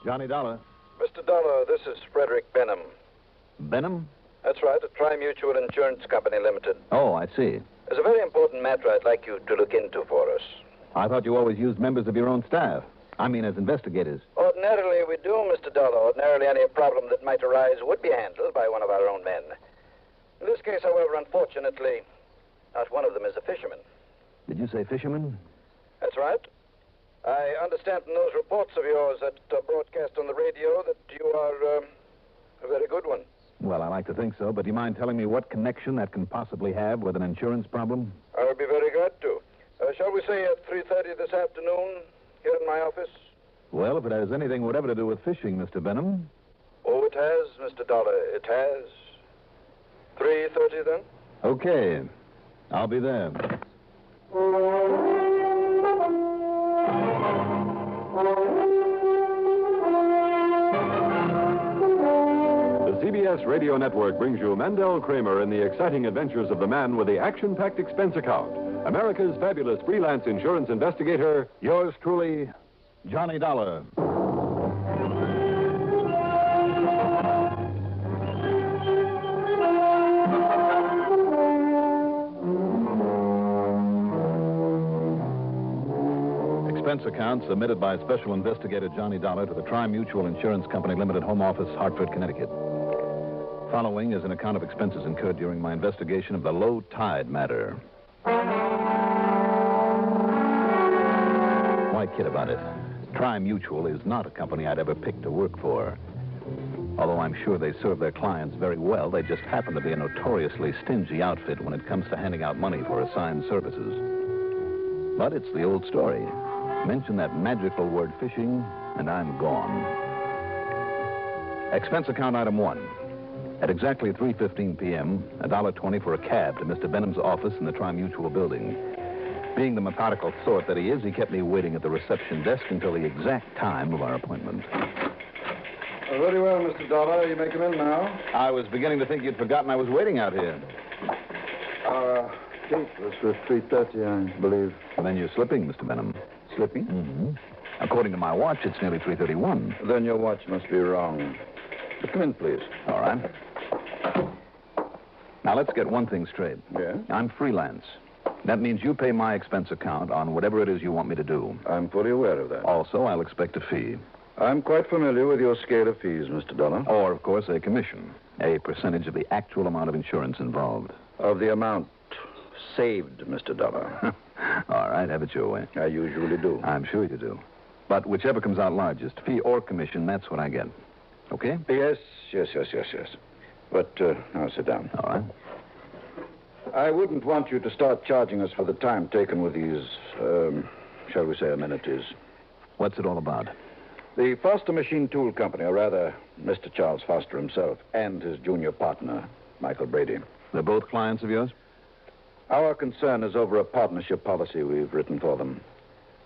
Johnny Dollar. Mr. Dollar, this is Frederick Benham. Benham? That's right, a Tri-Mutual Insurance Company Limited. Oh, I see. There's a very important matter I'd like you to look into for us. I thought you always used members of your own staff. I mean, as investigators. Ordinarily, we do, Mr. Dollar. Ordinarily, any problem that might arise would be handled by one of our own men. In this case, however, unfortunately, not one of them is a fisherman. Did you say fisherman? That's right. I understand from those reports of yours that broadcast on the radio that you are a very good one. Well, I like to think so, but do you mind telling me what connection that can possibly have with an insurance problem? I would be very glad to. Shall we say at 3:30 this afternoon here in my office? Well, if it has anything whatever to do with fishing, Mr. Benham. Oh, it has, Mr. Dollar. It has. 3:30 then? Okay. I'll be there. The CBS Radio Network brings you Mandel Kramer in the exciting adventures of the man with the action-packed expense account. America's fabulous freelance insurance investigator, Yours truly, Johnny Dollar. Expense account submitted by Special Investigator Johnny Dollar to the Tri-Mutual Insurance Company Limited, Home Office, Hartford, Connecticut. Following is an account of expenses incurred during my investigation of the low tide matter. Why kid about it? Tri-Mutual is not a company I'd ever pick to work for. Although I'm sure they serve their clients very well, they just happen to be a notoriously stingy outfit when it comes to handing out money for assigned services. But it's the old story. Mention that magical word fishing, and I'm gone. Expense account item 1. At exactly 3:15 p.m., $1.20 for a cab to Mr. Benham's office in the Tri-Mutual building. Being the methodical sort that he is, he kept me waiting at the reception desk until the exact time of our appointment. Very well, Mr. Dollar. You may come in now. I was beginning to think you'd forgotten I was waiting out here. Our date was for 3:30, I believe. Well, then you're slipping, Mr. Benham. Slipping? Mm-hmm. According to my watch, it's nearly 3:31. Then your watch must be wrong. Come in, please. All right. Now, let's get one thing straight. Yeah? I'm freelance. That means you pay my expense account on whatever it is you want me to do. I'm fully aware of that. Also, I'll expect a fee. I'm quite familiar with your scale of fees, Mr. Dollar. Or, of course, a commission. A percentage of the actual amount of insurance involved. Of the amount saved, Mr. Dollar. All right, have it your way. I usually do. I'm sure you do. But whichever comes out largest, fee or commission, that's what I get. Okay? Yes. But now sit down. All right. I wouldn't want you to start charging us for the time taken with these, shall we say, amenities. What's it all about? The Foster Machine Tool Company, or rather, Mr. Charles Foster himself, and his junior partner, Michael Brady. They're both clients of yours? Our concern is over a partnership policy we've written for them.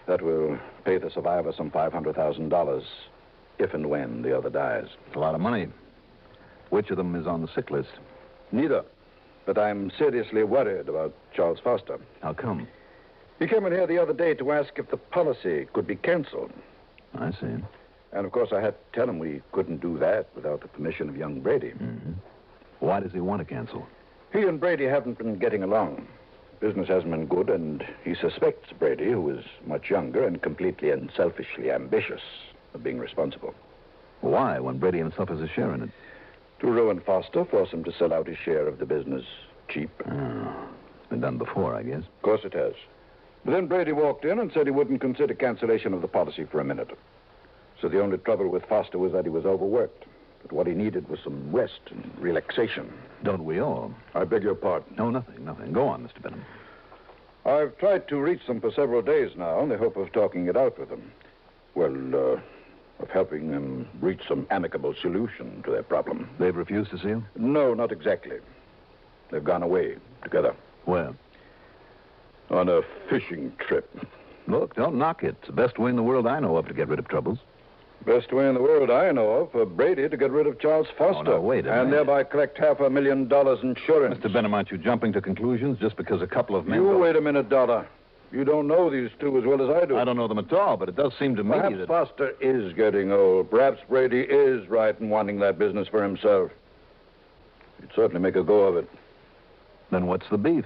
That will pay the survivor some $500,000 if and when the other dies. It's a lot of money. Which of them is on the sick list? Neither. But I'm seriously worried about Charles Foster. How come? He came in here the other day to ask if the policy could be canceled. I see. And, of course, I had to tell him we couldn't do that without the permission of young Brady. Mm-hmm. Why does he want to cancel? He and Brady haven't been getting along. Business hasn't been good, and he suspects Brady, who is much younger and completely and selfishly ambitious, of being responsible. Why, when Brady himself has a share in it? To ruin Foster, force him to sell out his share of the business cheap. Oh, it's been done before, I guess. Of course it has. But then Brady walked in and said he wouldn't consider cancellation of the policy for a minute. So the only trouble with Foster was that he was overworked. But what he needed was some rest and relaxation. Don't we all? I beg your pardon. No, nothing. Go on, Mr. Benham. I've tried to reach them for several days now in the hope of talking it out with them. Well, of helping them reach some amicable solution to their problem. They've refused to see you? No, not exactly. They've gone away together. Where? On a fishing trip. Look, don't knock it. It's the best way in the world I know of to get rid of troubles. Best way in the world I know of for Brady to get rid of Charles Foster. Oh, no, wait a minute. And thereby collect $500,000 insurance. Mr. Benham, aren't you jumping to conclusions just because a couple of men... You wait a minute, Dollar. You don't know these two as well as I do. I don't know them at all, but it does seem to me Perhaps that... Foster is getting old. Perhaps Brady is right in wanting that business for himself. He'd certainly make a go of it. Then what's the beef?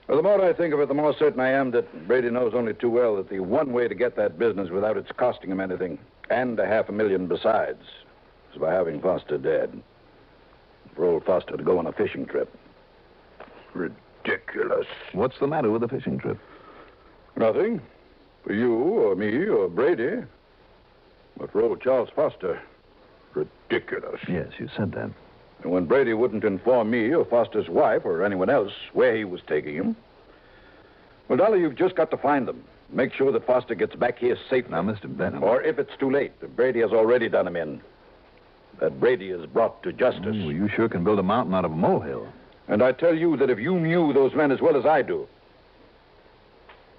Well, the more I think of it, the more certain I am that Brady knows only too well that the one way to get that business without it's costing him anything, and $500,000 besides, is by having Foster dead. For old Foster to go on a fishing trip. Ridiculous. What's the matter with the fishing trip? Nothing. For you or me or Brady. But for old Charles Foster, ridiculous. Yes, you said that. And when Brady wouldn't inform me or Foster's wife or anyone else where he was taking him, well, Dolly, you've just got to find them. Make sure that Foster gets back here safe. Now, Mr. Benham... Or if it's too late, that Brady has already done him in. That Brady is brought to justice. Well, you sure can build a mountain out of a molehill. And I tell you that if you knew those men as well as I do,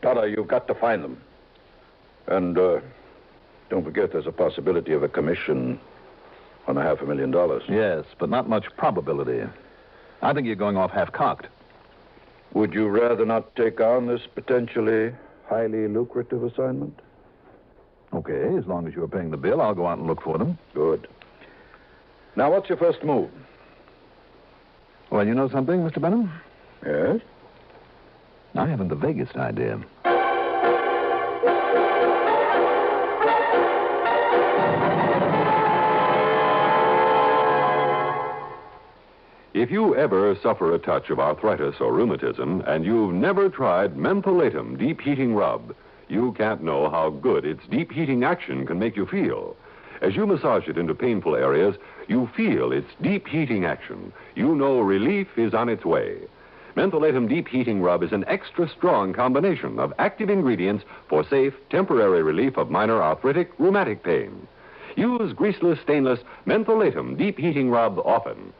Dada, you've got to find them. And don't forget there's a possibility of a commission on $500,000. Yes, but not much probability. I think you're going off half-cocked. Would you rather not take on this potentially highly lucrative assignment? Okay, as long as you're paying the bill, I'll go out and look for them. Good. Now, what's your first move? Well, you know something, Mr. Benham? Yes? I haven't the vaguest idea. If you ever suffer a touch of arthritis or rheumatism and you've never tried mentholatum deep heating rub, you can't know how good its deep heating action can make you feel. As you massage it into painful areas, you feel its deep heating action. You know relief is on its way. Mentholatum Deep Heating Rub is an extra strong combination of active ingredients for safe, temporary relief of minor arthritic, rheumatic pain. Use greaseless, stainless Mentholatum Deep Heating Rub often.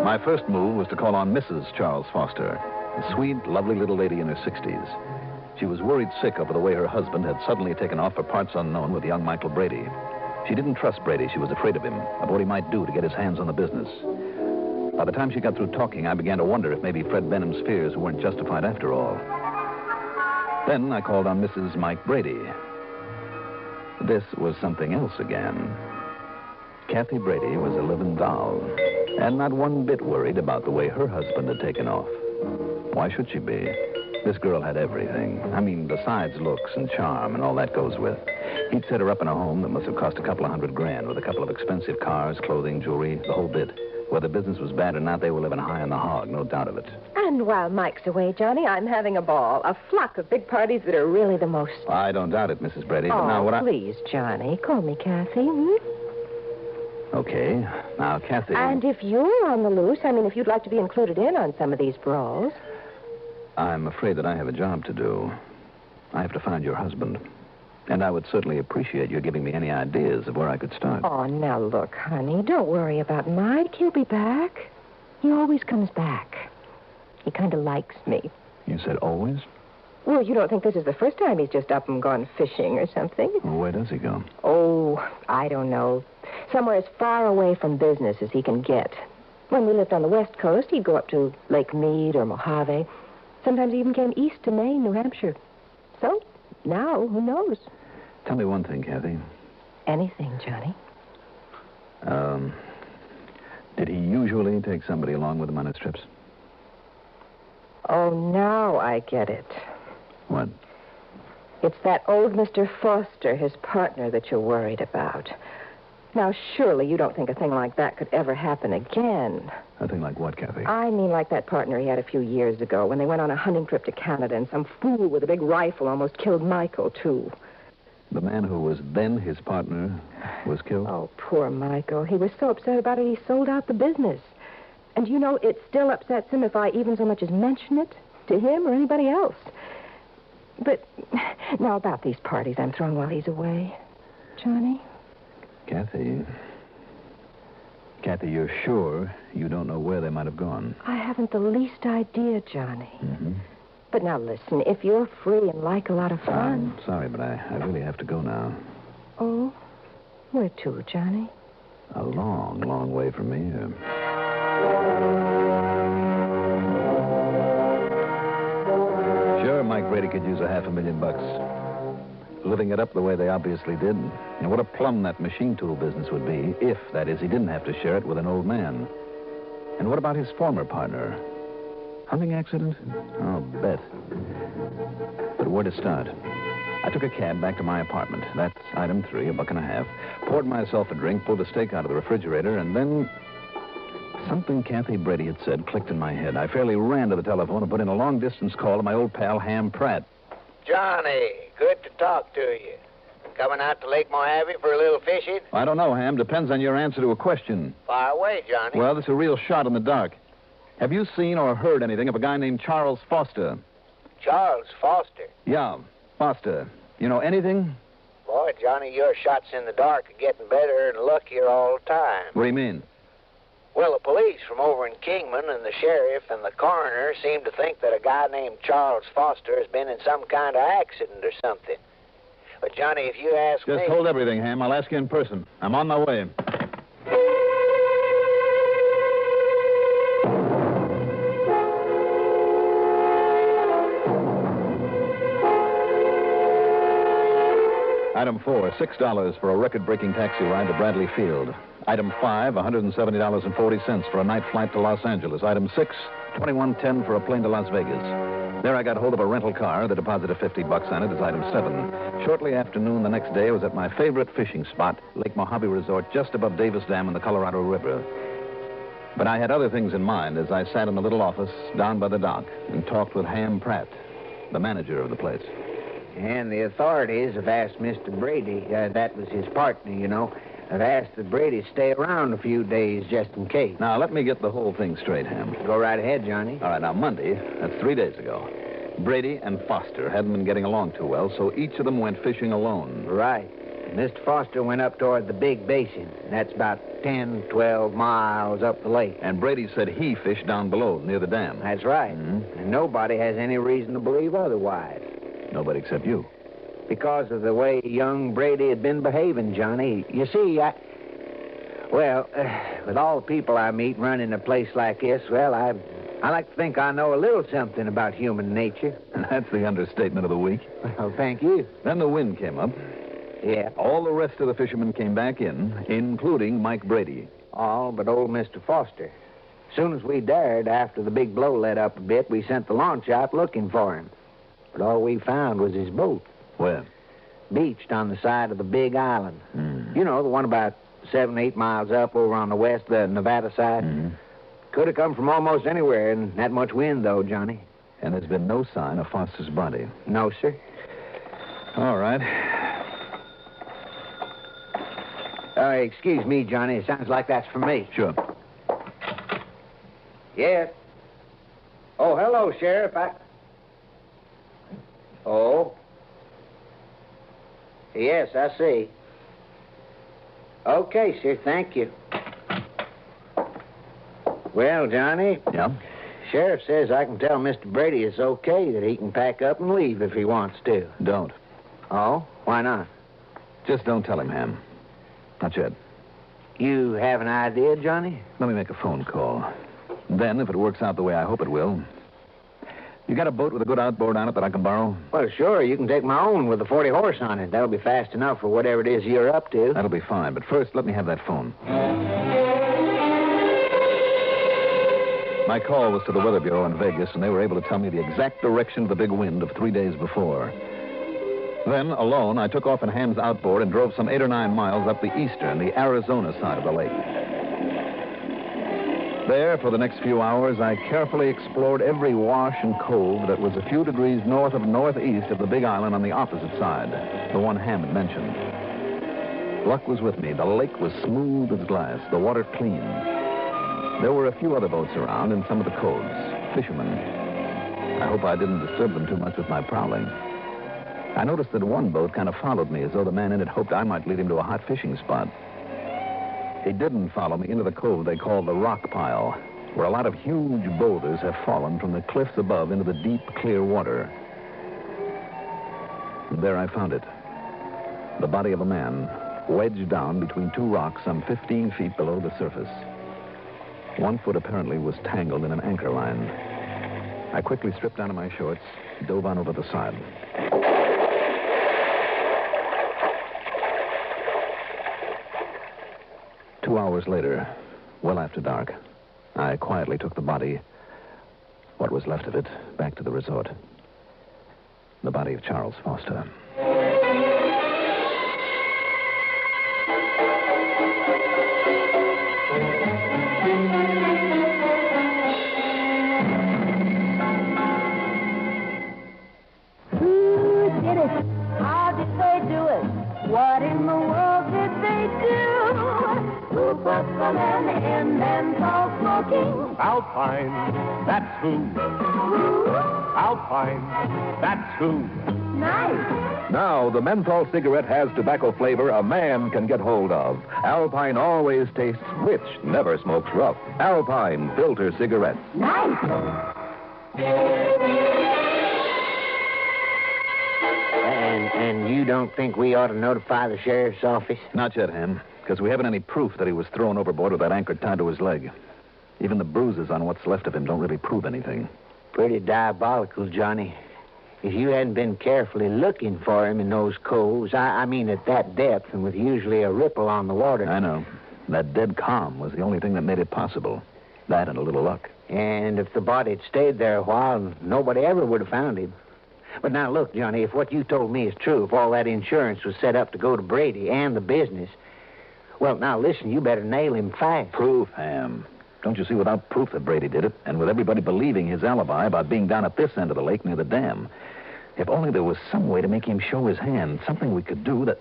My first move was to call on Mrs. Charles Foster, a sweet, lovely little lady in her 60s. She was worried sick over the way her husband had suddenly taken off for parts unknown with young Michael Brady. She didn't trust Brady. She was afraid of him, of what he might do to get his hands on the business. By the time she got through talking, I began to wonder if maybe Fred Benham's fears weren't justified after all. Then I called on Mrs. Mike Brady. This was something else again. Kathy Brady was a living doll, and not one bit worried about the way her husband had taken off. Why should she be? This girl had everything. I mean, besides looks and charm and all that goes with. He'd set her up in a home that must have cost a couple of $100,000 with a couple of expensive cars, clothing, jewelry, the whole bit. Whether business was bad or not, they were living high on the hog, no doubt of it. And while Mike's away, Johnny, I'm having a ball. A flock of big parties that are really the most... I don't doubt it, Mrs. Brady, but Oh, now what please, Johnny, call me Kathy. Hmm? Okay. Now, Kathy... And if you're on the loose, I mean, if you'd like to be included in on some of these brawls... I'm afraid that I have a job to do. I have to find your husband. And I would certainly appreciate your giving me any ideas of where I could start. Oh, now look, honey, don't worry about Mike. He'll be back. He always comes back. He kind of likes me. You said always? Well, you don't think this is the first time he's just up and gone fishing or something? Well, where does he go? Oh, I don't know. Somewhere as far away from business as he can get. When we lived on the West Coast, he'd go up to Lake Mead or Mojave. Sometimes he even came east to Maine, New Hampshire. So, now, who knows? Tell me one thing, Kathy. Anything, Johnny. Did he usually take somebody along with him on his trips? Oh, now I get it. What? It's that old Mr. Foster, his partner, that you're worried about. Now, surely you don't think a thing like that could ever happen again. A thing like what, Kathy? I mean like that partner he had a few years ago when they went on a hunting trip to Canada and some fool with a big rifle almost killed Michael, too. The man who was then his partner was killed? Oh, poor Michael. He was so upset about it, he sold out the business. And you know, it still upsets him if I even so much as mention it to him or anybody else. But now about these parties I'm throwing while he's away. Johnny? Kathy, you're sure you don't know where they might have gone? I haven't the least idea, Johnny. Mm-hmm. But now listen, if you're free and like a lot of fun... I'm sorry, but I really have to go now. Oh? Where to, Johnny? A long, long way from here. Sure, Mike Brady could use a $500,000. Living it up the way they obviously did. And what a plum that machine tool business would be if, that is, he didn't have to share it with an old man. And what about his former partner? Hunting accident? I'll bet. But where to start? I took a cab back to my apartment. That's item 3, $1.50. Poured myself a drink, pulled a steak out of the refrigerator, and then something Kathy Brady had said clicked in my head. I fairly ran to the telephone and put in a long-distance call to my old pal, Ham Pratt. Johnny, good to talk to you. Coming out to Lake Mojave for a little fishing? I don't know, Ham. Depends on your answer to a question. Fire away, Johnny. Well, this is a real shot in the dark. Have you seen or heard anything of a guy named Charles Foster? Charles Foster? Yeah, Foster. You know anything? Boy, Johnny, your shots in the dark are getting better and luckier all the time. What do you mean? Well, the police from over in Kingman and the sheriff and the coroner seem to think that a guy named Charles Foster has been in some kind of accident or something. But, Johnny, if you ask me... Just hold everything, Ham. I'll ask you in person. I'm on my way. Item 4, $6 for a record-breaking taxi ride to Bradley Field. Item 5, $170.40 for a night flight to Los Angeles. Item 6, $21.10 for a plane to Las Vegas. There I got hold of a rental car. The deposit of $50 on it is item 7. Shortly after noon the next day, I was at my favorite fishing spot, Lake Mojave Resort, just above Davis Dam in the Colorado River. But I had other things in mind as I sat in the little office down by the dock and talked with Ham Pratt, the manager of the place. And the authorities have asked Mr. Brady, that was his partner, you know, have asked that Brady stay around a few days just in case. Now, let me get the whole thing straight, Ham. Go right ahead, Johnny. All right, now, Monday, that's 3 days ago, Brady and Foster hadn't been getting along too well, so each of them went fishing alone. Right. Mr. Foster went up toward the Big Basin. That's about 10, 12 miles up the lake. And Brady said he fished down below, near the dam. That's right. Mm-hmm. And nobody has any reason to believe otherwise. Nobody except you. Because of the way young Brady had been behaving, Johnny. You see, with all the people I meet running a place like this, well, I like to think I know a little something about human nature. That's the understatement of the week. Well, thank you. Then the wind came up. Yeah. All the rest of the fishermen came back in, including Mike Brady. All but old Mr. Foster. As soon as we dared, after the big blow let up a bit, we sent the launch out looking for him. But all we found was his boat. Where? Beached on the side of the big island. You know, the one about 7, 8 miles up over on the west, the Nevada side. Could have come from almost anywhere in that much wind, though, Johnny. And there's been no sign of Foster's body. No, sir. All right. Excuse me, Johnny. It sounds like that's for me. Sure. Yes. Oh, hello, Sheriff. Oh. Yes, I see. Okay, sir. Thank you. Well, Johnny. Yeah? Sheriff says I can tell Mr. Brady it's okay, that he can pack up and leave if he wants to. Don't. Oh? Why not? Just don't tell him, Ham. Not yet. You have an idea, Johnny? Let me make a phone call. Then, if it works out the way I hope it will... You got a boat with a good outboard on it that I can borrow? Well, sure. You can take my own with a 40 horse on it. That'll be fast enough for whatever it is you're up to. That'll be fine. But first, let me have that phone. My call was to the Weather Bureau in Vegas, and they were able to tell me the exact direction of the big wind of 3 days before. Then, alone, I took off in Ham's outboard and drove some 8 or 9 miles up the eastern, the Arizona side of the lake. There, for the next few hours, I carefully explored every wash and cove that was a few degrees north of northeast of the big island on the opposite side, the one Ham had mentioned. Luck was with me. The lake was smooth as glass, the water clean. There were a few other boats around in some of the coves, fishermen. I hope I didn't disturb them too much with my prowling. I noticed that one boat kind of followed me, as though the man in it hoped I might lead him to a hot fishing spot. He didn't follow me into the cove they call the rock pile, where a lot of huge boulders have fallen from the cliffs above into the deep, clear water. And there I found it. The body of a man, wedged down between 2 rocks some 15 feet below the surface. One foot apparently was tangled in an anchor line. I quickly stripped down to my shorts, dove on over the side. Two hours later, well after dark, I quietly took the body, what was left of it, back to the resort. The body of Charles Foster. Who did it? How did they do it? What in the world did they do? Who put the men in menthol smoking? Alpine, that's who. Who? Alpine, that's who. Nice. Now, the menthol cigarette has tobacco flavor a man can get hold of. Alpine always tastes rich, never smokes rough. Alpine filter cigarettes. Nice. And you don't think we ought to notify the sheriff's office? Not yet, Ham, because we haven't any proof that he was thrown overboard with that anchor tied to his leg. Even the bruises on what's left of him don't really prove anything. Pretty diabolical, Johnny. If you hadn't been carefully looking for him in those coves, I mean at that depth and with usually a ripple on the water. I know. That dead calm was the only thing that made it possible. That and a little luck. And if the body had stayed there a while, nobody ever would have found him. But now look, Johnny, if what you told me is true, if all that insurance was set up to go to Brady and the business, well, now listen, you better nail him fast. Proof, Ham. Don't you see, without proof that Brady did it, and with everybody believing his alibi about being down at this end of the lake near the dam, if only there was some way to make him show his hand, something we could do that...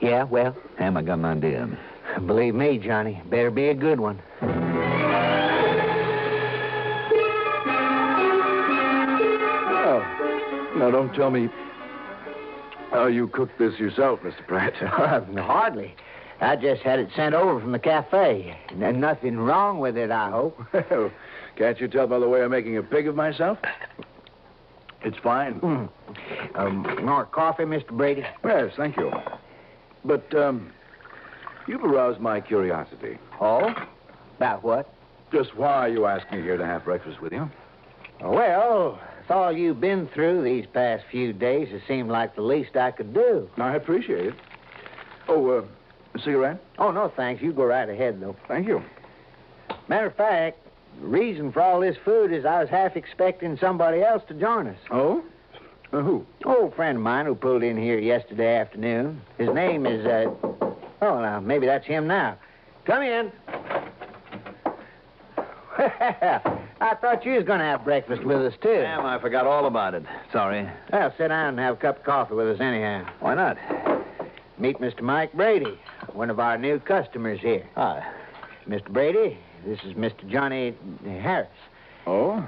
Yeah, well? Ham, I got an idea. Believe me, Johnny, better be a good one. Now, don't tell me how you cooked this yourself, Mr. Pratt. Hardly. I just had it sent over from the cafe. And nothing wrong with it, I hope. Well, can't you tell by the way I'm making a pig of myself? It's fine. More coffee, Mr. Brady? Yes, thank you. But, you've aroused my curiosity. Oh? About what? Just why you asked me here to have breakfast with you? Well, with all you've been through these past few days, it seemed like the least I could do. I appreciate it. Oh, a cigarette? Oh, no, thanks. You go right ahead, though. Thank you. Matter of fact, the reason for all this food is I was half expecting somebody else to join us. Oh? Who? Old friend of mine who pulled in here yesterday afternoon. His name is, oh, now, maybe that's him now. Come in. I thought you was going to have breakfast with us, too. Ham, I forgot all about it. Sorry. Well, sit down and have a cup of coffee with us anyhow. Why not? Meet Mr. Mike Brady, one of our new customers here. Hi. Mr. Brady, this is Mr. Johnny Harris. Oh?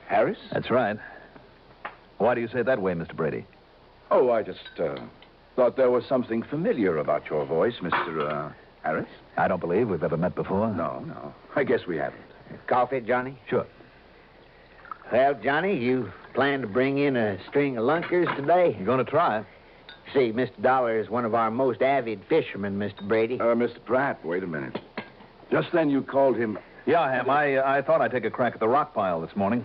Harris? That's right. Why do you say it that way, Mr. Brady? Oh, I just, thought there was something familiar about your voice, Mr. Harris. I don't believe we've ever met before. No. I guess we haven't. Coffee, Johnny? Sure. Well, Johnny, you plan to bring in a string of lunkers today? You're going to try. See, Mr. Dollar is one of our most avid fishermen, Mr. Brady. Mr. Pratt, wait a minute. Just then you called him... Yeah, Ham, I thought I'd take a crack at the rock pile this morning.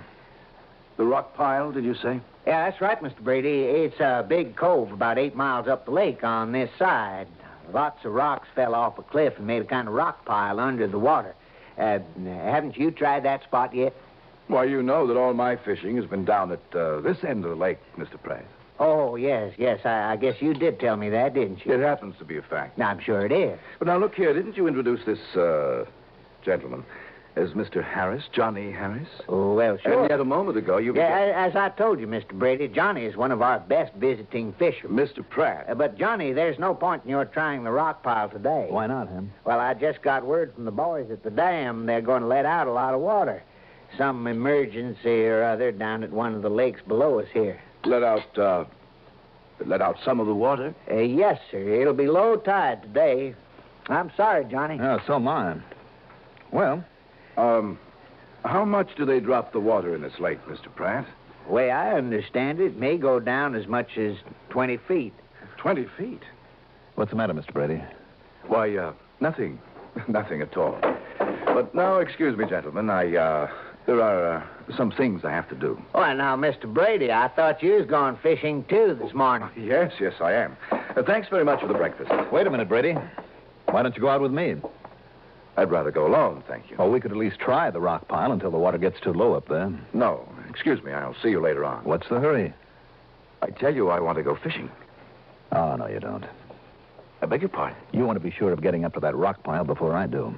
The rock pile, did you say? Yeah, that's right, Mr. Brady. It's a big cove about 8 miles up the lake on this side. Lots of rocks fell off a cliff and made a kind of rock pile under the water. Haven't you tried that spot yet? Why, you know that all my fishing has been down at this end of the lake, Mr. Pratt. Oh, yes. I guess you did tell me that, didn't you? It happens to be a fact. I'm sure it is. But now, look here, didn't you introduce this, gentleman as Mr. Harris, Johnny Harris? Oh, well, sure. And yet a moment ago, you... Yeah, as I told you, Mr. Brady, Johnny is one of our best visiting fishermen. Mr. Pratt. But, Johnny, there's no point in your trying the rock pile today. Why not, Ham? Well, I just got word from the boys at the dam they're going to let out a lot of water. Some emergency or other down at one of the lakes below us here. Let out some of the water? Yes, sir. It'll be low tide today. I'm sorry, Johnny. Oh, so am I. Well... how much do they drop the water in this lake, Mr. Pratt? The way I understand it, may go down as much as 20 feet. 20 feet? What's the matter, Mr. Brady? Why, nothing. Nothing at all. But now, excuse me, gentlemen. There are some things I have to do. Well, now, Mr. Brady, I thought you was going fishing, too, this morning. Yes, I am. Thanks very much for the breakfast. Wait a minute, Brady. Why don't you go out with me? I'd rather go alone, thank you. Oh, we could at least try the rock pile until the water gets too low up there. No, excuse me. I'll see you later on. What's the hurry? I tell you, I want to go fishing. Oh, no, you don't. I beg your pardon. You want to be sure of getting up to that rock pile before I do,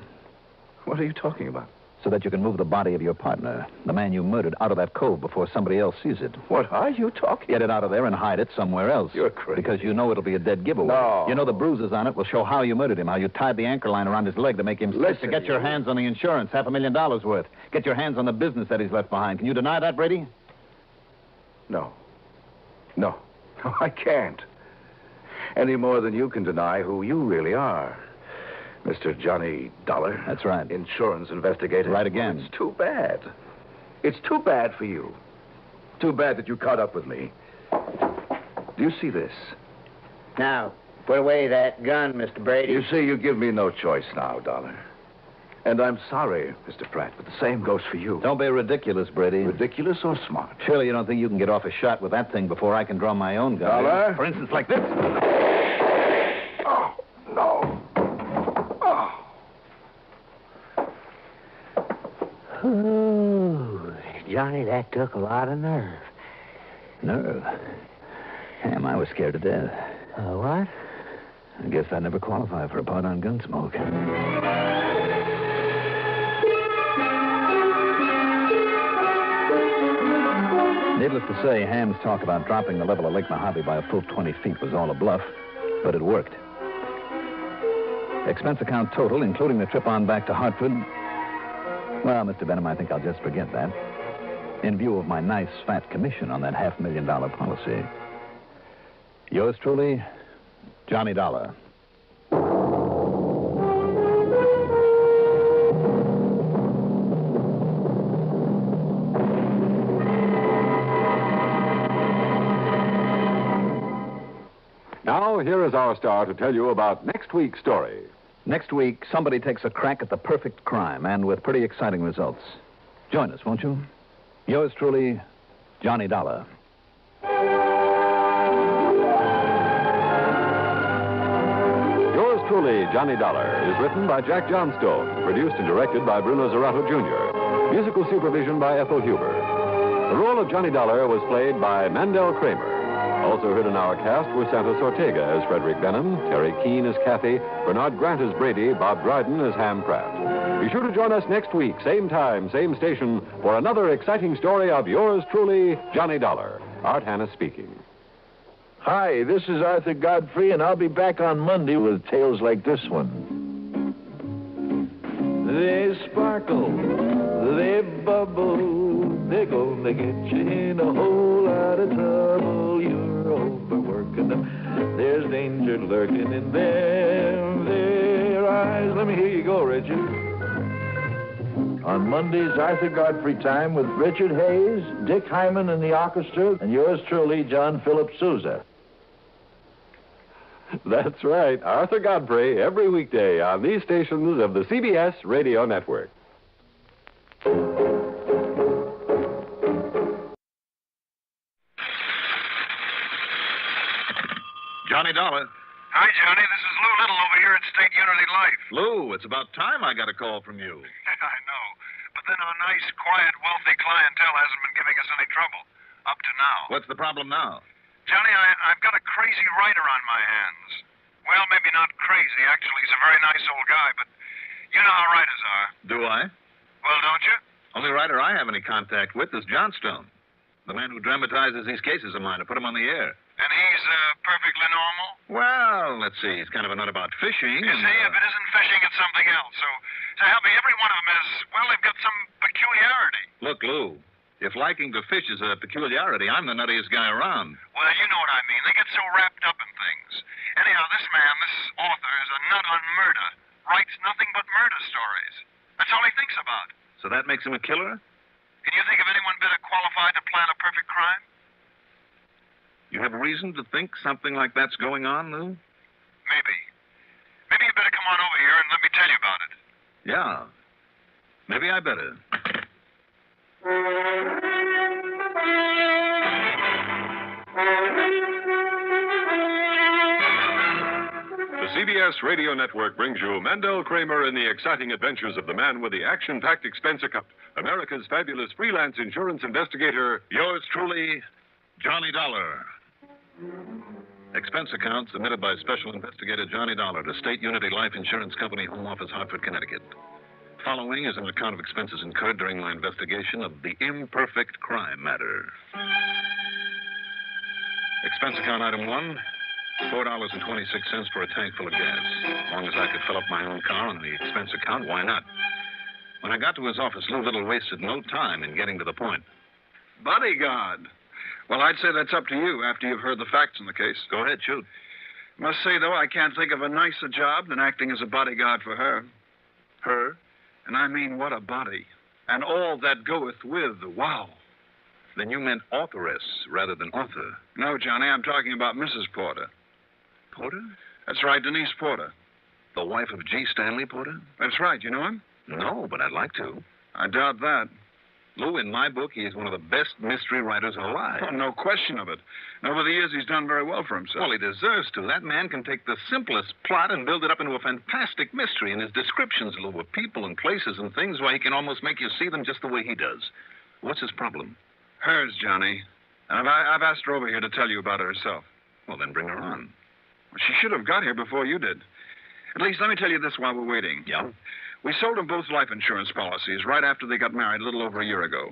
What are you talking about? so that you can move the body of your partner, the man you murdered, out of that cove before somebody else sees it. What are you talking Get it out of there and hide it somewhere else. You're crazy. Because you know it'll be a dead giveaway. No. You know the bruises on it will show how you murdered him, how you tied the anchor line around his leg to make him slip, to Listen, get your you- hands on the insurance, $500,000 worth. Get your hands on the business that he's left behind. Can you deny that, Brady? No. No, I can't. Any more than you can deny who you really are. Mr. Johnny Dollar. That's right. Insurance investigator. Right again. It's too bad. It's too bad for you. Too bad that you caught up with me. Do you see this? Now, put away that gun, Mr. Brady. You see, you give me no choice now, Dollar. And I'm sorry, Mr. Pratt, but the same goes for you. Don't be ridiculous, Brady. Ridiculous or smart? Surely you don't think you can get off a shot with that thing before I can draw my own gun. Dollar? For instance, like this. Oh, no. Oh. Ooh, Johnny, that took a lot of nerve. Nerve. Damn, I was scared to death. What? I guess I never qualify for a part on Gunsmoke. Needless to say, Ham's talk about dropping the level of Lake Mojave by a full 20 feet was all a bluff, but it worked. Expense account total, including the trip on back to Hartford. Well, Mr. Benham, I think I'll just forget that. In view of my nice fat commission on that $500,000 policy. Yours truly, Johnny Dollar. Now, here is our star to tell you about next week's story. Next week, somebody takes a crack at the perfect crime, and with pretty exciting results. Join us, won't you? Yours truly, Johnny Dollar. Yours truly, Johnny Dollar, is written by Jack Johnstone, produced and directed by Bruno Zerato Jr., musical supervision by Ethel Huber. The role of Johnny Dollar was played by Mandel Kramer. Also heard in our cast were Santos Ortega as Frederick Benham, Terry Keane as Kathy, Bernard Grant as Brady, Bob Dryden as Ham Pratt. Be sure to join us next week, same time, same station, for another exciting story of yours truly, Johnny Dollar. Art Hannes speaking. Hi, this is Arthur Godfrey, and I'll be back on Monday with tales like this one. They sparkle, they bubble, they're gonna get you in a whole lot of trouble. You're overworking them. There's danger lurking in their eyes. Let me hear you go, Richard. On Monday's Arthur Godfrey time with Richard Hayes, Dick Hyman and the orchestra, and yours truly, John Philip Sousa. That's right, Arthur Godfrey, every weekday on these stations of the CBS Radio Network. Johnny Dollar. Hi, Johnny. This is Lou Little over here at State Unity Life. Lou, it's about time I got a call from you. I know. But then our nice, quiet, wealthy clientele hasn't been giving us any trouble. Up to now. What's the problem now? Johnny, I've got a crazy writer on my hands. Well, maybe not crazy. Actually, he's a very nice old guy, but you know how writers are. Do I? Well, don't you? Only writer I have any contact with is Johnstone, the man who dramatizes these cases of mine to put them on the air. And he's perfectly normal? Well, let's see. He's kind of a nut about fishing. You see, if it isn't fishing, it's something else. So help me, every one of them is, well, they've got some peculiarity. Look, Lou, if liking to fish is a peculiarity, I'm the nuttiest guy around. Well, you know what I mean. They get so wrapped up in things. Anyhow, this man, this author, is a nut on murder. Writes nothing but murder stories. That's all he thinks about. So that makes him a killer? Can you think of anyone better qualified to plan a perfect crime? You have reason to think something like that's going on, Lou? Maybe. Maybe you better come on over here and let me tell you about it. Yeah. Maybe I better. The CBS Radio Network brings you Mandel Kramer in the exciting adventures of the man with the action-packed expense account, America's fabulous freelance insurance investigator, Yours truly, Johnny Dollar. Expense account submitted by Special Investigator Johnny Dollar to State Unity Life Insurance Company, Home Office, Hartford, Connecticut. Following is an account of expenses incurred during my investigation of the imperfect crime matter. Expense account item 1, $4.26 for a tank full of gas. As long as I could fill up my own car on the expense account, why not? When I got to his office, Lou Little wasted no time in getting to the point. Bodyguard. Well, I'd say that's up to you after you've heard the facts in the case. Go ahead, shoot. Must say, though, I can't think of a nicer job than acting as a bodyguard for her. Her? And I mean, what a body. And all that goeth with, wow. Then you meant authoress rather than author. No, Johnny, I'm talking about Mrs. Porter. Porter? That's right, Denise Porter. The wife of G. Stanley Porter? That's right, you know him? No, but I'd like to. I doubt that. Lou, in my book, he is one of the best mystery writers alive. Oh, no question of it. And over the years, he's done very well for himself. Well, he deserves to. That man can take the simplest plot and build it up into a fantastic mystery. And his descriptions, Lou, of people and places and things, why, he can almost make you see them just the way he does. What's his problem? Hers, Johnny. And I've asked her over here to tell you about it herself. Well, then bring her on. Well, she should have got here before you did. At least, let me tell you this while we're waiting. Yeah? We sold them both life insurance policies right after they got married a little over a year ago.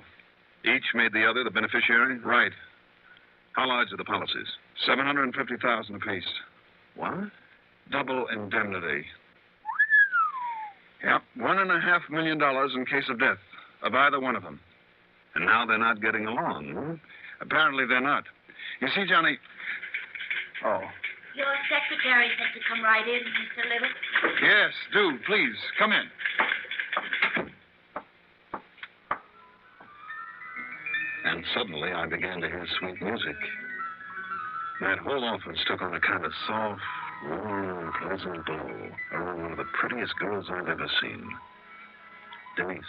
Each made the other the beneficiary? Right. How large are the policies? $750,000 apiece. What? Double indemnity. Yep, $1.5 million in case of death of either one of them. And now they're not getting along, huh? Apparently they're not. You see, Johnny... Oh. Your secretary said to come right in, Mr. Little. Yes, do. Please, come in. And suddenly I began to hear sweet music. That whole office took on a kind of soft, warm, pleasant glow around one of the prettiest girls I've ever seen. Denise,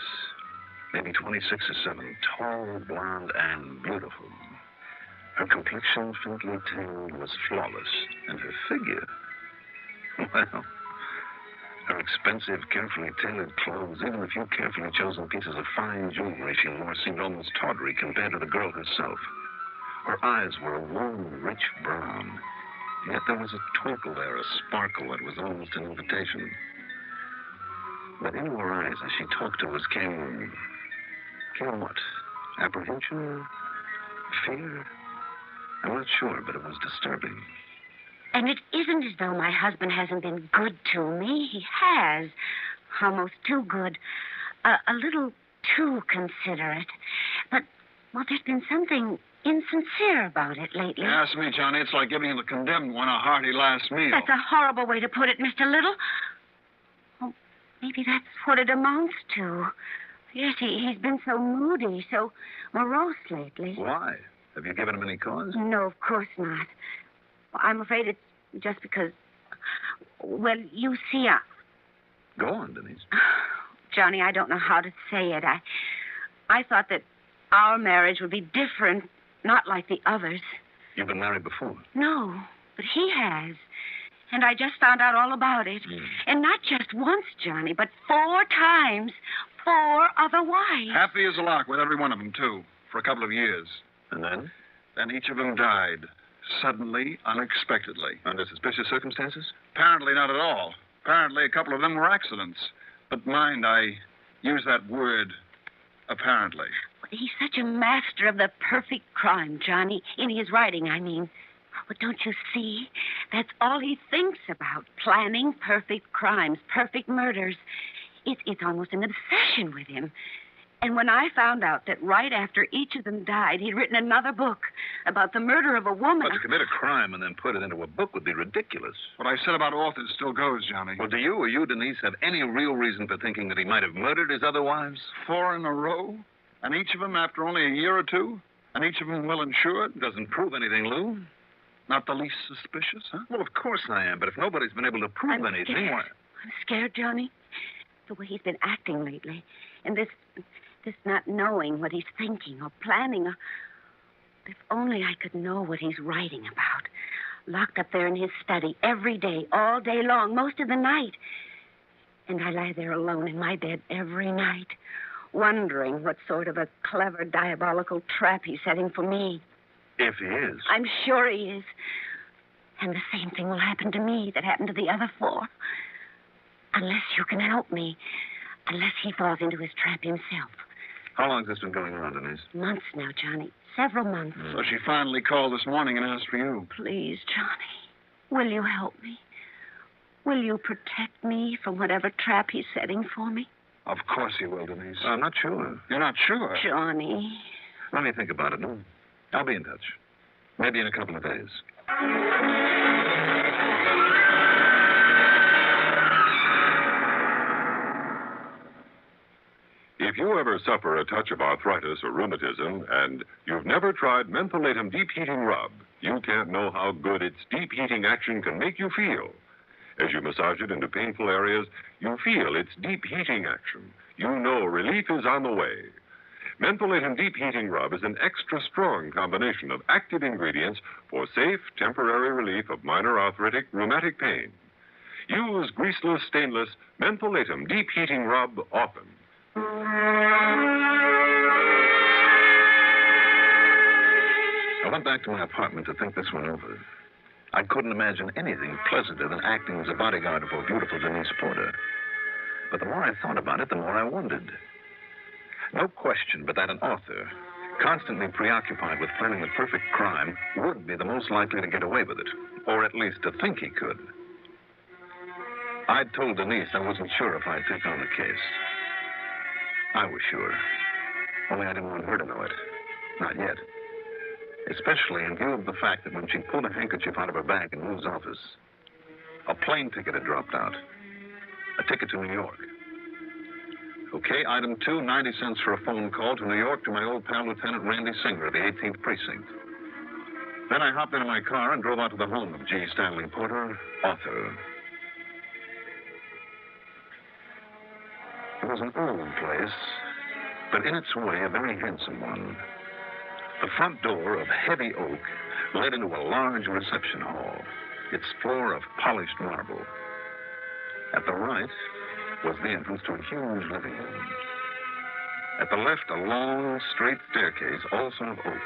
maybe 26 or 7, tall, blonde, and beautiful. Her complexion, faintly tanned, was flawless, and her figure, well, her expensive, carefully tailored clothes, even a few carefully chosen pieces of fine jewelry she wore, seemed almost tawdry compared to the girl herself. Her eyes were a warm, rich brown, yet there was a twinkle there, a sparkle that was almost an invitation. But into her eyes, as she talked to us, came what? Apprehension? Fear? I'm not sure, but it was disturbing. And it isn't as though my husband hasn't been good to me. He has. Almost too good. A little too considerate. But, well, there's been something insincere about it lately. Ask me, Johnny. It's like giving the condemned one a hearty last meal. That's a horrible way to put it, Mr. Little. Oh, maybe that's what it amounts to. Yes, he's been so moody, so morose lately. Why? Have you given him any cause? No, of course not. I'm afraid it's just because... Well, you see, Go on, Denise. Johnny, I don't know how to say it. I thought that our marriage would be different, not like the others. You've been married before? No, but he has. And I just found out all about it. And not just once, Johnny, but 4 times. 4 other wives. Happy as a lark with every one of them, too, for a couple of years. And then? Then each of them died. Suddenly, unexpectedly. Under suspicious circumstances? Apparently not at all. Apparently a couple of them were accidents. But mind, I use that word, apparently. He's such a master of the perfect crime, Johnny. In his writing, I mean. But don't you see? That's all he thinks about. Planning perfect crimes, perfect murders. It's almost an obsession with him. And when I found out that right after each of them died, he'd written another book about the murder of a woman... But to commit a crime and then put it into a book would be ridiculous. What I said about authors still goes, Johnny. Well, do you or you, Denise, have any real reason for thinking that he might have murdered his other wives? 4 in a row? And each of them after only a year or 2? And each of them well insured? Doesn't prove anything, Lou. Not the least suspicious, huh? Well, of course I am, but if nobody's been able to prove anything, why... I'm scared, Johnny. The way he's been acting lately. And this not knowing what he's thinking or planning. If only I could know what he's writing about. Locked up there in his study every day, all day long, most of the night. And I lie there alone in my bed every night, wondering what sort of a clever, diabolical trap he's setting for me. If he is. I'm sure he is. And the same thing will happen to me that happened to the other 4. Unless you can help me. Unless he falls into his trap himself. How long has this been going on, Denise? Months now, Johnny. Several months. So she finally called this morning and asked for you. Please, Johnny, will you help me? Will you protect me from whatever trap he's setting for me? Of course he will, Denise. I'm not sure. You're not sure? Johnny. Let me think about it. No? I'll be in touch. Maybe in a couple of days. If you ever suffer a touch of arthritis or rheumatism and you've never tried Mentholatum Deep Heating Rub, you can't know how good its deep heating action can make you feel. As you massage it into painful areas, you feel its deep heating action. You know relief is on the way. Mentholatum Deep Heating Rub is an extra strong combination of active ingredients for safe, temporary relief of minor arthritic, rheumatic pain. Use greaseless, stainless Mentholatum Deep Heating Rub often. I went back to my apartment to think this one over. I couldn't imagine anything pleasanter than acting as a bodyguard for beautiful Denise Porter. But the more I thought about it, the more I wondered. No question but that an author, constantly preoccupied with planning the perfect crime, would be the most likely to get away with it, or at least to think he could. I'd told Denise I wasn't sure if I'd take on the case. I was sure, only I didn't want her to know it. Not yet. Especially in view of the fact that when she pulled a handkerchief out of her bag in Lou's office, a plane ticket had dropped out. A ticket to New York. Okay, item 2, 90 cents for a phone call to New York to my old pal, Lieutenant Randy Singer of the 18th Precinct. Then I hopped into my car and drove out to the home of G. Stanley Porter, author. It was an old place, but in its way, a very handsome one. The front door of heavy oak led into a large reception hall, its floor of polished marble. At the right was the entrance to a huge living room. At the left, a long, straight staircase, also of oak,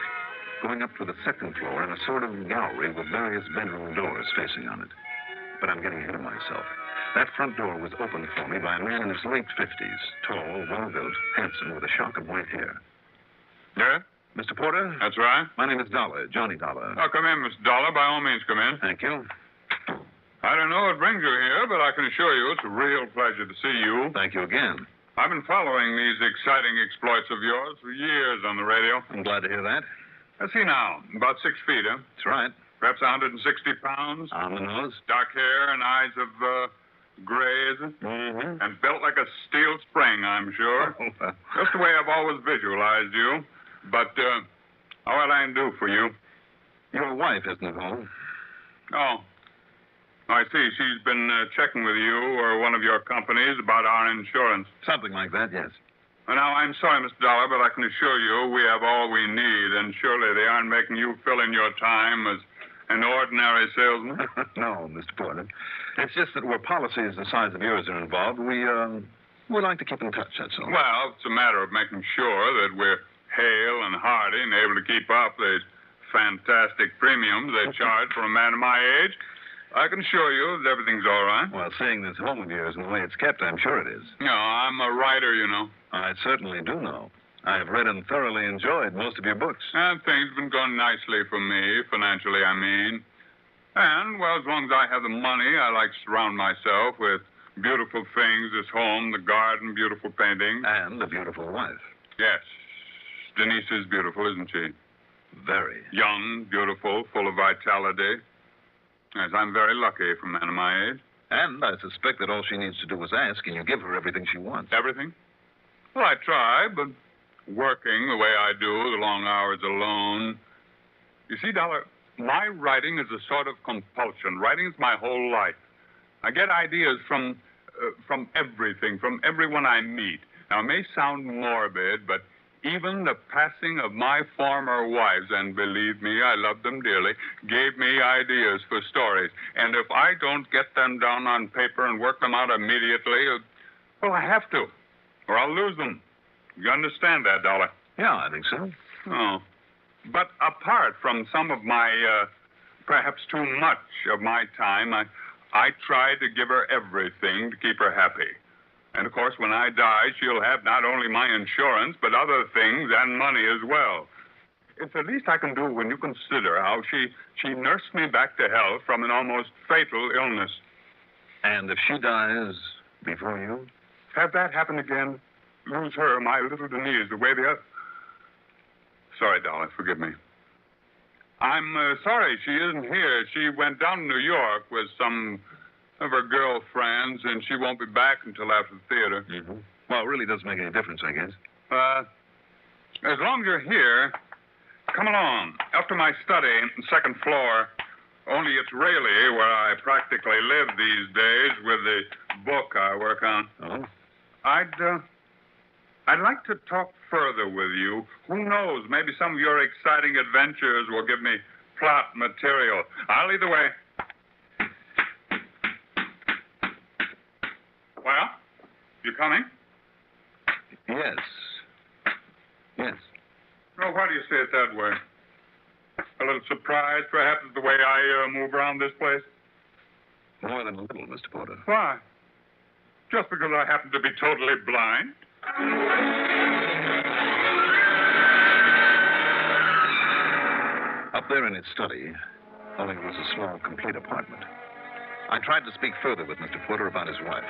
going up to the second floor in a sort of gallery with various bedroom doors facing on it. But I'm getting ahead of myself. That front door was opened for me by a man in his late 50s, tall, well-built, handsome, with a shock of white hair. Yeah? Mr. Porter? That's right. My name is Dollar, Johnny Dollar. Oh, come in, Mr. Dollar. By all means, come in. Thank you. I don't know what brings you here, but I can assure you it's a real pleasure to see you. Thank you again. I've been following these exciting exploits of yours for years on the radio. I'm glad to hear that. I see now. About 6 feet, huh? That's right. Perhaps 160 pounds. On the nose. Dark hair and eyes of gray, is it? Mm-hmm. And built like a steel spring, I'm sure. Just the way I've always visualized you. But, what I can do for you? Your wife isn't at home. Oh. I see. She's been checking with you or one of your companies about our insurance. Something like that, yes. Well, now, I'm sorry, Mr. Dollar, but I can assure you we have all we need, and surely they aren't making you fill in your time as an ordinary salesman. No, Mr. Porter. It's just that where policies the size of yours are involved, we like to keep in touch, that's all. Well, it's a matter of making sure that we're hale and hearty and able to keep up these fantastic premiums they charge for a man of my age. I can assure you that everything's all right. Well, seeing this home of yours and the way it's kept, I'm sure it is. No, I'm a writer, you know. I certainly do know. I have read and thoroughly enjoyed most of your books. And things have been going nicely for me, financially, I mean. And, well, as long as I have the money, I like to surround myself with beautiful things, this home, the garden, beautiful paintings. And a beautiful wife. Yes. Denise is beautiful, isn't she? Very. Young, beautiful, full of vitality. Yes, I'm very lucky for a man of my age. And I suspect that all she needs to do is ask, and you give her everything she wants. Everything? Well, I try, but working the way I do, the long hours alone. You see, Dollar, my writing is a sort of compulsion. Writing is my whole life. I get ideas from everything, from everyone I meet. Now, it may sound morbid, but even the passing of my former wives, and believe me, I love them dearly, gave me ideas for stories. And if I don't get them down on paper and work them out immediately, well, I have to, or I'll lose them. You understand that, Dollar? Yeah, I think so. Oh. But apart from some of my, perhaps too much of my time, I tried to give her everything to keep her happy. And, of course, when I die, she'll have not only my insurance, but other things and money as well. It's the least I can do when you consider how she nursed me back to health from an almost fatal illness. And if she dies before you? Have that happen again, lose her, my little Denise, the way the other... Sorry, Dollar, forgive me. I'm sorry she isn't here. She went down to New York with some of her girlfriends, and she won't be back until after the theater. Mm-hmm. Well, it really doesn't make any difference, I guess. As long as you're here, come along. Up to my study, second floor. Only it's really where I practically live these days with the book I work on. Oh? I'd like to talk further with you. Who knows? Maybe some of your exciting adventures will give me plot material. I'll lead the way. Well, you coming? Yes. Yes. Oh, why do you say it that way? A little surprised, perhaps, at the way I move around this place? More than a little, Mr. Porter. Why? Just because I happen to be totally blind? Up there in his study, only it was a small, complete apartment. I tried to speak further with Mr. Porter about his wife.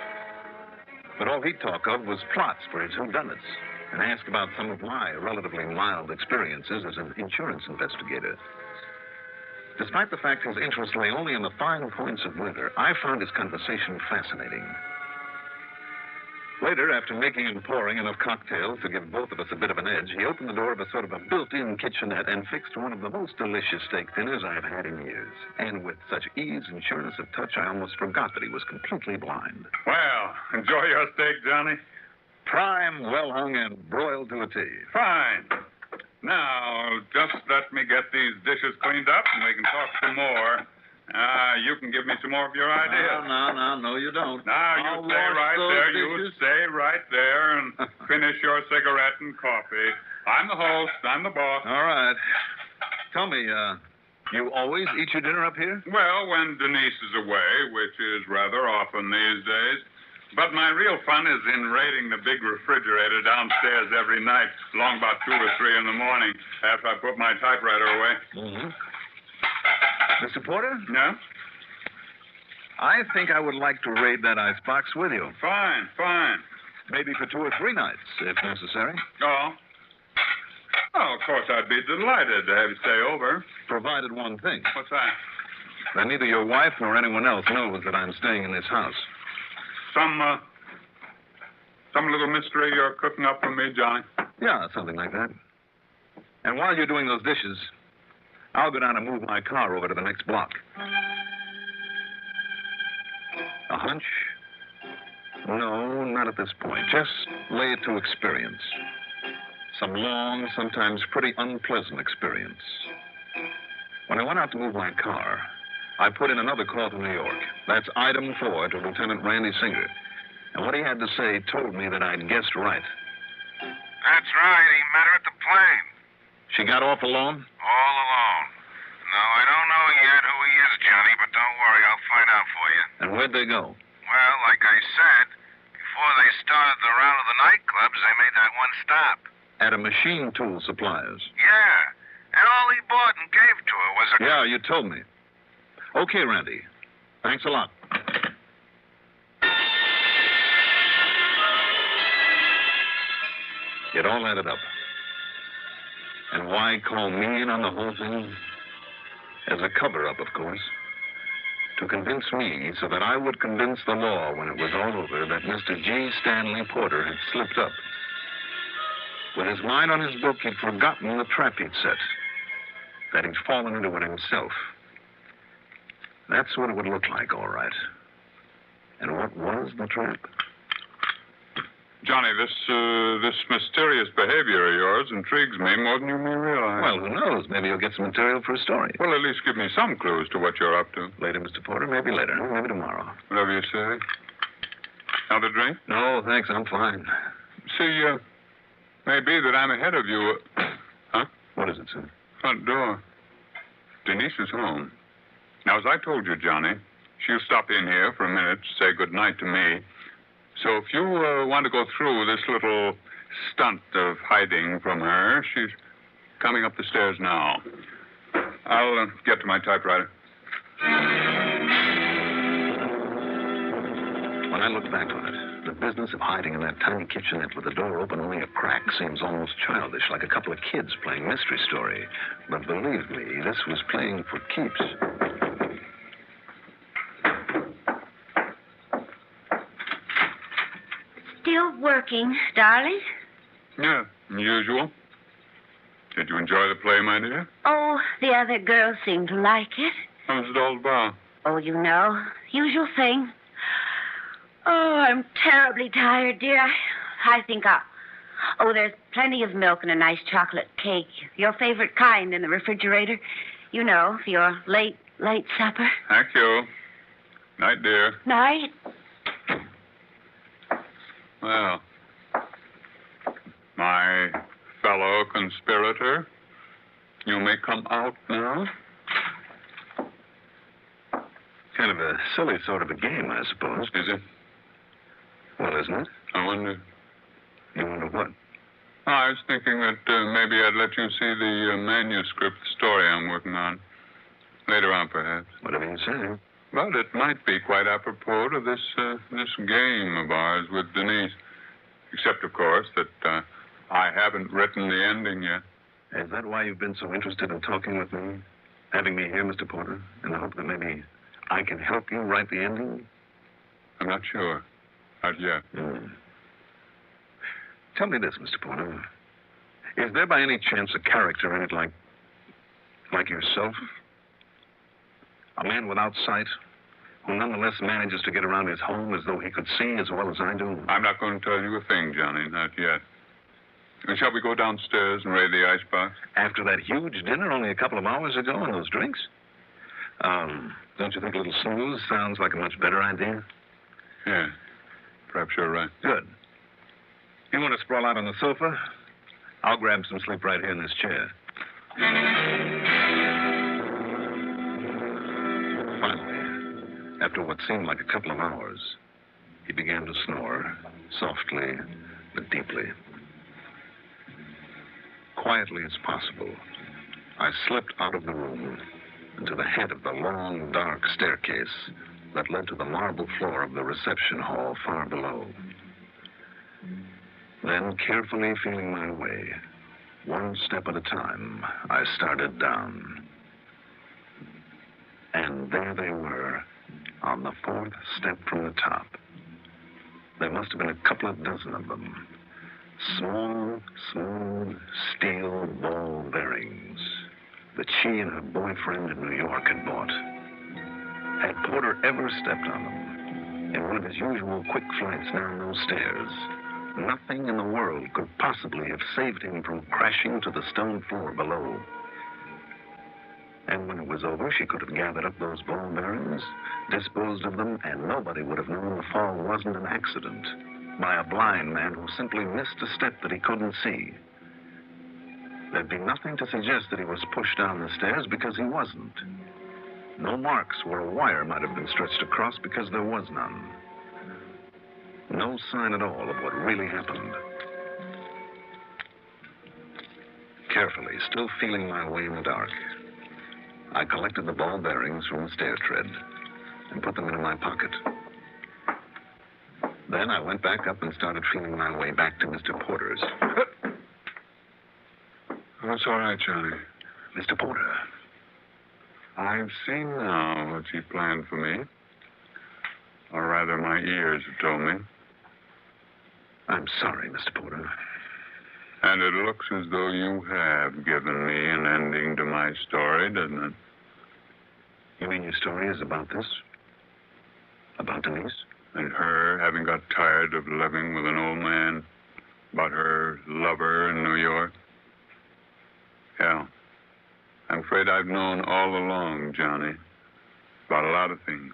But all he'd talk of was plots for his whodunits, and ask about some of my relatively mild experiences as an insurance investigator. Despite the fact his interest lay only in the fine points of winter, I found his conversation fascinating. Later, after making and pouring enough cocktails to give both of us a bit of an edge, he opened the door of a sort of a built-in kitchenette and fixed one of the most delicious steak dinners I've had in years. And with such ease and sureness of touch, I almost forgot that he was completely blind. Well, enjoy your steak, Johnny. Prime, well hung, and broiled to a T. Fine. Now, just let me get these dishes cleaned up, and we can talk some more. You can give me some more of your ideas. No, you don't. Now, you stay right there. You stay right there and finish your cigarette and coffee. I'm the host. I'm the boss. All right. Tell me, you always eat your dinner up here? Well, when Denise is away, which is rather often these days. But my real fun is in raiding the big refrigerator downstairs every night, along about 2 or 3 in the morning, after I put my typewriter away. Mm-hmm. Mr. Porter? No? I think I would like to raid that icebox with you. Fine, fine. Maybe for 2 or 3 nights, if necessary. Oh? Oh, of course, I'd be delighted to have you stay over. Provided one thing. What's that? That neither your wife nor anyone else knows that I'm staying in this house. Some little mystery you're cooking up for me, Johnny? Yeah, something like that. And while you're doing those dishes, I'll go down and move my car over to the next block. A hunch? No, not at this point. Just lay it to experience. Some long, sometimes pretty unpleasant experience. When I went out to move my car, I put in another call to New York. That's item 4 to Lieutenant Randy Singer. And what he had to say told me that I'd guessed right. That's right. He met her at the plane. She got off alone? All alone. No, I don't know yet who he is, Johnny, but don't worry. I'll find out for you. And where'd they go? Well, like I said, before they started the round of the nightclubs, they made that one stop. At a machine tool supplier's. Yeah. And all he bought and gave to her was a... Yeah, you told me. Okay, Randy. Thanks a lot. It all added up. And why call me in on the whole thing? As a cover-up, of course. To convince me so that I would convince the law when it was all over that Mr. G. Stanley Porter had slipped up. With his mind on his book, he'd forgotten the trap he'd set. That he'd fallen into it himself. That's what it would look like, all right. And what was the trap? Johnny, this mysterious behavior of yours intrigues me more than you may realize. Well, who knows? Maybe you'll get some material for a story. Well, at least give me some clues to what you're up to. Later, Mr. Porter. Maybe later. Maybe tomorrow. Whatever you say. Another drink? No, thanks. I'm fine. See, may be that I'm ahead of you. Huh? What is it, sir? Front door. Denise is home. Now, as I told you, Johnny, she'll stop in here for a minute to say good night to me. So if you want to go through this little stunt of hiding from her, she's coming up the stairs now. I'll get to my typewriter. When I look back on it, the business of hiding in that tiny kitchenette with the door open only a crack seems almost childish, like a couple of kids playing mystery story. But believe me, this was playing for keeps. Still working, darling? Yeah, usual. Did you enjoy the play, my dear? Oh, the other girls seem to like it. How was it all about? Oh, you know, usual thing. Oh, I'm terribly tired, dear. I think I'll... Oh, there's plenty of milk and a nice chocolate cake. Your favorite kind in the refrigerator. You know, for your late supper. Thank you. Night, dear. Night. Well, my fellow conspirator, you may come out now. Kind of a silly sort of a game, I suppose. Is it? Well, isn't it? I wonder. You wonder what? I was thinking that maybe I'd let you see the manuscript story I'm working on. Later on, perhaps. Whatever you say. But it might be quite apropos to this game of ours with Denise. Except, of course, that I haven't written the ending yet. Is that why you've been so interested in talking with me? Having me here, Mr. Porter, in the hope that maybe I can help you write the ending? I'm not sure. Not yet. Tell me this, Mr. Porter. Is there by any chance a character in it like yourself? A man without sight, who nonetheless manages to get around his home as though he could see as well as I do? I'm not going to tell you a thing, Johnny, not yet. Shall we go downstairs and raid the icebox? After that huge dinner only a couple of hours ago and those drinks? Don't you think a little snooze sounds like a much better idea? Yeah, perhaps you're right. Good. You want to sprawl out on the sofa? I'll grab some sleep right here in this chair. Finally, after what seemed like a couple of hours, he began to snore, softly but deeply. Quietly as possible, I slipped out of the room and to the head of the long, dark staircase that led to the marble floor of the reception hall far below. Then, carefully feeling my way, one step at a time, I started down. And there they were, on the fourth step from the top. There must have been a couple of dozen of them. Small, smooth steel ball bearings that she and her boyfriend in New York had bought. Had Porter ever stepped on them in one of his usual quick flights down those stairs, nothing in the world could possibly have saved him from crashing to the stone floor below. And when it was over, she could have gathered up those ball bearings, disposed of them, and nobody would have known the fall wasn't an accident by a blind man who simply missed a step that he couldn't see. There'd be nothing to suggest that he was pushed down the stairs because he wasn't. No marks where a wire might have been stretched across because there was none. No sign at all of what really happened. Carefully, still feeling my way in the dark, I collected the ball bearings from the stair tread and put them in my pocket. Then I went back up and started feeling my way back to Mr. Porter's. That's all right, Johnny. Mr. Porter. I've seen now what you planned for me. Or rather, my ears have told me. I'm sorry, Mr. Porter. And it looks as though you have given me an ending to my story, doesn't it? You mean your story is about this? About Denise? And her having got tired of living with an old man about her lover in New York. Yeah. I'm afraid I've known all along, Johnny, about a lot of things.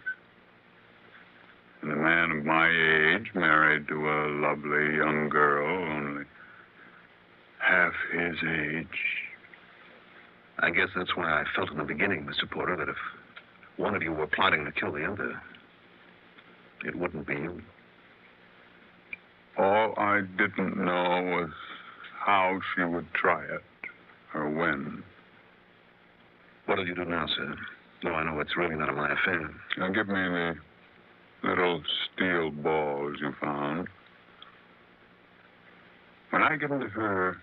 And a man of my age married to a lovely young girl, only half his age. I guess that's why I felt in the beginning, Mr. Porter, that if one of you were plotting to kill the other, it wouldn't be you. All I didn't know was how she would try it, or when. What did you do now, sir? No, I know it's really none of my affair. Now, give me the little steel balls you found. When I give them to her,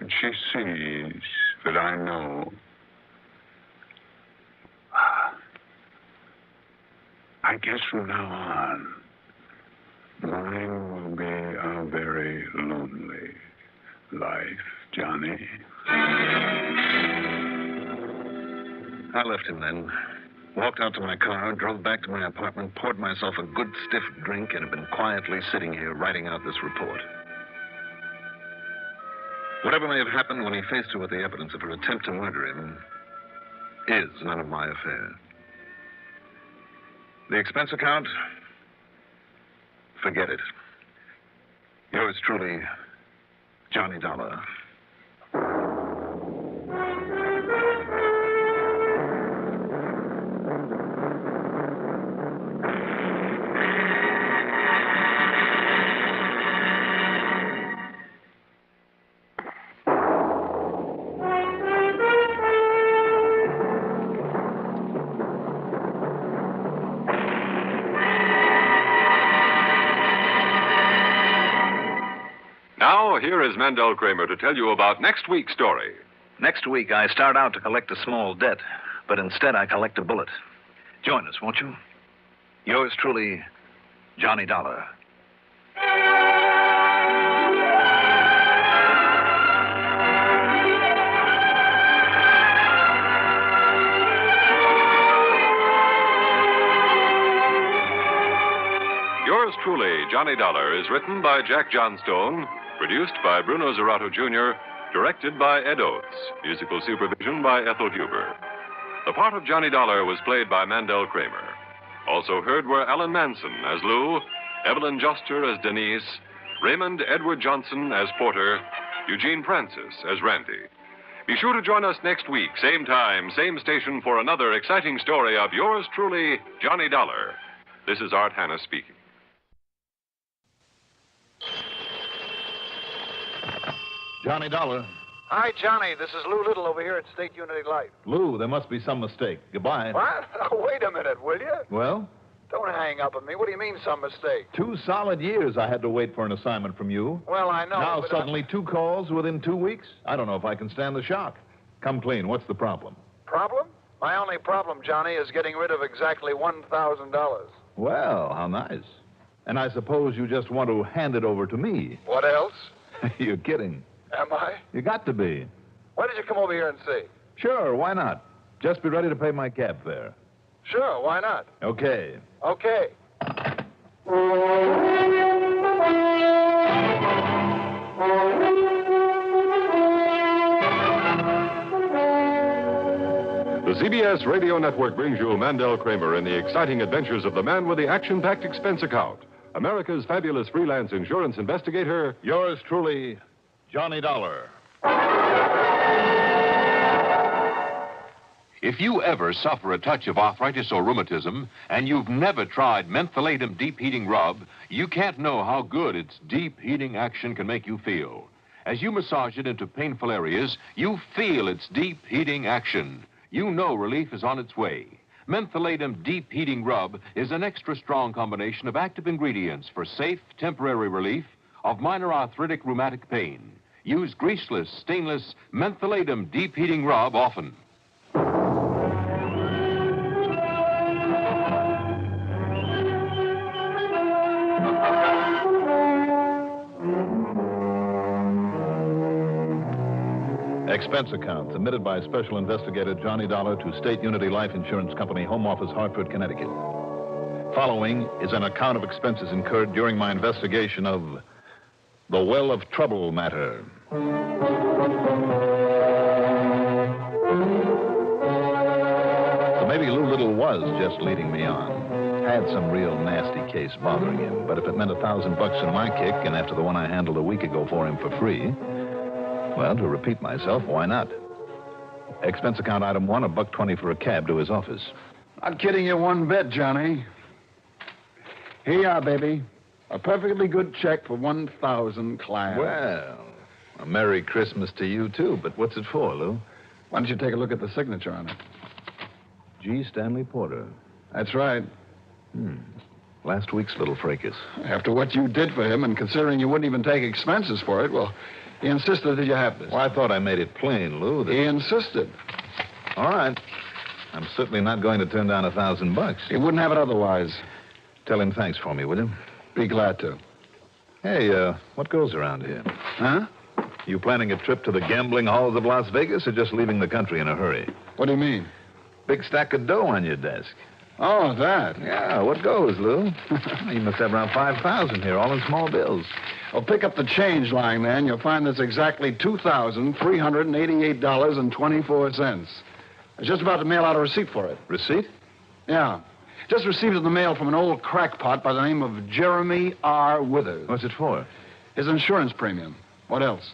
and she sees that I know, I guess from now on, mine will be a very lonely life, Johnny. I left him then, walked out to my car, drove back to my apartment, poured myself a good stiff drink, and have been quietly sitting here writing out this report. Whatever may have happened when he faced her with the evidence of her attempt to murder him is none of my affair. The expense account? Forget it. Yours truly, Johnny Dollar. Now, here is Mandel Kramer to tell you about next week's story. Next week, I start out to collect a small debt, but instead I collect a bullet. Join us, won't you? Yours truly, Johnny Dollar. Yours truly, Johnny Dollar, is written by Jack Johnstone, produced by Bruno Zerato Jr., directed by Ed Oates, musical supervision by Ethel Huber. The part of Johnny Dollar was played by Mandel Kramer. Also heard were Alan Manson as Lou, Evelyn Joster as Denise, Raymond Edward Johnson as Porter, Eugene Francis as Randy. Be sure to join us next week, same time, same station, for another exciting story of yours truly, Johnny Dollar. This is Art Hanna speaking. Johnny Dollar. Hi, Johnny. This is Lou Little over here at State Unity Life. Lou, there must be some mistake. Goodbye. What? Oh, wait a minute, will you? Well? Don't hang up on me. What do you mean, some mistake? 2 solid years I had to wait for an assignment from you. Well, I know. Now but suddenly 2 calls within 2 weeks? I don't know if I can stand the shock. Come clean. What's the problem? Problem? My only problem, Johnny, is getting rid of exactly $1,000. Well, how nice. And I suppose you just want to hand it over to me. What else? You're kidding. Am I? You got to be. Why did you come over here and see? Sure, why not? Just be ready to pay my cab fare. Sure, why not? Okay. Okay. The CBS Radio Network brings you Mandel Kramer in the exciting adventures of the man with the action-packed expense account, America's fabulous freelance insurance investigator. Yours truly, Johnny Dollar. If you ever suffer a touch of arthritis or rheumatism and you've never tried mentholatum deep heating rub, you can't know how good its deep heating action can make you feel. As you massage it into painful areas, you feel its deep heating action. You know relief is on its way. Mentholatum Deep Heating Rub is an extra strong combination of active ingredients for safe, temporary relief of minor arthritic rheumatic pain. Use greaseless, stainless Mentholatum Deep Heating Rub often. Expense account submitted by Special Investigator Johnny Dollar to State Unity Life Insurance Company, Home Office, Hartford, Connecticut. Following is an account of expenses incurred during my investigation of the Well of Trouble matter. So maybe Lou Little was just leading me on. Had some real nasty case bothering him, but if it meant $1,000 in my kick, and after the one I handled a week ago for him for free, well, to repeat myself, why not? Expense account item 1, $1.20 for a cab to his office. Not kidding you one bit, Johnny. Here you are, baby. A perfectly good check for 1,000 clams. Well, a Merry Christmas to you, too. But what's it for, Lou? Why don't you take a look at the signature on it? G. Stanley Porter. That's right. Last week's little fracas. After what you did for him, and considering you wouldn't even take expenses for it, well, he insisted that you have this. Well, I thought I made it plain, Lou. That... He insisted. All right. I'm certainly not going to turn down $1,000. He wouldn't have it otherwise. Tell him thanks for me, will you? Be glad to. Hey, what goes around here? Huh? You planning a trip to the gambling halls of Las Vegas or just leaving the country in a hurry? What do you mean? Big stack of dough on your desk. Oh, that. Yeah, what goes, Lou? You must have around 5,000 here, all in small bills. Well, pick up the change line, man. You'll find there's exactly $2,388.24. I was just about to mail out a receipt for it. Receipt? Yeah. Just received it in the mail from an old crackpot by the name of Jeremy R. Withers. What's it for? His insurance premium. What else?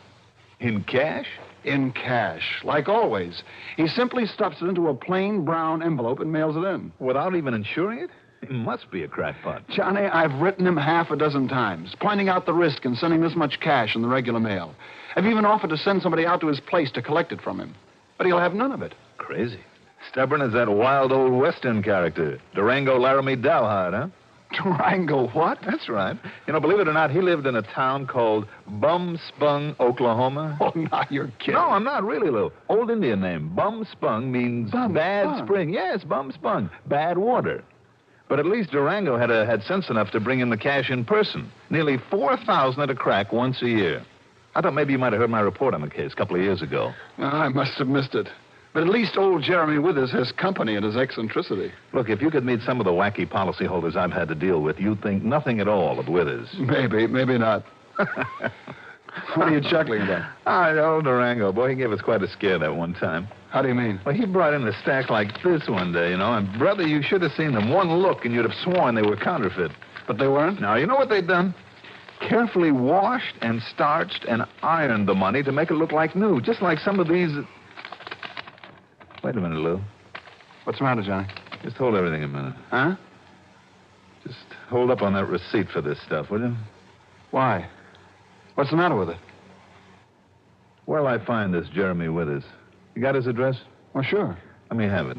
In cash? In cash, like always. He simply stuffs it into a plain brown envelope and mails it in. Without even insuring it? He must be a crackpot. Johnny, I've written him half a dozen times, pointing out the risk in sending this much cash in the regular mail. I've even offered to send somebody out to his place to collect it from him. But he'll have none of it. Crazy. Stubborn as that wild old Western character, Durango Laramie Dalhart, huh? Durango what? That's right. You know, believe it or not, he lived in a town called Bum-Spung, Oklahoma. Oh, now you're kidding. No, I'm not really, Lou. Old Indian name. Bum-Spung means bad spring. Yes, Bum-Spung. Bad water. But at least Durango had sense enough to bring in the cash in person. Nearly 4,000 at a crack once a year. I thought maybe you might have heard my report on the case a couple of years ago. I must have missed it. But at least old Jeremy Withers has company in his eccentricity. Look, if you could meet some of the wacky policyholders I've had to deal with, you'd think nothing at all of Withers. Maybe, maybe not. What are you chuckling about? Old Durango. Boy, he gave us quite a scare that one time. How do you mean? Well, he brought in a stack like this one day, you know, and, brother, you should have seen them. One look, and you'd have sworn they were counterfeit. But they weren't? Now, you know what they'd done? Carefully washed and starched and ironed the money to make it look like new, just like some of these... Wait a minute, Lou. What's the matter, Johnny? Just hold everything a minute. Huh? Just hold up on that receipt for this stuff, will you? Why? What's the matter with it? Where'll I find this Jeremy Withers? You got his address? Well, sure. Let me have it.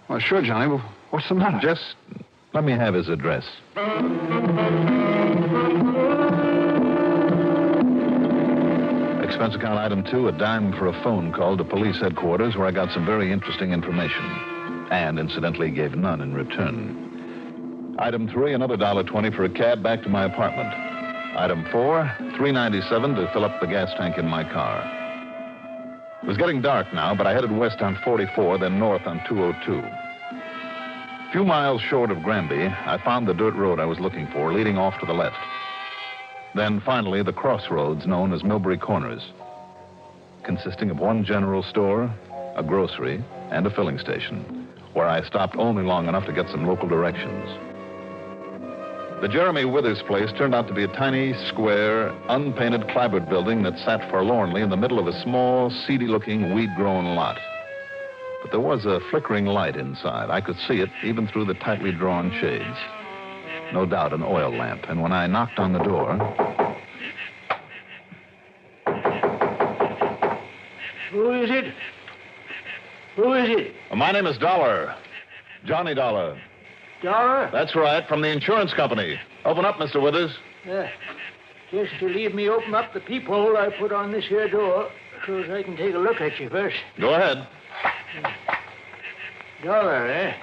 Well, sure, Johnny. Well, what's the matter? Just let me have his address. Expense account item 2, a dime for a phone call to police headquarters where I got some very interesting information. And, incidentally, gave none in return. Item 3, another $1.20 for a cab back to my apartment. Item 4, $3.97 to fill up the gas tank in my car. It was getting dark now, but I headed west on 44, then north on 202. A few miles short of Granby, I found the dirt road I was looking for, leading off to the left. Then, finally, the crossroads known as Millbury Corners, consisting of one general store, a grocery, and a filling station, where I stopped only long enough to get some local directions. The Jeremy Withers place turned out to be a tiny, square, unpainted clapboard building that sat forlornly in the middle of a small, seedy-looking, weed-grown lot. But there was a flickering light inside. I could see it even through the tightly drawn shades. No doubt an oil lamp. And when I knocked on the door... Who is it? Who is it? My name is Dollar. Johnny Dollar. Dollar? That's right, from the insurance company. Open up, Mr. Withers. Just to leave me open up the peephole I put on this here door so as I can take a look at you first. Go ahead. Dollar, eh?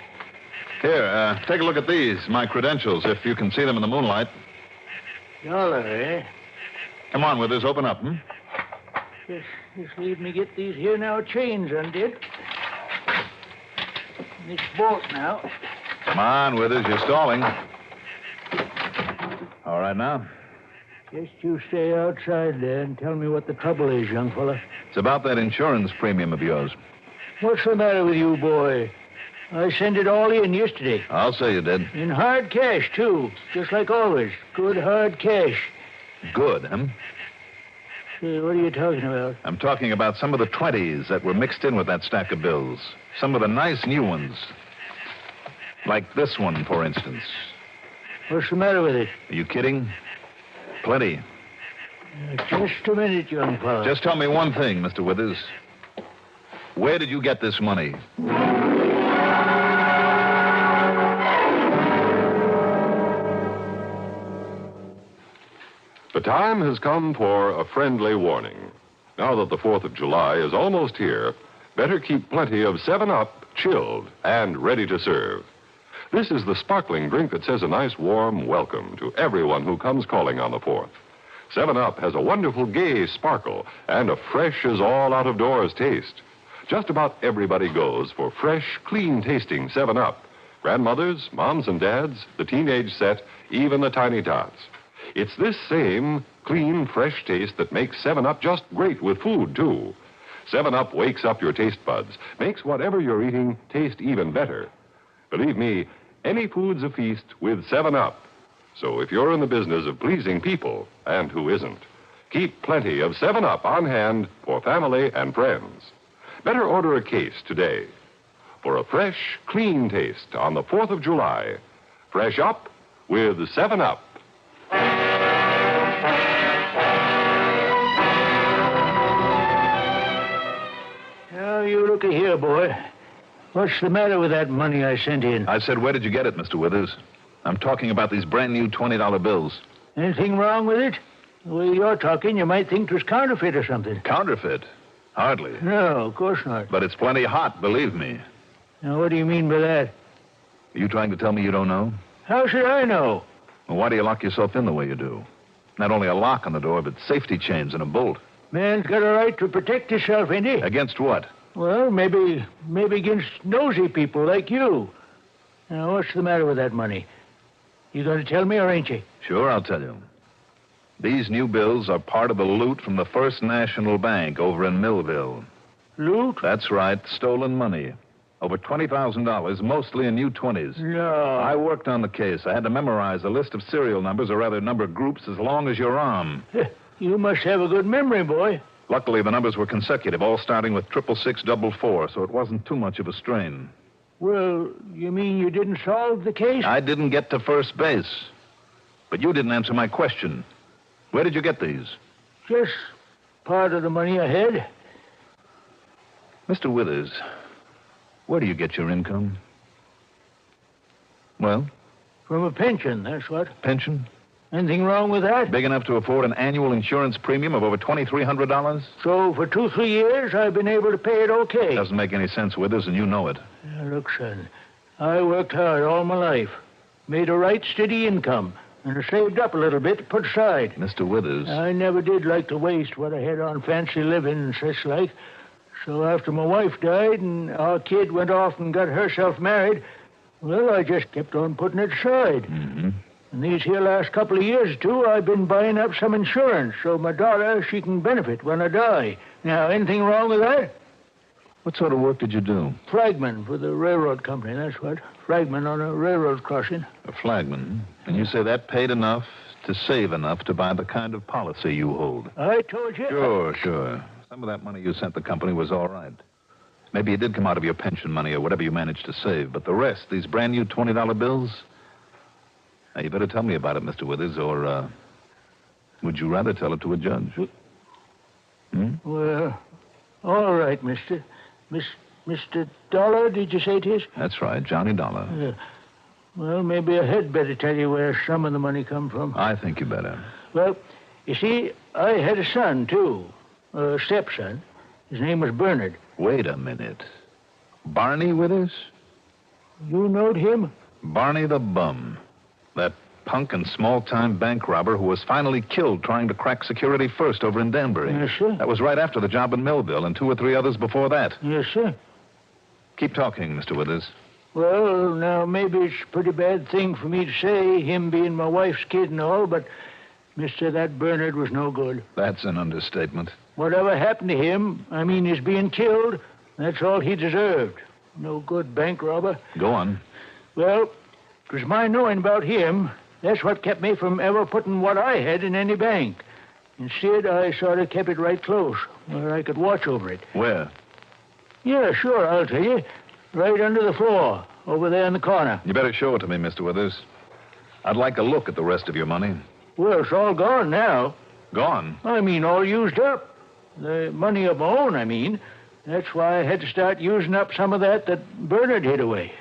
Here, take a look at these, my credentials, if you can see them in the moonlight. Dollar, eh? Come on, Withers, open up, Just leave me get these here now chains undid. This bolt now. Come on, Withers, you're stalling. All right now. Just you stay outside there and tell me what the trouble is, young fella. It's about that insurance premium of yours. What's the matter with you, boy? I sent it all in yesterday. I'll say you did. In hard cash, too. Just like always. Good hard cash. Good, huh? Say, what are you talking about? I'm talking about some of the 20s that were mixed in with that stack of bills. Some of the nice new ones. Like this one, for instance. What's the matter with it? Are you kidding? Plenty. Just a minute, young fella. Just tell me one thing, Mr. Withers. Where did you get this money? The time has come for a friendly warning. Now that the 4th of July is almost here, better keep plenty of 7-Up chilled and ready to serve. This is the sparkling drink that says a nice warm welcome to everyone who comes calling on the 4th. 7-Up has a wonderful gay sparkle and a fresh as all out-of-doors taste. Just about everybody goes for fresh, clean-tasting 7-Up. Grandmothers, moms and dads, the teenage set, even the tiny tots. It's this same clean, fresh taste that makes 7-Up just great with food, too. 7-Up wakes up your taste buds, makes whatever you're eating taste even better. Believe me, any food's a feast with 7-Up. So if you're in the business of pleasing people, and who isn't, keep plenty of 7-Up on hand for family and friends. Better order a case today. For a fresh, clean taste on the 4th of July, fresh up with 7-Up. Now, you look here, boy. What's the matter with that money I sent in? I said, where did you get it, Mr. Withers? I'm talking about these brand new $20 bills. Anything wrong with it? The way you're talking, you might think it was counterfeit or something. Counterfeit? Hardly. No, of course not. But it's plenty hot, believe me. Now, what do you mean by that? Are you trying to tell me you don't know? How should I know? Well, why do you lock yourself in the way you do? Not only a lock on the door, but safety chains and a bolt. Man's got a right to protect himself, ain't he? Against what? Well, maybe against nosy people like you. Now, what's the matter with that money? You going to tell me or ain't you? Sure, I'll tell you. These new bills are part of the loot from the First National Bank over in Millville. Loot? That's right, stolen money. Over $20,000, mostly in new 20s. No. I worked on the case. I had to memorize a list of serial numbers, or rather number groups, as long as your arm. You must have a good memory, boy. Luckily, the numbers were consecutive, all starting with 66644, so it wasn't too much of a strain. Well, you mean you didn't solve the case? I didn't get to first base. But you didn't answer my question. Where did you get these? Just part of the money I had. Mr. Withers, where do you get your income? Well? From a pension, that's what. Pension? Anything wrong with that? Big enough to afford an annual insurance premium of over $2,300? So for 2-3 years, I've been able to pay it okay. Doesn't make any sense, Withers, and you know it. Now, look, son, I worked hard all my life. Made a right steady income. And I saved up a little bit to put aside. Mr. Withers. I never did like to waste what I had on fancy living and such like. So after my wife died and our kid went off and got herself married, well, I just kept on putting it aside. Mm-hmm. And these here last couple of years, too, I've been buying up some insurance so my daughter, she can benefit when I die. Now, anything wrong with that? What sort of work did you do? Flagman for the railroad company, that's what. Flagman on a railroad crossing. A flagman? And you say that paid enough to save enough to buy the kind of policy you hold? I told you. Sure. Some of that money you sent the company was all right. Maybe it did come out of your pension money or whatever you managed to save. But the rest, these brand new $20 bills? Now, you better tell me about it, Mr. Withers, or would you rather tell it to a judge? Well, all right, Mr. Dollar, did you say it is? That's right, Johnny Dollar. Well, maybe I had better tell you where some of the money come from. I think you better. Well, you see, I had a son, too. A stepson. His name was Bernard. Wait a minute. Barney Withers? You knowed him? Barney the Bum. That punk and small-time bank robber who was finally killed trying to crack Security First over in Danbury. Yes, sir. That was right after the job in Millville and 2 or 3 others before that. Yes, sir. Keep talking, Mr. Withers. Well, now, maybe it's a pretty bad thing for me to say, him being my wife's kid and all, but, mister, that Bernard was no good. That's an understatement. Whatever happened to him, I mean his being killed, that's all he deserved. No good bank robber. Go on. Well, it was my knowing about him. That's what kept me from ever putting what I had in any bank. Instead, I sort of kept it right close, where I could watch over it. Where? Yeah, sure, I'll tell you. Right under the floor, over there in the corner. You better show it to me, Mr. Withers. I'd like a look at the rest of your money. Well, it's all gone now. Gone? I mean, all used up. The money of my own, I mean. That's why I had to start using up some of that Bernard hid away.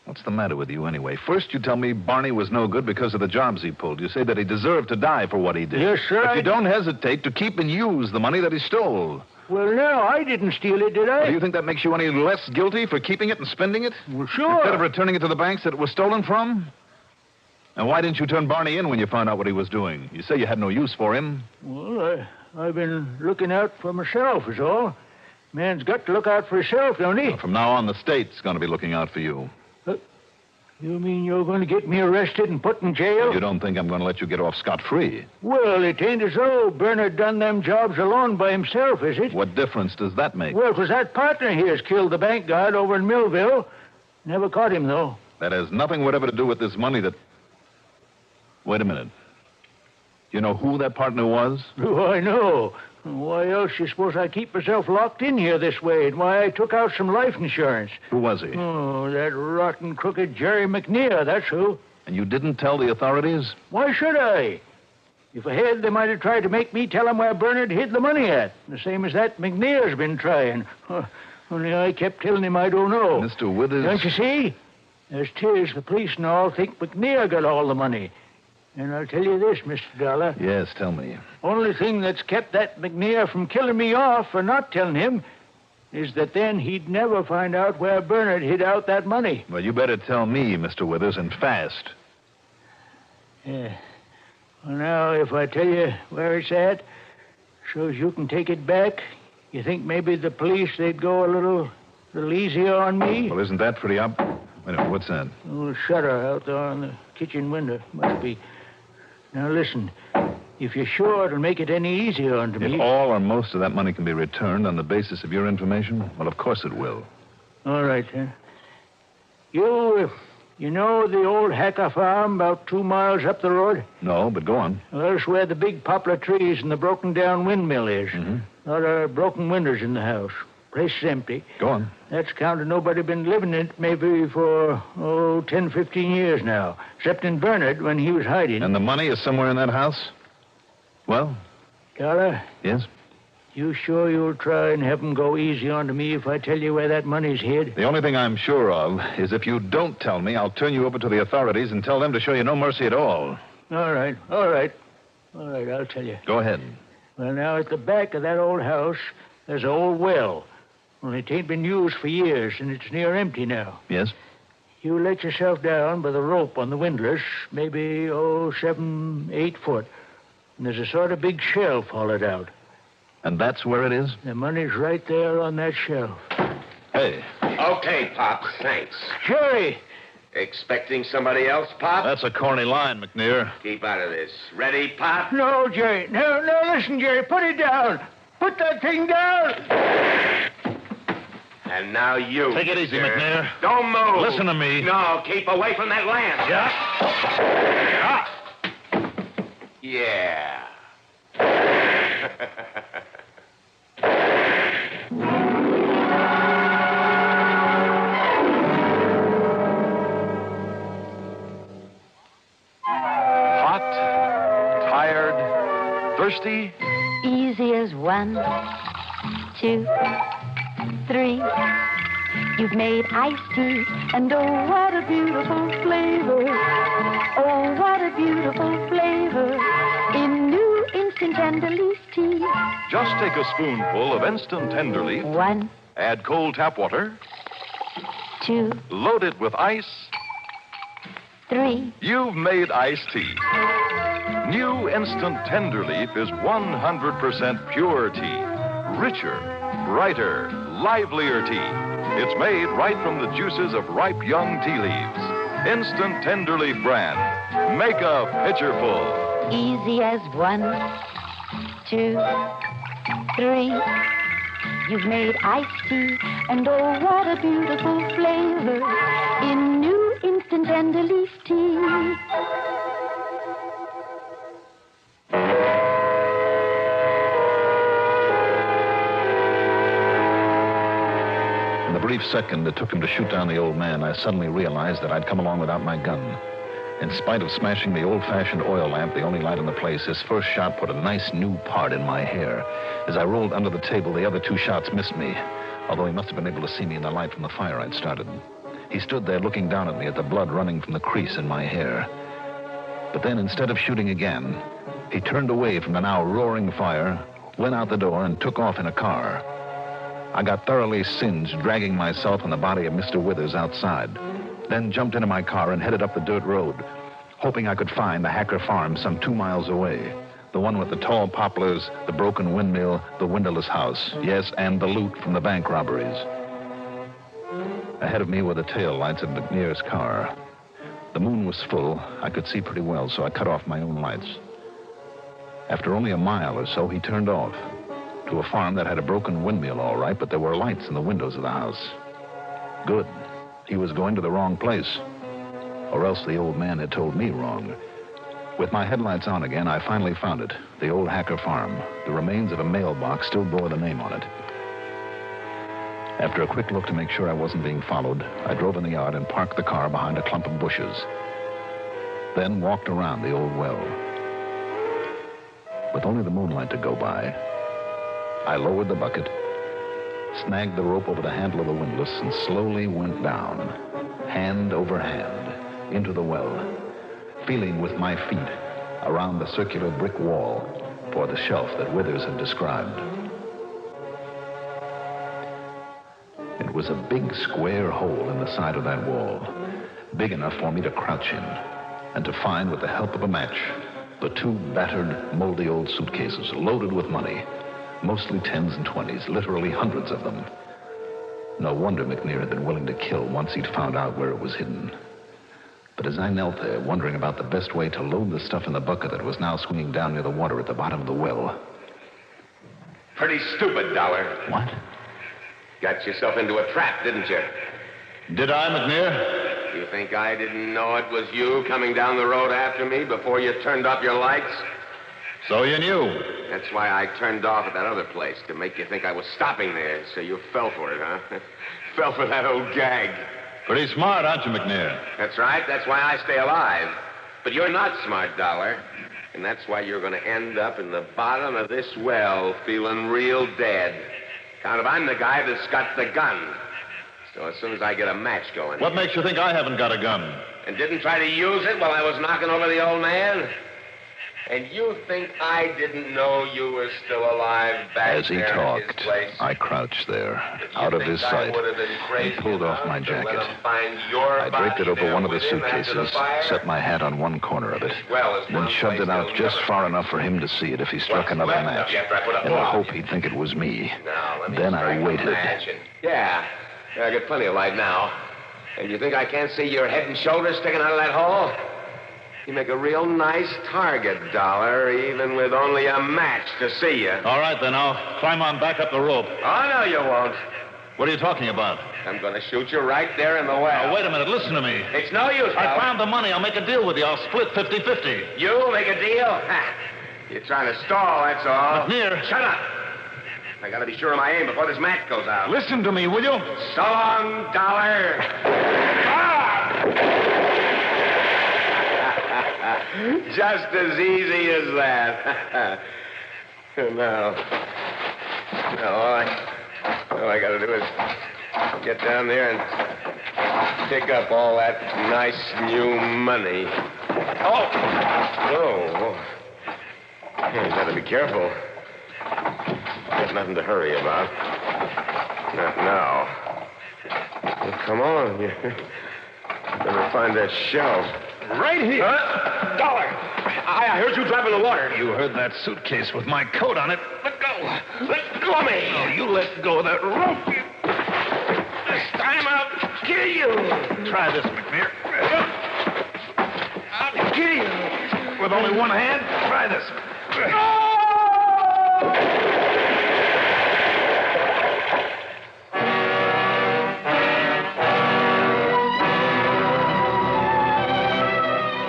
What's the matter with you, anyway? First, you tell me Barney was no good because of the jobs he pulled. You say that he deserved to die for what he did. Yes, sir. But you don't hesitate to keep and use the money that he stole. Well, no, I didn't steal it, did I? Well, do you think that makes you any less guilty for keeping it and spending it? Well, sure. Instead of returning it to the banks that it was stolen from? And why didn't you turn Barney in when you found out what he was doing? You say you had no use for him. Well, I've been looking out for myself, is all. Man's got to look out for himself, don't he? Well, from now on, the state's going to be looking out for you. You mean you're going to get me arrested and put in jail? You don't think I'm going to let you get off scot-free? Well, it ain't as though Bernard done them jobs alone by himself, is it? What difference does that make? Well, 'cause that partner of his killed the bank guard over in Millville. Never caught him, though. That has nothing whatever to do with this money that... Wait a minute. You know who that partner was? Oh, I know. Why else you suppose I keep myself locked in here this way, and why I took out some life insurance? Who was he? Oh, that rotten, crooked Jerry McNear, that's who. And you didn't tell the authorities? Why should I? If I had, they might have tried to make me tell them where Bernard hid the money at. The same as that McNear's been trying. Only I kept telling him I don't know. Mr. Withers... Don't you see? As 'tis, the police and all think McNear got all the money. And I'll tell you this, Mr. Dollar. Yes, tell me. Only thing that's kept that McNear from killing me off for not telling him is that then he'd never find out where Bernard hid out that money. Well, you better tell me, Mr. Withers, and fast. Yeah. Well, now, if I tell you where it's at, so's you can take it back, you think maybe the police, they'd go a little easier on me? Well, isn't that pretty up? Wait a minute, what's that? A little shutter out there on the kitchen window. Must be. Now, listen. If you're sure it'll make it any easier on me... If all or most of that money can be returned on the basis of your information, well, of course it will. All right, then. You know the old Hacker farm about 2 miles up the road? No, but go on. Well, that's where the big poplar trees and the broken-down windmill is. Mm-hmm. A lot of broken windows in the house. Place is empty. Go on. That's counting nobody been living in it maybe for, 10, 15 years now. Except in Bernard when he was hiding. And the money is somewhere in that house? Well? Dollar? Yes? You sure you'll try and have them go easy onto me if I tell you where that money's hid? The only thing I'm sure of is if you don't tell me, I'll turn you over to the authorities and tell them to show you no mercy at all. All right, I'll tell you. Go ahead. Well, now, at the back of that old house, there's an old well. Only it ain't been used for years, and it's near empty now. Yes? You let yourself down by the rope on the windlass, maybe, 7, 8 foot. And there's a sort of big shelf hollowed out. And that's where it is? The money's right there on that shelf. Hey. Okay, Pop, thanks. Jerry! Expecting somebody else, Pop? That's a corny line, McNear. Keep out of this. Ready, Pop? No, Jerry. No, listen, Jerry. Put it down. Put that thing down. And now you. Take it easy, McNair. Don't move. Listen to me. No, keep away from that lamp. Yeah. Hot, tired, thirsty. Easy as 1, 2, 3. You've made iced tea, and oh, what a beautiful flavor. Oh, what a beautiful flavor in new instant Tenderleaf tea. Just take a spoonful of instant Tenderleaf. 1. Add cold tap water. 2. Load it with ice. 3. You've made iced tea. New instant Tenderleaf is 100% pure tea. Richer, brighter, livelier tea. It's made right from the juices of ripe young tea leaves. Instant Tender Leaf brand. Make a pitcher full. Easy as 1, 2, 3. You've made iced tea, and oh, what a beautiful flavor in new Instant Tender Leaf tea. In the brief second it took him to shoot down the old man, I suddenly realized that I'd come along without my gun. In spite of smashing the old-fashioned oil lamp, the only light in the place, his first shot put a nice new part in my hair. As I rolled under the table, the other 2 shots missed me, although he must have been able to see me in the light from the fire I'd started. He stood there looking down at me at the blood running from the crease in my hair. But then, instead of shooting again, he turned away from the now roaring fire, went out the door, and took off in a car. I got thoroughly singed, dragging myself and the body of Mr. Withers outside. Then jumped into my car and headed up the dirt road, hoping I could find the Hacker farm some 2 miles away. The one with the tall poplars, the broken windmill, the windowless house. Yes, and the loot from the bank robberies. Ahead of me were the tail lights of McNair's car. The moon was full. I could see pretty well, so I cut off my own lights. After only a mile or so, he turned off to a farm that had a broken windmill, all right, but there were lights in the windows of the house. Good. He was going to the wrong place. Or else the old man had told me wrong. With my headlights on again, I finally found it. The old Hacker farm. The remains of a mailbox still bore the name on it. After a quick look to make sure I wasn't being followed, I drove in the yard and parked the car behind a clump of bushes. Then walked around the old well. With only the moonlight to go by, I lowered the bucket, snagged the rope over the handle of the windlass, and slowly went down, hand over hand, into the well, feeling with my feet around the circular brick wall for the shelf that Withers had described. It was a big square hole in the side of that wall, big enough for me to crouch in, and to find, with the help of a match, the 2 battered, moldy old suitcases loaded with money. Mostly 10s and 20s, literally hundreds of them. No wonder McNair had been willing to kill once he'd found out where it was hidden. But as I knelt there, wondering about the best way to load the stuff in the bucket that was now swinging down near the water at the bottom of the well. Pretty stupid, Dollar. What? Got yourself into a trap, didn't you? Did I, McNair? You think I didn't know it was you coming down the road after me before you turned off your lights? So you knew. That's why I turned off at that other place, to make you think I was stopping there, so you fell for it, huh? Fell for that old gag. Pretty smart, aren't you, McNair? That's right. That's why I stay alive. But you're not smart, Dollar. And that's why you're going to end up in the bottom of this well feeling real dead. Kind of, I'm the guy that's got the gun. So as soon as I get a match going... What makes you think I haven't got a gun? And didn't try to use it while I was knocking over the old man? And you think I didn't know you were still alive back As he there talked, in his place? I crouched there, out of his sight, and pulled off my jacket. I draped it over one of the suitcases, set my hat on one corner of it, then shoved it out just far enough for him to see it if he struck another match, in the hope he'd think it was me. Then I waited. Yeah, I got plenty of light now. And you think I can't see your head and shoulders sticking out of that hole? You make a real nice target, Dollar, even with only a match to see you. All right, then I'll climb on back up the rope. Oh, no, you won't. What are you talking about? I'm going to shoot you right there in the well. Now, wait a minute. Listen to me. It's no use, I found the money. I'll make a deal with you. I'll split 50-50. You make a deal? Ha. You're trying to stall, that's all. McNair. Shut up. I got to be sure of my aim before this match goes out. Listen to me, will you? So long, Dollar. Just as easy as that. Now, all I got to do is get down there and pick up all that nice new money. Oh. You got to be careful. Got nothing to hurry about. Not now. Well, come on. You better find that shelf. Right here. Huh? Dollar. I heard you drop in the water. You heard that suitcase with my coat on it. Let go. Let go of me. Oh, you let go of that rope. kill you. Try this, McNear. I'll kill you. With only one hand, try this.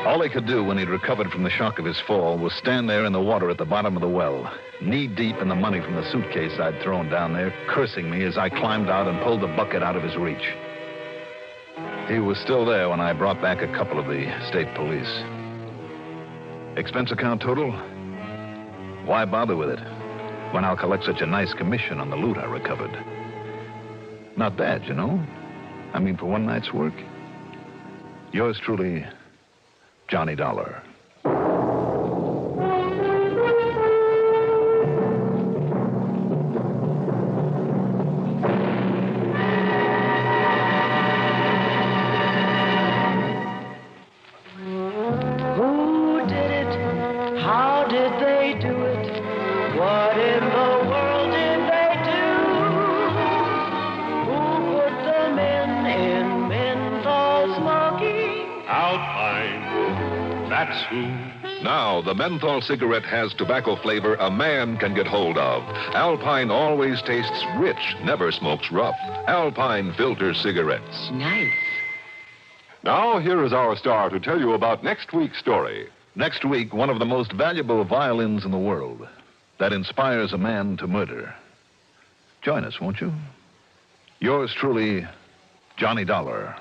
All he could do when he'd recovered from the shock of his fall was stand there in the water at the bottom of the well, knee-deep in the money from the suitcase I'd thrown down there, cursing me as I climbed out and pulled the bucket out of his reach. He was still there when I brought back a couple of the state police. Expense account total? Why bother with it when I'll collect such a nice commission on the loot I recovered? Not bad, you know. I mean, for one night's work. Yours truly, Johnny Dollar. Who did it? How did they do it? What in the world did they do? Who put the men in menthol smoking? Alpine, that's who. Now, the menthol cigarette has tobacco flavor a man can get hold of. Alpine always tastes rich, never smokes rough. Alpine filter cigarettes. Nice. Now, here is our star to tell you about next week's story. Next week, one of the most valuable violins in the world that inspires a man to murder. Join us, won't you? Yours truly, Johnny Dollar.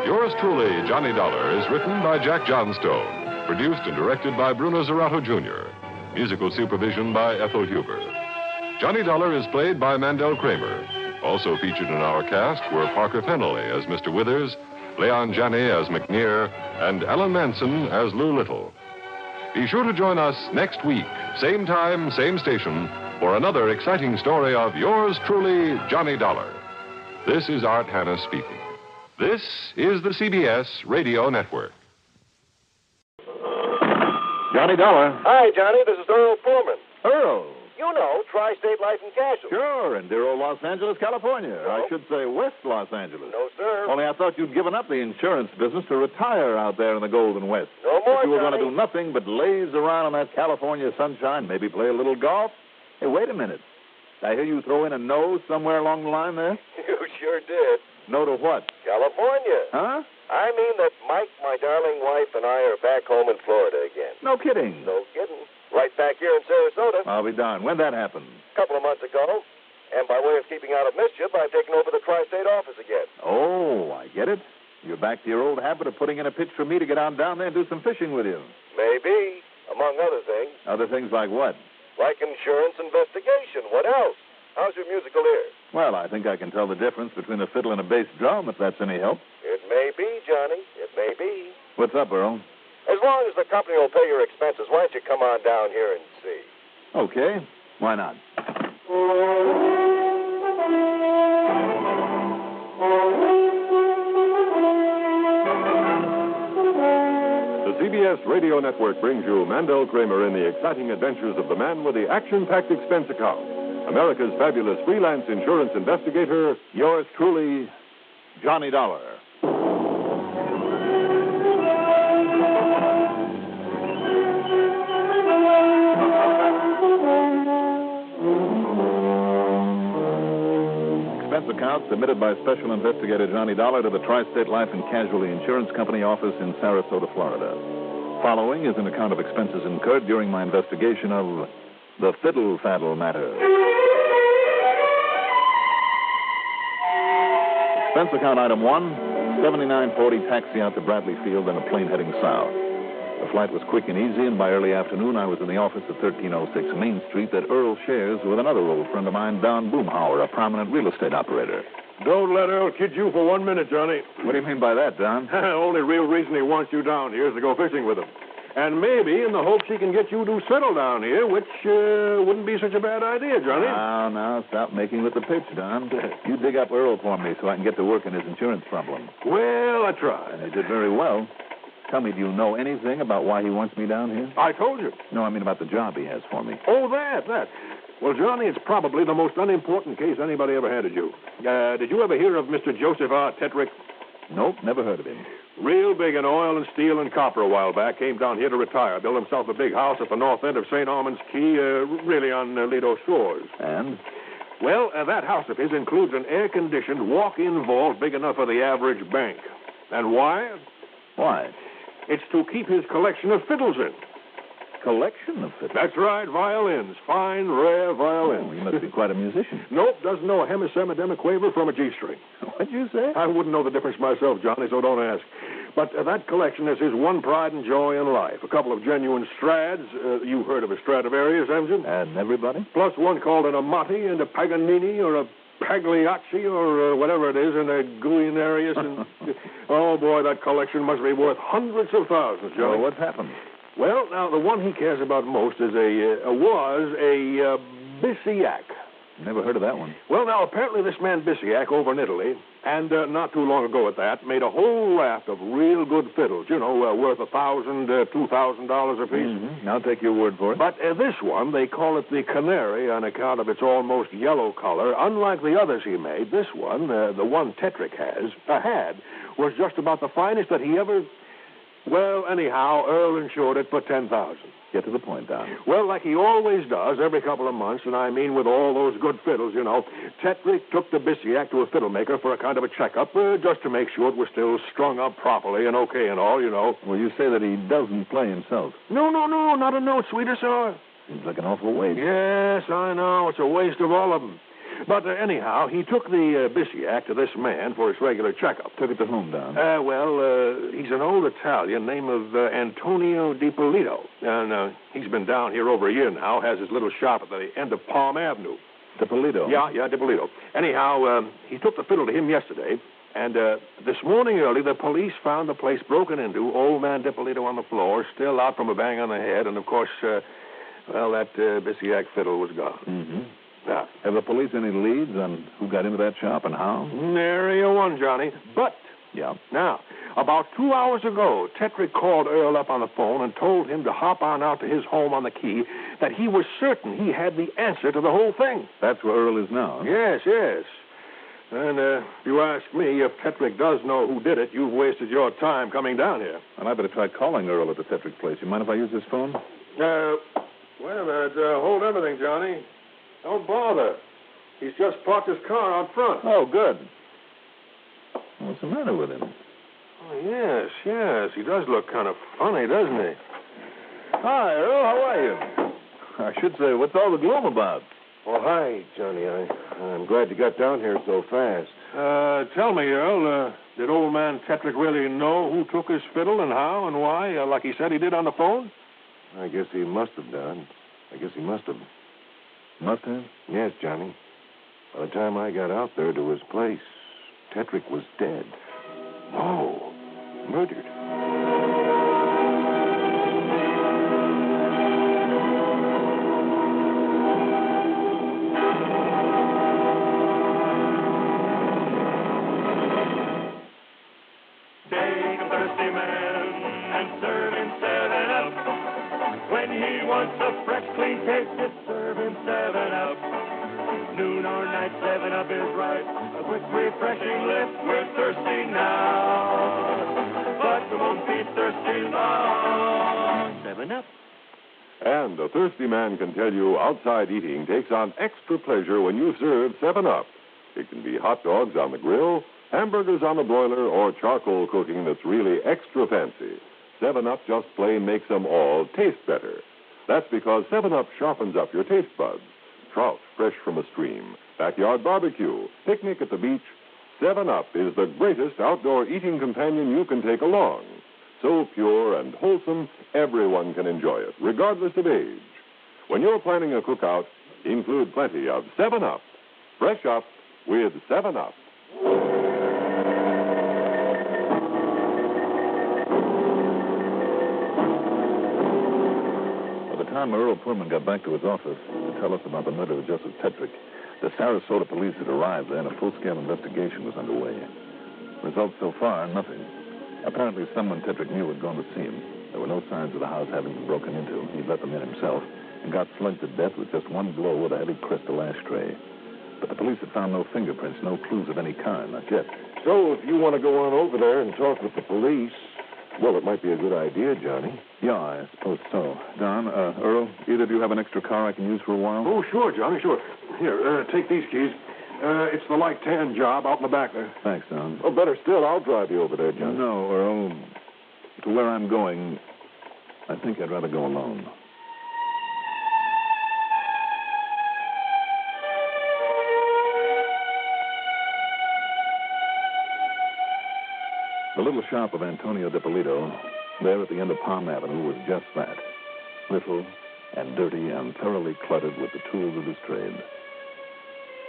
Yours truly, Johnny Dollar, is written by Jack Johnstone, produced and directed by Bruno Zerato Jr., musical supervision by Ethel Huber. Johnny Dollar is played by Mandel Kramer. Also featured in our cast were Parker Fennelly as Mr. Withers, Leon Janney as McNear, and Ellen Manson as Lou Little. Be sure to join us next week, same time, same station, for another exciting story of yours truly, Johnny Dollar. This is Art Hanna speaking. This is the CBS Radio Network. Johnny Dollar. Hi, Johnny. This is Earl Foreman. Earl. You know, Tri-State Life and Casualty. Sure, in dear old Los Angeles, California. No. I should say West Los Angeles. No, sir. Only I thought you'd given up the insurance business to retire out there in the Golden West. No more, That you were going to Johnny. do nothing but laze around in that California sunshine, maybe play a little golf. Hey, wait a minute. Did I hear you throw in a no somewhere along the line there? You sure did. No to what? California. Huh? I mean that Mike, my darling wife, and I are back home in Florida again. No kidding. No kidding. Right back here in Sarasota. I'll be darned. When'd that happen? A couple of months ago. And by way of keeping out of mischief, I've taken over the Tri-State office again. Oh, I get it. You're back to your old habit of putting in a pitch for me to get on down there and do some fishing with you. Maybe, among other things. Other things like what? Like insurance investigation. What else? How's your musical ear? Well, I think I can tell the difference between a fiddle and a bass drum, if that's any help. It may be, Johnny. It may be. What's up, Earl? As long as the company will pay your expenses, why don't you come on down here and see? Okay. Why not? The CBS Radio Network brings you Mandel Kramer in the exciting adventures of the man with the action-packed expense account. America's fabulous freelance insurance investigator, yours truly, Johnny Dollar. Expense account submitted by Special Investigator Johnny Dollar to the Tri-State Life and Casualty Insurance Company office in Sarasota, Florida. Following is an account of expenses incurred during my investigation of the fiddle-faddle matter. Expense account item 1, 7940 taxi out to Bradley Field and a plane heading south. The flight was quick and easy, and by early afternoon I was in the office at 1306 Main Street that Earl shares with another old friend of mine, Don Boomhauer, a prominent real estate operator. Don't let Earl kid you for 1 minute, Johnny. What do you mean by that, Don? Only real reason he wants you down here is to go fishing with him. And maybe in the hopes he can get you to settle down here, which wouldn't be such a bad idea, Johnny. Now, stop making with the pitch, Don. You dig up Earl for me so I can get to work in his insurance problem. Well, I tried. And he did very well. Tell me, do you know anything about why he wants me down here? I told you. No, I mean about the job he has for me. Oh, that. Well, Johnny, it's probably the most unimportant case anybody ever handed you. Did you ever hear of Mr. Joseph R. Tetrick? Nope, never heard of him. Real big in oil and steel and copper a while back. Came down here to retire. Built himself a big house at the north end of St. Armand's Key, really on Lido Shores. And? Well, that house of his includes an air-conditioned walk-in vault big enough for the average bank. And why? Why? It's to keep his collection of fiddles in. Collection of fiddles? That's right, violins. Fine, rare violins. Oh, you must be quite a musician. Nope, doesn't know a hemisemidemic quaver from a G-string. What'd you say? I wouldn't know the difference myself, Johnny, so don't ask. But that collection is his one pride and joy in life. A couple of genuine Strads. You heard of a Stradivarius, haven't you? And everybody? Plus one called an Amati and a Paganini or a Pagliacci or whatever it is, and a Guianarius. And oh, boy, that collection must be worth hundreds of thousands, Johnny. Well, what's happened? Well, now, the one he cares about most is was a Bisiac. Never heard of that one. Well, now, apparently this man Bisiac over in Italy, and not too long ago at that, made a whole raft of real good fiddles, worth $1,000, $2,000 apiece. Mm-hmm. I'll take your word for it. But this one, they call it the Canary on account of its almost yellow color. Unlike the others he made, this one, the one Tetrick had, was just about the finest that he ever... Well, anyhow, Earl insured it for $10,000. Get to the point, Don. Well, like he always does every couple of months, and I mean with all those good fiddles, Tetrick took the Bisiac to a fiddle maker for a kind of a checkup, just to make sure it was still strung up properly and okay and all, Well, you say that he doesn't play himself. No, not a note, sweeter, sir. Seems like an awful waste. Yes, I know. It's a waste of all of them. But anyhow, he took the Bisiac to this man for his regular checkup. Took it to whom, Don? He's an old Italian named of Antonio DiPolito. And he's been down here over a year now, has his little shop at the end of Palm Avenue. DiPolito? Yeah, DiPolito. Anyhow, he took the fiddle to him yesterday, and this morning early, the police found the place broken into, old man DiPolito on the floor, still out from a bang on the head, and of course, that Bisiac fiddle was gone. Mm-hmm. Now, have the police any leads on who got into that shop and how? Nary a one, Johnny. But, now, about 2 hours ago, Tetrick called Earl up on the phone and told him to hop on out to his home on the Key, that he was certain he had the answer to the whole thing. That's where Earl is now, huh? Yes. And if you ask me, if Tetrick does know who did it, you've wasted your time coming down here. And I better try calling Earl at the Tetrick place. You mind if I use his phone? Wait a minute. Hold everything, Johnny. Don't bother. He's just parked his car out front. Oh, good. What's the matter with him? Oh, yes. He does look kind of funny, doesn't he? Hi, Earl. How are you? I should say, what's all the gloom about? Well, hi, Johnny. I'm glad you got down here so fast. Tell me, Earl, did old man Tetrick really know who took his fiddle and how and why, like he said he did on the phone? I guess he must have done. Must have? Yes, Johnny. By the time I got out there to his place, Tetrick was dead. No, murdered. Take a thirsty man and serve him 7-Up. When he wants a fresh, clean taste, just serve him 7-Up. Noon or night, 7-Up is right. A quick, refreshing lift. We're thirsty now, but we won't be thirsty long. 7-Up. And a thirsty man can tell you outside eating takes on extra pleasure when you serve 7-Up. It can be hot dogs on the grill, hamburgers on the broiler, or charcoal cooking that's really extra fancy. 7-Up just plain makes them all taste better. That's because 7-Up sharpens up your taste buds. Trout fresh from a stream, backyard barbecue, picnic at the beach. 7-Up is the greatest outdoor eating companion you can take along. So pure and wholesome, everyone can enjoy it, regardless of age. When you're planning a cookout, include plenty of 7-Up. Fresh up with 7-Up. time Earl Pullman got back to his office to tell us about the murder of Joseph Tetrick, the Sarasota police had arrived there and a full-scale investigation was underway. Results so far, nothing. Apparently someone Tetrick knew had gone to see him. There were no signs of the house having been broken into. He'd let them in himself and got slugged to death with just one blow with a heavy crystal ashtray. But the police had found no fingerprints, no clues of any kind, not yet. So if you want to go on over there and talk with the police, well, it might be a good idea, Johnny. Yeah, I suppose so. Don, Earl, either of you have an extra car I can use for a while? Oh, sure, Johnny, sure. Here, take these keys. It's the light tan job out in the back there. Thanks, Don. Oh, better still, I'll drive you over there, Johnny. No, Earl. To where I'm going, I think I'd rather go alone. The little shop of Antonio DiPolito, there at the end of Palm Avenue, was just that. Little and dirty and thoroughly cluttered with the tools of his trade.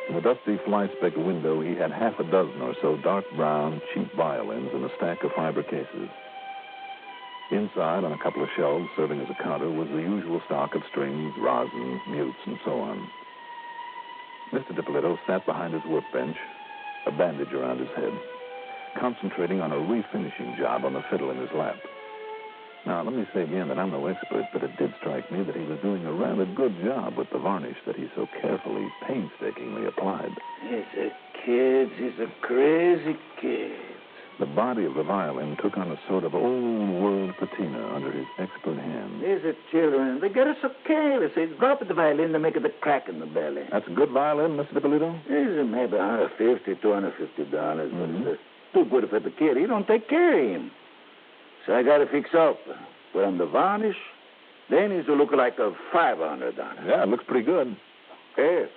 In the dusty fly-specked window, he had half a dozen or so dark brown, cheap violins in a stack of fiber cases. Inside, on a couple of shelves serving as a counter, was the usual stock of strings, rosin, mutes, and so on. Mr. DiPolito sat behind his workbench, a bandage around his head, concentrating on a refinishing job on the fiddle in his lap. Now, let me say again that I'm no expert, but it did strike me that he was doing a rather good job with the varnish that he so carefully, painstakingly applied. He's a kid. He's a crazy kid. The body of the violin took on a sort of old-world patina under his expert hand. These are children. They get us so careless. They drop the violin to make it a crack in the belly. That's a good violin, Mr. DiPolito? It's maybe $150, $250, but it's too good for the kid. He don't take care of him. So I got to fix up. Put on the varnish. Then he's to look like a $500. Yeah, it looks pretty good. Okay.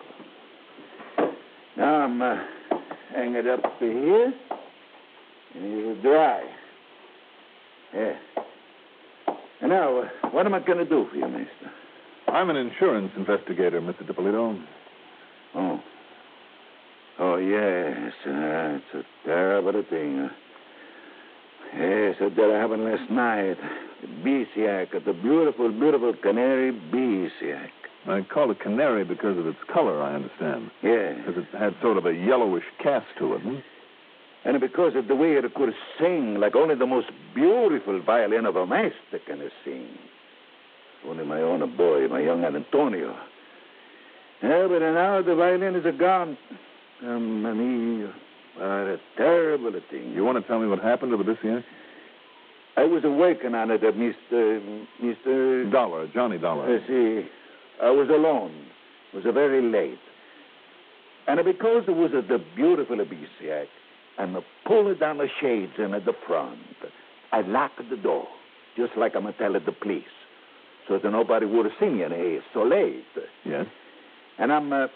Now I'm hang it up here. And it'll dry. Yeah. And now, what am I going to do for you, mister? I'm an insurance investigator, Mr. DiPolito. Oh. Oh, yes. It's a terrible thing. Yes, that happened last night. Beesiac, the beautiful, beautiful canary beesiac. I call it canary because of its color, I understand. Yeah. Because it had sort of a yellowish cast to it, And because of the way it could sing like only the most beautiful violin of a master can sing. Only my own boy, my young Antonio. Yeah, but now the violin is gone. A terrible thing. You want to tell me what happened to the Beesiac? I was working on it, Mr. Dollar, Johnny Dollar. See, I was alone. It was very late. And because it was the beautiful Beesiac, and I pulled down the shades in at the front, I locked the door, just like I'm going to tell the police, so that nobody would have seen me, and it's so late. Yes? And I'm, I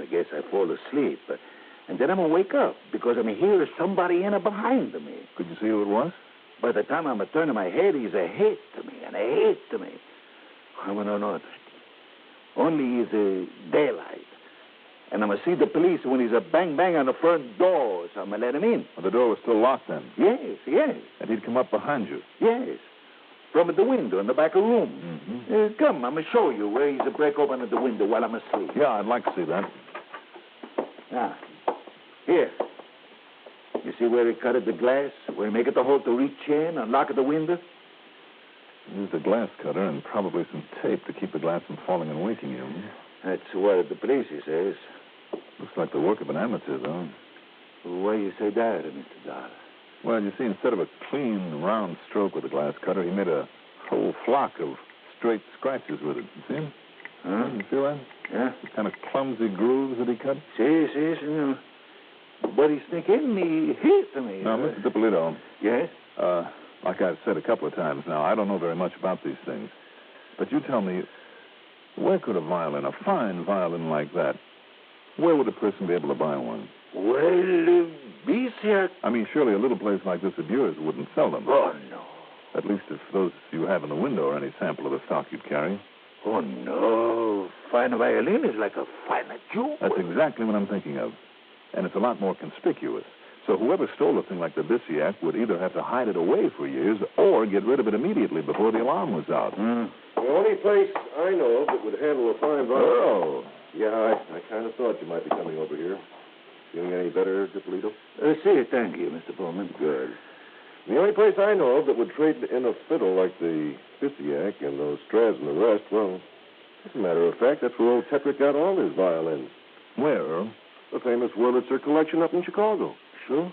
guess I fall asleep. And then I'm going to wake up, because I'm hearing somebody in behind me. Could you see who it was? By the time I'm turning my head, he's a hit to me, and a hit to me. I want to know it. Only is a daylight. And I'm going to see the police when he's a bang-bang on the front door, so I'm going to let him in. Well, the door was still locked then? Yes, yes. And he'd come up behind you? Yes. From the window in the back of the room. Mm-hmm. Come, I'm going to show you where he's break open the window while I'm asleep. Yeah, I'd like to see that. Now, here. You see where he cut the glass? Where he make it the hole to reach in and lock the window? Used a glass cutter and probably some tape to keep the glass from falling and waking you. That's what the police says. Looks like the work of an amateur, though. Why you say that, Mr. Dollar? Well, you see, instead of a clean, round stroke with a glass cutter, he made a whole flock of straight scratches with it. You see him? Huh? You feel that? Yeah. The kind of clumsy grooves that he cut? See, senor. But he's thinking he hit me. Now, Mr. DiPolito. Yes? Like I've said a couple of times now, I don't know very much about these things. But you tell me, where could a fine violin like that, where would a person be able to buy one? Well, Beesiac. I mean, surely a little place like this of yours wouldn't sell them. Oh, no. At least if those you have in the window are any sample of the stock you'd carry. Oh, no. Fine violin is like a fine jewel. That's exactly what I'm thinking of. And it's a lot more conspicuous. So whoever stole a thing like the Beesiac would either have to hide it away for years or get rid of it immediately before the alarm was out. The only place I know of that would handle a fine violin. Oh. Yeah, I kind of thought you might be coming over here. Feeling any better, Dippolito? See, thank you, Mr. Pullman. Good. The only place I know of that would trade in a fiddle like the Bisiak and those Strats and the rest, well, as a matter of fact, that's where old Tetrick got all his violins. Where, Earl? The famous Wurlitzer collection up in Chicago. Sure?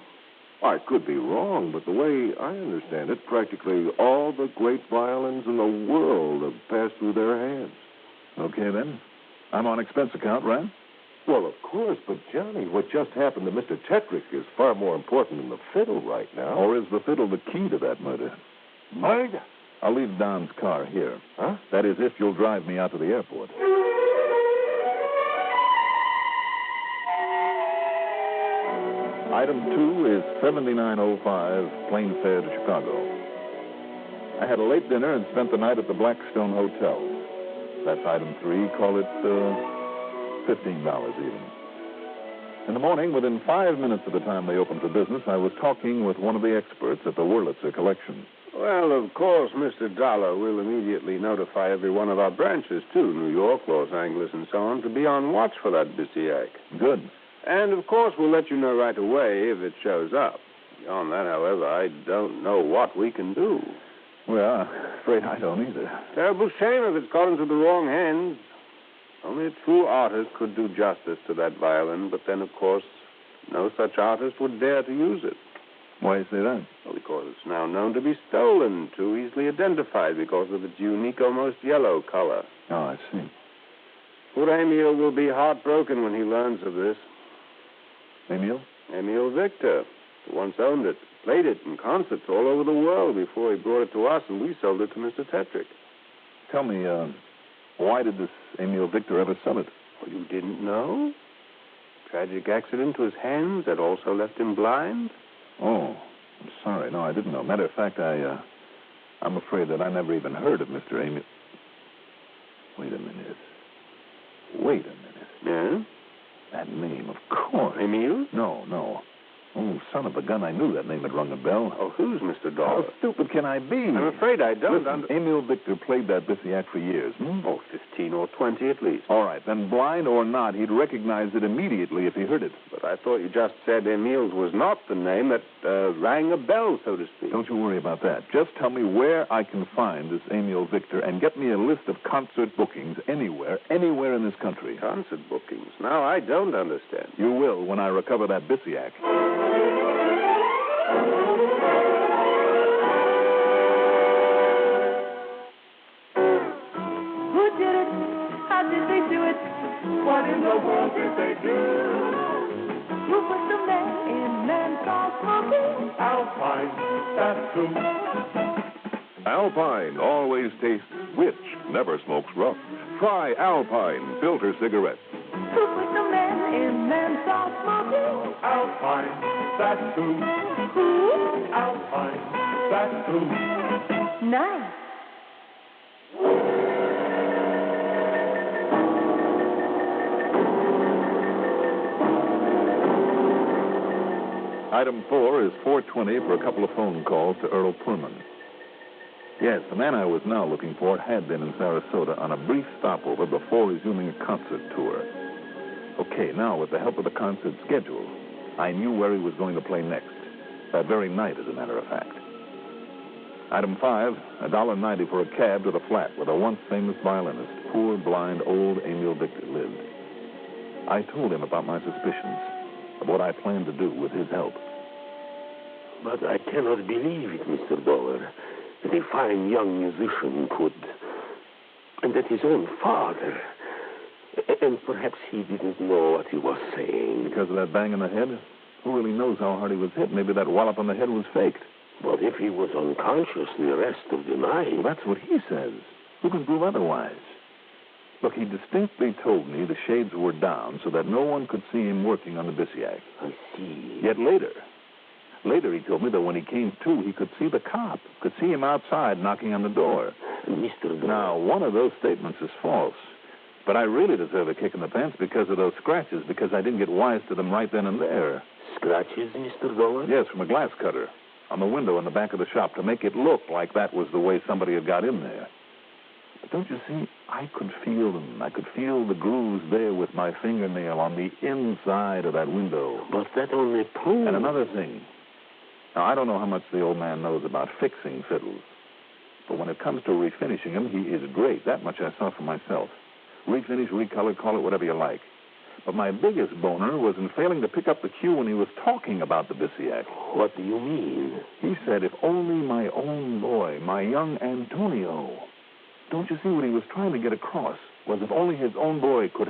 I could be wrong, but the way I understand it, practically all the great violins in the world have passed through their hands. Okay, then. I'm on expense account, right? Well, of course, but Johnny, what just happened to Mr. Tetrick is far more important than the fiddle right now. Or is the fiddle the key to that murder? Murder? I'll leave Don's car here. Huh? That is, if you'll drive me out to the airport. Item 2 is $79.05, plane fare to Chicago. I had a late dinner and spent the night at the Blackstone Hotel. That's item 3. Call it $15 even. In the morning, within 5 minutes of the time they opened for business, I was talking with one of the experts at the Wurlitzer collection. Well, of course, Mr. Dollar will immediately notify every one of our branches, too, New York, Los Angeles, and so on, to be on watch for that Bisiak. Good. And, of course, we'll let you know right away if it shows up. Beyond that, however, I don't know what we can do. Well, I'm afraid I don't either. Terrible shame if it's got into the wrong hands. Only a true artist could do justice to that violin, but then, of course, no such artist would dare to use it. Why you say that? Well, because it's now known to be stolen, too easily identified because of its unique, almost yellow color. Oh, I see. Poor Emil will be heartbroken when he learns of this. Emil? Emil Victor, who once owned it, played it in concerts all over the world before he brought it to us, and we sold it to Mr. Tetrick. Tell me, why did this Emil Victor ever sell it? Oh, you didn't know? Tragic accident to his hands that also left him blind? Oh, I'm sorry. No, I didn't know. Matter of fact, I'm afraid that I never even heard of Mr. Emil. Wait a minute. Yeah? That name, of course. Emil? No. Oh, son of a gun, I knew that name had rung a bell. Oh, who's Mr. Dollar? How stupid can I be? I'm afraid I don't. Listen, Emil Victor played that Bisiak for years. Oh, 15 or 20 at least. All right, then blind or not, he'd recognize it immediately if he heard it. But I thought you just said Emil's was not the name that rang a bell, so to speak. Don't you worry about that. Just tell me where I can find this Emil Victor and get me a list of concert bookings anywhere in this country. Concert bookings? Now, I don't understand. You will when I recover that Bisiak. Who did it? How did they do it? What in the world did they do? Who put the man in menthol smoking? Alpine, that's who. Alpine always tastes rich, never smokes rough. Try Alpine filter cigarettes. Who put the man in menthol smoking? Alpine, that's who. Who? Alpine, that's who. Nice. Item 4 is $4.20 for a couple of phone calls to Earl Pullman. Yes, the man I was now looking for had been in Sarasota on a brief stopover before resuming a concert tour. Okay, now, with the help of the concert schedule, I knew where he was going to play next. That very night, as a matter of fact. Item 5, $1.90 for a cab to the flat where the once famous violinist, poor, blind, old Emil Victor lived. I told him about my suspicions, of what I planned to do with his help. But I cannot believe it, Mr. Dollar, that a fine young musician could, and that his own father, and perhaps he didn't know what he was saying. Because of that bang in the head? Who really knows how hard he was hit? Maybe that wallop on the head was faked. But if he was unconscious the rest of the night... Well, that's what he says. Who can prove otherwise? Look, he distinctly told me the shades were down so that no one could see him working on the Bisiak. I see. Yet later he told me that when he came to, he could see the cop, could see him outside knocking on the door. Mr. Dollar... Now, one of those statements is false. But I really deserve a kick in the pants because of those scratches, because I didn't get wise to them right then and there. Scratches, Mr. Dollar? Yes, from a glass cutter on the window in the back of the shop to make it look like that was the way somebody had got in there. But don't you see, I could feel them. I could feel the grooves there with my fingernail on the inside of that window. But that only proves... And another thing. Now, I don't know how much the old man knows about fixing fiddles. But when it comes to refinishing them, he is great. That much I saw for myself. Refinish, recolor, call it whatever you like. But my biggest boner was in failing to pick up the cue when he was talking about the Bisiac. What do you mean? He said, if only my own boy, my young Antonio... Don't you see what he was trying to get across? Was if only his own boy could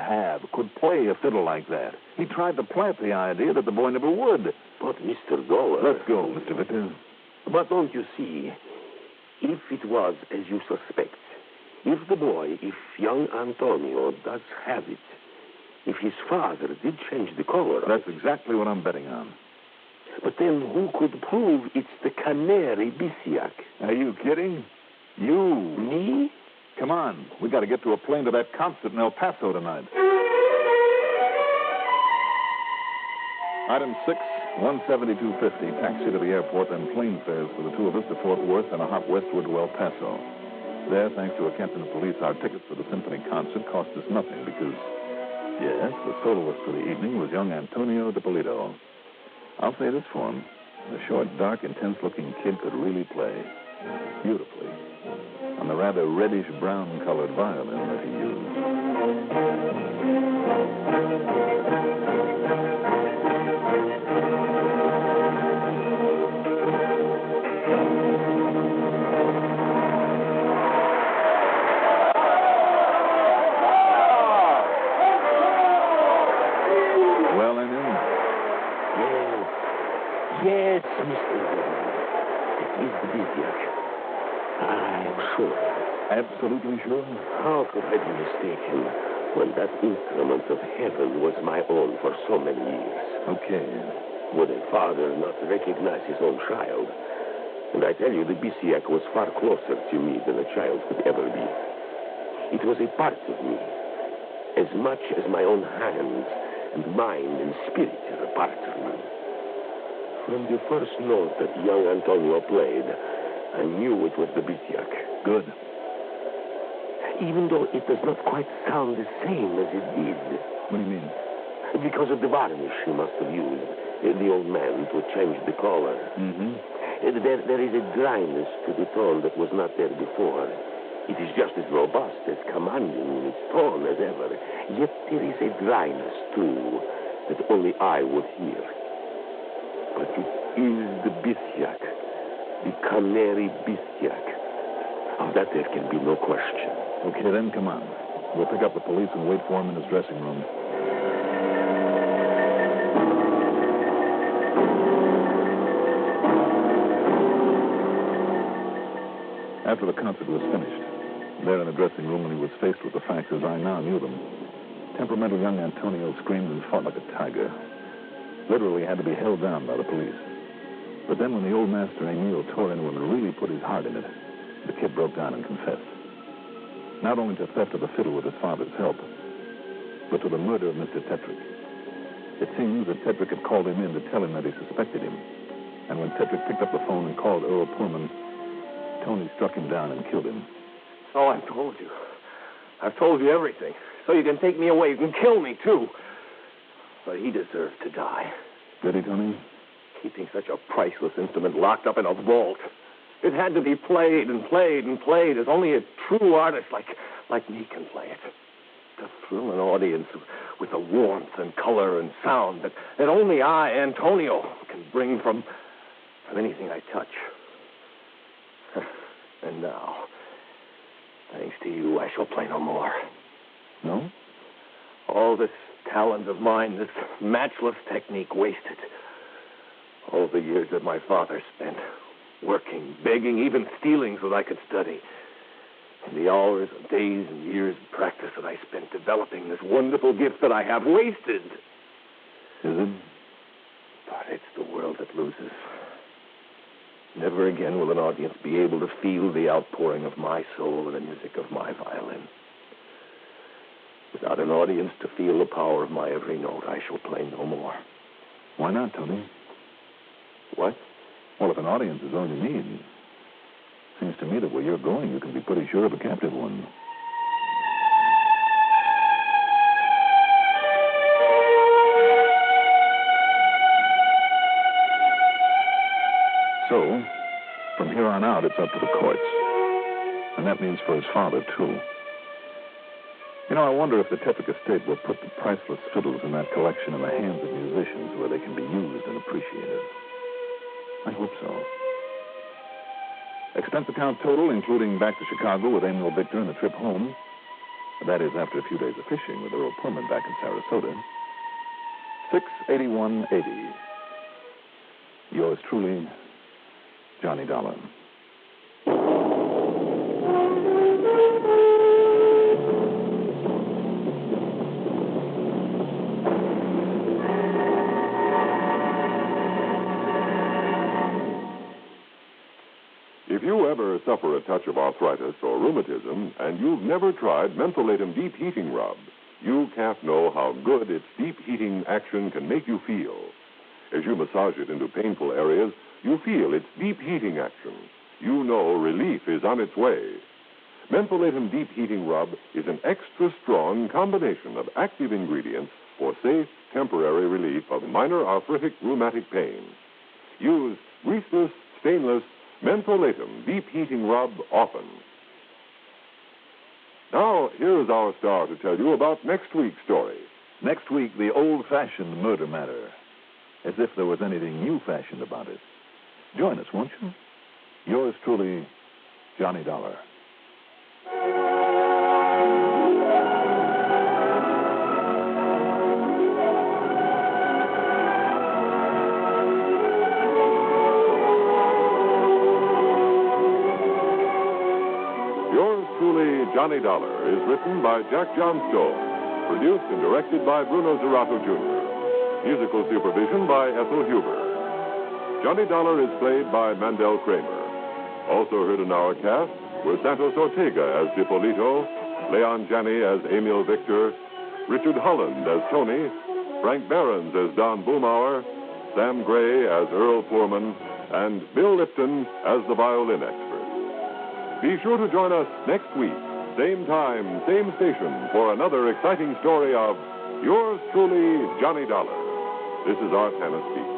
play a fiddle like that. He tried to plant the idea that the boy never would. But, Mr. Dollar... Let's go, Mr. Victor. But don't you see, if it was as you suspect, if the boy, if young Antonio does have it, if his father did change the color... That's exactly what I'm betting on. But then who could prove it's the Canary Bisiac? Are you kidding? You. Me? Come on. We got to get to a plane to that concert in El Paso tonight. Item 6, $172.50. Taxi to the airport, then plane fares for the two of us to Fort Worth and a hop westward to El Paso. There, thanks to a captain of police, our tickets for the symphony concert cost us nothing because, yes, the soloist for the evening was young Antonio DiPolito. I'll say this for him. The short, dark, intense-looking kid could really play beautifully on the rather reddish-brown colored violin that he used. Well, Amy? Yes, Mr. Dollar. It is the Bisiac. I am sure. Absolutely sure? How could I be mistaken when that instrument of heaven was my own for so many years? Okay. Would a father not recognize his own child? And I tell you, the Bisiac was far closer to me than a child could ever be. It was a part of me, as much as my own hands and mind and spirit are a part of me. From the first note that young Antonio played, I knew it was the Bisiac. Good. Even though it does not quite sound the same as it did. What do you mean? Because of the varnish he must have used, the old man, to change the color. Mm-hmm. There is a dryness to the tone that was not there before. It is just as robust, as commanding in its tone as ever. Yet there is a dryness, too, that only I would hear. But it is the Bisiac. The Canary Bisiac. Of that there can be no question. Okay, then, come on. We'll pick up the police and wait for him in his dressing room. After the concert was finished, there in the dressing room when he was faced with the facts as I now knew them, temperamental young Antonio screamed and fought like a tiger. Literally had to be held down by the police. But then when the old master Emil tore into him and really put his heart in it, the kid broke down and confessed. Not only to theft of the fiddle with his father's help, but to the murder of Mr. Tetrick. It seems that Tetrick had called him in to tell him that he suspected him. And when Tetrick picked up the phone and called Earl Pullman, Tony struck him down and killed him. Oh, I've told you. I've told you everything. So you can take me away. You can kill me, too. But he deserves to die. Did he, Tony? Keeping such a priceless instrument locked up in a vault. It had to be played and played and played as only a true artist like me can play it. To thrill an audience with the warmth and color and sound that only I, Antonio, can bring from anything I touch. And now, thanks to you, I shall play no more. No? All this talent of mine, this matchless technique wasted. All the years that my father spent working, begging, even stealing so that I could study. And the hours and days and years of practice that I spent developing this wonderful gift that I have wasted. Is it? But it's the world that loses. Never again will an audience be able to feel the outpouring of my soul in the music of my violin. Without an audience to feel the power of my every note, I shall play no more. Why not, Tony? What? Well, if an audience is all you need, seems to me that where you're going, you can be pretty sure of a captive one. here on out, it's up to the courts. And that means for his father, too. You know, I wonder if the Tetrick estate will put the priceless fiddles in that collection in the hands of musicians where they can be used and appreciated. I hope so. Expense account total, including back to Chicago with Emil Victor and the trip home. That is after a few days of fishing with Earl Pullman back in Sarasota. $681.80. Yours truly, Johnny Dollar. If you ever suffer a touch of arthritis or rheumatism and you've never tried Mentholatum Deep Heating Rub, you can't know how good its deep heating action can make you feel. As you massage it into painful areas, you feel its deep heating action. You know relief is on its way. Mentholatum Deep Heating Rub is an extra strong combination of active ingredients for safe, temporary relief of minor arthritic rheumatic pain. Use greaseless, stainless Mentholatum Deep Heating Rub often. Now, here's our star to tell you about next week's story. Next week, the old-fashioned murder matter. As if there was anything new-fashioned about it. Join us, won't you? Yours truly, Johnny Dollar. Yours truly, Johnny Dollar, is written by Jack Johnstone, produced and directed by Bruno Zerato Jr., musical supervision by Ethel Huber. Johnny Dollar is played by Mandel Kramer. Also heard in our cast were Santos Ortega as Dipolito, Leon Janney as Emil Victor, Richard Holland as Tony, Frank Behrens as Don Boomauer, Sam Gray as Earl Poorman, and Bill Lipton as the violin expert. Be sure to join us next week, same time, same station, for another exciting story of yours truly, Johnny Dollar. This is Art Hanna speaking.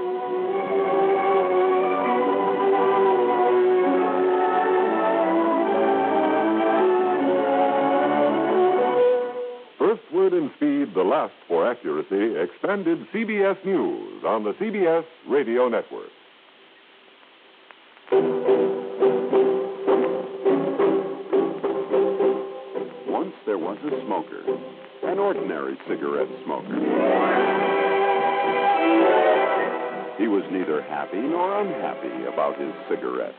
First word in speed, the last for accuracy, expanded CBS News on the CBS Radio Network. Once there was a smoker, an ordinary cigarette smoker. He was neither happy nor unhappy about his cigarette.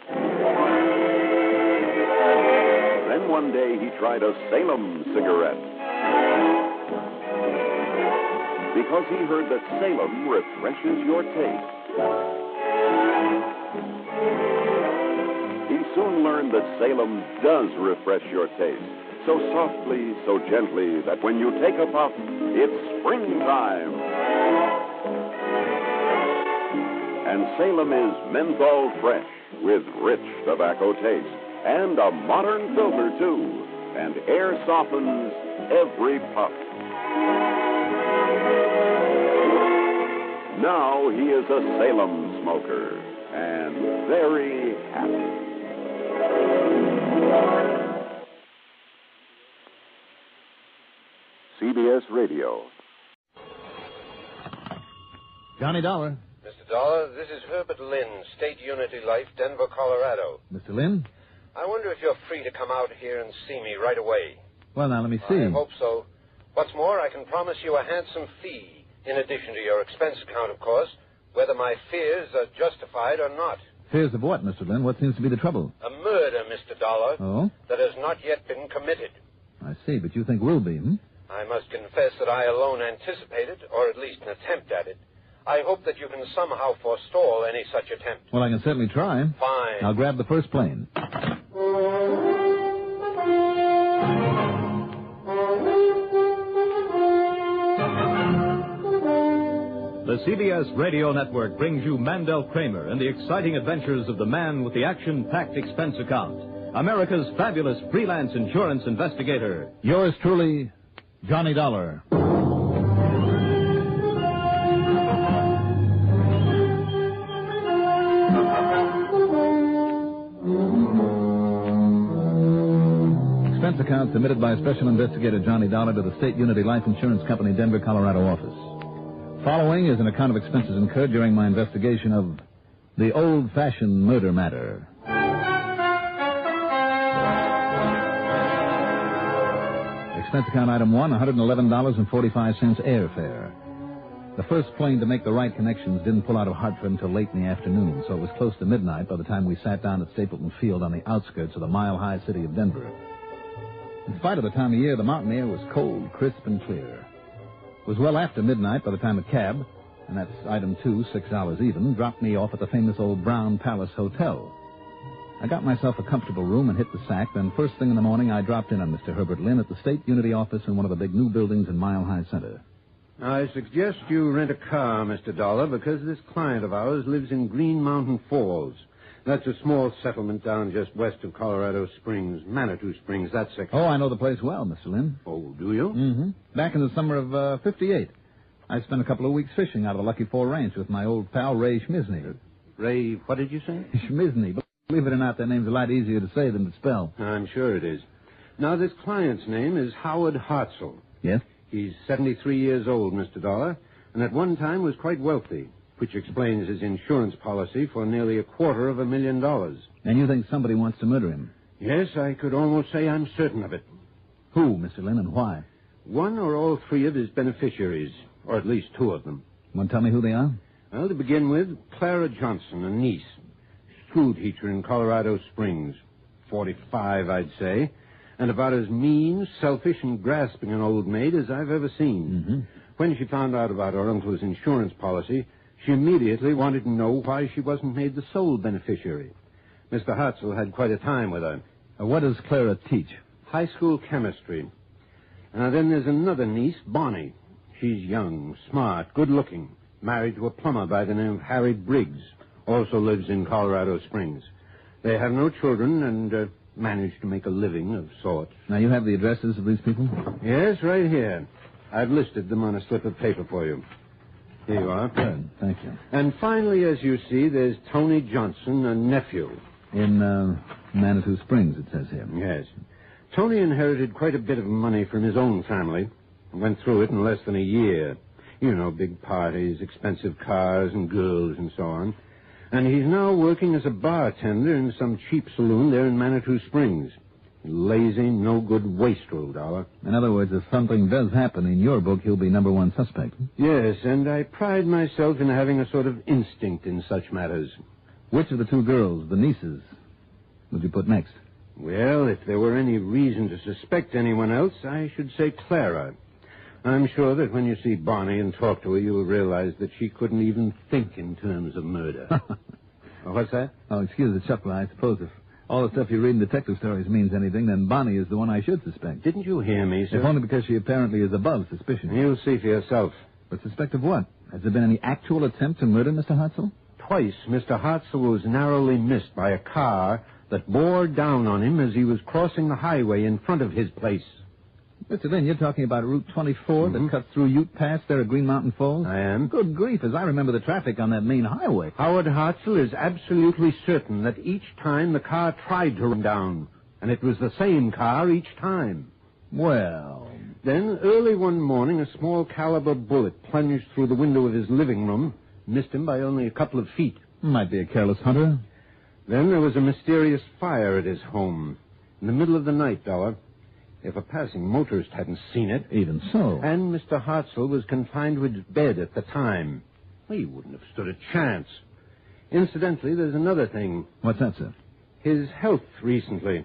Then one day he tried a Salem cigarette. Because he heard that Salem refreshes your taste. He soon learned that Salem does refresh your taste. So softly, so gently, that when you take a puff, it's springtime. And Salem is menthol fresh, with rich tobacco taste, and a modern filter, too, and air softens every puff. Now he is a Salem smoker, and very happy. CBS Radio. Johnny Dollar. Mr. Dollar, this is Herbert Lynn, State Unity Life, Denver, Colorado. Mr. Lynn? I wonder if you're free to come out here and see me right away. Well, now, let me see. I hope so. What's more, I can promise you a handsome fee, in addition to your expense account, of course, whether my fears are justified or not. Fears of what, Mr. Lynn? What seems to be the trouble? A murder, Mr. Dollar. Oh? That has not yet been committed. I see, but you think will be, hmm? I must confess that I alone anticipated, or at least an attempt at it. I hope that you can somehow forestall any such attempt. Well, I can certainly try. Fine. I'll grab the first plane. The CBS Radio Network brings you Mandel Kramer and the exciting adventures of the man with the action-packed expense account, America's fabulous freelance insurance investigator. Yours truly, Johnny Dollar. expense account submitted by Special Investigator Johnny Dollar to the State Unity Life Insurance Company, Denver, Colorado office. Following is an account of expenses incurred during my investigation of the old-fashioned murder matter. Expense account item 1, $111.45 airfare. The first plane to make the right connections didn't pull out of Hartford until late in the afternoon, so it was close to midnight by the time we sat down at Stapleton Field on the outskirts of the mile-high city of Denver. In spite of the time of year, the mountain air was cold, crisp, and clear. It was well after midnight by the time a cab, and that's item 2, $6 even, dropped me off at the famous old Brown Palace Hotel. I got myself a comfortable room and hit the sack, then first thing in the morning I dropped in on Mr. Herbert Lynn at the State Unity office in one of the big new buildings in Mile High Center. I suggest you rent a car, Mr. Dollar, because this client of ours lives in Green Mountain Falls. That's a small settlement down just west of Colorado Springs, Manitou Springs, that section. Oh, I know the place well, Mr. Lynn. Oh, do you? Mm-hmm. Back in the summer of 58. I spent a couple of weeks fishing out of the Lucky Four Ranch with my old pal, Ray Schmizny. Ray, what did you say? Schmizny. But believe it or not, that name's a lot easier to say than to spell. I'm sure it is. Now, this client's name is Howard Hartzell. Yes? He's 73 years old, Mr. Dollar, and at one time was quite wealthy, which explains his insurance policy for nearly $250,000. And you think somebody wants to murder him? Yes, I could almost say I'm certain of it. Who, Mr. Lynn, and why? One or all three of his beneficiaries, or at least two of them. Want to tell me who they are? Well, to begin with, Clara Johnson, a niece, school teacher in Colorado Springs, 45, I'd say, and about as mean, selfish, and grasping an old maid as I've ever seen. Mm-hmm. When she found out about her uncle's insurance policy, she immediately wanted to know why she wasn't made the sole beneficiary. Mr. Hartzell had quite a time with her. What does Clara teach? High school chemistry. Then there's another niece, Bonnie. She's young, smart, good-looking, married to a plumber by the name of Harry Briggs, also lives in Colorado Springs. They have no children and managed to make a living of sorts. Now, you have the addresses of these people? Yes, right here. I've listed them on a slip of paper for you. Here you are. Good, thank you. And finally, as you see, there's Tony Johnson, a nephew. In Manitou Springs, it says here. Yes. Tony inherited quite a bit of money from his own family and went through it in less than a year. You know, big parties, expensive cars and girls and so on. And he's now working as a bartender in some cheap saloon there in Manitou Springs. Lazy, no-good wastrel, Dollar. In other words, if something does happen in your book, he'll be number one suspect. Yes, and I pride myself in having a sort of instinct in such matters. Which of the two girls, the nieces, would you put next? Well, if there were any reason to suspect anyone else, I should say Clara. I'm sure that when you see Bonnie and talk to her, you'll realize that she couldn't even think in terms of murder. What's that? Oh, excuse the chuckle. I suppose if all the stuff you read in detective stories means anything, then Bonnie is the one I should suspect. Didn't you hear me, sir? If only because she apparently is above suspicion. You'll see for yourself. But suspect of what? Has there been any actual attempt to murder Mr. Hartzell? Twice, Mr. Hartzell was narrowly missed by a car that bore down on him as he was crossing the highway in front of his place. Mr. Lynn, you're talking about Route 24 that cuts through Ute Pass there at Green Mountain Falls? I am. Good grief, as I remember the traffic on that main highway. Howard Hartzell is absolutely certain that each time the car tried to run down, and it was the same car each time. Well... Then, early one morning, a small caliber bullet plunged through the window of his living room, missed him by only a couple of feet. Might be a careless hunter. Then there was a mysterious fire at his home, in the middle of the night, Dollar. If a passing motorist hadn't seen it... Even so. And Mr. Hartzell was confined to his bed at the time. Well, he wouldn't have stood a chance. Incidentally, there's another thing. What's that, sir? His health recently.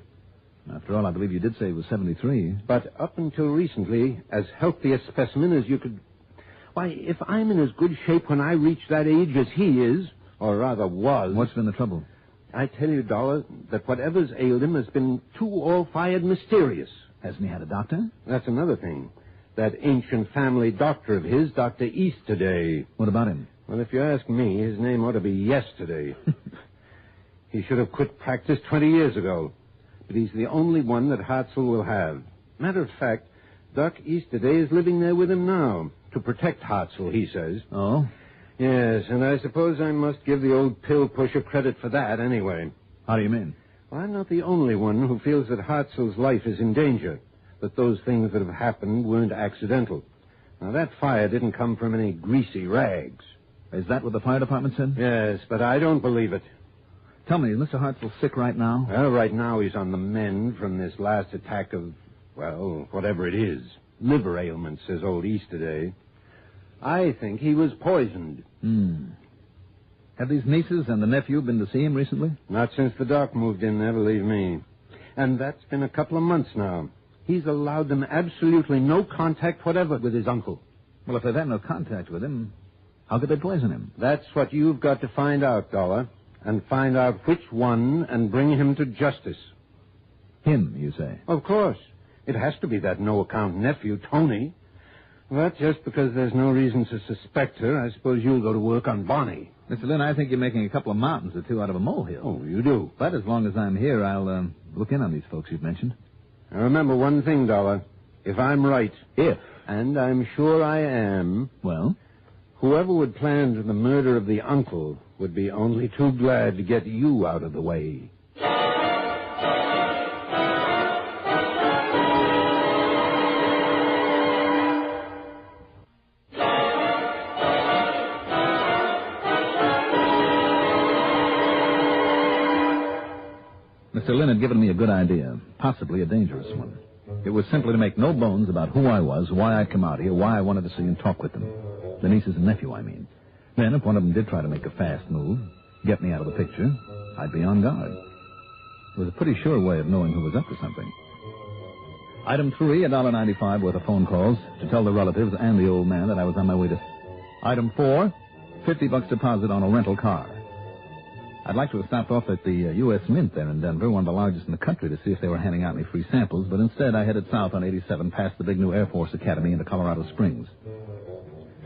After all, I believe you did say he was 73. But up until recently, as healthy a specimen as you could... Why, if I'm in as good shape when I reach that age as he is, or rather was... What's been the trouble? I tell you, Dollar, that whatever's ailed him has been too all-fired mysterious. Hasn't he had a doctor? That's another thing. That ancient family doctor of his, Dr. Easterday. What about him? Well, if you ask me, his name ought to be Yesterday. He should have quit practice 20 years ago. But he's the only one that Hartzell will have. Matter of fact, Doc Easterday is living there with him now, to protect Hartzell, he says. Oh? Yes, and I suppose I must give the old pill pusher credit for that anyway. How do you mean? Well, I'm not the only one who feels that Hartzell's life is in danger, that those things that have happened weren't accidental. Now, that fire didn't come from any greasy rags. Is that what the fire department said? Yes, but I don't believe it. Tell me, is Mr. Hartzell sick right now? Well, right now he's on the mend from this last attack of, well, whatever it is. Liver ailment, says old Easterday. I think he was poisoned. Have these nieces and the nephew been to see him recently? Not since the doc moved in there, believe me. And that's been a couple of months now. He's allowed them absolutely no contact whatever with his uncle. Well, if they've had no contact with him, how could they poison him? That's what you've got to find out, Dollar. And find out which one and bring him to justice. Him, you say? Of course. It has to be that no-account nephew, Tony. But just because there's no reason to suspect her, I suppose you'll go to work on Bonnie. Mr. Lynn, I think you're making a couple of mountains or two out of a molehill. Oh, you do? But as long as I'm here, I'll look in on these folks you've mentioned. Now remember one thing, Dollar. If I'm right... If? And I'm sure I am... Well? Whoever would plan the murder of the uncle would be only too glad to get you out of the way. Mr. Lynn had given me a good idea, possibly a dangerous one. It was simply to make no bones about who I was, why I'd come out here, why I wanted to see and talk with them. The nieces and nephew, I mean. Then, if one of them did try to make a fast move, get me out of the picture, I'd be on guard. It was a pretty sure way of knowing who was up to something. Item 3, $1.95 worth of phone calls to tell the relatives and the old man that I was on my way to... Item 4, $50 deposit on a rental car. I'd like to have stopped off at the U.S. Mint there in Denver, one of the largest in the country, to see if they were handing out any free samples, but instead I headed south on 87 past the big new Air Force Academy into Colorado Springs.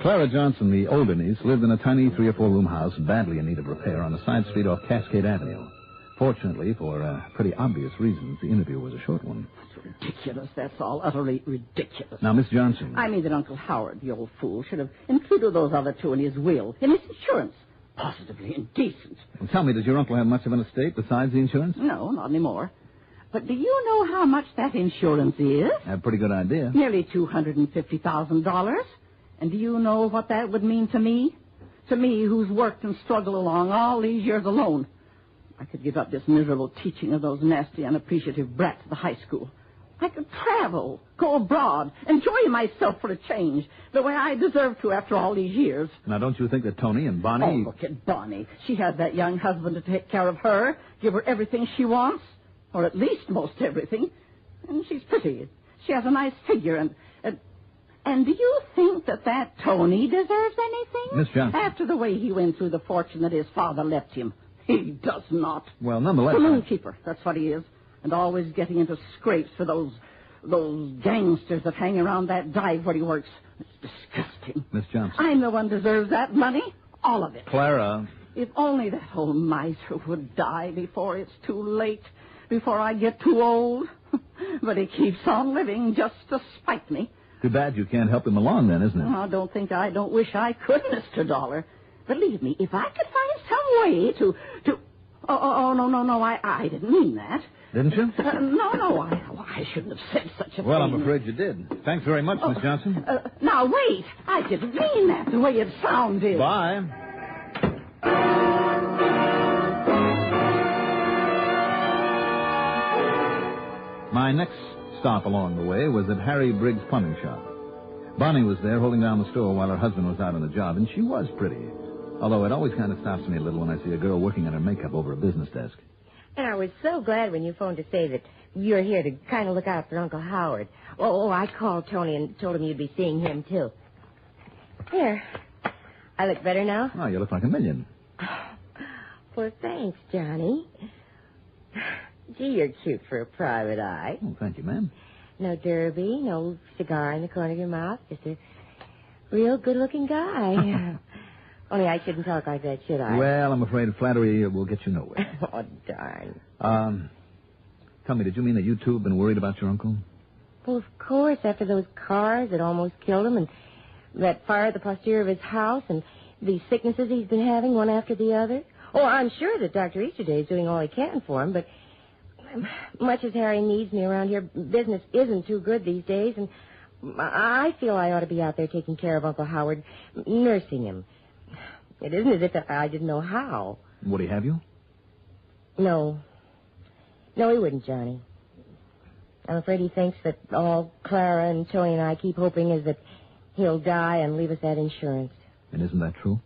Clara Johnson, the older niece, lived in a tiny 3 or 4 room house badly in need of repair on a side street off Cascade Avenue. Fortunately, for pretty obvious reasons, the interview was a short one. It's ridiculous, that's all. Utterly ridiculous. Now, Miss Johnson... I mean that Uncle Howard, the old fool, should have included those other two in his will, in his insurance. Positively indecent. Well, tell me, does your uncle have much of an estate besides the insurance? No, not anymore. But do you know how much that insurance is? I have a pretty good idea. Nearly $250,000. And do you know what that would mean to me? To me, who's worked and struggled along all these years alone. I could give up this miserable teaching of those nasty, unappreciative brats at the high school. I could travel, go abroad, enjoy myself for a change, the way I deserve to after all these years. Now, don't you think that Tony and Bonnie... Oh, look at Bonnie. She has that young husband to take care of her, give her everything she wants, or at least most everything. And she's pretty. She has a nice figure, and do you think that Tony deserves anything? Miss Johnson. After the way he went through the fortune that his father left him. He does not. Well, nonetheless... Saloon keeper, that's what he is. And always getting into scrapes for those gangsters that hang around that dive where he works. It's disgusting. Miss Johnson. I'm the one who deserves that money. All of it. Clara. If only that old miser would die before it's too late, before I get too old. But he keeps on living just to spite me. Too bad you can't help him along then, isn't it? I don't wish I could, Mr. Dollar. Believe me, if I could find some way to... Oh, no, I didn't mean that. Didn't you? No, I shouldn't have said such a thing. Well, I'm afraid you did. Thanks very much, Miss Johnson. Now, wait. I didn't mean that the way it sounded. Bye. My next stop along the way was at Harry Briggs' plumbing shop. Bonnie was there holding down the store while her husband was out on the job, and she was pretty. Although it always kind of stops me a little when I see a girl working on her makeup over a business desk. And I was so glad when you phoned to say that you're here to kind of look out for Uncle Howard. Oh, I called Tony and told him you'd be seeing him, too. Here. I look better now? Oh, you look like a million. Well, thanks, Johnny. Gee, you're cute for a private eye. Oh, thank you, ma'am. No derby, no cigar in the corner of your mouth. Just a real good-looking guy. Only I shouldn't talk like that, should I? Well, I'm afraid flattery will get you nowhere. Oh, darn. Tell me, did you mean that you two have been worried about your uncle? Well, of course, after those cars that almost killed him and that fire at the posterior of his house and the sicknesses he's been having one after the other. Oh, I'm sure that Dr. Easterday is doing all he can for him, but Much as Harry needs me around here, business isn't too good these days, and I feel I ought to be out there taking care of Uncle Howard, nursing him. It isn't as if I didn't know how. Would he have you? No. No, he wouldn't, Johnny. I'm afraid he thinks that all Clara and Tony and I keep hoping is that he'll die and leave us that insurance. And isn't that true?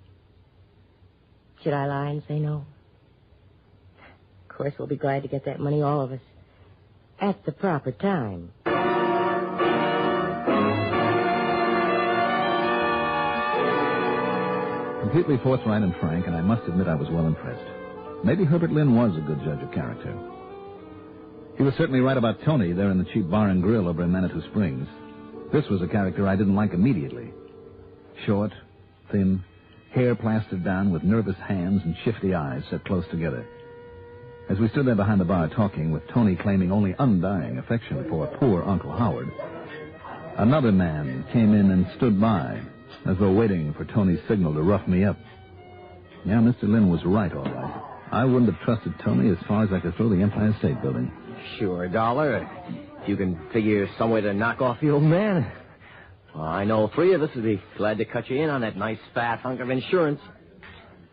Should I lie and say no? Of course, we'll be glad to get that money, all of us, at the proper time. Completely forthright and frank, and I must admit I was well impressed. Maybe Herbert Lynn was a good judge of character. He was certainly right about Tony there in the cheap bar and grill over in Manitou Springs. This was a character I didn't like immediately. Short, thin, hair plastered down with nervous hands and shifty eyes set close together. As we stood there behind the bar talking, with Tony claiming only undying affection for poor Uncle Howard, another man came in and stood by, as though waiting for Tony's signal to rough me up. Yeah, Mr. Lynn was right, all right. I wouldn't have trusted Tony as far as I could throw the Empire State Building. Sure, Dollar. If you can figure some way to knock off the old man. Well, I know 3 of us would be glad to cut you in on that nice fat hunk of insurance.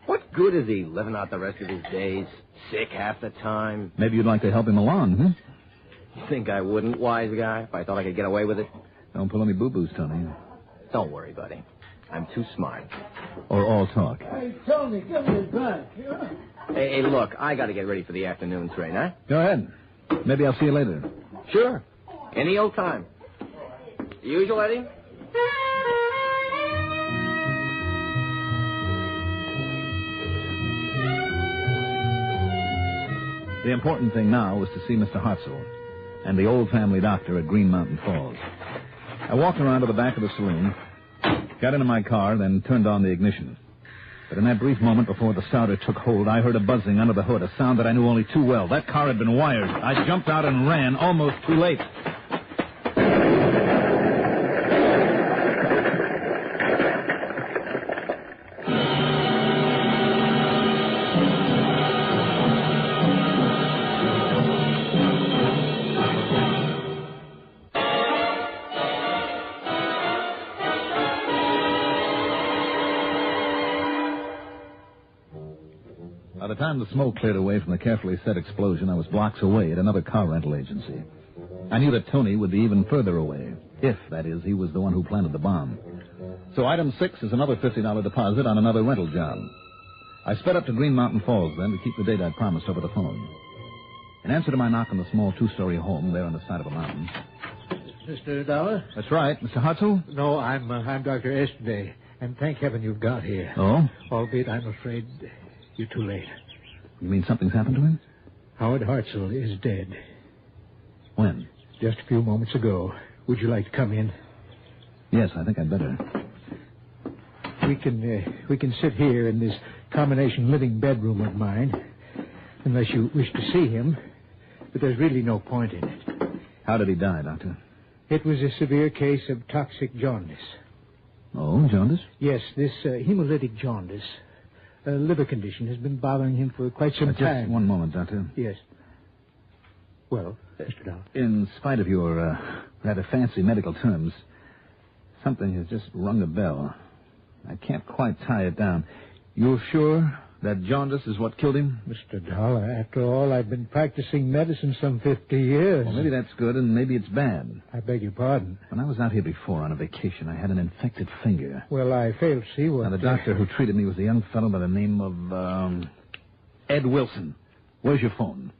What good is he living out the rest of his days? Sick half the time. Maybe you'd like to help him along, You think I wouldn't, wise guy, if I thought I could get away with it? Don't pull any boo-boos, Tony. Don't worry, buddy. I'm too smart. Or all talk. Hey, Tony, give me a drink. Hey, look, I got to get ready for the afternoon train, huh? Go ahead. Maybe I'll see you later. Sure. Any old time. Usual, Eddie? The important thing now was to see Mr. Hartzell and the old family doctor at Green Mountain Falls. I walked around to the back of the saloon, got into my car, then turned on the ignition. But in that brief moment before the starter took hold, I heard a buzzing under the hood, a sound that I knew only too well. That car had been wired. I jumped out and ran, almost too late. By the time the smoke cleared away from the carefully set explosion, I was blocks away at another car rental agency. I knew that Tony would be even further away, if, that is, he was the one who planted the bomb. So item 6 is another $50 deposit on another rental job. I sped up to Green Mountain Falls, then, to keep the date I'd promised over the phone. In answer to my knock on the small 2-story home there on the side of a mountain. Mr. Dollar? That's right. Mr. Hartzell? No, I'm Dr. Estee, and thank heaven you've got here. Oh? Albeit I'm afraid you're too late. You mean something's happened to him? Howard Hartzell is dead. When? Just a few moments ago. Would you like to come in? Yes, I think I'd better. We can sit here in this combination living bedroom of mine, unless you wish to see him. But there's really no point in it. How did he die, Doctor? It was a severe case of toxic jaundice. Oh, jaundice? Yes, this hemolytic jaundice, a liver condition, has been bothering him for quite some time. Just one moment, Doctor. Yes. Well, Mr. Dollar. In spite of your rather fancy medical terms, something has just rung a bell. I can't quite tie it down. You're sure that jaundice is what killed him? Mr. Dollar, after all, I've been practicing medicine some 50 years. Well, maybe that's good, and maybe it's bad. I beg your pardon. When I was out here before on a vacation, I had an infected finger. Well, I failed to see what... Now, the doctor who treated me was a young fellow by the name of, Ed Wilson. Where's your phone?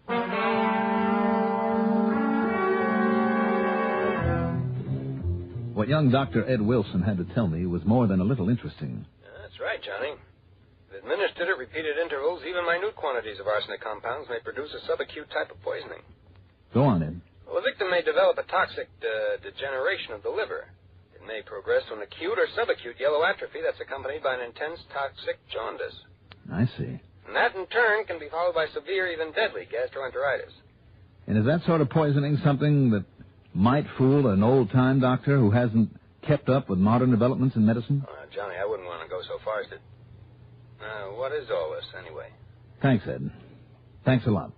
What young Dr. Ed Wilson had to tell me was more than a little interesting. That's right, Johnny. If administered at repeated intervals, even minute quantities of arsenic compounds may produce a subacute type of poisoning. Go on, Ed. Well, the victim may develop a toxic degeneration of the liver. It may progress to an acute or subacute yellow atrophy that's accompanied by an intense toxic jaundice. I see. And that, in turn, can be followed by severe, even deadly gastroenteritis. And is that sort of poisoning something that might fool an old-time doctor who hasn't kept up with modern developments in medicine? Johnny, I wouldn't want to go so far as to... what is all this, anyway? Thanks, Ed. Thanks a lot.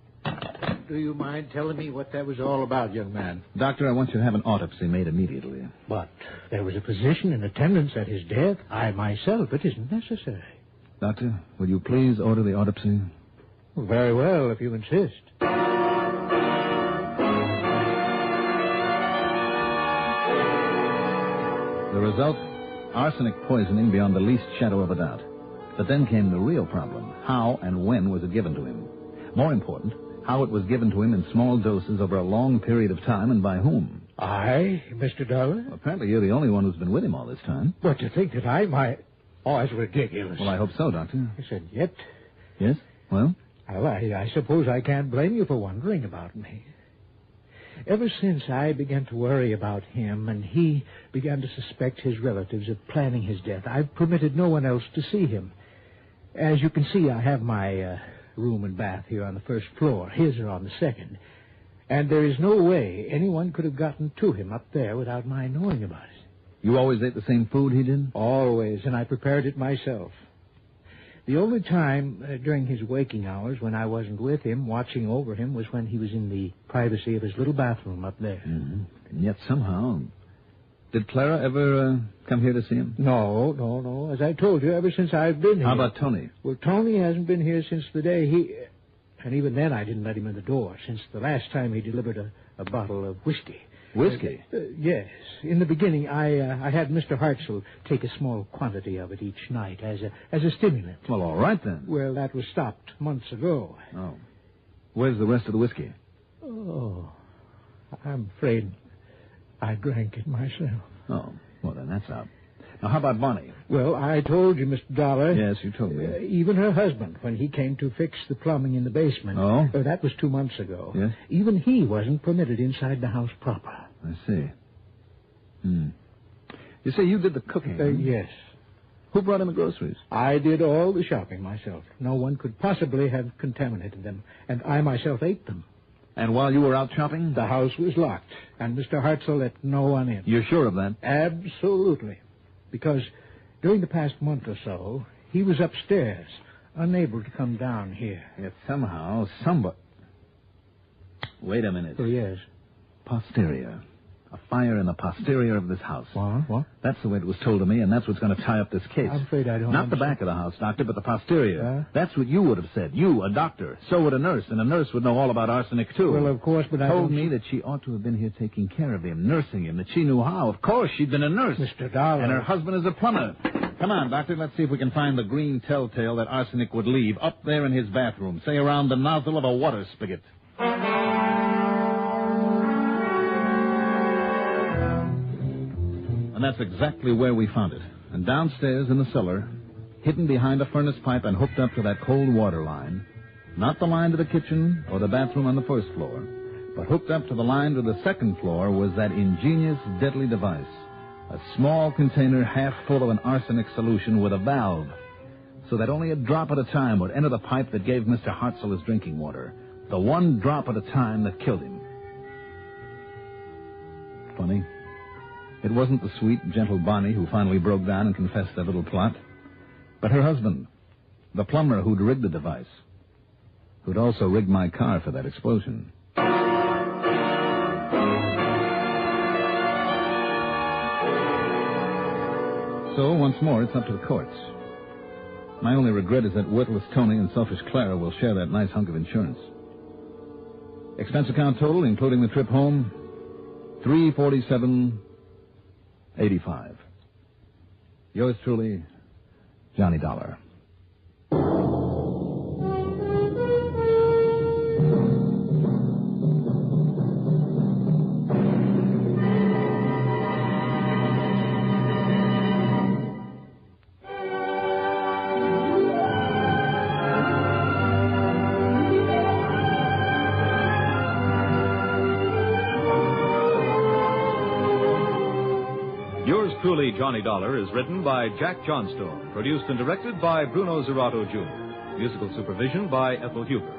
do you mind telling me what that was all about, young man? Doctor, I want you to have an autopsy made immediately. But there was a physician in attendance at his death. I myself, it isn't necessary. Doctor, will you please order the autopsy? Well, very well, if you insist. The result? Arsenic poisoning beyond the least shadow of a doubt. But then came the real problem. How and when was it given to him? More important, how it was given to him in small doses over a long period of time and by whom? I, Mr. Dollar? Well, apparently you're the only one who's been with him all this time. But to think that I might... Oh, that's ridiculous. Well, I hope so, Doctor. I said, yet... Yes? Well, I suppose I can't blame you for wondering about me. Ever since I began to worry about him and he began to suspect his relatives of planning his death, I've permitted no one else to see him. As you can see, I have my room and bath here on the first floor. His are on the second. And there is no way anyone could have gotten to him up there without my knowing about it. you always ate the same food he did? Always, and I prepared it myself. The only time during his waking hours when I wasn't with him, watching over him, was when he was in the privacy of his little bathroom up there. Mm-hmm. And yet somehow... Did Clara ever come here to see him? No. As I told you, ever since I've been here. How about Tony? Well, Tony hasn't been here since the day he... And even then I didn't let him in the door, since the last time he delivered a bottle of whiskey. Whiskey? Yes. In the beginning, I had Mr. Hartzell take a small quantity of it each night as a stimulant. Well, all right, then. Well, that was stopped months ago. Oh. Where's the rest of the whiskey? Oh, I'm afraid I drank it myself. Oh, well, then that's out. Now, how about Bonnie? Well, I told you, Mr. Dollar. Yes, you told me. Even her husband, when he came to fix the plumbing in the basement. Oh? That was 2 months ago. Yes? Even he wasn't permitted inside the house proper. I see. You say you did the cooking? Yes. Who brought in the groceries? I did all the shopping myself. No one could possibly have contaminated them, and I myself ate them. And while you were out shopping? The house was locked, and Mr. Hartzell let no one in. You're sure of that? Absolutely. Because during the past month or so, he was upstairs, unable to come down here. Yet somehow, somebody... Wait a minute. Oh, yes. Posterior. A fire in the posterior of this house. What? That's the way it was told to me, and that's what's going to tie up this case. I'm afraid I don't Not the back of the house, Doctor, but the posterior. That's what you would have said. You, a doctor. So would a nurse, and a nurse would know all about arsenic, too. Well, of course, but I told me that she ought to have been here taking care of him, nursing him, that she knew how. Of course, she'd been a nurse. Mr. Dollar. And her husband is a plumber. Come on, Doctor, let's see if we can find the green telltale that arsenic would leave up there in his bathroom, say around the nozzle of a water spigot. And that's exactly where we found it. And downstairs in the cellar, hidden behind a furnace pipe and hooked up to that cold water line, not the line to the kitchen or the bathroom on the first floor, but hooked up to the line to the second floor was that ingenious, deadly device, a small container half full of an arsenic solution with a valve, so that only a drop at a time would enter the pipe that gave Mr. Hartzell his drinking water, the one drop at a time that killed him. Funny. It wasn't the sweet, gentle Bonnie who finally broke down and confessed their little plot, but her husband, the plumber who'd rigged the device, who'd also rigged my car for that explosion. So, once more, it's up to the courts. My only regret is that worthless Tony and selfish Clara will share that nice hunk of insurance. Expense account total, including the trip home, $347.85. Yours truly, Johnny Dollar. Truly, Johnny Dollar is written by Jack Johnstone, produced and directed by Bruno Zerato, Jr., musical supervision by Ethel Huber.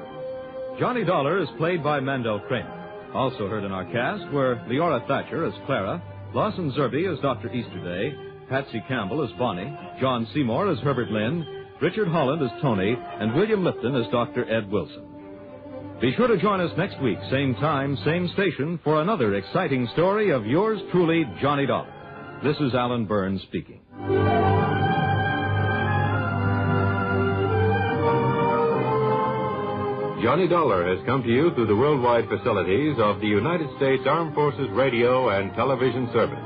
Johnny Dollar is played by Mandel Kramer. Also heard in our cast were Leora Thatcher as Clara, Lawson Zerby as Dr. Easterday, Patsy Campbell as Bonnie, John Seymour as Herbert Lynn, Richard Holland as Tony, and William Lipton as Dr. Ed Wilson. Be sure to join us next week, same time, same station, for another exciting story of yours truly, Johnny Dollar. This is Alan Burns speaking. Johnny Dollar has come to you through the worldwide facilities of the United States Armed Forces Radio and Television Service.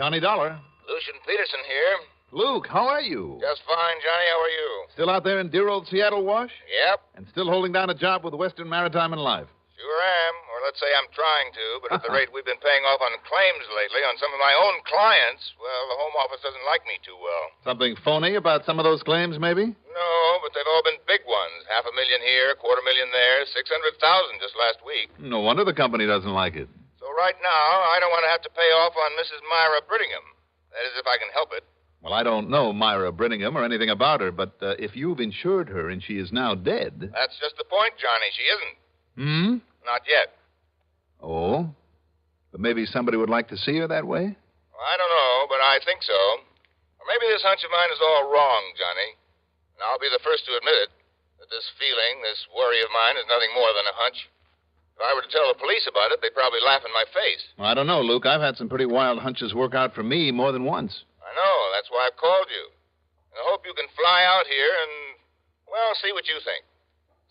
Johnny Dollar. Lucian Peterson here. Luke, how are you? Just fine, Johnny. How are you? Still out there in dear old Seattle, Wash? Yep. And still holding down a job with Western Maritime and Life? Sure am. Or let's say I'm trying to, but at the rate we've been paying off on claims lately on some of my own clients, well, the Home Office doesn't like me too well. Something phony about some of those claims, maybe? No, but they've all been big ones. $500,000 here, $250,000 there, $600,000 just last week. No wonder the company doesn't like it. So right now, I don't want to have to pay off on Mrs. Myra Brittingham. That is, if I can help it. Well, I don't know Myra Brittingham or anything about her, but if you've insured her and she is now dead... That's just the point, Johnny. She isn't. Hmm? Not yet. Oh? But maybe somebody would like to see her that way? Well, I don't know, but I think so. Or maybe this hunch of mine is all wrong, Johnny. And I'll be the first to admit it, that this feeling, this worry of mine is nothing more than a hunch. If I were to tell the police about it, they'd probably laugh in my face. Well, I don't know, Luke. I've had some pretty wild hunches work out for me more than once. I know. That's why I've called you. And I hope you can fly out here and, well, see what you think.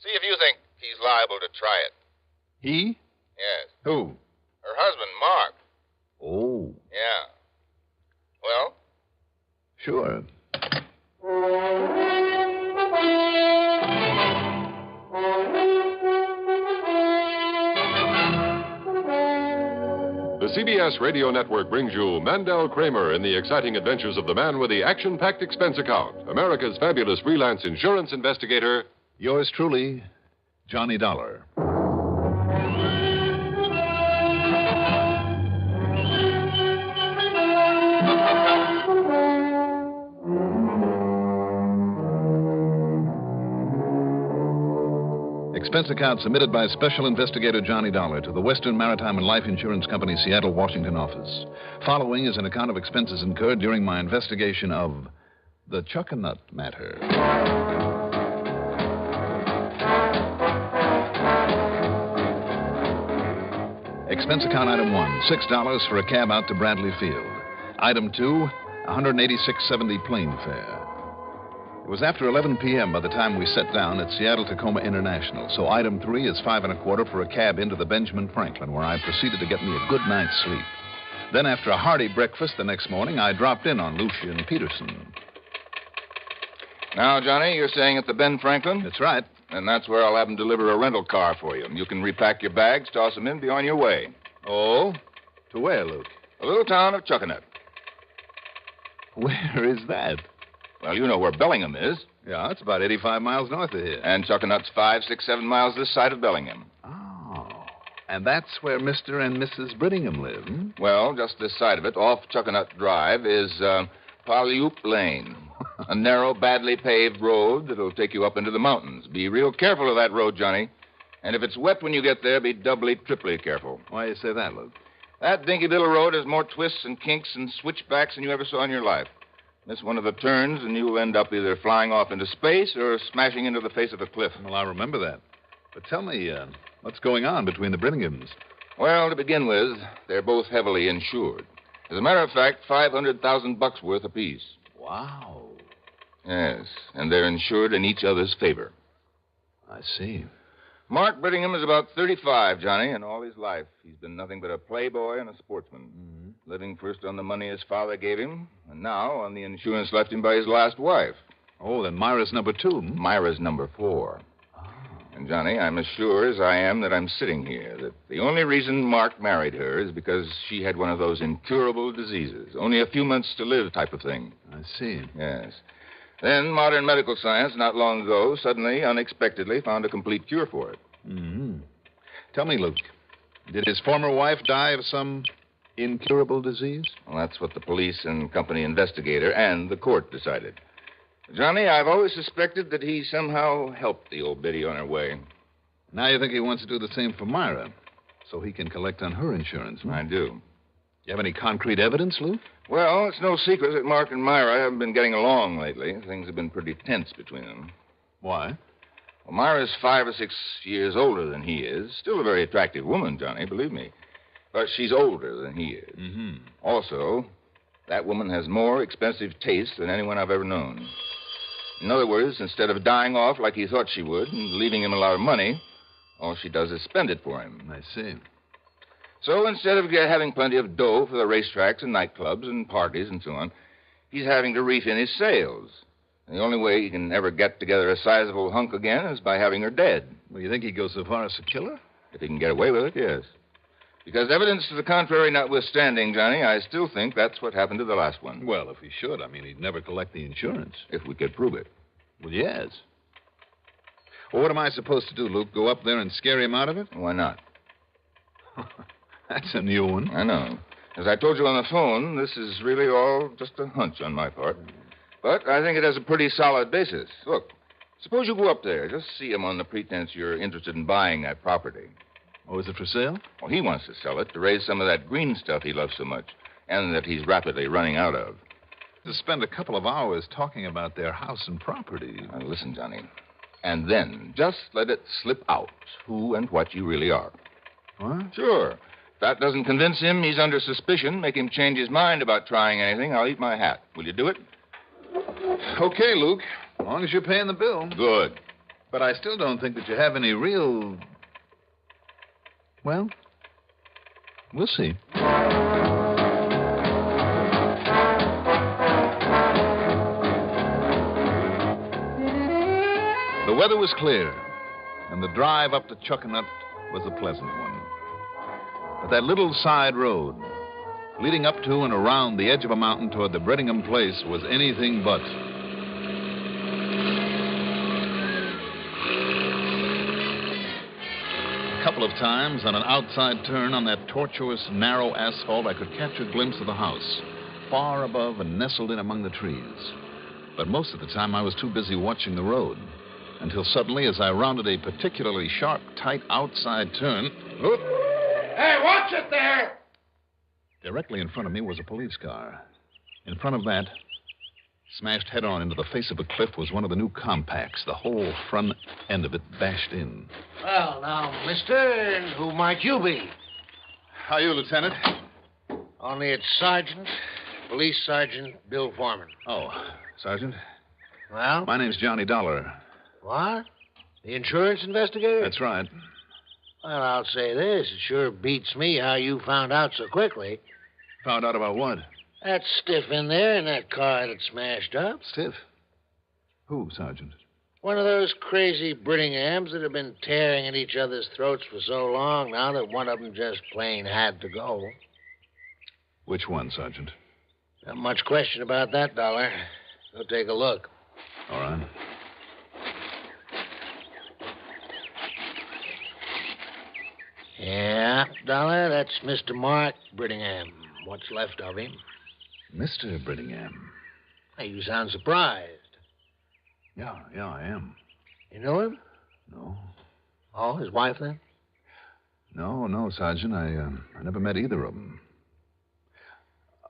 See if you think he's liable to try it. He? Yes. Who? Her husband, Mark. Oh. Yeah. Well? Sure. The CBS Radio Network brings you Mandel Kramer in the exciting adventures of the man with the action-packed expense account, America's fabulous freelance insurance investigator. Yours truly, Johnny Dollar. Expense account submitted by Special Investigator Johnny Dollar to the Western Maritime and Life Insurance Company, Seattle, Washington office. Following is an account of expenses incurred during my investigation of the Chuckanut matter. Expense account item 1, $6 for a cab out to Bradley Field. Item 2, $186.70 plane fare. It was after 11 p.m. by the time we set down at Seattle-Tacoma International, so item 3 is $5.25 for a cab into the Benjamin Franklin, where I proceeded to get me a good night's sleep. Then, after a hearty breakfast the next morning, I dropped in on Lucian Peterson. Now, Johnny, you're staying at the Ben Franklin? That's right. And that's where I'll have them deliver a rental car for you. You can repack your bags, toss them in, be on your way. Oh? To where, Luke? The little town of Chuckanut. Where is that? Well, you know where Bellingham is. Yeah, it's about 85 miles north of here. And Chuckanut's 5, 6, 7 miles this side of Bellingham. Oh. And that's where Mr. and Mrs. Brittingham live, hmm? Well, just this side of it, off Chuckanut Drive, is Paleoop Lane. A narrow, badly paved road that'll take you up into the mountains. Be real careful of that road, Johnny. And if it's wet when you get there, be doubly, triply careful. Why do you say that, Luke? That dinky little road has more twists and kinks and switchbacks than you ever saw in your life. Miss one of the turns, and you'll end up either flying off into space or smashing into the face of a cliff. Well, I remember that. But tell me, what's going on between the Brittinghams? Well, to begin with, they're both heavily insured. As a matter of fact, $500,000 worth apiece. Wow. Yes, and they're insured in each other's favor. I see. Mark Brittingham is about 35, Johnny, and all his life he's been nothing but a playboy and a sportsman. Mm-hmm. Living first on the money his father gave him, and now on the insurance left him by his last wife. Oh, then Myra's number 2. Myra's number 4. Oh. And, Johnny, I'm as sure as I am that I'm sitting here, that the only reason Mark married her is because she had one of those incurable diseases, only a few months to live type of thing. I see. Yes. Then modern medical science, not long ago, suddenly, unexpectedly, found a complete cure for it. Mm-hmm. Tell me, Luke, did his former wife die of some incurable disease? Well, that's what the police and company investigator and the court decided. Johnny, I've always suspected that he somehow helped the old biddy on her way. Now you think he wants to do the same for Myra, so he can collect on her insurance, huh? I do. You have any concrete evidence, Luke? Well, it's no secret that Mark and Myra haven't been getting along lately. Things have been pretty tense between them. Why? Well, Myra's 5 or 6 years older than he is. Still a very attractive woman, Johnny, believe me. But she's older than he is. Mm-hmm. Also, that woman has more expensive taste than anyone I've ever known. In other words, instead of dying off like he thought she would and leaving him a lot of money, all she does is spend it for him. I see. So instead of having plenty of dough for the racetracks and nightclubs and parties and so on, he's having to reef in his sales. And the only way he can ever get together a sizable hunk again is by having her dead. Well, you think he'd go so far as to kill her? If he can get away with it, yes. Because evidence to the contrary notwithstanding, Johnny, I still think that's what happened to the last one. Well, if he should, I mean, he'd never collect the insurance. If we could prove it. Well, yes. Well, what am I supposed to do, Luke? Go up there and scare him out of it? Why not? That's a new one. I know. As I told you on the phone, this is really all just a hunch on my part. But I think it has a pretty solid basis. Look, suppose you go up there. Just see him on the pretense you're interested in buying that property. Oh, is it for sale? Well, he wants to sell it to raise some of that green stuff he loves so much and that he's rapidly running out of. To spend a couple of hours talking about their house and property. Now, listen, Johnny. And then just let it slip out who and what you really are. What? Sure. If that doesn't convince him he's under suspicion, make him change his mind about trying anything, I'll eat my hat. Will you do it? Okay, Luke. As long as you're paying the bill. Good. But I still don't think that you have any real... Well, we'll see. The weather was clear, and the drive up to Chuckanut was a pleasant one. But that little side road, leading up to and around the edge of a mountain toward the Brittingham place, was anything but. A couple of times, on an outside turn on that tortuous, narrow asphalt, I could catch a glimpse of the house, far above and nestled in among the trees. But most of the time, I was too busy watching the road, until suddenly, as I rounded a particularly sharp, tight outside turn... Whoop, Hey, watch it there! directly in front of me was a police car. In front of that, smashed head-on into the face of a cliff, was one of the new compacts, the whole front end of it bashed in. Well, now, mister, who might you be? How are you, Lieutenant? Only it's Sergeant, Police Sergeant Bill Foreman. Oh, Sergeant? Well? My name's Johnny Dollar. What? The insurance investigator? That's right. Well, I'll say this. It sure beats me how you found out so quickly. Found out about what? That stiff in there in that car that smashed up. Stiff? Who, Sergeant? One of those crazy Brittinghams that have been tearing at each other's throats for so long now that one of them just plain had to go. Which one, Sergeant? Not much question about that, Dollar. Go take a look. All right. Yeah, Dollar, that's Mr. Mark Brittingham. What's left of him. Mr. Brittingham? Hey, you sound surprised. Yeah, I am. You know him? No. Oh, his wife, then? No, Sergeant. I never met either of them.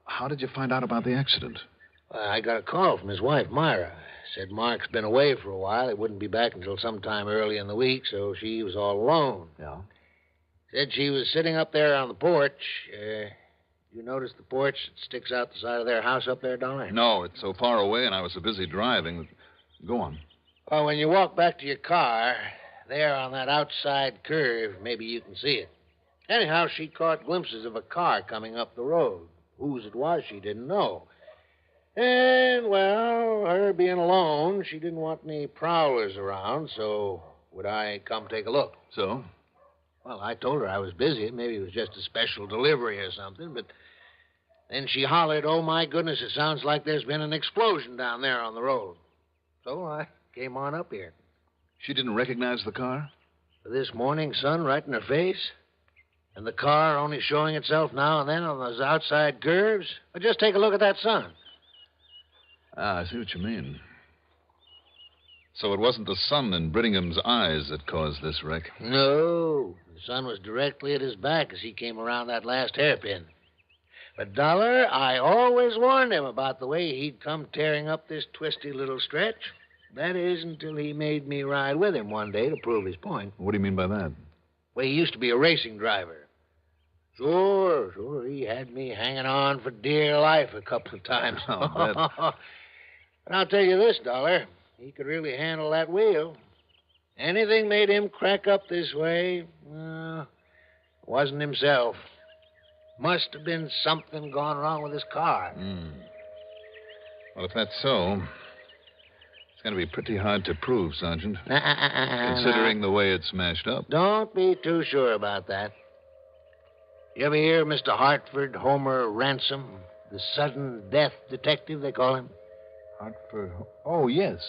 How did you find out about the accident? I got a call from his wife, Myra. Said Mark's been away for a while. He wouldn't be back until sometime early in the week, so she was all alone. Yeah? Said she was sitting up there on the porch. You notice the porch that sticks out the side of their house up there, Dollar? No, it's so far away, and I was so busy driving. Go on. Well, when you walk back to your car, there on that outside curve, maybe you can see it. Anyhow, she caught glimpses of a car coming up the road. Whose it was, she didn't know. And, well, her being alone, she didn't want any prowlers around, so would I come take a look? So? Well, I told her I was busy. Maybe it was just a special delivery or something, but then she hollered, "Oh, my goodness, it sounds like there's been an explosion down there on the road." So I came on up here. She didn't recognize the car? This morning sun right in her face, and the car only showing itself now and then on those outside curves. Well, just take a look at that sun. Ah, I see what you mean. So it wasn't the sun in Brittingham's eyes that caused this wreck? No. The sun was directly at his back as he came around that last hairpin. But, Dollar, I always warned him about the way he'd come tearing up this twisty little stretch. That is, until he made me ride with him one day to prove his point. What do you mean by that? Well, he used to be a racing driver. Sure. He had me hanging on for dear life a couple of times. But I'll tell you this, Dollar. He could really handle that wheel. Anything made him crack up this way, wasn't himself. Must have been something gone wrong with his car. Well, if that's so, it's going to be pretty hard to prove, Sergeant. Considering the way it's smashed up. Don't be too sure about that. You ever hear Mr. Hartford Homer Ransom, the sudden death detective, they call him? Hartford? Oh, yes.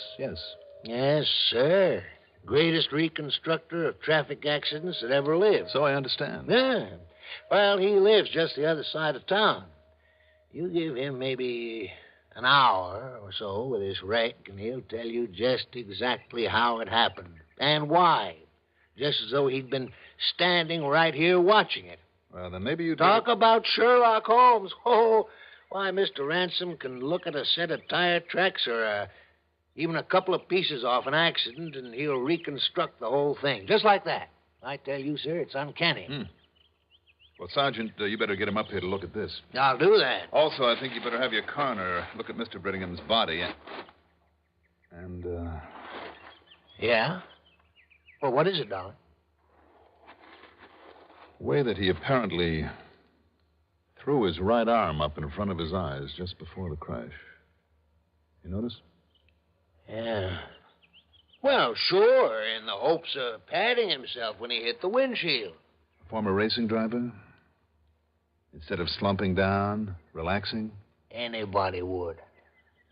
Yes, sir. Greatest reconstructor of traffic accidents that ever lived. So I understand. Yeah. Well, he lives just the other side of town. You give him maybe an hour or so with this wreck, and he'll tell you just exactly how it happened and why. Just as though he'd been standing right here watching it. Well, then maybe you Talk about Sherlock Holmes. Oh, why, Mr. Ransom can look at a set of tire tracks or even a couple of pieces off an accident, and he'll reconstruct the whole thing. Just like that. I tell you, sir, it's uncanny. Well, Sergeant, you better get him up here to look at this. I'll do that. Also, I think you better have your coroner look at Mr. Brittingham's body. And, Yeah? Well, what is it, Dollar? the way that he apparently threw his right arm up in front of his eyes just before the crash. You notice? Yeah. Well, sure, in the hopes of patting himself when he hit the windshield. A former racing driver? Instead of slumping down, relaxing? Anybody would.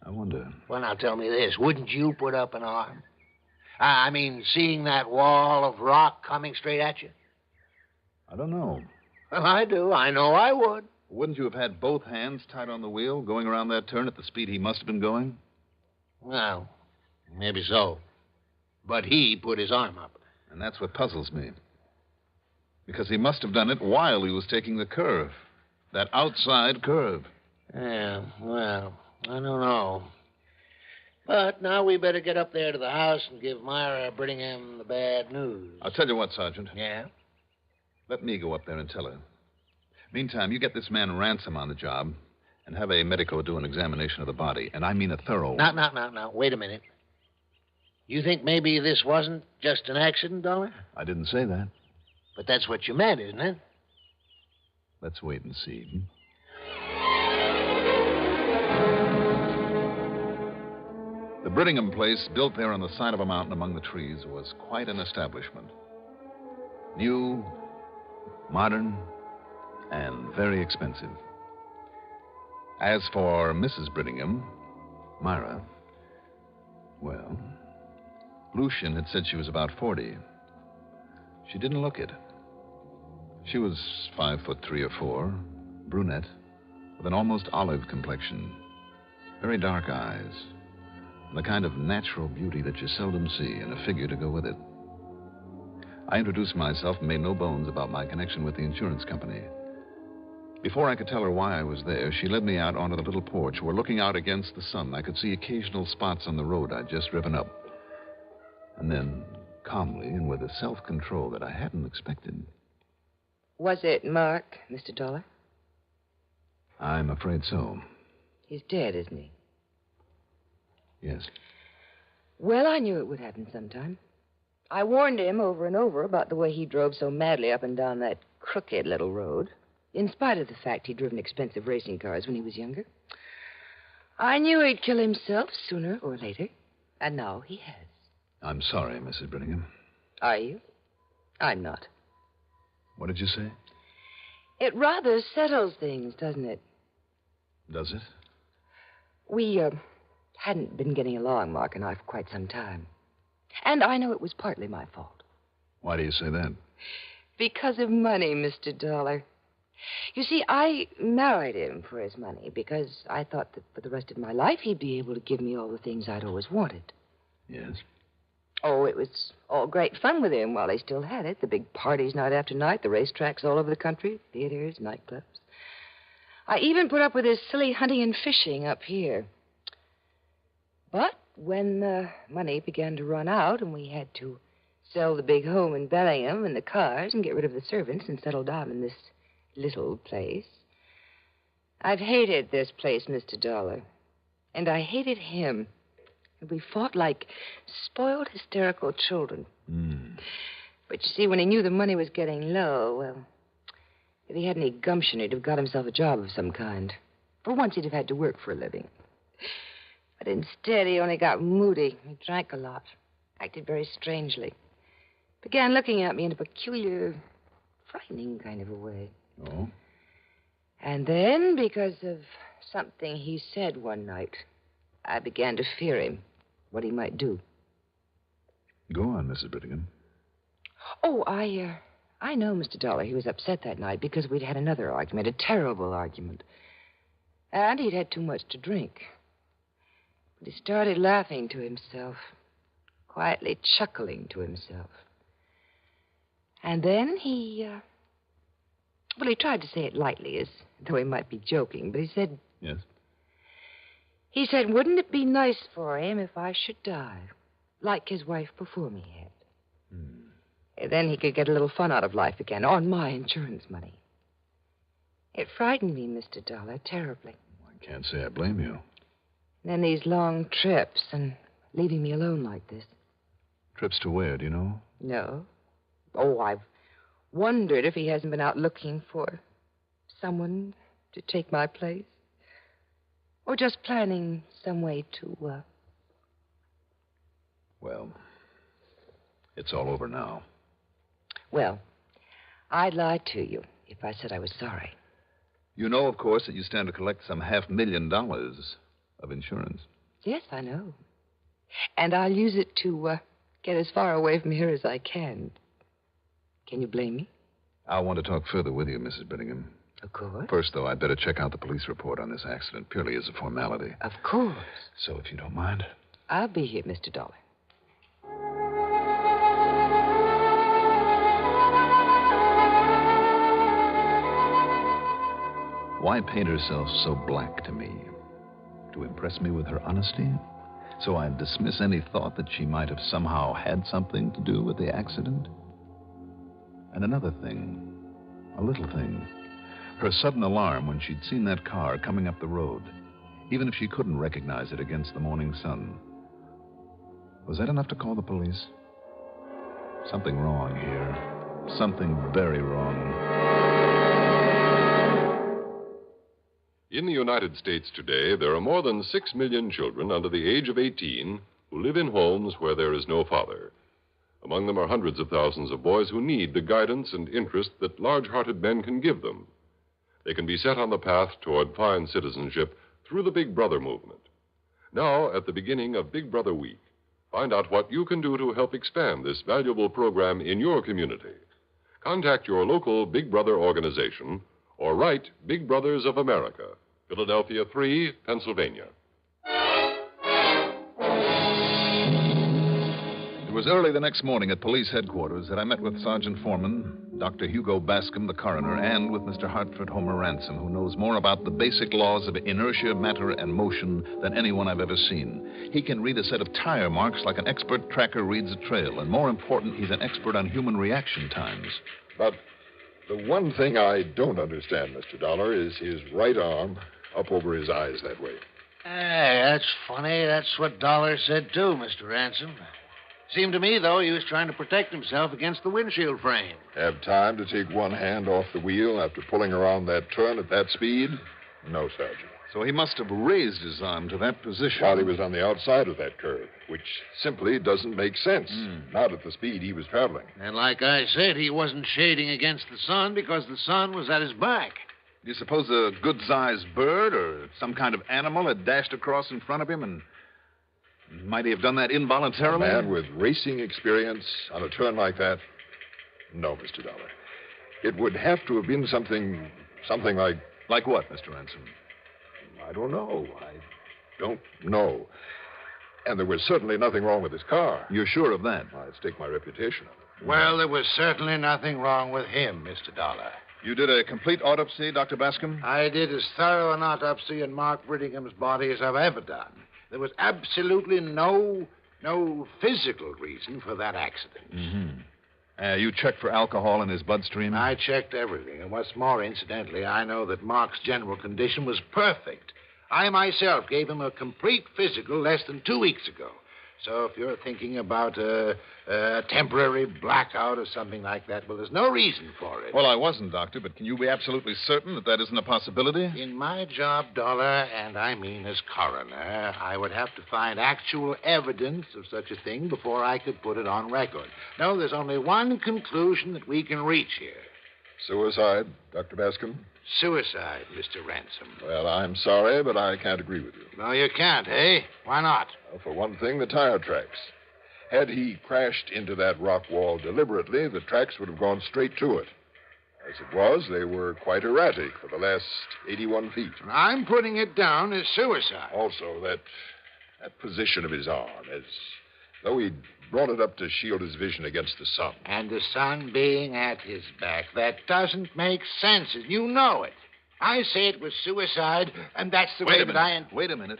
I wonder. Well, now tell me this. Wouldn't you put up an arm? I mean, seeing that wall of rock coming straight at you? I don't know. Well, I do. I know I would. Wouldn't you have had both hands tight on the wheel, going around that turn at the speed he must have been going? Well, maybe so. But he put his arm up. And that's what puzzles me. Because he must have done it while he was taking the curve. That outside curve. Yeah, well, I don't know. But now we better get up there to the house and give Myra Brittingham the bad news. I'll tell you what, Sergeant. Yeah? Let me go up there and tell her. Meantime, you get this man Ransom on the job and have a medico do an examination of the body. And I mean a thorough one. Now. Wait a minute. You think maybe this wasn't just an accident, Dollar? I didn't say that. But that's what you meant, isn't it? Let's wait and see. The Brittingham place, built there on the side of a mountain among the trees, was quite an establishment. New, modern, and very expensive. As for Mrs. Brittingham, Myra, well, Lucian had said she was about 40. She didn't look it. She was 5'3" or 4", brunette, with an almost olive complexion, very dark eyes, and the kind of natural beauty that you seldom see in a figure to go with it. I introduced myself and made no bones about my connection with the insurance company. Before I could tell her why I was there, she led me out onto the little porch where, looking out against the sun, I could see occasional spots on the road I'd just driven up. And then, calmly and with a self-control that I hadn't expected. Was it Mark, Mr. Dollar? I'm afraid so. He's dead, isn't he? Yes. Well, I knew it would happen sometime. I warned him over and over about the way he drove so madly up and down that crooked little road, in spite of the fact he'd driven expensive racing cars when he was younger. I knew he'd kill himself sooner or later, and now he has. I'm sorry, Mrs. Brittingham. Are you? I'm not. What did you say? It rather settles things, doesn't it? Does it? We, hadn't been getting along, Mark and I, for quite some time. And I know it was partly my fault. Why do you say that? Because of money, Mr. Dollar. You see, I married him for his money because I thought that for the rest of my life he'd be able to give me all the things I'd always wanted. Yes? Oh, it was all great fun with him while he still had it. The big parties night after night, the racetracks all over the country, theaters, nightclubs. I even put up with his silly hunting and fishing up here. But when the money began to run out and we had to sell the big home in Bellingham and the cars and get rid of the servants and settle down in this little place, I've hated this place, Mr. Dollar. And I hated him. And we fought like spoiled, hysterical children. But you see, when he knew the money was getting low, well, if he had any gumption, he'd have got himself a job of some kind. For once, he'd have had to work for a living. But instead, he only got moody. He drank a lot, acted very strangely. Began looking at me in a peculiar, frightening kind of a way. Oh? And then, because of something he said one night, I began to fear him, what he might do. Go on, Mrs. Brittingham. Oh, I know, Mr. Dollar. He was upset that night because we'd had another argument, a terrible argument. And he'd had too much to drink. But he started laughing to himself, quietly chuckling to himself. And then he tried to say it lightly, as though he might be joking, but he said... Yes? He said, wouldn't it be nice for him if I should die, like his wife before me had? Then he could get a little fun out of life again, on my insurance money. It frightened me, Mr. Dollar, terribly. I can't say I blame you. And then these long trips and leaving me alone like this. Trips to where, do you know? No. Oh, I've wondered if he hasn't been out looking for someone to take my place. Or just planning some way to, Well, it's all over now. Well, I'd lie to you if I said I was sorry. You know, of course, that you stand to collect some $500,000 of insurance. Yes, I know. And I'll use it to get as far away from here as I can. Can you blame me? I want to talk further with you, Mrs. Brittingham. Of course. First, though, I'd better check out the police report on this accident, purely as a formality. Of course. So, if you don't mind. I'll be here, Mr. Dollar. Why paint herself so black to me? To impress me with her honesty? So I'd dismiss any thought that she might have somehow had something to do with the accident? And another thing, a little thing. Her sudden alarm when she'd seen that car coming up the road, even if she couldn't recognize it against the morning sun. Was that enough to call the police? Something wrong here. Something very wrong. In the United States today, there are more than 6 million children under the age of 18 who live in homes where there is no father. Among them are hundreds of thousands of boys who need the guidance and interest that large-hearted men can give them. They can be set on the path toward fine citizenship through the Big Brother movement. Now, at the beginning of Big Brother Week, find out what you can do to help expand this valuable program in your community. Contact your local Big Brother organization or write Big Brothers of America, Philadelphia 3, Pennsylvania. It was early the next morning at police headquarters that I met with Sergeant Foreman, Dr. Hugo Bascom, the coroner, and with Mr. Hartford Homer Ransom, who knows more about the basic laws of inertia, matter, and motion than anyone I've ever seen. He can read a set of tire marks like an expert tracker reads a trail, and more important, he's an expert on human reaction times. But the one thing I don't understand, Mr. Dollar, is his right arm up over his eyes that way. Hey, that's funny. That's what Dollar said, too, Mr. Ransom. Seemed to me, though, he was trying to protect himself against the windshield frame. Have time to take one hand off the wheel after pulling around that turn at that speed? No, Sergeant. So he must have raised his arm to that position. While he was on the outside of that curve, which simply doesn't make sense. Not at the speed he was traveling. And like I said, he wasn't shading against the sun because the sun was at his back. Do you suppose a good-sized bird or some kind of animal had dashed across in front of him and might he have done that involuntarily? A man with racing experience on a turn like that? No, Mr. Dollar. It would have to have been something like... Like what, Mr. Ransom? I don't know. I don't know. And there was certainly nothing wrong with his car. You're sure of that? I'd stake my reputation on it. Well, there was certainly nothing wrong with him, Mr. Dollar. You did a complete autopsy, Dr. Bascom? I did as thorough an autopsy in Mark Brittingham's body as I've ever done. There was absolutely no physical reason for that accident. Mm-hmm. You checked for alcohol in his bloodstream? I checked everything. And what's more, incidentally, I know that Mark's general condition was perfect. I myself gave him a complete physical less than 2 weeks ago. So if you're thinking about a temporary blackout or something like that, well, there's no reason for it. Well, I wasn't, Doctor, but can you be absolutely certain that that isn't a possibility? In my job, Dollar, and I mean as coroner, I would have to find actual evidence of such a thing before I could put it on record. No, there's only one conclusion that we can reach here. Suicide, Dr. Bascom? Suicide, Mr. Ransom. Well, I'm sorry, but I can't agree with you. No, you can't, eh? Why not? Well, for one thing, the tire tracks. Had he crashed into that rock wall deliberately, the tracks would have gone straight to it. As it was, they were quite erratic for the last 81 feet. I'm putting it down as suicide. Also, that position of his arm, as though he'd brought it up to shield his vision against the sun. And the sun being at his back. That doesn't make sense, and you know it. I say it was suicide, and that's the way that I... Wait a minute.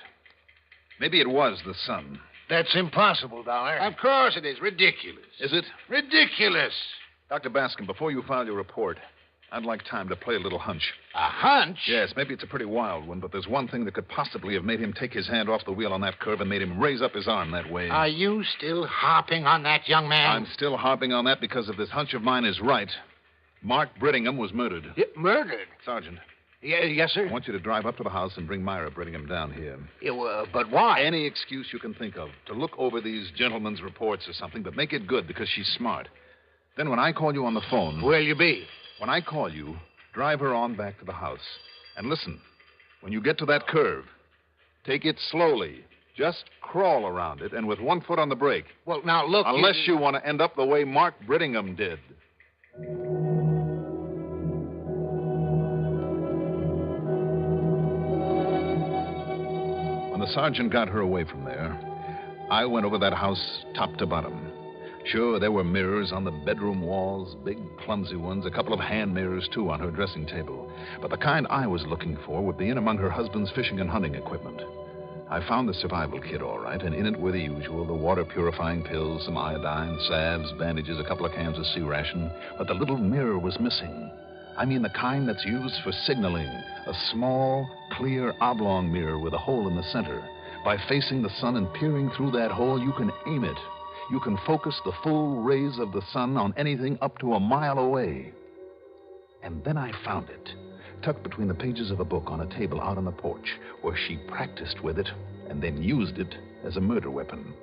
Maybe it was the sun. That's impossible, Dollar. Of course it is. Ridiculous. Is it? Ridiculous. Dr. Bascom, before you file your report, I'd like time to play a little hunch. A hunch? Yes, maybe it's a pretty wild one, but there's one thing that could possibly have made him take his hand off the wheel on that curve and made him raise up his arm that way. Are you still harping on that, young man? I'm still harping on that because if this hunch of mine is right, Mark Brittingham was murdered. Murdered? Sergeant. Yes, sir? I want you to drive up to the house and bring Myra Brittingham down here. But why? Any excuse you can think of to look over these gentlemen's reports or something, but make it good because she's smart. Then when I call you on the phone... Where'll you be? When I call you, drive her on back to the house. And listen, when you get to that curve, take it slowly. Just crawl around it and with 1 foot on the brake. Well, now, look... Unless you want to end up the way Mark Brittingham did. When the sergeant got her away from there, I went over that house top to bottom. Sure, there were mirrors on the bedroom walls, big, clumsy ones, a couple of hand mirrors, too, on her dressing table. But the kind I was looking for would be in among her husband's fishing and hunting equipment. I found the survival kit, all right, and in it were the usual, the water-purifying pills, some iodine, salves, bandages, a couple of cans of sea ration. But the little mirror was missing. I mean the kind that's used for signaling. A small, clear, oblong mirror with a hole in the center. By facing the sun and peering through that hole, you can aim it. You can focus the full rays of the sun on anything up to a mile away. And then I found it, tucked between the pages of a book on a table out on the porch, where she practiced with it and then used it as a murder weapon.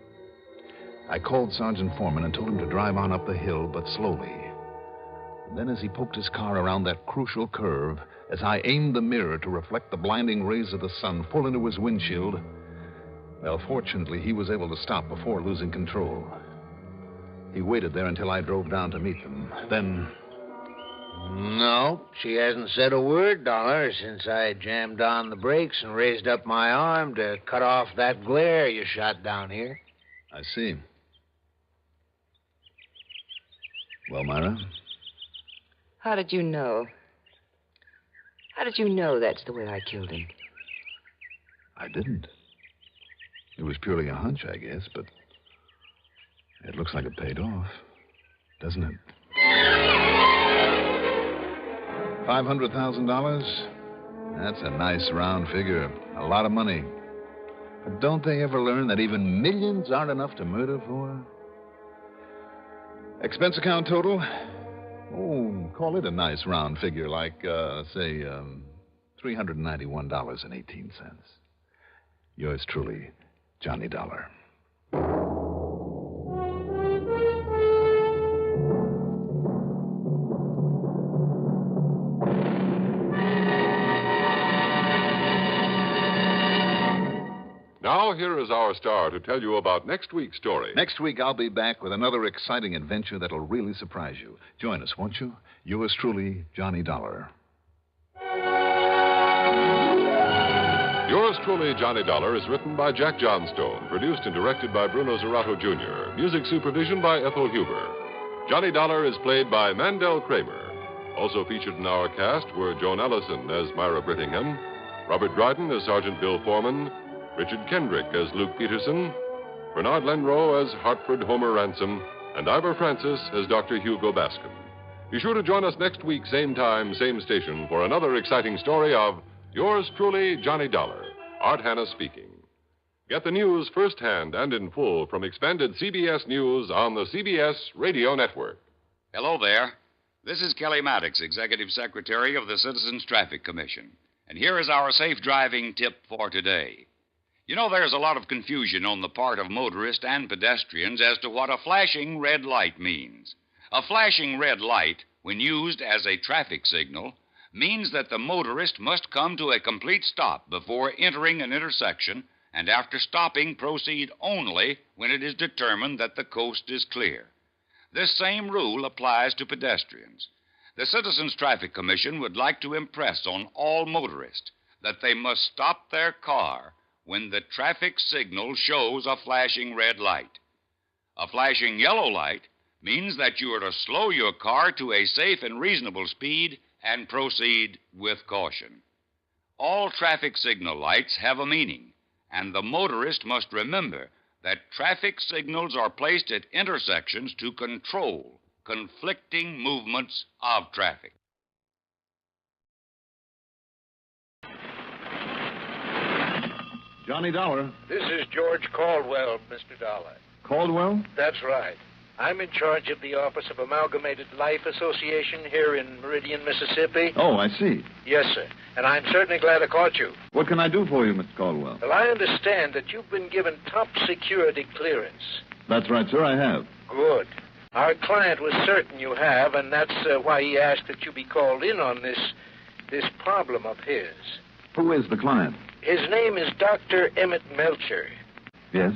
I called Sergeant Foreman and told him to drive on up the hill, but slowly. And then as he poked his car around that crucial curve, as I aimed the mirror to reflect the blinding rays of the sun full into his windshield, well, fortunately, he was able to stop before losing control. He waited there until I drove down to meet them. Then... No, she hasn't said a word, Dollar, since I jammed on the brakes and raised up my arm to cut off that glare you shot down here. I see. Well, Myra? How did you know? How did you know that's the way I killed him? I didn't. It was purely a hunch, I guess, but it looks like it paid off, doesn't it? $500,000? That's a nice round figure. A lot of money. But don't they ever learn that even millions aren't enough to murder for? Expense account total? Oh, call it a nice round figure, like, say, $391.18. Yours truly, Johnny Dollar. Now, here is our star to tell you about next week's story. Next week, I'll be back with another exciting adventure that'll really surprise you. Join us, won't you? Yours truly, Johnny Dollar. Yours truly, Johnny Dollar, is written by Jack Johnstone, produced and directed by Bruno Zerato, Jr., music supervision by Ethel Huber. Johnny Dollar is played by Mandel Kramer. Also featured in our cast were Joan Ellison as Myra Brittingham, Robert Dryden as Sergeant Bill Foreman, Richard Kendrick as Luke Peterson, Bernard Lenrow as Hartford Homer Ransom, and Ivor Francis as Dr. Hugo Bascom. Be sure to join us next week, same time, same station, for another exciting story of Yours truly, Johnny Dollar. Art Hanna speaking. Get the news firsthand and in full from expanded CBS News on the CBS Radio Network. Hello there. This is Kelly Maddox, Executive Secretary of the Citizens Traffic Commission. And here is our safe driving tip for today. You know, there's a lot of confusion on the part of motorists and pedestrians as to what a flashing red light means. A flashing red light, when used as a traffic signal, means that the motorist must come to a complete stop before entering an intersection, and after stopping, proceed only when it is determined that the coast is clear. This same rule applies to pedestrians. The Citizens Traffic Commission would like to impress on all motorists that they must stop their car when the traffic signal shows a flashing red light. A flashing yellow light means that you are to slow your car to a safe and reasonable speed and proceed with caution. All traffic signal lights have a meaning, and the motorist must remember that traffic signals are placed at intersections to control conflicting movements of traffic. Johnny Dollar. This is George Caldwell, Mr. Dollar. Caldwell? That's right. I'm in charge of the Office of Amalgamated Life Association here in Meridian, Mississippi. Oh, I see. Yes, sir. And I'm certainly glad I caught you. What can I do for you, Mr. Caldwell? Well, I understand that you've been given top security clearance. That's right, sir, I have. Good. Our client was certain you have, and that's why he asked that you be called in on this problem of his. Who is the client? His name is Dr. Emmett Melcher. Yes?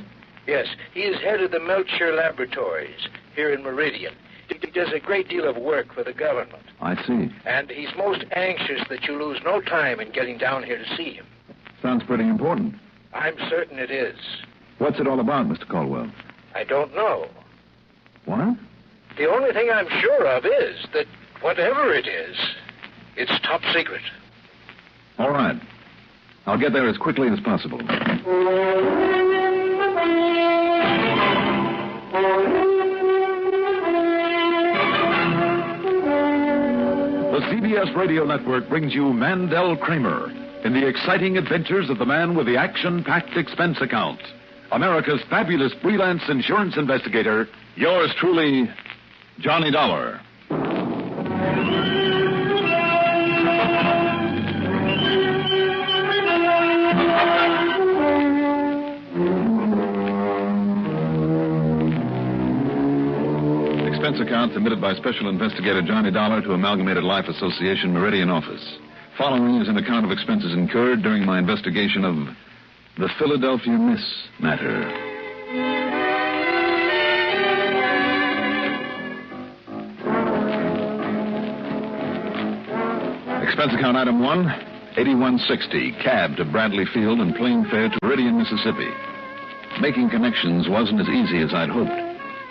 Yes, he is head of the Melcher Laboratories here in Meridian. He does a great deal of work for the government. I see. And he's most anxious that you lose no time in getting down here to see him. Sounds pretty important. I'm certain it is. What's it all about, Mr. Caldwell? I don't know. What? The only thing I'm sure of is that whatever it is, it's top secret. All right. I'll get there as quickly as possible. The CBS Radio Network brings you Mandel Kramer in the exciting adventures of the man with the action-packed expense account. America's fabulous freelance insurance investigator, yours truly, Johnny Dollar. Expense account submitted by Special Investigator Johnny Dollar to Amalgamated Life Association Meridian office. Following is an account of expenses incurred during my investigation of the Philadelphia Miss matter. Expense account item 1, $81.60, cab to Bradley Field and plane fare to Meridian, Mississippi. Making connections wasn't as easy as I'd hoped.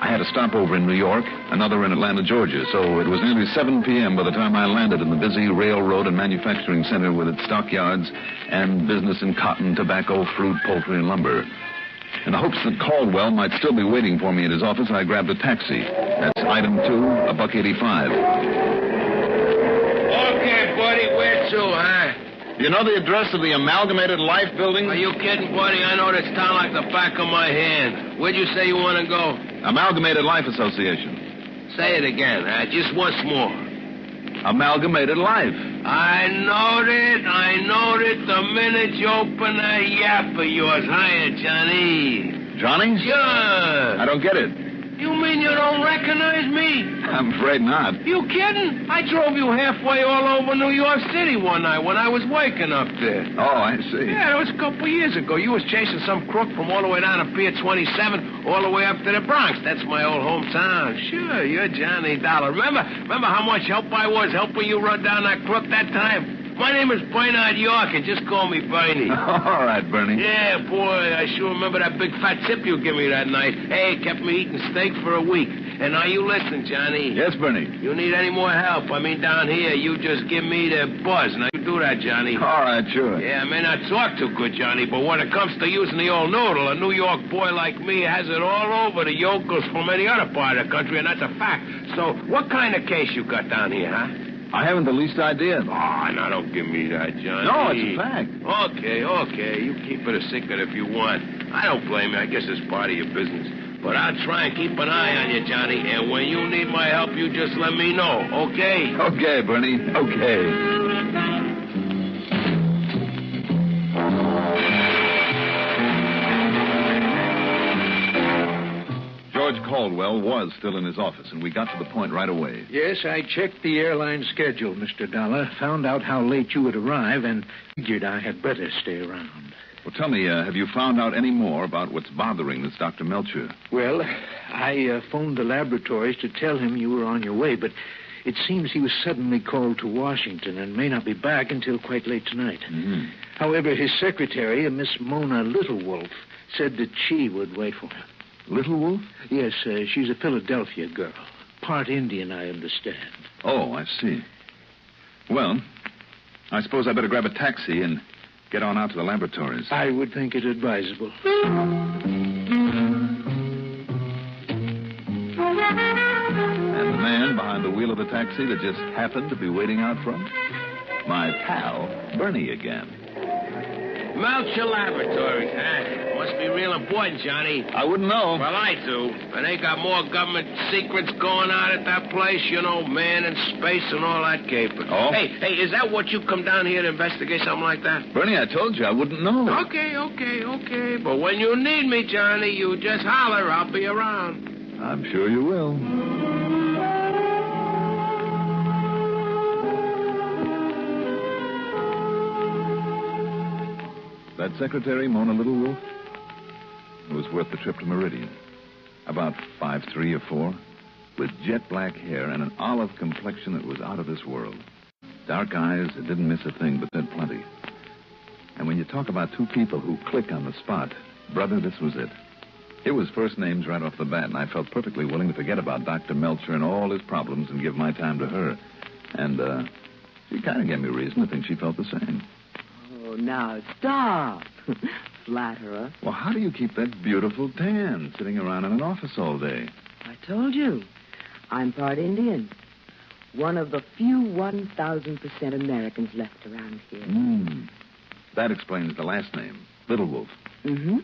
I had a stopover in New York, another in Atlanta, Georgia, so it was nearly 7 p.m. by the time I landed in the busy railroad and manufacturing center with its stockyards and business in cotton, tobacco, fruit, poultry, and lumber. In the hopes that Caldwell might still be waiting for me at his office, I grabbed a taxi. That's item 2, $1.85. Okay, buddy, where to, huh? Do you know the address of the Amalgamated Life building? Are you kidding, buddy? I know this town like the back of my hand. Where'd you say you want to go? Amalgamated Life Association. Say it again, just once more. Amalgamated Life. I knowed it the minute you opened that yap of yours. Hiya, Johnny. Johnny? Sure. I don't get it. You mean you don't recognize me? I'm afraid not. You kidding? I drove you halfway all over New York City one night when I was working up there. Oh, I see. Yeah, it was a couple of years ago. You was chasing some crook from all the way down to Pier 27 all the way up to the Bronx. That's my old hometown. Sure, you're Johnny Dollar. Remember how much help I was helping you run down that crook that time? My name is Bernard York, and just call me Bernie. All right, Bernie. Yeah, boy, I sure remember that big fat tip you gave me that night. Hey, kept me eating steak for a week. And now you listen, Johnny. Yes, Bernie. You need any more help? I mean, down here, you just give me the buzz. Now, you do that, Johnny. All right, sure. Yeah, I may not talk too good, Johnny, but when it comes to using the old noodle, a New York boy like me has it all over the yokels from any other part of the country, and that's a fact. So, what kind of case you got down here, huh? I haven't the least idea. Oh, now don't give me that, Johnny. No, it's a fact. Okay. You keep it a secret if you want. I don't blame you. I guess it's part of your business. But I'll try and keep an eye on you, Johnny. And when you need my help, you just let me know, okay? Okay, Bernie. Okay. George Caldwell was still in his office, and we got to the point right away. Yes, I checked the airline schedule, Mr. Dollar, found out how late you would arrive, and figured I had better stay around. Well, tell me, have you found out any more about what's bothering this Dr. Melcher? Well, I phoned the laboratories to tell him you were on your way, but it seems he was suddenly called to Washington and may not be back until quite late tonight. Mm-hmm. However, his secretary, Miss Mona Littlewolf, said that she would wait for him. Little Wolf? Yes, she's a Philadelphia girl. Part Indian, I understand. Oh, I see. Well, I suppose I better grab a taxi and get on out to the laboratories. I would think it advisable. And the man behind the wheel of the taxi that just happened to be waiting out front? My pal, Bernie again. Melcher Laboratories, huh? Must be real important, Johnny. I wouldn't know. Well, I do. And they got more government secrets going on at that place, you know, man in space and all that caper. Oh? Hey, is that what you come down here to investigate, something like that? Bernie, I told you I wouldn't know. Okay. But when you need me, Johnny, you just holler. I'll be around. I'm sure you will. That secretary, Mona Littlewolf, it was worth the trip to Meridian. About 5'3" or 4", with jet black hair and an olive complexion that was out of this world. Dark eyes that didn't miss a thing but said plenty. And when you talk about two people who click on the spot, brother, this was it. It was first names right off the bat, and I felt perfectly willing to forget about Dr. Melcher and all his problems and give my time to her. And, she kind of gave me reason to think she felt the same. Oh, now stop. Flatterer. Well, how do you keep that beautiful tan sitting around in an office all day? I told you. I'm part Indian. One of the few 1,000% Americans left around here. That explains the last name, Littlewolf. Mm-hmm.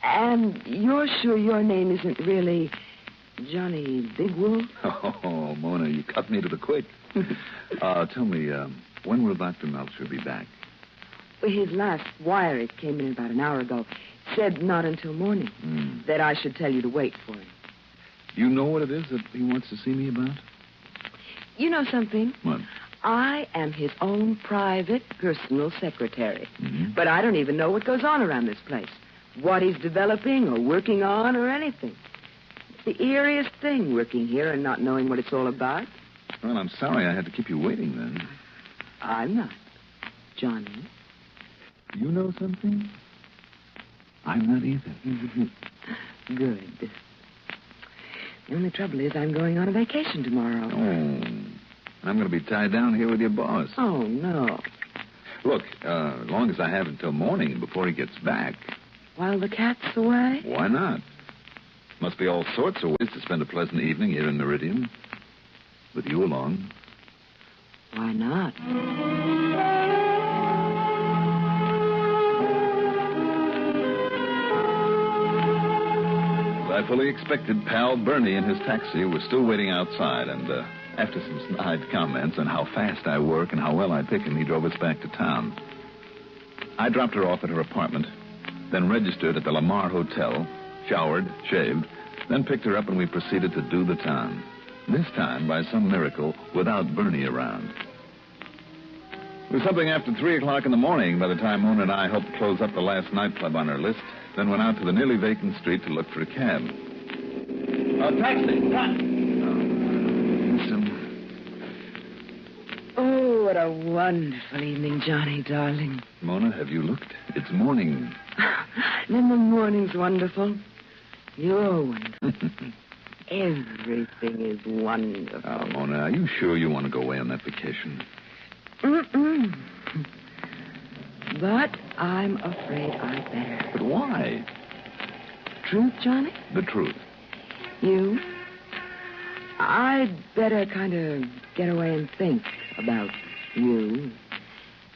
And you're sure your name isn't really Johnny Big Wolf? Oh, Mona, you cut me to the quick. Tell me, when will Dr. Melcher be back? His last wire, it came in about an hour ago, said not until morning. That I should tell you to wait for him. You know what it is that he wants to see me about? You know something? What? I am his own private personal secretary. Mm-hmm. But I don't even know what goes on around this place. What he's developing or working on or anything. It's the eeriest thing, working here and not knowing what it's all about. Well, I'm sorry I had to keep you waiting then. I'm not. Johnny. You know something? I'm not either. Good. The only trouble is I'm going on a vacation tomorrow. Oh, I'm going to be tied down here with your boss. Oh, no. Look, as long as I have until morning before he gets back. While the cat's away? Why not? Must be all sorts of ways to spend a pleasant evening here in Meridian. With you along. Why not? As I fully expected, pal Bernie and his taxi was still waiting outside, and after some snide comments on how fast I work and how well I pick him, he drove us back to town. I dropped her off at her apartment, then registered at the Lamar Hotel, showered, shaved, then picked her up and we proceeded to do the town. This time, by some miracle, without Bernie around. It was something after 3 o'clock in the morning by the time Mona and I helped close up the last nightclub on our list, then went out to the nearly vacant street to look for a cab. Taxi! Oh, what a wonderful evening, Johnny, darling. Mona, have you looked? It's morning. Then the morning's wonderful. You're wonderful. Everything is wonderful. Oh, Mona, are you sure you want to go away on that vacation? Mm-mm. But I'm afraid I better. But why? Truth, Johnny? The truth. You? I'd better kind of get away and think about you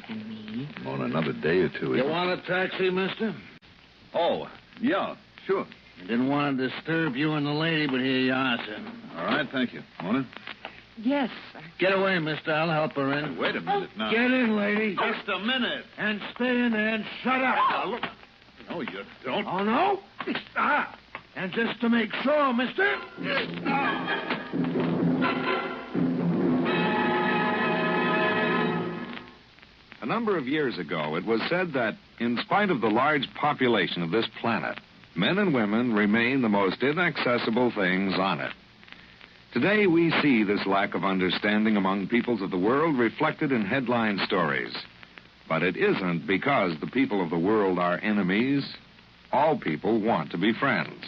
and me. Mona, another day or two. You want a taxi, mister? Oh, yeah, sure. I didn't want to disturb you and the lady, but here you are, sir. All right, thank you. Mona? Yes. Get away, mister. I'll help her in. Wait a minute now. Get in, lady. Just a minute. And stay in there and shut up. Now, look. No, you don't. Oh, no? Ah. And just to make sure, mister. A number of years ago, it was said that in spite of the large population of this planet, men and women remain the most inaccessible things on it. Today, we see this lack of understanding among peoples of the world reflected in headline stories. But it isn't because the people of the world are enemies. All people want to be friends.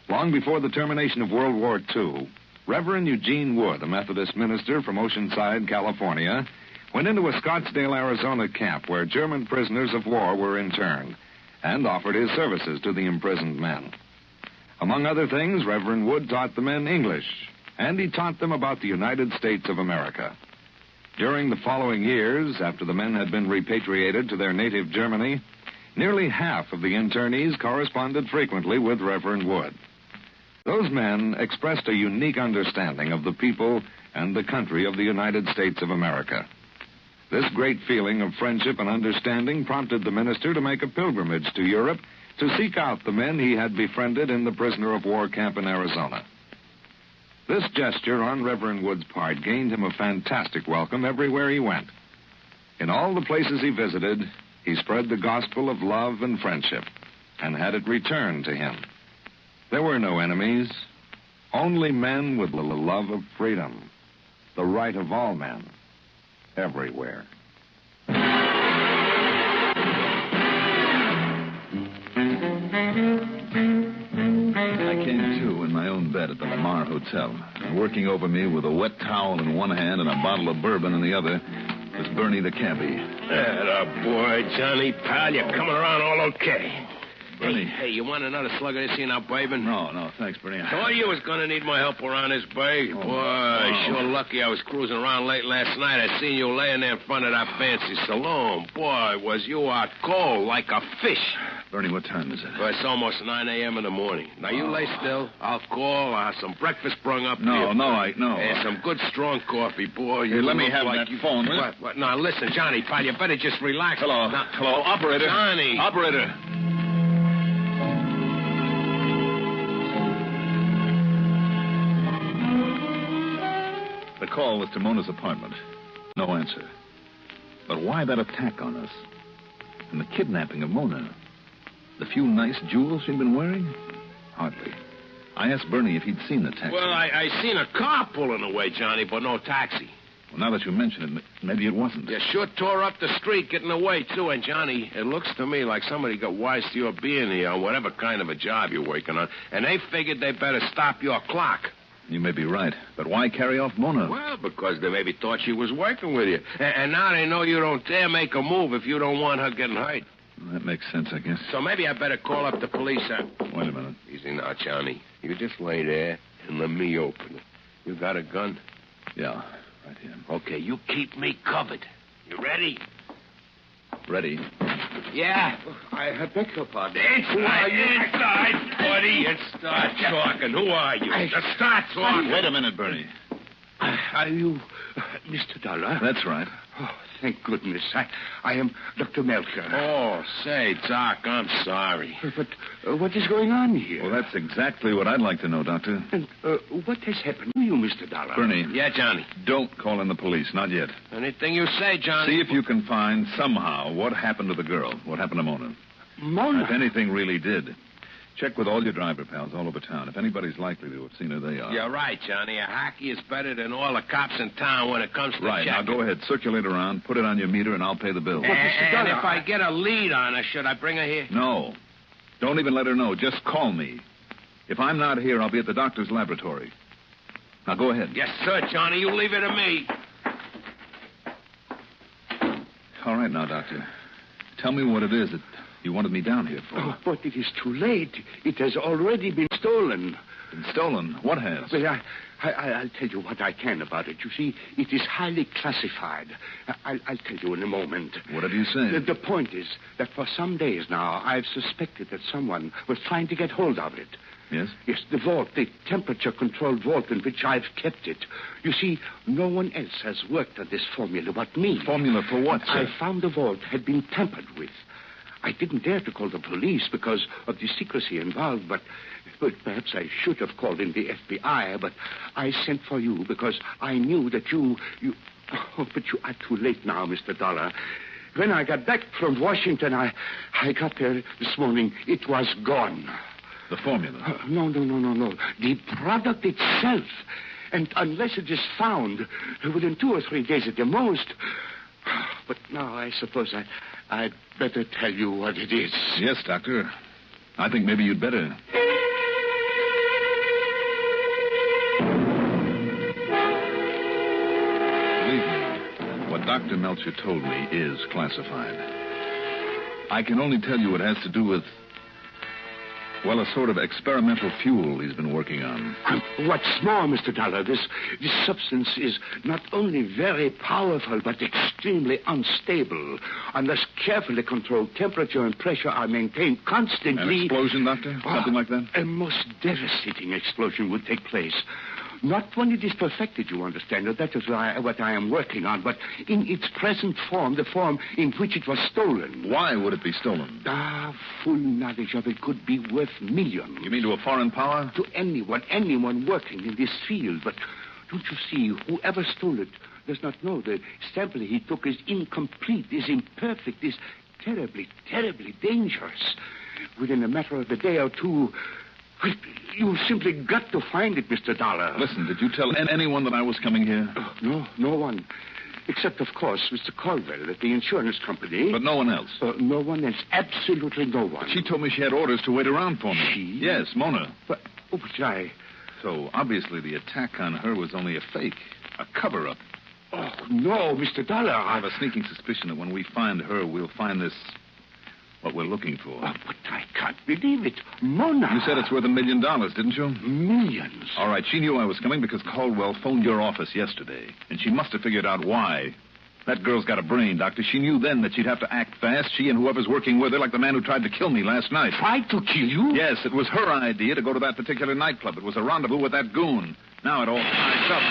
Long before the termination of World War II, Reverend Eugene Wood, a Methodist minister from Oceanside, California, went into a Scottsdale, Arizona camp where German prisoners of war were interned and offered his services to the imprisoned men. Among other things, Reverend Wood taught the men English, and he taught them about the United States of America. During the following years, after the men had been repatriated to their native Germany, nearly half of the internees corresponded frequently with Reverend Wood. Those men expressed a unique understanding of the people and the country of the United States of America. This great feeling of friendship and understanding prompted the minister to make a pilgrimage to Europe to seek out the men he had befriended in the prisoner of war camp in Arizona. This gesture on Reverend Wood's part gained him a fantastic welcome everywhere he went. In all the places he visited, he spread the gospel of love and friendship and had it returned to him. There were no enemies, only men with the love of freedom, the right of all men, everywhere. I came to in my own bed at the Lamar Hotel. Working over me with a wet towel in one hand and a bottle of bourbon in the other was Bernie the cabbie. Atta boy, Johnny, pal, you're coming around all okay. Bernie. Hey, you want another slug of this here now, bourbon? No, thanks, Bernie. Thought you was going to need my help around this bay. Boy, sure lucky I was cruising around late last night. I seen you laying there in front of that fancy saloon. Boy, was you out cold like a fish. Bernie, what time is it? Well, it's almost 9 a.m. in the morning. Now, you lay still. I'll call. I'll have some breakfast brung up No. And some good, strong coffee, boy. Hey, let me have that phone, will you? What? Now, listen, Johnny, pal, you better just relax. Hello. Now, Hello, operator. Johnny. Operator. The call was to Mona's apartment. No answer. But why that attack on us? And the kidnapping of Mona? The few nice jewels she'd been wearing? Hardly. I asked Bernie if he'd seen the taxi. Well, I seen a car pulling away, Johnny, but no taxi. Well, now that you mention it, maybe it wasn't. You sure tore up the street getting away, too. And, Johnny, it looks to me like somebody got wise to your being here on whatever kind of a job you're working on, and they figured they better stop your clock. You may be right, but why carry off Mona? Well, because they maybe thought she was working with you. And now they know you don't dare make a move if you don't want her getting hurt. Well, that makes sense, I guess. So maybe I better call up the police. Wait a minute. Easy now, Johnny. You just lay there and let me open it. You got a gun? Yeah, right here. Okay, you keep me covered. You ready? Ready. Yeah. I beg your pardon. Inside, buddy. Start talking. Who are you? Start talking. Wait a minute, Bernie. Are you Mr. Dollar? That's right. Oh, thank goodness. I am Dr. Melcher. Oh, say, Doc, I'm sorry. But what is going on here? Well, that's exactly what I'd like to know, Doctor. And what has happened to you, Mr. Dollar? Bernie. Yeah, Johnny. Don't call in the police, not yet. Anything you say, Johnny. See if you can find somehow what happened to the girl, what happened to Mona. Mona? If anything really did. Check with all your driver pals all over town. If anybody's likely to have seen her, they are. You're right, Johnny. A hockey is better than all the cops in town when it comes to right. checking. Now, go ahead. Circulate around. Put it on your meter, and I'll pay the bill. And if I get a lead on her, should I bring her here? No. Don't even let her know. Just call me. If I'm not here, I'll be at the doctor's laboratory. Now, go ahead. Yes, sir, Johnny. You leave it to me. All right, now, Doctor. Tell me what it is that you wanted me down here for. Oh, but it is too late. It has already been stolen. Been stolen? What has? Well, I'll tell you what I can about it. You see, it is highly classified. I'll tell you in a moment. What have you said? The point is that for some days now, I've suspected that someone was trying to get hold of it. Yes? Yes, the vault, the temperature-controlled vault in which I've kept it. You see, no one else has worked on this formula but me. Formula for what, sir? I found the vault had been tampered with. I didn't dare to call the police because of the secrecy involved, but perhaps I should have called in the FBI, but I sent for you because I knew that you... Oh, but you are too late now, Mr. Dollar. When I got back from Washington, I got there this morning. It was gone. The formula? No. The product itself. And unless it is found within 2 or 3 days at the most... But now I suppose I'd better tell you what it is. Yes, Doctor. I think maybe you'd better. Believe me, what Dr. Melcher told me is classified. I can only tell you it has to do with, well, a sort of experimental fuel he's been working on. What's more, Mr. Dollar, this substance is not only very powerful, but extremely unstable. Unless carefully controlled temperature and pressure are maintained constantly... An explosion, Doctor? Something like that? A most devastating explosion would take place. Not when it is perfected, you understand. That is what I am working on, but in its present form, the form in which it was stolen. Why would it be stolen? Full knowledge of it could be worth millions. You mean to a foreign power? To anyone working in this field. But don't you see, whoever stole it does not know the sample he took is incomplete, is imperfect, is terribly, terribly dangerous. Within a matter of a day or two... You simply got to find it, Mr. Dollar. Listen, did you tell anyone that I was coming here? No one. Except, of course, Mr. Colwell at the insurance company. But no one else? No one else. Absolutely no one. But she told me she had orders to wait around for me. She? Yes, Mona. But I... So, obviously, the attack on her was only a fake. A cover-up. Oh, no, Mr. Dollar. I have a sneaking suspicion that when we find her, we'll find this... what we're looking for. Oh, but I can't believe it. Mona. You said it's worth $1 million, didn't you? Millions. All right, she knew I was coming because Caldwell phoned your office yesterday. And she must have figured out why. That girl's got a brain, Doctor. She knew then that she'd have to act fast, she and whoever's working with her, like the man who tried to kill me last night. Tried to kill you? Yes, it was her idea to go to that particular nightclub. It was a rendezvous with that goon. Now it all ties up.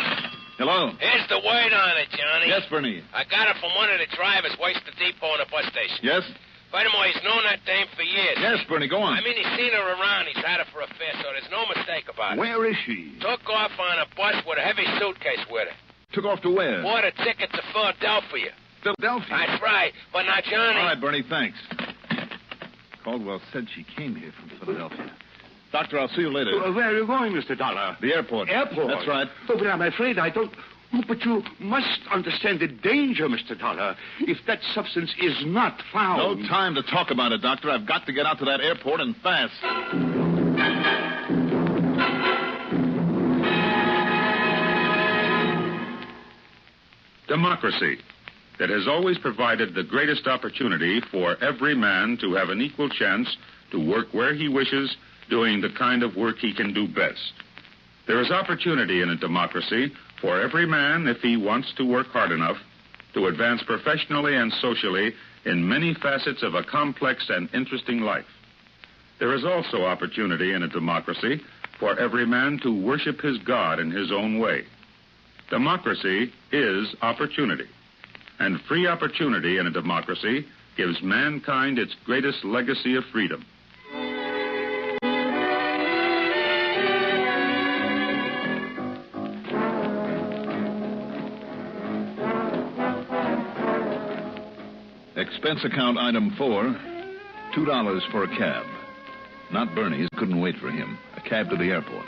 Hello? Here's the word on it, Johnny. Yes, Bernie. I got it from one of the drivers waste the depot in the bus station. Yes? Furthermore, he's known that dame for years. Yes, Bernie, go on. I mean, he's seen her around. He's had her for a fair, so there's no mistake about it. Where is she? Took off on a bus with a heavy suitcase with her. Took off to where? Bought a ticket to Philadelphia. Philadelphia? That's right. But now, Johnny... All right, Bernie, thanks. Caldwell said she came here from Philadelphia. Doctor, I'll see you later. Where are you going, Mr. Dollar? The airport. Airport? That's right. Oh, but I'm afraid I don't... Oh, but you must understand the danger, Mr. Dollar. If that substance is not found... No time to talk about it, Doctor. I've got to get out to that airport and fast. Democracy. That has always provided the greatest opportunity for every man to have an equal chance to work where he wishes, doing the kind of work he can do best. There is opportunity in a democracy for every man, if he wants to work hard enough, to advance professionally and socially in many facets of a complex and interesting life. There is also opportunity in a democracy for every man to worship his God in his own way. Democracy is opportunity. And free opportunity in a democracy gives mankind its greatest legacy of freedom. Expense account item 4, $2 for a cab. Not Bernie's, couldn't wait for him. A cab to the airport.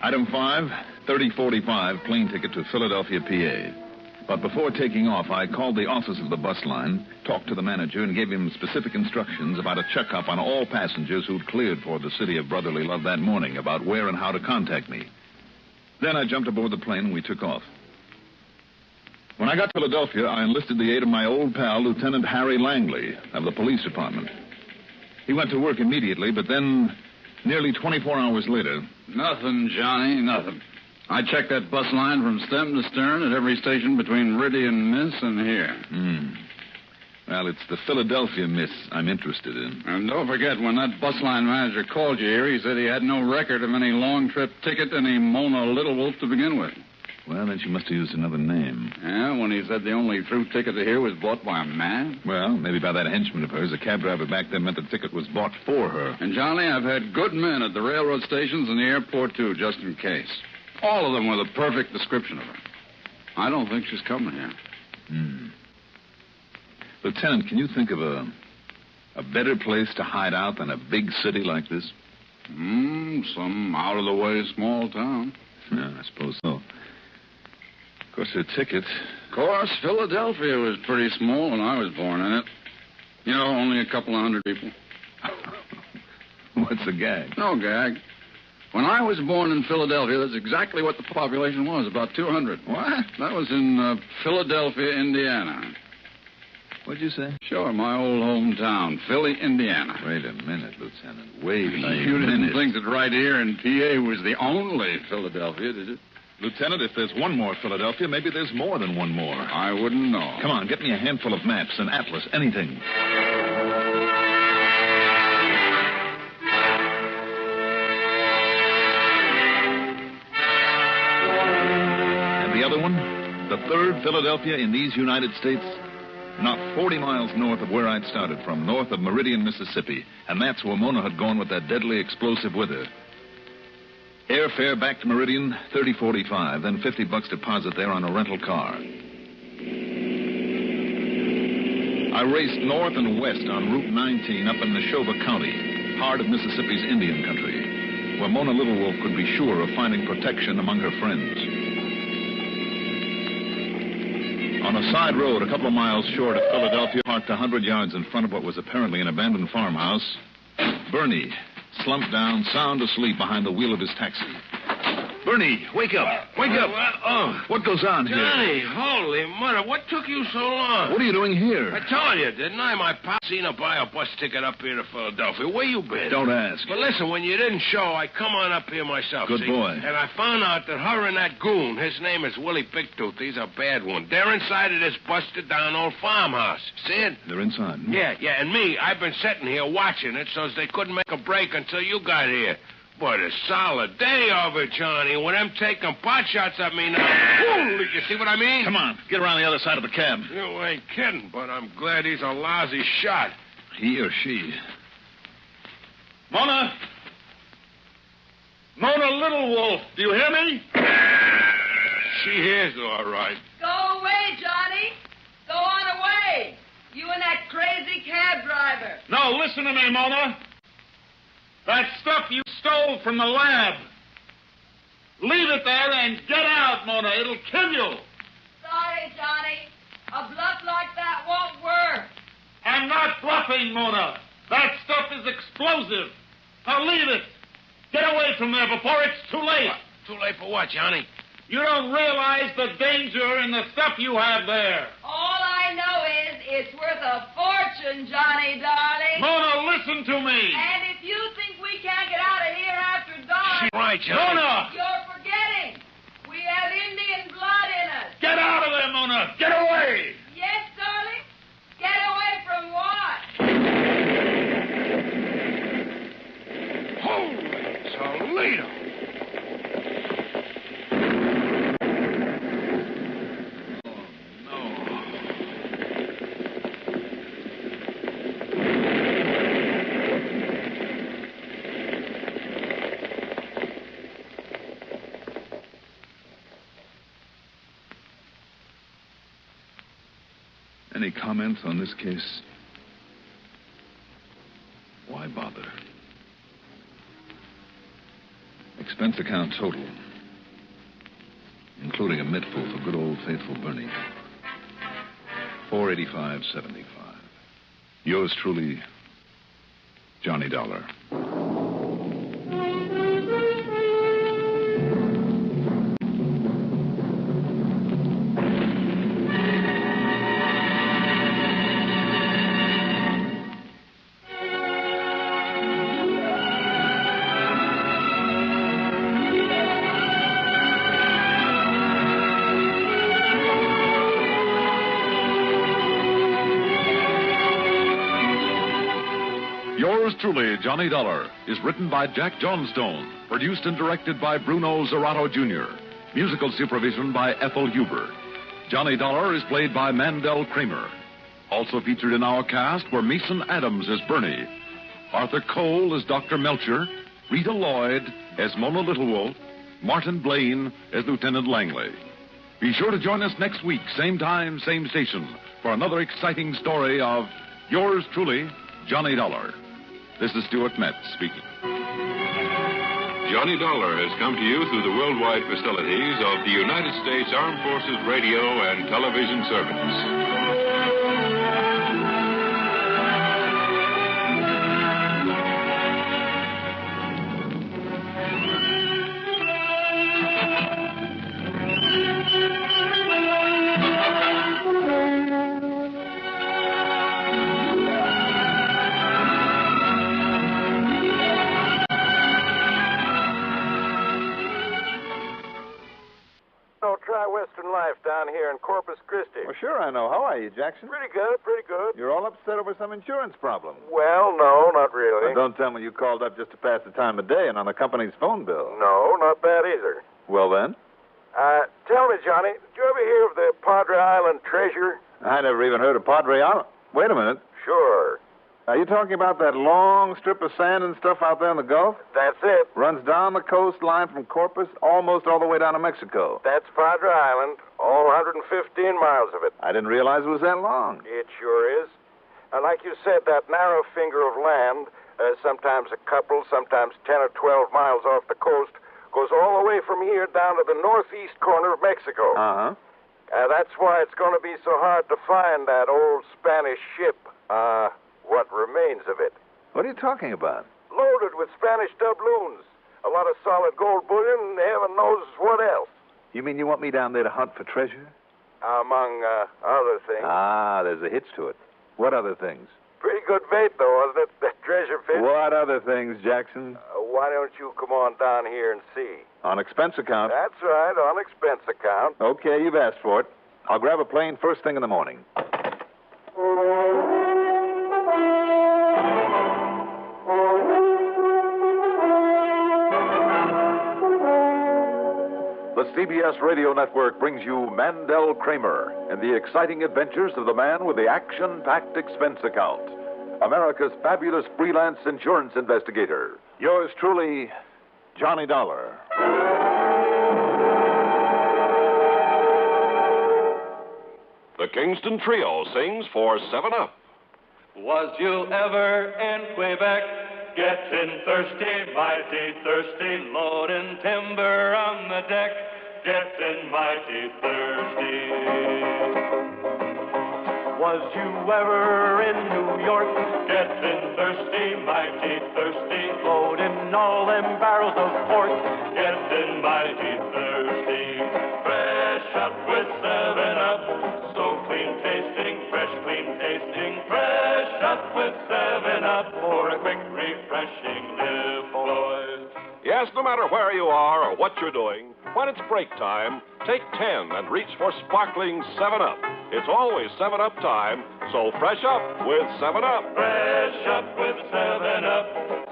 Item 5, $30.45 plane ticket to Philadelphia, PA. But before taking off, I called the office of the bus line, talked to the manager, and gave him specific instructions about a checkup on all passengers who'd cleared for the city of brotherly love that morning, about where and how to contact me. Then I jumped aboard the plane and we took off. When I got to Philadelphia, I enlisted the aid of my old pal, Lieutenant Harry Langley, of the police department. He went to work immediately, but then, nearly 24 hours later... Nothing, Johnny, nothing. I checked that bus line from stem to stern at every station between Riddy and Miss and here. Well, it's the Philadelphia Miss I'm interested in. And don't forget, when that bus line manager called you here, he said he had no record of any long-trip ticket to any Mona Little Wolf to begin with. Well, then she must have used another name. Yeah, when he said the only through ticket to here was bought by a man? Well, maybe by that henchman of hers. The cab driver back then meant the ticket was bought for her. And, Johnny, I've had good men at the railroad stations and the airport, too, just in case. All of them with a perfect description of her. I don't think she's coming here. Lieutenant, can you think of a better place to hide out than a big city like this? Some out-of-the-way small town. Yeah, I suppose so. Of course, her ticket... Of course, Philadelphia was pretty small when I was born in it. You know, only a couple of hundred people. What's the gag? No gag. When I was born in Philadelphia, that's exactly what the population was, about 200. What? That was in Philadelphia, Indiana. What'd you say? Sure, my old hometown, Philly, Indiana. Wait a minute, Lieutenant. Wait a minute. You didn't think that right here in PA was the only Philadelphia, did you? Lieutenant, if there's one more Philadelphia, maybe there's more than one more. I wouldn't know. Come on, get me a handful of maps, an atlas, anything. And the other one? The third Philadelphia in these United States? Not 40 miles north of where I'd started from, north of Meridian, Mississippi. And that's where Mona had gone with that deadly explosive with her. Airfare back to Meridian, $30.45, then $50 deposit there on a rental car. I raced north and west on Route 19 up in Neshoba County, heart of Mississippi's Indian country, where Mona Little Wolf could be sure of finding protection among her friends. On a side road a couple of miles short of Philadelphia, parked 100 yards in front of what was apparently an abandoned farmhouse, Bernie slumped down, sound asleep behind the wheel of his taxi. Bernie, wake up. Wake up. What goes on here? Johnny, holy mother, what took you so long? What are you doing here? I told you, didn't I? My pal seen her buy a bus ticket up here to Philadelphia. Where you been? Don't ask. But listen, when you didn't show, I come on up here myself. Good see? boy. And I found out that her and that goon, his name is Willie Bigtooth, he's a bad one. They're inside of this busted down old farmhouse. See it? They're inside. Yeah, and me, I've been sitting here watching it so they couldn't make a break until you got here. What a solid day of it, Johnny. When them taking pot shots at me now. Holy, you see what I mean? Come on, get around the other side of the cab. You ain't kidding, but I'm glad he's a lousy shot. He or she. Mona! Mona Little Wolf, do you hear me? She hears all right. Go away, Johnny. Go on away. You and that crazy cab driver. No, listen to me, Mona. That stuff you stole from the lab. Leave it there and get out, Mona. It'll kill you. Sorry, Johnny. A bluff like that won't work. I'm not bluffing, Mona. That stuff is explosive. Now leave it. Get away from there before it's too late. What? Too late for what, Johnny? You don't realize the danger in the stuff you have there. All I know is it's worth a fortune, Johnny, darling. Mona, listen to me. And if you think we can't get out of here after dark... She's right, Johnny. Mona! You're forgetting. We have Indian blood in us. Get out of there, Mona. Get away. Yes, darling? Get away from what? Holy Toledo. Any comments on this case? Why bother? Expense account total, including a mittful for good old faithful Bernie, $485.75. Yours truly, Johnny Dollar. Yours truly, Johnny Dollar, is written by Jack Johnstone, produced and directed by Bruno Zerato Jr., musical supervision by Ethel Huber. Johnny Dollar is played by Mandel Kramer. Also featured in our cast were Mason Adams as Bernie, Arthur Cole as Dr. Melcher, Rita Lloyd as Mona Littlewolf, Martin Blaine as Lieutenant Langley. Be sure to join us next week, same time, same station, for another exciting story of Yours truly, Johnny Dollar. This is Stuart Metz speaking. Johnny Dollar has come to you through the worldwide facilities of the United States Armed Forces Radio and Television Service. Down here in Corpus Christi. Well, sure I know. How are you, Jackson? Pretty good, pretty good. You're all upset over some insurance problem. Well, no, not really. Well, don't tell me you called up just to pass the time of day and on the company's phone bill. No, not that either. Well, then? Tell me, Johnny, did you ever hear of the Padre Island treasure? I never even heard of Padre Island. Wait a minute. Sure. Are you talking about that long strip of sand and stuff out there in the Gulf? That's it. Runs down the coastline from Corpus almost all the way down to Mexico. That's Padre Island, all 115 miles of it. I didn't realize it was that long. It sure is. And like you said, that narrow finger of land, sometimes a couple, sometimes 10 or 12 miles off the coast, goes all the way from here down to the northeast corner of Mexico. Uh-huh. That's why it's going to be so hard to find that old Spanish ship, what remains of it. What are you talking about? Loaded with Spanish doubloons. A lot of solid gold bullion and heaven knows what else. You mean you want me down there to hunt for treasure? Among other things. Ah, there's a hitch to it. What other things? Pretty good bait, though, wasn't it? That treasure fish. What other things, Jackson? Why don't you come on down here and see? On expense account. That's right, on expense account. Okay, you've asked for it. I'll grab a plane first thing in the morning. The CBS Radio Network brings you Mandel Kramer and the exciting adventures of the man with the action-packed expense account, America's fabulous freelance insurance investigator. Yours truly, Johnny Dollar. The Kingston Trio sings for 7 Up. Was you ever in Quebec Getting thirsty, mighty thirsty, loading timber on the deck. Getting mighty thirsty. Was you ever in New York? Getting thirsty, mighty thirsty, loading all them barrels of pork. Getting mighty thirsty. Fresh up with 7-Up, so clean tasting, fresh clean tasting. Fresh up with 7-Up for a quick refreshing nip, boys. Yes, no matter where you are or what you're doing, when it's break time, take 10 and reach for sparkling 7-Up. It's always 7-Up time, so fresh up with 7-Up. Fresh up with 7-Up,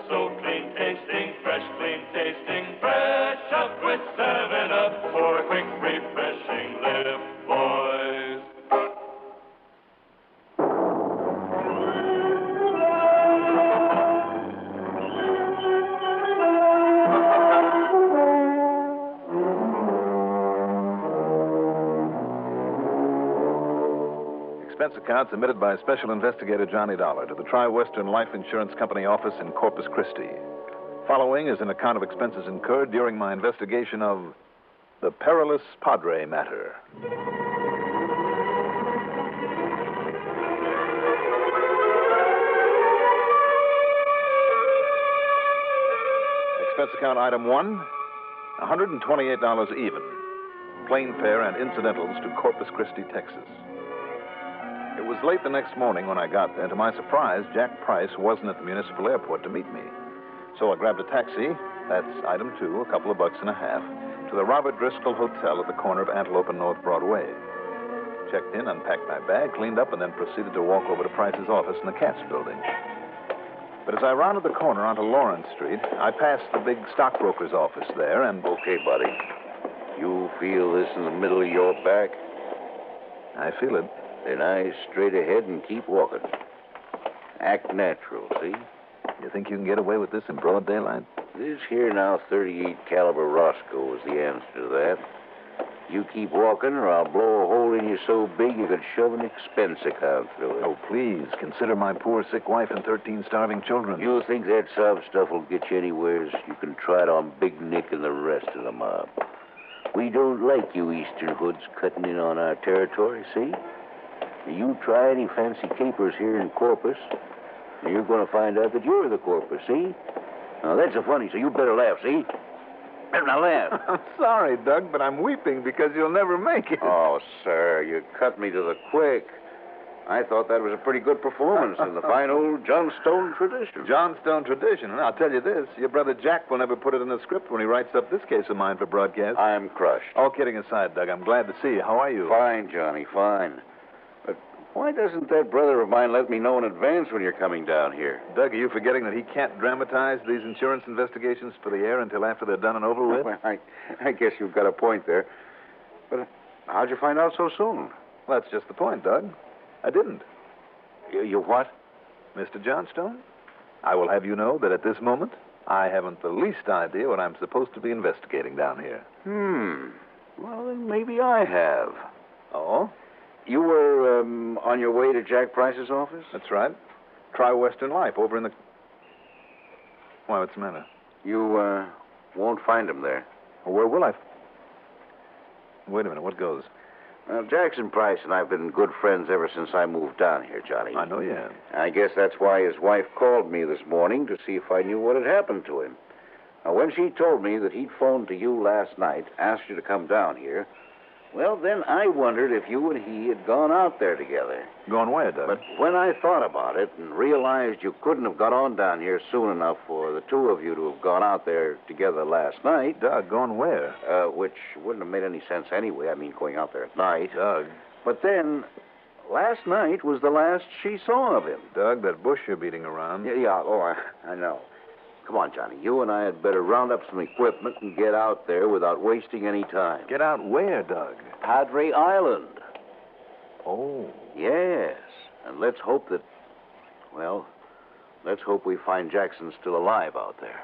so clean tasting, fresh clean tasting. Fresh up with 7-Up for a quick refreshing lip, boys. Expense account submitted by Special Investigator Johnny Dollar to the Tri-Western Life Insurance Company office in Corpus Christi. Following is an account of expenses incurred during my investigation of the perilous Padre matter. Expense account item 1, $128 even. Plane fare and incidentals to Corpus Christi, Texas. It was late the next morning when I got there. To my surprise, Jack Price wasn't at the municipal airport to meet me. So I grabbed a taxi, that's item 2, a couple of bucks and a half, to the Robert Driscoll Hotel at the corner of Antelope and North Broadway. Checked in, unpacked my bag, cleaned up, and then proceeded to walk over to Price's office in the Katz building. But as I rounded the corner onto Lawrence Street, I passed the big stockbroker's office there and... Okay, buddy. You feel this in the middle of your back? I feel it. Then eyes straight ahead and keep walking. Act natural, see? You think you can get away with this in broad daylight? This here now 38 caliber Roscoe is the answer to that. You keep walking or I'll blow a hole in you so big you could shove an expense account through it. Oh, please, consider my poor sick wife and 13 starving children. You think that soft stuff will get you anywheres? You can try it on Big Nick and the rest of the mob. We don't like you Eastern hoods cutting in on our territory, see? You try any fancy capers here in Corpus, and you're going to find out that you're the Corpus, see? Now, that's a funny, so you better laugh, see? Now, laugh. I'm sorry, Doug, but I'm weeping because you'll never make it. Oh, sir, you cut me to the quick. I thought that was a pretty good performance in the fine old Johnstone tradition. Johnstone tradition. And I'll tell you this, your brother Jack will never put it in the script when he writes up this case of mine for broadcast. I'm crushed. All kidding aside, Doug, I'm glad to see you. How are you? Fine, Johnny, fine. But why doesn't that brother of mine let me know in advance when you're coming down here? Doug, are you forgetting that he can't dramatize these insurance investigations for the air until after they're done and over with? Well, I guess you've got a point there. But how'd you find out so soon? Well, that's just the point, Doug. I didn't. You what? Mr. Johnstone, I will have you know that at this moment, I haven't the least idea what I'm supposed to be investigating down here. Well, then maybe I have. Oh? You were on your way to Jack Price's office? That's right. Tri-Western Life over in the... Why, what's the matter? You won't find him there. Well, where will I... Wait a minute, what goes? Well, Jackson Price and I have been good friends ever since I moved down here, Johnny. I know you have. I guess that's why his wife called me this morning to see if I knew what had happened to him. Now, when she told me that he'd phoned to you last night, asked you to come down here, well, then I wondered if you and he had gone out there together. Gone where, Doug? But when I thought about it and realized you couldn't have got on down here soon enough for the two of you to have gone out there together last night... Doug, gone where? Which wouldn't have made any sense anyway. I mean, going out there at night. Doug. But then, last night was the last she saw of him. Doug, that bush you're beating around. Yeah, I know. Come on, Johnny. You and I had better round up some equipment and get out there without wasting any time. Get out where, Doug? Padre Island. Oh. Yes. And let's hope that... Well, let's hope we find Jackson still alive out there.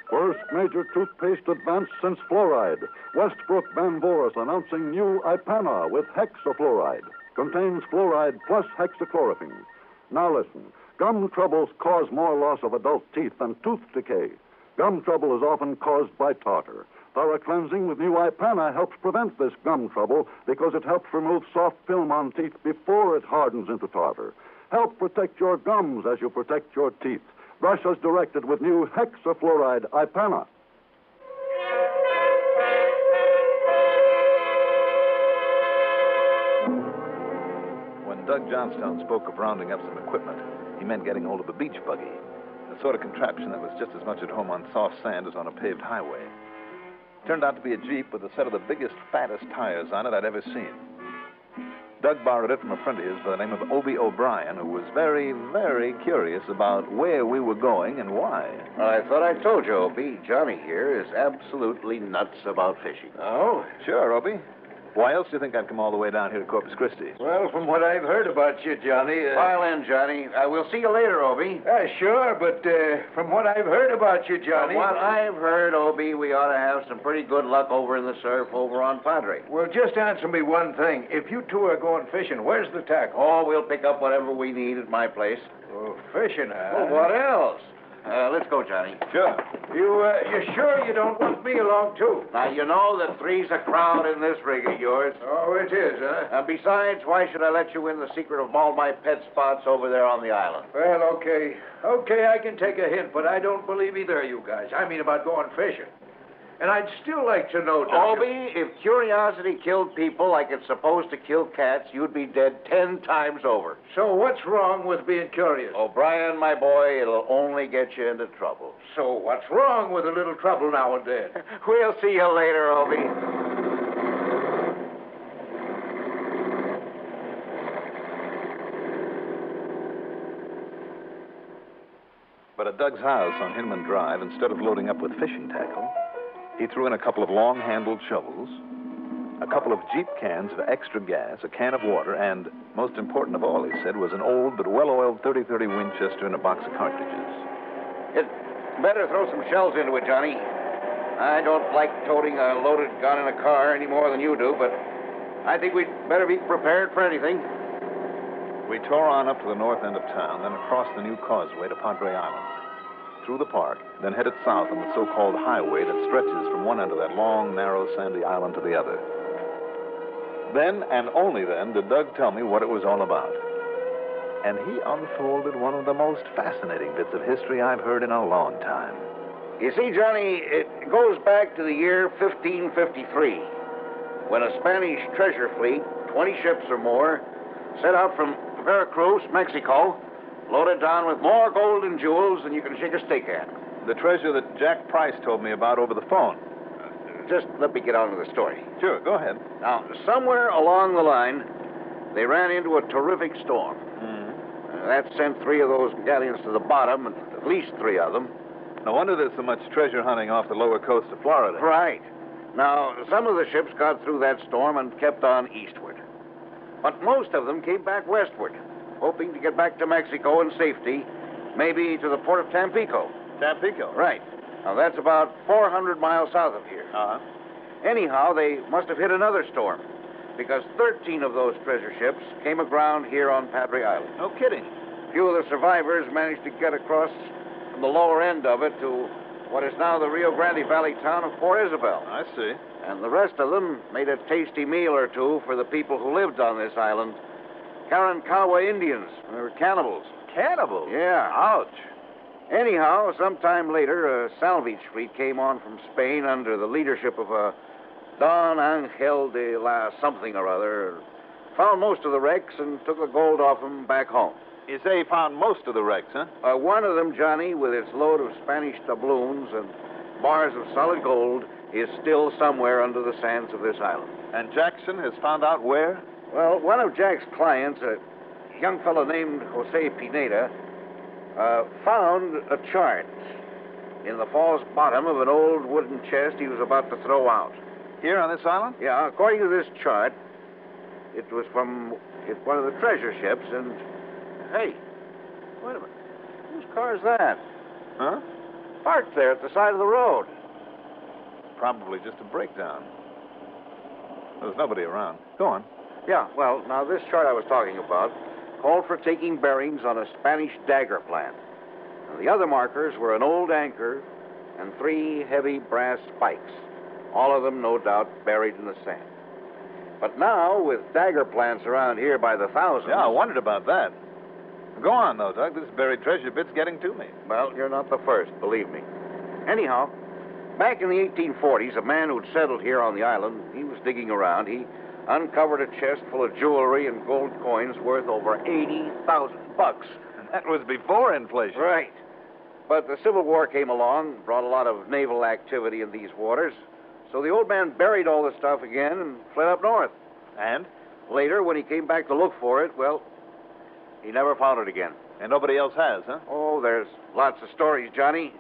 First major toothpaste advance since fluoride. Westbrook Van Voris announcing new Ipana with hexafluoride. contains fluoride plus hexachlorophene. Now listen, gum troubles cause more loss of adult teeth than tooth decay. Gum trouble is often caused by tartar. Thorough cleansing with new Ipana helps prevent this gum trouble because it helps remove soft film on teeth before it hardens into tartar. Help protect your gums as you protect your teeth. Brush as directed with new hexafluoride Ipana. When Doug Johnstone spoke of rounding up some equipment, he meant getting hold of a beach buggy, a sort of contraption that was just as much at home on soft sand as on a paved highway. Turned out to be a Jeep with a set of the biggest, fattest tires on it I'd ever seen. Doug borrowed it from a friend of his by the name of Obie O'Brien, who was very, very curious about where we were going and why. I thought I told you, Obie. Johnny here is absolutely nuts about fishing. Oh? Sure, Obie. Why else do you think I'd come all the way down here to Corpus Christi? Well, from what I've heard about you, Johnny... File in, Johnny. We'll see you later, Obie. Sure, but from what I've heard about you, Johnny... From what I've heard, Obie, we ought to have some pretty good luck over in the surf over on Padre. Well, just answer me one thing. If you two are going fishing, where's the tackle? Oh, we'll pick up whatever we need at my place. Oh, fishing, huh? Well, what else? Let's go, Johnny. Sure. You sure you don't want me along, too? Now, you know that three's a crowd in this rig of yours. Oh, it is, huh? And besides, why should I let you in the secret of all my pet spots over there on the island? Well, okay. Okay, I can take a hint, but I don't believe either of you guys. I mean about going fishing. And I'd still like to know, Doctor... Obie, if curiosity killed people like it's supposed to kill cats, you'd be dead 10 times over. So what's wrong with being curious? O'Brien, my boy, it'll only get you into trouble. So what's wrong with a little trouble now and then? We'll see you later, Obie. But at Doug's house on Hinman Drive, instead of loading up with fishing tackle, he threw in a couple of long-handled shovels, a couple of Jeep cans of extra gas, a can of water, and, most important of all, he said, was an old but well-oiled 30-30 Winchester and a box of cartridges. You'd better throw some shells into it, Johnny. I don't like toting a loaded gun in a car any more than you do, but I think we'd better be prepared for anything. We tore on up to the north end of town, then across the new causeway to Padre Island, through the park, then headed south on the so-called highway that stretches from one end of that long, narrow, sandy island to the other. Then, and only then, did Doug tell me what it was all about. And he unfolded one of the most fascinating bits of history I've heard in a long time. You see, Johnny, it goes back to the year 1553, when a Spanish treasure fleet, 20 ships or more, set out from Veracruz, Mexico, loaded down with more gold and jewels than you can shake a stick at. The treasure that Jack Price told me about over the phone. Just let me get on to the story. Sure, go ahead. Now, somewhere along the line, they ran into a terrific storm. That sent 3 of those galleons to the bottom, and at least 3 of them. No wonder there's so much treasure hunting off the lower coast of Florida. Right. Now, some of the ships got through that storm and kept on eastward. But most of them came back westward, hoping to get back to Mexico in safety, maybe to the port of Tampico. Tampico? Right. Now, that's about 400 miles south of here. Uh-huh. Anyhow, they must have hit another storm, because 13 of those treasure ships came aground here on Padre Island. No kidding. Few of the survivors managed to get across from the lower end of it to what is now the Rio Grande Valley town of Port Isabel. I see. And the rest of them made a tasty meal or two for the people who lived on this island. Karankawa Indians. They were cannibals. Cannibals? Yeah. Ouch. Anyhow, sometime later, a salvage fleet came on from Spain under the leadership of a Don Angel de la something or other, found most of the wrecks and took the gold off them back home. You say he found most of the wrecks, huh? One of them, Johnny, with its load of Spanish doubloons and bars of solid gold, is still somewhere under the sands of this island. And Jackson has found out where? Well, one of Jack's clients, a young fellow named Jose Pineda, found a chart in the false bottom of an old wooden chest he was about to throw out. Here on this island? Yeah, according to this chart, it was from one of the treasure ships, and... Hey, wait a minute. Whose car is that? Huh? Parked there at the side of the road. Probably just a breakdown. There's nobody around. Go on. Yeah, well, now this chart I was talking about called for taking bearings on a Spanish dagger plant. And the other markers were an old anchor and 3 heavy brass spikes, all of them, no doubt, buried in the sand. But now, with dagger plants around here by the thousands... Yeah, I wondered about that. Go on, though, Doug. This buried treasure bit's getting to me. Well, you're not the first, believe me. Anyhow, back in the 1840s, a man who'd settled here on the island, he was digging around. He uncovered a chest full of jewelry and gold coins worth over $80,000. That was before inflation. Right. But the Civil War came along, brought a lot of naval activity in these waters. So the old man buried all the stuff again and fled up north. And? Later, when he came back to look for it, well, he never found it again. And nobody else has, huh? Oh, there's lots of stories, Johnny.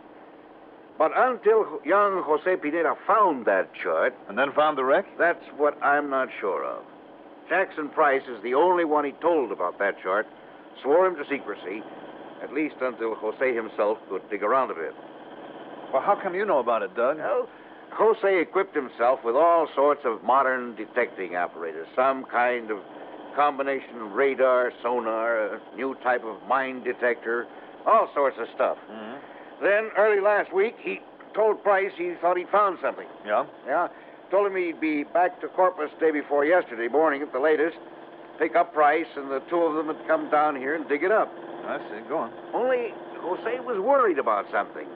But until young Jose Pineda found that chart... And then found the wreck? That's what I'm not sure of. Jackson Price is the only one he told about that chart. Swore him to secrecy, at least until Jose himself could dig around a bit. Well, how come you know about it, Doug? Well, Jose equipped himself with all sorts of modern detecting apparatus, some kind of combination of radar, sonar, a new type of mine detector, all sorts of stuff. Mm-hmm. Then, early last week, he told Price he thought he'd found something. Yeah? Yeah. Told him he'd be back to Corpus day before yesterday morning at the latest, pick up Price, and the two of them would come down here and dig it up. I see. Go on. Only Jose was worried about something.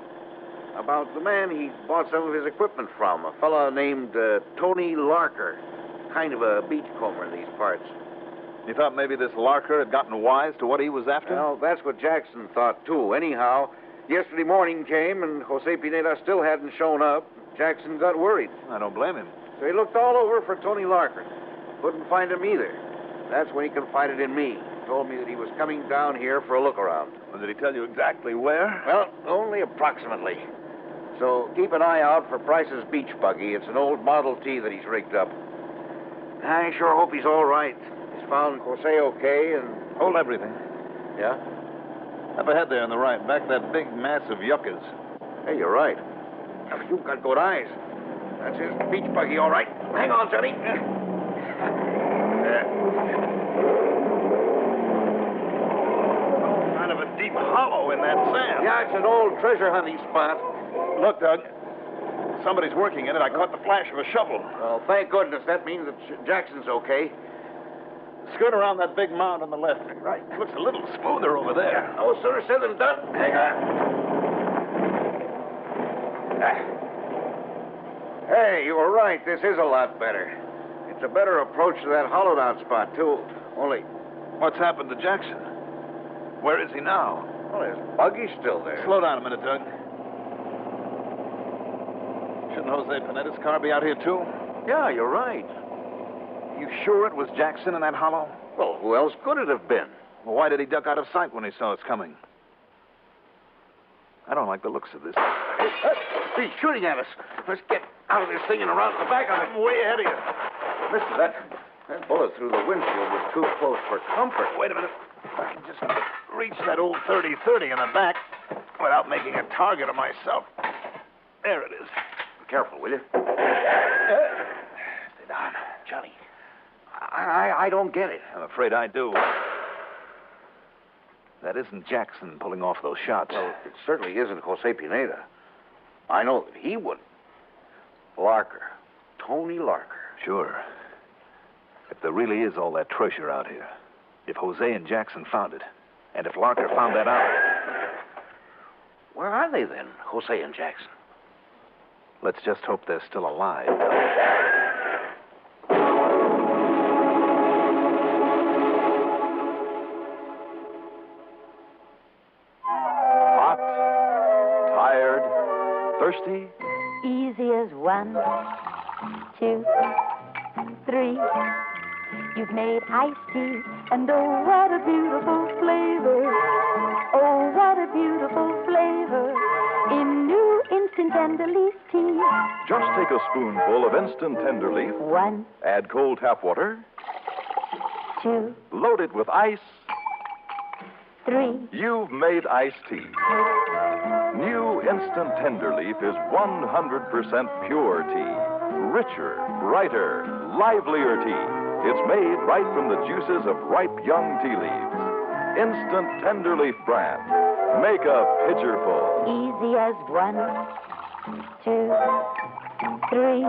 About the man he bought some of his equipment from, a fellow named Tony Larker, kind of a beachcomber in these parts. You thought maybe this Larker had gotten wise to what he was after? Well, that's what Jackson thought, too. Anyhow, yesterday morning came, and Jose Pineda still hadn't shown up. Jackson got worried. I don't blame him. So he looked all over for Tony Larker. Couldn't find him either. That's when he confided in me. Told me that he was coming down here for a look around. Well, did he tell you exactly where? Well, only approximately. So keep an eye out for Price's beach buggy. It's an old Model T that he's rigged up. I sure hope he's all right. He's found Jose okay and... Hold everything. Yeah? Up ahead there on the right, back that big mass of yuccas. Hey, you're right. Now, you've got good eyes. That's his beach buggy, all right. Hang on, Johnny. Kind of a deep hollow in that sand. Yeah, it's an old treasure hunting spot. Look, Doug. Somebody's working in it. I caught the flash of a shovel. Well, thank goodness. That means that Jackson's okay. Skirt around that big mound on the left. Right. Looks a little smoother over there. Yeah, no sooner said than done. Hang on. Hey, you were right. This is a lot better. It's a better approach to that hollowed out spot, too. Only... What's happened to Jackson? Where is he now? Well, his buggy's still there. Slow down a minute, Doug. Shouldn't Jose Pineda's car be out here, too? Yeah, you're right. You sure it was Jackson in that hollow? Well, who else could it have been? Well, why did he duck out of sight when he saw us coming? I don't like the looks of this. He's shooting at us. Let's get out of this thing and around the back of it. I'm way ahead of you. Mister, that bullet through the windshield was too close for comfort. Wait a minute. I can just reach that old 30-30 in the back without making a target of myself. There it is. Be careful, will you? Stay down. Johnny, I don't get it. I'm afraid I do. That isn't Jackson pulling off those shots. Well, it certainly isn't Jose Pineda. I know that he wouldn't. Larker. Tony Larker. Sure. If there really is all that treasure out here, if Jose and Jackson found it, and if Larker found that out... Where are they then, Jose and Jackson? Let's just hope they're still alive. Hot, tired, thirsty. Easy as 1, 2, 3. You've made iced tea, and oh, what a beautiful flavor. Oh, what a beautiful flavor in new instant tender leaf tea. Just take a spoonful of instant tender leaf. 1, Add cold tap water. 2, Load it with ice. 3. You've made iced tea. New instant tender leaf is 100% pure tea. Richer, brighter, livelier tea. It's made right from the juices of ripe young tea leaves. Instant tender leaf brand. Make a pitcher full. Easy as 1, 2, 3.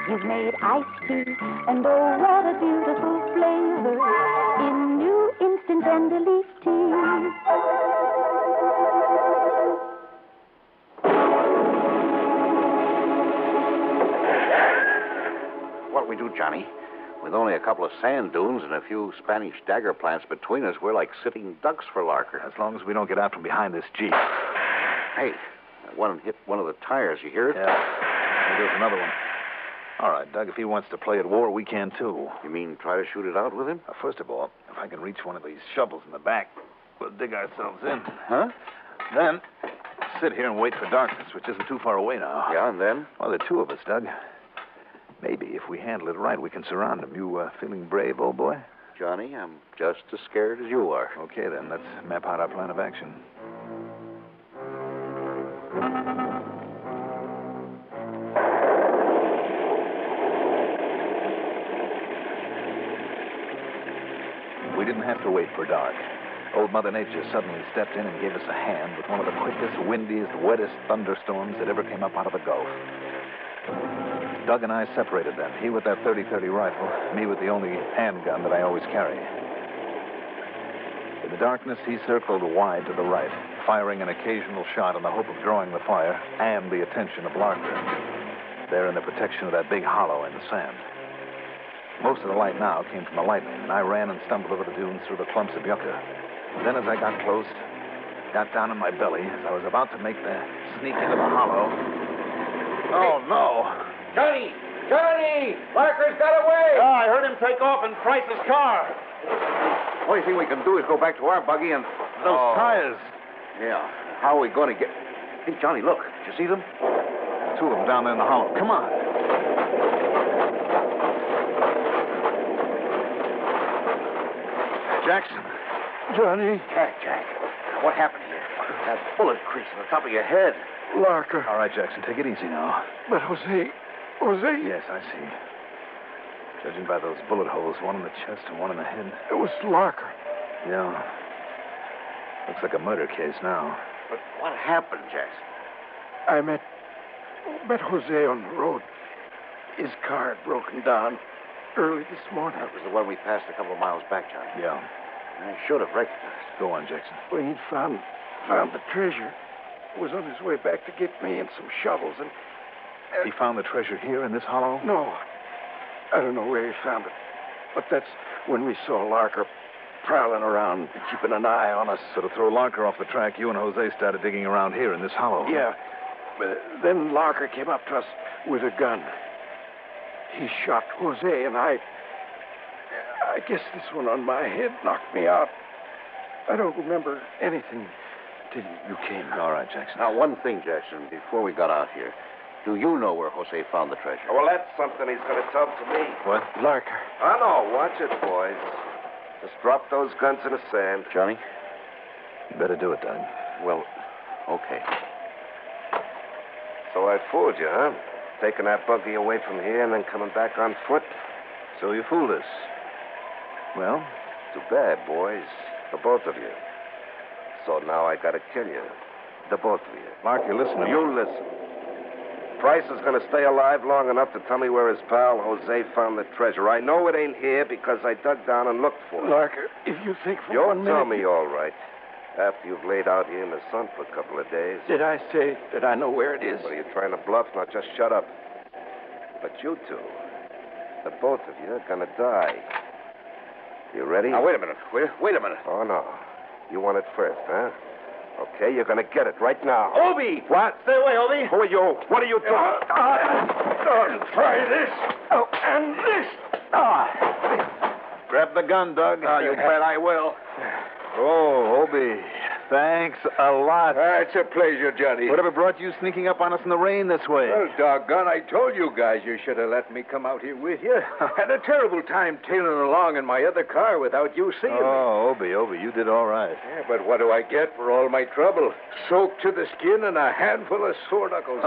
You've made iced tea, and oh, what a beautiful flavor in new instant tender leaf tea. What we do, Johnny? With only a couple of sand dunes and a few Spanish dagger plants between us, we're like sitting ducks for Larker. As long as we don't get out from behind this Jeep. Hey, that one hit one of the tires. You hear it? Yeah. There goes another one. All right, Doug, if he wants to play at war, we can too. You mean try to shoot it out with him? First of all, if I can reach one of these shovels in the back, we'll dig ourselves in. Huh? Then, sit here and wait for darkness, which isn't too far away now. Yeah, and then? Well, there are two of us, Doug. Maybe if we handle it right, we can surround him. You feeling brave, old boy? Johnny, I'm just as scared as you are. Okay, then. Let's map out our plan of action. We didn't have to wait for dark. Old Mother Nature suddenly stepped in and gave us a hand with one of the quickest, windiest, wettest thunderstorms that ever came up out of the Gulf. Doug and I separated then. He with that .30-30 rifle, me with the only handgun that I always carry. In the darkness, he circled wide to the right, firing an occasional shot in the hope of drawing the fire and the attention of Larker, there in the protection of that big hollow in the sand. Most of the light now came from the lightning, and I ran and stumbled over the dunes through the clumps of yucca. Then as I got close, got down on my belly, as I was about to make the sneak into the hollow. Oh, no. Johnny! Johnny! Larker's got away! I heard him take off in Price's car. Only thing we can do is go back to our buggy and... Those tires. Yeah. How are we going to get... Hey, Johnny, look. Did you see them? Two of them down there in the hollow. Come on. Jackson. Johnny. Jack. What happened here? That bullet crease on the top of your head. Larker. All right, Jackson, take it easy now. But Jose... Yes, I see. Judging by those bullet holes, one in the chest and one in the head. It was Larker. Yeah. Looks like a murder case now. But what happened, Jackson? I met Jose on the road. His car had broken down early this morning. That was the one we passed a couple of miles back, Johnny. Yeah. I should have recognized. Go on, Jackson. Well, he'd found the treasure. Was on his way back to get me and some shovels, and... He found the treasure here in this hollow? No. I don't know where he found it. But that's when we saw Larker prowling around, keeping an eye on us. So to throw Larker off the track, you and Jose started digging around here in this hollow. Yeah. But then Larker came up to us with a gun. He shot Jose, and I guess this one on my head knocked me out. I don't remember anything till you came. All right, Jackson. Now, one thing, Jackson, before we got out here. Do you know where Jose found the treasure? Well, that's something he's going to tell to me. What? Larker. I know. Watch it, boys. Just drop those guns in the sand. Johnny? You better do it, Doug. Well, okay. So I fooled you, huh? Taking that buggy away from here and then coming back on foot? So you fooled us. Well? Too bad, boys. The both of you. So now I got to kill you. The both of you. Mark, you listen to me. You listen. Price is going to stay alive long enough to tell me where his pal Jose found the treasure. I know it ain't here because I dug down and looked for it. Larker, if you think for You'll 1 minute... tell me all right. After you've laid out here in the sun for a couple of days. Did I say that I know where it is? What are you trying to bluff? Now just shut up. But you two, the both of you are going to die. You ready? Now, wait a minute. Wait a minute. Oh, no. You want it first, huh? Okay, you're going to get it right now. Obi! What? Stay away, Obi. Who are you? What are you doing? Try this. Oh, and this. Grab the gun, Doug. You bet I will. Oh, Obi. Thanks a lot. It's a pleasure, Johnny. Whatever brought you sneaking up on us in the rain this way? Well, doggone, I told you guys you should have let me come out here with you. Had a terrible time tailing along in my other car without you seeing me. Oh, Obi, you did all right. Yeah, but what do I get for all my trouble? Soaked to the skin and a handful of sore knuckles.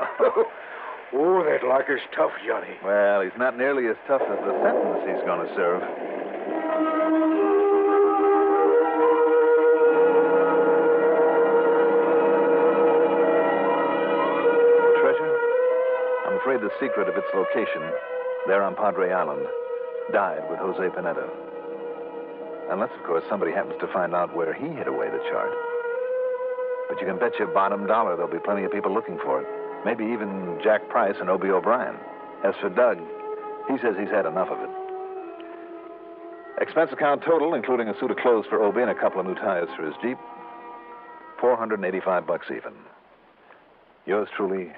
Oh, that locker's tough, Johnny. Well, he's not nearly as tough as the sentence he's going to serve. Treasure? I'm afraid the secret of its location, there on Padre Island, died with Jose Pineda. Unless, of course, somebody happens to find out where he hid away the chart. But you can bet your bottom dollar there'll be plenty of people looking for it. Maybe even Jack Price and Obie O'Brien. As for Doug, he says he's had enough of it. Expense account total, including a suit of clothes for Obie and a couple of new tires for his Jeep, $485 even. Yours truly,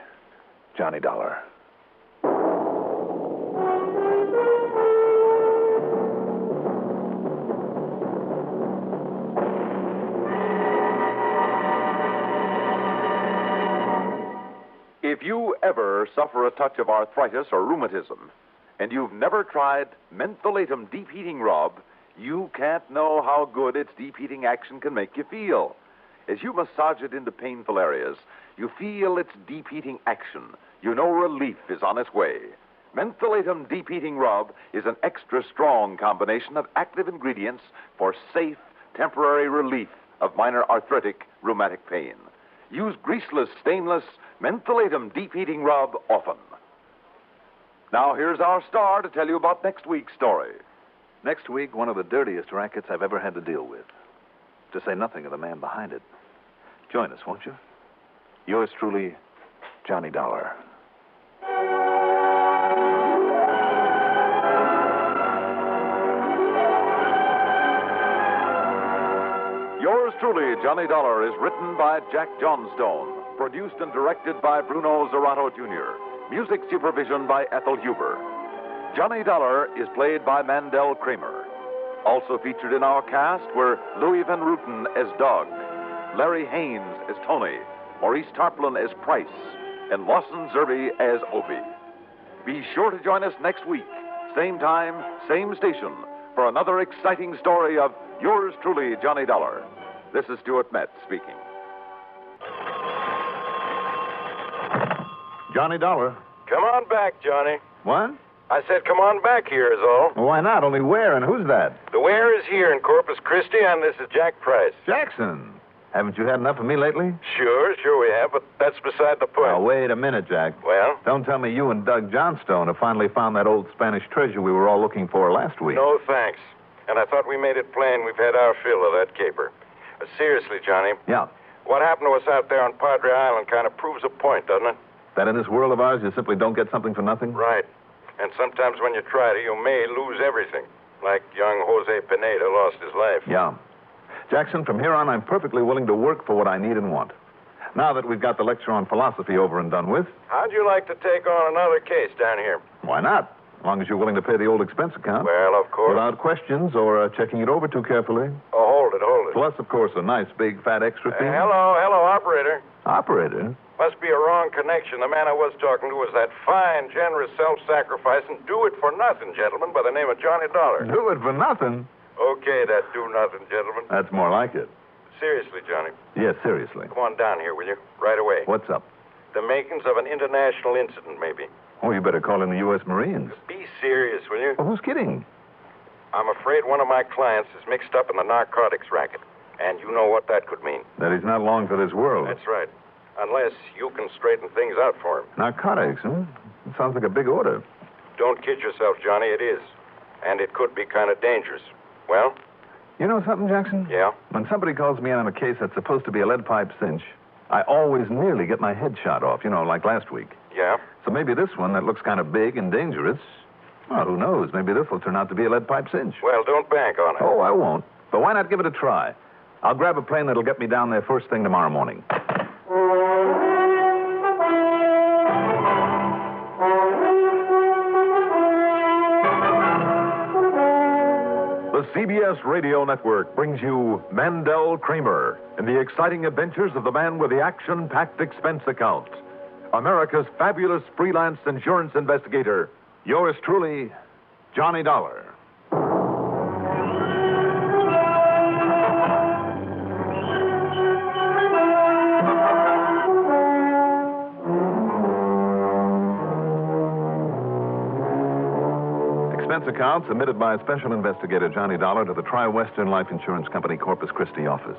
Johnny Dollar. If you ever suffer a touch of arthritis or rheumatism, and you've never tried mentholatum deep heating rub, you can't know how good its deep heating action can make you feel. As you massage it into painful areas, you feel its deep heating action. You know relief is on its way. Mentholatum deep heating rub is an extra strong combination of active ingredients for safe, temporary relief of minor arthritic rheumatic pain. Use greaseless, stainless mentholatum deep heating rub often. Now, here's our star to tell you about next week's story. Next week, one of the dirtiest rackets I've ever had to deal with. To say nothing of the man behind it. Join us, won't you? Yours truly, Johnny Dollar. Yours truly, Johnny Dollar, is written by Jack Johnstone, produced and directed by Bruno Zerato Jr., music supervision by Ethel Huber. Johnny Dollar is played by Mandel Kramer. Also featured in our cast were Louis Van Ruten as Doug, Larry Haynes as Tony, Maurice Tarplin as Price, and Lawson Zerby as Obie. Be sure to join us next week, same time, same station, for another exciting story of yours truly, Johnny Dollar. This is Stuart Metz speaking. Johnny Dollar. Come on back, Johnny. What? I said come on back here is all. Well, why not? Only where and who's that? The where is here in Corpus Christi, and this is Jack Price. Jackson. Haven't you had enough of me lately? Sure we have, but that's beside the point. Now, wait a minute, Jack. Well? Don't tell me you and Doug Johnstone have finally found that old Spanish treasure we were all looking for last week. No, thanks. And I thought we made it plain we've had our fill of that caper. But seriously, Johnny. Yeah. What happened to us out there on Padre Island kind of proves a point, doesn't it? That in this world of ours, you simply don't get something for nothing? Right. And sometimes when you try to, you may lose everything. Like young Jose Pineda lost his life. Yeah. Jackson, from here on, I'm perfectly willing to work for what I need and want. Now that we've got the lecture on philosophy over and done with. How'd you like to take on another case down here? Why not? As long as you're willing to pay the old expense account. Well, of course. Without questions or checking it over too carefully. Oh, hold it. Plus, of course, a nice big fat extra fee. Hello, operator. Operator? Must be a wrong connection. The man I was talking to was that fine, generous, self-sacrificing, do-it-for-nothing gentleman by the name of Johnny Dollar. Do it for nothing? Okay, that do-nothing gentleman. That's more like it. Seriously, Johnny. Yes, seriously. Come on down here, will you? Right away. What's up? The makings of an international incident, maybe. Oh, you better call in the U.S. Marines. Be serious, will you? Well, who's kidding? I'm afraid one of my clients is mixed up in the narcotics racket. And you know what that could mean. That he's not long for this world. That's right. Unless you can straighten things out for him. Narcotics, huh? It sounds like a big order. Don't kid yourself, Johnny. It is. And it could be kind of dangerous. Well? You know something, Jackson? Yeah? When somebody calls me in on a case that's supposed to be a lead pipe cinch, I always nearly get my head shot off, like last week. Yeah? So maybe this one that looks kind of big and dangerous, well, who knows? Maybe this will turn out to be a lead pipe cinch. Well, don't bank on it. Oh, I won't. But why not give it a try? I'll grab a plane that'll get me down there first thing tomorrow morning. The CBS Radio Network brings you Mandel Kramer and the exciting adventures of the man with the action-packed expense account. America's fabulous freelance insurance investigator. Yours truly, Johnny Dollar. Expense account submitted by Special Investigator Johnny Dollar to the Tri-Western Life Insurance Company Corpus Christi office.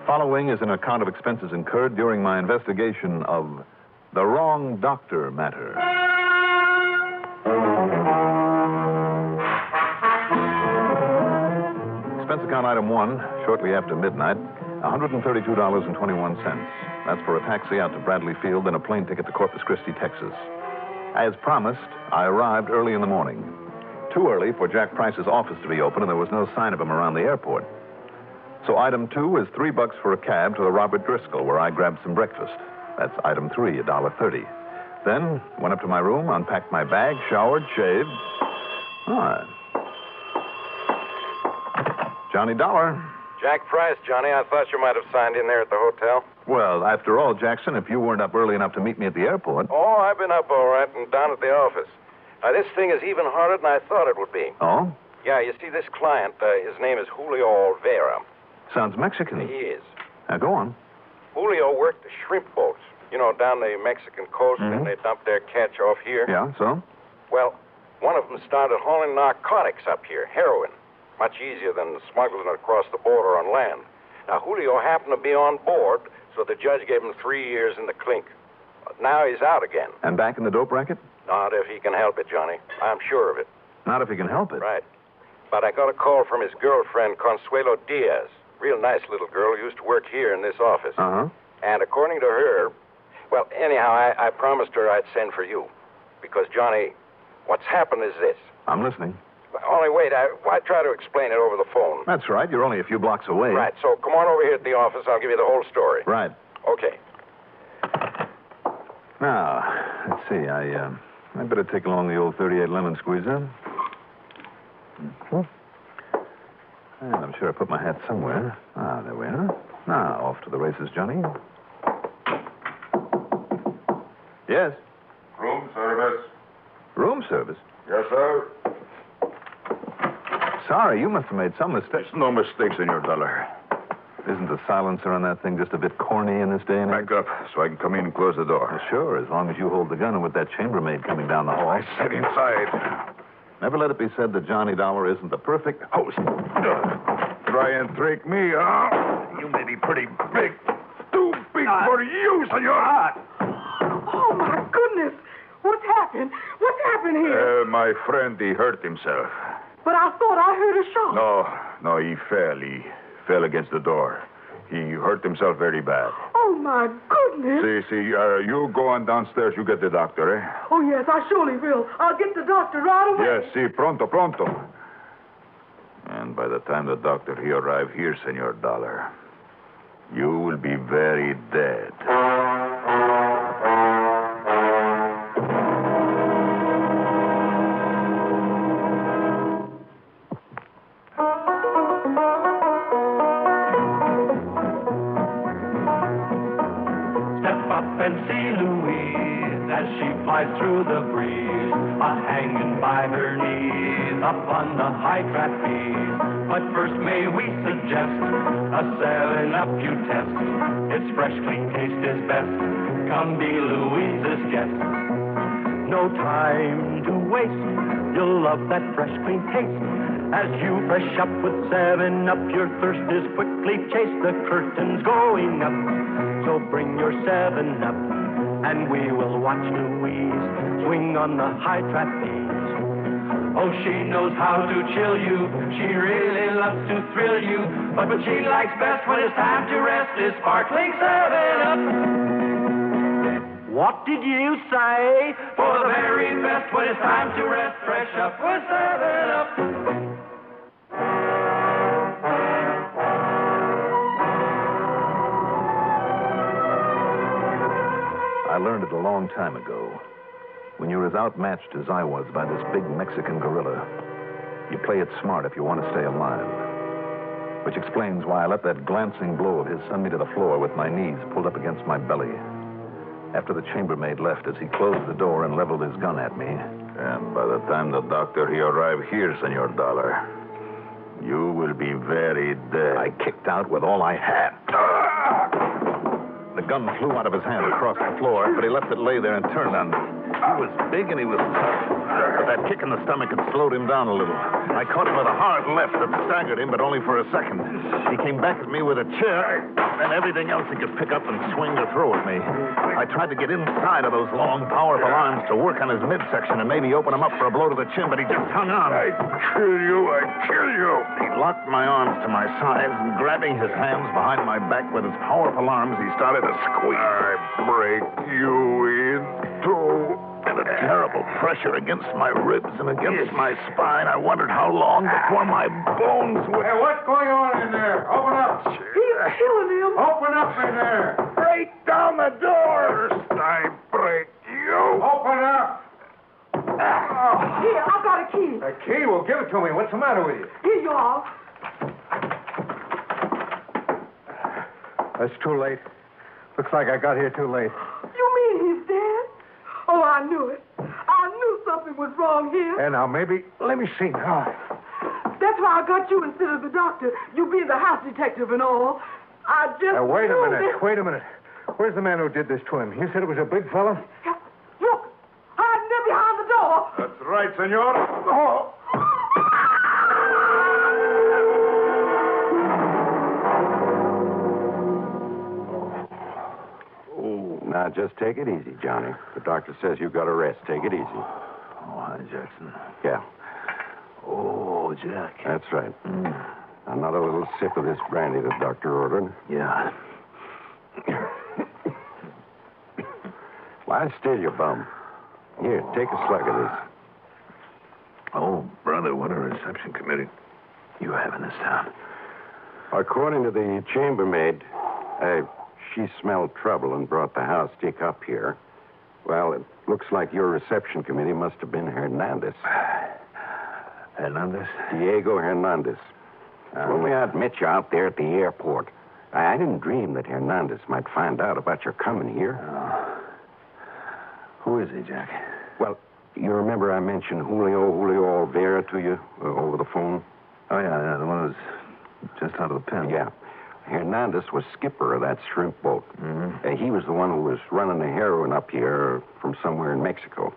Following is an account of expenses incurred during my investigation of the wrong doctor matter. Expense account item 1, shortly after midnight, $132.21. That's for a taxi out to Bradley Field and a plane ticket to Corpus Christi, Texas. As promised, I arrived early in the morning. Too early for Jack Price's office to be open, and there was no sign of him around the airport. So item 2 is $3 for a cab to the Robert Driscoll, where I grabbed some breakfast. That's item 3, $1.30. Then went up to my room, unpacked my bag, showered, shaved. Johnny Dollar. Jack Price, Johnny. I thought you might have signed in there at the hotel. Well, after all, Jackson, if you weren't up early enough to meet me at the airport. Oh, I've been up all right and down at the office. Now, this thing is even harder than I thought it would be. Oh? Yeah, you see, this client, his name is Julio Olvera. Sounds Mexican. He is. Now, go on. Julio worked the shrimp boats, down the Mexican coast, and they dump their catch off here. Yeah, so? Well, one of them started hauling narcotics up here, heroin. Much easier than smuggling it across the border on land. Now, Julio happened to be on board, so the judge gave him 3 years in the clink. Now he's out again. And back in the dope racket? Not if he can help it, Johnny. I'm sure of it. Not if he can help it? Right. But I got a call from his girlfriend, Consuelo Diaz. Real nice little girl who used to work here in this office. Uh-huh. And according to her, well, anyhow, I promised her I'd send for you. Because, Johnny, what's happened is this. I'm listening. Only wait, I try to explain it over the phone. That's right. You're only a few blocks away. Right, so come on over here at the office. I'll give you the whole story. Right. Okay. Now, let's see. I'd better take along the old 38 lemon squeezer. And I'm sure I put my hat somewhere. There we are. Now, off to the races, Johnny. Yes? Room service. Room service? Yes, sir. Sorry, you must have made some mistake. There's no mistakes in your dollar. Isn't the silencer on that thing just a bit corny in this day and age? Back up so I can come in and close the door. Well, sure, as long as you hold the gun and with that chambermaid coming down the hall. I said inside. Never let it be said that Johnny Dollar isn't the perfect host. Try and trick me, huh? You may be pretty big. Too big for you, senor. Oh, my goodness. What's happened? What's happened here? My friend, he hurt himself. But I thought I heard a shot. No, he fell. He fell against the door. He hurt himself very bad. Oh, my goodness. See, you go on downstairs. You get the doctor, eh? Oh, yes, I surely will. I'll get the doctor right away. Yes, pronto. And by the time the doctor he arrive here, Senor Dollar, you will be very dead. And see Louise as she flies through the breeze, hanging by her knees up on the high trapeze. But first may we suggest a 7-Up you test. Its fresh, clean taste is best. Come be Louise's guest. No time to waste. You'll love that fresh, clean taste. As you fresh up with 7-Up, your thirst is quickly chased. The curtain's going up. So bring your 7-Up, and we will watch Louise swing on the high trapeze. Oh, she knows how to chill you. She really loves to thrill you. But what she likes best when it's time to rest is sparkling 7-Up. What did you say? For the very best when it's time to rest, fresh up with 7-Up. I learned it a long time ago. When you're as outmatched as I was by this big Mexican gorilla, you play it smart if you want to stay alive. Which explains why I let that glancing blow of his send me to the floor with my knees pulled up against my belly. After the chambermaid left as he closed the door and leveled his gun at me. And by the time the doctor he arrive here, Senor Dollar, you will be very dead. I kicked out with all I had. The gun flew out of his hand across the floor, but he left it lay there and turned on me. He was big and he was tough. But That kick in the stomach had slowed him down a little. I caught him with a hard left that staggered him, but only for a second. He came back at me with a chair and everything else he could pick up and swing or throw at me. I tried to get inside of those long, powerful arms to work on his midsection and maybe open him up for a blow to the chin, but he just hung on. I'd kill you. He locked my arms to my sides, and grabbing his hands behind my back with his powerful arms, he started to squeeze. I break you in two. And a terrible pressure against my ribs and against my spine. I wondered how long before my bones would... Hey, what's going on in there? Open up. He's killing him. Open up in there. Break down the door. First I break you. Open up. Here, I got a key. A key? Well, give it to me. What's the matter with you? Here you are. That's too late. Looks like I got here too late. You mean he's dead? Oh, I knew it. I knew something was wrong here. And now, maybe... Let me see now. That's why I got you instead of the doctor. You being the house detective and all. I just... Now, wait a knew minute. that- Wait a minute. Where's the man who did this to him? You said it was a big fella? Look, hiding there behind the door. That's right, senor. Oh. Now, just take it easy, Johnny. The doctor says you've got to rest. Take it easy. Oh, hi, Jackson. Yeah, Oh, Jack. that's right. Another little sip of this brandy the doctor ordered. Yeah. Lie still, you bum. Here, take a slug of this. Oh, brother, what a reception committee you have in this town. According to the chambermaid, she smelled trouble and brought the house stick up here. Well, it looks like your reception committee must have been Hernandez. Hernandez? Diego Hernandez. When we met you out there at the airport, I didn't dream that Hernandez might find out about your coming here. Who is he, Jack? Well, you remember I mentioned Julio Olvera to you over the phone? Oh, yeah, the one who's just out of the pen. Yeah. Hernandez was skipper of that shrimp boat. Mm-hmm. He was the one who was running the heroin up here from somewhere in Mexico.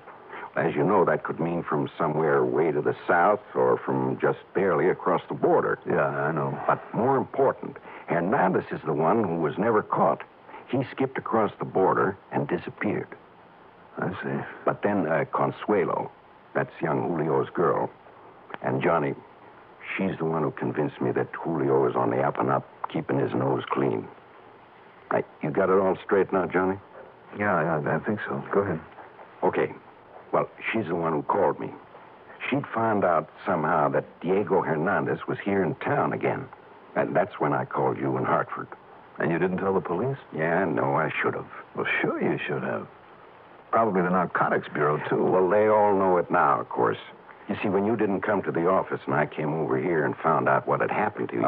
As you know, that could mean from somewhere way to the south or from just barely across the border. Yeah, I know. But more important, Hernandez is the one who was never caught. He skipped across the border and disappeared. I see. But then Consuelo, that's young Julio's girl, and Johnny, she's the one who convinced me that Julio is on the up and up, keeping his nose clean. You got it all straight now, Johnny? Yeah, I think so. Go ahead. Okay. Well, she's the one who called me. She'd found out somehow that Diego Hernandez was here in town again. And that's when I called you in Hartford. And you didn't tell the police? Yeah, no, I should have. Well, sure you should have. Probably the Narcotics Bureau, too. Well, they all know it now, of course. You see, when you didn't come to the office and I came over here and found out what had happened to you...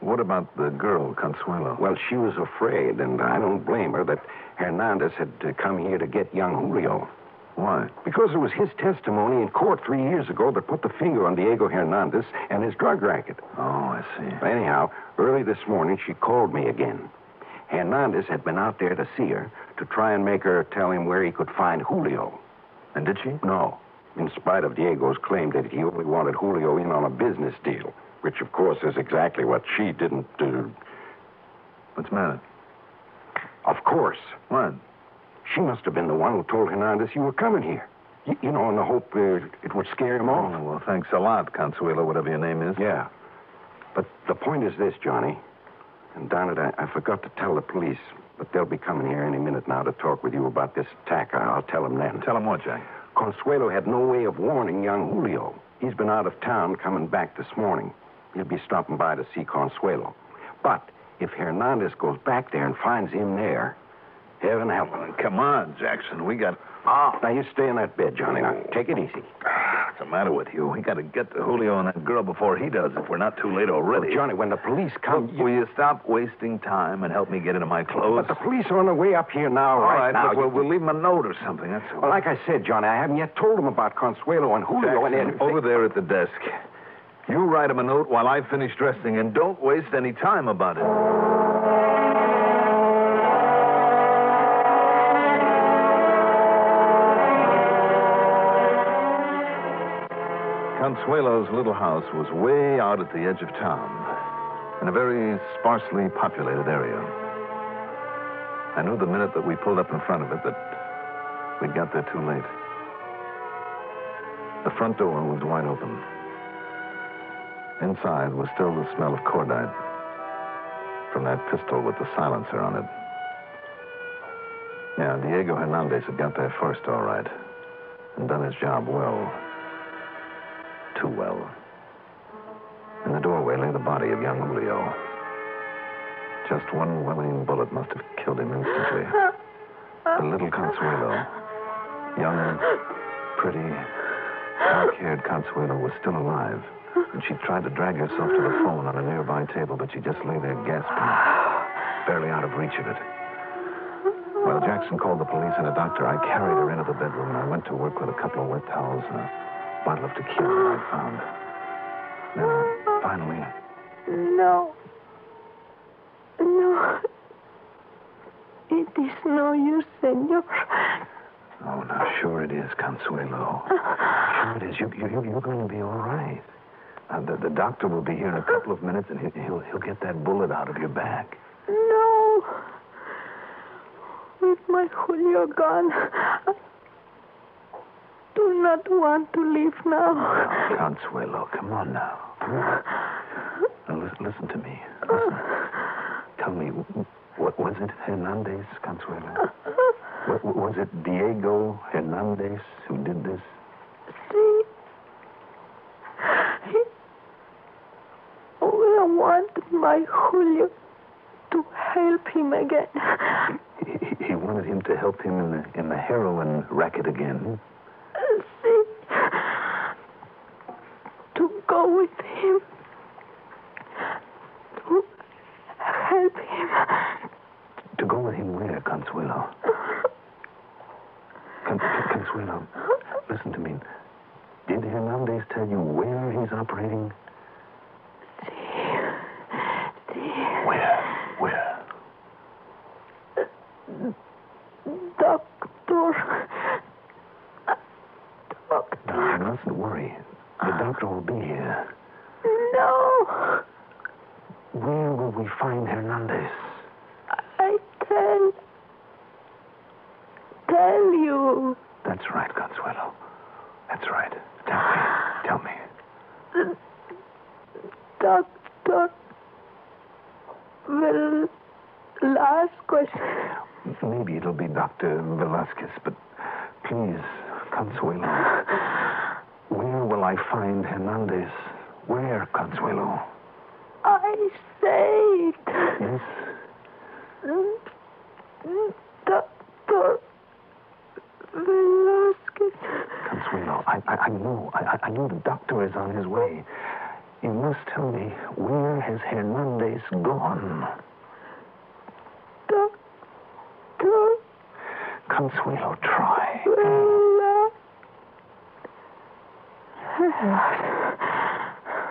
What about the girl, Consuelo? Well, she was afraid, and I don't blame her, that Hernandez had come here to get young Julio. Why? Because it was his testimony in court 3 years ago that put the finger on Diego Hernandez and his drug racket. Oh, I see. Anyhow, early this morning, she called me again. Hernandez had been out there to see her to try and make her tell him where he could find Julio. And did she? No. In spite of Diego's claim that he only wanted Julio in on a business deal, which, of course, is exactly what she didn't do. What's the matter? Of course. What? She must have been the one who told Hernandez you were coming here. You know, in the hope it would scare him off. Oh, well, thanks a lot, Consuelo, whatever your name is. Yeah. But the point is this, Johnny. And darn it, I forgot to tell the police, but they'll be coming here any minute now to talk with you about this attack. I'll tell them then. Tell them what, Jack? Consuelo had no way of warning young Julio. He's been out of town coming back this morning. He'll be stopping by to see Consuelo. But if Hernandez goes back there and finds him there, heaven help him. Come on, Jackson. We got... Now, you stay in that bed, Johnny. Now, take it easy. What's the matter with you? We got to get to Julio and that girl before he does, if we're not too late already. Well, Johnny, when the police come... Will you stop wasting time and help me get into my clothes? But the police are on their way up here now, All now. But we'll leave them a note or something, that's all. Well, like I said, Johnny, I haven't yet told them about Consuelo and Julio Jackson, and... over there at the desk. You write him a note while I finish dressing, and don't waste any time about it. Consuelo's little house was way out at the edge of town, in a very sparsely populated area. I knew the minute that we pulled up in front of it that we got there too late. The front door was wide open. Inside was still the smell of cordite from that pistol with the silencer on it. Yeah, Diego Hernandez had got there first, all right, and done his job well. Too well. In the doorway lay the body of young Julio. Just one well-aimed bullet must have killed him instantly. The little Consuelo, young, pretty, dark-haired Consuelo, was still alive. And she tried to drag herself to the phone on a nearby table, but she just lay there gasping, barely out of reach of it. While Jackson called the police and a doctor, I carried her into the bedroom, and I went to work with a couple of wet towels and a bottle of tequila I found. Then, finally... No. It is no use, senor. Oh, now, sure it is, Consuelo. Sure it is. You're going to be all right. The doctor will be here in a couple of minutes, and he'll get that bullet out of your back. No. With my Julio gone, I do not want to live now. Consuelo, come on now. Now listen to me. Listen. Tell me, what was it Hernandez, Consuelo? Was it Diego Hernandez who did this? See? I want my Julio to help him again. He wanted him to help him in the heroin racket again. See? To go with him. To help him. To go with him where, Consuelo? Consuelo, listen to me. Did Hernandez tell you where he's operating? Where? Doctor. No, you mustn't worry. The doctor will be here. No. Where will we find Hernandez? I can't tell you. That's right, Consuelo. That's right. Tell me. Doctor. Well, last question. Maybe it'll be Dr. Velasquez, but please, Consuelo. Where will I find Hernandez? Where, Consuelo? I say it. Yes? Dr. Velasquez. Consuelo, I know the doctor is on his way. You must tell me, where has Hernandez gone? Doctor. Consuelo, try.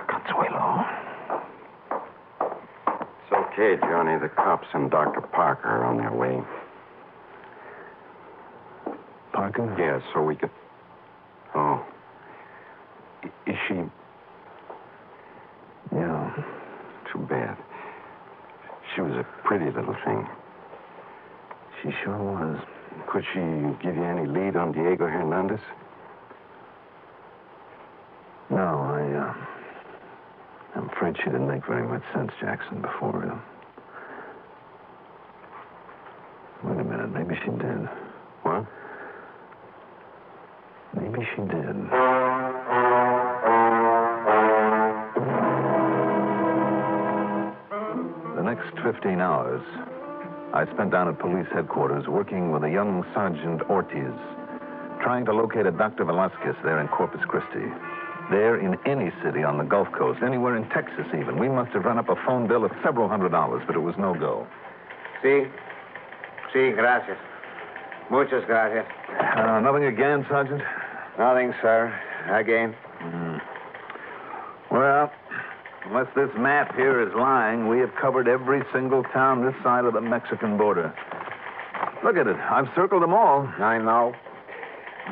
Consuelo. It's okay, Johnny. The cops and Dr. Parker are on their way. Parker? Yeah, so we could... Oh. Is she... Yeah. Too bad. She was a pretty little thing. She sure was. Could she give you any lead on Diego Hernandez? No, I'm afraid she didn't make very much sense, Jackson, before. Wait a minute, maybe she did. What? Maybe she did. The next 15 hours, I spent down at police headquarters working with a young Sergeant Ortiz, trying to locate a Dr. Velasquez there in Corpus Christi. There in any city on the Gulf Coast, anywhere in Texas even. We must have run up a phone bill of several $100s, but it was no go. Sí, gracias. Muchas gracias. Nothing again, Sergeant? Nothing, sir. Again. Well, unless this map here is lying, we have covered every single town this side of the Mexican border. Look at it. I've circled them all. I know.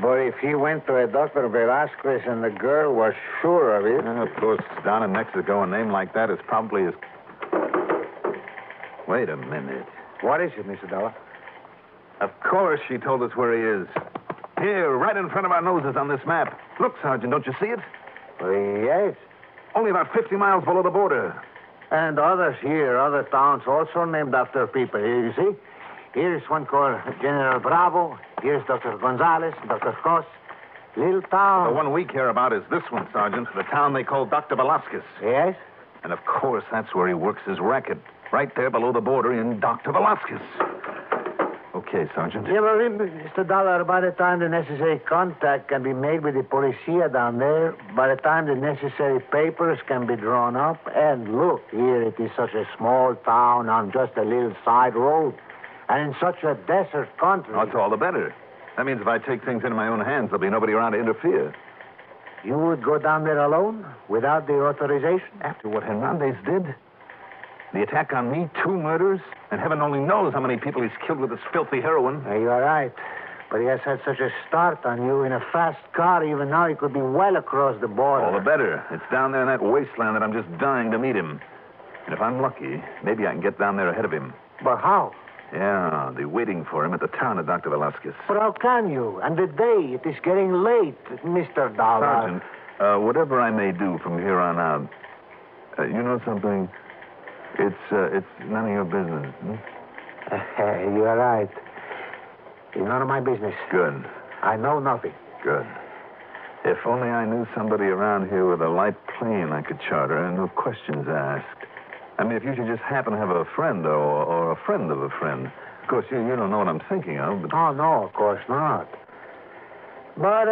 But if he went to a Dr. Velasquez and the girl was sure of it... Of course, down in Mexico, a name like that is probably as... Wait a minute. What is it, Mr. Dollar? Of course she told us where he is. Here, right in front of our noses on this map. Look, Sergeant, don't you see it? Yes. Only about 50 miles below the border. And others here, other towns also named after people. Here, you see? Here's one called General Bravo. Here's Dr. Gonzalez, Dr. Cos. Little town. The one we care about is this one, Sergeant. The town they call Dr. Velasquez. Yes? And, of course, that's where he works his racket. Right there below the border in Dr. Velasquez. Okay, Sergeant. Yeah, but Mr. Dollar, by the time the necessary contact can be made with the policia down there, by the time the necessary papers can be drawn up, and look, here it is such a small town on just a little side road, and in such a desert country. That's all the better. That means if I take things into my own hands, there'll be nobody around to interfere. You would go down there alone, without the authorization? After what Hernandez did? The attack on me, 2 murders, and heaven only knows how many people he's killed with this filthy heroin. You are right. But he has had such a start on you in a fast car, even now he could be well across the border. All the better. It's down there in that wasteland that I'm just dying to meet him. And if I'm lucky, maybe I can get down there ahead of him. But how? Yeah, I'll be waiting for him at the town of Dr. Velasquez. But how can you? And the day, it is getting late, Mr. Dollar. Sergeant, whatever I may do from here on out, you know something? It's none of your business. You are right. It's none of my business. Good. I know nothing. Good. If only I knew somebody around here with a light plane I could charter and no questions asked. I mean, if you should just happen to have a friend or a friend of a friend. Of course, you don't know what I'm thinking of, but... Oh, no, of course not. But,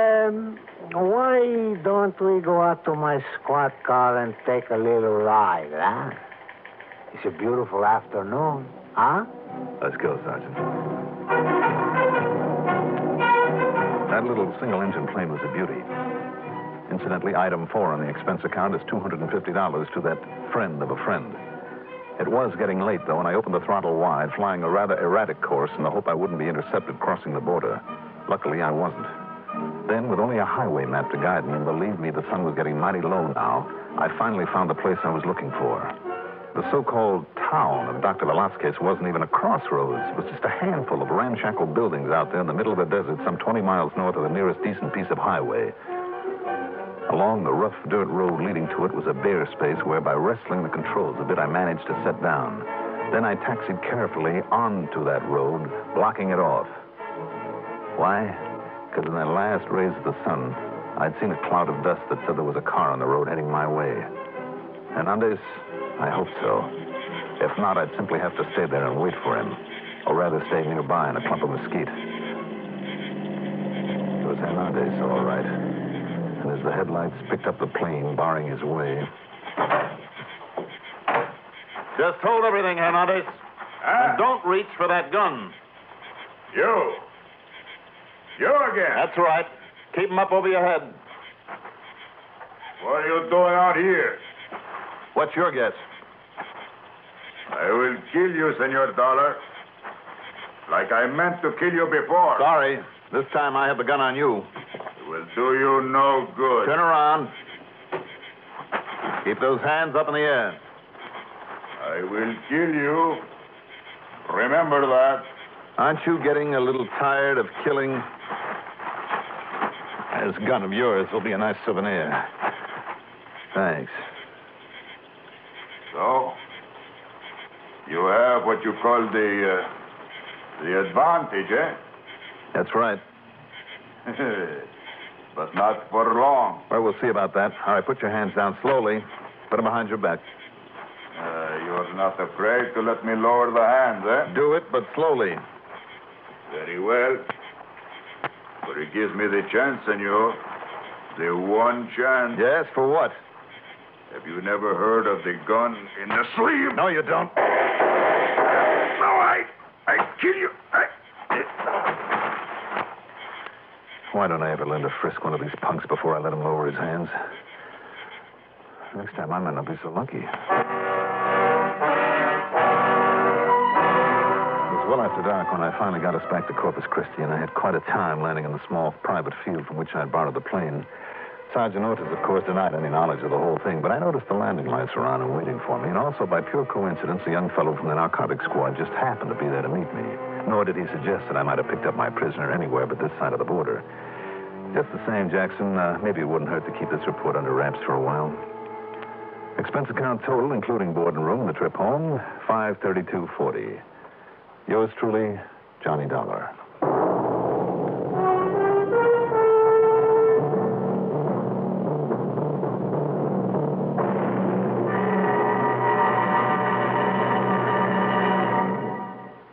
why don't we go out to my squad car and take a little ride, huh? It's a beautiful afternoon, huh? Let's go, Sergeant. That little single-engine plane was a beauty. Incidentally, item 4 on the expense account is $250 to that friend of a friend. It was getting late, though, and I opened the throttle wide, flying a rather erratic course in the hope I wouldn't be intercepted crossing the border. Luckily, I wasn't. Then, with only a highway map to guide me, and believe me, the sun was getting mighty low now, I finally found the place I was looking for. The so-called town of Dr. Velasquez wasn't even a crossroads. It was just a handful of ramshackle buildings out there in the middle of the desert, some 20 miles north of the nearest decent piece of highway. Along the rough dirt road leading to it was a bare space where, by wrestling the controls a bit, I managed to set down. Then I taxied carefully onto that road, blocking it off. Why? Because in that last rays of the sun, I'd seen a cloud of dust that said there was a car on the road heading my way. Hernandez? I hope so. If not, I'd simply have to stay there and wait for him. Or rather, stay nearby in a clump of mesquite. It was Hernandez, all right. And as the headlights picked up the plane, barring his way... Just hold everything, Hernandez. And don't reach for that gun. You again? That's right. Keep him up over your head. What are you doing out here? What's your guess? I will kill you, Senor Dollar. Like I meant to kill you before. Sorry. This time I have the gun on you. It will do you no good. Turn around. Keep those hands up in the air. I will kill you. Remember that. Aren't you getting a little tired of killing? This gun of yours will be a nice souvenir. Thanks. So, you have what you call the advantage, eh? That's right. But not for long. Well, we'll see about that. All right, put your hands down slowly. Put them behind your back. You're not afraid to let me lower the hands, eh? Do it, but slowly. Very well. But it gives me the chance, senor. The one chance. Yes, for what? Have you never heard of the gun in the sleeve? No, you don't. No, I kill you. Why don't I ever learn to frisk one of these punks before I let him lower his hands? Next time I might not be so lucky. It was well after dark when I finally got us back to Corpus Christi, and I had quite a time landing in the small private field from which I'd borrowed the plane. Sergeant Otis, of course, denied any knowledge of the whole thing, but I noticed the landing lights were on and waiting for me, and also, by pure coincidence, a young fellow from the narcotics squad just happened to be there to meet me. Nor did he suggest that I might have picked up my prisoner anywhere but this side of the border. Just the same, Jackson, maybe it wouldn't hurt to keep this report under wraps for a while. Expense account total, including board and room, the trip home, $532.40. Yours truly, Johnny Dollar.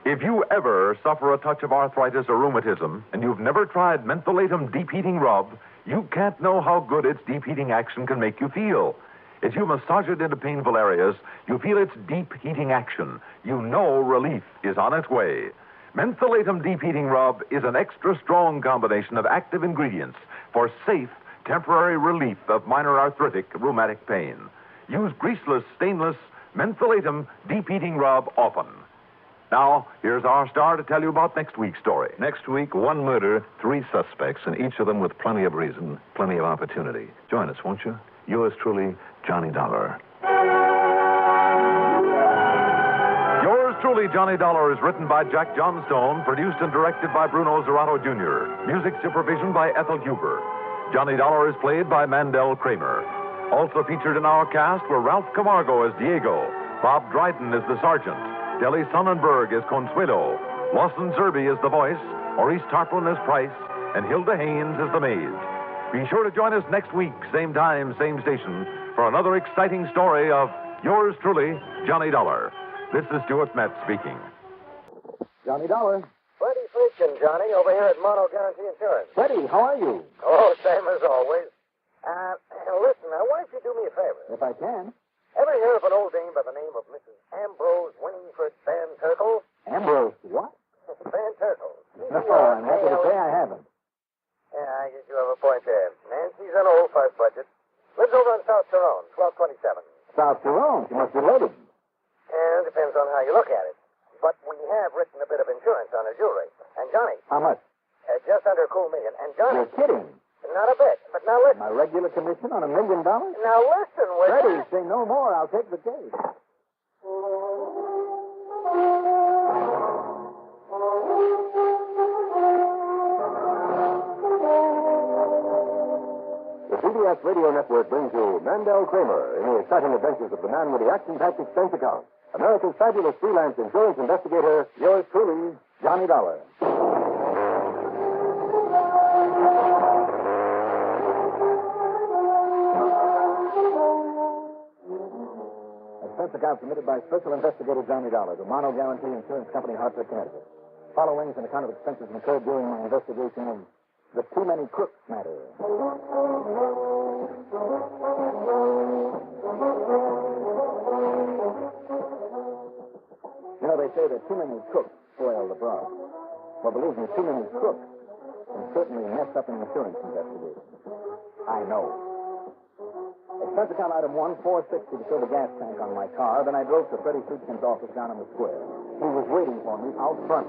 If you ever suffer a touch of arthritis or rheumatism and you've never tried mentholatum deep heating rub, you can't know how good its deep heating action can make you feel. As you massage it into painful areas, you feel its deep heating action. You know relief is on its way. Mentholatum deep heating rub is an extra strong combination of active ingredients for safe, temporary relief of minor arthritic rheumatic pain. Use greaseless, stainless mentholatum deep heating rub often. Now, here's our star to tell you about next week's story. Next week, 1 murder, 3 suspects, and each of them with plenty of reason, plenty of opportunity. Join us, won't you? Yours truly, Johnny Dollar. Yours truly, Johnny Dollar, is written by Jack Johnstone, produced and directed by Bruno Zerato Jr., music supervision by Ethel Huber. Johnny Dollar is played by Mandel Kramer. Also featured in our cast were Ralph Camargo as Diego, Bob Dryden as the sergeant, Deli Sonnenberg as Consuelo, Lawson Zerby as the voice, Maurice Tarplin as Price, and Hilda Haynes as the maid. Be sure to join us next week, same time, same station, for another exciting story of yours truly, Johnny Dollar. This is Stuart Metz speaking. Johnny Dollar. Freddie Friedkin, Johnny, over here at Mono Guarantee Insurance. Freddie, how are you? Oh, same as always. Listen, I why don't you do me a favor? If I can. Ever hear of an old dame by the name of Mrs. Ambrose Winningford Van Turkle? Ambrose what? Van Turkle. No, I'm happy to say I haven't. Yeah, I guess you have a point there. Nancy's an old fuzz budget. Lives over on South Tyrone, 1227. South Tyrone. She must be loaded. And depends on how you look at it. But we have written a bit of insurance on her jewelry. And Johnny. How much? Just under a cool million. And Johnny. You're kidding. Not a bit. But now listen. My regular commission on $1 million? Now listen, will Freddie, say no more. I'll take the case. The CBS Radio Network brings you Mandel Kramer in the exciting adventures of the man with the action-packed expense account. America's fabulous freelance insurance investigator, yours truly, Johnny Dollar. Expense account submitted by Special Investigator Johnny Dollar, the Mono Guarantee Insurance Company, Hartford, Connecticut. Following is an account of expenses incurred during my investigation of the Too Many Crooks matter. You know, they say that too many cooks spoil the broth. Well, believe me, too many crooks can certainly mess up an insurance investigation. I know. Expense account item 1, $460 to fill the gas tank on my car. Then I drove to Freddie Friedkin's office down in the square. He was waiting for me out front.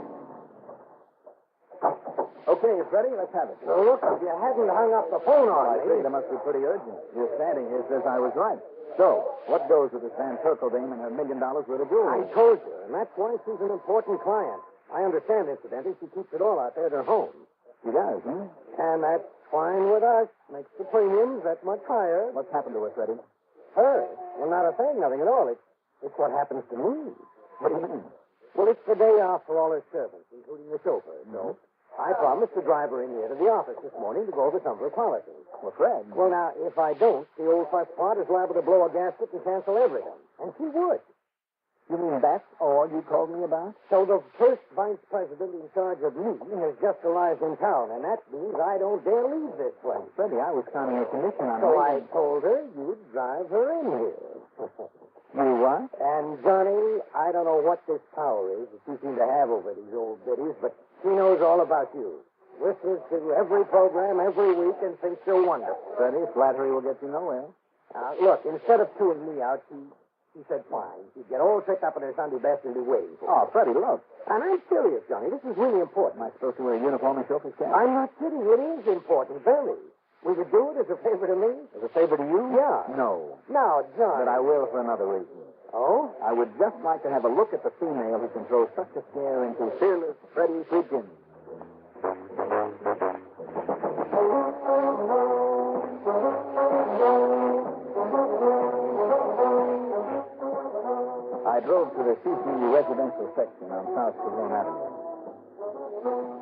Okay, Freddie, let's have it. Well, look, if you hadn't hung up the phone on I think it must be pretty urgent. You're standing here says I was right. So, what goes with this Van Turkle dame and her $1 million worth of jewelry? I told you, and that's why she's an important client. I understand, incidentally, she keeps it all out there at her home. She does, huh? And that's fine with us. Makes the premiums that much higher. What's happened to her, Freddie? Her? Well, not a thing, nothing at all. It's what happens to me. What do you mean? Well, it's the day off for all her servants, including the chauffeur. So I promised to drive her in here to the office this morning to go over some of her policies. Well, Fred. Well, now, if I don't, the old fuss pot is liable to blow a gasket and cancel everything. And she would. You mean that's all you called me about? So the first vice president in charge of me has just arrived in town, and that means I don't dare leave this place. Freddie, I was counting a commission on So her. I told her you'd drive her in here. You what? And, Johnny, I don't know what this power is that you seem to have over these old biddies, but she knows all about you. Listens to every program every week and thinks you're wonderful. Freddie, flattery will get you nowhere. Now, look, instead of chewing me out, she She said fine. She'd get all tricked up in her Sunday best and be waiting for me. Oh, Freddie, look. And I'm serious, Johnny. This is really important. Am I supposed to wear a uniform and chauffeur's cap? I'm not kidding. It is important, very. Will you do it as a favor to me? As a favor to you? Yeah. No. Now, Johnny. But I will for another reason. Oh? I would just like to have a look at the female who can throw such a scare into fearless Freddie Friedkin. I drove to the CCU residential section on South Cologne Avenue.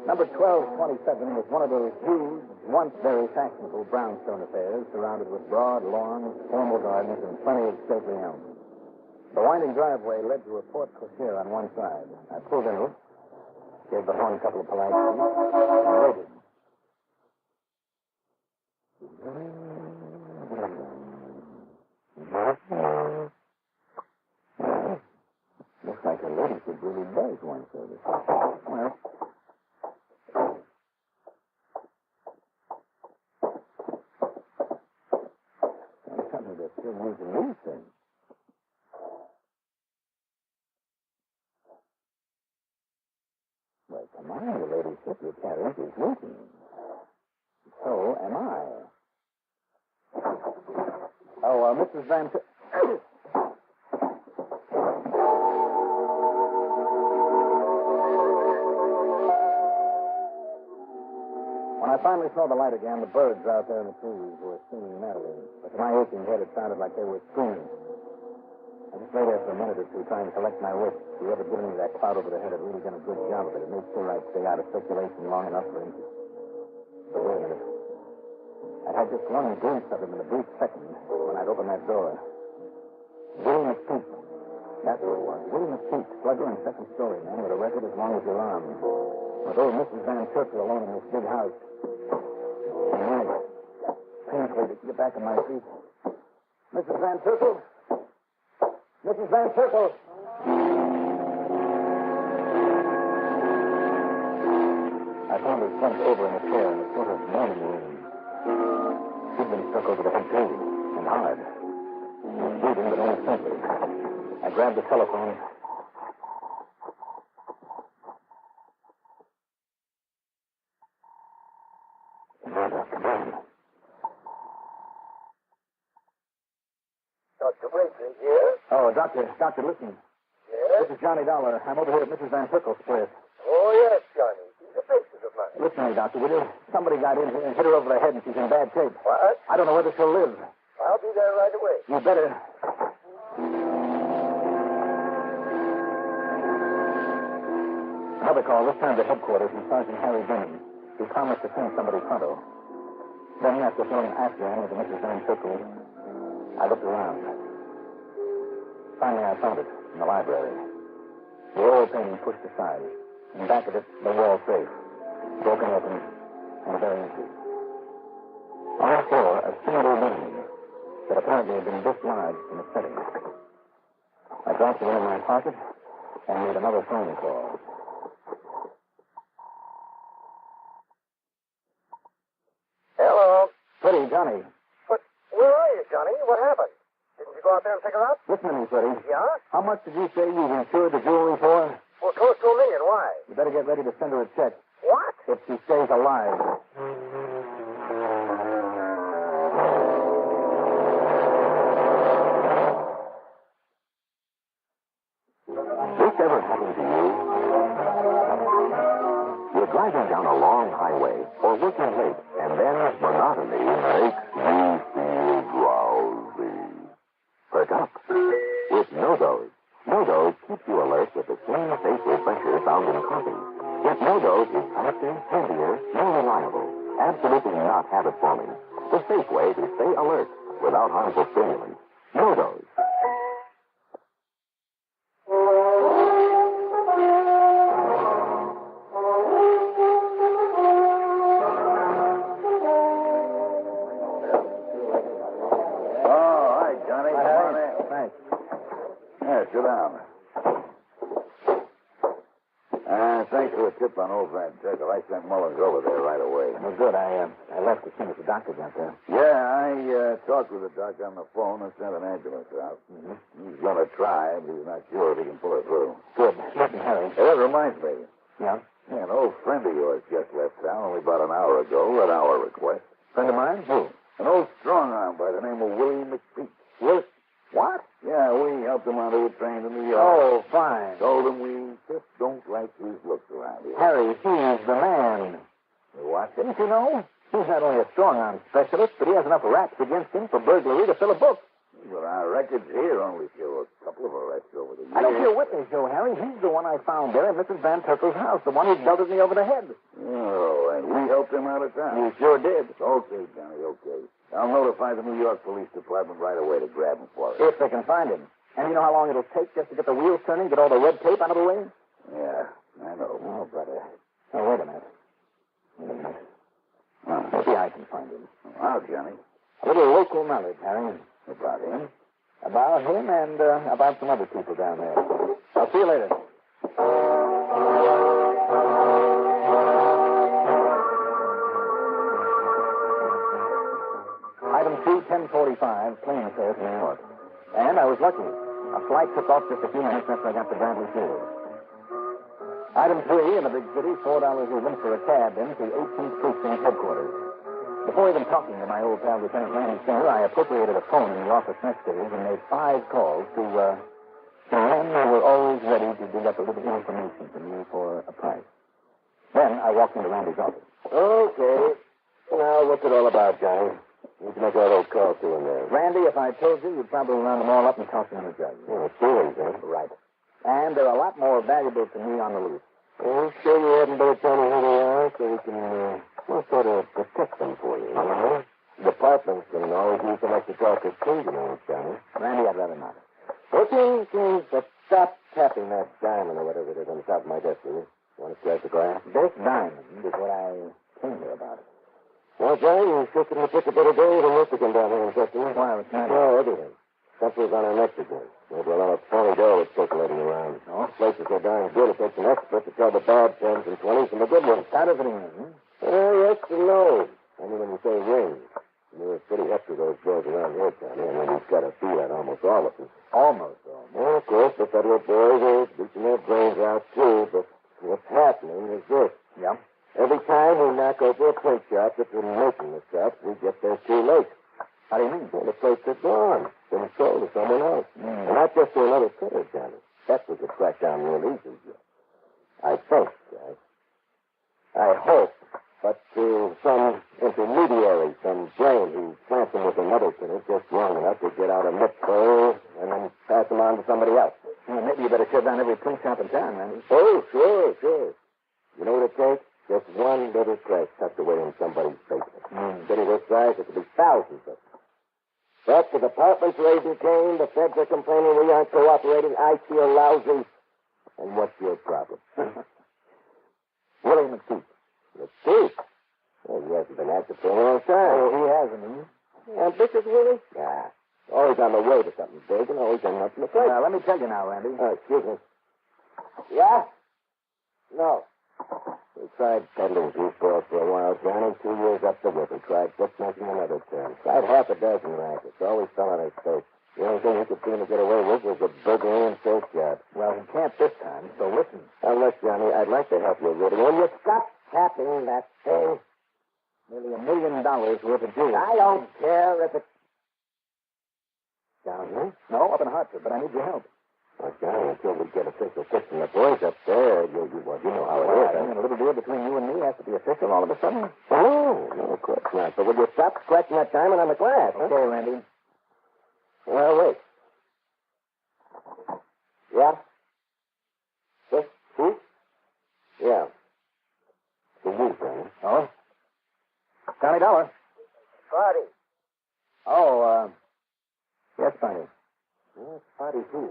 Number 1227 was one of those huge, once very fashionable brownstone affairs surrounded with broad lawns, formal gardens, and plenty of stately elms. The winding driveway led to a porte cochere on one side. I pulled in it, gave the horn a couple of polite beats, and waited. Looks like the ladyship really does want service. Well, there's something that's still using these things. Well, come on, your ladyship, your carriage is waiting. So am I. Oh, Mrs. Van... When I finally saw the light again, the birds out there in the trees were singing merrily. But to my aching head, it sounded like they were screaming. I just lay there for a minute or two trying to collect my wits. Whoever given me that cloud over the head had really done a good job of it. It made sure I'd stay out of circulation long enough for him to... But wait a minute. I had just one glimpse of him in a brief second when I'd opened that door. Willie McPeak. That's who it was. Willie McPeak, slugger and second story man with a record as long as your arm. With old Mrs. Van Turkle alone in this big house. I managed painfully to get back on my feet. Mrs. Van Turkle? Mrs. Van Turkle! I found her slumped over in a chair in a sort of morning room. She'd been struck over the head, too, and hard. She was bleeding, but only faintly. I grabbed the telephone. Come on. Dr. Brinkley here? Oh, Doctor, listen. Yes? This is Johnny Dollar. I'm over here at Mrs. Van Turkle's place. Oh, yes, Johnny. She's a patient of mine. Listen to me, Doctor, will you? Somebody got in here and hit her over the head, and she's in bad shape. What? I don't know whether she'll live. I'll be there right away. You better. Another call, this time to headquarters from Sergeant Harry Benning. He promised to send somebody pronto. Then, after throwing after him into Mrs. Van Turkle, I looked around. Finally, I found it in the library. The oil painting pushed aside. In back of it, the wall safe. Broken open and very empty. On the floor, a single ring that apparently had been dislodged from the setting. I dropped it in my pocket and made another phone call. Hello. Freddie, Johnny. But where are you, Johnny? What happened? Didn't you go out there and pick her up? Listen to me, Freddie. Yeah? How much did you say you've insured the jewelry for? Well, close to $1 million. Why? You better get ready to send her a check. What? If she stays alive. This ever happened to you? You're driving down a long highway or working late, and then monotony makes you feel drowsy. Perk up with No-Dose. No-Dose keeps you alert with the same safe refresher found in coffee. Yet No-Dose is faster, handier, more reliable. Absolutely not habit-forming. The safe way to stay alert without harmful stimulants. No-Dose. Sit down. Thanks for the tip on old Van Turkle. I sent Mullins over there right away. Well, good. I left as soon as the doctor got there. Yeah, I talked with the doctor on the phone and sent an ambulance out. Mm-hmm. He's going to try, but he's not sure if he can pull it through. Good. Listen, Harry. Hey, that reminds me. Yeah? Yeah, an old friend of yours just left town only about an hour ago at our request. Friend of mine? Who? An old strong arm by the name of Willie McPeak. What? Yeah, we helped him onto a train to New York. Oh, fine. Told him we just don't like his looks around here. Harry, he's the man. What? Didn't you know? He's not only a strong-arm specialist, but he has enough raps against him for burglary to fill a book. But our records here only show a couple of arrests over the years. I don't care what they show, Harry. He's the one I found there at Mrs. Van Turkle's house, the one who belted me over the head. Oh, and we helped him out of town. You sure did. Okay, Johnny, okay. I'll notify the New York Police Department right away to grab him for us. If they can find him. And you know how long it'll take just to get the wheels turning, get all the red tape out of the way? Yeah, I know. Oh, brother. Oh, wait a minute. Maybe I can find him. How, Johnny? A little local knowledge, Harry. About him? About him and about some other people down there. I'll see you later. Item 2, 1045, plane affair to New York. And I was lucky. A flight took off just a few minutes after I got to Bradley Field. Item 3, in the big city, $4 even for a cab into 18th Precinct headquarters. Before even talking to my old pal, Lieutenant Randy Singer, I appropriated a phone in the office next stage and made 5 calls to men who were always ready to dig up a little information from me for a price. Then I walked into Randy's office. Okay. Now, what's it all about, Johnny? You can make all those calls to in there. Randy, if I told you, you'd probably round them all up and toss them in a jug. Oh, feelings, huh? Right. And they're a lot more valuable to me on the loose. Well, sure you hadn't better tell me who they are so we can, sort of protect them for you. Uh-huh. Departments can always use some extra talk as king, you know, Johnny. Randy, I'd rather not. Okay, but stop tapping that diamond or whatever it is on the top of my desk, will you? Want to scratch the glass? This diamond is what I came here about. Well, Johnny, you sure couldn't have picked a better day than this to come down here and test me. Why, what's that? Oh, everything. Country's on our necks again. Maybe a lot of phony dough that's circulating around. Oh? Places so darn good, it takes an expert to tell the bad 10s and 20s from the good ones. How does it mean? Yes and no. Only when you say ring. You're pretty hep to those boys around here, Johnny, and then you've got to feel that almost all of them. Almost all. Well, of course, the federal boys are beating their brains out, too, but what's happening is this. Yeah? Every time we knock over a print shop that's been making the stuff, we get there too late. How do you mean? Well, the plates are gone. Been sold to someone else. And not just to another printer, Johnny. That we could crack down real easy. I think, I hope, but to some intermediary, some brain who plants them with another printer just long enough to get out a mitzvah and then pass them on to somebody else. Well, maybe you better shut down every print shop in town, Randy. Oh, sure. You know what it takes? Just one little crack tucked away in somebody's basement. City this size, it could be thousands of them. But the department's raising Cain, the feds are complaining we aren't cooperating, I feel lousy. And what's your problem? Willie McPeak. McPeak? Well, he hasn't been active for a long time. Oh, he hasn't, huh? Ambitious, Willie? Yeah. Always on the way to something big and always ending up in the place. Now, let me tell you now, Randy. Excuse me. Yeah? No. We tried peddling goofballs for a while, Johnny. 2 years up the river. Tried bookmaking another term. Tried half a dozen rackets. Always fell on his face. The only thing he could seem to get away with was a burglary and safe job. Well, he can't this time, so listen. Now, look, Johnny, I'd like to help you, Rudy. Will you stop tapping that thing? Nearly $1 million worth of jewels. I don't care if it's... Down here? No, up in Hartford, but I need your help. Well, Johnny, until we get official tips from the boys up there, you know how it is. And a little deal between you and me has to be official all of a sudden? Oh, no, of course not. But will you stop scratching that diamond on the glass? Okay, huh? Randy. Well, wait. Yeah? This? Who? Yeah. To you, Johnny. Oh? Johnny Dollar. Party. Oh, yes, Barney. Yes, party who?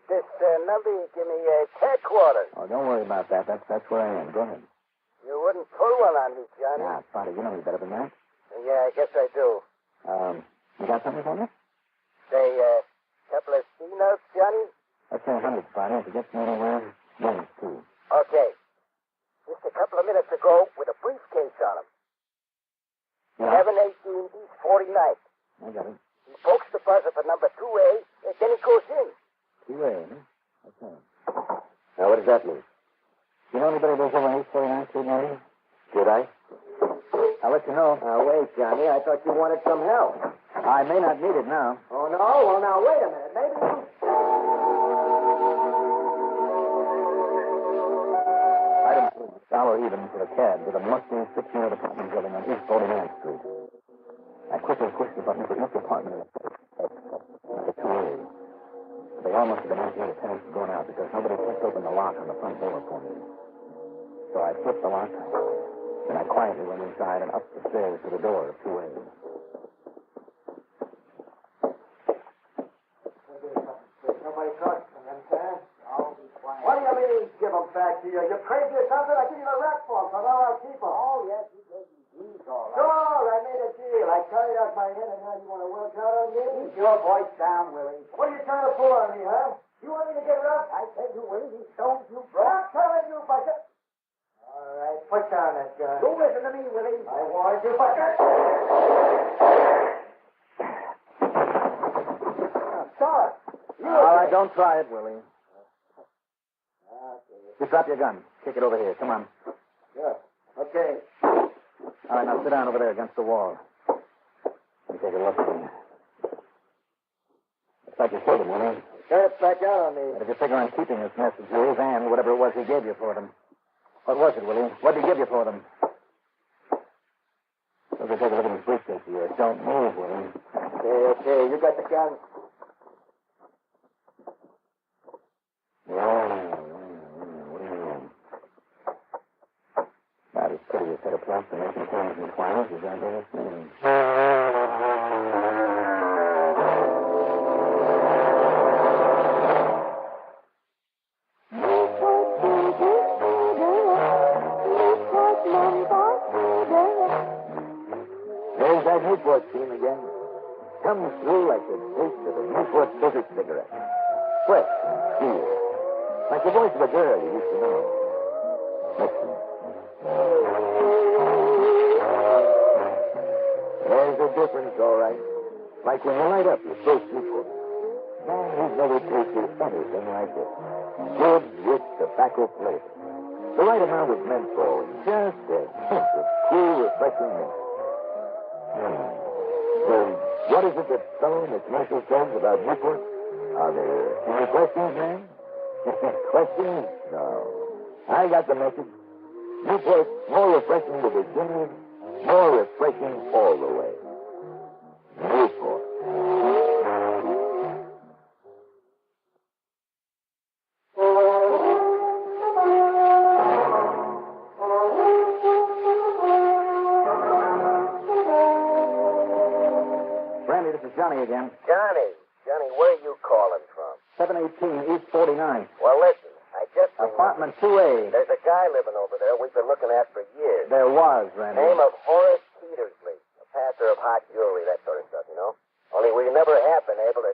This number you give me headquarters. Oh, don't worry about that. That's where I am. Go ahead. You wouldn't pull one on me, Johnny. Nah, Spotty, you know me better than that. Yeah, I guess I do. You got something for me? Say, couple of C-notes, Johnny? Let's say 100, Spotty. If it gets me anywhere, wins, too. Okay. just a couple of minutes ago with a briefcase on him. Yeah. 718 East 49th. I got it. He pokes the buzzer for number 2A, and then he goes in. 2A, huh? Okay. Now, what does that mean? You know anybody lives over on East 49th Street, Mary? Did I? I'll let you know. Wait, Johnny. I thought you wanted some help. I may not need it now. Oh, no? Well, now, wait a minute. Maybe you... Item $1 even for a cab to the Mustang 16-unit apartment building on East 49th Street. I quickly pushed the button for each apartment the 2A. They all must have been empty and the tenants were going out because nobody kicked open the lock on the front door for me. So I flipped the lock, and I quietly went inside and up the stairs to the door of 2A. Nobody talks to them, sir. I'll be quiet. What do you mean, give them back to you? You crazy or something? I give you the rack for them, so now I'll keep them. Oh, yes, you gave me these, all right. Sure, I made a deal. I carried out my head, and now you want to work out on me? Keep your voice down, Willie. What are you trying to pull on me, huh? You want me to get rough? I said you, Willie. These stones you broke. I'm telling you, Buster. All right, put down that gun. You listen to me, Willie. I warned you, Buster. Start. All right, don't try it, Willie. Okay. Just drop your gun. Kick it over here. Come on. Sure. Okay. All right, now sit down over there against the wall. Let me take a look at you. Looks like you killed him, Willie. Turn it back out on me. But if you figure on keeping this message of yours and whatever it was he gave you for them. What was it, Willie? What did he give you for them? Look, take a look at his briefcase here. Don't move, Willie. Okay. You got the gun. About as pretty a set of proclamation plans and flowers as I've ever seen. There's that Newport team again. Comes through like the taste of a Newport Desert cigarette. Fresh and cool. Like the voice of a girl you used to know. Listen. There's a difference, all right. Like when you light up your first Newport. Man, you've never tasted anything like it. Good, rich tobacco flavor. The right amount of menthol. Just a hint of cool, refreshing mint. Well, what is it that fellow in the commercial says about Newport? Are there any questions, man? Questions? No. I got the message. Newport, more refreshing to begin with, more refreshing all the way. Newport. Randy, this is Johnny again. Johnny, where are you calling from? 718 East 49th. Well, listen, I just... Apartment 2A. There's a guy living over there we've been looking at for years. There was, Randy. Name of Horace Petersley. A passer of hot jewelry, that sort of stuff, you know? Only we never have been able to...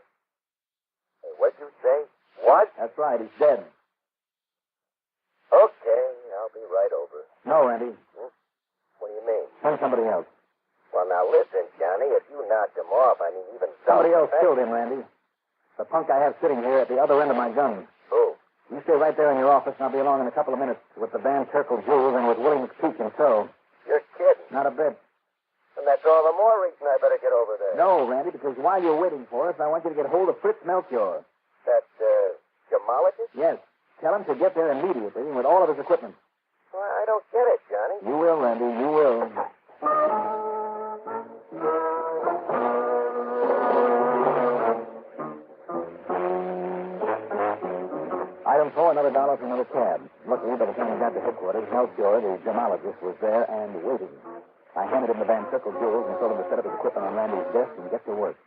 Hey, what'd you say? What? That's right, he's dead. Okay, I'll be right over. No, Randy. What do you mean? Send somebody else. Well, now listen, Johnny, if you knocked him off, I mean, even... Somebody else killed him, Randy. The punk I have sitting here at the other end of my gun. Who? You stay right there in your office, and I'll be along in a couple of minutes with the Van Turkle jewels and with Willie McPeak in tow. You're kidding. Not a bit. And that's all the more reason I better get over there. No, Randy, because while you're waiting for us, I want you to get hold of Fritz Melchior. That, gemologist? Yes. Tell him to get there immediately with all of his equipment. Well, I don't get it, Johnny. You will, Randy, you will. Item 4, another $1 for another cab. Luckily, by the time we got to headquarters, Melchior, the gemologist, was there and waiting. I handed him the Van Turkle jewels and told him to set up his equipment on Randy's desk and get to work.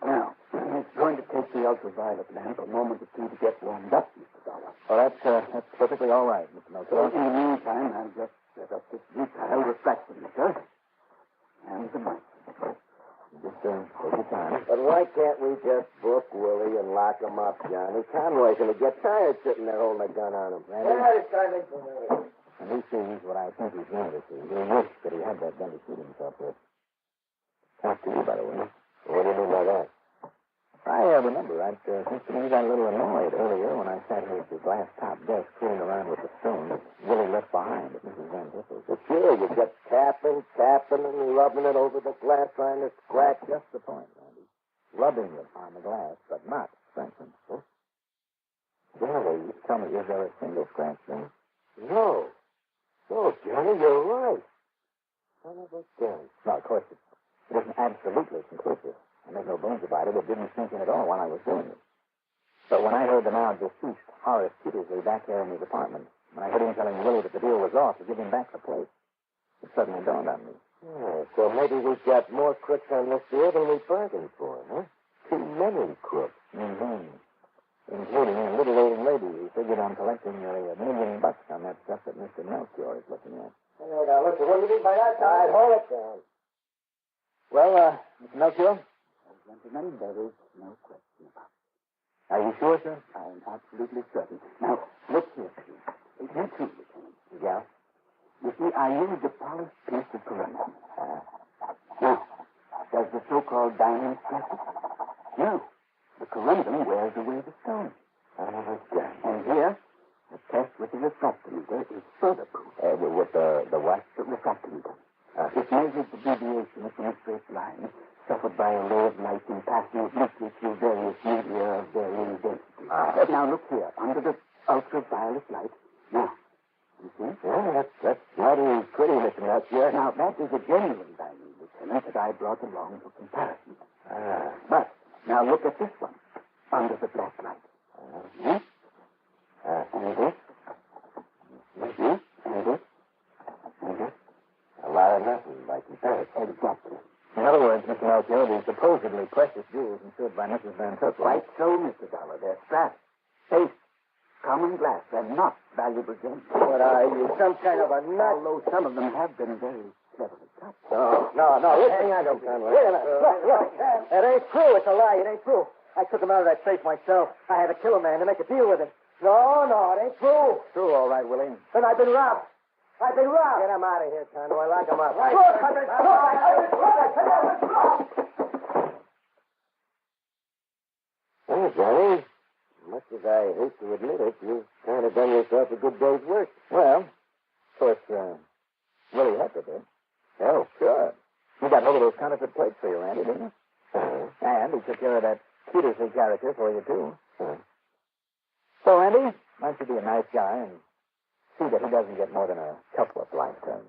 Now, it's going to take the ultraviolet lamp a moment or two to get warmed up, Mr. Dollar. Well, that's perfectly all right, Mr. Melchior. So in the meantime, I'll just set up this retail refractometer and the mic. Just take your time. But why can't we just book Willie and lock him up, Johnny? Conroy's going to get tired sitting there holding a gun on him. Randy? Yeah, it's time for me. And he sees what I think he's going to see. He wished that he had that gun to shoot himself with. Talk to you, by the way. What do you mean by that? I remember, I think he got a little annoyed earlier when I sat here at the glass-top desk fooling around with the stone that Willie left behind at Mrs. Van Tipple's. But sure, you kept tapping, and rubbing it over the glass, trying to scratch. Just the point, Randy. Rubbing it on the glass, but not scratching. Huh? Johnny, tell me, is there a single scratch there? No. No, Johnny, you're right. Son of a gun. No, of course, it isn't absolutely conclusive. I make no bones about it. It didn't sink in at all while I was doing it. But when I heard the now deceased Horace Petersley back there in his apartment, when I heard him telling Willie that the deal was off to give him back the place, it suddenly dawned on me. Yeah, so maybe we've got more crooks on this deal than we bargained for, huh? Too many crooks. Mm-hmm. Including a little old lady who figured on collecting nearly $1 million on that stuff that Mr. Melchior is looking at. Hey, now, look, what do you mean by that? All right, hold it down. Well, Mr. Melchior? Gentlemen, there is no question about it. Are you sure, sir? I am absolutely certain. Now, look here, please. You too, Lieutenant. Yeah? You see, I used a polished piece of corundum. Now, does the so-called diamond stress it? No. The corundum wears away the stone. And here, the test with the refractometer is further proof. With the what? The refractometer. It measures the deviation from a straight line suffered by a ray of light in passing obliquely through various media of varying density. Now, look here, under the ultraviolet light. Now, you see? Yeah, that's mighty pretty, Mr. Melchior. Now, that is a genuine diamond, Lieutenant, that I brought along for comparison. But, now look at this one, under the black light. And this. And this. And this. A lot of nothing by comparison. Exactly. In other words, Mr. Melchior, the supposedly precious jewels insured by Mrs. Van Tippel. Quite so, Mr. Dollar. They're straps, paste, common glass. They're not valuable gems. What are you, some kind of a nut? Although some of them have been very cleverly cut. No. Hang on, Conway. Wait a minute. Look. It ain't true. It's a lie. It ain't true. I took him out of that safe myself. I had to kill a man to make a deal with him. No, it ain't true. True, all right, Willie. Then I've been robbed. Get him out of here, Conway. Lock him up. Right. Well, Johnny, much as I hate to admit it, you've kind of done yourself a good day's work. Well, of course, Willie Hector did. Oh, sure. He got hold of those counterfeit plates for you, Randy, didn't he? And he took care of that Petersley character for you, too. So, Randy, why don't you be a nice guy and see that he doesn't get more than a couple of lifetimes.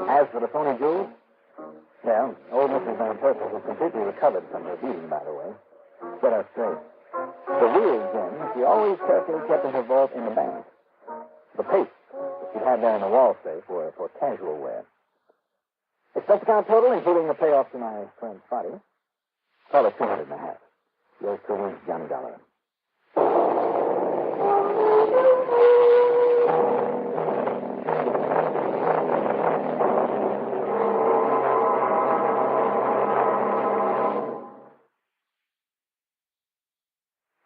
As for the phony jewels, well, old Mrs. Van Tippel, who completely recovered from her beating, by the way, set us straight. The real gems she always carefully kept in her vault in the bank. The paste that she had there in the wall safe were for casual wear. Expense account total, including the payoff to my friend Spotty, call it $250. Yours truly, Johnny Dollar.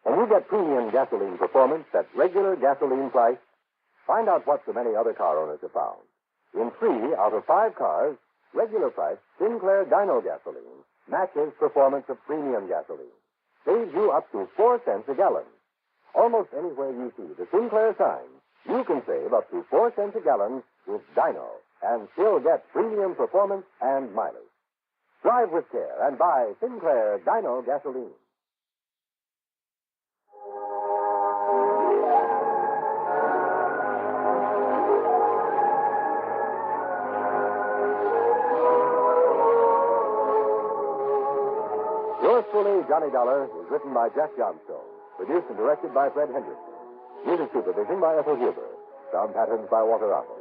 When you get premium gasoline performance at regular gasoline price, find out what so many other car owners have found. In 3 out of 5 cars, regular price Sinclair Dyno gasoline matches performance of premium gasoline. Saves you up to 4 cents a gallon. Almost anywhere you see the Sinclair sign, you can save up to 4 cents a gallon with Dyno and still get premium performance and mileage. Drive with care and buy Sinclair Dyno gasoline. Yours truly, Johnny Dollar, is written by Jack Johnstone, produced and directed by Fred Henderson. Music supervision by Ethel Huber. Sound patterns by Walter Otto.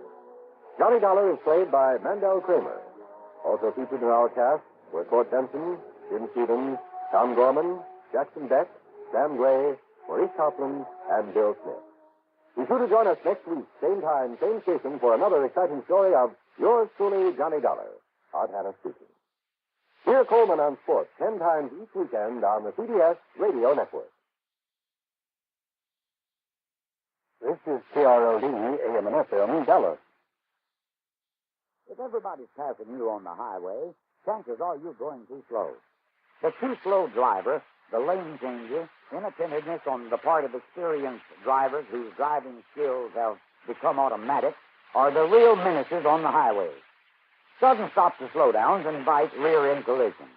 Johnny Dollar is played by Mandel Kramer. Also featured in our cast were Court Benson, Jim Stevens, Tom Gorman, Jackson Beck, Sam Gray, Maurice Copeland, and Bill Smith. Be sure to join us next week, same time, same station, for another exciting story of yours truly, Johnny Dollar. Art Hannah speaking. Hear Coleman on Sports 10 times each weekend on the CBS Radio Network. This is KRLD, AM and FM, Dallas. If everybody's passing you on the highway, chances are you're going too slow. The too slow driver, the lane changer, inattentiveness on the part of experienced drivers whose driving skills have become automatic are the real menaces on the highway. Sudden stops or slowdowns invite rear-end collisions.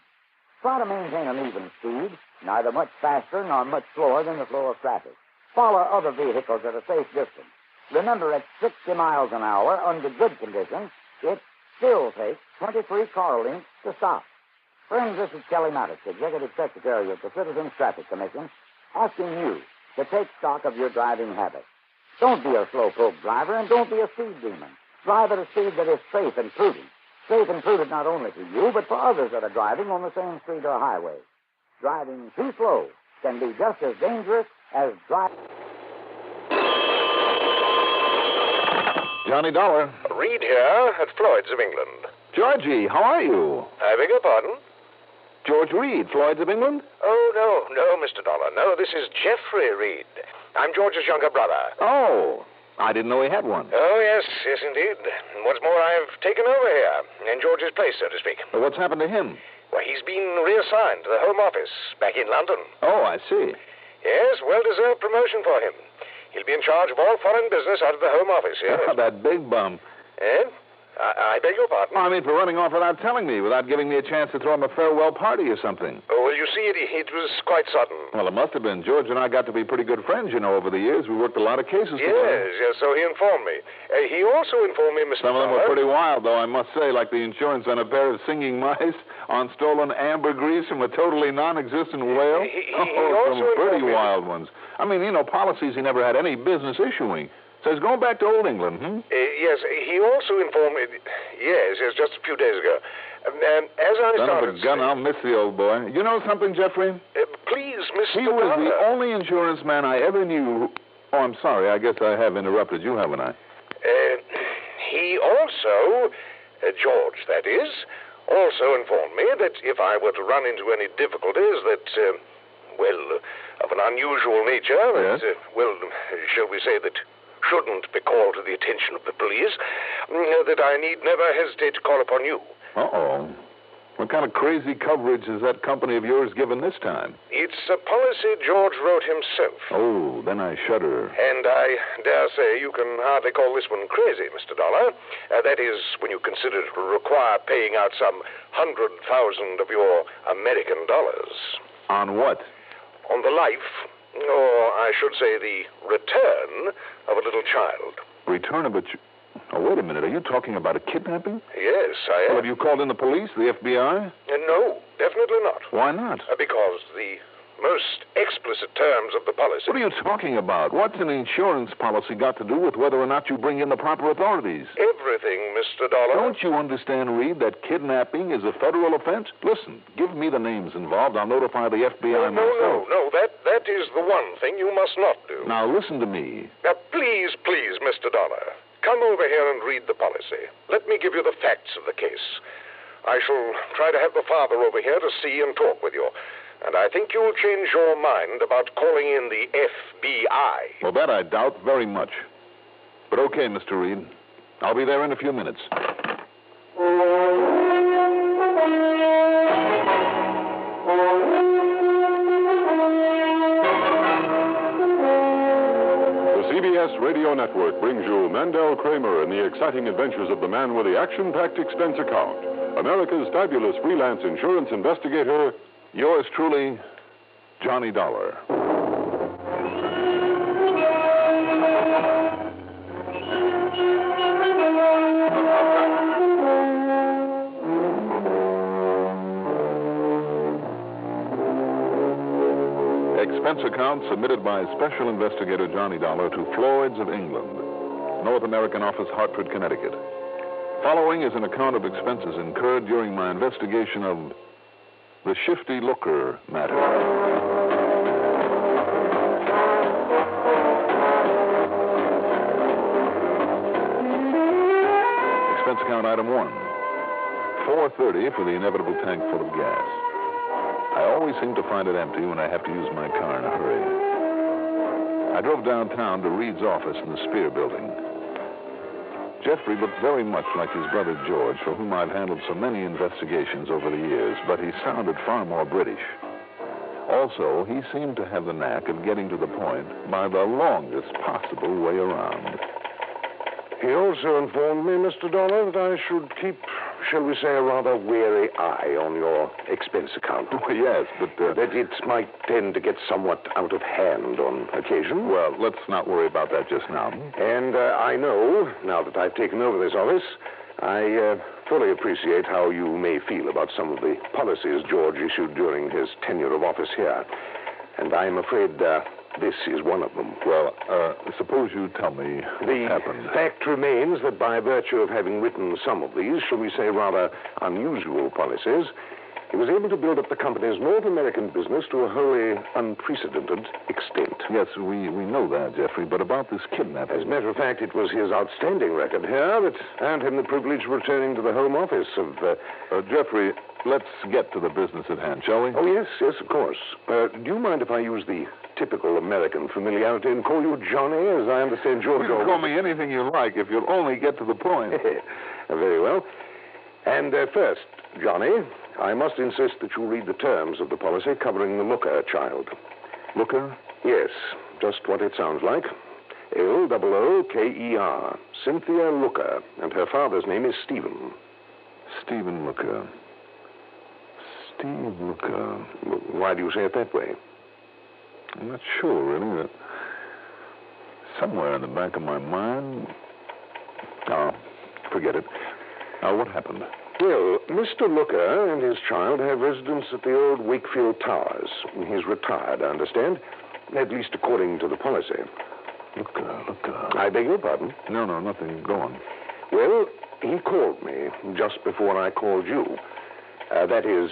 Try to maintain an even speed, neither much faster nor much slower than the flow of traffic. Follow other vehicles at a safe distance. Remember, at 60 miles an hour, under good conditions, it still takes 23 car lengths to stop. Friends, this is Kelly Maddox, Executive Secretary of the Citizens Traffic Commission, asking you to take stock of your driving habits. Don't be a slowpoke driver and don't be a speed demon. Drive at a speed that is safe and prudent. Safe and prudent not only for you, but for others that are driving on the same street or highway. Driving too slow can be just as dangerous as driving. Johnny Dollar. Reed here at Floyd's of England. Georgie, how are you? I beg your pardon? George Reed, Floyd's of England? Oh, no, Mr. Dollar. No, this is Geoffrey Reed. I'm George's younger brother. Oh, I didn't know he had one. Oh, yes, indeed. What's more, I've taken over here, in George's place, so to speak. Well, what's happened to him? Well, he's been reassigned to the Home Office back in London. Oh, I see. Yes, well-deserved promotion for him. He'll be in charge of all foreign business out of the Home Office, yes. That big bum. Eh? I beg your pardon? I mean, for running off without telling me, without giving me a chance to throw him a farewell party or something. Oh, well, you see, it was quite sudden. Well, it must have been. George and I got to be pretty good friends, over the years. We worked a lot of cases together. Yes, so he informed me. He also informed me, Mr. Some of them were Dollar. pretty wild, though, I must say, like the insurance on a pair of singing mice, on stolen ambergris from a totally non-existent whale. also some pretty informed me. wild ones. I mean, policies he never had any business issuing. Says going back to Old England, Yes, he also informed me. Yes, just a few days ago. As I Son started... of a gun, I'll miss the old boy. You know something, Jeffrey? Please, Mr. He was Dollar. the only insurance man I ever knew. Oh, I'm sorry. I guess I have interrupted you, haven't I? He also, George, that is, also informed me that if I were to run into any difficulties that, of an unusual nature, Yes? shall we say that shouldn't be called to the attention of the police, that I need never hesitate to call upon you. Uh-oh. What kind of crazy coverage has that company of yours given this time? It's a policy George wrote himself. Oh, then I shudder. And I dare say you can hardly call this one crazy, Mr. Dollar. That is, when you consider it will require paying out some 100,000 of your American dollars. On what? On the life, or I should say the return, of a little child. Return of a... Oh, wait a minute. Are you talking about a kidnapping? Yes, I am. Well, have you called in the police, the FBI? No, definitely not. Why not? Because the most explicit terms of the policy... What are you talking about? What's an insurance policy got to do with whether or not you bring in the proper authorities? Everything, Mr. Dollar. Don't you understand, Reed, that kidnapping is a federal offense? Listen, give me the names involved. I'll notify the FBI myself. No. That is the one thing you must not do. Now, listen to me. Now, please, Mr. Dollar, come over here and read the policy. Let me give you the facts of the case. I shall try to have the father over here to see and talk with you. And I think you'll change your mind about calling in the FBI. Well, that I doubt very much. But okay, Mr. Reed. I'll be there in a few minutes. The CBS Radio Network brings you Mandel Kramer and the exciting adventures of the man with the action-packed expense account. America's fabulous freelance insurance investigator, yours truly, Johnny Dollar. Expense account submitted by Special Investigator Johnny Dollar to Floyd's of England, North American Office, Hartford, Connecticut. Following is an account of expenses incurred during my investigation of the Shifty Looker matter. Expense account item 1. 4:30 for the inevitable tank full of gas. I always seem to find it empty when I have to use my car in a hurry. I drove downtown to Reed's office in the Spear building. Jeffrey looked very much like his brother George, for whom I've handled so many investigations over the years, but he sounded far more British. Also, he seemed to have the knack of getting to the point by the longest possible way around. He also informed me, Mr. Donner, that I should keep, shall we say, a rather wary eye on your expense account. Well, yes, but... that it might tend to get somewhat out of hand on occasion. Well, let's not worry about that just now. And I know, now that I've taken over this office, I fully appreciate how you may feel about some of the policies George issued during his tenure of office here. And I'm afraid this is one of them. Well, suppose you tell me what happened. The fact remains that by virtue of having written some of these, shall we say, rather unusual policies, he was able to build up the company's North American business to a wholly unprecedented extent. Yes, we know that, Jeffrey, but about this kidnapping... As a matter of fact, it was his outstanding record here that earned him the privilege of returning to the home office of... Jeffrey, let's get to the business at hand, shall we? Oh, yes, of course. Do you mind if I use the typical American familiarity and call you Johnny, as I understand George... You can call me anything you like if you'll only get to the point. Very well. And first, Johnny, I must insist that you read the terms of the policy covering the Looker child. Looker? Yes, just what it sounds like. Looker. Cynthia Looker, and her father's name is Stephen. Stephen Looker. Steve Looker. Why do you say it that way? I'm not sure, really. Somewhere in the back of my mind... Oh, forget it. Now, what happened? Well, Mr. Looker and his child have residence at the old Wakefield Towers. He's retired, I understand. At least according to the policy. Looker. I beg your pardon? No, nothing. Go on. Well, he called me just before I called you. That is,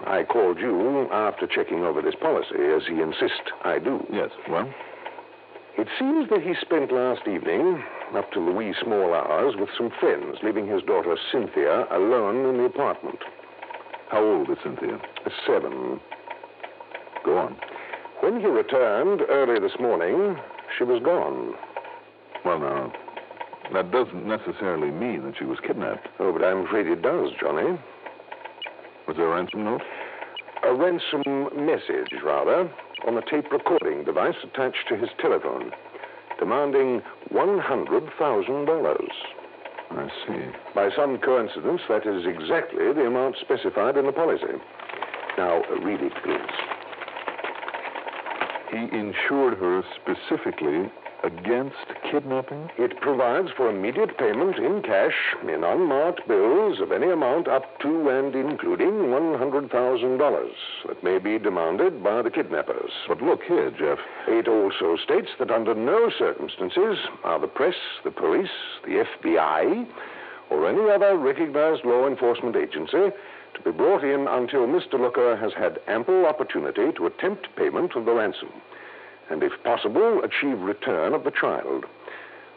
I called you after checking over this policy, as he insists I do. Yes, well? It seems that he spent last evening, up to the wee small hours, with some friends, leaving his daughter Cynthia alone in the apartment. How old is Cynthia? 7. Go on. When he returned early this morning, she was gone. Well, now, that doesn't necessarily mean that she was kidnapped. Oh, but I'm afraid it does, Johnny. Was there a ransom note? A ransom message, rather, on a tape recording device attached to his telephone, demanding $100,000. I see. By some coincidence, that is exactly the amount specified in the policy. Now, read it, please. He insured her specifically against kidnapping? It provides for immediate payment in cash, in unmarked bills of any amount up to and including $100,000 that may be demanded by the kidnappers. But look here, Jeff. It also states that under no circumstances are the press, the police, the FBI, or any other recognized law enforcement agency to be brought in until Mr. Looker has had ample opportunity to attempt payment of the ransom, and if possible, achieve return of the child.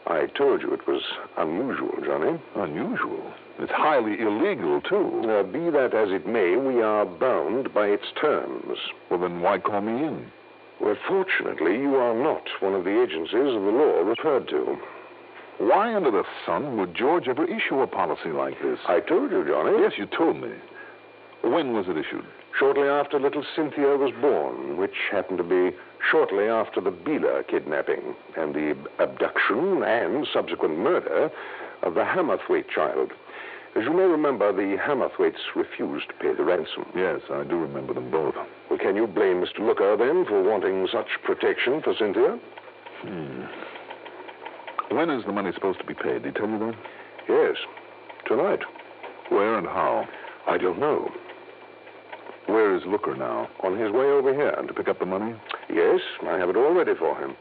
I told you it was unusual, Johnny. Unusual? It's highly illegal, too. Be that as it may, we are bound by its terms. Well, then why call me in? Well, fortunately, you are not one of the agencies of the law referred to. Why under the sun would George ever issue a policy like this? I told you, Johnny. Yes, you told me. When was it issued? Shortly after little Cynthia was born, which happened to be shortly after the Beeler kidnapping and the abduction and subsequent murder of the Hammerthwaite child. As you may remember, the Hammerthwaites refused to pay the ransom. Yes, I do remember them both. Well, can you blame Mr. Looker, then, for wanting such protection for Cynthia? When is the money supposed to be paid? Did he tell you that? Yes, tonight. Where and how? I don't know. Where is Looker now? On his way over here. To pick up the money? Yes, I have it all ready for him.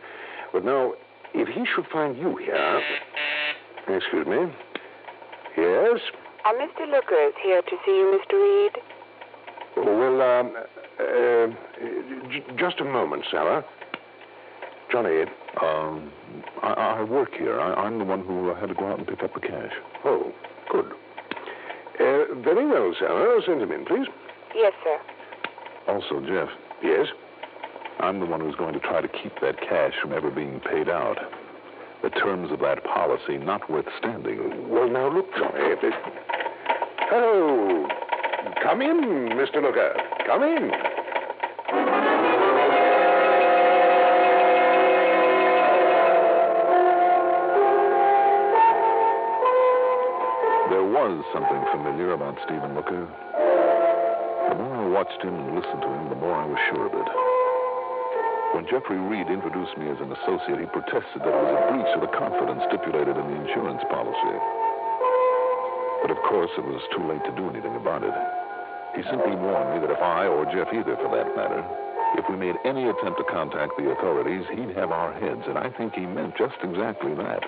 But now, if he should find you here... Excuse me. Yes? Mr. Looker is here to see you, Mr. Reed. Well, just a moment, Sarah. Johnny. I work here. I'm the one who had to go out and pick up the cash. Oh, good. Very well, Sarah. Send him in, please. Yes, sir. Also, Jeff. Yes? I'm the one who's going to try to keep that cash from ever being paid out. The terms of that policy notwithstanding. Well, now, look, Johnny. Hello. Come in, Mr. Looker. Come in. There was something familiar about Stephen Looker. The more I watched him and listened to him, the more I was sure of it. When Jeffrey Reed introduced me as an associate, he protested that it was a breach of the confidence stipulated in the insurance policy. But of course, it was too late to do anything about it. He simply warned me that if I, or Jeff either for that matter, if we made any attempt to contact the authorities, he'd have our heads, and I think he meant just exactly that.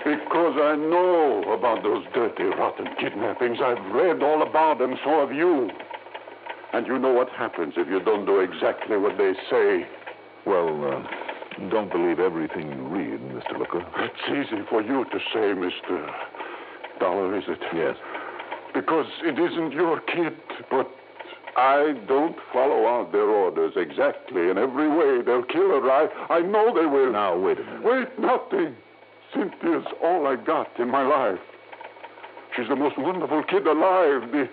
Because I know about those dirty, rotten kidnappings. I've read all about them, so have you. And you know what happens if you don't do exactly what they say. Well, don't believe everything you read, Mr. Looker. It's easy for you to say, Mr. Dollar, is it? Yes. Because it isn't your kid, but I don't follow out their orders exactly in every way. They'll kill her. I know they will. Now, wait a minute. Wait, nothing. Cynthia's all I got in my life. She's the most wonderful kid alive, the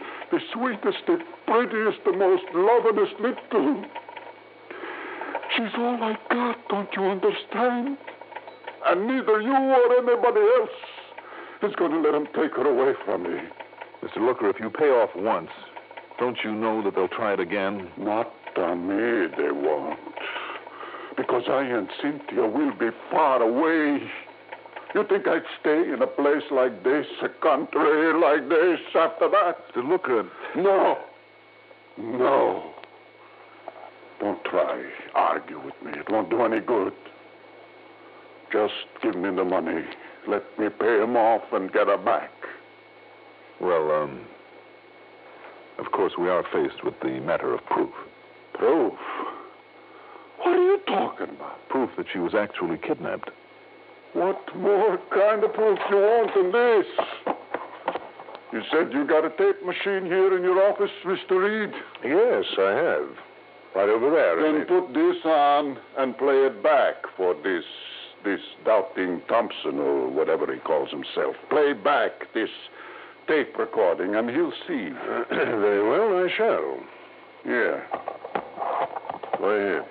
sweetest, the prettiest, the most lovin'est little. She's all I got, don't you understand? And neither you or anybody else is going to let them take her away from me. Mr. Looker, if you pay off once, don't you know that they'll try it again? Not on me, they won't. Because I and Cynthia will be far away. You think I'd stay in a place like this, a country like this, after that? Mr. Looker... No. No. Don't try. Argue with me. It won't do any good. Just give me the money. Let me pay him off and get her back. Well, of course, we are faced with the matter of proof. Proof? What are you talking about? Proof that she was actually kidnapped. What more kind of proof you want than this? You said you got a tape machine here in your office, Mr. Reed? Yes, I have. Right over there. Then put this on and play it back for this doubting Thompson or whatever he calls himself. Play back this tape recording and he'll see. Very well, I shall. Yeah. Go ahead.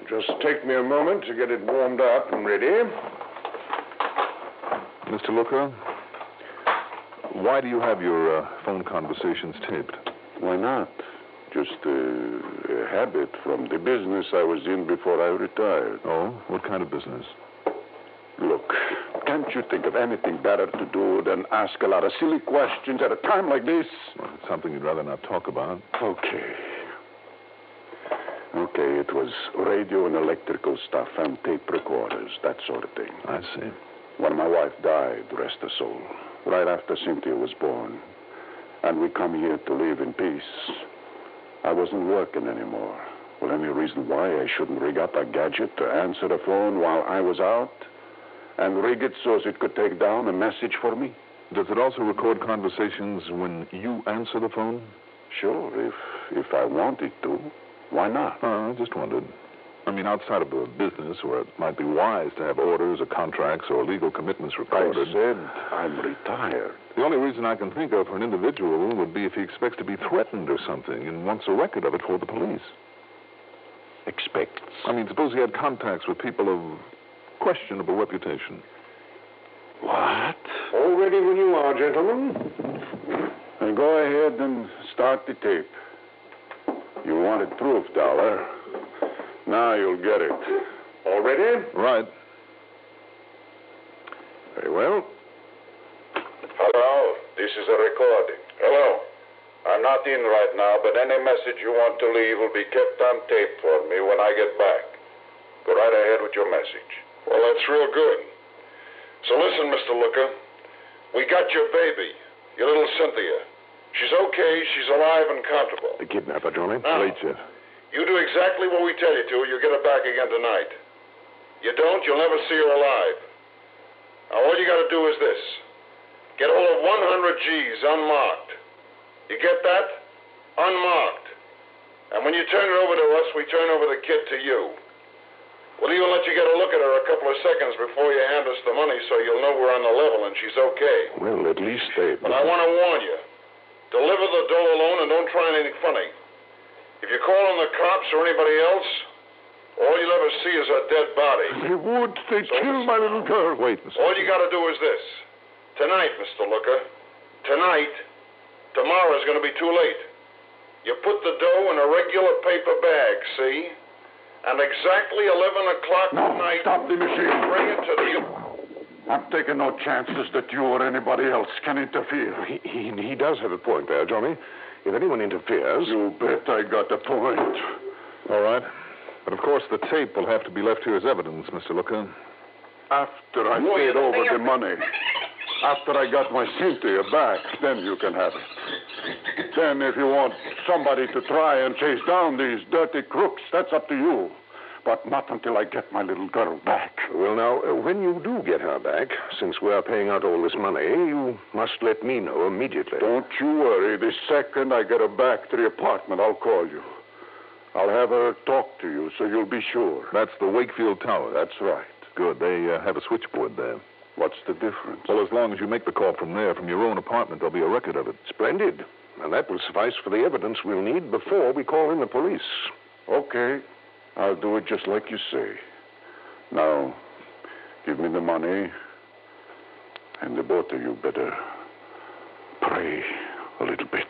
Just take me a moment to get it warmed up and ready. Mr. Looker, why do you have your phone conversations taped? Why not? Just a habit from the business I was in before I retired. Oh? What kind of business? Look, can't you think of anything better to do than ask a lot of silly questions at a time like this? Well, it's something you'd rather not talk about. Okay, it was radio and electrical stuff and tape recorders, that sort of thing. I see. When my wife died, rest her soul, right after Cynthia was born, and we come here to live in peace, I wasn't working anymore. Well, any reason why I shouldn't rig up a gadget to answer the phone while I was out and rig it so as it could take down a message for me? Does it also record conversations when you answer the phone? Sure, if I wanted to. Why not? I just wondered. I mean, outside of a business where it might be wise to have orders or contracts or legal commitments recorded. I said I'm retired. The only reason I can think of for an individual would be if he expects to be threatened or something and wants a record of it for the police. Expects? I mean, suppose he had contacts with people of questionable reputation. What? All ready when you are, gentlemen. Then go ahead and start the tape. You wanted proof, Dollar. Now you'll get it. All ready? Right. Very well. Hello, this is a recording. Hello. I'm not in right now, but any message you want to leave will be kept on tape for me when I get back. Go right ahead with your message. Well, that's real good. So listen, Mr. Looker. We got your baby, your little Cynthia. She's okay, she's alive and comfortable. The kidnapper, Johnny. Now, Wait, Jeff. you do exactly what we tell you to, you'll get her back again tonight. You don't, you'll never see her alive. Now, all you got to do is this. Get hold of 100 G's unmarked. You get that? Unmarked. And when you turn it over to us, we turn over the kid to you. We'll even let you get a look at her a couple of seconds before you hand us the money so you'll know we're on the level and she's okay. Well, at least they... But I want to warn you. Deliver the dough alone and don't try anything funny. If you call on the cops or anybody else, all you'll ever see is a dead body. They would. They'd kill my little girl. Wait, Mr. All you got to do is this. Tonight, Mr. Looker. Tonight. Tomorrow's going to be too late. You put the dough in a regular paper bag, see? And exactly 11 o'clock tonight... Stop the machine. Bring it to the... I'm taking no chances that you or anybody else can interfere. He does have a point there, Johnny. If anyone interferes... You bet I got a point. All right. But, of course, the tape will have to be left here as evidence, Mr. Looker. After I paid over the money, after I got my Cynthia back, then you can have it. Then if you want somebody to try and chase down these dirty crooks, that's up to you. But not until I get my little girl back. Well, now, when you do get her back, since we are paying out all this money, you must let me know immediately. Don't you worry. The second I get her back to the apartment, I'll call you. I'll have her talk to you so you'll be sure. That's the Wakefield Tower. That's right. Good. They have a switchboard there. What's the difference? Well, as long as you make the call from there, from your own apartment, there'll be a record of it. Splendid. And that will suffice for the evidence we'll need before we call in the police. Okay. I'll do it just like you say. Now, give me the money, and the both of you better pray a little bit.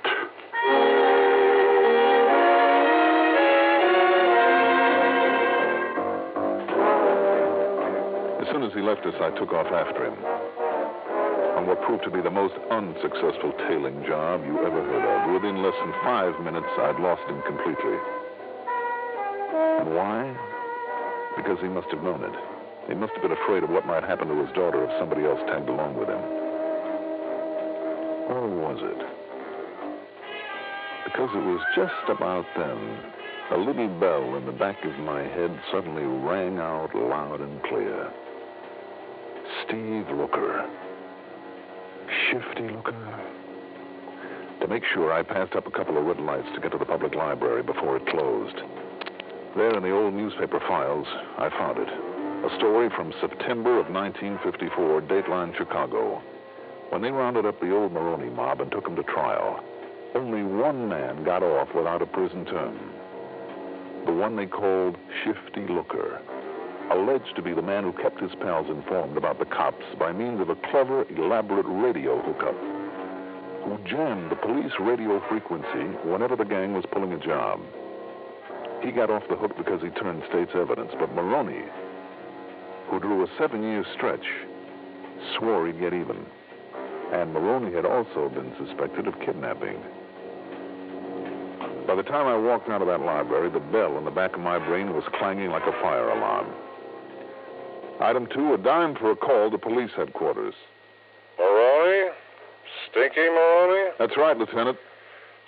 As soon as he left us, I took off after him on what proved to be the most unsuccessful tailing job you ever heard of. Within less than 5 minutes, I'd lost him completely. And why? Because he must have known it. He must have been afraid of what might happen to his daughter if somebody else tagged along with him. Or was it? Because it was just about then, a little bell in the back of my head suddenly rang out loud and clear. Steve Looker. Shifty Looker. To make sure, I passed up a couple of red lights to get to the public library before it closed. There in the old newspaper files, I found it. A story from September of 1954, Dateline Chicago. When they rounded up the old Maroney mob and took him to trial, only one man got off without a prison term. The one they called Shifty Looker, alleged to be the man who kept his pals informed about the cops by means of a clever, elaborate radio hookup, who jammed the police radio frequency whenever the gang was pulling a job. He got off the hook because he turned state's evidence, but Maroney, who drew a 7-year stretch, swore he'd get even. And Maroney had also been suspected of kidnapping. By the time I walked out of that library, the bell in the back of my brain was clanging like a fire alarm. Item 2, a dime for a call to police headquarters. Maroney? Stinky Maroney? That's right, Lieutenant.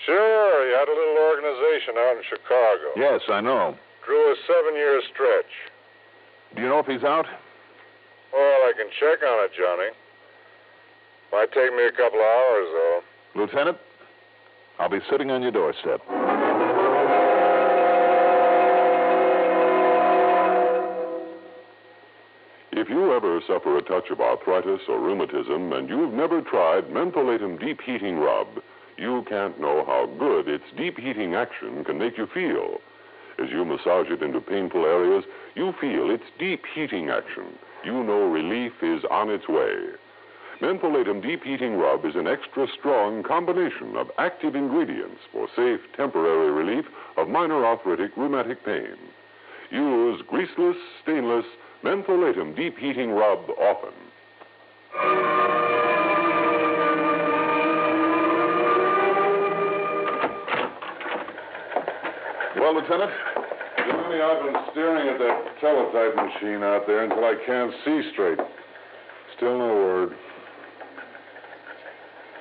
Sure, you had a little organization out in Chicago. Yes, I know. Drew a 7-year stretch. Do you know if he's out? Well, I can check on it, Johnny. Might take me a couple of hours, though. Lieutenant, I'll be sitting on your doorstep. If you ever suffer a touch of arthritis or rheumatism and you've never tried Mentholatum Deep Heating Rub, you can't know how good its deep heating action can make you feel. As you massage it into painful areas, you feel its deep heating action. You know relief is on its way. Mentholatum Deep Heating Rub is an extra strong combination of active ingredients for safe temporary relief of minor arthritic rheumatic pain. Use greaseless, stainless Mentholatum Deep Heating Rub often. Well, Lieutenant? Johnny, I've been staring at that teletype machine out there until I can't see straight. Still no word.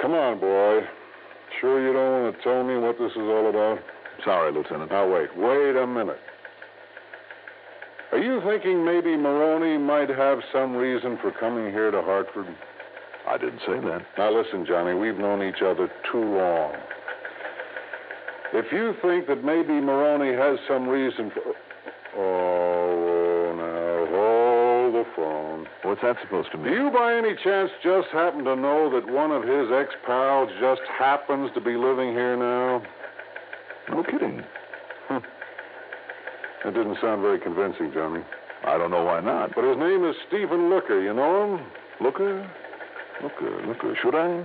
Come on, boy. Sure you don't want to tell me what this is all about? Sorry, Lieutenant. Now, wait a minute. Are you thinking maybe Maroney might have some reason for coming here to Hartford? I didn't say that. Now, listen, Johnny, we've known each other too long. If you think that maybe Maroney has some reason for... Oh, now, hold the phone. What's that supposed to mean? Do you by any chance just happen to know that one of his ex-pals just happens to be living here now? No kidding. That didn't sound very convincing, Johnny. I don't know why not. But his name is Stephen Looker. You know him? Looker? Should I?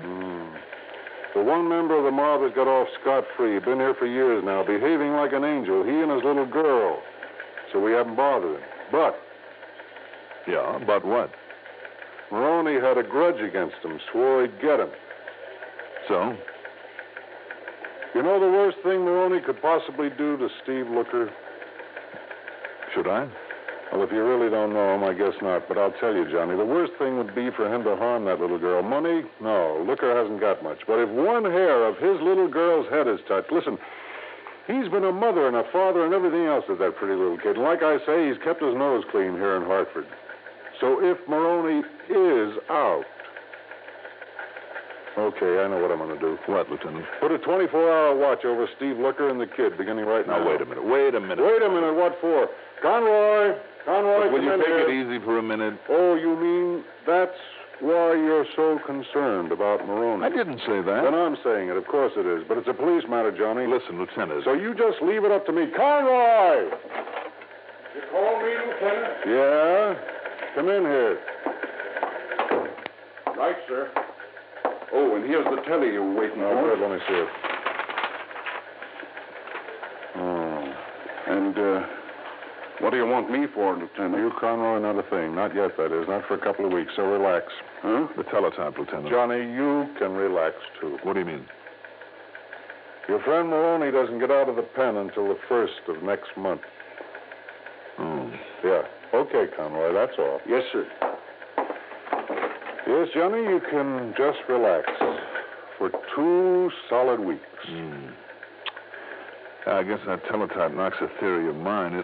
The one member of the mob that got off scot-free. Been here for years now, behaving like an angel. He and his little girl. So we haven't bothered him. But... Yeah, but what? Maroney had a grudge against him. Swore he'd get him. So? You know the worst thing Maroney could possibly do to Steve Looker? Should I? Well, if you really don't know him, I guess not. But I'll tell you, Johnny, the worst thing would be for him to harm that little girl. Money? No, Looker hasn't got much. But if one hair of his little girl's head is touched, listen, he's been a mother and a father and everything else to that pretty little kid. And like I say, he's kept his nose clean here in Hartford. So if Maroney is out... Okay, I know what I'm going to do. What, Lieutenant? Put a 24-hour watch over Steve Looker and the kid, beginning right now. Now, wait a minute. Wait a minute, what for? Conroy, will you take here. it easy for a minute? Oh, you mean that's why you're so concerned about Maroney? I didn't say that. Then I'm saying it. Of course it is. But it's a police matter, Johnny. Listen, Lieutenant. So you just leave it up to me. Conroy! You call me, Lieutenant? Yeah? Come in here. Right, sir. Oh, and here's the telly you were waiting Oh, for. good. Let me see it. And, what do you want me for, Lieutenant? You, Conroy, not a thing. Not yet, that is. Not for a couple of weeks, so relax. Huh? The teletype, Lieutenant. Johnny, you can relax, too. What do you mean? Your friend Maroney doesn't get out of the pen until the 1st of next month. Oh. Yeah. Okay, Conroy, that's all. Yes, sir. Yes, Johnny, you can just relax for 2 solid weeks. I guess that teletype knocks a theory of mine.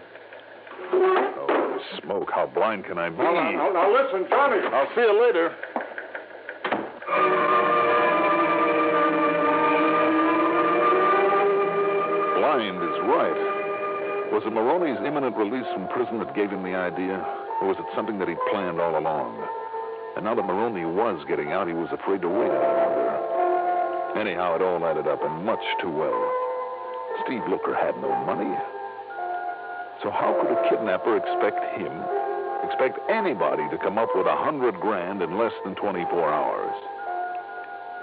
Oh, smoke. How blind can I be? Now, listen, Johnny. I'll see you later. Blind is right. Was it Maroney's imminent release from prison that gave him the idea? Or was it something that he'd planned all along? And now that Maroney was getting out, he was afraid to wait any longer. Anyhow, it all added up, and much too well. Steve Looker had no money. So how could a kidnapper expect anybody to come up with $100,000 in less than 24 hours?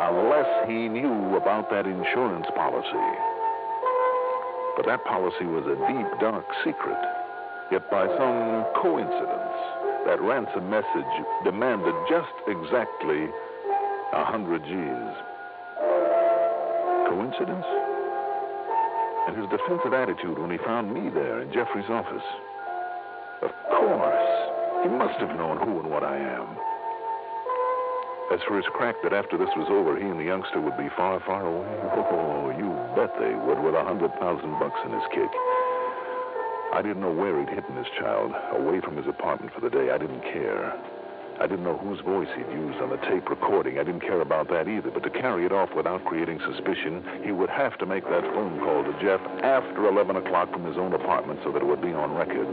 Unless he knew about that insurance policy. But that policy was a deep, dark secret. Yet by some coincidence, that ransom message demanded just exactly 100 G's. Coincidence? And his defensive attitude when he found me there in Jeffrey's office. Of course. He must have known who and what I am. As for his crack that after this was over, he and the youngster would be far, far away. Oh, you bet they would, with $100,000 in his kick. I didn't know where he'd hidden his child, away from his apartment for the day. I didn't care. I didn't know whose voice he'd used on the tape recording. I didn't care about that either. But to carry it off without creating suspicion, he would have to make that phone call to Jeff after 11 o'clock from his own apartment so that it would be on record.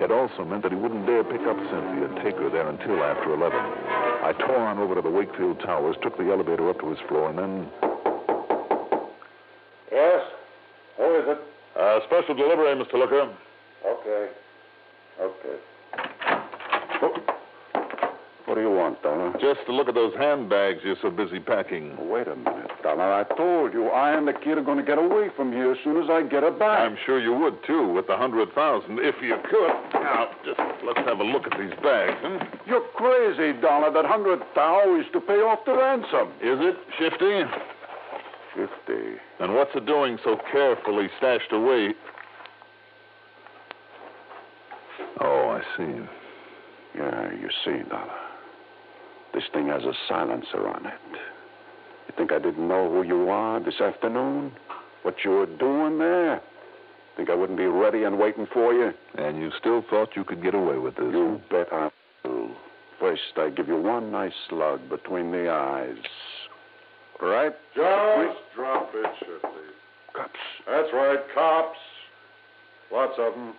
It also meant that he wouldn't dare pick up Cynthia and take her there until after 11. I tore on over to the Wakefield Towers, took the elevator up to his floor, and then... Yes? Who is it? Special delivery, Mr. Looker. Okay. What do you want, Dollar? Just to look at those handbags you're so busy packing. Wait a minute, Dollar. I told you I and the kid are going to get away from here as soon as I get her back. I'm sure you would, too, with the 100,000, if you could. Now, just let's have a look at these bags, huh? You're crazy, Dollar. That 100,000 is to pay off the ransom. Is it, Shifty? 50. And what's it doing so carefully stashed away? Oh, I see. Yeah, you see, Dollar. This thing has a silencer on it. You think I didn't know who you are this afternoon? What you were doing there? Think I wouldn't be ready and waiting for you? And you still thought you could get away with this? You bet I will. First, I give you one nice slug between the eyes. Right? Just drop it, Shifty. Cops. That's right, cops. Lots of them.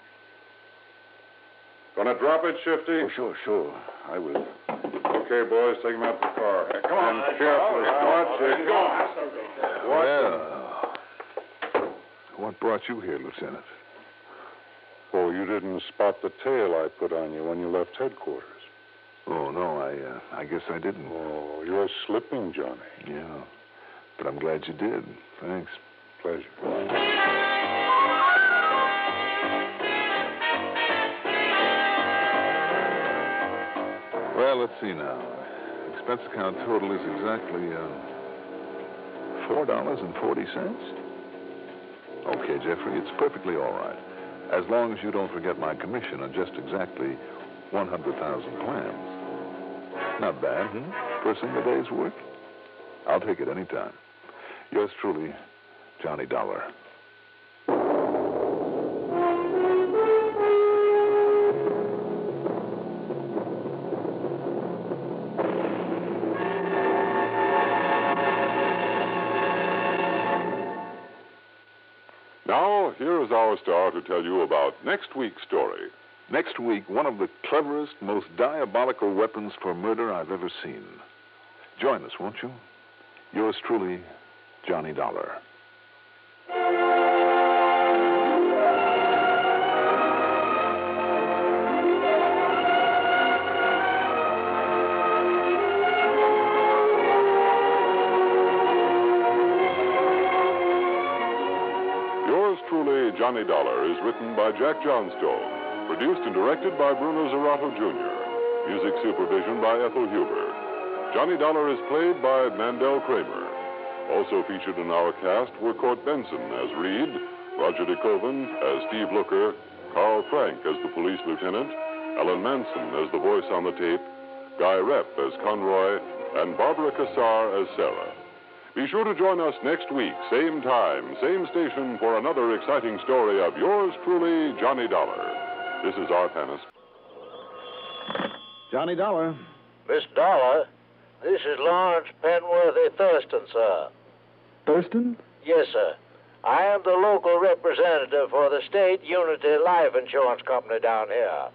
Gonna drop it, Shifty? Oh, sure. I will. Okay, boys, take him out to the car. Hey, come on. And carefully. Watch it. Well, what brought you here, Lieutenant? Oh, you didn't spot the tail I put on you when you left headquarters. Oh, no, I guess I didn't. Oh, you're slipping, Johnny. Yeah, but I'm glad you did. Thanks. Pleasure. Well, let's see now. Expense account total is exactly $4.40. Okay, Jeffrey, it's perfectly all right. As long as you don't forget my commission on just exactly 100,000 clams. Not bad, for a single day's work? I'll take it any time. Yours truly, Johnny Dollar. Now, here is our star to tell you about next week's story. Next week, one of the cleverest, most diabolical weapons for murder I've ever seen. Join us, won't you? Yours truly, Johnny Dollar. Yours truly, Johnny Dollar, is written by Jack Johnstone. Produced and directed by Bruno Zerato, Jr. Music supervision by Ethel Huber. Johnny Dollar is played by Mandel Kramer. Also featured in our cast were Court Benson as Reed, Roger DeKoven as Steve Looker, Carl Frank as the police lieutenant, Ellen Manson as the voice on the tape, Guy Repp as Conroy, and Barbara Cassar as Sarah. Be sure to join us next week, same time, same station, for another exciting story of yours truly, Johnny Dollar. This is Art Hannes. Johnny Dollar. Miss Dollar, this is Lawrence Penworthy Thurston, sir. Thurston? Yes, sir. I am the local representative for the State Unity Life Insurance Company down here.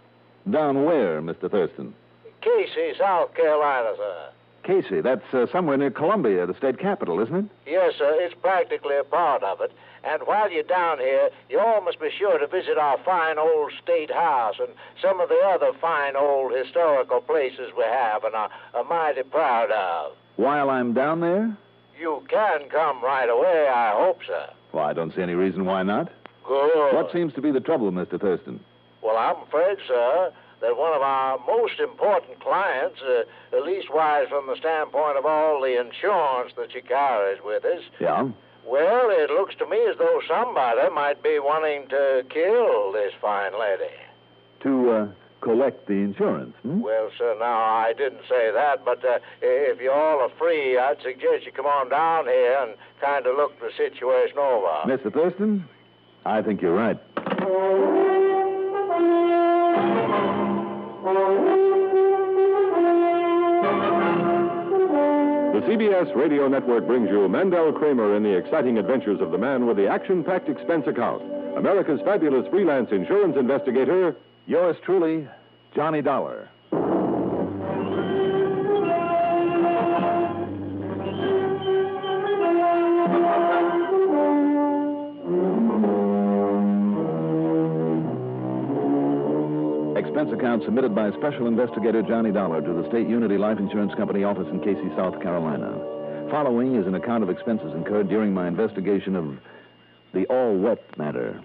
Down where, Mr. Thurston? Casey, South Carolina, sir. Casey, that's somewhere near Columbia, the state capital, isn't it? Yes, sir. It's practically a part of it. And while you're down here, you all must be sure to visit our fine old state house and some of the other fine old historical places we have and are mighty proud of. While I'm down there? You can come right away, I hope, sir. Well, I don't see any reason why not. Good. What seems to be the trouble, Mr. Thurston? Well, I'm afraid, sir, that one of our most important clients, at least wise from the standpoint of all the insurance that she carries with us. Yeah? Well, it looks to me as though somebody might be wanting to kill this fine lady. To collect the insurance, Well, sir, now, I didn't say that, but if you all are free, I'd suggest you come on down here and kind of look the situation over. Mr. Thurston, I think you're right. The CBS Radio Network brings you Mandel Kramer in the exciting adventures of the man with the action-packed expense account, America's fabulous freelance insurance investigator, Yours truly, Johnny Dollar. Expense account submitted by Special Investigator Johnny Dollar to the State Unity Life Insurance Company office in Casey, South Carolina. Following is an account of expenses incurred during my investigation of the all-wet matter.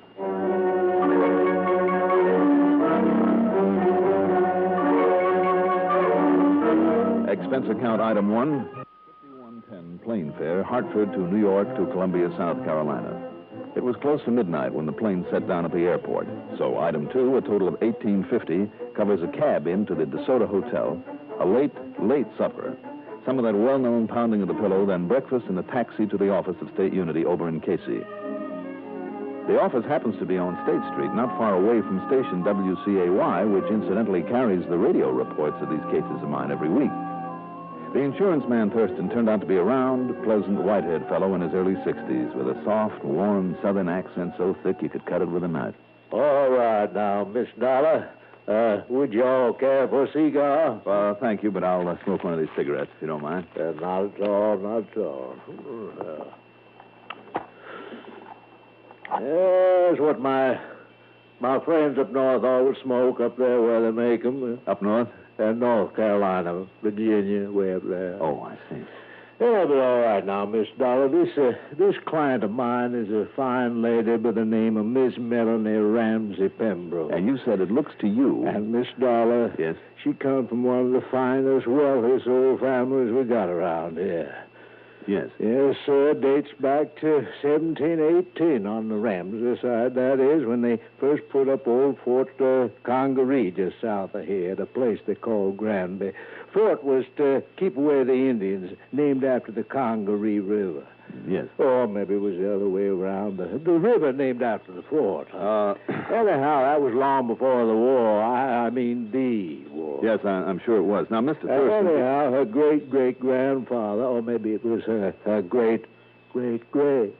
Expense account item 1, 5110 plane fare, Hartford to New York to Columbia, South Carolina. It was close to midnight when the plane set down at the airport. So item 2, a total of $18.50, covers a cab into the DeSoto Hotel, a late supper, some of that well-known pounding of the pillow, then breakfast and a taxi to the office of State Unity over in Casey. The office happens to be on State Street, not far away from station WCAY, which incidentally carries the radio reports of these cases of mine every week. The insurance man, Thurston, turned out to be a round, pleasant, white-haired fellow in his early 60s with a soft, warm southern accent so thick you could cut it with a knife. All right now, Miss Dollar. Would you all care for a cigar? Thank you, but I'll smoke one of these cigarettes, if you don't mind. Not at all, not at all. Here's what my friends up north always smoke up there where they make them. Up north? North Carolina, Virginia, way up there. Oh, I see. Yeah, but all right now, Miss Dollar. This client of mine is a fine lady by the name of Miss Melanie Ramsey Pembroke. And you said it looks to you. And Miss Dollar, yes, she come from one of the finest, wealthiest old families we got around here. Yes. Yes, sir. Dates back to 1718 on the Ramsey side, that is, when they first put up old Fort Congaree just south of here, at a place they call Granby. Fort was to keep away the Indians, named after the Congaree River. Yes. Or maybe it was the other way around. The river named after the fort. Anyhow, that was long before the war. I mean the war. Yes, I'm sure it was. Now, Mr. Thurston... Anyhow, her great-great-grandfather, or maybe it was her great-great-great...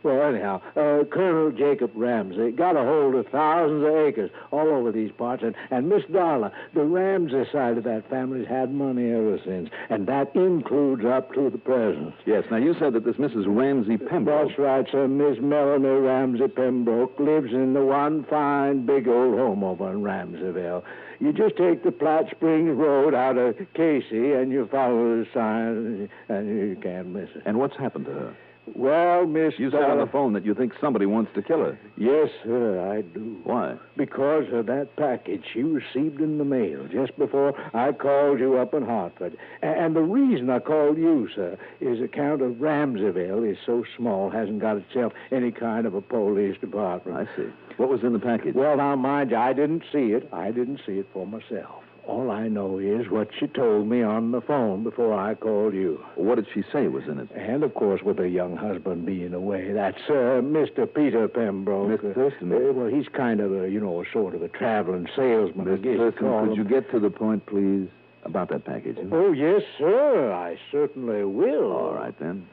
Well, anyhow, Colonel Jacob Ramsey got a hold of thousands of acres all over these parts, and Miss Dollar, the Ramsey side of that family's had money ever since, and that includes up to the present. Yes, now you said that this Mrs. Ramsey Pembroke... That's right, sir. Miss Melanie Ramsey Pembroke lives in the one fine big old home over in Ramseyville. You just take the Platte Springs Road out of Casey, and you follow the sign, and you can't miss it. And what's happened to her? Well, Miss You said on the phone that you think somebody wants to kill her. Yes, sir, I do. Why? Because of that package she received in the mail just before I called you up in Hartford. And the reason I called you, sir, is account of Ramseyville is so small, hasn't got itself any kind of a police department. I see. What was in the package? Well, now, mind you, I didn't see it. I didn't see it for myself. All I know is what she told me on the phone before I called you. What did she say was in it? And, of course, with her young husband being away, that's Mr. Peter Pembroke. Mr. Thurston? Well, he's kind of a, sort of a traveling salesman. Mr. Thurston, could you get to the point, please, about that package? Oh, yes, sir. I certainly will. All right, then.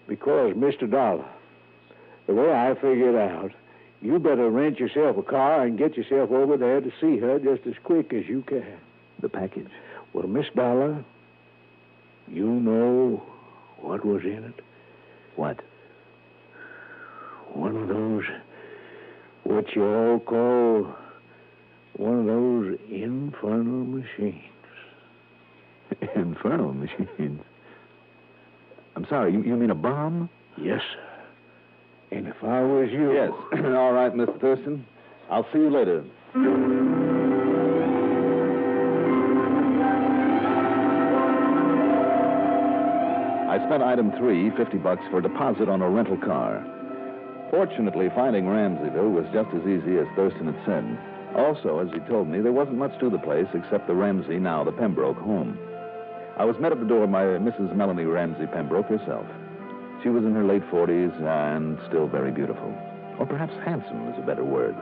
Because, Mr. Dollar, the way I figure it out, you better rent yourself a car and get yourself over there to see her just as quick as you can. The package? Well, Miss Dollar, you know what was in it? What? One of those, what you all call, one of those infernal machines. Infernal machines? I'm sorry, you mean a bomb? Yes, sir. And if I was you... Yes. All right, Mr. Thurston. I'll see you later. I spent item 3, $50 for a deposit on a rental car. Fortunately, finding Ramseyville was just as easy as Thurston had said. Also, as he told me, there wasn't much to the place except the Ramsey, now the Pembroke, home. I was met at the door by Mrs. Melanie Ramsey Pembroke herself. She was in her late 40s and still very beautiful. Or perhaps handsome is a better word.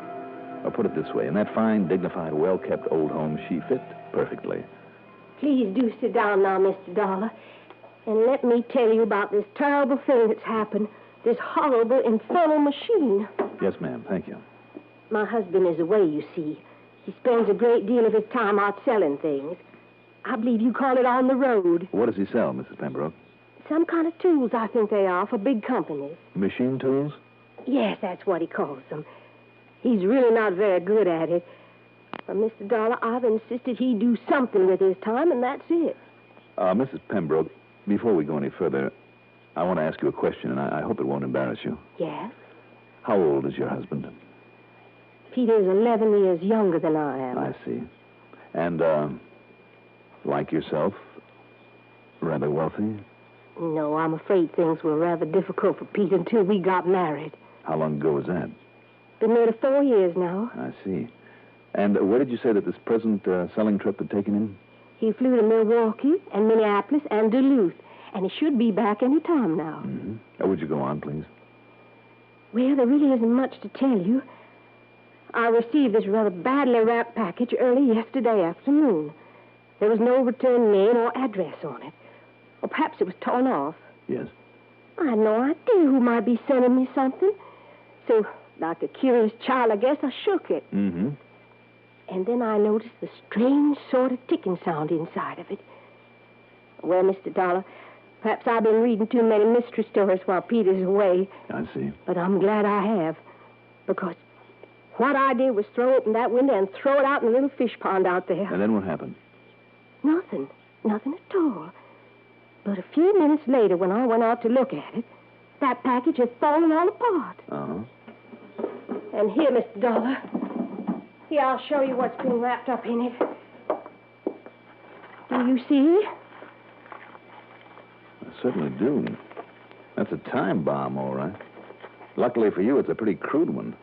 Or put it this way, in that fine, dignified, well-kept old home, she fit perfectly. Please do sit down now, Mr. Dollar, and let me tell you about this terrible thing that's happened, this horrible, infernal machine. Yes, ma'am, thank you. My husband is away, you see. He spends a great deal of his time out selling things. I believe you call it on the road. What does he sell, Mrs. Pembroke? Some kind of tools, I think they are, for big companies. Machine tools? Yes, that's what he calls them. He's really not very good at it. But, Mr. Dollar, I've insisted he do something with his time, and that's it. Mrs. Pembroke, before we go any further, I want to ask you a question, and I hope it won't embarrass you. Yes? How old is your husband? Peter's 11 years younger than I am. I see. And, like yourself, rather wealthy? No, I'm afraid things were rather difficult for Pete until we got married. How long ago was that? Been married 4 years now. I see. And where did you say that this present selling trip had taken him? He flew to Milwaukee and Minneapolis and Duluth, and he should be back any time now. Mm-hmm. Would you go on, please? Well, there really isn't much to tell you. I received this rather badly wrapped package early yesterday afternoon. There was no return name or address on it. Or perhaps it was torn off. Yes. I had no idea who might be sending me something. So, like a curious child, I guess I shook it. Mm-hmm. And then I noticed the strange sort of ticking sound inside of it. Well, Mr. Dollar, perhaps I've been reading too many mystery stories while Peter's away. I see. But I'm glad I have. Because what I did was throw open that window and throw it out in a little fish pond out there. And then what happened? Nothing. Nothing at all. But a few minutes later, when I went out to look at it, that package had fallen all apart. Uh-huh. And here, Mr. Dollar. Here, I'll show you what's been wrapped up in it. Do you see? I certainly do. That's a time bomb, all right. Luckily for you, it's a pretty crude one.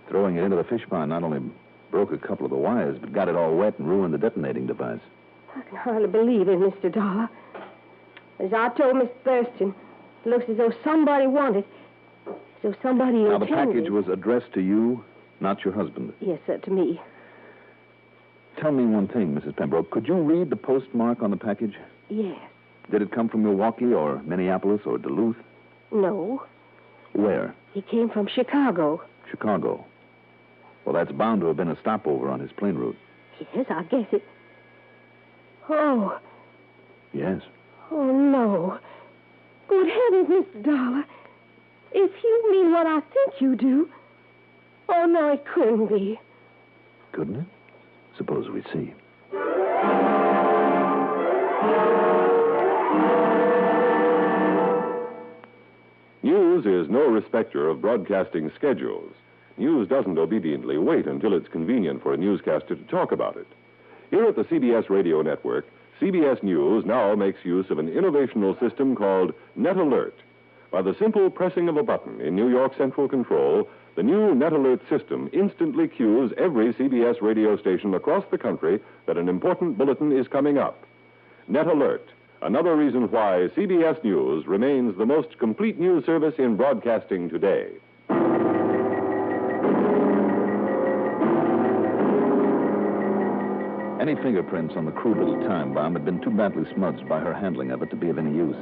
Throwing it into the fish pond not only broke a couple of the wires, but got it all wet and ruined the detonating device. I can hardly believe it, Mr. Dollar. As I told Miss Thurston, it looks as though somebody wanted, as though somebody Now, intended. the package was addressed to you, not your husband. Yes, sir, to me. Tell me one thing, Mrs. Pembroke. Could you read the postmark on the package? Yes. Did it come from Milwaukee or Minneapolis or Duluth? No. Where? He came from Chicago. Chicago. Well, that's bound to have been a stopover on his plane route. Yes, I guess it. Oh. Yes. Oh, no. Good heavens, Mr. Dollar. If you mean what I think you do. Oh, no, it couldn't be. Couldn't it? Suppose we see. News is no respecter of broadcasting schedules. News doesn't obediently wait until it's convenient for a newscaster to talk about it. Here at the CBS Radio Network, CBS News now makes use of an innovational system called Net Alert. By the simple pressing of a button in New York Central Control, the new Net Alert system instantly cues every CBS radio station across the country that an important bulletin is coming up. Net Alert, another reason why CBS News remains the most complete news service in broadcasting today. Any fingerprints on the crude little time bomb had been too badly smudged by her handling of it to be of any use.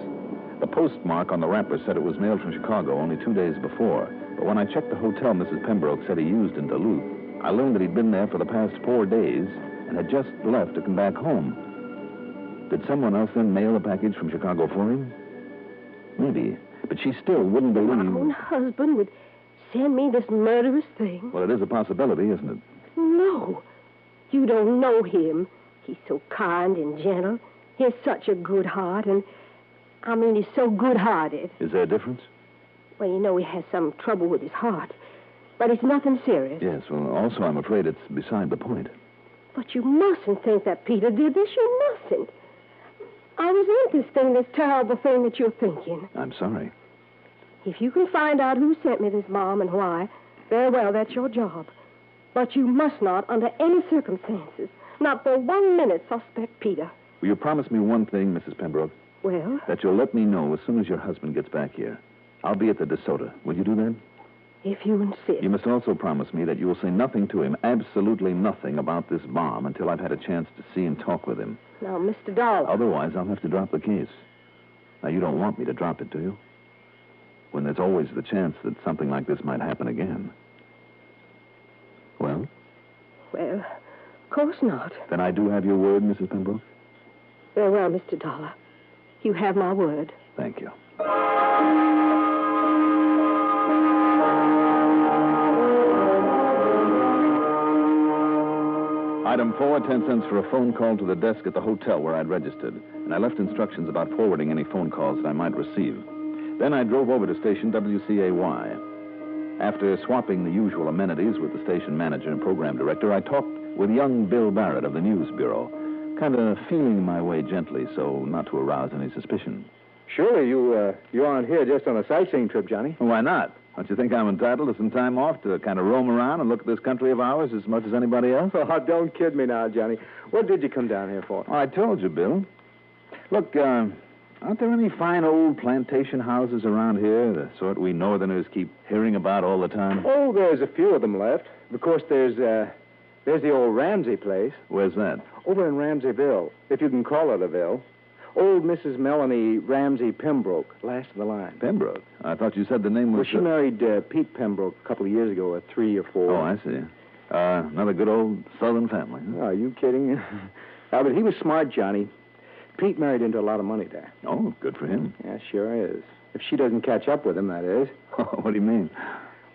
The postmark on the wrapper said it was mailed from Chicago only 2 days before. But when I checked the hotel Mrs. Pembroke said he used in Duluth, I learned that he'd been there for the past 4 days and had just left to come back home. Did someone else then mail a package from Chicago for him? Maybe. But she still wouldn't believe... My own husband would send me this murderous thing. Well, it is a possibility, isn't it? No. You don't know him. He's so kind and gentle. He has such a good heart, and... I mean, he's so good-hearted. Is there a difference? Well, you know he has some trouble with his heart. But it's nothing serious. Yes, well, also I'm afraid it's beside the point. But you mustn't think that Peter did this. You mustn't. I was in this terrible thing that you're thinking. I'm sorry. If you can find out who sent me this bomb and why, very well, that's your job. But you must not, under any circumstances, not for 1 minute, suspect Peter. Will you promise me one thing, Mrs. Pembroke? Well? That you'll let me know as soon as your husband gets back here. I'll be at the DeSoto. Will you do that? If you insist. You must also promise me that you will say nothing to him, absolutely nothing about this bomb until I've had a chance to see and talk with him. Now, Mr. Dollar. Otherwise, I'll have to drop the case. Now, you don't want me to drop it, do you? When there's always the chance that something like this might happen again. Well? Well, of course not. Then I do have your word, Mrs. Pembroke? Very well, Mr. Dollar. You have my word. Thank you. Item 4, 10 cents for a phone call to the desk at the hotel where I'd registered, and I left instructions about forwarding any phone calls that I might receive. Then I drove over to station WCAY. After swapping the usual amenities with the station manager and program director, I talked with young Bill Barrett of the News Bureau, kind of feeling my way gently so not to arouse any suspicion. Surely you aren't here just on a sightseeing trip, Johnny. Why not? Don't you think I'm entitled to some time off to kind of roam around and look at this country of ours as much as anybody else? Oh, don't kid me now, Johnny. What did you come down here for? Oh, I told you, Bill. Look, aren't there any fine old plantation houses around here, the sort we Northerners keep hearing about all the time? Oh, there's a few of them left. Of course, there's There's the old Ramsey place. Where's that? Over in Ramseyville, if you can call it a ville. Old Mrs. Melanie Ramsey Pembroke, last of the line. Pembroke? I thought you said the name was... Well, she married Pete Pembroke a couple of years ago, 3 or 4. Oh, I see. Another good old Southern family. Huh? Oh, are you kidding? But he was smart, Johnny. Pete married into a lot of money there. Oh, good for him. Yeah, sure is. If she doesn't catch up with him, that is. What do you mean?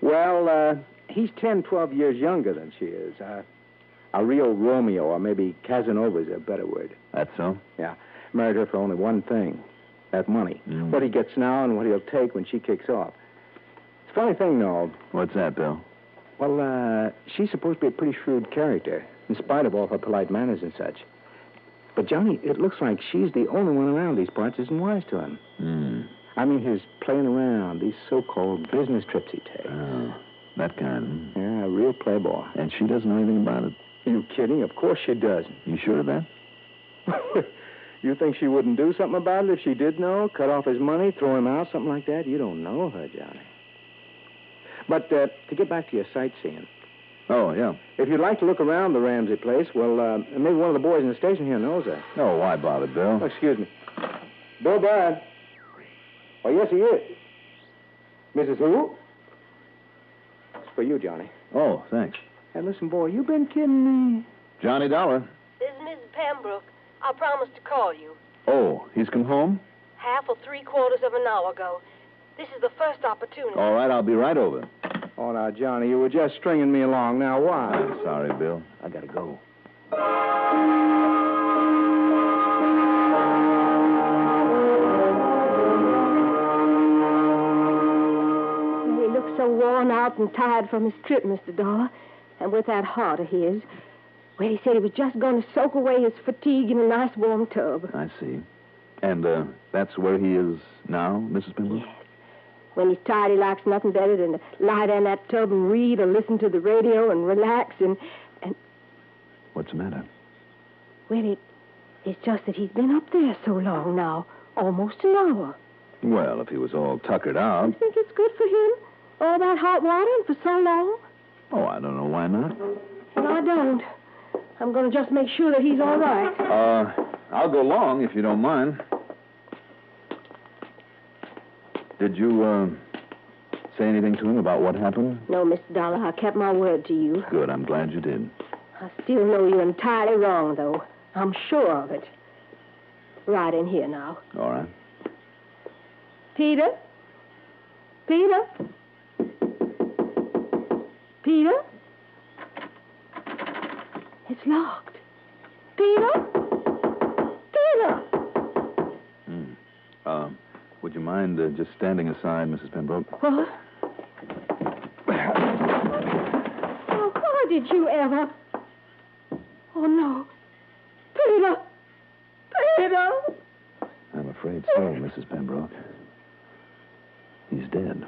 Well, he's 10, 12 years younger than she is. A real Romeo, or maybe Casanova is a better word. That's so? Yeah. Married her for only one thing, that money. Mm. What he gets now and what he'll take when she kicks off. It's a funny thing, though. What's that, Bill? Well, she's supposed to be a pretty shrewd character, in spite of all her polite manners and such. But, Johnny, it looks like she's the only one around these parts isn't wise to him. Hmm. I mean, his playing around, these so-called business trips he takes. Oh, that kind. Yeah, a real playboy. And she doesn't know anything about it? Are you kidding? Of course she doesn't. You sure of that? You think she wouldn't do something about it if she did know? Cut off his money, throw him out, something like that? You don't know her, Johnny. But to get back to your sightseeing. Oh, yeah. If you'd like to look around the Ramsey place, well, maybe one of the boys in the station here knows her. Oh, why bother, Bill? Oh, excuse me. Bill Bryan. Oh, yes, he is. Mrs. Who? It's for you, Johnny. Oh, thanks. Hey, listen, boy, you been kidding me? Johnny Dollar. This is Mrs. Pembroke. I promised to call you. Oh, he's come home? Half or 3/4 of an hour ago. This is the first opportunity. All right, I'll be right over. Oh, now, Johnny, you were just stringing me along. Now, why? I'm sorry, Bill. I gotta go. He looks so worn out and tired from his trip, Mr. Dollar. And with that heart of his... Well, he said he was just going to soak away his fatigue in a nice warm tub. I see. And that's where he is now, Mrs. Pembroke? Yes. When he's tired, he likes nothing better than to lie there in that tub and read or listen to the radio and relax and... What's the matter? Well, it's just that he's been up there so long now. Almost an hour. Well, if he was all tuckered out... You think it's good for him? All that hot water and for so long? Oh, I don't know why not. No, I don't. I'm going to just make sure that he's all right. I'll go along if you don't mind. Did you, say anything to him about what happened? No, Mr. Dollar, I kept my word to you. Good, I'm glad you did. I still know you're entirely wrong, though. I'm sure of it. Right in here now. All right. Peter? Peter? Peter? It's locked. Peter? Peter! Would you mind just standing aside, Mrs. Pembroke? What? Oh, why did you ever? Oh, no. Peter! Peter! I'm afraid so, Mrs. Pembroke. He's dead.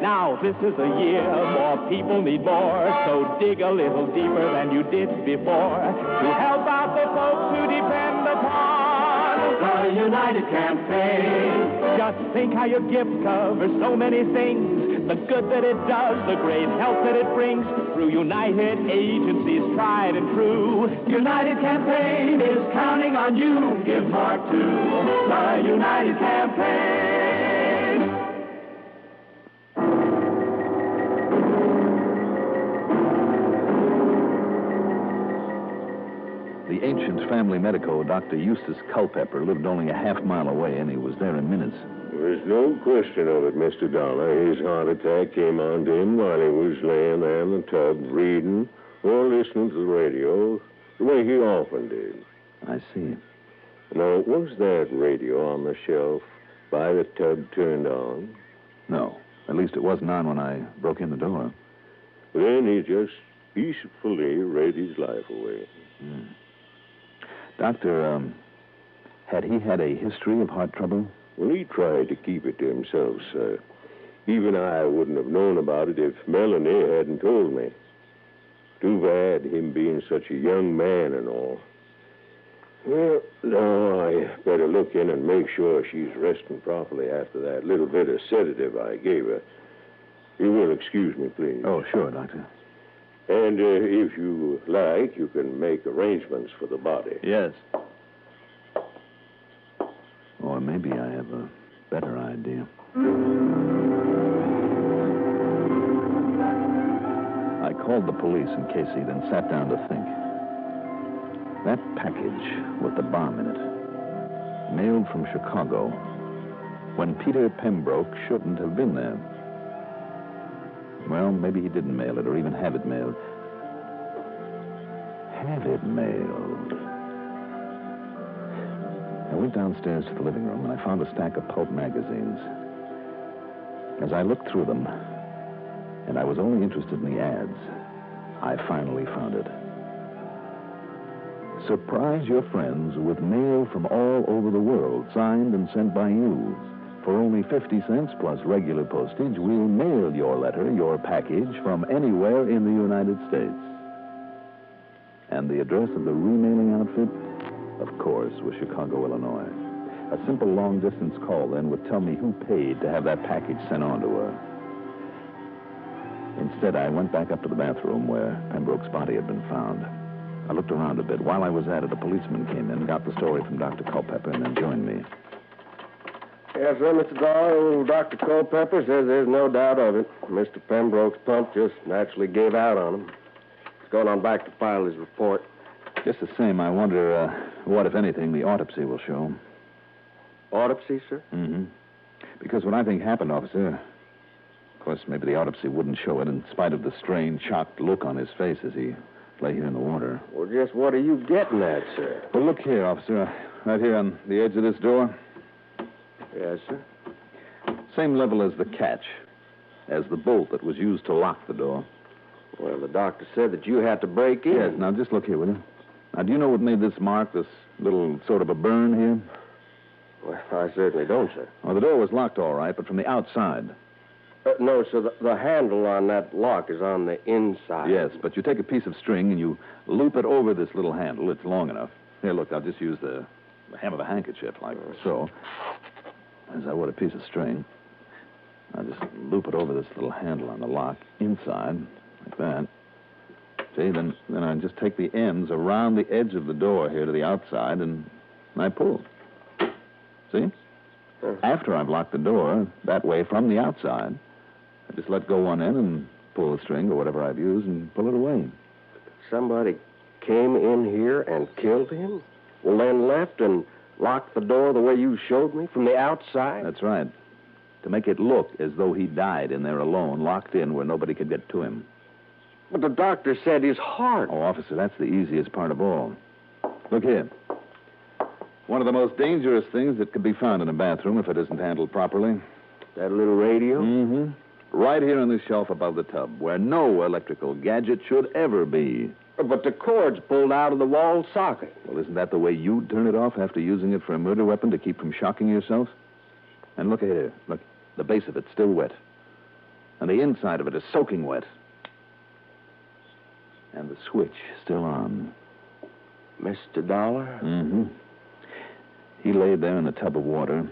Now this is a year more people need more, so dig a little deeper than you did before to help out the folks who depend upon the United Campaign. Just think how your gift covers so many things, the good that it does, the great help that it brings through United agencies tried and true. United Campaign is counting on you. Give heart to the United Campaign. The ancient family medico, Dr. Eustace Culpepper, lived only a half-mile away, and he was there in minutes. There's no question of it, Mr. Dollar. His heart attack came on to him while he was laying there in the tub, reading or listening to the radio, the way he often did. I see. Now, was that radio on the shelf by the tub turned on? No. At least it wasn't on when I broke in the door. Then he just peacefully read his life away. Doctor, had he had a history of heart trouble? Well, he tried to keep it to himself, sir. Even I wouldn't have known about it if Melanie hadn't told me. Too bad, him being such a young man and all. Well, no, I better look in and make sure she's resting properly after that little bit of sedative I gave her. You will excuse me, please. Oh, sure, Doctor. And if you like, you can make arrangements for the body. Yes. Or maybe I have a better idea. I called the police in Casey, then sat down to think. That package with the bomb in it, mailed from Chicago, when Peter Pembroke shouldn't have been there. Well, maybe he didn't mail it or even have it mailed. Have it mailed. I went downstairs to the living room and I found a stack of pulp magazines. As I looked through them, and I was only interested in the ads, I finally found it. Surprise your friends with mail from all over the world, signed and sent by you. For only 50 cents plus regular postage, we'll mail your letter, your package, from anywhere in the United States. And the address of the remailing outfit, of course, was Chicago, Illinois. A simple long-distance call then would tell me who paid to have that package sent on to her. Instead, I went back up to the bathroom where Pembroke's body had been found. I looked around a bit. While I was at it, a policeman came in, got the story from Dr. Culpepper, and then joined me. Yes, sir, Mr. Dollar. Old Dr. Culpepper says there's no doubt of it. Mr. Pembroke's pump just naturally gave out on him. He's going on back to file his report. Just the same, I wonder what, if anything, the autopsy will show. Autopsy, sir? Mm-hmm. Because what I think happened, officer, of course, maybe the autopsy wouldn't show it in spite of the strained, shocked look on his face as he lay here in the water. Well, just what are you getting at, sir? Well, look here, officer. Right here on the edge of this door. Yes, sir. Same level as the catch, as the bolt that was used to lock the door. Well, the doctor said that you had to break in. Yes, now just look here, will you? Now, do you know what made this mark, this little sort of a burn here? Well, I certainly don't, sir. Well, the door was locked all right, but from the outside. No, sir, the handle on that lock is on the inside. Yes, but you take a piece of string and you loop it over this little handle. It's long enough. Here, look, I'll just use the hem of a handkerchief, like so. As I would a piece of string. I'll just loop it over this little handle on the lock inside, like that. See, then I just take the ends around the edge of the door here to the outside, and I pull. See? After I've locked the door, that way from the outside, I just let go one end and pull the string or whatever I've used and pull it away. Somebody came in here and killed him? Well, then left and locked the door the way you showed me, from the outside? That's right. To make it look as though he died in there alone, locked in where nobody could get to him. But the doctor said his heart. Oh, officer, that's the easiest part of all. Look here. One of the most dangerous things that could be found in a bathroom if it isn't handled properly. That little radio? Mm-hmm. Right here on the shelf above the tub, where no electrical gadget should ever be. But the cord's pulled out of the wall socket. Well, isn't that the way you'd turn it off after using it for a murder weapon to keep from shocking yourself? And look here. Look, the base of it's still wet. And the inside of it is soaking wet. And the switch still on. Mr. Dollar? Mm-hmm. He lay there in a tub of water.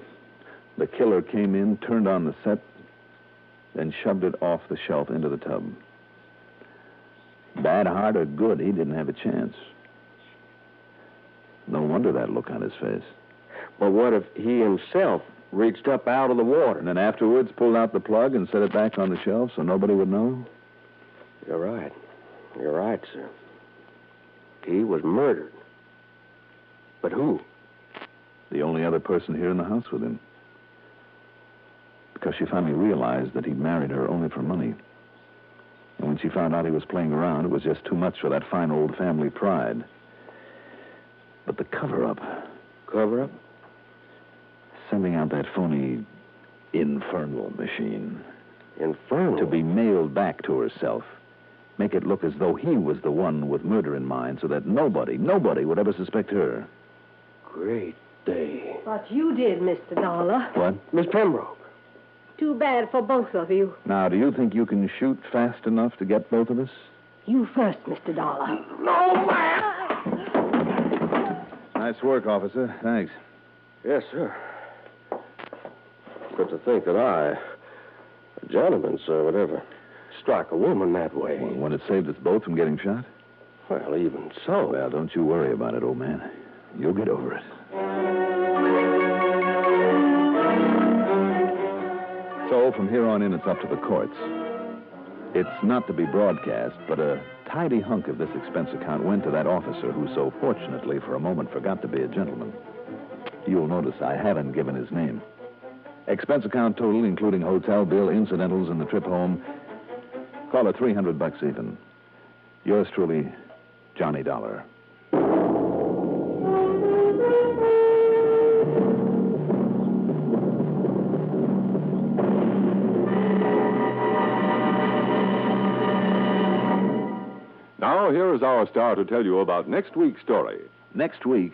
The killer came in, turned on the set, then shoved it off the shelf into the tub. Bad heart or good, he didn't have a chance. No wonder that look on his face. But what if he himself reached up out of the water? And then afterwards pulled out the plug and set it back on the shelf so nobody would know? You're right. You're right, sir. He was murdered. But who? The only other person here in the house with him. Because she finally realized that he'd married her only for money. And when she found out he was playing around, it was just too much for that fine old family pride. But the cover-up... Cover-up? Sending out that phony infernal machine. Infernal? To be mailed back to herself. Make it look as though he was the one with murder in mind so that nobody would ever suspect her. Great day. What you did, Mr. Dollar. What? Miss Pembroke. Too bad for both of you. Now, do you think you can shoot fast enough to get both of us? You first, Mr. Dollar. No, man! Now, Nice work, officer. Thanks. Yes, sir. But to think that I, a gentleman, sir, would ever strike a woman that way. Well, when it saved us both from getting shot? Well, even so. Well, don't you worry about it, old man. You'll get over it. So, from here on in, it's up to the courts. It's not to be broadcast, but a tidy hunk of this expense account went to that officer who so fortunately for a moment forgot to be a gentleman. You'll notice I haven't given his name. Expense account total, including hotel bill, incidentals, and the trip home, call it $300 even. Yours truly, Johnny Dollar. Now, here is our star to tell you about next week's story. Next week,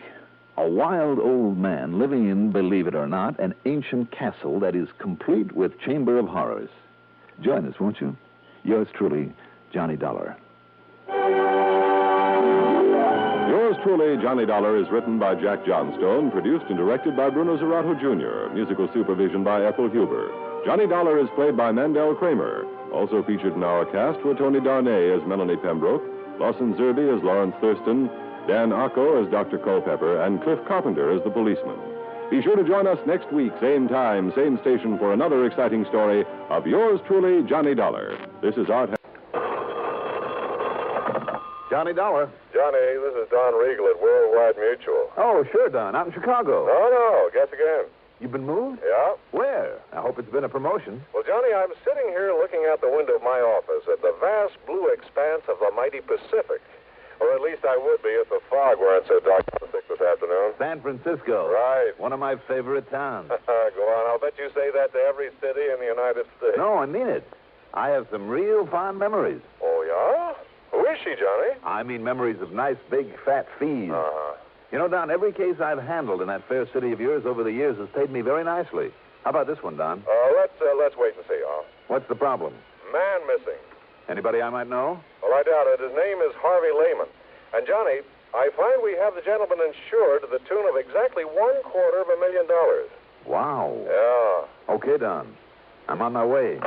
a wild old man living in, believe it or not, an ancient castle that is complete with Chamber of Horrors. Join us, won't you? Yours truly, Johnny Dollar. Yours truly, Johnny Dollar, is written by Jack Johnstone, produced and directed by Bruno Zerato, Jr., musical supervision by Ethel Huber. Johnny Dollar is played by Mandel Kramer. Also featured in our cast were Tony Darnay as Melanie Pembroke, Lawson Zerby as Lawrence Thurston, Dan Ocko as Dr. Culpepper, and Cliff Carpenter as the policeman. Be sure to join us next week, same time, same station, for another exciting story of yours truly, Johnny Dollar. This is Art. Johnny Dollar. Johnny, this is Don Regal at Worldwide Mutual. Oh, sure, Don. Out in Chicago. No, guess again. You've been moved? Yeah. Where? I hope it's been a promotion. Well, Johnny, I'm sitting here looking out the window of my office at the vast blue expanse of the mighty Pacific. Or at least I would be if the fog weren't so dark and thick this afternoon. San Francisco. Right. One of my favorite towns. Go on. I'll bet you say that to every city in the United States. No, I mean it. I have some real fond memories. Oh, yeah? Who is she, Johnny? I mean memories of nice, big, fat fees. Uh-huh. You know, Don, every case I've handled in that fair city of yours over the years has paid me very nicely. How about this one, Don? Let's wait and see, huh? What's the problem? Man missing. Anybody I might know? Well, I doubt it. His name is Harvey Lehman. And, Johnny, I find we have the gentleman insured to the tune of exactly $250,000. Wow. Yeah. Okay, Don. I'm on my way.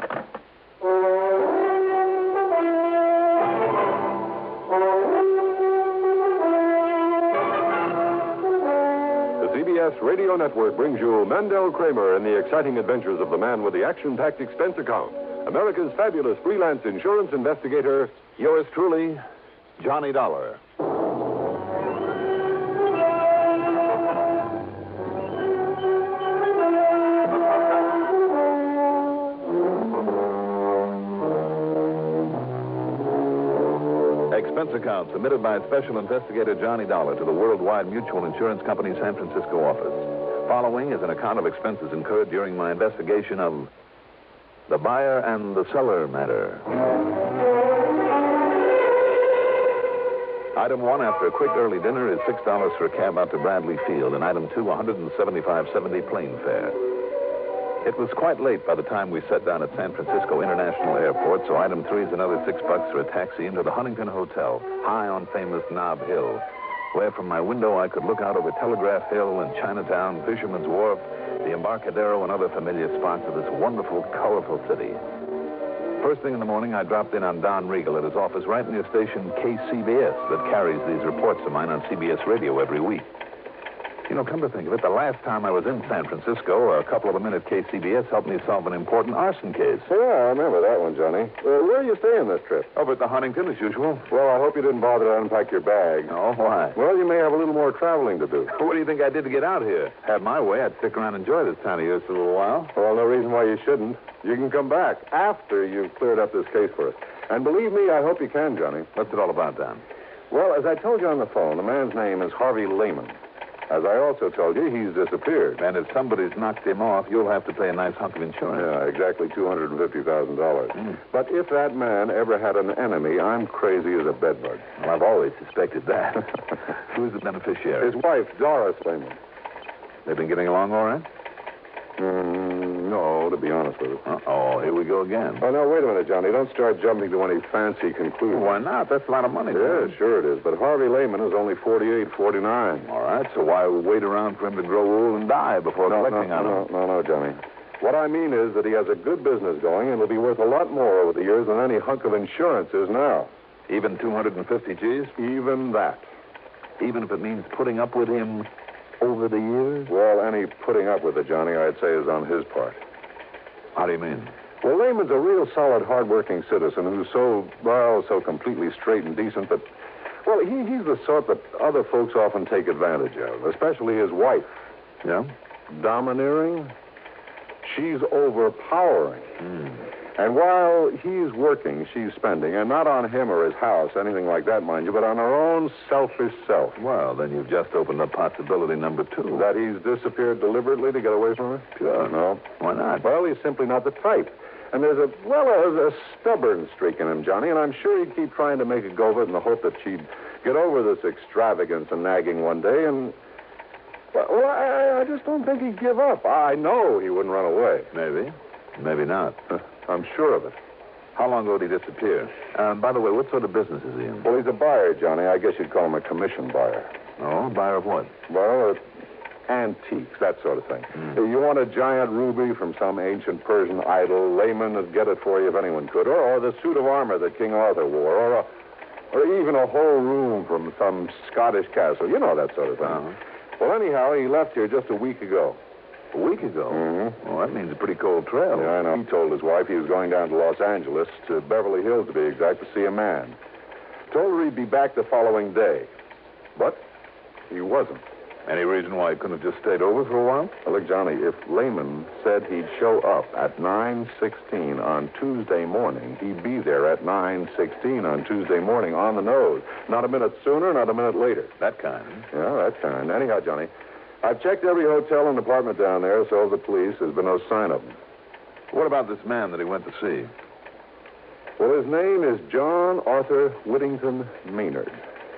The CBS Radio Network brings you Mandel Kramer and the exciting adventures of the man with the action-packed expense account, America's fabulous freelance insurance investigator, yours truly, Johnny Dollar. Expense account submitted by Special Investigator Johnny Dollar to the Worldwide Mutual Insurance Company San Francisco office. Following is an account of expenses incurred during my investigation of the buyer and the seller matter. Item 1, after a quick early dinner, is $6 for a cab out to Bradley Field, and item 2, $175.70 plane fare. It was quite late by the time we set down at San Francisco International Airport, so item 3 is another $6 for a taxi into the Huntington Hotel, high on famous Nob Hill, where from my window I could look out over Telegraph Hill and Chinatown, Fisherman's Wharf, the Embarcadero, and other familiar spots of this wonderful, colorful city. First thing in the morning, I dropped in on Don Regal at his office right near station KCBS that carries these reports of mine on CBS Radio every week. You know, come to think of it, the last time I was in San Francisco, a couple of them in at KCBS helped me solve an important arson case. Yeah, I remember that one, Johnny. Where are you staying this trip? Over at the Huntington, as usual. Well, I hope you didn't bother to unpack your bag. Oh, why? Well, you may have a little more traveling to do. What do you think I did to get out here? Had my way, I'd stick around and enjoy this town of yours for a little while. Well, no reason why you shouldn't. You can come back after you've cleared up this case for us. And believe me, I hope you can, Johnny. What's it all about, Don? Well, as I told you on the phone, the man's name is Harvey Lehman. As I also told you, he's disappeared. And if somebody's knocked him off, you'll have to pay a nice hunk of insurance. Yeah, exactly $250,000. But if that man ever had an enemy, I'm crazy as a bedbug. Well, I've always suspected that. Who's the beneficiary? His wife, Doris Lehman. They've been getting along all right? No, to be honest with you. Uh-oh, here we go again. Oh, no, wait a minute, Johnny. Don't start jumping to any fancy conclusions. Why not? That's a lot of money. Yeah, sure it is. But Harvey Lehman is only 48, 49. All right, so why wait around for him to grow old and die before collecting on him? No, Johnny. What I mean is that he has a good business going, and it'll be worth a lot more over the years than any hunk of insurance is now. Even 250 G's? Even that. Even if it means putting up with him over the years? Well, any putting up with it, Johnny, I'd say is on his part. How do you mean? Well, Lehman's a real solid, hard-working citizen who's so completely straight and decent that, well, he's the sort that other folks often take advantage of, especially his wife. Yeah? Domineering. She's overpowering. And while he's working, she's spending, and not on him or his house, anything like that, mind you, but on her own selfish self. Well, then you've just opened up possibility number 2. That he's disappeared deliberately to get away from her? Sure. No. Why not? Well, he's simply not the type. And there's a stubborn streak in him, Johnny, and I'm sure he'd keep trying to make a go of it in the hope that she'd get over this extravagance and nagging one day, and... Well, I just don't think he'd give up. I know he wouldn't run away. Maybe. Maybe not. I'm sure of it. How long ago did he disappear? By the way, what sort of business is he in? Well, he's a buyer, Johnny. I guess you'd call him a commission buyer. Oh, buyer of what? Well, antiques, that sort of thing. You want a giant ruby from some ancient Persian idol, Lehman would get it for you if anyone could. Or the suit of armor that King Arthur wore. Or even a whole room from some Scottish castle. You know that sort of thing. Uh-huh. Well, anyhow, he left here just a week ago. A week ago? Mm-hmm. Well, that means a pretty cold trail. Yeah, I know. He told his wife he was going down to Los Angeles, to Beverly Hills to be exact, to see a man. Told her he'd be back the following day. But he wasn't. Any reason why he couldn't have just stayed over for a while? Well, look, Johnny, if Lehman said he'd show up at 9:16 on Tuesday morning, he'd be there at 9:16 on Tuesday morning on the nose. Not a minute sooner, not a minute later. That kind. Yeah, that kind. Anyhow, Johnny, I've checked every hotel and apartment down there, so have the police. There's been no sign of him. What about this man that he went to see? Well, his name is John Arthur Whittington Maynard.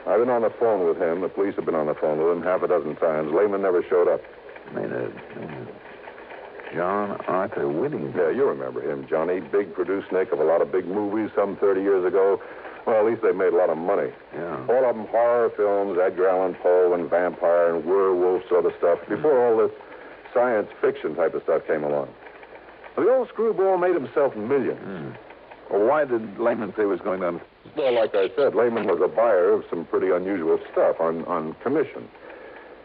I've been on the phone with him. The police have been on the phone with him half a dozen times. Lehman never showed up. Maynard. John Arthur Whittington. Yeah, you remember him, Johnny. Big produce-nick of a lot of big movies some 30 years ago. Well, at least they made a lot of money. Yeah. All of them horror films, Edgar Allan Poe and vampire and werewolf sort of stuff, before all this science fiction type of stuff came along. The old screwball made himself millions. Well, why did Lehman say he was going down? Well, like I said, Lehman was a buyer of some pretty unusual stuff on commission.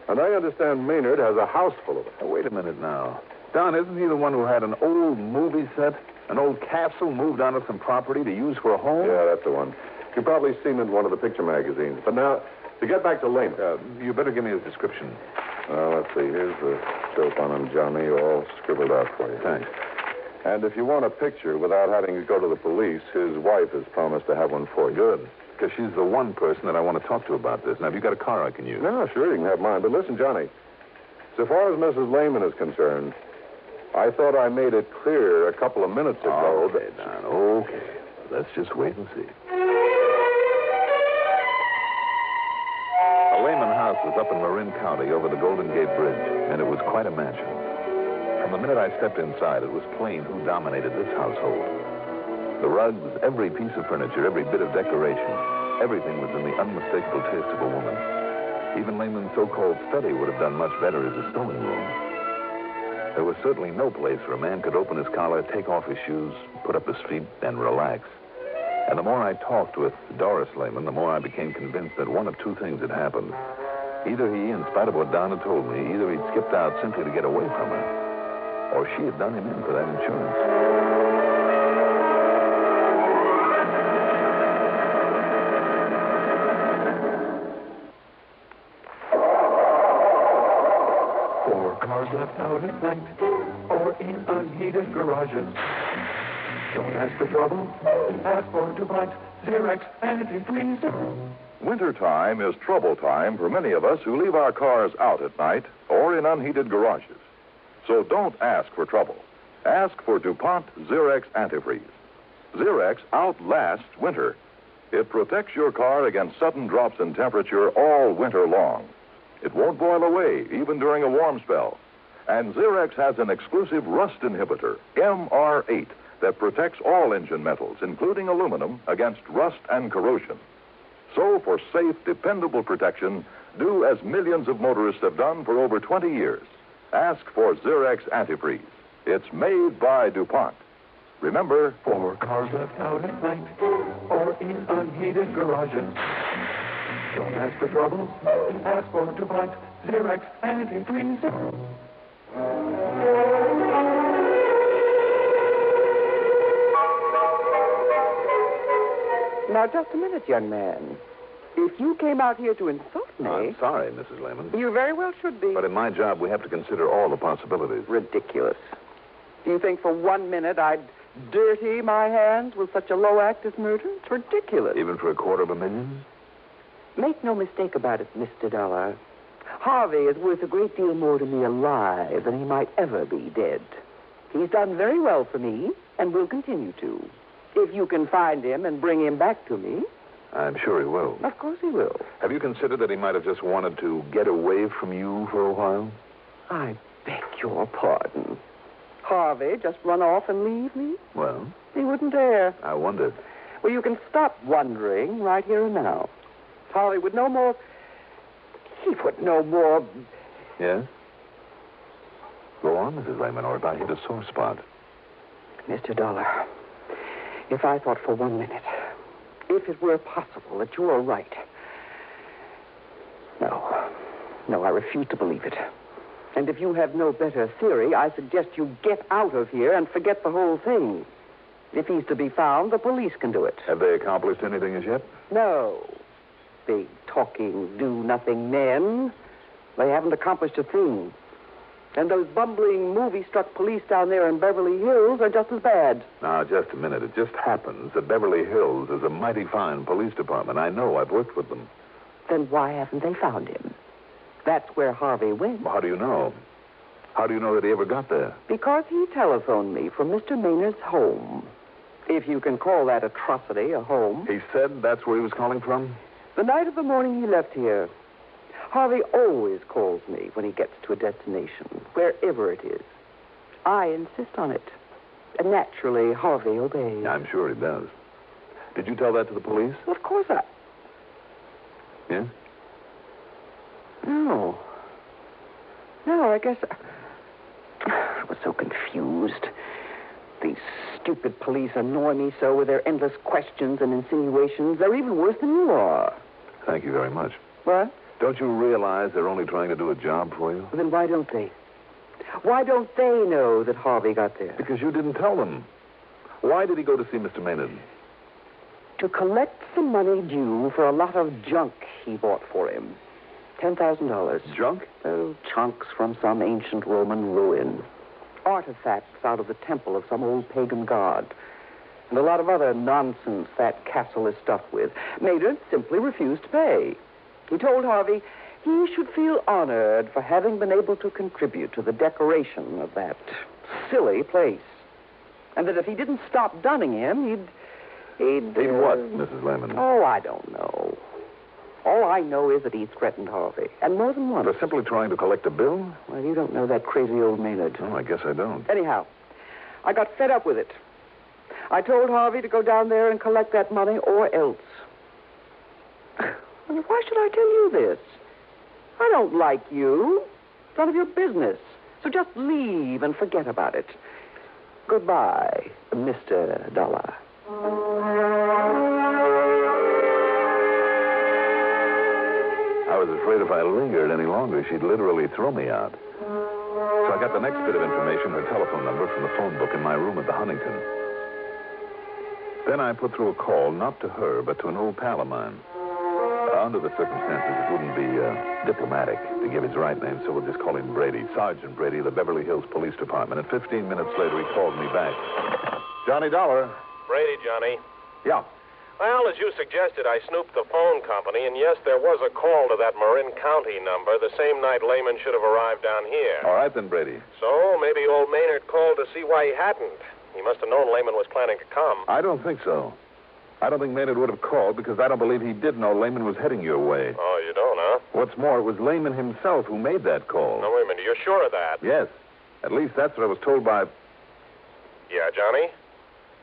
And I understand Maynard has a house full of it. Oh, wait a minute now. Don, isn't he the one who had an old movie set, an old capsule moved onto some property to use for a home? Yeah, that's the one. You've probably seen it in one of the picture magazines. But now, to get back to Lehman. You better give me his description. Let's see. Here's the dope on him, Johnny, all scribbled out for you. Thanks. And if you want a picture without having to go to the police, his wife has promised to have one for you. Good. Because she's the one person that I want to talk to about this. Now, have you got a car I can use? No, sure, you can have mine. But listen, Johnny, so far as Mrs. Lehman is concerned, I thought I made it clear a couple of minutes ago Okay, Don, okay. Let's just wait and see. The Lehman house was up in Marin County over the Golden Gate Bridge, and it was quite a mansion. From the minute I stepped inside, it was plain who dominated this household. The rugs, every piece of furniture, every bit of decoration, everything was in the unmistakable taste of a woman. Even Lehman's so-called study would have done much better as a sewing room. There was certainly no place where a man could open his collar, take off his shoes, put up his feet, and relax. And the more I talked with Doris Lehman, the more I became convinced that one of two things had happened. Either he, in spite of what Don had told me, either he'd skipped out simply to get away from her, or she had done him in for that insurance. Or cars left out at night, or in unheated garages. Don't ask for trouble, ask for DuPont, Xerox, antifreeze. Wintertime is trouble time for many of us who leave our cars out at night or in unheated garages. So don't ask for trouble. Ask for DuPont Xerox Antifreeze. Xerox outlasts winter. It protects your car against sudden drops in temperature all winter long. It won't boil away, even during a warm spell. And Xerox has an exclusive rust inhibitor, MR8, that protects all engine metals, including aluminum, against rust and corrosion. So, for safe, dependable protection, do as millions of motorists have done for over 20 years. Ask for Xerox Antifreeze. It's made by DuPont. Remember, For cars left out at night or in unheated garages. Don't ask for trouble, ask for DuPont Xerox Antifreeze. Now, just a minute, young man. If you came out here to insult me... I'm sorry, Mrs. Lehman. You very well should be. But in my job, we have to consider all the possibilities. Ridiculous. Do you think for 1 minute I'd dirty my hands with such a low act as murder? It's ridiculous. Even for $250,000? Make no mistake about it, Mr. Dollar. Harvey is worth a great deal more to me alive than he might ever be dead. He's done very well for me and will continue to. If you can find him and bring him back to me... I'm sure he will. Of course he will. Have you considered that he might have just wanted to get away from you for a while? I beg your pardon. Harvey just run off and leave me? Well? He wouldn't dare. I wondered. Well, you can stop wondering right here and now. Harvey would no more... He would no more... Yes? Go on, Mrs. Lehman, or if I hit a sore spot. Mr. Dollar, if I thought for 1 minute, if it were possible that you were right... No, I refuse to believe it. And if you have no better theory, I suggest you get out of here and forget the whole thing. If he's to be found, the police can do it. Have they accomplished anything as yet? No. Big, talking, do-nothing men. They haven't accomplished a thing. And those bumbling, movie-struck police down there in Beverly Hills are just as bad. Now, just a minute. It just happens that Beverly Hills is a mighty fine police department. I know. I've worked with them. Then why haven't they found him? That's where Harvey went. Well, how do you know? How do you know that he ever got there? Because he telephoned me from Mr. Maynard's home. If you can call that atrocity a home. He said that's where he was calling from? The night of the morning he left here. Harvey always calls me when he gets to a destination, wherever it is. I insist on it. And naturally, Harvey obeys. I'm sure he does. Did you tell that to the police? Of course I... Yes? No, I guess... I was so confused. These stupid police annoy me so with their endless questions and insinuations. They're even worse than you are. Thank you very much. What? Don't you realize they're only trying to do a job for you? Well, then why don't they? Why don't they know that Harvey got there? Because you didn't tell them. Why did he go to see Mr. Maynard? To collect the money due for a lot of junk he bought for him. $10,000. Junk? Oh, chunks from some ancient Roman ruin. Artifacts out of the temple of some old pagan god. And a lot of other nonsense that castle is stuffed with. Maynard simply refused to pay. He told Harvey he should feel honored for having been able to contribute to the decoration of that silly place. And that if he didn't stop dunning him, he'd what, Mrs. Lehman? Oh, I don't know. All I know is that he threatened Harvey, and more than once. For simply trying to collect a bill? Well, you don't know that crazy old Maynard. Oh, I guess I don't. Anyhow, I got fed up with it. I told Harvey to go down there and collect that money or else. Why should I tell you this? I don't like you. It's none of your business. So just leave and forget about it. Goodbye, Mr. Dollar. I was afraid if I lingered any longer, she'd literally throw me out. So I got the next bit of information, her telephone number, from the phone book in my room at the Huntington. Then I put through a call, not to her, but to an old pal of mine. Under the circumstances, it wouldn't be diplomatic to give his right name, so we'll just call him Brady. Sergeant Brady, the Beverly Hills Police Department. And 15 minutes later, he called me back. Johnny Dollar. Brady, Johnny. Yeah. Well, as you suggested, I snooped the phone company, and yes, there was a call to that Marin County number the same night Lehman should have arrived down here. All right, then, Brady. So maybe old Maynard called to see why he hadn't. He must have known Lehman was planning to come. I don't think so. I don't think Maynard would have called because I don't believe he did know Lehman was heading your way. Oh, you don't, huh? What's more, it was Lehman himself who made that call. Now, wait a minute. You're sure of that? Yes. At least that's what I was told by... Yeah, Johnny?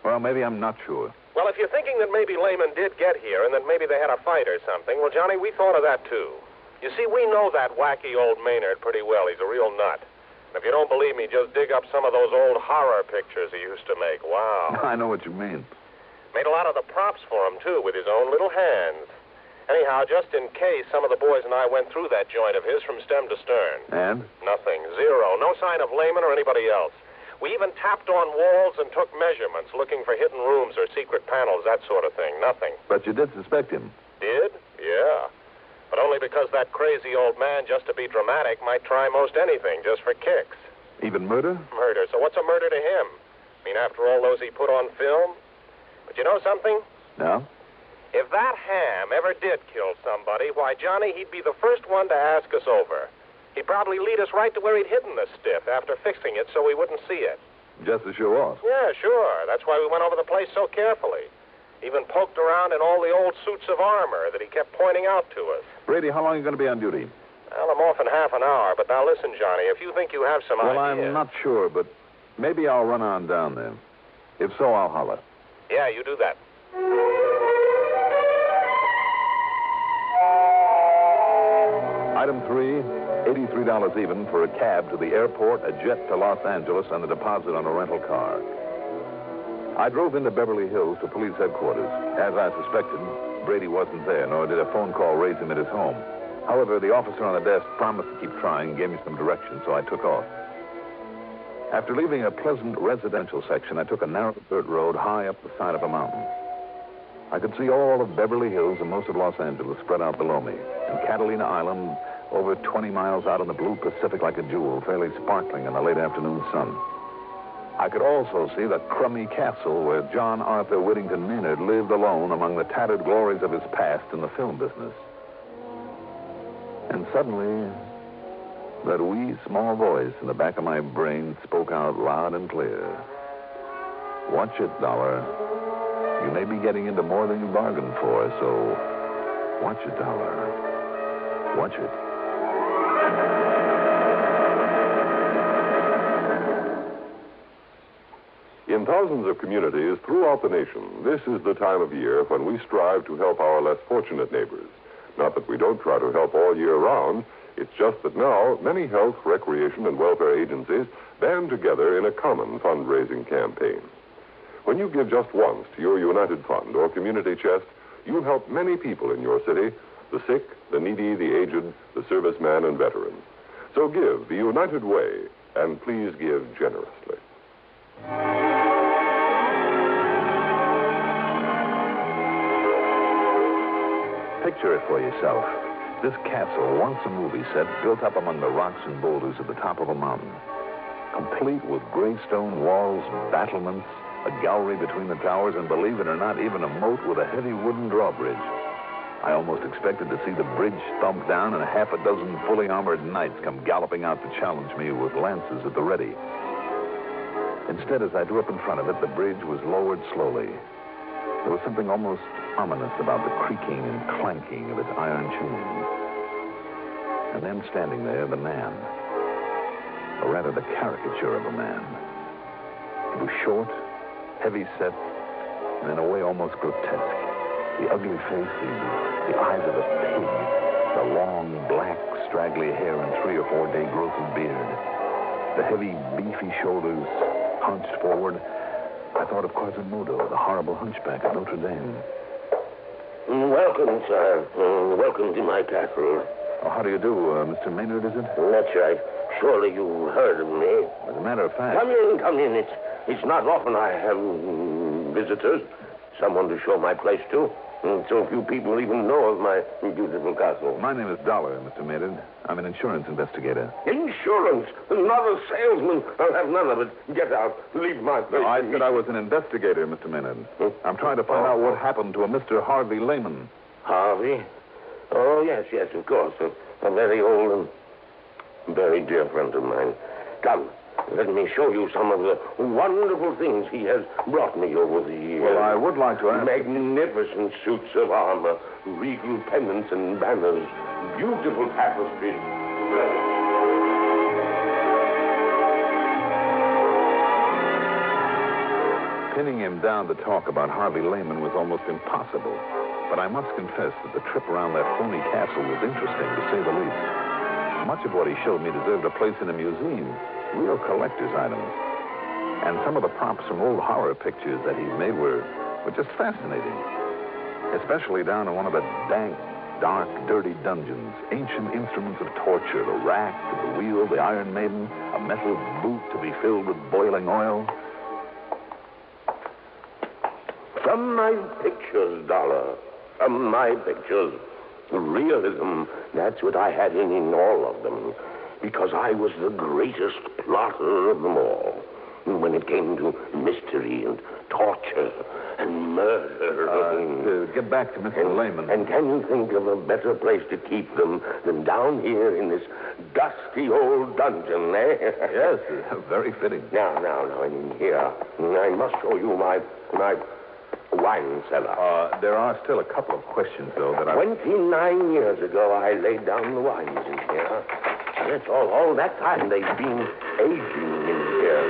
Well, maybe I'm not sure. Well, if you're thinking that maybe Lehman did get here and that maybe they had a fight or something, well, Johnny, we thought of that, too. You see, we know that wacky old Maynard pretty well. He's a real nut. And if you don't believe me, just dig up some of those old horror pictures he used to make. Wow. I know what you mean. Made a lot of the props for him, too, with his own little hands. Anyhow, just in case, some of the boys and I went through that joint of his from stem to stern. And? Nothing. Zero. No sign of Lehman or anybody else. We even tapped on walls and took measurements, looking for hidden rooms or secret panels, that sort of thing. Nothing. But you did suspect him. Did? Yeah. But only because that crazy old man, just to be dramatic, might try most anything, just for kicks. Even murder? Murder. So what's a murder to him? I mean, after all those he put on film? But you know something? No? If that ham ever did kill somebody, why, Johnny, he'd be the first one to ask us over. He'd probably lead us right to where he'd hidden the stiff after fixing it so we wouldn't see it. Just to show off? Yeah, sure. That's why we went over the place so carefully. Even poked around in all the old suits of armor that he kept pointing out to us. Brady, how long are you going to be on duty? Well, I'm off in half an hour, but now listen, Johnny, if you think you have some Well, idea... I'm not sure, but maybe I'll run on down there. If so, I'll holler. Yeah, you do that. Item 3, $83 even for a cab to the airport, a jet to Los Angeles, and a deposit on a rental car. I drove into Beverly Hills to police headquarters. As I suspected, Brady wasn't there, nor did a phone call raise him at his home. However, the officer on the desk promised to keep trying and gave me some directions, so I took off. After leaving a pleasant residential section, I took a narrow dirt road high up the side of a mountain. I could see all of Beverly Hills and most of Los Angeles spread out below me, and Catalina Island over 20 miles out in the blue Pacific like a jewel, fairly sparkling in the late afternoon sun. I could also see the crummy castle where John Arthur Whittington Maynard lived alone among the tattered glories of his past in the film business. And suddenly, that wee small voice in the back of my brain spoke out loud and clear. Watch it, Dollar. You may be getting into more than you bargained for, so watch it, Dollar. Watch it. In thousands of communities throughout the nation, this is the time of year when we strive to help our less fortunate neighbors. Not that we don't try to help all year round. It's just that now many health, recreation, and welfare agencies band together in a common fundraising campaign. When you give just once to your United Fund or community chest, you'll help many people in your city, the sick, the needy, the aged, the serviceman, and veteran. So give the United Way, and please give generously. Picture it for yourself. This castle, once a movie set, built up among the rocks and boulders at the top of a mountain. Complete with gray stone walls, battlements, a gallery between the towers, and believe it or not, even a moat with a heavy wooden drawbridge. I almost expected to see the bridge thumped down and a half a dozen fully armored knights come galloping out to challenge me with lances at the ready. Instead, as I drew up in front of it, the bridge was lowered slowly. There was something almost ominous about the creaking and clanking of its iron chains. And then standing there, the man, or rather the caricature of a man. He was short, heavy-set, and in a way almost grotesque. The ugly face, the eyes of a pig, the long, black, straggly hair and 3 or 4 day growth of beard, the heavy, beefy shoulders hunched forward. I thought of Quasimodo, the horrible hunchback of Notre Dame. Welcome, sir. Welcome to my castle. Oh, how do you do, Mr. Maynard, is it? That's right. Surely you heard of me. As a matter of fact... Come in. It's not often I have visitors, someone to show my place to. So few people even know of my beautiful castle. My name is Dollar, Mr. Maynard. I'm an insurance investigator. Insurance? Not a salesman. I'll have none of it. Get out. Leave my place. No, I said I was an investigator, Mr. Maynard. I'm trying to find out what happened to a Mr. Harvey Lehman. Harvey? Oh, yes, of course. A very old and very dear friend of mine. Come, Let me show you some of the wonderful things he has brought me over the years. Well, I would like to ask... Magnificent suits of armor, regal pennants and banners, beautiful tapestries. Pinning him down to talk about Harvey Lehman was almost impossible. But I must confess that the trip around that phony castle was interesting, to say the least. Much of what he showed me deserved a place in a museum, real collector's items. And some of the props from old horror pictures that he's made were just fascinating. Especially down in one of the dank, dark, dirty dungeons. Ancient instruments of torture, the rack, the wheel, the Iron Maiden, a metal boot to be filled with boiling oil. From my pictures, Dollar. From my pictures. Realism, that's what I had in all of them. Because I was the greatest plotter of them all. When it came to mystery and torture and murder. Get back to Mr. Lehman. And can you think of a better place to keep them than down here in this dusty old dungeon, eh? Yes, very fitting. Now, in here, I must show you my wine cellar. There are still a couple of questions, though, that 29 years ago, I laid down the wines in here. That's all that time they've been aging in here.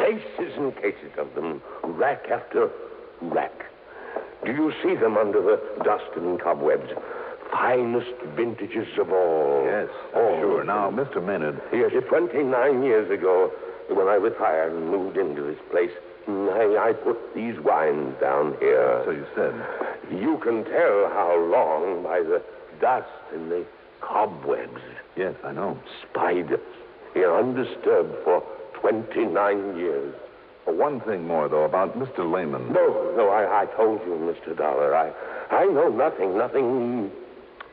Cases and cases of them, rack after rack. Do you see them under the dust and cobwebs? Finest vintages of all. Yes, sure. Now, Mr. Maynard... Yes, 29 years ago, when I retired and moved into this place, I put these wines down here. So you said. You can tell how long by the dust and the cobwebs. Yes, I know. Spiders. Here undisturbed for 29 years. One thing more, though, about Mr. Lehman. No, I told you, Mr. Dollar. I know nothing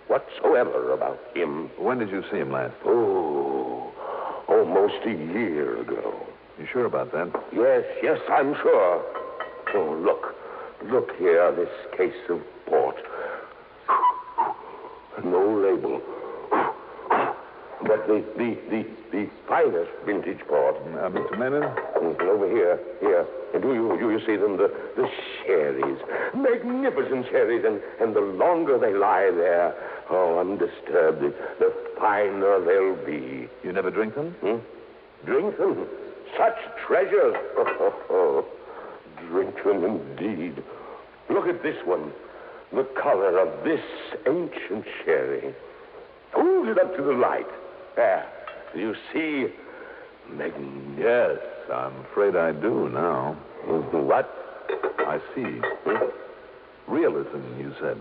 whatsoever about him. When did you see him last? Oh, almost a year ago. You sure about that? Yes, I'm sure. Oh, look here, this case of port. No label. But the finest vintage port. Mr. Maynard? Over here. Do you see them? The sherries. Magnificent sherries. And the longer they lie there, undisturbed, the finer they'll be. You never drink them? Drink them? Such treasures. Drink them indeed. Look at this one. The color of this ancient sherry. Hold it up to the light. There. Do you see? Yes, I'm afraid I do now. What? I see. Realism, you said.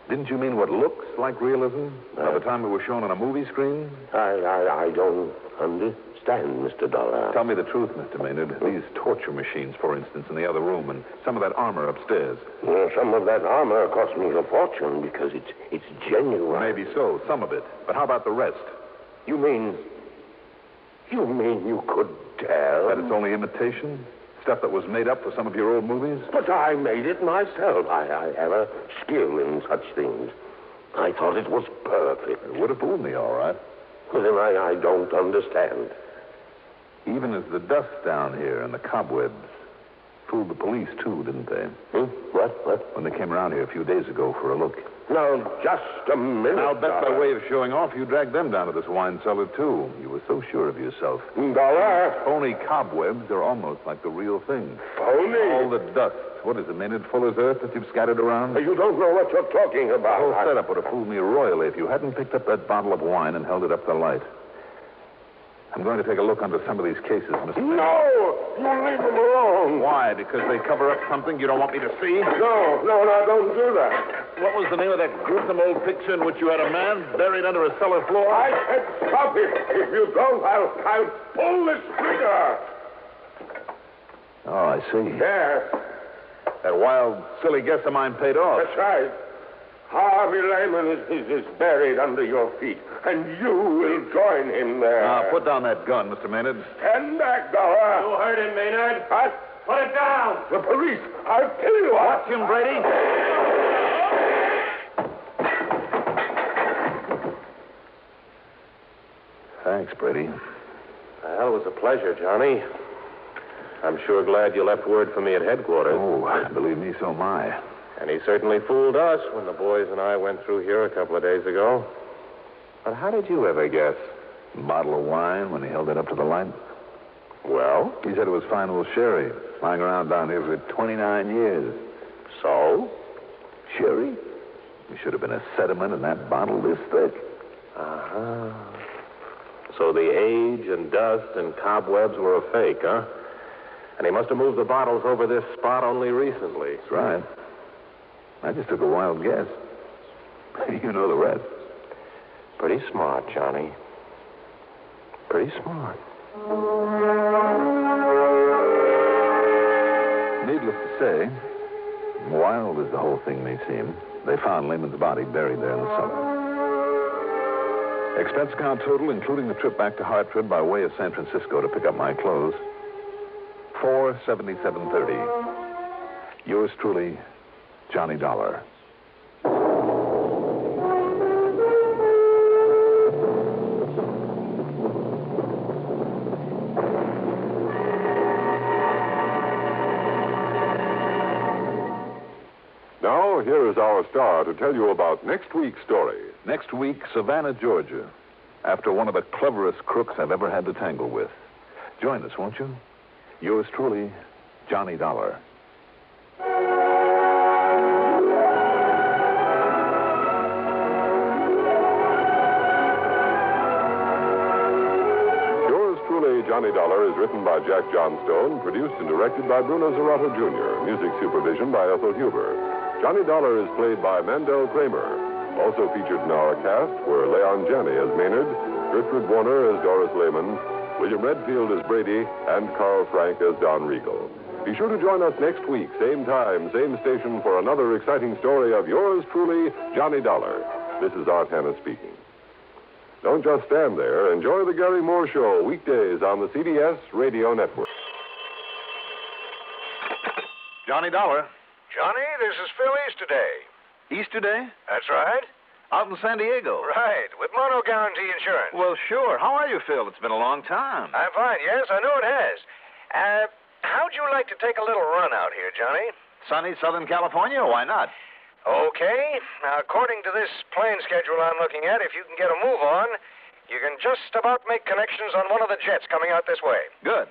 Didn't you mean what looks like realism? By the time it was shown on a movie screen? I don't understand, Mr. Dollar. Tell me the truth, Mr. Maynard. These torture machines, for instance, in the other room, and some of that armor upstairs. Some of that armor cost me a fortune because it's genuine. Maybe so, some of it. But how about the rest? You mean you could tell? That it's only imitation? Stuff that was made up for some of your old movies? But I made it myself. I have a skill in such things. I thought it was perfect. It would have fooled me, all right. Well, then I don't understand. Even as the dust down here and the cobwebs fooled the police, too, didn't they? What? When they came around here a few days ago for a look. Now, just a minute. I'll bet by way of showing off, you dragged them down to this wine cellar, too. You were so sure of yourself. Dollar? Phony cobwebs are almost like the real thing. Phony? All the dust. What is it, Maynard? Fuller's earth that you've scattered around? You don't know what you're talking about. The whole setup would have fooled me royally if you hadn't picked up that bottle of wine and held it up to the light. I'm going to take a look under some of these cases, Mr. Maynard. No! You leave them alone. Why? Because they cover up something you don't want me to see? No, don't do that. What was the name of that gruesome old picture in which you had a man buried under a cellar floor? I said stop it. If you don't, I'll pull this trigger. Oh, I see. There. That wild, silly guess of mine paid off. That's right. Harvey Lehman is buried under your feet, and you will join him there. Now, put down that gun, Mr. Maynard. Stand back, Dollar. You heard him, Maynard. What? Put it down. The police. I'll kill you. Watch him, Brady. Thanks, Brady. Well, it was a pleasure, Johnny. I'm sure glad you left word for me at headquarters. Oh, believe me, so am I. And he certainly fooled us when the boys and I went through here a couple of days ago. But how did you ever guess? A bottle of wine when he held it up to the light. Well? He said it was fine old sherry, lying around down here for 29 years. So? Sherry? There should have been a sediment in that bottle this thick. Uh-huh. So the age and dust and cobwebs were a fake, huh? And he must have moved the bottles over this spot only recently. That's right. I just took a wild guess. You know the rest. Pretty smart, Johnny. Pretty smart. Needless to say, wild as the whole thing may seem, they found Lehman's body buried there in the cellar. Expense account total, including the trip back to Hartford by way of San Francisco to pick up my clothes, $477.30. Yours truly, Johnny Dollar. Now, here is our star to tell you about next week's story. Next week, Savannah, Georgia, after one of the cleverest crooks I've ever had to tangle with. Join us, won't you? Yours truly, Johnny Dollar. Yours truly, Johnny Dollar is written by Jack Johnstone, produced and directed by Bruno Zerato Jr., music supervision by Ethel Huber. Johnny Dollar is played by Mandel Kramer. Also featured in our cast were Leon Janney as Maynard, Gertrude Warner as Doris Lehman, William Redfield as Brady, and Carl Frank as Don Riegel. Be sure to join us next week, same time, same station, for another exciting story of yours truly, Johnny Dollar. This is Art Hanna speaking. Don't just stand there. Enjoy the Gary Moore Show weekdays on the CBS Radio Network. Johnny Dollar. Johnny, this is Phil Easterday. Easterday? That's right. Out in San Diego. Right, with Mono Guarantee Insurance. Well, sure. How are you, Phil? It's been a long time. I'm fine, yes, I know it has. How'd you like to take a little run out here, Johnny? Sunny Southern California? Why not? Okay. Now, according to this plane schedule I'm looking at, if you can get a move on, you can just about make connections on one of the jets coming out this way. Good.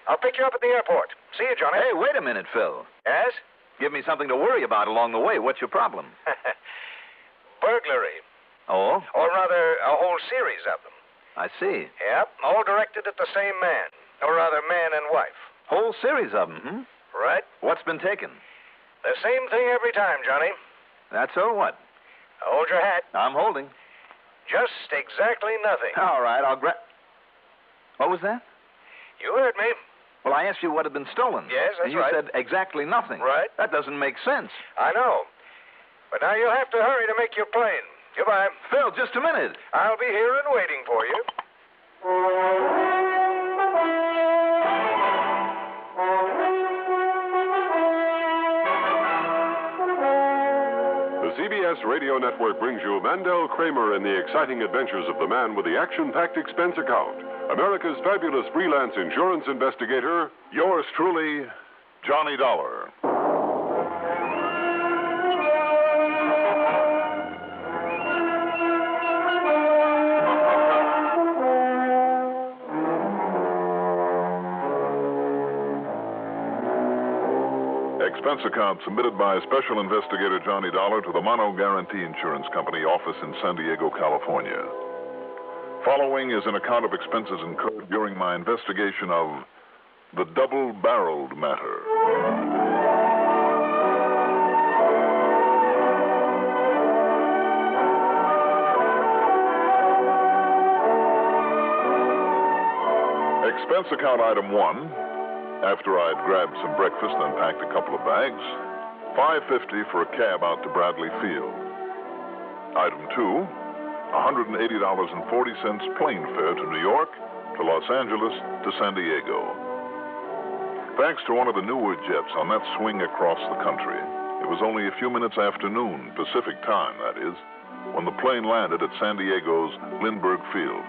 I'll pick you up at the airport. See you, Johnny. Hey, wait a minute, Phil. Yes? Give me something to worry about along the way. What's your problem? Burglary. Oh? Or rather, a whole series of them. I see. Yep, all directed at the same man. Or rather, man and wife. Whole series of them, hmm? Right. What's been taken? The same thing every time, Johnny. That's so what? Hold your hat. I'm holding. Just exactly nothing. All right, I'll grab... What was that? You heard me. Well, I asked you what had been stolen. Yes, that's and you right. said exactly nothing. Right. That doesn't make sense. I know. But now you'll have to hurry to make your plane. Goodbye. Phil, just a minute. I'll be here and waiting for you. The CBS Radio Network brings you Mandel Kramer in the exciting adventures of the man with the action-packed expense account. America's fabulous freelance insurance investigator, yours truly, Johnny Dollar. Expense account submitted by Special Investigator Johnny Dollar to the Mono Guarantee Insurance Company office in San Diego, California. Following is an account of expenses incurred during my investigation of the double-barreled matter. Expense account item 1, after I'd grabbed some breakfast and packed a couple of bags, $5.50 for a cab out to Bradley Field. Item 2, $180.40 plane fare to New York, to Los Angeles, to San Diego. Thanks to one of the newer jets on that swing across the country, it was only a few minutes after noon, Pacific time, that is, when the plane landed at San Diego's Lindbergh Field.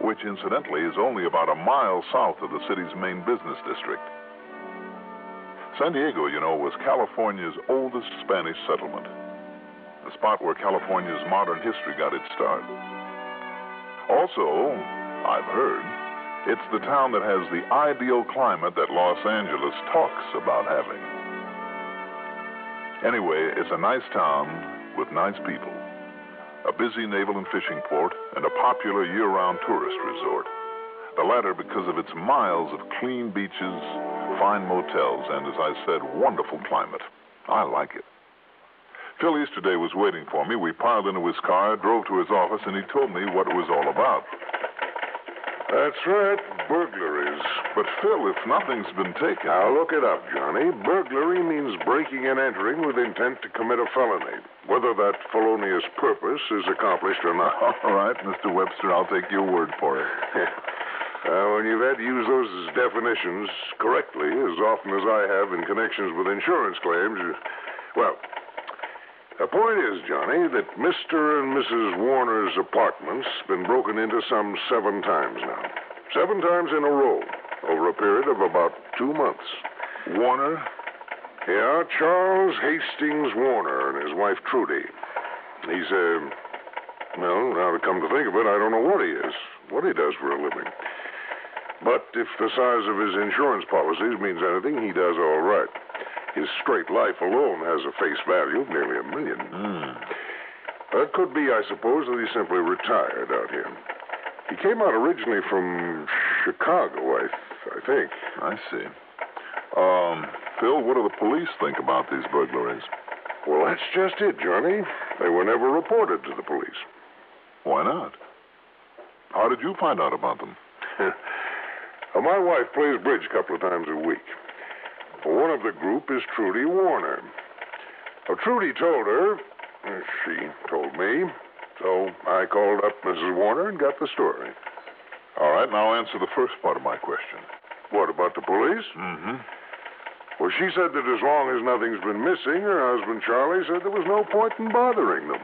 which incidentally is only about a mile south of the city's main business district. San Diego, you know, was California's oldest Spanish settlement, the spot where California's modern history got its start. Also, I've heard, it's the town that has the ideal climate that Los Angeles talks about having. Anyway, it's a nice town with nice people, a busy naval and fishing port, and a popular year-round tourist resort. The latter because of its miles of clean beaches, fine motels, and, as I said, wonderful climate. I like it. Phil Easterday was waiting for me. We piled into his car, drove to his office, and he told me what it was all about. That's right, burglaries. But, Phil, if nothing's been taken... Now, look it up, Johnny. Burglary means breaking and entering with intent to commit a felony, whether that felonious purpose is accomplished or not. All right, Mr. Webster, I'll take your word for it. When you've had to use those as definitions correctly, as often as I have in connections with insurance claims, well, the point is, Johnny, that Mr. and Mrs. Warner's apartment's been broken into some 7 times now. 7 times in a row, over a period of about 2 months. Warner? Yeah, Charles Hastings Warner and his wife, Trudy. He's, well, now to come to think of it, I don't know what he is, what he does for a living. But if the size of his insurance policies means anything, he does all right. His straight life alone has a face value of nearly $1 million. It could be, I suppose, that he simply retired out here. He came out originally from Chicago, I think. I see. Phil, what do the police think about these burglaries? Well, that's just it, Johnny. They were never reported to the police. Why not? How did you find out about them? Well, my wife plays bridge a couple of times a week. One of the group is Trudy Warner. Trudy told her, she told me, so I called up Mrs. Warner and got the story. All right, now answer the first part of my question. What, about the police? Mm-hmm. Well, she said that as long as nothing's been missing, her husband Charlie said there was no point in bothering them.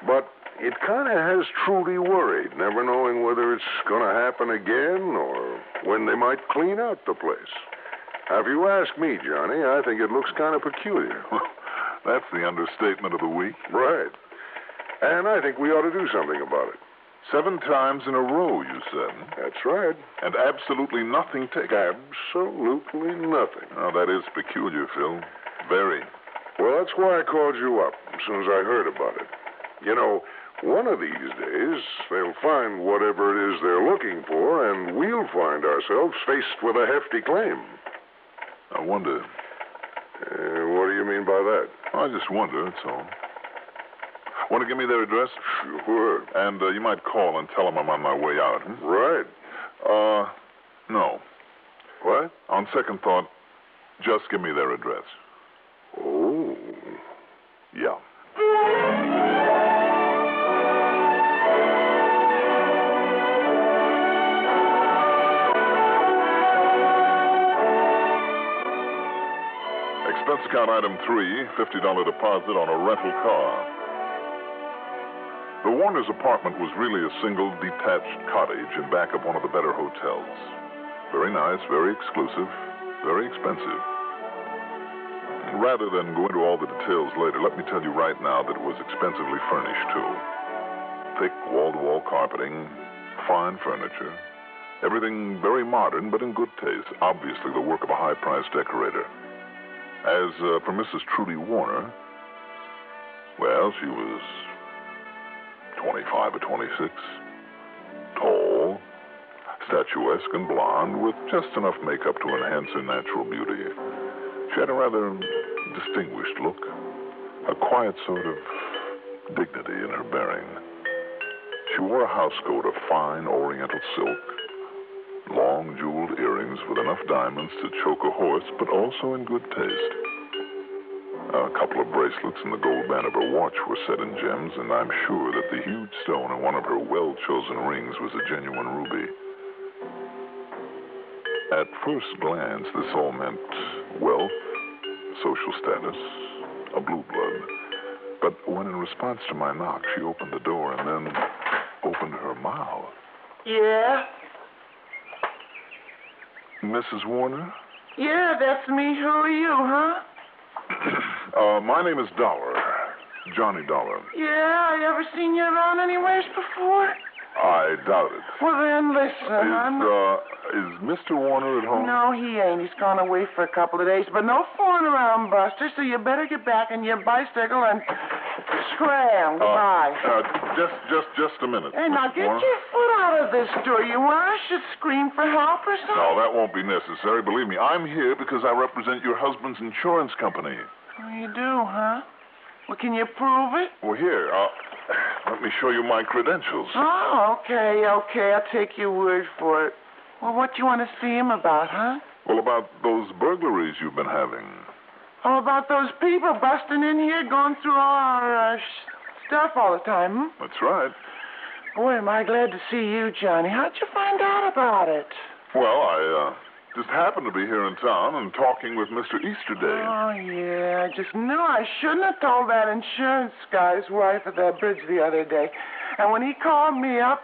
But it kind of has Trudy worried, never knowing whether it's going to happen again or when they might clean out the place. Now, if you ask me, Johnny, I think it looks kind of peculiar. That's the understatement of the week. Right. And I think we ought to do something about it. 7 times in a row, you said. That's right. And absolutely nothing taken. Absolutely nothing. Now, that is peculiar, Phil. Very. Well, that's why I called you up as soon as I heard about it. You know, one of these days, they'll find whatever it is they're looking for, and we'll find ourselves faced with a hefty claim. I wonder. What do you mean by that? I just wonder, that's all. Want to give me their address? Sure. And you might call and tell them I'm on my way out. Right. No. What? On second thought, just give me their address. Oh. Yeah. Expense account item 3, $50 deposit on a rental car. The Warner's apartment was really a single detached cottage in back of one of the better hotels. Very nice, very exclusive, very expensive. Rather than go into all the details later, let me tell you right now that it was expensively furnished, too. Thick wall-to-wall carpeting, fine furniture, everything very modern but in good taste, obviously the work of a high-priced decorator. As for Mrs. Trudy Warner, well, she was 25 or 26, tall, statuesque and blonde, with just enough makeup to enhance her natural beauty. She had a rather distinguished look, a quiet sort of dignity in her bearing. She wore a housecoat of fine oriental silk, long jeweled earrings with enough diamonds to choke a horse, but also in good taste. A couple of bracelets and the gold band of her watch were set in gems, and I'm sure that the huge stone in one of her well-chosen rings was a genuine ruby. At first glance, this all meant wealth, social status, a blue blood. But when in response to my knock, she opened the door and then opened her mouth. Yeah? Mrs. Warner? Yeah, that's me. Who are you, huh? My name is Dollar. Johnny Dollar. Yeah, I ever seen you around anywheres before? I doubt it. Well, then, listen, Is Mr. Warner at home? No, he ain't. He's gone away for a couple of days. But no fooling around, Buster, so you better get back on your bicycle and scram. Goodbye. Just a minute. Hey, now, Mr. get Warner. your foot out of this door. You want I should scream for help or something? No, that won't be necessary. Believe me, I'm here because I represent your husband's insurance company. Oh, you do, huh? Well, can you prove it? Well, here, let me show you my credentials. Oh, okay. I'll take your word for it. Well, what do you want to see him about, huh? Well, about those burglaries you've been having. Oh, about those people busting in here, going through all our stuff all the time, hmm? That's right. Boy, am I glad to see you, Johnny. How'd you find out about it? Well, I just happened to be here in town and talking with Mr. Easterday. Oh, yeah. I just knew I shouldn't have told that insurance guy's wife at that bridge the other day. And when he called me up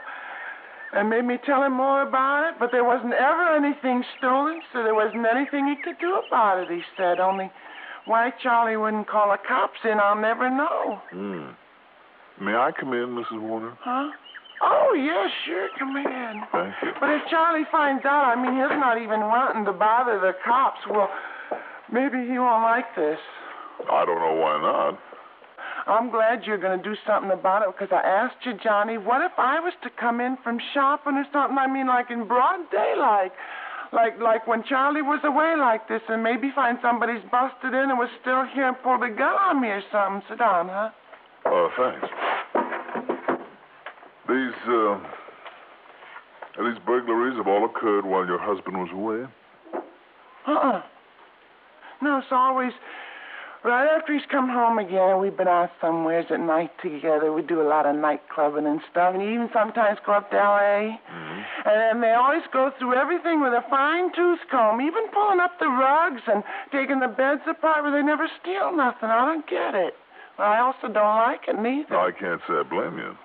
and made me tell him more about it, but there wasn't ever anything stolen, so there wasn't anything he could do about it, he said. Only why Charlie wouldn't call the cops in, I'll never know. May I come in, Mrs. Warner? Huh? Oh, yeah, sure, come in. Thank you. But if Charlie finds out, I mean, he's not even wanting to bother the cops, well, maybe he won't like this. I don't know why not. I'm glad you're going to do something about it, because I asked you, Johnny, what if I was to come in from shopping or something? I mean, like in broad daylight. Like when Charlie was away like this, and maybe find somebody's busted in and was still here and pulled a gun on me or something. Sit down, huh? Oh, thanks. These burglaries have all occurred while your husband was away? No, it's always right after he's come home again. We've been out somewheres at night together. We do a lot of night clubbing and stuff, and even sometimes go up to L.A. And they always go through everything with a fine-tooth comb, even pulling up the rugs and taking the beds apart, but they never steal nothing. I don't get it. But I also don't like it neither. I can't say I blame you.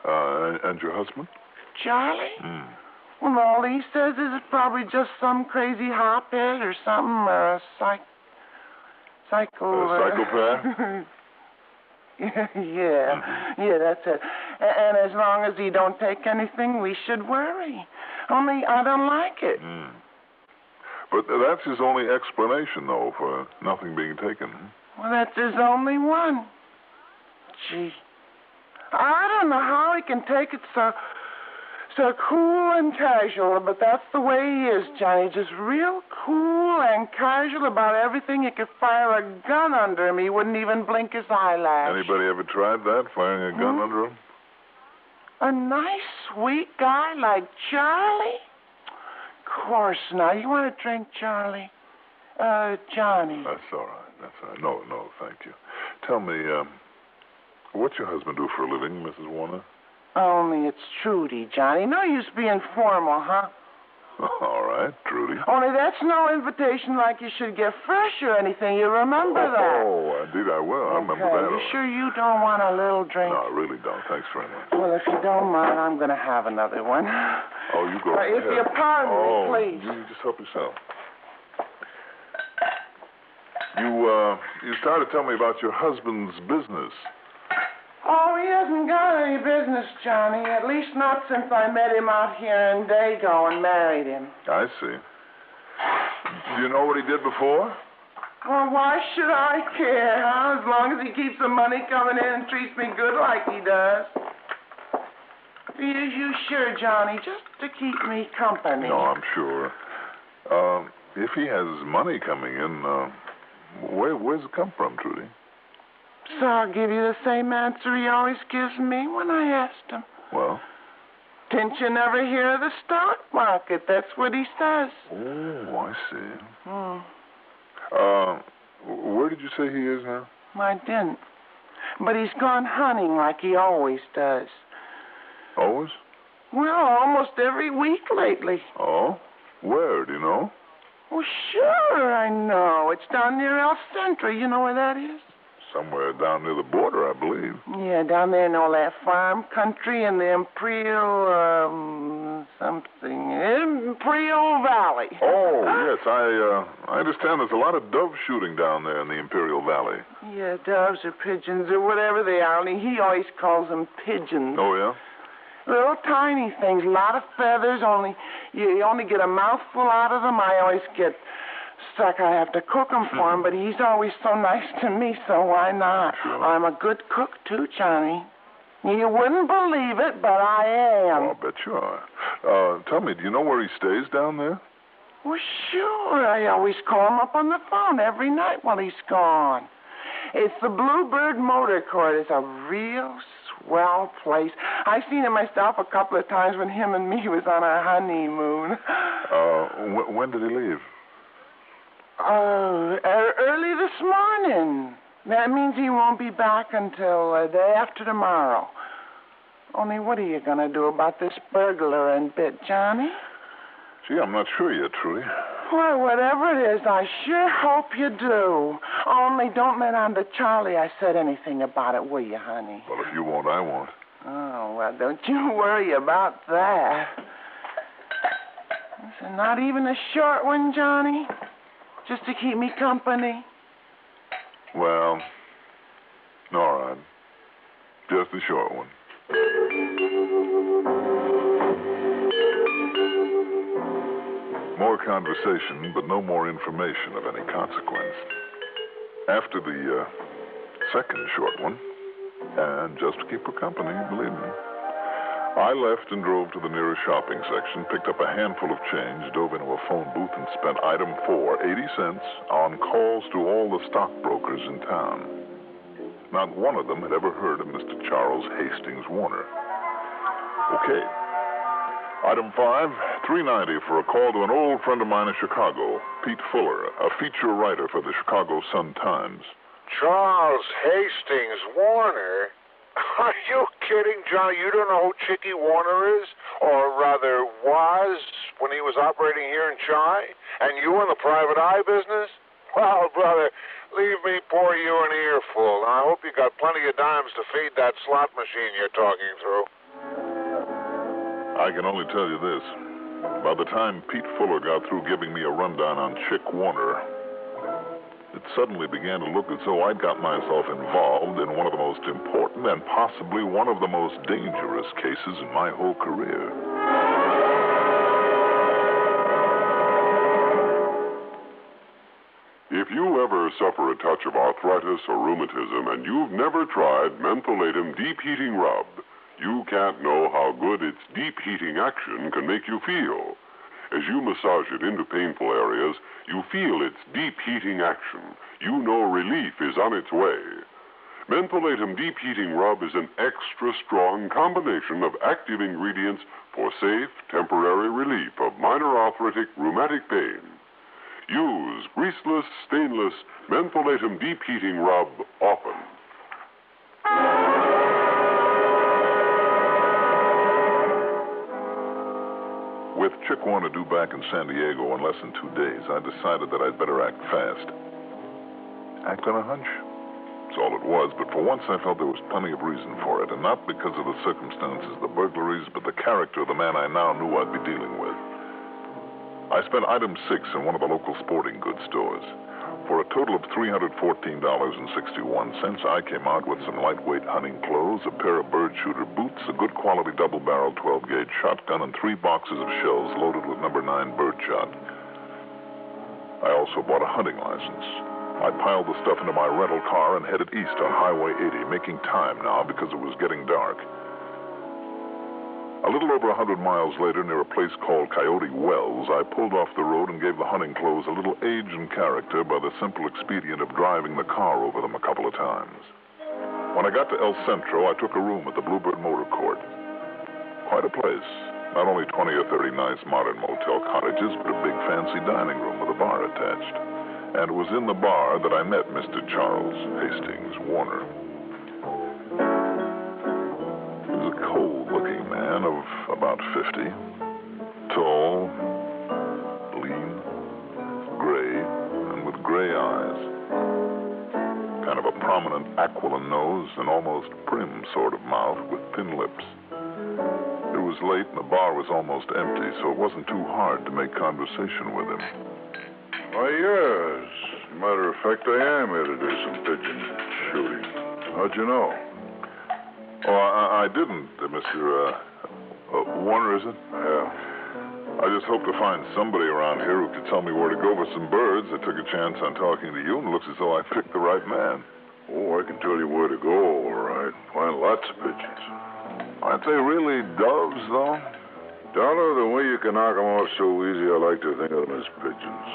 And your husband? Charlie? Well, all he says is it's probably just some crazy hophead or something, or a psychopath. Yeah, that's it. And as long as he don't take anything, we should worry. Only I don't like it. But that's his only explanation, though, for nothing being taken. Well, that's his only one. Gee. I don't know how he can take it so cool and casual, but that's the way he is, Johnny. Just real cool and casual about everything. You could fire a gun under him. He wouldn't even blink his eyelash. Anybody ever tried that, firing a gun under him? A nice, sweet guy like Charlie? Of course not. You want a drink, Charlie? Johnny. That's all right. No, thank you. Tell me, what's your husband do for a living, Mrs. Warner? Only it's Trudy, Johnny. No use being formal, huh? All right, Trudy. Only that's no invitation like you should get fresh or anything. You remember that? Oh, indeed I will. I remember that. You sure you don't want a little drink? No, I really don't. Thanks very much. Well, if you don't mind, I'm going to have another one. Oh, you go ahead. If you pardon me, please. You just help yourself. You started to tell me about your husband's business. Oh, he hasn't got any business, Johnny. At least not since I met him out here in Dago and married him. I see. Do you know what he did before? Well, why should I care, huh? As long as he keeps the money coming in and treats me good like he does. You sure, Johnny? Just to keep me company. No, I'm sure. If he has money coming in, where's it come from, Trudy? So I'll give you the same answer he always gives me when I asked him. Well? Didn't you never hear of the stock market? That's what he says. Oh, I see. Where did you say he is now? I didn't. But he's gone hunting like he always does. Always? Well, almost every week lately. Oh? Where, do you know? Well, sure I know. It's down near El Centro. You know where that is? Somewhere down near the border, I believe. Yeah, down there in all that farm country in the Imperial Valley. Oh, yes, I understand there's a lot of dove shooting down there in the Imperial Valley. Yeah, doves or pigeons or whatever they are. Only he always calls them pigeons. Oh, yeah? Little tiny things, a lot of feathers. You only get a mouthful out of them. I always get stuck. I have to cook them for him, but he's always so nice to me, so why not? Sure. I'm a good cook, too, Johnny. You wouldn't believe it, but I am. Oh, I'll bet you are. Tell me, do you know where he stays down there? Well, sure. I always call him up on the phone every night while he's gone. It's the Bluebird Motor Court. It's a real swell place. I've seen it myself a couple of times when him and me was on our honeymoon. When did he leave? Early this morning. That means he won't be back until day after tomorrow. Only what are you going to do about this burglar and bit, Johnny? Gee, I'm not sure yet, Trudy. Well, whatever it is, I sure hope you do. Only don't let on to Charlie I said anything about it, will you, honey? Well, if you won't, I won't. Oh, well, don't you worry about that. This is not even a short one, Johnny. Just to keep me company. Well, all right. Just a short one. More conversation, but no more information of any consequence. After the second short one, and just to keep her company, believe me, I left and drove to the nearest shopping section, picked up a handful of change, dove into a phone booth, and spent item 4, 80 cents, on calls to all the stockbrokers in town. Not one of them had ever heard of Mr. Charles Hastings Warner. Okay. Item 5, $3.90 for a call to an old friend of mine in Chicago, Pete Fuller, a feature writer for the Chicago Sun-Times. Charles Hastings Warner? Are you kidding, Johnny? You don't know who Chicky Warner is? Or rather, was when he was operating here in Chi? And you in the private eye business? Well, brother, leave me pour you an earful. I hope you got plenty of dimes to feed that slot machine you're talking through. I can only tell you this. By the time Pete Fuller got through giving me a rundown on Chick Warner, it suddenly began to look as though I'd got myself involved in one of the most important and possibly one of the most dangerous cases in my whole career. If you ever suffer a touch of arthritis or rheumatism and you've never tried Mentholatum Deep Heating Rub, you can't know how good its deep heating action can make you feel. As you massage it into painful areas, you feel its deep heating action. You know relief is on its way. Mentholatum Deep Heating Rub is an extra strong combination of active ingredients for safe, temporary relief of minor arthritic rheumatic pain. Use greaseless, stainless Mentholatum Deep Heating Rub often. With Chick Warner due back in San Diego in less than 2 days, I decided that I'd better act fast. Act on a hunch. That's all it was, but for once I felt there was plenty of reason for it, and not because of the circumstances, the burglaries, but the character of the man I now knew I'd be dealing with. I spent item 6 in one of the local sporting goods stores. For a total of $314.61, I came out with some lightweight hunting clothes, a pair of bird shooter boots, a good quality double-barreled 12-gauge shotgun, and 3 boxes of shells loaded with number 9 birdshot. I also bought a hunting license. I piled the stuff into my rental car and headed east on Highway 80, making time now because it was getting dark. A little over 100 miles later, near a place called Coyote Wells, I pulled off the road and gave the hunting clothes a little age and character by the simple expedient of driving the car over them a couple of times. When I got to El Centro, I took a room at the Bluebird Motor Court. Quite a place. Not only 20 or 30 nice modern motel cottages, but a big fancy dining room with a bar attached. And it was in the bar that I met Mr. Charles Hastings Warner. He was a cold-looking man of about 50. Tall, lean, gray, and with gray eyes. Kind of a prominent prominent aquiline nose, and almost prim sort of mouth with thin lips. It was late and the bar was almost empty, so it wasn't too hard to make conversation with him. Why, yes. As a matter of fact, I am here to do some pigeon shooting. How'd you know? Oh, I didn't, Mr. Warner, is it? Yeah. I just hope to find somebody around here who could tell me where to go with some birds. I took a chance on talking to you, and it looks as though I picked the right man. Oh, I can tell you where to go, all right. Find lots of pigeons. Aren't they really doves, though? Dollar, the way you can knock them off so easy, I like to think of them as pigeons.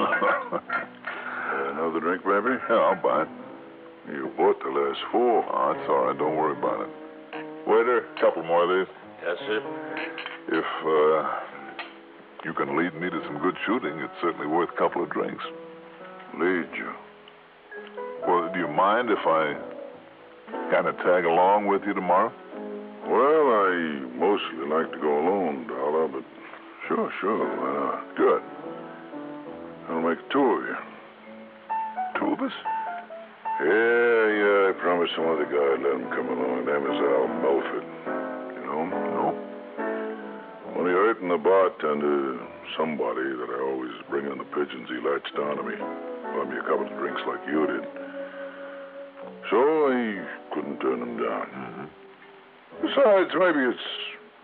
Another drink, baby? Yeah, I'll buy it. You bought the last 4. Oh, that's all right. Don't worry about it. Waiter, a couple more of these. Yes, sir. If you can lead me to some good shooting, it's certainly worth a couple of drinks. Lead you? Well, do you mind if I kind of tag along with you tomorrow? Well, I mostly like to go alone, Dollar, but sure, why not? Good. I'll make 2 of you. 2 of us? Yeah, I promised some other guy I'd let him come along. Name is Al Melford. You know him? No. When he hurt in the bartender, somebody that I always bring in the pigeons, he latched on to me. Bought me a couple of drinks like you did. So I couldn't turn him down. Mm-hmm. Besides, maybe it's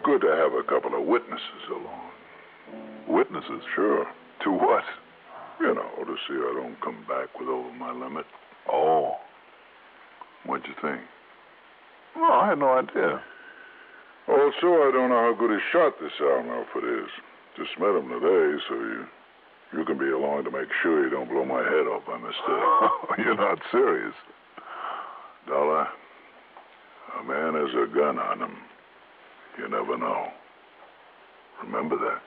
good to have a couple of witnesses along. Witnesses? Sure. To what? You know, to see I don't come back with over my limit. Oh. What'd you think? Well, I had no idea. Also, I don't know how good a shot this Al Melford is. Just met him today, so you can be along to make sure you don't blow my head off by mistake. You're not serious. Dollar, a man has a gun on him. You never know. Remember that.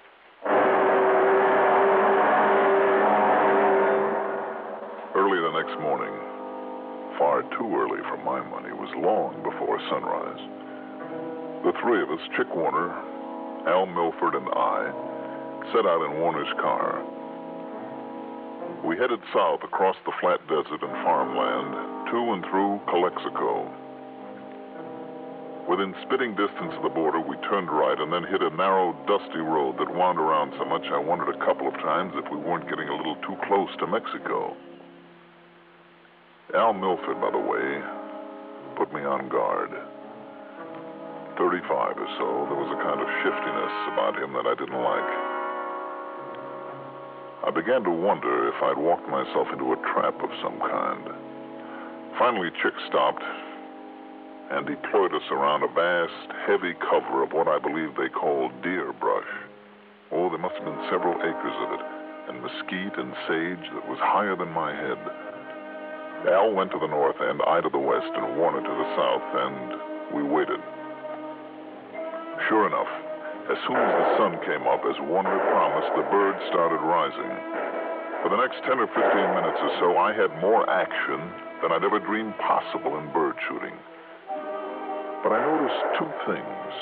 Early the next morning, far too early for my money, was long before sunrise. The 3 of us, Chick Warner, Al Milford, and I, set out in Warner's car. We headed south across the flat desert and farmland, to and through Calexico. Within spitting distance of the border, we turned right and then hit a narrow, dusty road that wound around so much I wondered a couple of times if we weren't getting a little too close to Mexico. Al Milford, by the way, put me on guard. 35 or so, there was a kind of shiftiness about him that I didn't like. I began to wonder if I'd walked myself into a trap of some kind. Finally, Chick stopped and deployed us around a vast, heavy cover of what I believe they called deer brush. Oh, there must have been several acres of it, and mesquite and sage that was higher than my head. Al went to the north end, I to the west, and Warner to the south, and we waited. Sure enough, as soon as the sun came up, as Warner promised, the birds started rising. For the next 10 or 15 minutes or so, I had more action than I'd ever dreamed possible in bird shooting. But I noticed 2 things.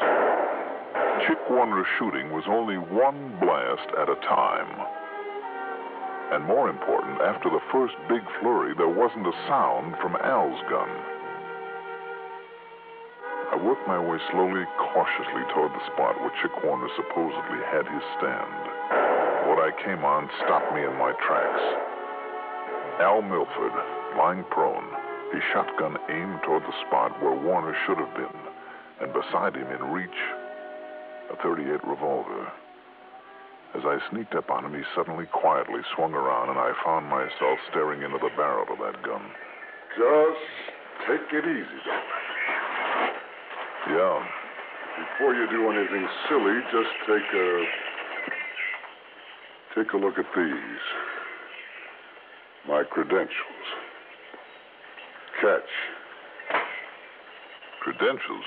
Chick Warner's shooting was only 1 blast at a time. And more important, after the first big flurry, there wasn't a sound from Al's gun. I worked my way slowly, cautiously toward the spot where Chick Warner supposedly had his stand. What I came on stopped me in my tracks. Al Milford, lying prone, his shotgun aimed toward the spot where Warner should have been, and beside him in reach, a .38 revolver. As I sneaked up on him, he suddenly, quietly swung around, and I found myself staring into the barrel of that gun. Just take it easy, Doctor. Yeah. Before you do anything silly, just take a look at these. My credentials. Catch. Credentials?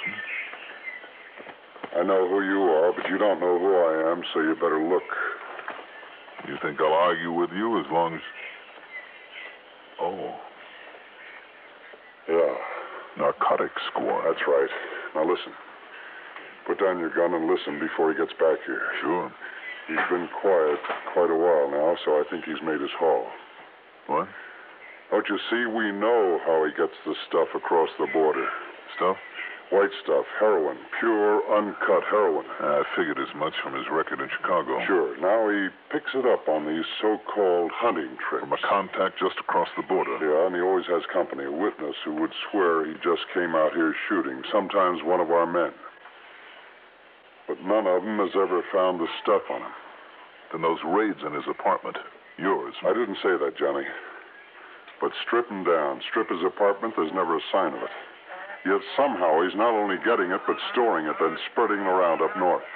I know who you are, but you don't know who I am, so you better look. You think I'll argue with you as long as... Oh. Yeah. Narcotics squad. That's right. Now listen. Put down your gun and listen before he gets back here. Sure. He's been quiet quite a while now, so I think he's made his haul. What? Don't you see, we know how he gets the stuff across the border. Stuff? White stuff, heroin, pure, uncut heroin. I figured as much from his record in Chicago. Sure. Now he picks it up on these so-called hunting trips. From a contact just across the border. Yeah, and he always has company, a witness who would swear he just came out here shooting, sometimes one of our men. But none of them has ever found the stuff on him. Then those raids in his apartment, yours. I didn't say that, Johnny. But strip him down, strip his apartment, there's never a sign of it. Yet somehow he's not only getting it, but storing it, then spreading it around up north.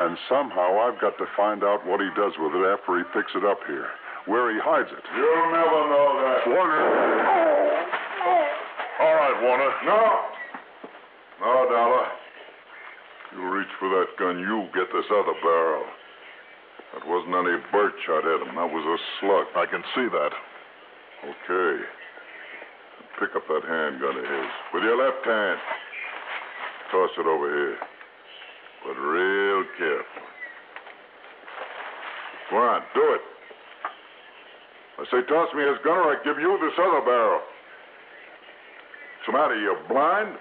And somehow I've got to find out what he does with it after he picks it up here, where he hides it. You'll never know that. Warner. All right, Warner. No. No, Dollar. You reach for that gun, you get this other barrel. That wasn't any birch shot at him. That was a slug. I can see that. Okay. Pick up that handgun of his. With your left hand. Toss it over here. But real careful. Go on, do it. I say toss me his gun or I give you this other barrel. What's the matter, you blind?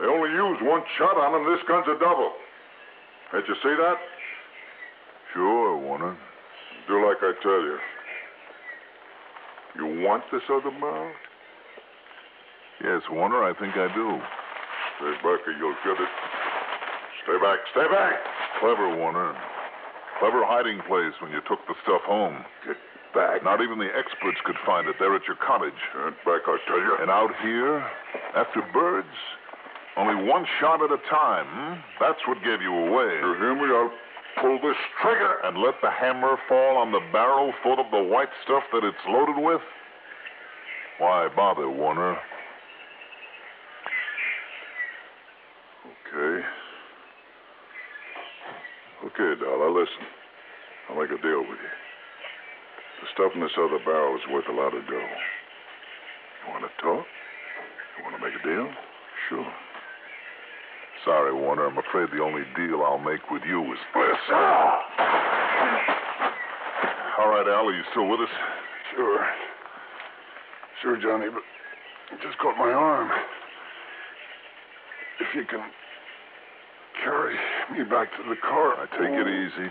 They only use one shot on him. This gun's a double. Can't you see that? Sure, Warner. Do like I tell you. You want this other barrel? Yes, Warner, I think I do. Stay back or you'll get it. Stay back, stay back! Clever, Warner. Clever hiding place when you took the stuff home. Get back. Not even the experts could find it. They're at your cottage. Get back, I tell you. And out here, after birds, only one shot at a time. That's what gave you away. You hear me? I'll pull this trigger. And let the hammer fall on the barrel full of the white stuff that it's loaded with? Why bother, Warner? Okay. Okay, Dollar, listen. I'll make a deal with you. The stuff in this other barrel is worth a lot of dough. You want to talk? You want to make a deal? Sure. Sorry, Warner. I'm afraid the only deal I'll make with you is this. All right, Al, are you still with us? Sure. Sure, Johnny, but it just caught my arm. If you can carry me back to the car. Take it easy,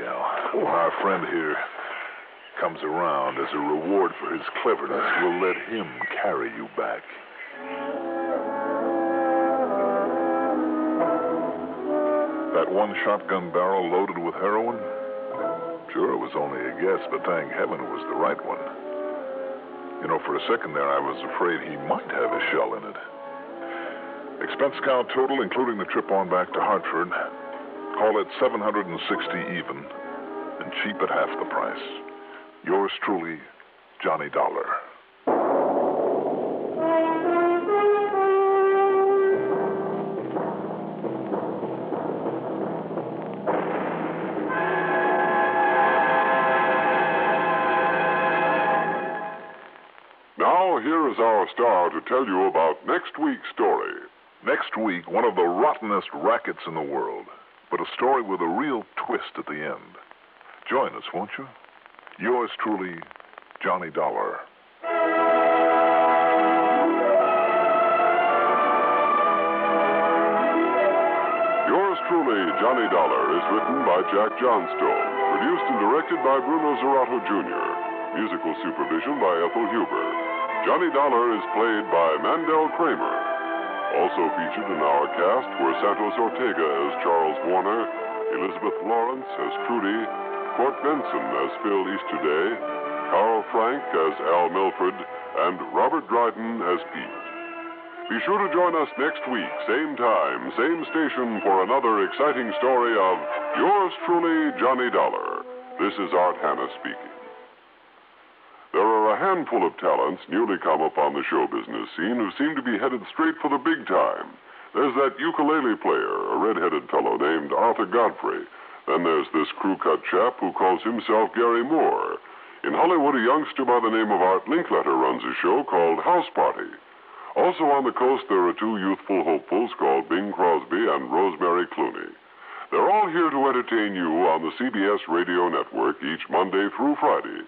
Al. When our friend here comes around as a reward for his cleverness, we'll let him carry you back. That one shotgun barrel loaded with heroin? Sure, it was only a guess, but thank heaven it was the right one. You know, for a second there, I was afraid he might have a shell in it. Expense account total, including the trip on back to Hartford, call it $760 even, and cheap at half the price. Yours truly, Johnny Dollar. Now, here is our star to tell you about next week's story. Next week, one of the rottenest rackets in the world, but a story with a real twist at the end. Join us, won't you? Yours truly, Johnny Dollar. Yours truly, Johnny Dollar, is written by Jack Johnstone, produced and directed by Bruno Zerato Jr., musical supervision by Ethel Huber. Johnny Dollar is played by Mandel Kramer. Also featured in our cast were Santos Ortega as Charles Warner, Elizabeth Lawrence as Trudy, Court Benson as Phil Easterday, Carl Frank as Al Milford, and Robert Dryden as Pete. Be sure to join us next week, same time, same station, for another exciting story of Yours truly, Johnny Dollar. This is Art Hanna speaking. There are a handful of talents newly come up on the show business scene who seem to be headed straight for the big time. There's that ukulele player, a red-headed fellow named Arthur Godfrey. Then there's this crew-cut chap who calls himself Gary Moore. In Hollywood, a youngster by the name of Art Linkletter runs a show called House Party. Also on the coast, there are two youthful hopefuls called Bing Crosby and Rosemary Clooney. They're all here to entertain you on the CBS radio network each Monday through Friday.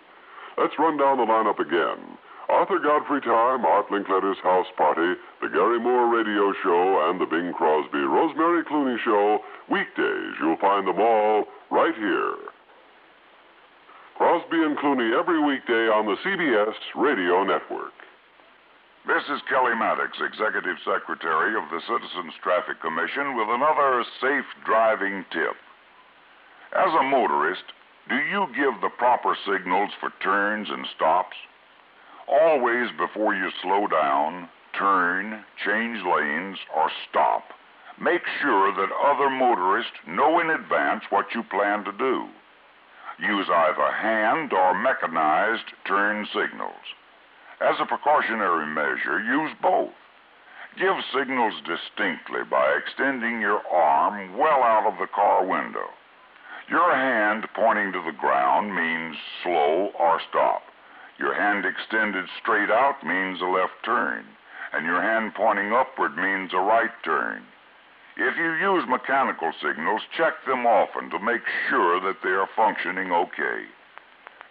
Let's run down the lineup again. Arthur Godfrey Time, Art Linkletter's House Party, The Gary Moore Radio Show, and The Bing Crosby Rosemary Clooney Show. Weekdays, you'll find them all right here. Crosby and Clooney every weekday on the CBS Radio Network. This is Kelly Maddox, Executive Secretary of the Citizens Traffic Commission, with another safe driving tip. As a motorist, do you give the proper signals for turns and stops? Always before you slow down, turn, change lanes, or stop, make sure that other motorists know in advance what you plan to do. Use either hand or mechanized turn signals. As a precautionary measure, use both. Give signals distinctly by extending your arm well out of the car window. Your hand pointing to the ground means slow or stop. Your hand extended straight out means a left turn, and your hand pointing upward means a right turn. If you use mechanical signals, check them often to make sure that they are functioning okay.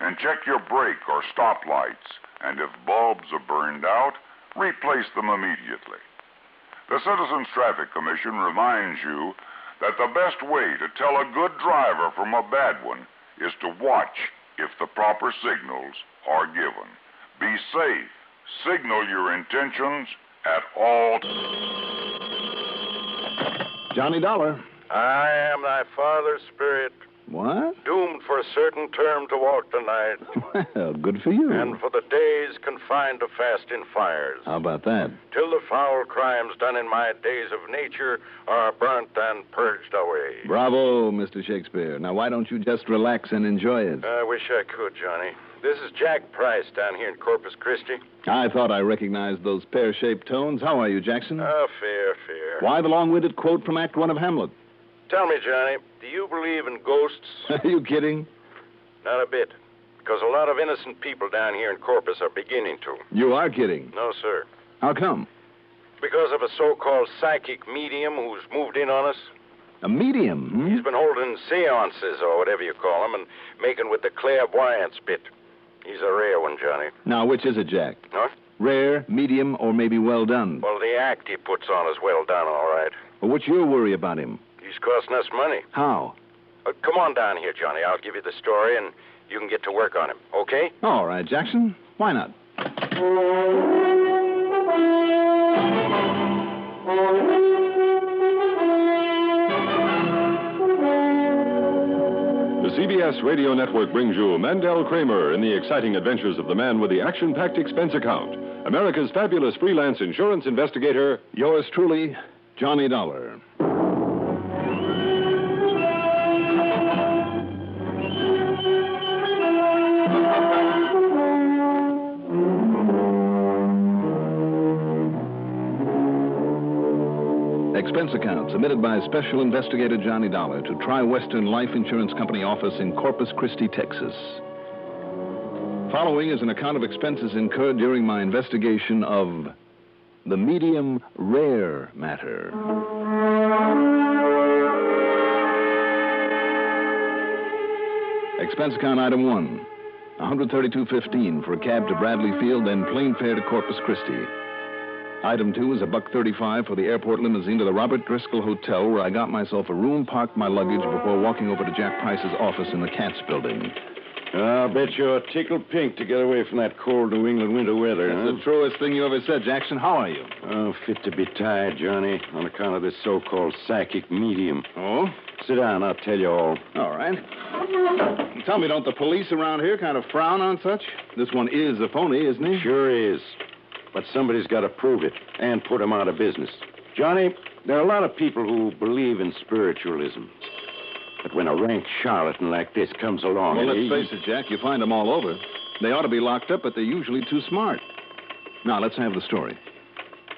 And check your brake or stop lights, and if bulbs are burned out, replace them immediately. The Citizens Traffic Commission reminds you that the best way to tell a good driver from a bad one is to watch if the proper signals are given. Be safe. Signal your intentions at all times. Johnny Dollar. I am thy father's spirit, What? doomed for a certain term to walk the night, Well, good for you. and for the days confined to fasting fires, How about that? till the foul crimes done in my days of nature are burnt and purged away. Bravo, Mr. Shakespeare. Now, why don't you just relax and enjoy it? I wish I could, Johnny. This is Jack Price down here in Corpus Christi. I thought I recognized those pear-shaped tones. How are you, Jackson? Fair. Why the long-winded quote from Act One of Hamlet? Tell me, Johnny, do you believe in ghosts? Are you kidding? Not a bit. Because a lot of innocent people down here in Corpus are beginning to. You are kidding. No, sir. How come? Because of a so-called psychic medium who's moved in on us. A medium? Hmm? He's been holding seances, or whatever you call them, and making with the clairvoyance bit. He's a rare one, Johnny. Now, which is it, Jack? Huh? Rare, medium, or maybe well done? Well, the act he puts on is well done, all right. Well, what's your worry about him? He's costing us money. How? Come on down here, Johnny. I'll give you the story, and you can get to work on him, okay? All right, Jackson. Why not? The CBS Radio Network brings you Mandel Kramer in the exciting adventures of the man with the action-packed expense account, America's fabulous freelance insurance investigator. Yours truly, Johnny Dollar. Expense account submitted by Special Investigator Johnny Dollar to Tri-Western Life Insurance Company office in Corpus Christi, Texas. Following is an account of expenses incurred during my investigation of the medium rare matter. Expense account item 1, $132.15 for a cab to Bradley Field, then plane fare to Corpus Christi. Item 2 is $1.35 for the airport limousine to the Robert Driscoll Hotel, where I got myself a room, parked my luggage before walking over to Jack Price's office in the Katz building. I'll bet you're tickled pink to get away from that cold New England winter weather, That's the truest thing you ever said, Jackson. How are you? Oh, fit to be tired, Johnny, on account of this so-called psychic medium. Oh? Sit down, I'll tell you all. All right. Tell me, don't the police around here kind of frown on such? This one is a phony, isn't he? Sure is. But somebody's got to prove it and put him out of business. Johnny, there are a lot of people who believe in spiritualism. But when a rank charlatan like this comes along... Well, let's face it, Jack, you find them all over. They ought to be locked up, but they're usually too smart. Now, let's have the story.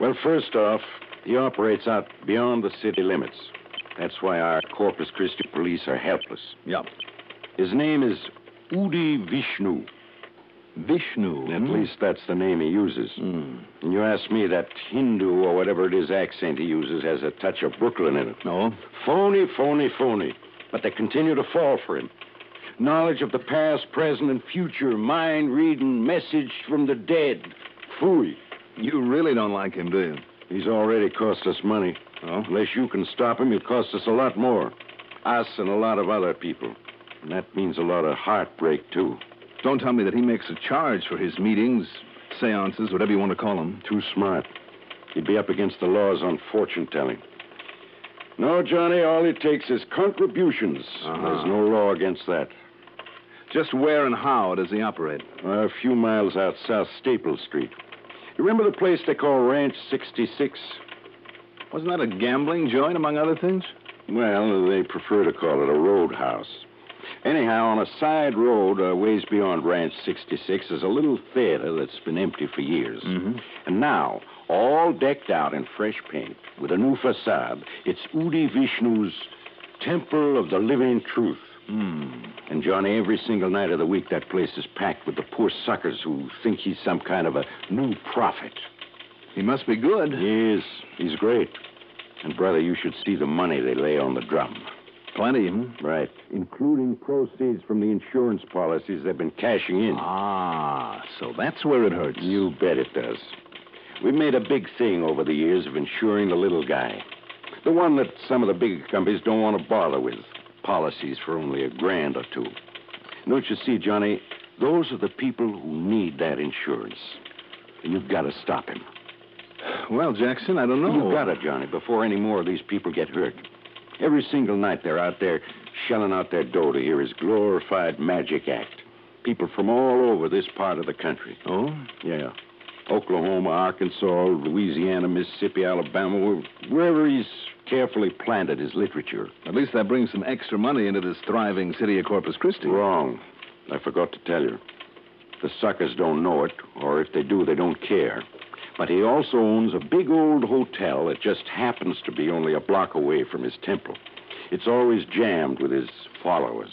Well, first off, he operates out beyond the city limits. That's why our Corpus Christi police are helpless. Yep. His name is Udi Vishnu. Vishnu? At least that's the name he uses. And you ask me, that Hindu or whatever it is accent he uses has a touch of Brooklyn in it. No? Phony. But they continue to fall for him. Knowledge of the past, present, and future. Mind reading, message from the dead. Phooey. You really don't like him, do you? He's already cost us money. Oh? Unless you can stop him, he'll cost us a lot more. Us and a lot of other people. And that means a lot of heartbreak, too. Don't tell me that he makes a charge for his meetings, seances, whatever you want to call them. Too smart. He'd be up against the laws on fortune-telling. No, Johnny, all it takes is contributions. There's no law against that. Just where and how does he operate? A few miles out South Staple Street. You remember the place they call Ranch 66? Wasn't that a gambling joint, among other things? Well, they prefer to call it a roadhouse. Anyhow, on a side road ways beyond Ranch 66 is a little theater that's been empty for years. Mm-hmm. And now, all decked out in fresh paint, with a new facade, it's Udi Vishnu's Temple of the Living Truth. And, Johnny, every single night of the week, that place is packed with the poor suckers who think he's some kind of a new prophet. He must be good. He is. He's great. And, brother, you should see the money they lay on the drum. Plenty, Right. Including proceeds from the insurance policies they've been cashing in. Ah, so that's where it hurts. You bet it does. We made a big thing over the years of insuring the little guy. The one that some of the big companies don't want to bother with. Policies for only $1,000 or $2,000. Don't you see, Johnny? Those are the people who need that insurance. And you've got to stop him. Well, Jackson, I don't know. You've got to, Johnny, before any more of these people get hurt. Every single night they're out there shelling out their dough to hear his glorified magic act. People from all over this part of the country. Oh? Yeah. Oklahoma, Arkansas, Louisiana, Mississippi, Alabama, wherever he's carefully planted his literature. At least that brings some extra money into this thriving city of Corpus Christi. Wrong. I forgot to tell you. The suckers don't know it, or if they do, they don't care. But he also owns a big old hotel that just happens to be only a block away from his temple. It's always jammed with his followers.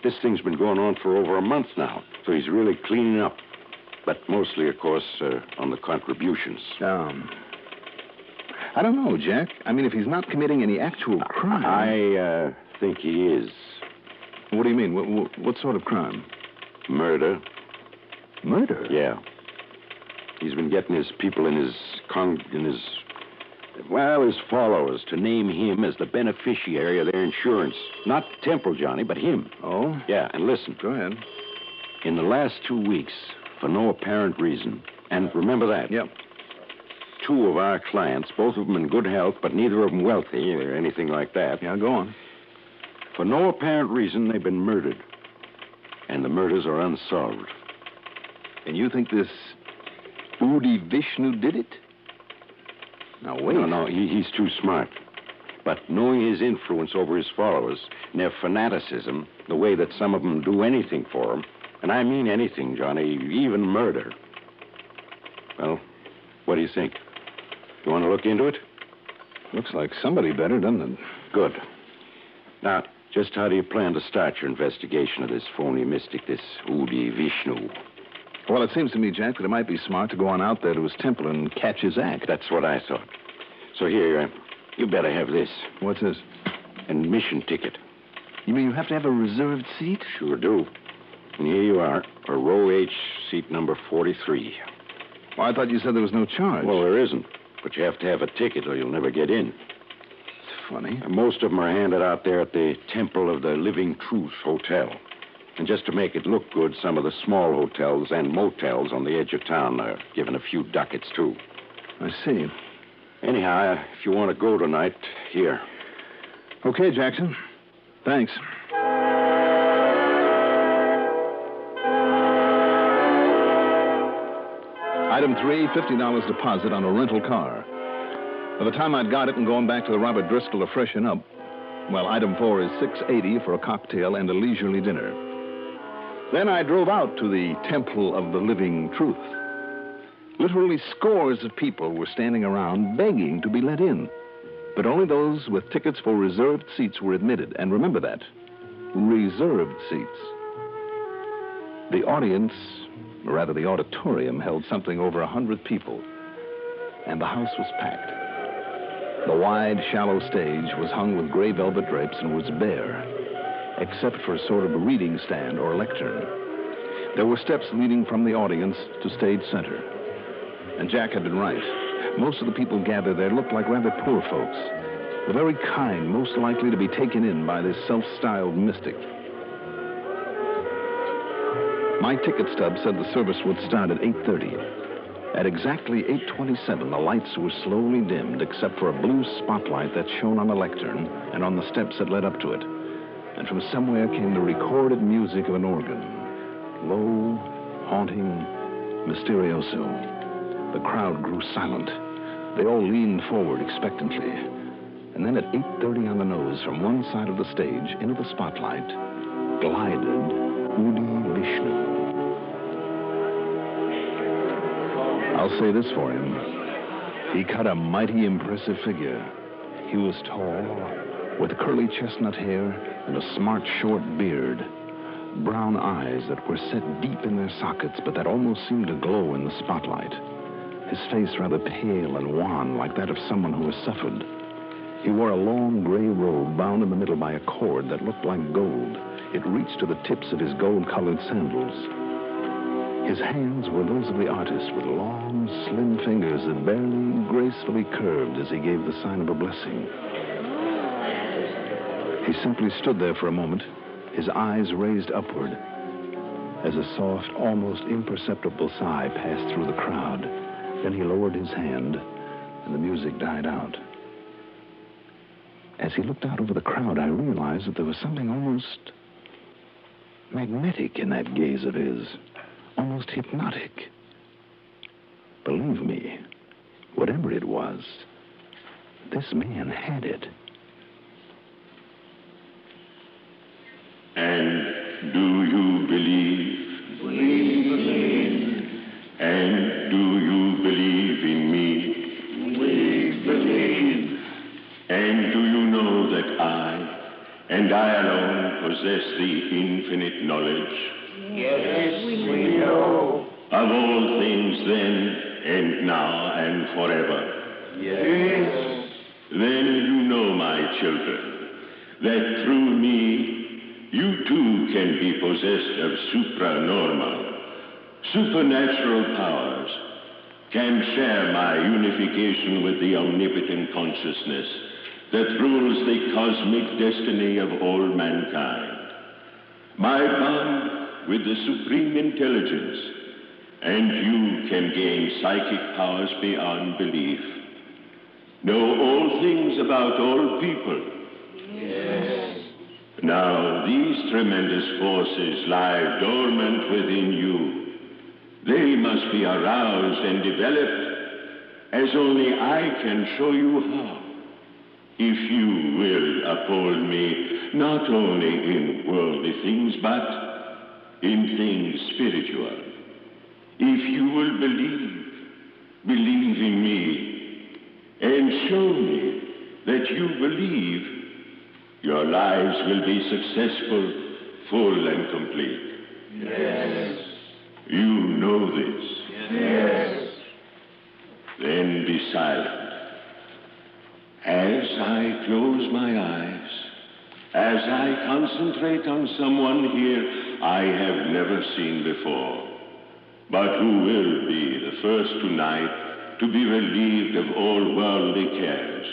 This thing's been going on for over a month now, so he's really cleaning up. But mostly, of course, on the contributions. I don't know, Jack. I mean, if he's not committing any actual crime... I think he is. What do you mean? What sort of crime? Murder. Murder? Yeah. He's been getting his people his followers to name him as the beneficiary of their insurance. Not Temple, Johnny, but him. Oh? Yeah, and listen. Go ahead. In the last 2 weeks, for no apparent reason, and remember that. Yep. 2 of our clients, both of them in good health, but neither of them wealthy or anything like that. Yeah, go on. For no apparent reason, they've been murdered. And the murders are unsolved. And you think this Udi Vishnu did it? Now, wait. No, he's too smart. But knowing his influence over his followers and their fanaticism, the way that some of them do anything for him, and I mean anything, Johnny, even murder. Well, what do you think? You want to look into it? Looks like somebody better, doesn't it? Good. Now, just how do you plan to start your investigation of this phony mystic, this Udi Vishnu? Well, it seems to me, Jack, that it might be smart to go on out there to his temple and catch his act. That's what I thought. So here, you better have this. What's this? An admission ticket. You mean you have to have a reserved seat? Sure do. And here you are, for row H, seat number 43. Well, I thought you said there was no charge. Well, there isn't. But you have to have a ticket or you'll never get in. It's funny. And most of them are handed out there at the Temple of the Living Truth Hotel. And just to make it look good, some of the small hotels and motels on the edge of town are given a few ducats, too. I see. Anyhow, if you want to go tonight, here. Okay, Jackson. Thanks. Item 3, $50 deposit on a rental car. By the time I'd got it and going back to the Robert Driscoll to freshen up, well, item 4 is $6.80 for a cocktail and a leisurely dinner. Then I drove out to the Temple of the Living Truth. Literally scores of people were standing around begging to be let in. But only those with tickets for reserved seats were admitted. And remember that. Reserved seats. The audience, or rather the auditorium, held something over 100 people. And the house was packed. The wide, shallow stage was hung with gray velvet drapes and was bare. except for a sort of reading stand or lectern. There were steps leading from the audience to stage center. And Jack had been right. Most of the people gathered there looked like rather poor folks. The very kind most likely to be taken in by this self-styled mystic. My ticket stub said the service would start at 8:30. At exactly 8:27, the lights were slowly dimmed except for a blue spotlight that shone on the lectern and on the steps that led up to it. And from somewhere came the recorded music of an organ. Low, haunting, mysterioso. The crowd grew silent. They all leaned forward expectantly. And then at 8:30 on the nose, from one side of the stage into the spotlight, glided Udi Vishnu. I'll say this for him. He cut a mighty impressive figure. He was tall, with curly chestnut hair and a smart short beard. Brown eyes that were set deep in their sockets, but that almost seemed to glow in the spotlight. His face rather pale and wan, like that of someone who has suffered. He wore a long gray robe bound in the middle by a cord that looked like gold. It reached to the tips of his gold-colored sandals. His hands were those of the artist, with long, slim fingers that barely gracefully curved as he gave the sign of a blessing. He simply stood there for a moment, his eyes raised upward, as a soft, almost imperceptible sigh passed through the crowd. Then he lowered his hand, and the music died out. As he looked out over the crowd, I realized that there was something almost magnetic in that gaze of his, almost hypnotic. Believe me, whatever it was, this man had it. And do you believe? We believe. And do you believe in me? We believe. And do you know that I alone possess the infinite knowledge? Yes, we know. Of all things then, and now, and forever. Yes. Then you know, my children, that through me, you too can be possessed of supranormal, supernatural powers, can share my unification with the omnipotent consciousness that rules the cosmic destiny of all mankind. My bond with the supreme intelligence, and you can gain psychic powers beyond belief. Know all things about all people. Yes. Now, these tremendous forces lie dormant within you. They must be aroused and developed, as only I can show you how. If you will uphold me, not only in worldly things, but in things spiritual. If you will believe in me, and show me that you believe, your lives will be successful, full, and complete. Yes. You know this. Yes. Then be silent. As I close my eyes, as I concentrate on someone here I have never seen before, but who will be the first tonight to be relieved of all worldly cares,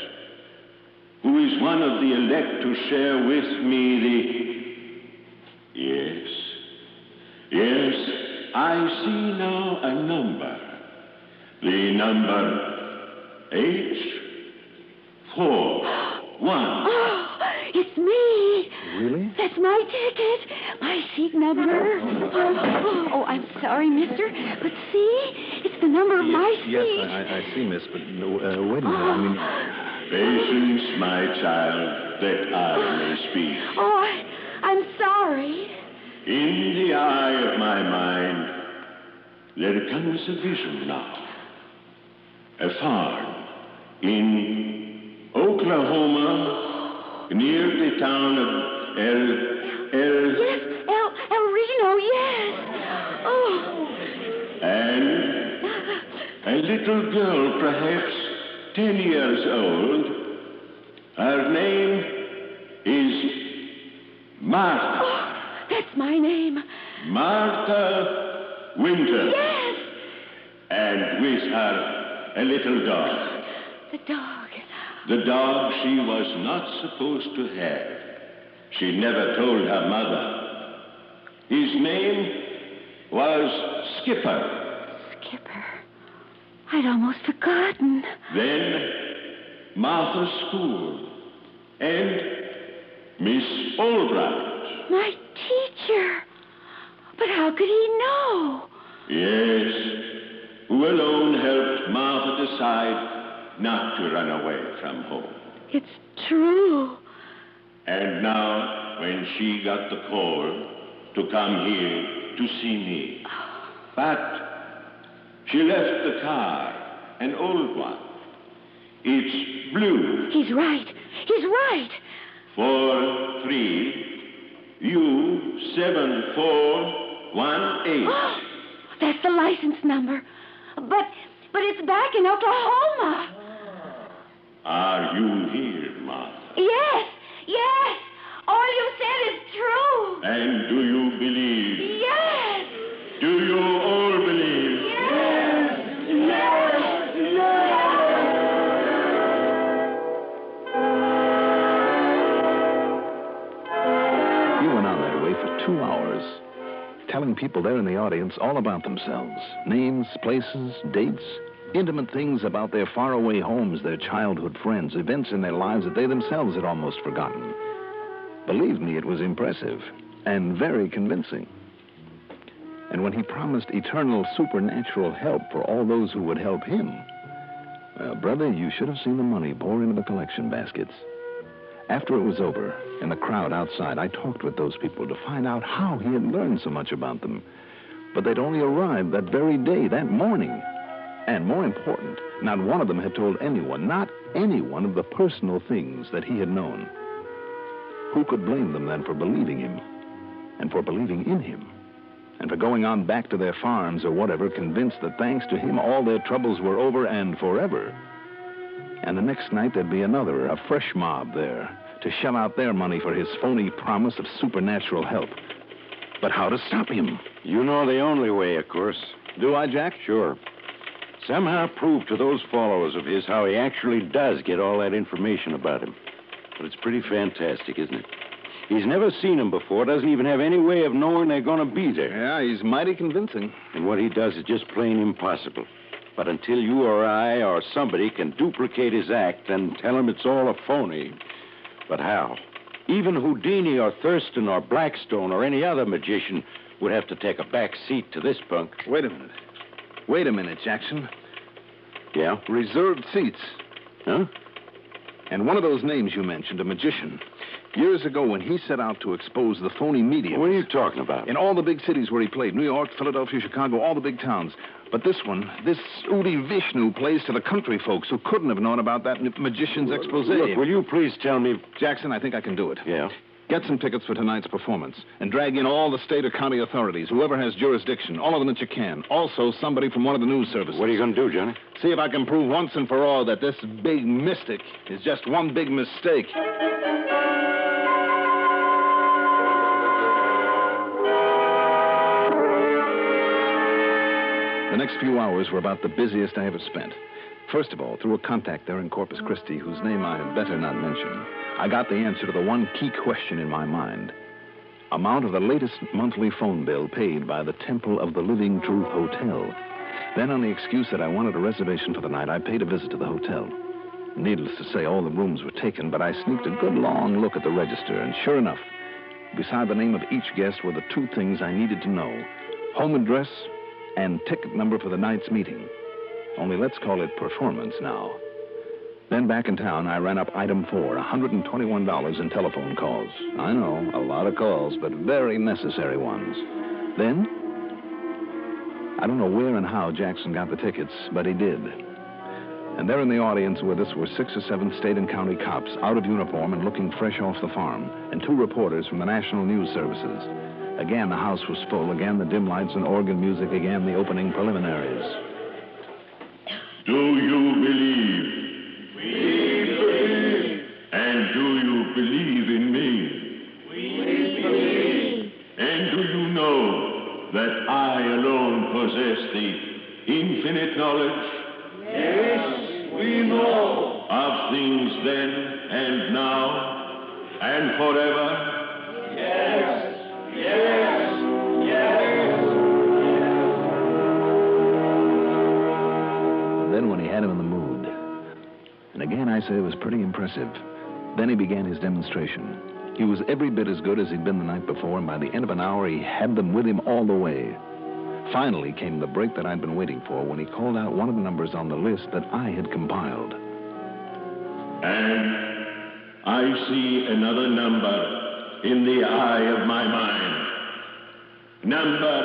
who is one of the elect to share with me Yes, I see now a number. The number H41. Oh, it's me. Really? That's my ticket. My seat number. Oh, I'm sorry, mister. But see, it's the number of my seat. Yes, I see, miss, but wait a minute. I mean... Patience, my child, that I may speak. Oh, I'm sorry. In the eye of my mind, there comes a vision now. A farm in Oklahoma, near the town of Yes, El Reno, yes. Oh. And a little girl, perhaps 10 years old. Her name is Martha. Martha Winter. Yes! And with her, a little dog. The dog. The dog she was not supposed to have. She never told her mother. His name was Skipper. Skipper. I'd almost forgotten. Then Martha's school. And Miss Albright. My teacher. But how could he know? Yes, who alone helped Martha decide not to run away from home. It's true. And now, when she got the call to come here to see me, but she left the car, an old one. It's blue. He's right. He's right. 43U7418. That's the license number. But it's back in Oklahoma. Are you here, Martha? Yes. All you said is true. And do you believe? Yes. Do you all believe? Yes. He went on that way for 2 hours, telling people there in the audience all about themselves. Names, places, dates, intimate things about their faraway homes, their childhood friends, events in their lives that they themselves had almost forgotten. Believe me, it was impressive and very convincing. And when he promised eternal supernatural help for all those who would help him, well, brother, you should have seen the money pour into the collection baskets. After it was over, in the crowd outside, I talked with those people to find out how he had learned so much about them. But they'd only arrived that very day, that morning. And more important, not one of them had told anyone, not anyone, of the personal things that he had known. Who could blame them then for believing him, and for believing in him, and for going on back to their farms or whatever, convinced that thanks to him all their troubles were over and forever? And the next night there'd be another, a fresh mob there, to shell out their money for his phony promise of supernatural help. But how to stop him? You know the only way, of course. Do I, Jack? Sure. Somehow prove to those followers of his how he actually does get all that information about him. But it's pretty fantastic, isn't it? He's never seen them before, doesn't even have any way of knowing they're going to be there. Yeah, he's mighty convincing. And what he does is just plain impossible. But until you or I or somebody can duplicate his act, then tell him it's all a phony. But how? Even Houdini or Thurston or Blackstone or any other magician would have to take a back seat to this punk. Wait a minute, Jackson. Yeah? Reserved seats. Huh? And one of those names you mentioned, a magician, years ago when he set out to expose the phony mediums. What are you talking about? In all the big cities where he played, New York, Philadelphia, Chicago, all the big towns. But this one, this Udi Vishnu, plays to the country folks who couldn't have known about that magician's expose. Look, will you please tell me... Jackson, I think I can do it. Yeah? Get some tickets for tonight's performance and drag in all the state or county authorities, whoever has jurisdiction, all of them that you can. Also, somebody from one of the news services. What are you going to do, Johnny? See if I can prove once and for all that this big mystic is just one big mistake. The next few hours were about the busiest I ever spent. First of all, through a contact there in Corpus Christi, whose name I had better not mention, I got the answer to the one key question in my mind. Amount of the latest monthly phone bill paid by the Temple of the Living Truth Hotel. Then, on the excuse that I wanted a reservation for the night, I paid a visit to the hotel. Needless to say, all the rooms were taken, but I sneaked a good long look at the register, and sure enough, beside the name of each guest were the two things I needed to know: home address and ticket number for the night's meeting. Only let's call it performance now. Then back in town, I ran up item 4, $121 in telephone calls. I know, a lot of calls, but very necessary ones. Then, I don't know where and how Jackson got the tickets, but he did. And there in the audience with us were 6 or 7 state and county cops, out of uniform and looking fresh off the farm, and 2 reporters from the National News Services. Again, the house was full. Again, the dim lights and organ music. Again, the opening preliminaries. Do you believe? We believe. And do you believe in me? We believe. And do you know knowledge? Yes, we know. Of things then and now and forever? Yes, yes, yes. Then when he had him in the mood, and again I say it was pretty impressive, then he began his demonstration. He was every bit as good as he'd been the night before, and by the end of an hour he had them with him all the way. Finally came the break that I'd been waiting for when he called out one of the numbers on the list that I had compiled. And I see another number in the eye of my mind. Number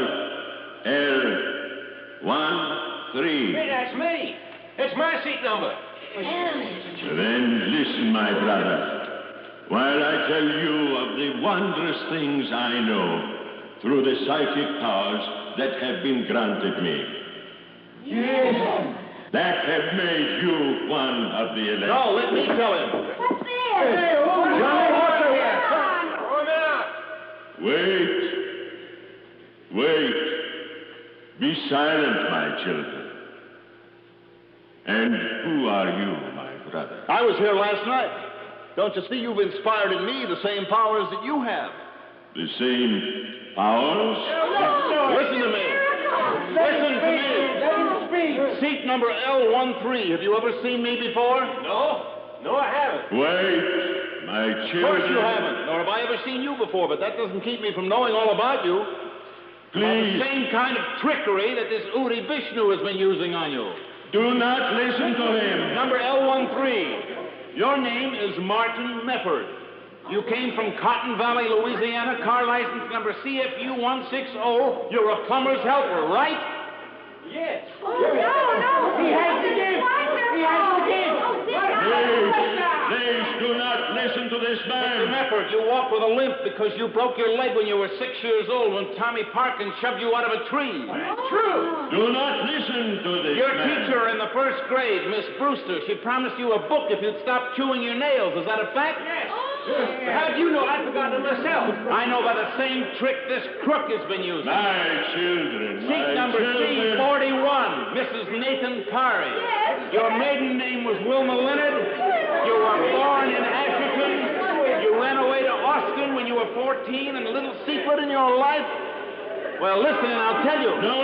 L13. Hey, that's me. It's my seat number. Then listen, my brother, while I tell you of the wondrous things I know through the psychic powers that have been granted me. Yes. That have made you one of the elect. No, let me tell him. What's this? Hey, Johnny, what's here? Throw him out. Wait. Be silent, my children. And who are you, my brother? I was here last night. Don't you see you've inspired in me the same powers that you have? The same powers? Listen to me. Listen to me. Seat number L13. Have you ever seen me before? No, I haven't. Wait, my children. Of course you haven't, nor have I ever seen you before, but that doesn't keep me from knowing all about you. Please. About the same kind of trickery that this Udi Vishnu has been using on you. Do not listen to him. Number L13. Your name is Martin Mefford. You came from Cotton Valley, Louisiana, car license number CFU 160. You're a plumber's helper, right? Yes. Oh, no. He has to give. Please do not listen to this man. Mr. Mefford, you walk with a limp because you broke your leg when you were 6 years old when Tommy Parkins shoved you out of a tree. That's true. Do not listen to this Your man. teacher in the first grade, Miss Brewster, she promised you a book if you'd stop chewing your nails. Is that a fact? Yes. How'd you know? I forgot it myself. I know by the same trick this crook has been using. My children. Seat number C41, Mrs. Nathan Parry. Yes. Your maiden name was Wilma Leonard. You were born in Asherton. You ran away to Austin when you were 14, and a little secret in your life. Well, listen, and I'll tell you. No.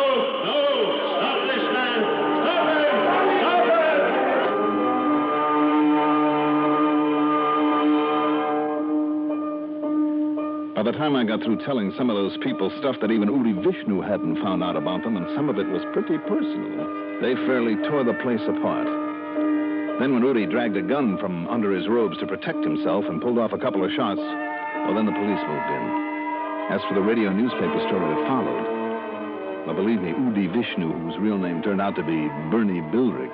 Stop this man. Stop him. Stop him. By the time I got through telling some of those people stuff that even Udi Vishnu hadn't found out about them, and some of it was pretty personal, they fairly tore the place apart. Then when Udi dragged a gun from under his robes to protect himself and pulled off a couple of shots, well, then the police moved in. As for the radio newspaper story that followed, well, believe me, Udi Vishnu, whose real name turned out to be Bernie Bildrick,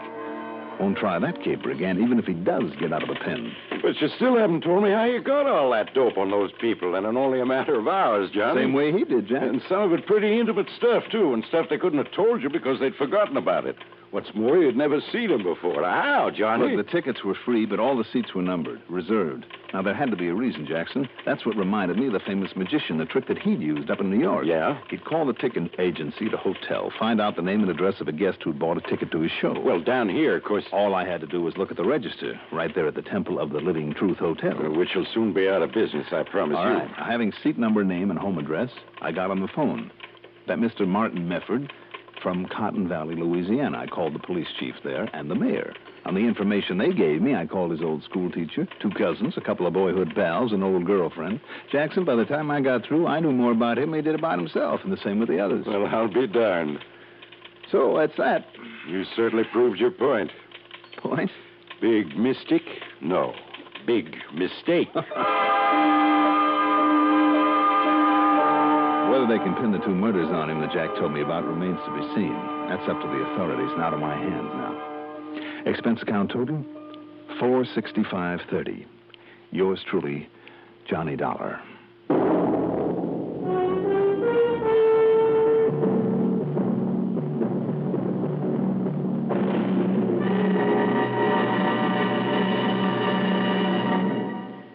won't try that caper again, even if he does get out of the pen. But you still haven't told me how you got all that dope on those people, and in only a matter of hours, Johnny. Same way he did, Jack. And some of it pretty intimate stuff, too, and stuff they couldn't have told you because they'd forgotten about it. What's more, you'd never seen them before. How, Johnny? Look, the tickets were free, but all the seats were numbered, reserved. Now, there had to be a reason, Jackson. That's what reminded me of the famous magician, the trick that he'd used up in New York. Yeah? He'd call the ticket agency, the hotel, find out the name and address of a guest who'd bought a ticket to his show. Well, down here, of course... All I had to do was look at the register, right there at the Temple of the Living Truth Hotel. Which will soon be out of business, I promise All you. right. Having seat number, name, and home address, I got on the phone. That Mr. Martin Mefford from Cotton Valley, Louisiana. I called the police chief there and the mayor. On the information they gave me, I called his old school teacher, 2 cousins, a couple of boyhood pals, an old girlfriend. Jackson, by the time I got through, I knew more about him than he did about himself, and the same with the others. Well, I'll be darned. So, that's that. You certainly proved your point. Point? Big mystic? No. Big mistake. Whether they can pin the 2 murders on him that Jack told me about remains to be seen. That's up to the authorities and out of my hands now. Expense account total, $465.30. Yours truly, Johnny Dollar.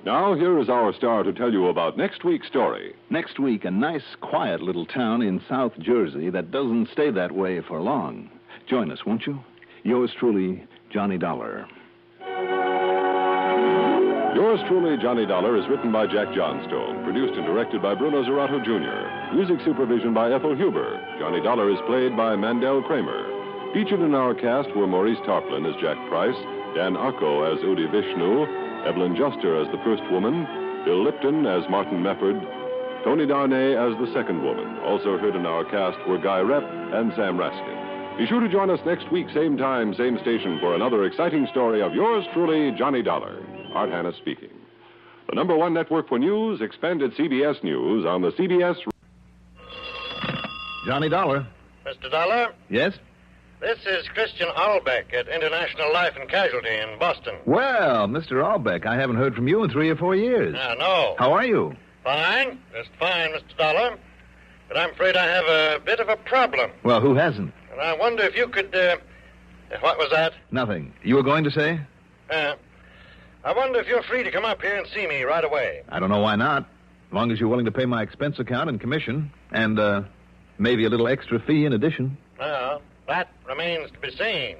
Now, here is our star to tell you about next week's story. Next week, a nice, quiet little town in South Jersey that doesn't stay that way for long. Join us, won't you? Yours truly, Johnny Dollar. Yours truly, Johnny Dollar, is written by Jack Johnstone, produced and directed by Bruno Zerato Jr., music supervision by Ethel Huber. Johnny Dollar is played by Mandel Kramer. Featured in our cast were Maurice Tarplin as Jack Price, Dan Arco as Udi Vishnu, Evelyn Juster as the first woman, Bill Lipton as Martin Mefford, Tony Darnay as the second woman. Also heard in our cast were Guy Rep and Sam Raskin. Be sure to join us next week, same time, same station, for another exciting story of yours truly, Johnny Dollar. Art Hanna speaking. The #1 network for news, expanded CBS News on the CBS... Johnny Dollar. Mr. Dollar? Yes? This is Christian Albeck at International Life and Casualty in Boston. Well, Mr. Albeck, I haven't heard from you in 3 or 4 years. I know. How are you? Fine. Just fine, Mr. Dollar. But I'm afraid I have a bit of a problem. Well, who hasn't? And I wonder if you could, what was that? Nothing. You were going to say? I wonder if you're free to come up here and see me right away. I don't know why not. As long as you're willing to pay my expense account and commission, and maybe a little extra fee in addition. Well, that remains to be seen.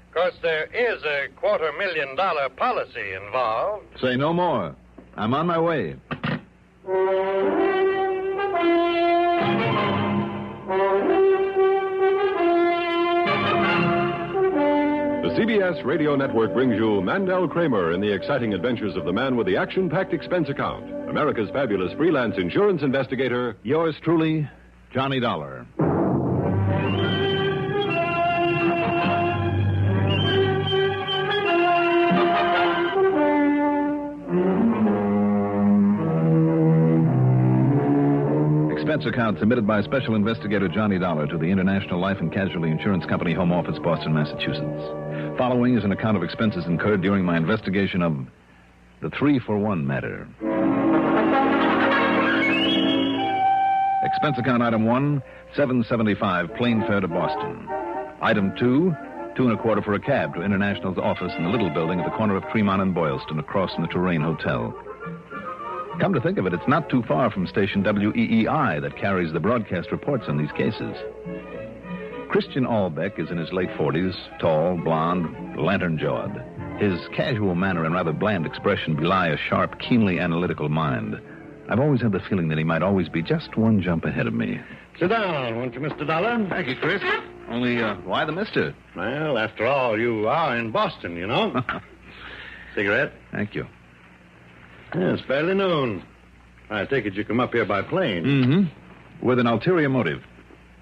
Of course, there is a $250,000 policy involved. Say no more. I'm on my way. The CBS Radio Network brings you Mandel Kramer in the exciting adventures of the man with the action-packed expense account, America's fabulous freelance insurance investigator. Yours truly, Johnny Dollar. Expense account submitted by Special Investigator Johnny Dollar to the International Life and Casualty Insurance Company, Home Office, Boston, Massachusetts. Following is an account of expenses incurred during my investigation of the 3-for-1 matter. Expense account item 1, $775, plane fare to Boston. Item 2, $2.25 for a cab to International's office in the little building at the corner of Tremont and Boylston, across from the Touraine Hotel. Come to think of it, it's not too far from station WEEI that carries the broadcast reports on these cases. Christian Albeck is in his late 40s, tall, blond, lantern-jawed. His casual manner and rather bland expression belie a sharp, keenly analytical mind. I've always had the feeling that he might always be just one jump ahead of me. Sit down, won't you, Mr. Dollar? Thank you, Chris. Only, why the mister? Well, after all, you are in Boston, you know. Cigarette? Thank you. Yeah, it's fairly noon. I take it you come up here by plane. Mm-hmm. With an ulterior motive.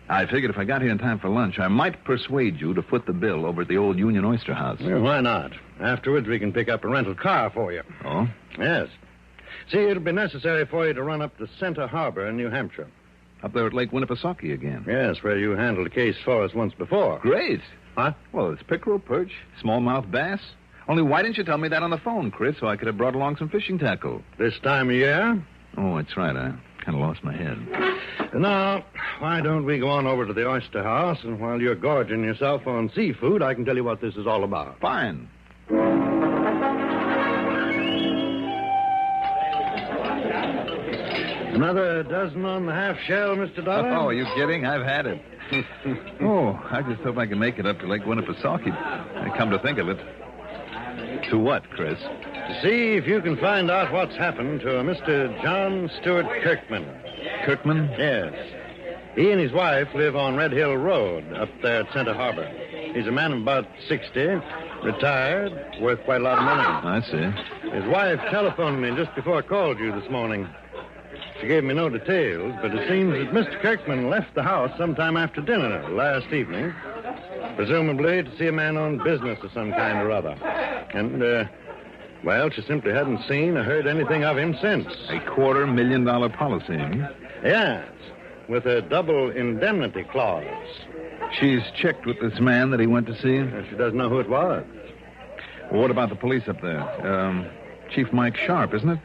I figured if I got here in time for lunch, I might persuade you to foot the bill over at the old Union Oyster House. Well, why not? Afterwards, we can pick up a rental car for you. Oh? Yes. See, it'll be necessary for you to run up to Center Harbor in New Hampshire. Up there at Lake Winnipesaukee again? Yes, where you handled a case for us once before. Great. Huh? Well, it's pickerel, perch, smallmouth bass. Only why didn't you tell me that on the phone, Chris, so I could have brought along some fishing tackle? This time of year? Oh, that's right. I kind of lost my head. Now, why don't we go on over to the Oyster House, and while you're gorging yourself on seafood, I can tell you what this is all about. Fine. Another dozen on the half shell, Mr. Dollar? Oh, are you kidding? I've had it. Oh, I just hope I can make it up to Lake Winnipesaukee. I come to think of it. To what, Chris? To see if you can find out what's happened to a Mr. John Stewart Kirkman. Kirkman? Yes. He and his wife live on Red Hill Road up there at Center Harbor. He's a man of about 60, retired, worth quite a lot of money. I see. His wife telephoned me just before I called you this morning. She gave me no details, but it seems that Mr. Kirkman left the house sometime after dinner last evening, presumably to see a man on business of some kind or other. And, well, she simply hadn't seen or heard anything of him since. A $250,000 policy, eh? Yes, with a double indemnity clause. She's checked with this man that he went to see? She doesn't know who it was. Well, what about the police up there? Chief Mike Sharp, isn't it?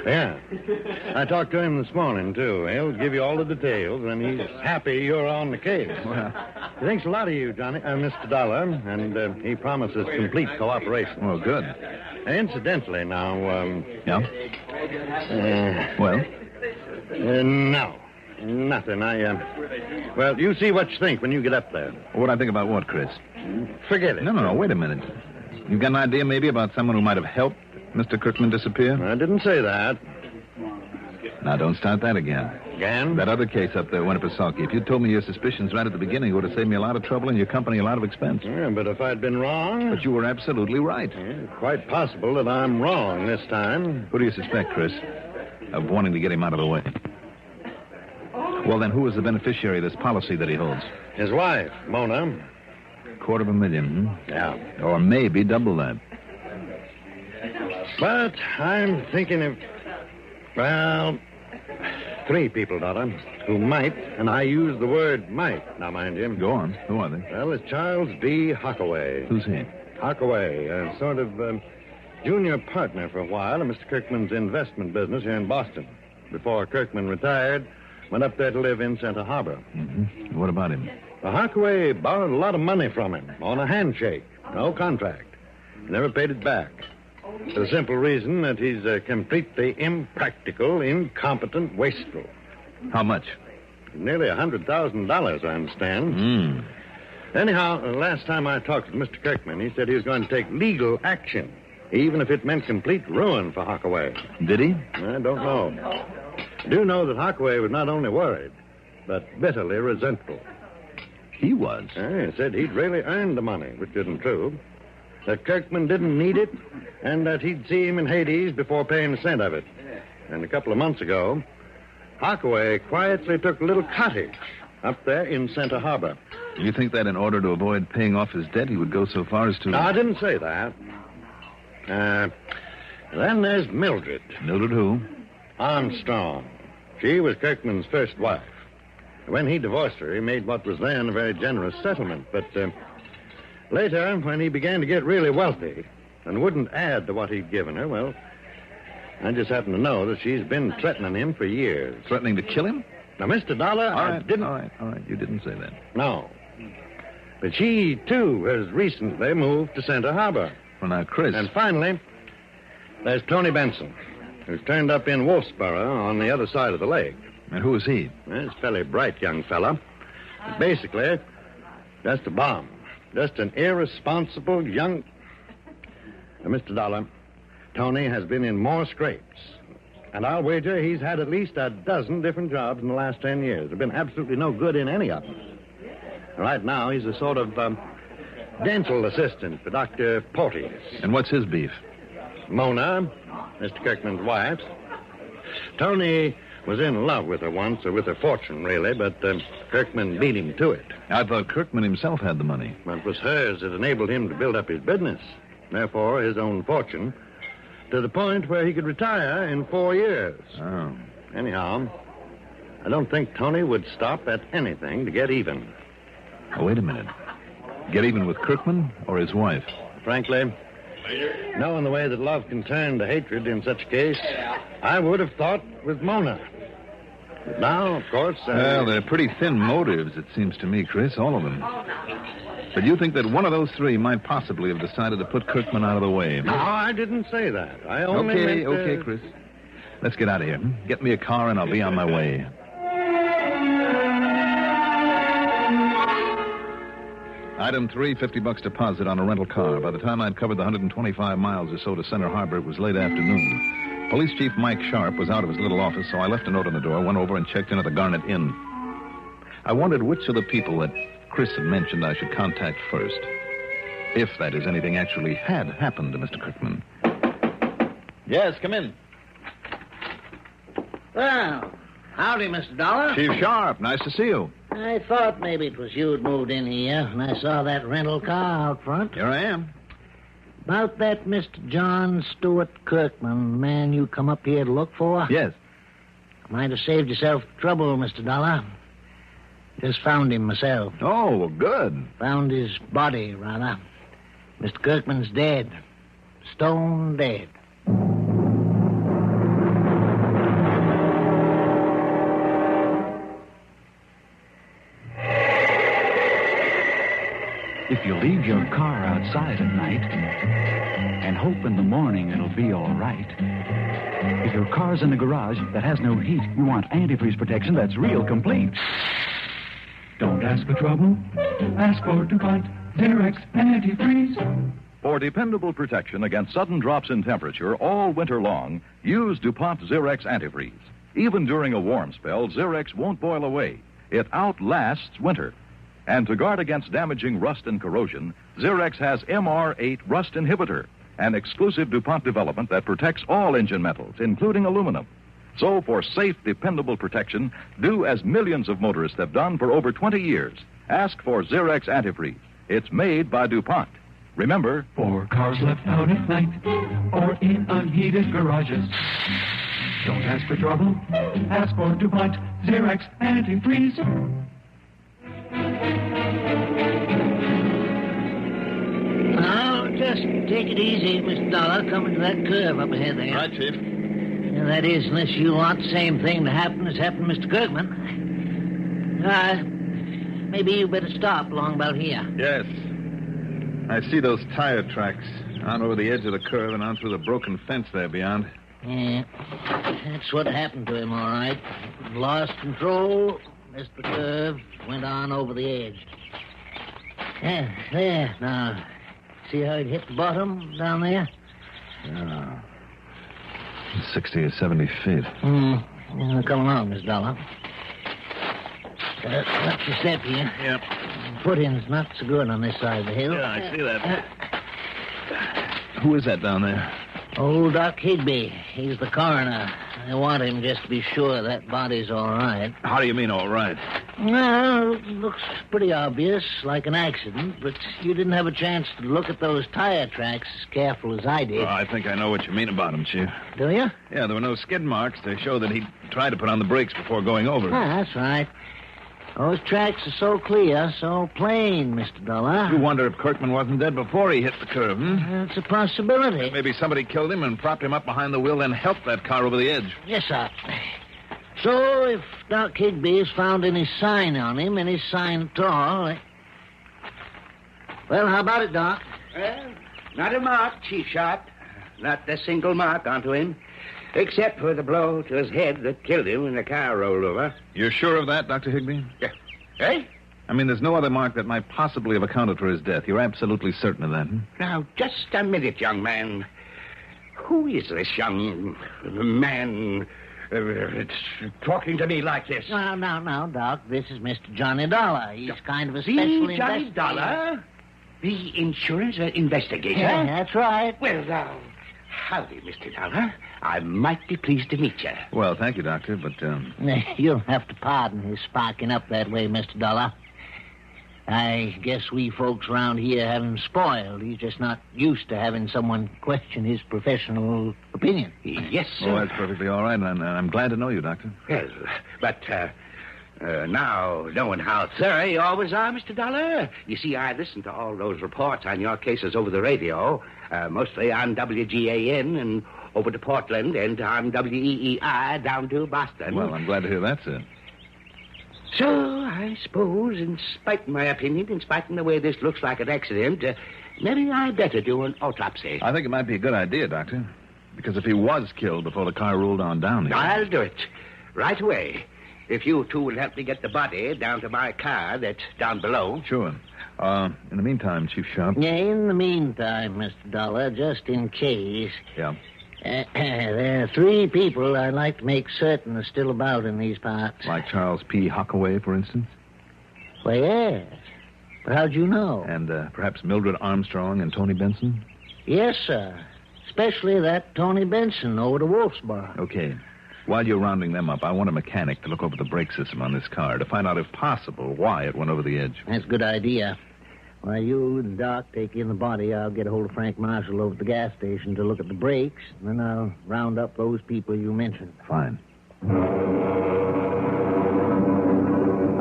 Yeah. I talked to him this morning, too. He'll give you all the details, and he's happy you're on the case. Well, he thinks a lot of you, Johnny, Mr. Dollar, and he promises complete cooperation. Well, good. Incidentally, now, Yeah? Well? Now, Nothing. Well, you see what you think when you get up there. What I think about what, Chris? Forget it. No, wait a minute. You've got an idea maybe about someone who might have helped Mr. Kirkman disappear? I didn't say that. Now, don't start that again. Again? That other case up there, Winnipesaukee. If you'd told me your suspicions right at the beginning, it would have saved me a lot of trouble and your company a lot of expense. Yeah, but if I'd been wrong... But you were absolutely right. Yeah, quite possible that I'm wrong this time. Who do you suspect, Chris, of wanting to get him out of the way? Well, then, who is the beneficiary of this policy that he holds? His wife, Mona. $250,000, Yeah. Or maybe double that. But I'm thinking of, well, 3 people, Dollar, who might, and I use the word might, now mind you. Go on. Who are they? Well, it's Charles B. Hockaway. Who's he? Hockaway, a sort of junior partner for a while in Mr. Kirkman's investment business here in Boston. Before Kirkman retired, went up there to live in Center Harbor. Mm-hmm. What about him? Well, Hockaway borrowed a lot of money from him on a handshake. No contract. Never paid it back. For the simple reason that he's completely impractical, incompetent, wasteful. How much? Nearly $100,000, I understand. Anyhow, last time I talked to Mr. Kirkman, he said he was going to take legal action, even if it meant complete ruin for Hockaway. Did he? I don't know. I do know that Hockaway was not only worried, but bitterly resentful. He was? He said he'd really earned the money, which isn't true. That Kirkman didn't need it, and that he'd see him in Hades before paying a cent of it. And a couple of months ago, Hockaway quietly took a little cottage up there in Center Harbor. You think that in order to avoid paying off his debt, he would go so far as to... No, I didn't say that. Then there's Mildred. Mildred who? Armstrong. She was Kirkman's first wife. When he divorced her, he made what was then a very generous settlement. But later, when he began to get really wealthy and wouldn't add to what he'd given her, well, I just happen to know that she's been threatening him for years. Threatening to kill him? Now, Mr. Dollar, I didn't... All right. You didn't say that. No. But she, too, has recently moved to Center Harbor. Well, now, Chris... And finally, there's Tony Benson, who's turned up in Wolfsboro on the other side of the lake. And who is he? Well, he's a fairly bright young fella. But basically, just a bum. Just an irresponsible young... Now, Mr. Dollar, Tony has been in more scrapes. And I'll wager he's had at least a dozen different jobs in the last 10 years. There's been absolutely no good in any of them. Right now, he's a sort of dental assistant for Dr. Porteous. And what's his beef? Mona, Mr. Kirkman's wife. Tony was in love with her once, or with her fortune, really, but Kirkman beat him to it. I thought Kirkman himself had the money. Well, it was hers that enabled him to build up his business. Therefore, his own fortune, to the point where he could retire in 4 years. Oh. Anyhow, I don't think Tony would stop at anything to get even. Oh, wait a minute. Get even with Kirkman or his wife? Frankly, knowing the way that love can turn to hatred in such a case, I would have thought with Mona. But now, of course... Well, they're pretty thin motives, it seems to me, Chris, all of them. But you think that one of those 3 might possibly have decided to put Kirkman out of the way? No, I didn't say that. I only meant... Okay, Chris. Let's get out of here. Get me a car and I'll be on my way. Item 3, $50 deposit on a rental car. By the time I'd covered the 125 miles or so to Center Harbor, it was late afternoon. Police Chief Mike Sharp was out of his little office, so I left a note on the door, went over and checked in at the Garnet Inn. I wondered which of the people that Chris had mentioned I should contact first. If, that is, anything actually had happened to Mr. Kirkman. Yes, come in. Well, howdy, Mr. Dollar. Chief Sharp, nice to see you. I thought maybe it was you who'd moved in here, and I saw that rental car out front. Here I am. About that Mr. John Stewart Kirkman, the man you come up here to look for? Yes. Might have saved yourself trouble, Mr. Dollar. Just found him myself. Oh, well, good. Found his body, rather. Mr. Kirkman's dead. Stone dead. If you'll Leave your car outside at night and hope in the morning it'll be all right. If your car's in a garage that has no heat, you want antifreeze protection that's real complete. Don't ask for trouble. Ask for DuPont Zerex Antifreeze. For dependable protection against sudden drops in temperature all winter long, use DuPont Zerex Antifreeze. Even during a warm spell, Zerex won't boil away. It outlasts winter. And to guard against damaging rust and corrosion, Zerex has MR8 Rust Inhibitor, an exclusive DuPont development that protects all engine metals, including aluminum. So for safe, dependable protection, do as millions of motorists have done for over 20 years. Ask for Zerex Antifreeze. It's made by DuPont. Remember, For cars left out at night or in unheated garages, don't ask for trouble. Ask for DuPont Zerex Antifreeze. Now, just take it easy, Mr. Dollar. Coming to that curve up ahead there. Right, Chief. Yeah, that is, unless you want the same thing to happen as happened to Mr. Kirkman. Maybe you better stop along about here. Yes. I see those tire tracks out over the edge of the curve and on through the broken fence there beyond. Yeah, that's what happened to him, all right. Lost control, missed the curve, went on over the edge. Yeah, there. Now, see how it hit the bottom down there? Oh. 60 or 70 feet. Yeah, come along, Miss Dollar. Watch your step here. Yep. Footing's not so good on this side of the hill. Yeah, I see that. Who is that down there? Old Doc Higby. He's the coroner. I want him just to be sure that body's all right. How do you mean, all right? Well, it looks pretty obvious, like an accident, but you didn't have a chance to look at those tire tracks as careful as I did. Well, I think I know what you mean about him, Chief. Do you? Yeah, there were no skid marks. They show that he tried to put on the brakes before going over. That's right. Those tracks are so clear, so plain, Mr. Dollar. You wonder if Kirkman wasn't dead before he hit the curve, That's a possibility. Maybe somebody killed him and propped him up behind the wheel, then helped that car over the edge. Yes, sir. So, if Doc Higby has found any sign on him, any sign at all... Well, how about it, Doc? Well, not a mark, Chief Shot. Not a single mark onto him. Except for the blow to his head that killed him when the car rolled over. You're sure of that, Dr. Higby? Yeah. Eh? I mean, there's no other mark that might possibly have accounted for his death. You're absolutely certain of that, Now, just a minute, young man. Who is this young man talking to me like this? No, Doc. This is Mr. Johnny Dollar. He's kind of a special The Johnny investigator. Dollar? The insurance investigator? Yeah, that's right. Well, now, howdy, Mr. Dollar. I'm mighty pleased to meet you. Well, thank you, Doctor, but, You'll have to pardon his sparking up that way, Mr. Dollar. I guess we folks around here have him spoiled. He's just not used to having someone question his professional opinion. Yes, sir. Oh, that's perfectly all right, and I'm glad to know you, Doctor. Well, but, now, knowing how thorough you always are, Mr. Dollar, you see, I listened to all those reports on your cases over the radio, mostly on WGAN and over to Portland and on WEEI down to Boston. Well, I'm glad to hear that, sir. So, I suppose, in spite of my opinion, in spite of the way this looks like an accident, maybe I'd better do an autopsy. I think it might be a good idea, Doctor, because if he was killed before the car rolled on down here... I'll do it right away. If you two will help me get the body down to my car that's down below. Sure. In the meantime, Chief Sharp... Yeah, in the meantime, Mr. Dollar, just in case... Yeah? There are 3 people I'd like to make certain are still about in these parts. Like Charles P. Hockaway, for instance? Well, yes. But how'd you know? And perhaps Mildred Armstrong and Tony Benson? Yes, sir. Especially that Tony Benson over to Wolfsboro. Okay. While you're rounding them up, I want a mechanic to look over the brake system on this car to find out, if possible, why it went over the edge. That's a good idea. While you and Doc take in the body, I'll get a hold of Frank Marshall over at the gas station to look at the brakes, and then I'll round up those people you mentioned. Fine.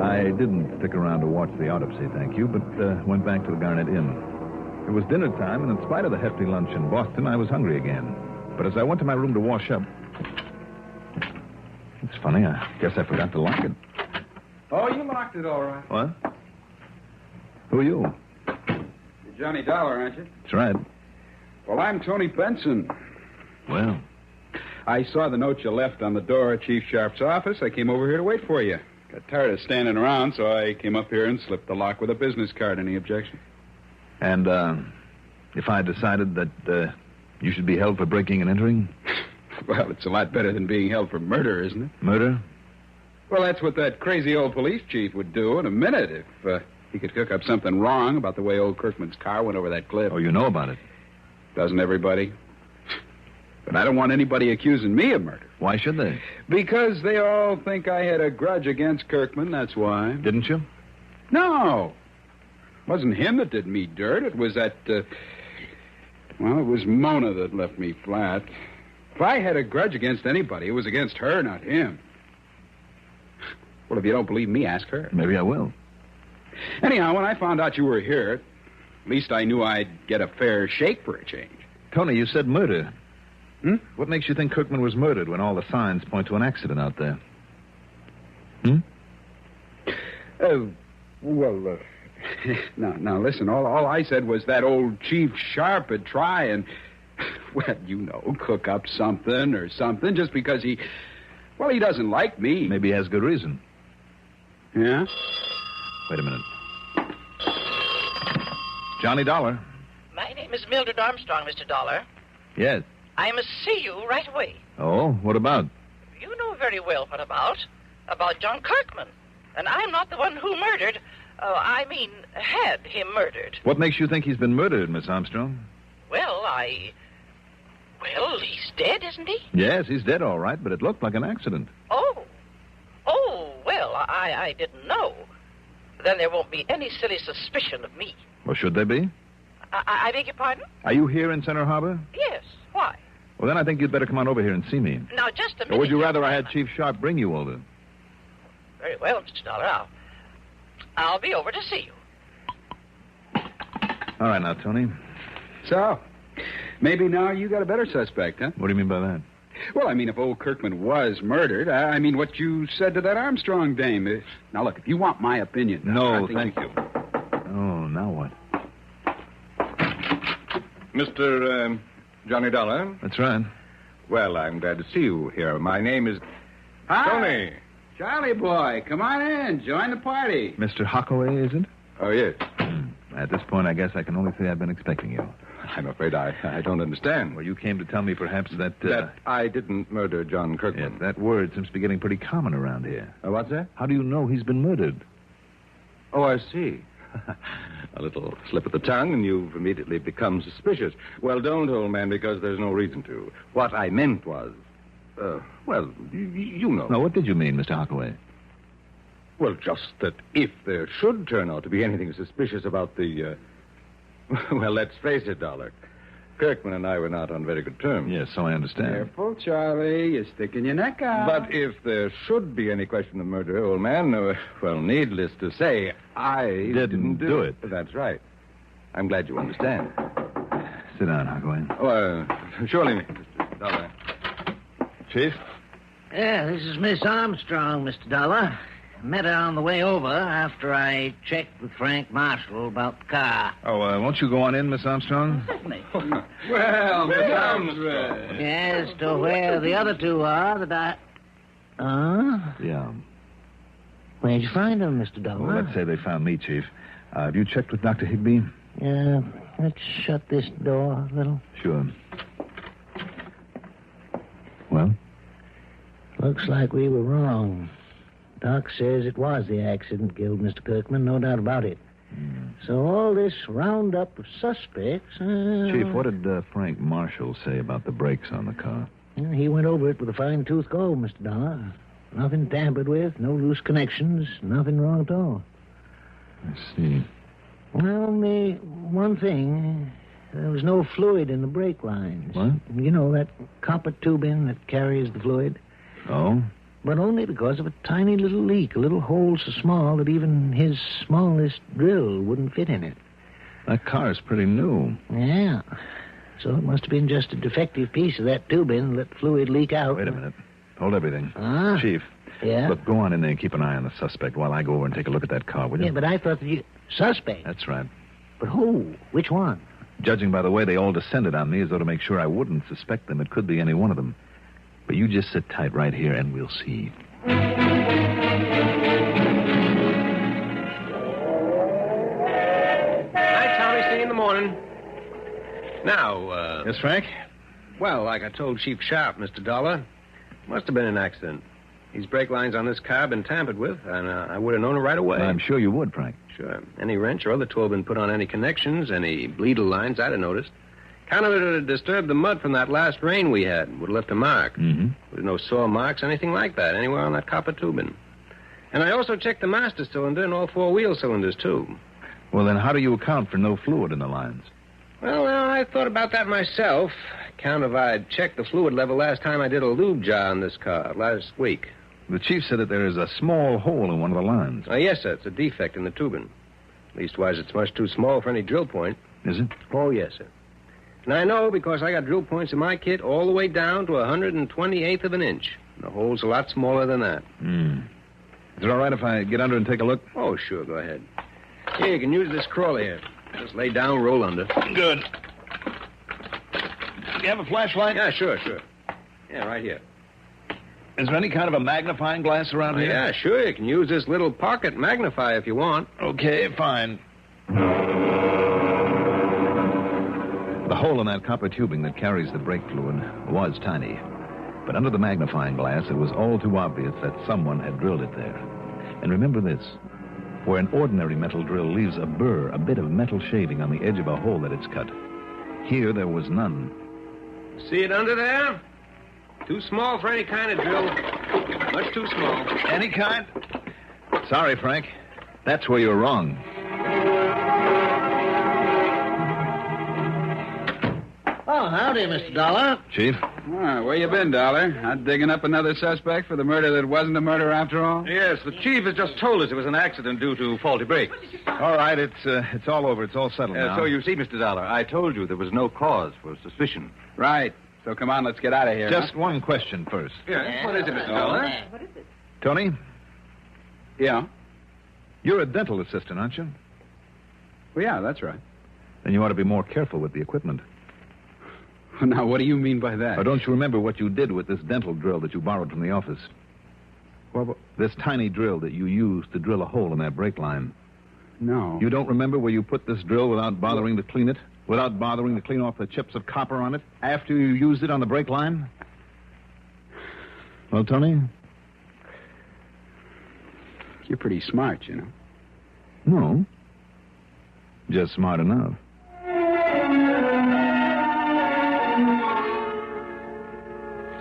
I didn't stick around to watch the autopsy, thank you, but went back to the Garnet Inn. It was dinner time, and in spite of the hefty lunch in Boston, I was hungry again. But as I went to my room to wash up... It's funny, I guess I forgot to lock it. Oh, you locked it all right. What? Who are you? Johnny Dollar, aren't you? That's right. Well, I'm Tony Benson. Well, I saw the note you left on the door at Chief Sharp's office. I came over here to wait for you. Got tired of standing around, so I came up here and slipped the lock with a business card. Any objection? and if I decided that you should be held for breaking and entering? Well, it's a lot better than being held for murder, isn't it? Murder? Well, that's what that crazy old police chief would do in a minute if he could cook up something wrong about the way old Kirkman's car went over that cliff. Oh, you know about it? Doesn't everybody? But I don't want anybody accusing me of murder. Why should they? Because they all think I had a grudge against Kirkman, that's why. Didn't you? No. It wasn't him that did me dirt. It was that, well, it was Mona that left me flat. If I had a grudge against anybody, it was against her, not him. Well, if you don't believe me, ask her. Maybe I will. Anyhow, when I found out you were here, at least I knew I'd get a fair shake for a change. Tony, you said murder. What makes you think Kirkman was murdered when all the signs point to an accident out there? Well, now, listen, all I said was that old Chief Sharp would try and, well, you know, cook up something or something just because he doesn't like me. Maybe he has good reason. Yeah? Wait a minute. Johnny Dollar. My name is Mildred Armstrong, Mr. Dollar. Yes. I must see you right away. Oh, what about? You know very well what about. About John Kirkman. And I'm not the one who murdered. Had him murdered. What makes you think he's been murdered, Miss Armstrong? Well, he's dead, isn't he? Yes, he's dead, all right, but it looked like an accident. I didn't know. Then there won't be any silly suspicion of me. Well, should there be? I beg your pardon? Are you here in Center Harbor? Yes. Why? Well, then I think you'd better come on over here and see me. Now, just a minute. Or would you rather I had Chief Sharp bring you over? Very well, Mr. Dollar. I'll be over to see you. All right, now, Tony. So, maybe now you got a better suspect, huh? What do you mean by that? Well, I mean, if old Kirkman was murdered, I mean what you said to that Armstrong dame. Now, look, if you want my opinion... No, thank you. Oh, now what? Mr. Johnny Dollar? That's right. Well, I'm glad to see you here. My name is... Hi. Tony. Charlie boy, come on in. Join the party. Mr. Hockaway, is it? Oh, yes. At this point, I guess I can only say I've been expecting you. I'm afraid I don't understand. Well, you came to tell me perhaps that... That I didn't murder John Kirkman. Yes, that word seems to be getting pretty common around here. What's that? How do you know he's been murdered? Oh, I see. A little slip of the tongue, and you've immediately become suspicious. Well, don't, old man, because there's no reason to. What I meant was... you know. Now, what did you mean, Mr. Hockaway? Well, just that if there should turn out to be anything suspicious about the... Well, let's face it, Dollar. Kirkman and I were not on very good terms. Yes, so I understand. Careful, Charlie. You're sticking your neck out. But if there should be any question of murder, old man, well, needless to say, I didn't do it. That's right. I'm glad you understand. Sit down, Hockaway. Oh, surely, Mr. Dollar. Chief? Yeah, this is Miss Armstrong, Mr. Dollar. Met her on the way over after I checked with Frank Marshall about the car. Oh, won't you go on in, Miss Armstrong? Well, Miss Armstrong. As to where the other two are that I... Yeah. Where'd you find them, Mr. Dollar? Well, let's say they found me, Chief. Have you checked with Dr. Higbee? Yeah, let's shut this door a little. Sure. Well? Looks like we were wrong. Doc says it was the accident killed Mr. Kirkman, no doubt about it. So all this roundup of suspects... Chief, what did Frank Marshall say about the brakes on the car? He went over it with a fine-tooth comb, Mr. Dollar. Nothing tampered with, no loose connections, nothing wrong at all. I see. Well, only one thing. There was no fluid in the brake lines. What? You know, that copper tubing that carries the fluid. Oh? But only because of a tiny little leak, a little hole so small that even his smallest drill wouldn't fit in it. That car's pretty new. Yeah. So it must have been just a defective piece of that tubing that let fluid leak out. Wait a minute. Hold everything. Huh? Chief. Yeah? Look, go on in there and keep an eye on the suspect while I go over and take a look at that car, will you? Yeah, but I thought that you... Suspect? That's right. But who? Which one? Judging by the way they all descended on me as though to make sure I wouldn't suspect them, it could be any one of them. But you just sit tight right here and we'll see. Night, Tommy. See you in the morning. Now, Yes, Frank? well, like I told Chief Sharp, Mr. Dollar, must have been an accident. These brake lines on this car have been tampered with, and I would have known it right away. I'm sure you would, Frank. Sure. Any wrench or other tool been put on any connections, any bleedle lines, I'd have noticed. Kind of it would have disturbed the mud from that last rain we had. Would have left a mark. Mm-hmm. There's no sore marks, anything like that, anywhere on that copper tubing. And I also checked the master cylinder and all four wheel cylinders, too. Well, then how do you account for no fluid in the lines? Well, I thought about that myself. Count if I'd checked the fluid level last time I did a lube jar on this car, last week. The chief said that there is a small hole in one of the lines. Yes, sir. It's a defect in the tubing. Leastwise, it's much too small for any drill point. Is it? Oh, yes, sir. And I know because I got drill points in my kit all the way down to 128th of an inch. The hole's a lot smaller than that. Is it all right if I get under and take a look? Oh, sure. Go ahead. Here, you can use this crawler here. Just lay down, roll under. Good. You have a flashlight? Yeah, sure. Yeah, right here. Is there any kind of a magnifying glass around here? Yeah, sure. You can use this little pocket magnifier if you want. Okay, fine. The hole in that copper tubing that carries the brake fluid was tiny. But under the magnifying glass, it was all too obvious that someone had drilled it there. And remember this. Where an ordinary metal drill leaves a burr, a bit of metal shaving on the edge of a hole that it's cut, here there was none. See it under there? Too small for any kind of drill. Much too small. Any kind? Sorry, Frank. That's where you're wrong. Oh, howdy, Mr. Dollar. Chief? Where you been, Dollar? Not digging up another suspect for the murder that wasn't a murder after all? Yes, the chief has just told us it was an accident due to faulty brakes. All right, it's all over. It's all settled now. So you see, Mr. Dollar, I told you there was no cause for suspicion. Right. So come on, let's get out of here. Just one question first. Yes, what is it, Mr. Dollar? What is it? Tony, Yeah? you're a dental assistant, aren't you? Well, yeah, that's right. Then you ought to be more careful with the equipment. Now, what do you mean by that? Or don't you remember what you did with this dental drill that you borrowed from the office? Well, this tiny drill that you used to drill a hole in that brake line. no. You don't remember where you put this drill without bothering to clean it? Without bothering to clean off the chips of copper on it? After you used it on the brake line? Well, Tony? You're pretty smart, you know. No. Just smart enough.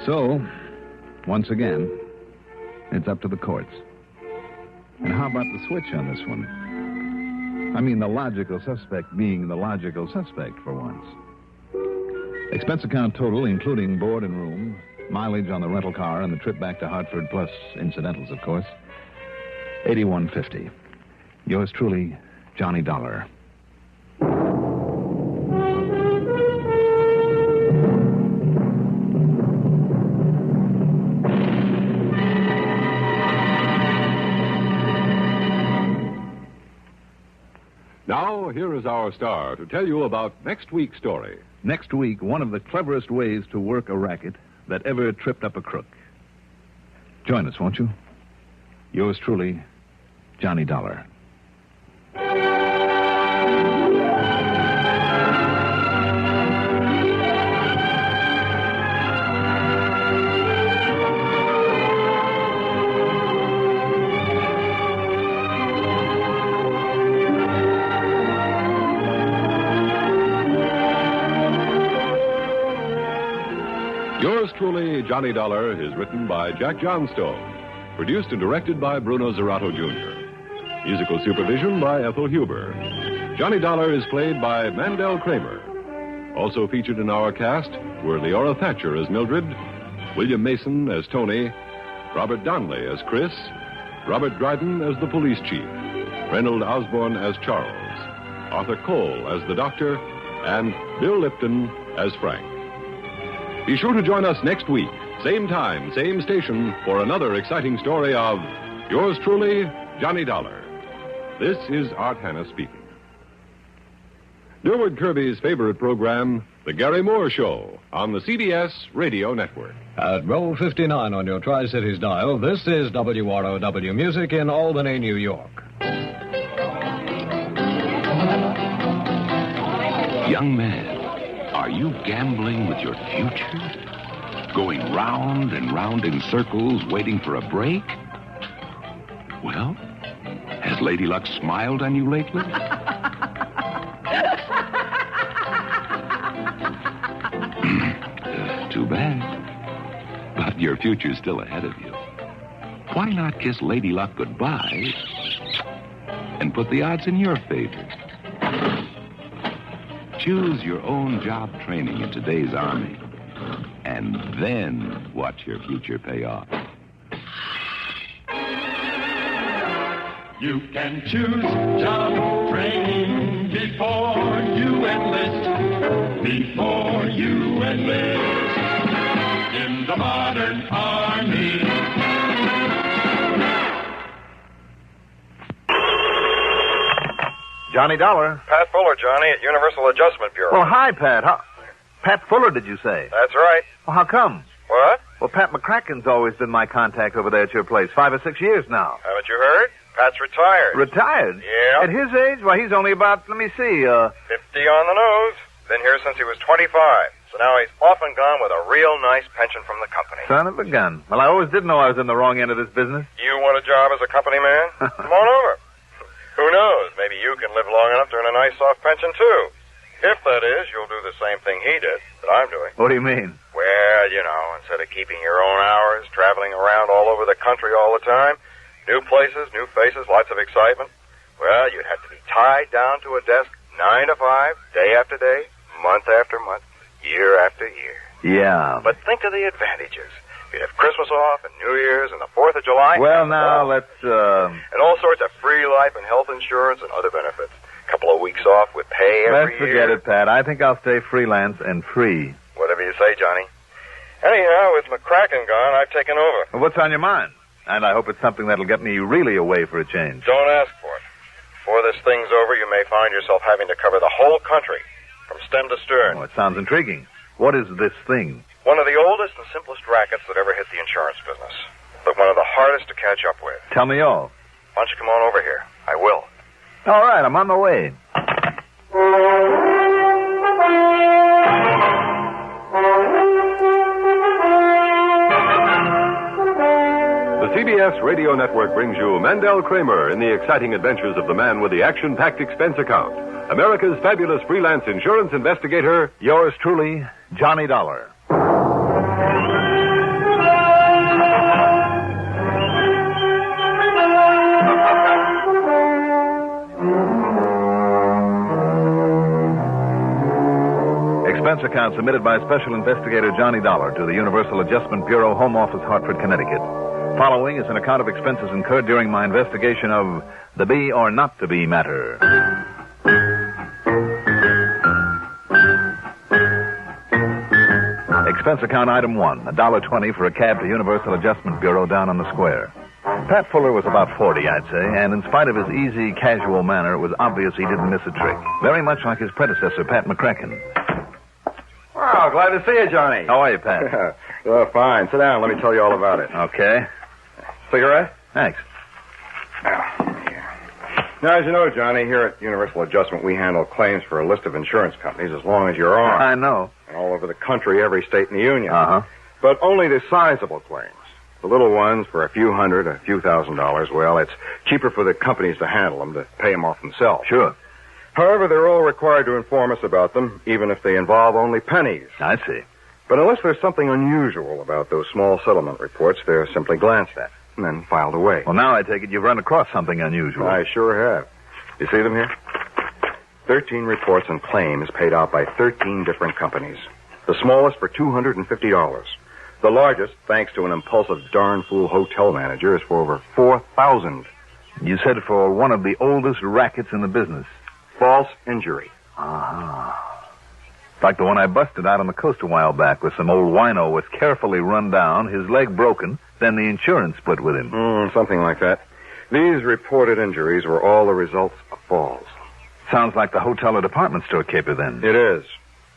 So, once again, it's up to the courts. And how about the switch on this one? I mean, the logical suspect being the logical suspect for once. Expense account total, including board and room, mileage on the rental car, and the trip back to Hartford, plus incidentals, of course, $81.50. Yours truly, Johnny Dollar. Now, here is our star to tell you about next week's story. Next week, one of the cleverest ways to work a racket that ever tripped up a crook. Join us, won't you? Yours truly, Johnny Dollar. Yours truly, Johnny Dollar, is written by Jack Johnstone. Produced and directed by Bruno Zerato Jr. Musical supervision by Ethel Huber. Johnny Dollar is played by Mandel Kramer. Also featured in our cast were Leora Thatcher as Mildred, William Mason as Tony, Robert Donnelly as Chris, Robert Dryden as the police chief, Reynold Osborne as Charles, Arthur Cole as the doctor, and Bill Lipton as Frank. Be sure to join us next week, same time, same station, for another exciting story of Yours truly, Johnny Dollar. This is Art Hanna speaking. Durward Kirby's favorite program, The Gary Moore Show, on the CBS Radio Network. At roll 59 on your Tri-Cities dial, this is WROW Music in Albany, New York. Young man, are you gambling with your future? Going round and round in circles, waiting for a break? Well, has Lady Luck smiled on you lately? Too bad. But your future's still ahead of you. Why not kiss Lady Luck goodbye and put the odds in your favor? Choose your own job training in today's Army, and then watch your future pay off. You can choose job training before you enlist. Before you enlist in the modern army. Johnny Dollar. Pat Fuller, Johnny, at Universal Adjustment Bureau. Well, hi, Pat. Pat Fuller, did you say? That's right. Well, how come? What? Well, Pat McCracken's always been my contact over there at your place, 5 or 6 years now. Haven't you heard? Pat's retired. Retired? Yeah. At his age? Well, he's only about, 50 on the nose. Been here since he was 25. So now he's off and gone with a real nice pension from the company. Son of a gun. Well, I always did know I was in the wrong end of this business. You want a job as a company man? Come on over. Who knows? Maybe you can live long enough to earn a nice soft pension, too. If that is, you'll do the same thing he did that I'm doing. What do you mean? Well, instead of keeping your own hours, traveling around all over the country all the time, new places, new faces, lots of excitement, well, you'd have to be tied down to a desk 9 to 5, day after day, month after month, year after year. Yeah. But think of the advantages. You'd have Christmas off and New Year's and the 4th of July. Well, now, let's, And all sorts of free life and health insurance and other benefits. A couple of weeks off with pay every let's forget year. it, Pat. I think I'll stay freelance and free. Whatever you say, Johnny. Anyhow, with McCracken gone, I've taken over. Well, what's on your mind? And I hope it's something that'll get me really away for a change. Don't ask for it. Before this thing's over, you may find yourself having to cover the whole country, from stem to stern. Oh, it sounds intriguing. What is this thing? One of the oldest and simplest rackets that ever hit the insurance business, but one of the hardest to catch up with. Tell me all. Why don't you come on over here? I will. All right, I'm on my way. The CBS Radio Network brings you Mandel Kramer in the exciting adventures of the man with the action-packed expense account. America's fabulous freelance insurance investigator, yours truly, Johnny Dollar. Expense account submitted by Special Investigator Johnny Dollar to the Universal Adjustment Bureau, Home Office, Hartford, Connecticut. Following is an account of expenses incurred during my investigation of the be or not to be matter. Expense account item 1, $1.20 for a cab to Universal Adjustment Bureau down on the square. Pat Fuller was about 40, I'd say, and in spite of his easy, casual manner, it was obvious he didn't miss a trick. Very much like his predecessor, Pat McCracken. Wow, glad to see you, Johnny. How are you, Pat? Fine. Sit down. Let me tell you all about it. Okay. Cigarette? Thanks. Now, as you know, Johnny, here at Universal Adjustment, we handle claims for a list of insurance companies as long as you're on. I know. And all over the country, every state in the union. Uh-huh. But only the sizable claims. The little ones for a few hundred, a few $1,000s, well, it's cheaper for the companies to handle them, to pay them off themselves. Sure. However, they're all required to inform us about them, even if they involve only pennies. I see. But unless there's something unusual about those small settlement reports, they're simply glanced at and then filed away. Well, now I take it you've run across something unusual. I sure have. You see them here? 13 reports and claims paid out by 13 different companies. The smallest for $250. The largest, thanks to an impulsive darn fool hotel manager, is for over $4,000. You said for one of the oldest rackets in the business. False injury. Ah. Like the one I busted out on the coast a while back, where some old wino was carefully run down, his leg broken, then the insurance split with him. Something like that. These reported injuries were all the results of falls. Sounds like the hotel or department store caper, then. It is.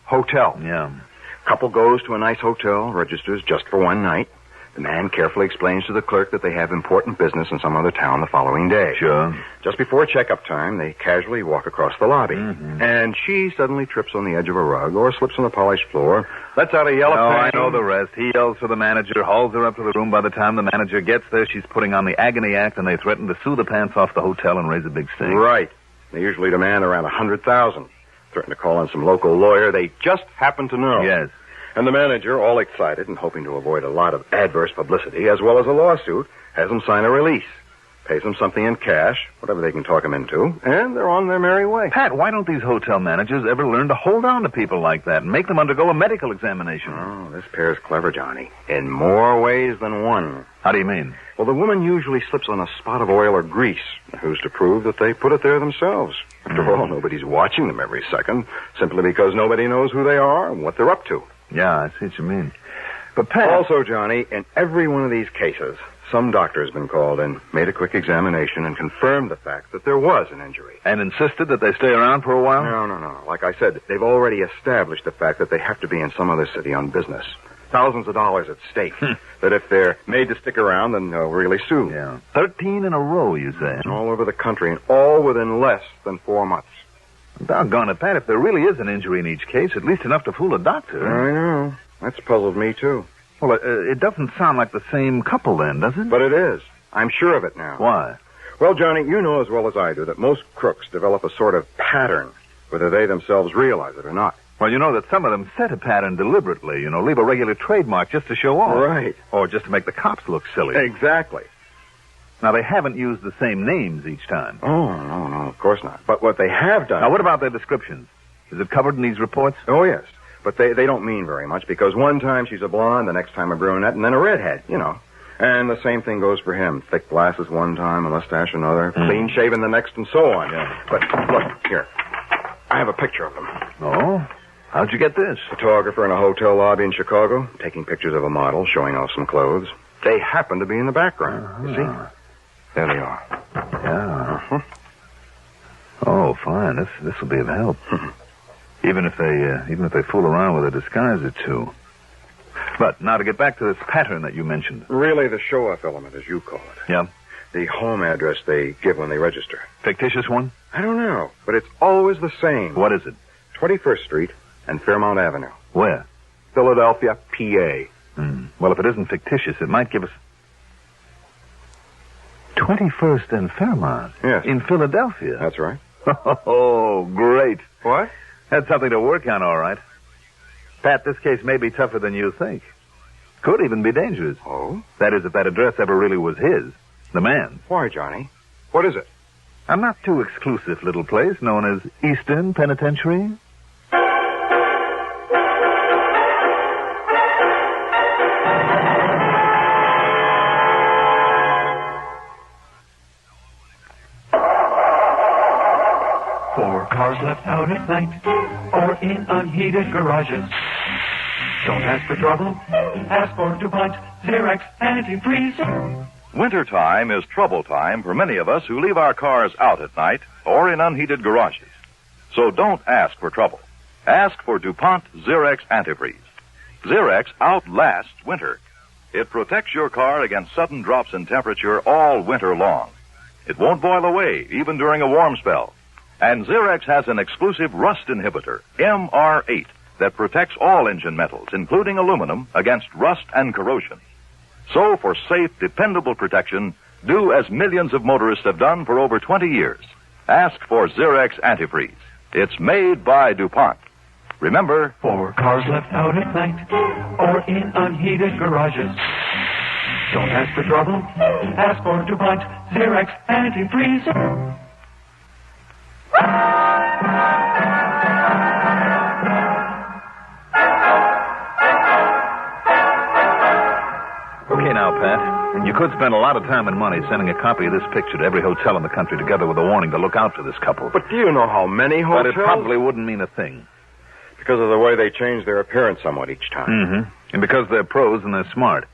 Hotel. Yeah. Couple goes to a nice hotel, registers just for one night. The man carefully explains to the clerk that they have important business in some other town the following day. Sure. Just before checkup time, they casually walk across the lobby. Mm-hmm. And she suddenly trips on the edge of a rug or slips on the polished floor, lets out a yell of I pain. know the rest. He yells for the manager, hauls her up to the room. By the time the manager gets there, she's putting on the agony act, and they threaten to sue the pants off the hotel and raise a big stink. Right. They usually demand around $100,000. Threaten to call in some local lawyer they just happen to know. Yes. And the manager, all excited and hoping to avoid a lot of adverse publicity, as well as a lawsuit, has them sign a release. Pays them something in cash, whatever they can talk them into, and they're on their merry way. Pat, why don't these hotel managers ever learn to hold on to people like that and make them undergo a medical examination? Oh, this pair's clever, Johnny. In more ways than one. How do you mean? Well, the woman usually slips on a spot of oil or grease. Who's to prove that they put it there themselves? After all, nobody's watching them every second, simply because nobody knows who they are and what they're up to. Yeah, I see what you mean. But Pat... Also, Johnny, in every one of these cases, some doctor has been called in, made a quick examination, and confirmed the fact that there was an injury. And insisted that they stay around for a while? No. Like I said, they've already established the fact that they have to be in some other city on business. Thousands of dollars at stake. That if they're made to stick around, then they'll really sue. Yeah. 13 in a row, you say? All over the country, and all within less than 4 months. Doggone it, Pat. If there really is an injury in each case, at least enough to fool a doctor. I know. That's puzzled me, too. Well, it doesn't sound like the same couple, then, does it? But it is. I'm sure of it now. Why? Well, Johnny, you know as well as I do that most crooks develop a sort of pattern, whether they themselves realize it or not. Well, you know that some of them set a pattern deliberately, leave a regular trademark just to show off. Right. Or just to make the cops look silly. Exactly. Now, they haven't used the same names each time. Oh, no, of course not. But what they have done... Now, what about their descriptions? Is it covered in these reports? Oh, yes. But they don't mean very much, because one time she's a blonde, the next time a brunette, and then a redhead, And the same thing goes for him. Thick glasses one time, a mustache another, clean shaven the next, and so on. Yeah. But, look, here. I have a picture of them. Oh? How'd you get this? Photographer in a hotel lobby in Chicago, taking pictures of a model, showing off some clothes. They happen to be in the background. You see? There they are. Yeah. Oh, fine. This will be of help. Even if they fool around with a disguise or two. But now to get back to this pattern that you mentioned. Really the show-off element, as you call it. Yeah. The home address they give when they register. Fictitious one? I don't know, but it's always the same. What is it? 21st Street and Fairmount Avenue. Where? Philadelphia, PA. Well, if it isn't fictitious, it might give us... 21st and Fairmount? Yes. In Philadelphia? That's right. Oh, great. What? That's something to work on, all right. Pat, this case may be tougher than you think. Could even be dangerous. Oh? That is, if that address ever really was his. The man. Why, Johnny? What is it? A not too exclusive little place known as Eastern Penitentiary. Cars left out at night or in unheated garages. Don't ask for trouble. Ask for DuPont Xerox antifreeze. Wintertime is trouble time for many of us who leave our cars out at night or in unheated garages. So don't ask for trouble. Ask for DuPont Xerox antifreeze. Xerox outlasts winter. It protects your car against sudden drops in temperature all winter long. It won't boil away even during a warm spell. And Xerox has an exclusive rust inhibitor, MR8, that protects all engine metals, including aluminum, against rust and corrosion. So, for safe, dependable protection, do as millions of motorists have done for over 20 years. Ask for Xerox antifreeze. It's made by DuPont. Remember, for cars left out at night or in unheated garages. Don't ask for trouble. Ask for DuPont Xerox antifreeze. Okay, now, Pat. You could spend a lot of time and money sending a copy of this picture to every hotel in the country together with a warning to look out for this couple. But do you know how many hotels? But it probably wouldn't mean a thing. Because of the way they change their appearance somewhat each time. Mm-hmm. And because they're pros and they're smart.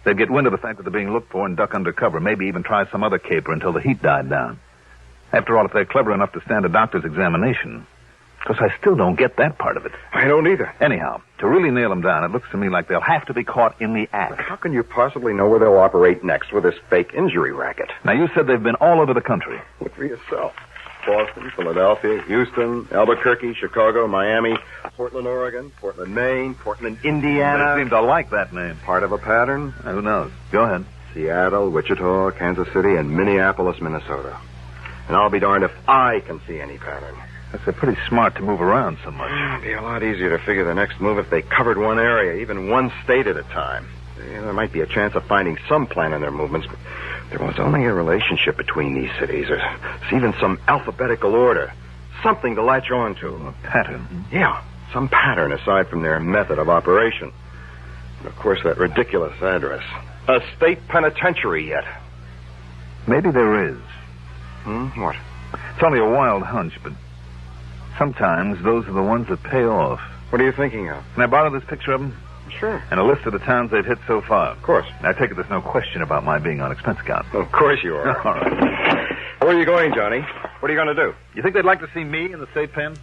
They'd get wind of the fact that they're being looked for and duck under cover, maybe even try some other caper until the heat died down. After all, if they're clever enough to stand a doctor's examination. Because I still don't get that part of it. I don't either. Anyhow, to really nail them down, it looks to me like they'll have to be caught in the act. But how can you possibly know where they'll operate next with this fake injury racket? Now, you said they've been all over the country. Look for yourself. Boston, Philadelphia, Houston, Albuquerque, Chicago, Miami, Portland, Oregon, Portland, Maine, Portland, Indiana. They seem to like that name. Part of a pattern? Who knows? Go ahead. Seattle, Wichita, Kansas City, and Minneapolis, Minnesota. And I'll be darned if I can see any pattern. That's pretty smart to move around so much. It'd be a lot easier to figure the next move if they covered one area, even one state at a time. There might be a chance of finding some plan in their movements, but there was only a relationship between these cities, or even some alphabetical order. Something to latch on to. A pattern? Yeah, some pattern aside from their method of operation. And of course, that ridiculous address. A state penitentiary yet. Maybe there is. What? It's only a wild hunch, but sometimes those are the ones that pay off. What are you thinking of? Can I borrow this picture of them? Sure. And a list of the towns they've hit so far. Of course. I take it there's no question about my being on expense account. Of course you are. All right. Where are you going, Johnny? What are you going to do? You think they'd like to see me in the state pen?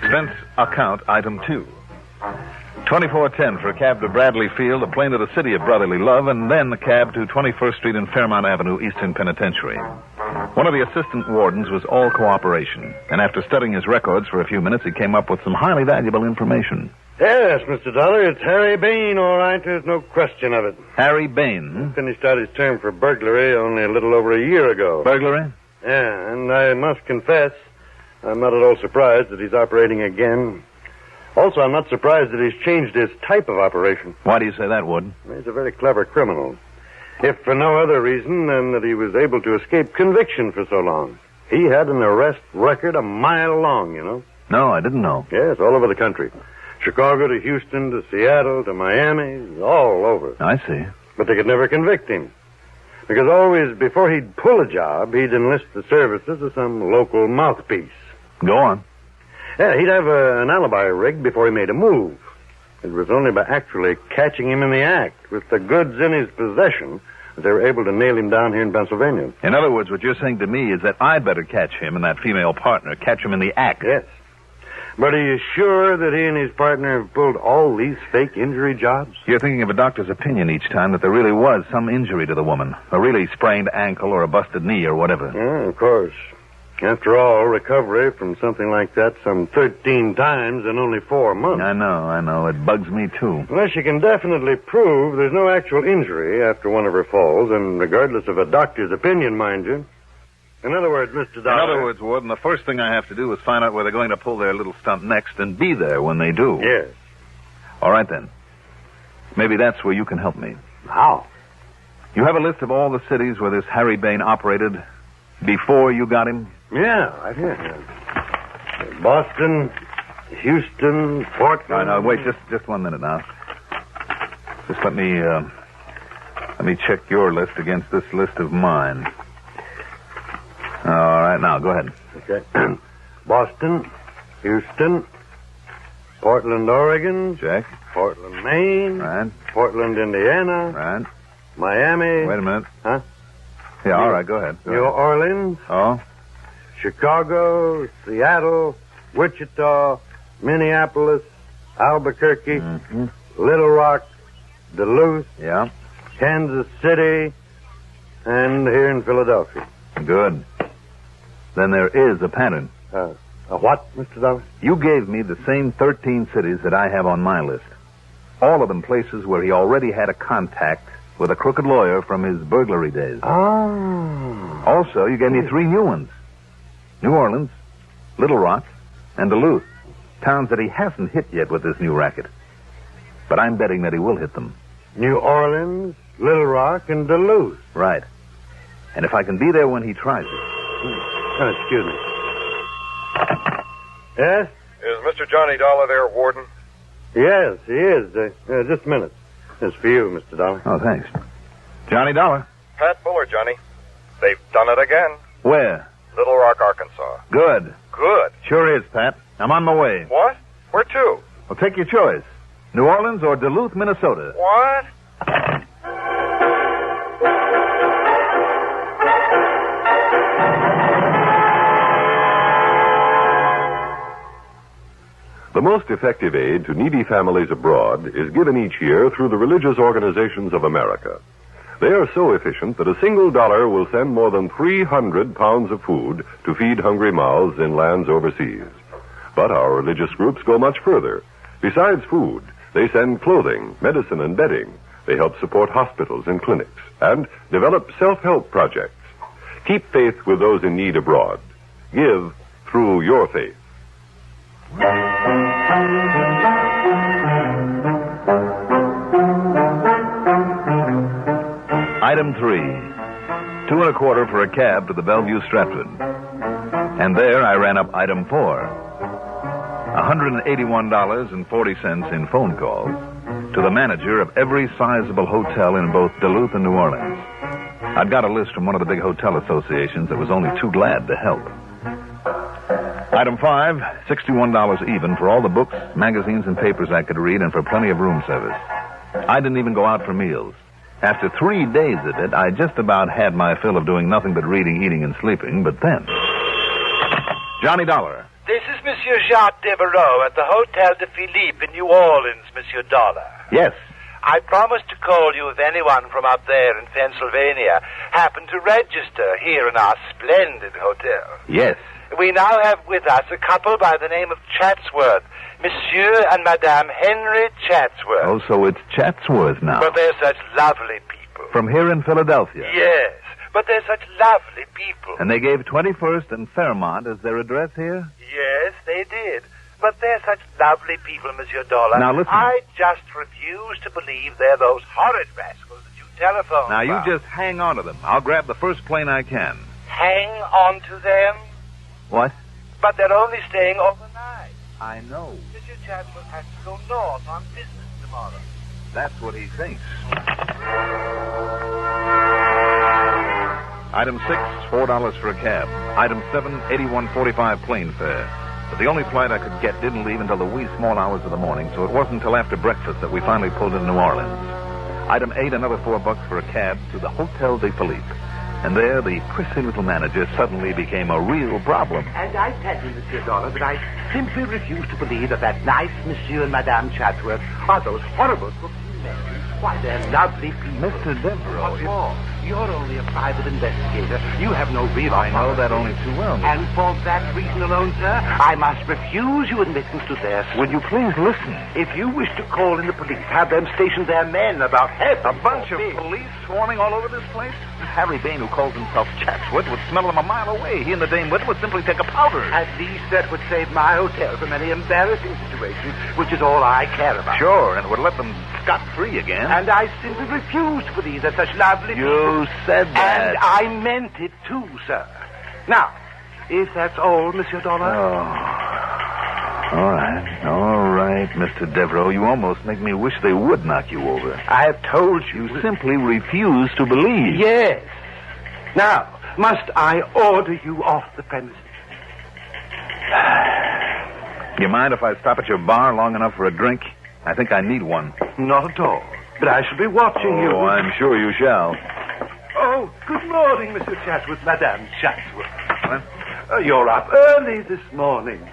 Expense account item 2. 2410 for a cab to Bradley Field, a plane to the city of brotherly love, and then the cab to 21st Street and Fairmount Avenue, Eastern Penitentiary. One of the assistant wardens was all cooperation, and after studying his records for a few minutes, he came up with some highly valuable information. Yes, Mr. Dollar, it's Harry Bain, all right. There's no question of it. Harry Bain? Finished out his term for burglary only a little over a year ago. Burglary? Yeah, and I must confess, I'm not at all surprised that he's operating again. Also, I'm not surprised that he's changed his type of operation. Why do you say that, Warden? He's a very clever criminal. If for no other reason than that he was able to escape conviction for so long. He had an arrest record a mile long, you know. No, I didn't know. Yes, all over the country. Chicago to Houston to Seattle to Miami, all over. I see. But they could never convict him. Because always, before he'd pull a job, he'd enlist the services of some local mouthpiece. Go on. Yeah, he'd have an alibi rigged before he made a move. It was only by actually catching him in the act, with the goods in his possession, that they were able to nail him down here in Pennsylvania. In other words, what you're saying to me is that I'd better catch him and that female partner, catch him in the act. Yes. But are you sure that he and his partner have pulled all these fake injury jobs? You're thinking of a doctor's opinion each time that there really was some injury to the woman. A really sprained ankle or a busted knee or whatever. Yeah, of course. After all, recovery from something like that some 13 times in only 4 months. I know. It bugs me, too. Unless you can definitely prove there's no actual injury after one of her falls, and regardless of a doctor's opinion, mind you. In other words, Mr. Dollar... In other words, Warden, the first thing I have to do is find out where they're going to pull their little stunt next and be there when they do. Yes. All right, then. Maybe that's where you can help me. How? You have a list of all the cities where this Harry Bain operated before you got him? Yeah, right here. Boston, Houston, Portland... No, wait, just 1 minute now. Just let me check your list against this list of mine. All right, now, go ahead. Okay. Boston, Houston, Portland, Oregon. Check. Portland, Maine. Right. Portland, Indiana. Right. Miami. Wait a minute. Huh? Yeah, all right, go ahead. New Orleans. Oh? Chicago, Seattle, Wichita, Minneapolis, Albuquerque, Little Rock, Duluth. Yeah. Kansas City, and here in Philadelphia. Good. Then there is a pattern. A what, Mr. Dollar? You gave me the same 13 cities that I have on my list. All of them places where he already had a contact with a crooked lawyer from his burglary days. Oh. Also, you gave me 3 new ones. New Orleans, Little Rock, and Duluth. Towns that he hasn't hit yet with this new racket. But I'm betting that he will hit them. New Orleans, Little Rock, and Duluth. Right. And if I can be there when he tries it. Oh, excuse me. Yes? Is Mr. Johnny Dollar there, Warden? Yes, he is. Just a minute. It's for you, Mr. Dollar. Oh, thanks. Johnny Dollar. Pat Fuller, Johnny. They've done it again. Where? Little Rock, Arkansas. Good. Good. Sure is, Pat. I'm on my way. What? Where to? Well, take your choice. New Orleans or Duluth, Minnesota. What? The most effective aid to needy families abroad is given each year through the religious organizations of America. They are so efficient that a single dollar will send more than 300 pounds of food to feed hungry mouths in lands overseas. But our religious groups go much further. Besides food, they send clothing, medicine, and bedding. They help support hospitals and clinics and develop self-help projects. Keep faith with those in need abroad. Give through your faith. Item 3, 2 1/4 for a cab to the Bellevue Stratford. And there I ran up item 4, $181.40 in phone calls to the manager of every sizable hotel in both Duluth and New Orleans. I'd got a list from one of the big hotel associations that was only too glad to help. Item 5, $61 even for all the books, magazines, and papers I could read and for plenty of room service. I didn't even go out for meals. After 3 days of it, I just about had my fill of doing nothing but reading, eating, and sleeping, but then... Johnny Dollar. This is Monsieur Jacques Devereaux at the Hotel de Philippe in New Orleans, Monsieur Dollar. Yes. I promised to call you if anyone from up there in Pennsylvania happened to register here in our splendid hotel. Yes. We now have with us a couple by the name of Chatsworth, Monsieur and Madame Henry Chatsworth. Oh, so it's Chatsworth now. But they're such lovely people. From here in Philadelphia. Yes, but they're such lovely people. And they gave 21st and Fairmont as their address here? Yes, they did. But they're such lovely people, Monsieur Dollar. Now, listen. I just refuse to believe they're those horrid rascals that you telephoned Now, you about. just hang on to them. I'll grab the first plane I can. Hang on to them? What? But they're only staying overnight. I know. Monsieur Chatsworth has to go north on business tomorrow. That's what he thinks. Item 6, $4 for a cab. Item 7, $81.45 plane fare. But the only flight I could get didn't leave until the wee small hours of the morning, so it wasn't until after breakfast that we finally pulled into New Orleans. Item 8, another $4 for a cab to the Hotel de Philippe. And there, the prissy little manager suddenly became a real problem. And I tell you, Monsieur Dollar, that I simply refuse to believe that nice Monsieur and Madame Chatsworth are those horrible cooking men. Why, they're lovely people. Mr. Devereaux. What's more, you're only a private investigator. You have no real I know that only too well. And for that reason alone, sir, I must refuse you admittance to their... Will you please listen? If you wish to call in the police, have them station their men about heaven. A bunch of police swarming all over this place? Harry Bain, who calls himself Chatsworth, would smell them a mile away. He and the Dame Whit would simply take a powder. At least that would save my hotel from any embarrassing situation, which is all I care about. Sure, and it would let them scot-free again. And I simply refuse to believe that such lovely people... You said that. And I meant it too, sir. Now, if that's all, Monsieur Dollar... Oh. All right, Mr. Devereaux. You almost make me wish they would knock you over. I have told you. You simply refuse to believe. Yes. Now, must I order you off the premises? You mind if I stop at your bar long enough for a drink? I think I need one. Not at all. But I shall be watching you. Oh, I'm sure you shall. Oh, good morning, Mr. Chatsworth, Madame Chatsworth. Huh? You're up early this morning.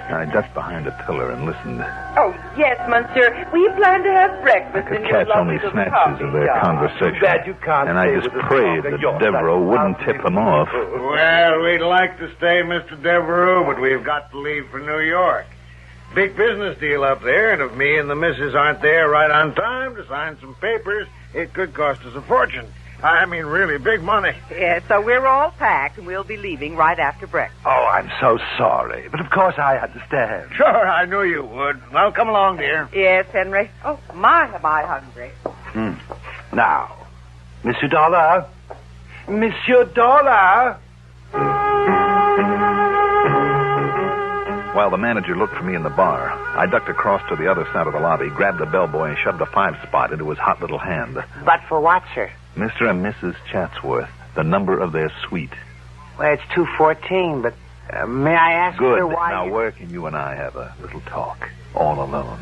I ducked behind a pillar and listened. Oh, yes, monsieur. We plan to have breakfast I could in your catch only lovely snatches of their conversation. Too bad you can't and I stay just with us prayed longer. that You're Devereaux wouldn't tip them off. Well, we'd like to stay, Mr. Devereaux, but we've got to leave for New York. Big business deal up there, and if me and the missus aren't there right on time to sign some papers, it could cost us a fortune. I mean, really big money. Yes, so we're all packed, and we'll be leaving right after breakfast. Oh, I'm so sorry. But of course I understand. Sure, I knew you would. Well, come along, dear. Yes, Henry. Oh, my, am I hungry. Now, Monsieur Dollar. Monsieur Dollar. While the manager looked for me in the bar, I ducked across to the other side of the lobby, grabbed the bellboy, and shoved a 5-spot into his hot little hand. But for what, sir? Mr. and Mrs. Chatsworth, the number of their suite. Well, it's 2:14, but may I ask Good. sir, why... Now, where can you and I have a little talk, all alone?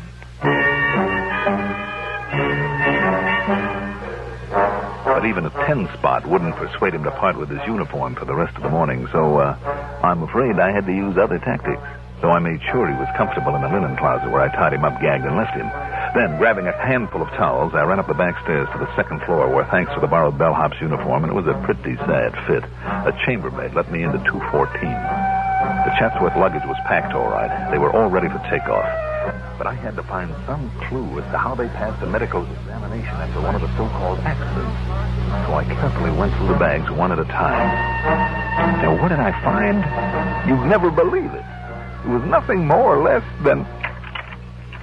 But even a 10-spot wouldn't persuade him to part with his uniform for the rest of the morning, so I'm afraid I had to use other tactics. so I made sure he was comfortable in the linen closet where I tied him up, gagged, and left him. Then, grabbing a handful of towels, I ran up the back stairs to the second floor where, thanks to the borrowed bellhop's uniform, and it was a pretty sad fit, a chambermaid let me into 214. The Chatsworth luggage was packed all right. They were all ready for takeoff. But I had to find some clue as to how they passed the medical examination after one of the so-called accidents. So I carefully went through the bags one at a time. Now, what did I find? You'd never believe it. It was nothing more or less than...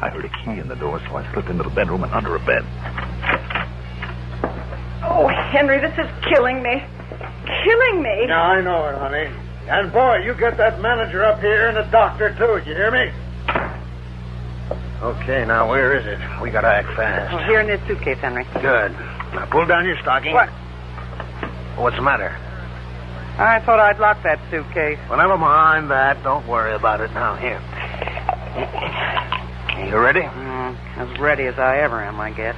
I heard a key in the door, so I slipped into the bedroom and under a bed. Oh, Henry, this is killing me. Killing me. Yeah, I know it, honey. And, boy, you get that manager up here and the doctor, too. You hear me? Okay, now, where is it? We gotta act fast. Oh, here in this suitcase, Henry. Good. Now, pull down your stocking. What? What's the matter? I thought I'd lock that suitcase. Well, never mind that. Don't worry about it now. Here. You ready? As ready as I ever am, I guess.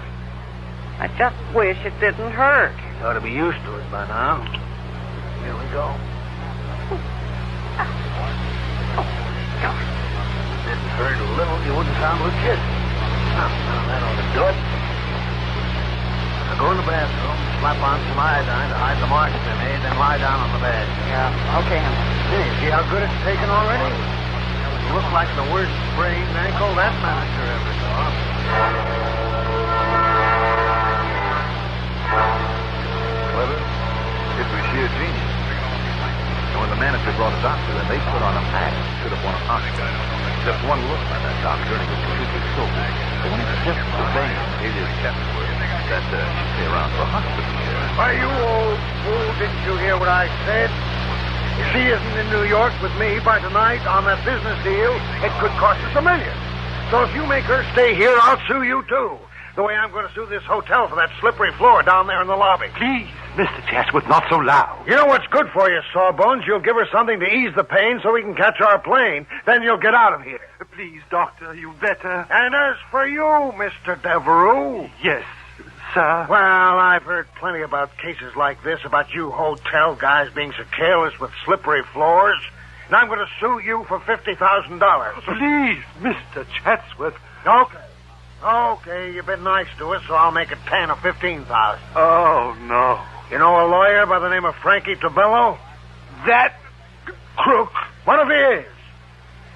I just wish it didn't hurt. You ought to be used to it by now. Here we go. Didn't hurt a little, you wouldn't sound legit. Now, that ought to do it. Now, go in the bathroom, slap on some iodine to hide the marks they made, then lie down on the bed. Yeah, okay, Henry. Hey, see how good it's taken already? You look like the worst sprained ankle that manager ever saw. Clever. It was sheer genius. And when the manager brought a doctor, then they put on a mask and should have won an Oscar. Just one look by that doctor, and he was completely sober. But when he suggested to Bain, alias Chatsworth, that she'd stay around for a hospital care. Why, you old fool, didn't you hear what I said? If she isn't in New York with me by tonight on that business deal, it could cost us $1 million. So if you make her stay here, I'll sue you, too. The way I'm going to sue this hotel for that slippery floor down there in the lobby. Please, Mr. Chatsworth, not so loud. You know what's good for you, Sawbones? You'll give her something to ease the pain so we can catch our plane. Then you'll get out of here. Please, Doctor, you better. And as for you, Mr. Devereux... Yes, sir. Well, I've heard plenty about cases like this, about you hotel guys being so careless with slippery floors. And I'm going to sue you for $50,000. Please, Mr. Chatsworth. Okay, you've been nice to us, so I'll make it 10 or 15,000. Oh, no. You know a lawyer by the name of Frankie Tabello? That crook. What if he is?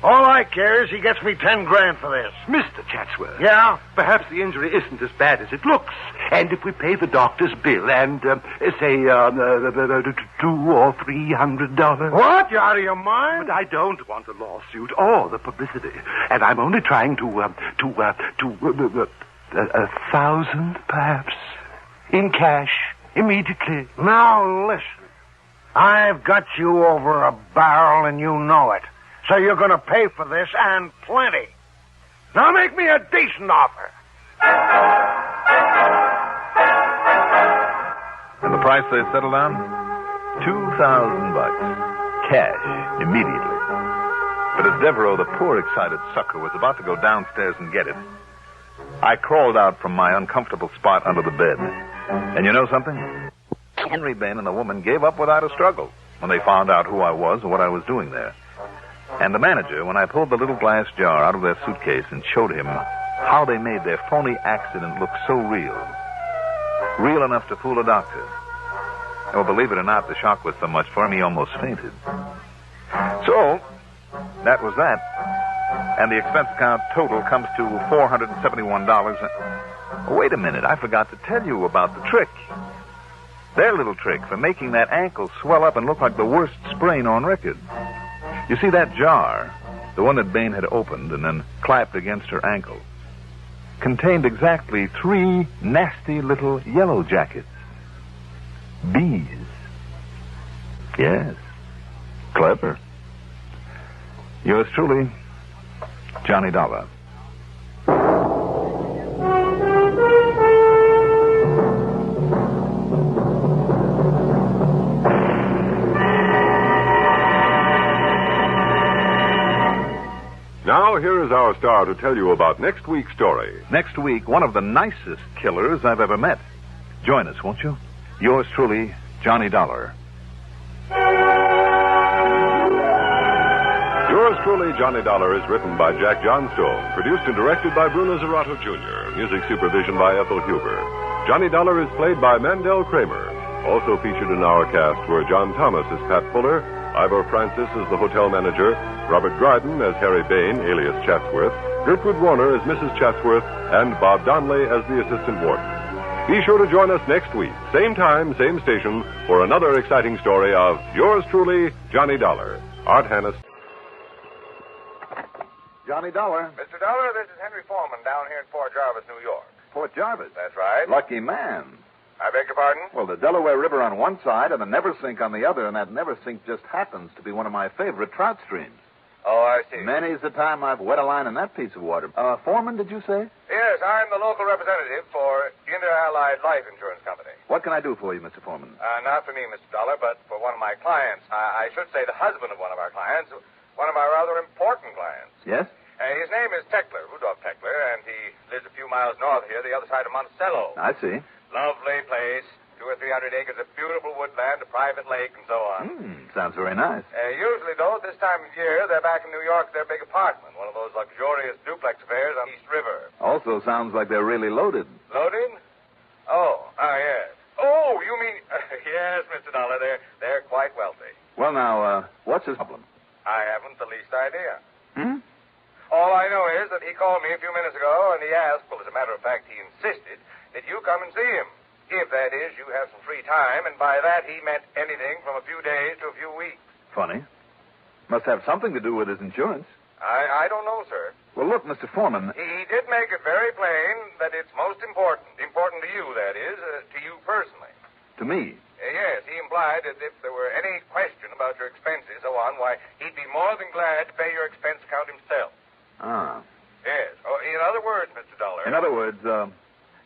All I care is he gets me $10,000 for this. Mr. Chatsworth. Yeah? Perhaps the injury isn't as bad as it looks. And if we pay the doctor's bill and, say, $200 or $300... What? You out of your mind? But I don't want a lawsuit or the publicity. And I'm only trying to 1,000, perhaps, in cash, immediately. Now, listen. I've got you over a barrel and you know it. So you're going to pay for this, and plenty. Now make me a decent offer. And the price they settled on? $2,000. Cash, immediately. But as Devereaux, the poor excited sucker, was about to go downstairs and get it, I crawled out from my uncomfortable spot under the bed. And you know something? Henry Bain and the woman gave up without a struggle when they found out who I was and what I was doing there. And the manager, when I pulled the little glass jar out of their suitcase and showed him how they made their phony accident look so real. Real enough to fool a doctor. Oh, believe it or not, the shock was so much for him he almost fainted. So, that was that. And the expense account total comes to $471. Wait a minute, I forgot to tell you about the trick. Their little trick for making that ankle swell up and look like the worst sprain on record. You see, that jar, the one that Bain had opened and then clapped against her ankle, contained exactly 3 nasty little yellow jackets. Bees. Yes. Clever. Yours truly, Johnny Dollar. Now, here is our star to tell you about next week's story. Next week, one of the nicest killers I've ever met. Join us, won't you? Yours truly, Johnny Dollar. Your Yours truly, Johnny Dollar, is written by Jack Johnstone, produced and directed by Bruno Zerato Jr., music supervision by Ethel Huber. Johnny Dollar is played by Mandel Kramer. Also featured in our cast were John Thomas as Pat Fuller, Ivor Francis as the hotel manager, Robert Dryden as Harry Bain, alias Chatsworth, Gertrude Warner as Mrs. Chatsworth, and Bob Donnelly as the assistant warden. Be sure to join us next week, same time, same station, for another exciting story of Yours truly, Johnny Dollar. Art Hannes. Johnny Dollar. Mr. Dollar, this is Henry Foreman down here in Port Jarvis, New York. Port Jarvis? That's right. Lucky man. I beg your pardon? Well, the Delaware River on one side and the Neversink on the other, and that Neversink just happens to be one of my favorite trout streams. Oh, I see. Many's the time I've wet a line in that piece of water. Foreman, did you say? Yes, I'm the local representative for Inter-Allied Life Insurance Company. What can I do for you, Mr. Foreman? Not for me, Mr. Dollar, but for one of my clients. I should say the husband of one of our clients, one of our rather important clients. Yes? His name is Teckler, Rudolph Teckler, and he lives a few miles north here, the other side of Monticello. I see. Lovely place. 200 or 300 acres of beautiful woodland, a private lake, and so on. Sounds very nice. Usually, though, at this time of year, they're back in New York at their big apartment, one of those luxurious duplex affairs on East River. Also sounds like they're really loaded. Loading? Oh, yes. Oh, you mean... yes, Mr. Dollar, they're quite wealthy. Well, now, what's his problem? I haven't the least idea. Hmm? All I know is that he called me a few minutes ago, and he asked, well, as a matter of fact, he insisted that you come and see him. If, that is, you have some free time, and by that he meant anything from a few days to a few weeks. Funny. Must have something to do with his insurance. I don't know, sir. Well, look, Mr. Foreman. He did make it very plain that it's most important. Important to you, that is, to you personally. To me? Yes, he implied that if there were any question about your expenses, so on, why, he'd be more than glad to pay your expense account himself. Ah. Yes. Oh, in other words, Mr. Dollar... In other words,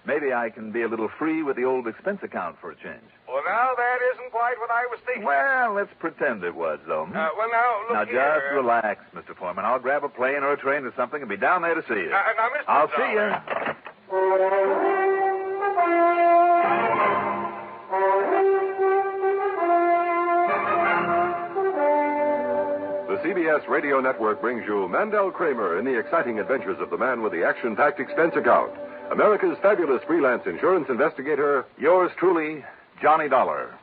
maybe I can be a little free with the old expense account for a change. Well, now, that isn't quite what I was thinking. Well, let's pretend it was, though. Well, now, look Now, here. just relax, Mr. Foreman. I'll grab a plane or a train or something and be down there to see you. Now, Mr. I'll Dollar. see you. The CBS Radio Network brings you Mandel Kramer in the exciting adventures of the man with the action-packed expense account. America's fabulous freelance insurance investigator, Yours truly, Johnny Dollar.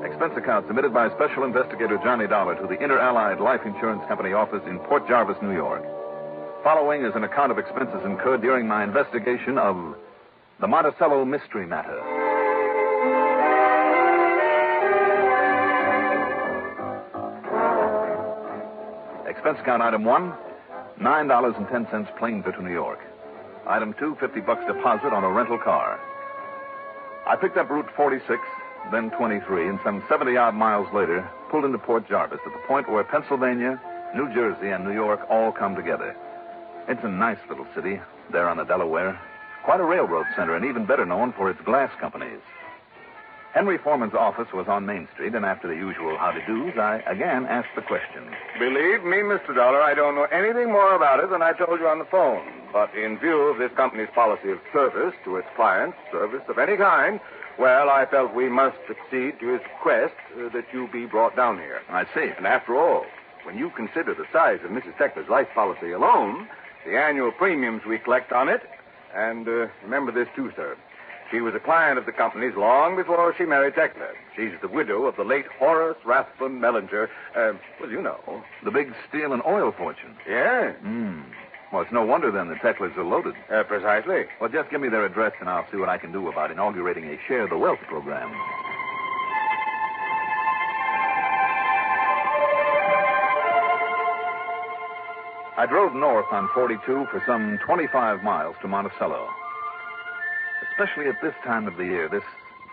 Expense account submitted by Special Investigator Johnny Dollar to the Inter-Allied Life Insurance Company office in Port Jarvis, New York. Following is an account of expenses incurred during my investigation of the Monticello mystery matter. Expense account item 1, $9.10 plane fare to New York. Item 2, $50 deposit on a rental car. I picked up Route 46, then 23, and some 70-odd miles later, pulled into Port Jarvis at the point where Pennsylvania, New Jersey, and New York all come together. It's a nice little city there on the Delaware. Quite a railroad center and even better known for its glass companies. Henry Foreman's office was on Main Street, and after the usual howdy-do's, I again asked the question. Believe me, Mr. Dollar, I don't know anything more about it than I told you on the phone. But in view of this company's policy of service to its clients, service of any kind, well, I felt we must accede to his request that you be brought down here. I see. And after all, when you consider the size of Mrs. Teckler's life policy alone, the annual premiums we collect on it, and remember this too, sir. She was a client of the company's long before she married Teckler. She's the widow of the late Horace Rathbun Mellinger. Well, you know. The big steel and oil fortune. Yeah. Well, it's no wonder, then, the Tecklers are loaded. Precisely. Well, just give me their address, and I'll see what I can do about inaugurating a Share the Wealth program. I drove north on 42 for some 25 miles to Monticello. Especially at this time of the year, this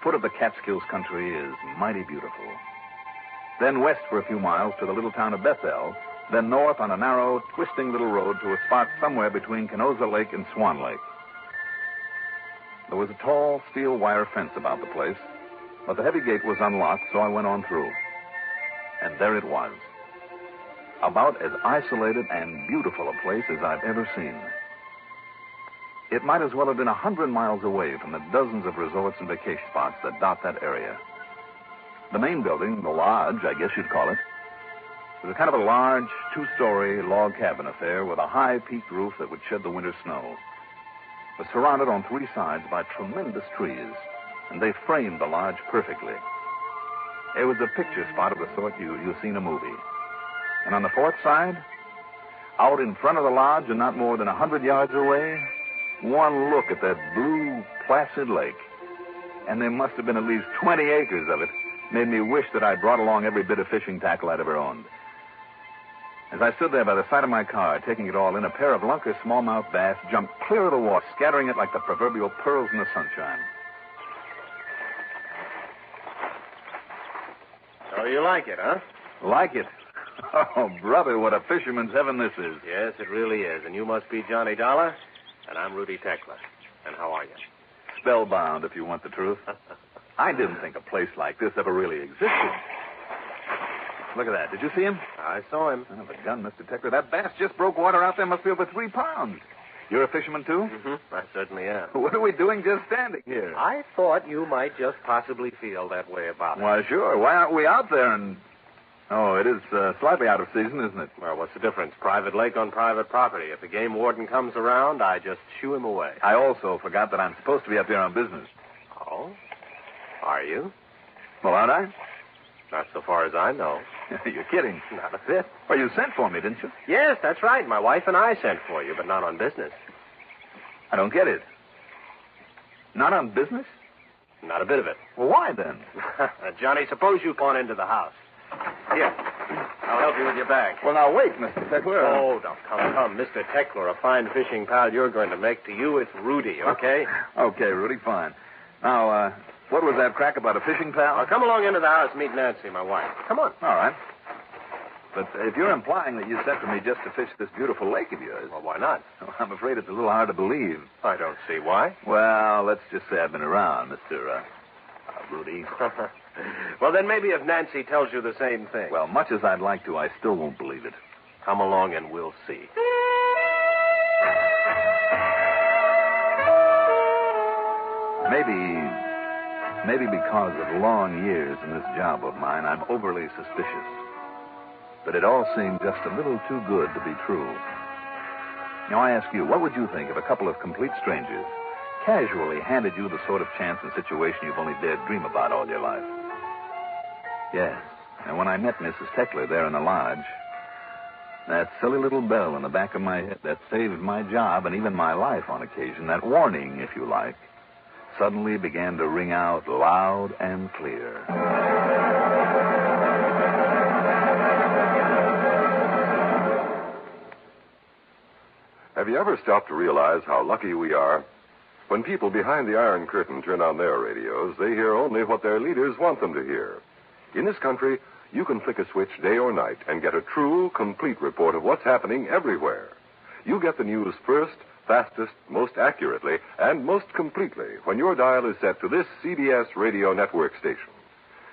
foot of the Catskills country is mighty beautiful. Then west for a few miles to the little town of Bethel, then north on a narrow, twisting little road to a spot somewhere between Canosa Lake and Swan Lake. There was a tall steel wire fence about the place, but the heavy gate was unlocked, so I went on through. And there it was. About as isolated and beautiful a place as I've ever seen. It might as well have been 100 miles away from the dozens of resorts and vacation spots that dot that area. The main building, the lodge, I guess you'd call it, was a kind of a large, two-story log cabin affair with a high peaked roof that would shed the winter snow. It was surrounded on three sides by tremendous trees, and they framed the lodge perfectly. It was a picture spot of the sort you see in a movie. And on the fourth side, out in front of the lodge and not more than 100 yards away, one look at that blue, placid lake. And there must have been at least 20 acres of it. Made me wish that I'd brought along every bit of fishing tackle I'd ever owned. As I stood there by the side of my car, taking it all in, a pair of lunker smallmouth bass jumped clear of the water, scattering it like the proverbial pearls in the sunshine. So you like it, huh? Like it? Oh, brother, what a fisherman's heaven this is. Yes, it really is. And you must be Johnny Dollar, and I'm Rudy Tekla. And how are you? Spellbound, if you want the truth. I didn't think a place like this ever really existed. Look at that. Did you see him? I saw him. Son of a gun, Mr. Tekla. That bass just broke water out there. Must be over 3 pounds. You're a fisherman, too? Mm-hmm. I certainly am. What are we doing just standing here? I thought you might just possibly feel that way about it. Why, sure. Why aren't we out there and... Oh, it is slightly out of season, isn't it? Well, what's the difference? Private lake on private property. If the game warden comes around, I just shoo him away. I also forgot that I'm supposed to be up here on business. Oh? Are you? Well, aren't I? Not so far as I know. You're kidding. Not a bit. Well, you sent for me, didn't you? Yes, that's right. My wife and I sent for you, but not on business. I don't get it. Not on business? Not a bit of it. Well, why then? Johnny, suppose you go on into the house. Here, I'll help you with your bag. Well, now, wait, Mr. Tekla. Oh, now, come. Mr. Tekla, a fine fishing pal you're going to make. To you, it's Rudy, okay? Okay, Rudy, fine. Now, what was that crack about a fishing pal? Well, come along into the house, meet Nancy, my wife. Come on. All right. But if you're implying that you sent for me just to fish this beautiful lake of yours... Well, why not? Well, I'm afraid it's a little hard to believe. I don't see why. Well, let's just say I've been around, Mr. Rudy. Well, then maybe if Nancy tells you the same thing. Well, much as I'd like to, I still won't believe it. Come along and we'll see. Maybe because of long years in this job of mine, I'm overly suspicious. But it all seemed just a little too good to be true. Now, I ask you, what would you think if a couple of complete strangers casually handed you the sort of chance and situation you've only dared dream about all your life? Yes, and when I met Mrs. Tekla there in the lodge, that silly little bell in the back of my head that saved my job and even my life on occasion, that warning, if you like, suddenly began to ring out loud and clear. Have you ever stopped to realize how lucky we are? When people behind the Iron Curtain turn on their radios, they hear only what their leaders want them to hear. In this country, you can flick a switch day or night and get a true, complete report of what's happening everywhere. You get the news first, fastest, most accurately, and most completely when your dial is set to this CBS radio network station.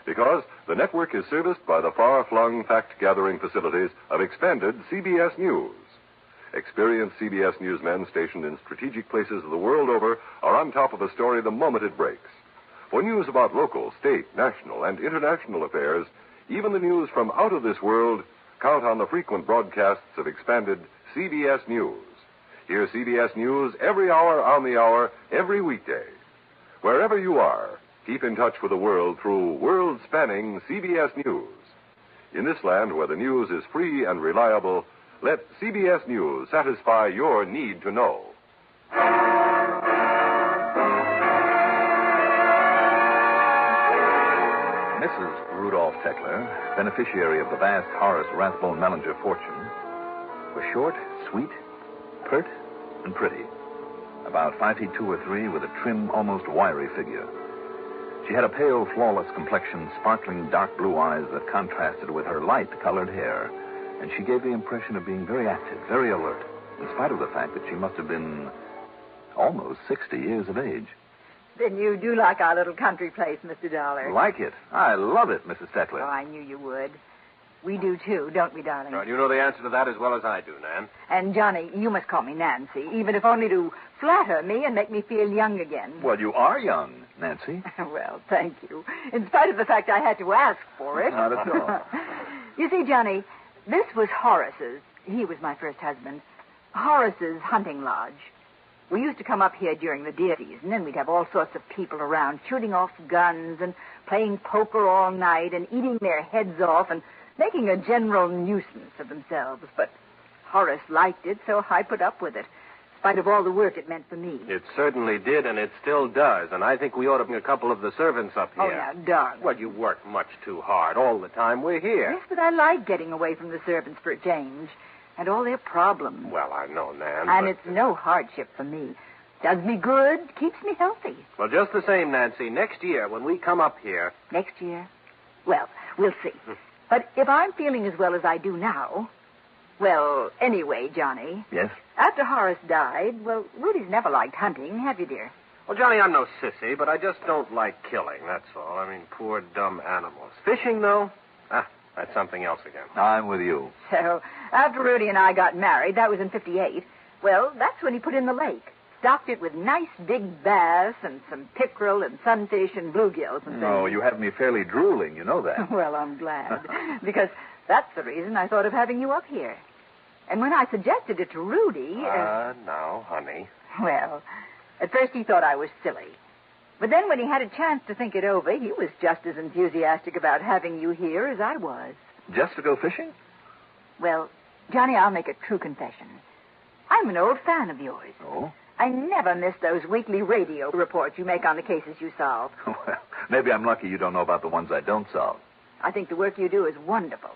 Because the network is serviced by the far-flung fact-gathering facilities of expanded CBS News. Experienced CBS newsmen stationed in strategic places of the world over are on top of a story the moment it breaks. For news about local, state, national, and international affairs, even the news from out of this world, count on the frequent broadcasts of expanded CBS News. Hear CBS News every hour on the hour, every weekday. Wherever you are, keep in touch with the world through world-spanning CBS News. In this land where the news is free and reliable, let CBS News satisfy your need to know. Mrs. Rudolph Tekla, beneficiary of the vast Horace Rathbone Mellinger fortune, was short, sweet, pert, and pretty. About 5 feet 2 or 3 with a trim, almost wiry figure. She had a pale, flawless complexion, sparkling dark blue eyes that contrasted with her light-colored hair, and she gave the impression of being very active, very alert, in spite of the fact that she must have been almost 60 years of age. Then you do like our little country place, Mr. Dollar. Like it? I love it, Mrs. Tekla. Oh, I knew you would. We do, too, don't we, darling? Well, you know the answer to that as well as I do, Nan. And, Johnny, you must call me Nancy, even if only to flatter me and make me feel young again. Well, you are young, Nancy. Well, thank you. In spite of the fact I had to ask for it. Not at all. You see, Johnny, this was Horace's. He was my first husband. Horace's hunting lodge. We used to come up here during the deer season, and we'd have all sorts of people around shooting off guns and playing poker all night and eating their heads off and making a general nuisance of themselves. But Horace liked it, so I put up with it, in spite of all the work it meant for me. It certainly did, and it still does. And I think we ought to bring a couple of the servants up here. Oh, now, darling. Well, you work much too hard all the time we're here. Yes, but I like getting away from the servants for a change. And all their problems. Well, I know, Nan. And but... it's no hardship for me. Does me good, keeps me healthy. Well, just the same, Nancy, next year when we come up here... Next year? Well, we'll see. But if I'm feeling as well as I do now... Well, anyway, Johnny... Yes? After Horace died, well, Rudy's never liked hunting, have you, dear? Well, Johnny, I'm no sissy, but I just don't like killing, that's all. I mean, poor, dumb animals. Fishing, though? That's something else again. I'm with you. So, after Rudy and I got married, that was in 58, well, that's when he put in the lake. Stocked it with nice big bass and some pickerel and sunfish and bluegills and things. Oh, you have me fairly drooling, you know that. Well, I'm glad, because that's the reason I thought of having you up here. And when I suggested it to Rudy... Now, honey. Well, at first he thought I was silly. But then when he had a chance to think it over, he was just as enthusiastic about having you here as I was. Just to go fishing? Well, Johnny, I'll make a true confession. I'm an old fan of yours. Oh? I never miss those weekly radio reports you make on the cases you solve. Well, maybe I'm lucky you don't know about the ones I don't solve. I think the work you do is wonderful.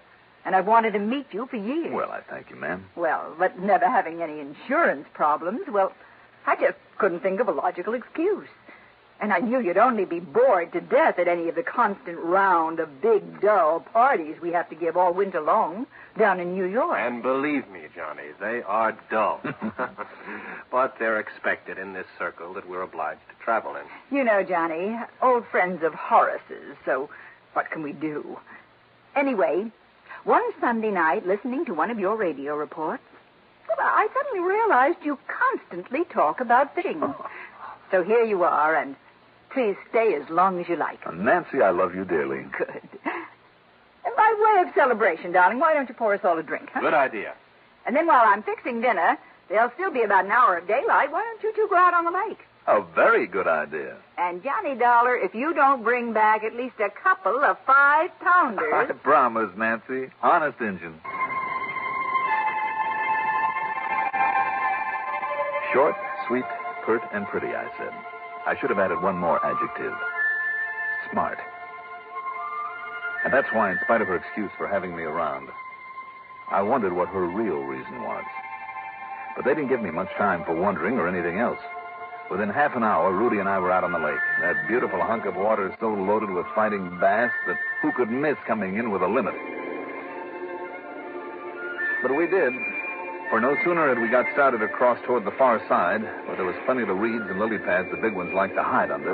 And I've wanted to meet you for years. Well, I thank you, ma'am. Well, but never having any insurance problems, well, I just couldn't think of a logical excuse. And I knew you'd only be bored to death at any of the constant round of big, dull parties we have to give all winter long down in New York. And believe me, Johnny, they are dull. But they're expected in this circle that we're obliged to travel in. You know, Johnny, old friends of Horace's, so what can we do? Anyway, one Sunday night, listening to one of your radio reports, well, I suddenly realized you constantly talk about fishing. So here you are, and please stay as long as you like. Nancy, I love you dearly. Good. And by way of celebration, darling, why don't you pour us all a drink, huh? Good idea. And then while I'm fixing dinner, there'll still be about an hour of daylight. Why don't you two go out on the lake? A very good idea. And, Johnny Dollar, if you don't bring back at least a couple of 5-pounders... I promise, Nancy. Honest Injun. Short, sweet, pert, and pretty, I said. I should have added one more adjective. Smart. And that's why, in spite of her excuse for having me around, I wondered what her real reason was. But they didn't give me much time for wondering or anything else. Within half an hour, Rudy and I were out on the lake. That beautiful hunk of water so loaded with fighting bass that who could miss coming in with a limit? But we did. For no sooner had we got started across toward the far side, where there was plenty of the reeds and lily pads the big ones like to hide under.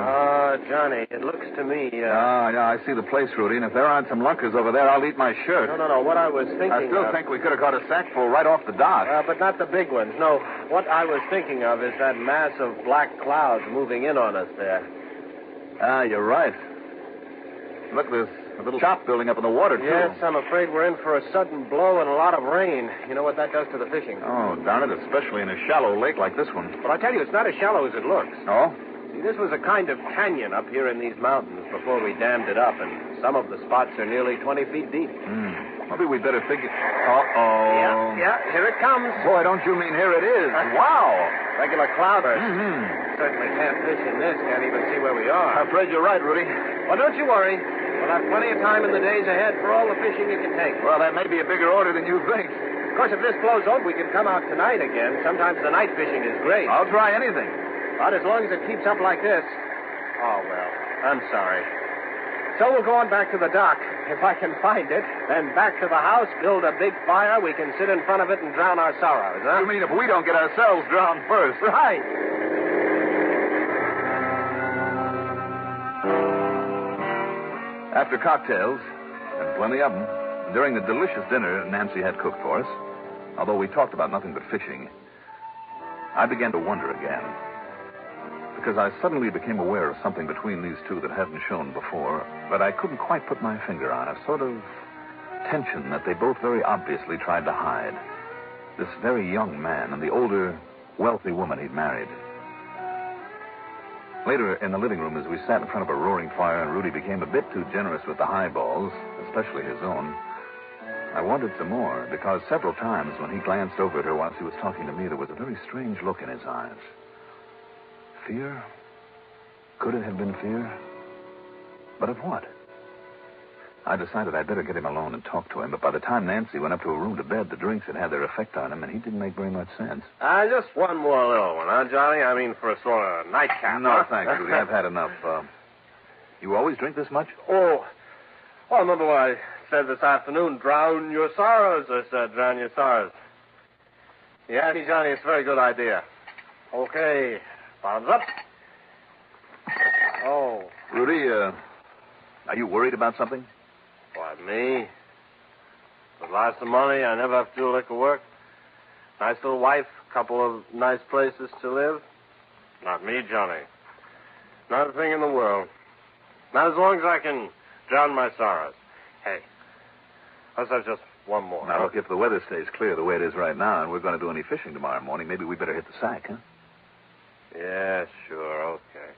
Johnny, it looks to me... Yeah, I see the place, Rudy, and if there aren't some lunkers over there, I'll eat my shirt. No, what I was thinking I still think we could have got a sackful right off the dock. But not the big ones. No, what I was thinking of is that mass of black clouds moving in on us there. You're right. Look, there's a little shop building up in the water, too. Yes, I'm afraid we're in for a sudden blow and a lot of rain. You know what that does to the fishing? Oh, darn it, especially in a shallow lake like this one. But I tell you, it's not as shallow as it looks. Oh? See, this was a kind of canyon up here in these mountains before we dammed it up, and some of the spots are nearly 20 feet deep. Maybe we'd better figure... Uh-oh. Yeah, here it comes. Boy, don't you mean here it is. Wow. Regular cloudburst. Certainly can't fish in this, can't even see where we are. I'm afraid you're right, Rudy. Well, don't you worry. We'll have plenty of time in the days ahead for all the fishing you can take. Well, that may be a bigger order than you think. Of course, if this blows over, we can come out tonight again. Sometimes the night fishing is great. I'll try anything. But as long as it keeps up like this... Oh, well, I'm sorry. So we'll go on back to the dock. If I can find it, then back to the house, build a big fire. We can sit in front of it and drown our sorrows, huh? You mean if we don't get ourselves drowned first? Right. After cocktails, and plenty of them, During the delicious dinner Nancy had cooked for us, although we talked about nothing but fishing, I began to wonder again. Because I suddenly became aware of something between these two that hadn't shown before, but I couldn't quite put my finger on. A sort of tension that they both very obviously tried to hide. This very young man and the older, wealthy woman he'd married. Later, in the living room, as we sat in front of a roaring fire and Rudy became a bit too generous with the highballs, especially his own, I wondered some more, because several times when he glanced over at her while she was talking to me, there was a very strange look in his eyes. Fear? Could it have been fear? But of what? I decided I'd better get him alone and talk to him, but by the time Nancy went up to her room to bed, the drinks had had their effect on him, and he didn't make very much sense. Just one more little one, huh, Johnny? I mean, for a sort of nightcap. No, huh? thanks, Rudy. I've had enough. You always drink this much? Oh, well, remember what I said this afternoon? Drown your sorrows, I said. Drown your sorrows. Yeah, Johnny, it's a very good idea. Okay, bottoms up. Oh. Rudy, are you worried about something? Why, me? With lots of money, I never have to do liquor work. Nice little wife, couple of nice places to live. Not me, Johnny. Not a thing in the world. Not as long as I can drown my sorrows. Hey, let's have just one more. Now, look, if the weather stays clear the way it is right now and we're going to do any fishing tomorrow morning, maybe we better hit the sack, huh? Yeah, sure, okay.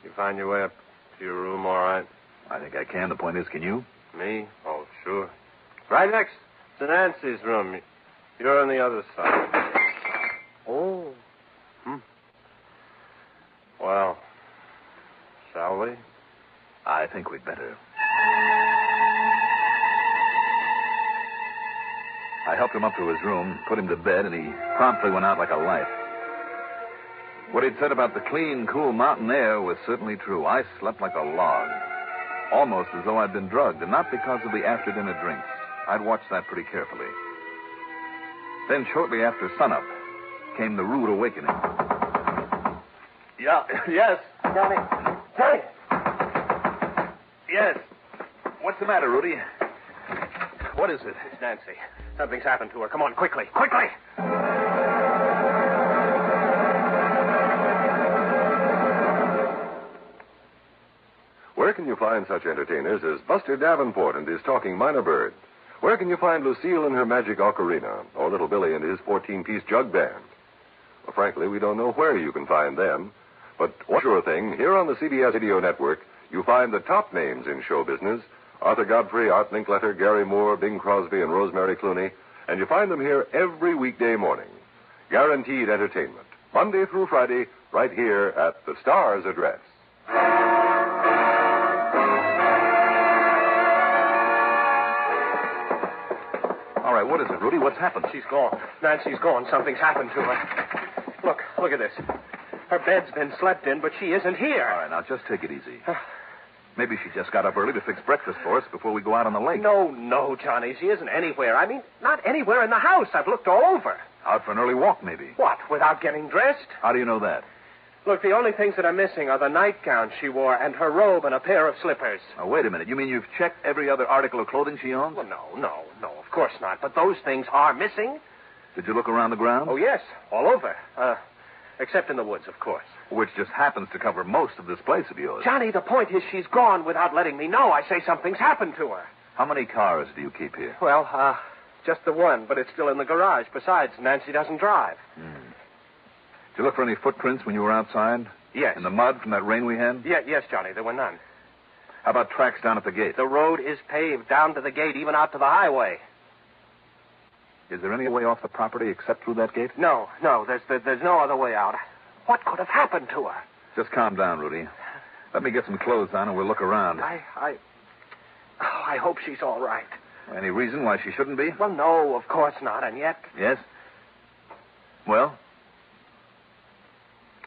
You find your way up to your room all right? I think I can. The point is, can you? Me? Oh, sure. Right next to Nancy's room. You're on the other side. Oh. Well, shall we? I think we'd better. I helped him up to his room, put him to bed, and he promptly went out like a light. What he'd said about the clean, cool mountain air was certainly true. I slept like a log, almost as though I'd been drugged, and not because of the after-dinner drinks. I'd watched that pretty carefully. Then, shortly after sunup, came the rude awakening. Yeah, yes. Johnny. Johnny. Yes. What's the matter, Rudy? What is it? It's Nancy. Something's happened to her. Come on, quickly. Quickly! Where can you find such entertainers as Buster Davenport and his Talking Minor Bird? Where can you find Lucille and her magic ocarina, or Little Billy and his 14-piece jug band? Well, frankly, we don't know where you can find them. But one sure thing, here on the CBS Radio Network, you find the top names in show business: Arthur Godfrey, Art Linkletter, Gary Moore, Bing Crosby, and Rosemary Clooney. And you find them here every weekday morning. Guaranteed entertainment, Monday through Friday, right here at the Star's address. All right, what is it, Rudy? What's happened? She's gone. Nancy's gone. Something's happened to her. Look at this. Her bed's been slept in, but she isn't here. All right, now, just take it easy. Maybe she just got up early to fix breakfast for us before we go out on the lake. No, Johnny. She isn't anywhere. I mean, not anywhere in the house. I've looked all over. Out for an early walk, maybe. What, without getting dressed? How do you know that? Look, the only things that are missing are the nightgown she wore and her robe and a pair of slippers. Now, wait a minute. You mean you've checked every other article of clothing she owns? Well, no, of course not. But those things are missing. Did you look around the ground? Oh, yes, all over. Except in the woods, of course. Which just happens to cover most of this place of yours. Johnny, the point is she's gone without letting me know. I say something's happened to her. How many cars do you keep here? Well, just the one, but it's still in the garage. Besides, Nancy doesn't drive. Did you look for any footprints when you were outside? Yes. In the mud from that rain we had? Yes, Johnny, there were none. How about tracks down at the gate? The road is paved down to the gate, even out to the highway. Is there any way off the property except through that gate? No, there's no other way out. What could have happened to her? Just calm down, Rudy. Let me get some clothes on and we'll look around. I hope she's all right. Any reason why she shouldn't be? Well, no, of course not, and yet... Yes? Well?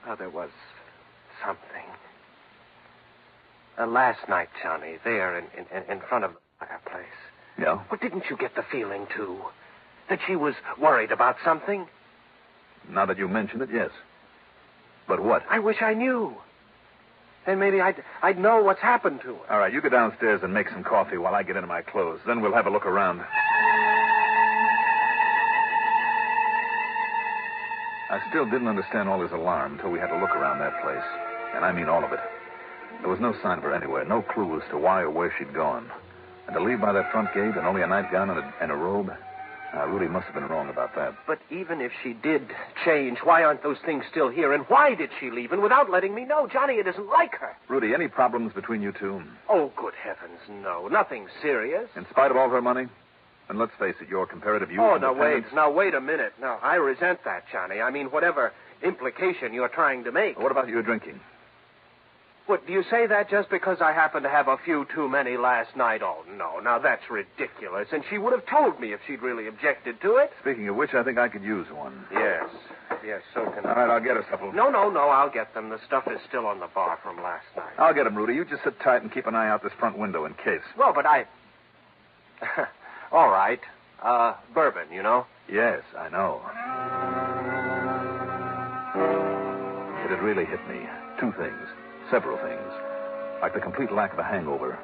Oh, there was something. Last night, Johnny, there in front of the fireplace. Yeah? Well, didn't you get the feeling, too, that she was worried about something? Now that you mention it, yes. But what? I wish I knew. Then maybe I'd know what's happened to her. All right, you go downstairs and make some coffee while I get into my clothes. Then we'll have a look around. I still didn't understand all his alarm until we had to look around that place. And I mean all of it. There was no sign of her anywhere, no clue as to why or where she'd gone. And to leave by that front gate in only a nightgown and a robe, Rudy must have been wrong about that. But even if she did change, why aren't those things still here? And why did she leave? And without letting me know, Johnny, it isn't like her. Rudy, any problems between you two? Oh, good heavens, no. Nothing serious. In spite of all her money? And let's face it, your comparative youth... Oh, now wait a minute. Now, I resent that, Johnny. I mean, whatever implication you're trying to make. What about your drinking? What, do you say that just because I happened to have a few too many last night? Oh, no. Now, that's ridiculous. And she would have told me if she'd really objected to it. Speaking of which, I think I could use one. Yes, so can I. All right, I'll get us a couple. No, I'll get them. The stuff is still on the bar from last night. I'll get them, Rudy. You just sit tight and keep an eye out this front window in case. Well, but I... All right. Bourbon, you know? Yes, I know. It had really hit me. Two things. Several things. Like the complete lack of a hangover,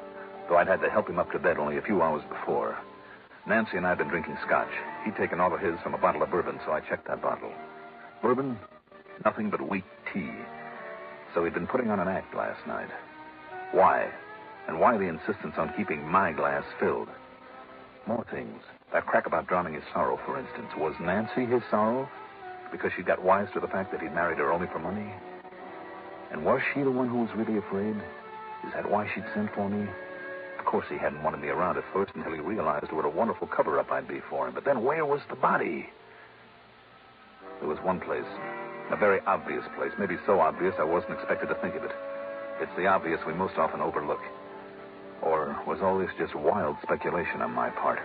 though I'd had to help him up to bed only a few hours before. Nancy and I had been drinking scotch. He'd taken all of his from a bottle of bourbon, so I checked that bottle. Bourbon? Nothing but weak tea. So he'd been putting on an act last night. Why? And why the insistence on keeping my glass filled? More things. That crack about drowning his sorrow, for instance. Was Nancy his sorrow? Because she got wise to the fact that he'd married her only for money? And was she the one who was really afraid? Is that why she'd sent for me? Of course, he hadn't wanted me around at first until he realized what a wonderful cover-up I'd be for him. But then where was the body? There was one place, a very obvious place, maybe so obvious I wasn't expected to think of it. It's the obvious we most often overlook. Or was all this just wild speculation on my part?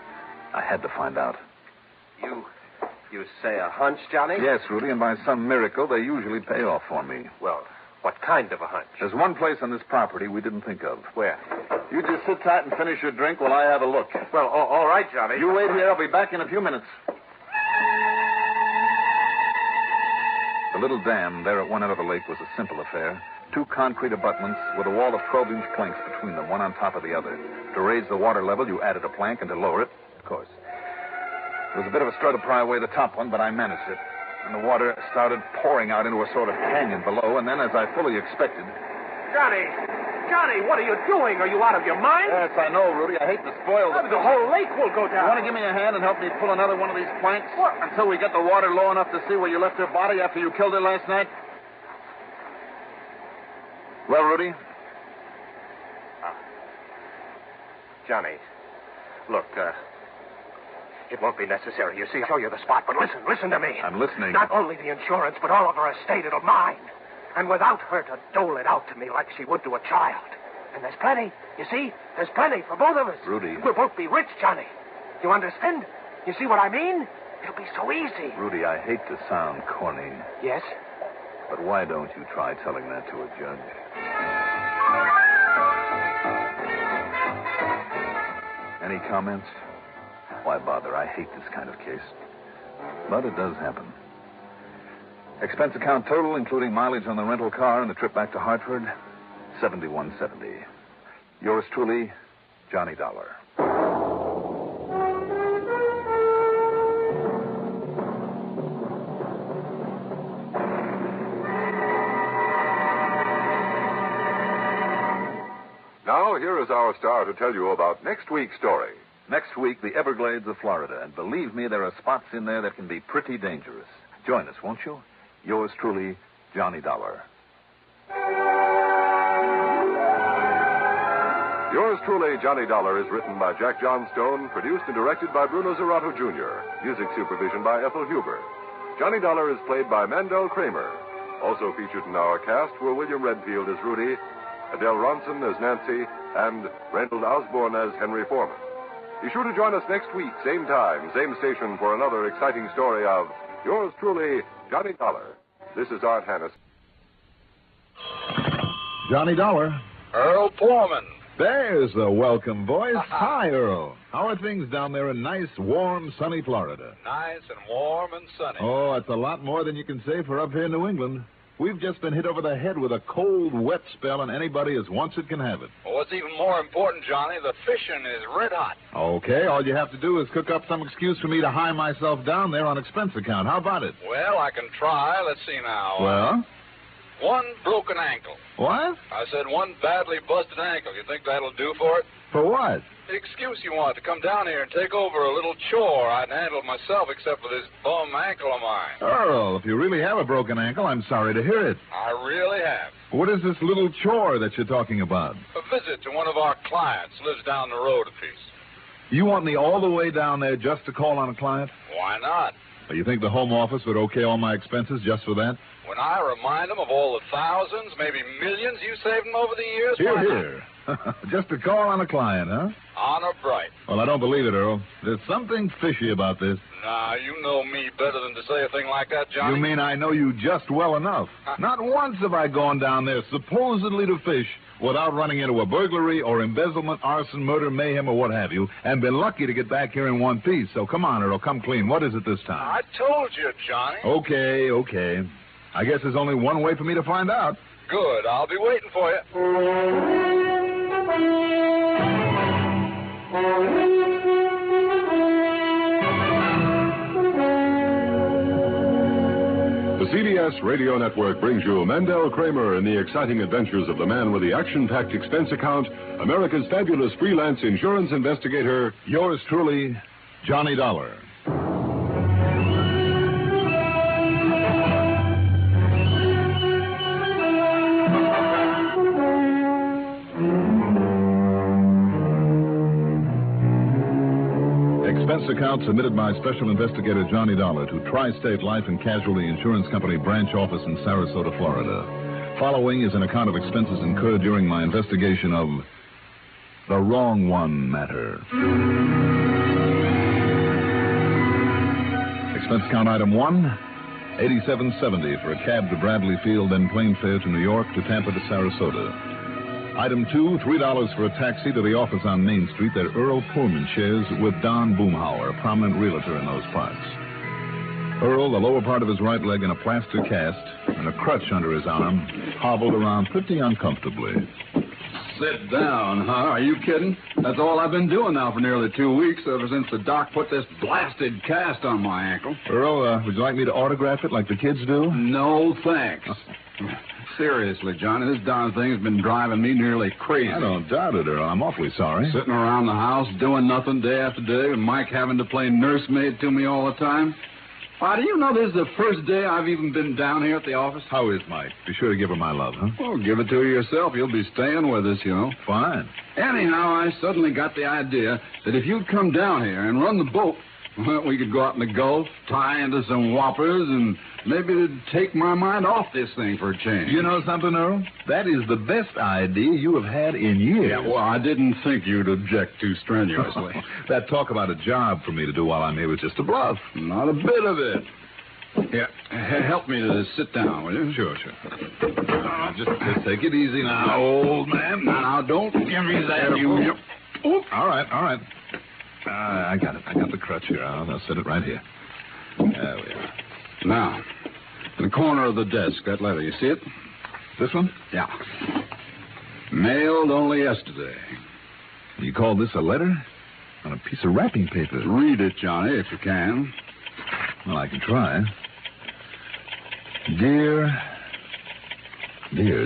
I had to find out. You say a hunch, Johnny? Yes, Rudy, and by some miracle, they usually pay off for me. Well, what kind of a hunch? There's one place on this property we didn't think of. Where? You just sit tight and finish your drink while I have a look. Well, all right, Johnny. You wait here. I'll be back in a few minutes. The little dam there at one end of the lake was a simple affair. 2 concrete abutments with a wall of 12-inch planks between them, one on top of the other. To raise the water level, you added a plank, and to lower it, of course. It was a bit of a struggle to pry away the top one, but I managed it. And the water started pouring out into a sort of canyon below, and then, as I fully expected... Johnny, what are you doing? Are you out of your mind? Yes, I know, Rudy. I hate to spoil the whole lake will go down. You want to give me a hand and help me pull another one of these planks? What? Until we get the water low enough to see where you left her body after you killed her last night? Well, Rudy? Johnny, look, it won't be necessary. You see, I'll show you the spot, but listen to me. I'm listening. Not only the insurance, but all of her estate, it'll mine. And without her to dole it out to me like she would to a child. And there's plenty, you see? There's plenty for both of us. Rudy. We'll both be rich, Johnny. You understand? You see what I mean? It'll be so easy. Rudy, I hate to sound corny. Yes? But why don't you try telling that to a judge? Any comments? Why bother? I hate this kind of case. But it does happen. Expense account total, including mileage on the rental car and the trip back to Hartford, $71.70. Yours truly, Johnny Dollar. Now, here is our star to tell you about next week's story. Next week, the Everglades of Florida. And believe me, there are spots in there that can be pretty dangerous. Join us, won't you? Yours truly, Johnny Dollar. Yours truly, Johnny Dollar, is written by Jack Johnstone, produced and directed by Bruno Zerato Jr., music supervision by Ethel Huber. Johnny Dollar is played by Mandel Kramer. Also featured in our cast were William Redfield as Rudy, Adele Ronson as Nancy, and Reynold Osborne as Henry Foreman. Be sure to join us next week, same time, same station, for another exciting story of Yours truly, Johnny Dollar. This is Art Hannes. Johnny Dollar. Earl Foreman. There's the welcome voice. Hi, Earl. How are things down there in nice, warm, sunny Florida? Nice and warm and sunny. Oh, it's a lot more than you can say for up here in New England. We've just been hit over the head with a cold, wet spell, and anybody as wants it can have it. Well, what's even more important, Johnny, the fishing is red hot. Okay, all you have to do is cook up some excuse for me to hire myself down there on expense account. How about it? Well, I can try. Let's see now. Well? One broken ankle. What? I said one badly busted ankle. You think that'll do for it? For what? The excuse you want to come down here and take over a little chore I'd handled myself except for this bum ankle of mine. Earl, if you really have a broken ankle, I'm sorry to hear it. I really have. What is this little chore that you're talking about? A visit to one of our clients. Lives down the road a piece. You want me all the way down there just to call on a client? Why not? Well, you think the Home Office would okay all my expenses just for that? When I remind them of all the thousands, maybe millions you saved them over the years, why Here. Just to call on a client, huh? Honor bright. Well, I don't believe it, Earl. There's something fishy about this. Nah, you know me better than to say a thing like that, Johnny. You mean I know you just well enough? Not once have I gone down there supposedly to fish without running into a burglary or embezzlement, arson, murder, mayhem, or what have you, and been lucky to get back here in one piece. So come on, Earl, come clean. What is it this time? I told you, Johnny. Okay. I guess there's only one way for me to find out. Good. I'll be waiting for you. The CBS Radio Network brings you Mandel Kramer and the exciting adventures of the man with the action-packed expense account, America's fabulous freelance insurance investigator. Yours truly, Johnny Dollar. Expense account submitted by Special Investigator Johnny Dollar to Tri-State Life and Casualty Insurance Company branch office in Sarasota, Florida. Following is an account of expenses incurred during my investigation of the Wrong One matter. Expense account item 1, $87.70 for a cab to Bradley Field, then plane fare to New York to Tampa to Sarasota. Item 2, $3 for a taxi to the office on Main Street that Earl Pullman shares with Don Boomhauer, a prominent realtor in those parts. Earl, the lower part of his right leg in a plaster cast and a crutch under his arm, hobbled around pretty uncomfortably. Sit down, huh? Are you kidding? That's all I've been doing now for nearly 2 weeks, ever since the doc put this blasted cast on my ankle. Earl, would you like me to autograph it like the kids do? No, thanks. Seriously, Johnny, this darn thing has been driving me nearly crazy. I don't doubt it, Earl. I'm awfully sorry. Sitting around the house doing nothing day after day, and Mike having to play nursemaid to me all the time. Why, do you know this is the first day I've even been down here at the office? How is Mike? Be sure to give her my love, huh? Well, give it to her yourself. You'll be staying with us, you know. Fine. Anyhow, I suddenly got the idea that if you'd come down here and run the boat, well, we could go out in the Gulf, tie into some whoppers, and maybe it'd take my mind off this thing for a change. You know something, Earl? That is the best idea you have had in years. Yeah, well, I didn't think you'd object too strenuously. That talk about a job for me to do while I'm here was just a bluff. Not a bit of it. Yeah, help me to sit down, will you? Sure. Just take it easy now, old man. Now, don't give me that, you... Oop. All right. I got it. I got the crutch here. I'll set it right here. There we are. Now, in the corner of the desk, that letter, you see it? This one? Yeah. Mailed only yesterday. You call this a letter? On a piece of wrapping paper. Read it, Johnny, if you can. Well, I can try. Dear,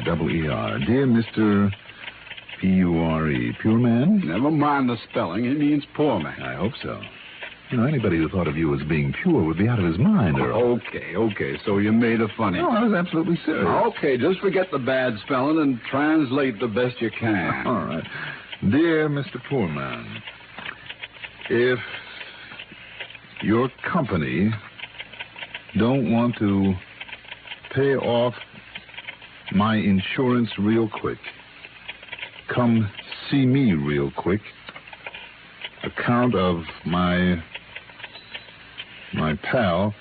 W-E-R, dear Mr. P-U-R-E, Pure Man? Never mind the spelling. It means poor man. I hope so. You know, anybody who thought of you as being pure would be out of his mind, Earl. Okay. So you made a funny. No, I was absolutely serious. Okay, just forget the bad spelling and translate the best you can. All right. Dear Mr. Poor Man, if your company don't want to pay off my insurance real quick, come see me real quick. Account of my pal,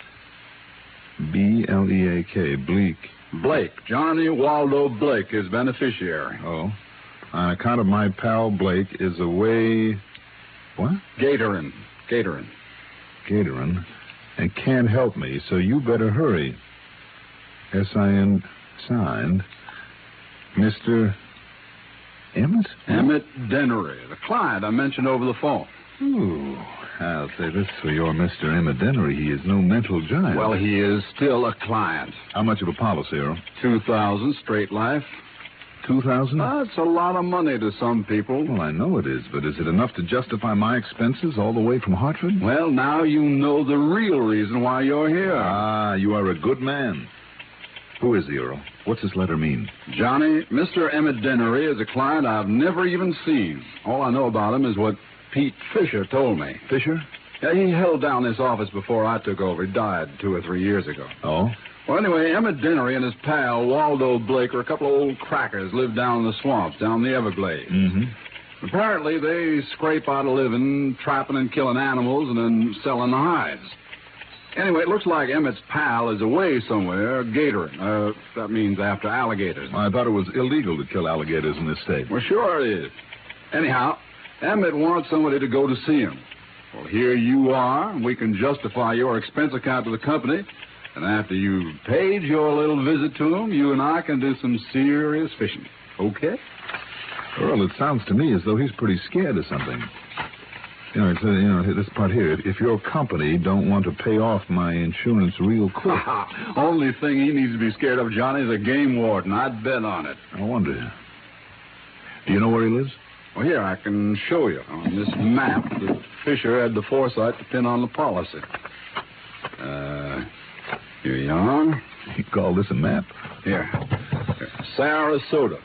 B-L-E-A-K, Bleak. Blake. Johnny Waldo Blake is beneficiary. Oh. On account of my pal Blake is away... What? Gatorin. And can't help me, so you better hurry. S-I-N... signed Mr. Emmett? Emmett Dennery, the client I mentioned over the phone. Ooh, I'll say this for your Mr. Emmett Dennery. He is no mental giant. Well, he is still a client. How much of a policy, Earl? $2,000 straight life. $2,000? That's a lot of money to some people. Well, I know it is, but is it enough to justify my expenses all the way from Hartford? Well, now you know the real reason why you're here. Ah, you are a good man. Who is he, Earl? What's this letter mean? Johnny, Mr. Emmett Dennery is a client I've never even seen. All I know about him is what Pete Fisher told me. Fisher? Yeah, he held down this office before I took over. He died 2 or 3 years ago. Oh? Well, anyway, Emmett Dennery and his pal, Waldo Blake, are a couple of old crackers, live down in the swamps, down the Everglades. Mm-hmm. Apparently, they scrape out a living, trapping and killing animals and then selling the hides. Anyway, it looks like Emmett's pal is away somewhere, gatoring. That means after alligators. I thought it was illegal to kill alligators in this state. Well, sure it is. Anyhow, Emmett wants somebody to go to see him. Well, here you are, and we can justify your expense account to the company. And after you've paid your little visit to him, you and I can do some serious fishing. Okay? Earl, it sounds to me as though he's pretty scared of something. This part here. If your company don't want to pay off my insurance real quick. Only thing he needs to be scared of, Johnny, is a game warden. I'd bet on it. I wonder. Do you know where he lives? Well, here, I can show you on this map that Fisher had the foresight to pin on the policy. Here you are. You call this a map? Here. Sarasota.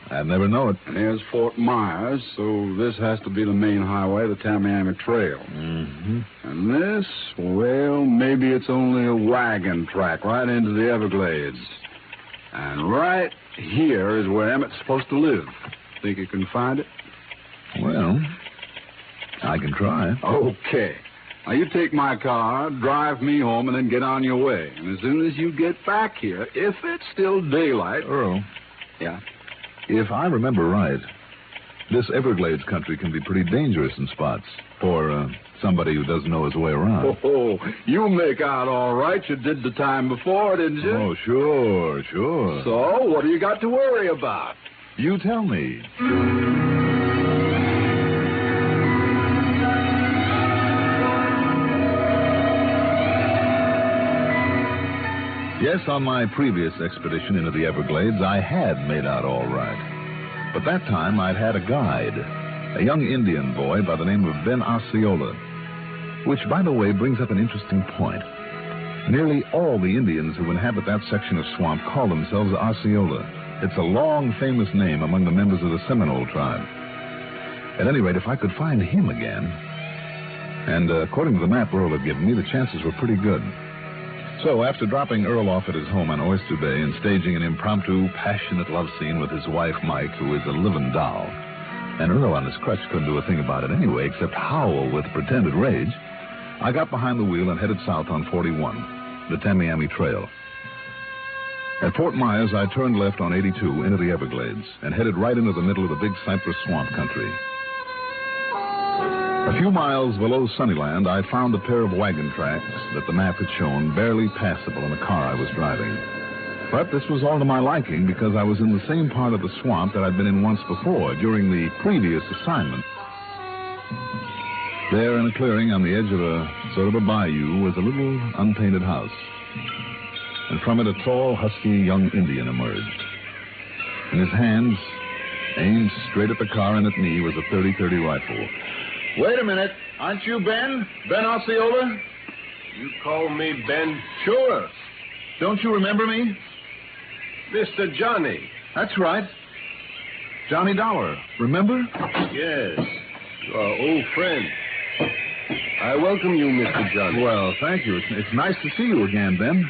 I'd never know it. And here's Fort Myers, so this has to be the main highway, the Tamiami Trail. Mm-hmm. And this, well, maybe it's only a wagon track right into the Everglades. And right here is where Emmett's supposed to live. Think you can find it? Well, I can try. Okay. Now, you take my car, drive me home, and then get on your way. And as soon as you get back here, if it's still daylight... Earl. Yeah? If I remember right, this Everglades country can be pretty dangerous in spots for somebody who doesn't know his way around. Oh, you make out all right. You did the time before, didn't you? Oh, sure. So, what do you got to worry about? You tell me. Yes, on my previous expedition into the Everglades, I had made out all right. But that time I'd had a guide, a young Indian boy by the name of Ben Osceola, which, by the way, brings up an interesting point. Nearly all the Indians who inhabit that section of swamp call themselves Osceola. It's a long, famous name among the members of the Seminole tribe. At any rate, if I could find him again, and according to the map Earl had given me, the chances were pretty good. So, after dropping Earl off at his home on Oyster Bay and staging an impromptu, passionate love scene with his wife, Mike, who is a living doll, and Earl on his crutch couldn't do a thing about it anyway except howl with pretended rage, I got behind the wheel and headed south on 41, the Tamiami Trail. At Fort Myers, I turned left on 82 into the Everglades and headed right into the middle of the big cypress swamp country. A few miles below Sunnyland, I found a pair of wagon tracks that the map had shown barely passable in the car I was driving. But this was all to my liking because I was in the same part of the swamp that I'd been in once before during the previous assignment. There in a clearing on the edge of a sort of a bayou was a little unpainted house. And from it a tall, husky young Indian emerged. In his hands, aimed straight at the car and at me, was a .30-30 rifle. Wait a minute. Aren't you Ben? Ben Osceola? You call me Ben? Sure. Don't you remember me? Mr. Johnny. That's right. Johnny Dollar. Remember? Yes. You are an old friend. I welcome you, Mr. Johnny. Well, thank you. It's nice to see you again, Ben.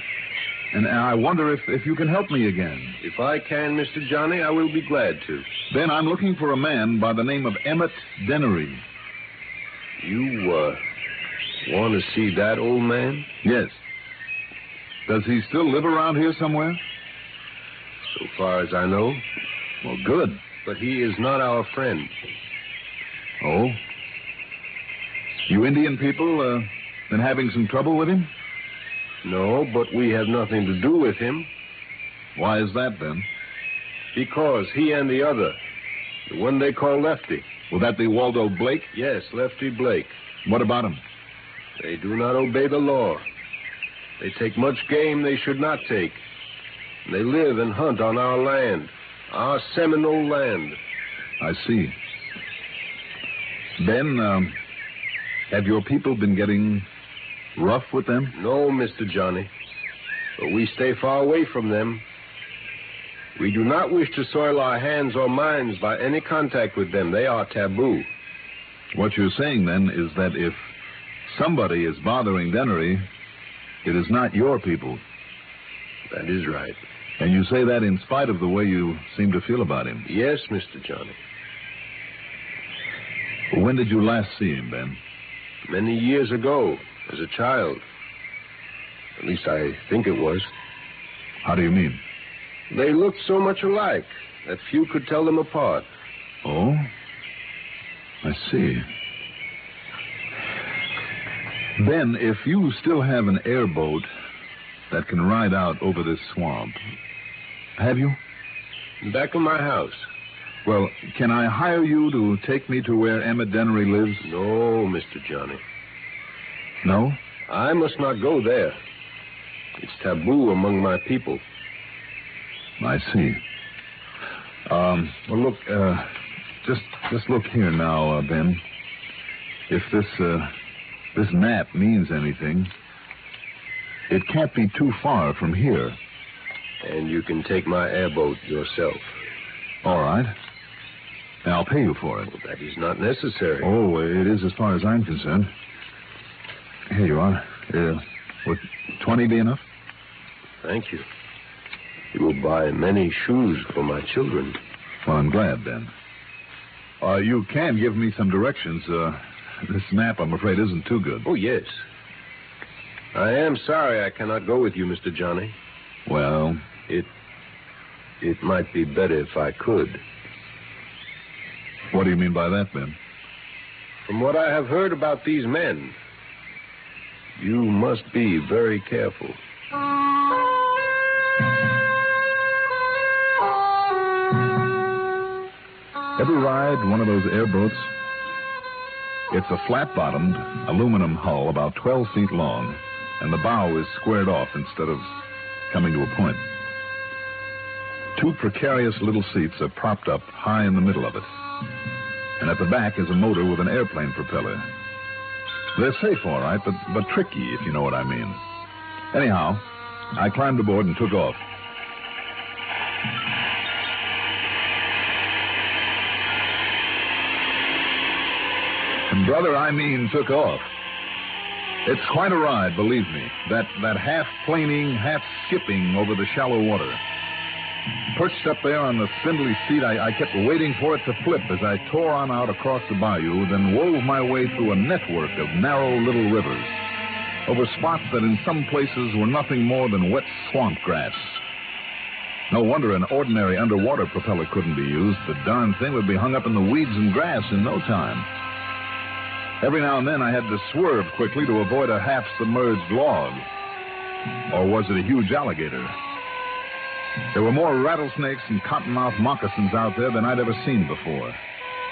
And I wonder if you can help me again. If I can, Mr. Johnny, I will be glad to. Ben, I'm looking for a man by the name of Emmett Dennery. You, want to see that old man? Yes. Does he still live around here somewhere? So far as I know. Well, good. But he is not our friend. Oh? You Indian people, been having some trouble with him? No, but we have nothing to do with him. Why is that, Ben? Because he and the other, the one they call Lefty. Will that be Waldo Blake? Yes, Lefty Blake. What about him? They do not obey the law. They take much game they should not take. They live and hunt on our land, our Seminole land. I see. Ben, have your people been getting rough with them? No, Mr. Johnny. But we stay far away from them. We do not wish to soil our hands or minds by any contact with them. They are taboo. What you're saying, then, is that if somebody is bothering Dennery, it is not your people. That is right. And you say that in spite of the way you seem to feel about him? Yes, Mr. Johnny. When did you last see him, Ben? Many years ago, as a child. At least I think it was. How do you mean? They looked so much alike that few could tell them apart. Oh? I see. Ben, if you still have an airboat that can ride out over this swamp, have you? Back in my house. Well, can I hire you to take me to where Emmett Dennery lives? No, Mr. Johnny. No? I must not go there. It's taboo among my people. I see. Well, look, just look here now, Ben. If this map means anything, it can't be too far from here. And you can take my airboat yourself. All right. And I'll pay you for it. Well, that is not necessary. Oh, it is as far as I'm concerned. Here you are. Would 20 be enough? Thank you. You will buy many shoes for my children. Well, I'm glad, Ben. You can give me some directions. This map, I'm afraid, isn't too good. Oh, yes. I am sorry I cannot go with you, Mr. Johnny. Well? It might be better if I could. What do you mean by that, Ben? From what I have heard about these men, you must be very careful. Ever ride one of those airboats? It's a flat-bottomed aluminum hull about 12 feet long, and the bow is squared off instead of coming to a point. Two precarious little seats are propped up high in the middle of it. And at the back is a motor with an airplane propeller. They're safe, all right, but tricky, if you know what I mean. Anyhow, I climbed aboard and took off. And brother, I mean took off. It's quite a ride, believe me. That half-planing, half-skipping over the shallow water. Perched up there on the spindly seat, I kept waiting for it to flip as I tore on out across the bayou, then wove my way through a network of narrow little rivers, over spots that in some places were nothing more than wet swamp grass. No wonder an ordinary underwater propeller couldn't be used. The darn thing would be hung up in the weeds and grass in no time. Every now and then I had to swerve quickly to avoid a half-submerged log. Or was it a huge alligator? There were more rattlesnakes and cottonmouth moccasins out there than I'd ever seen before.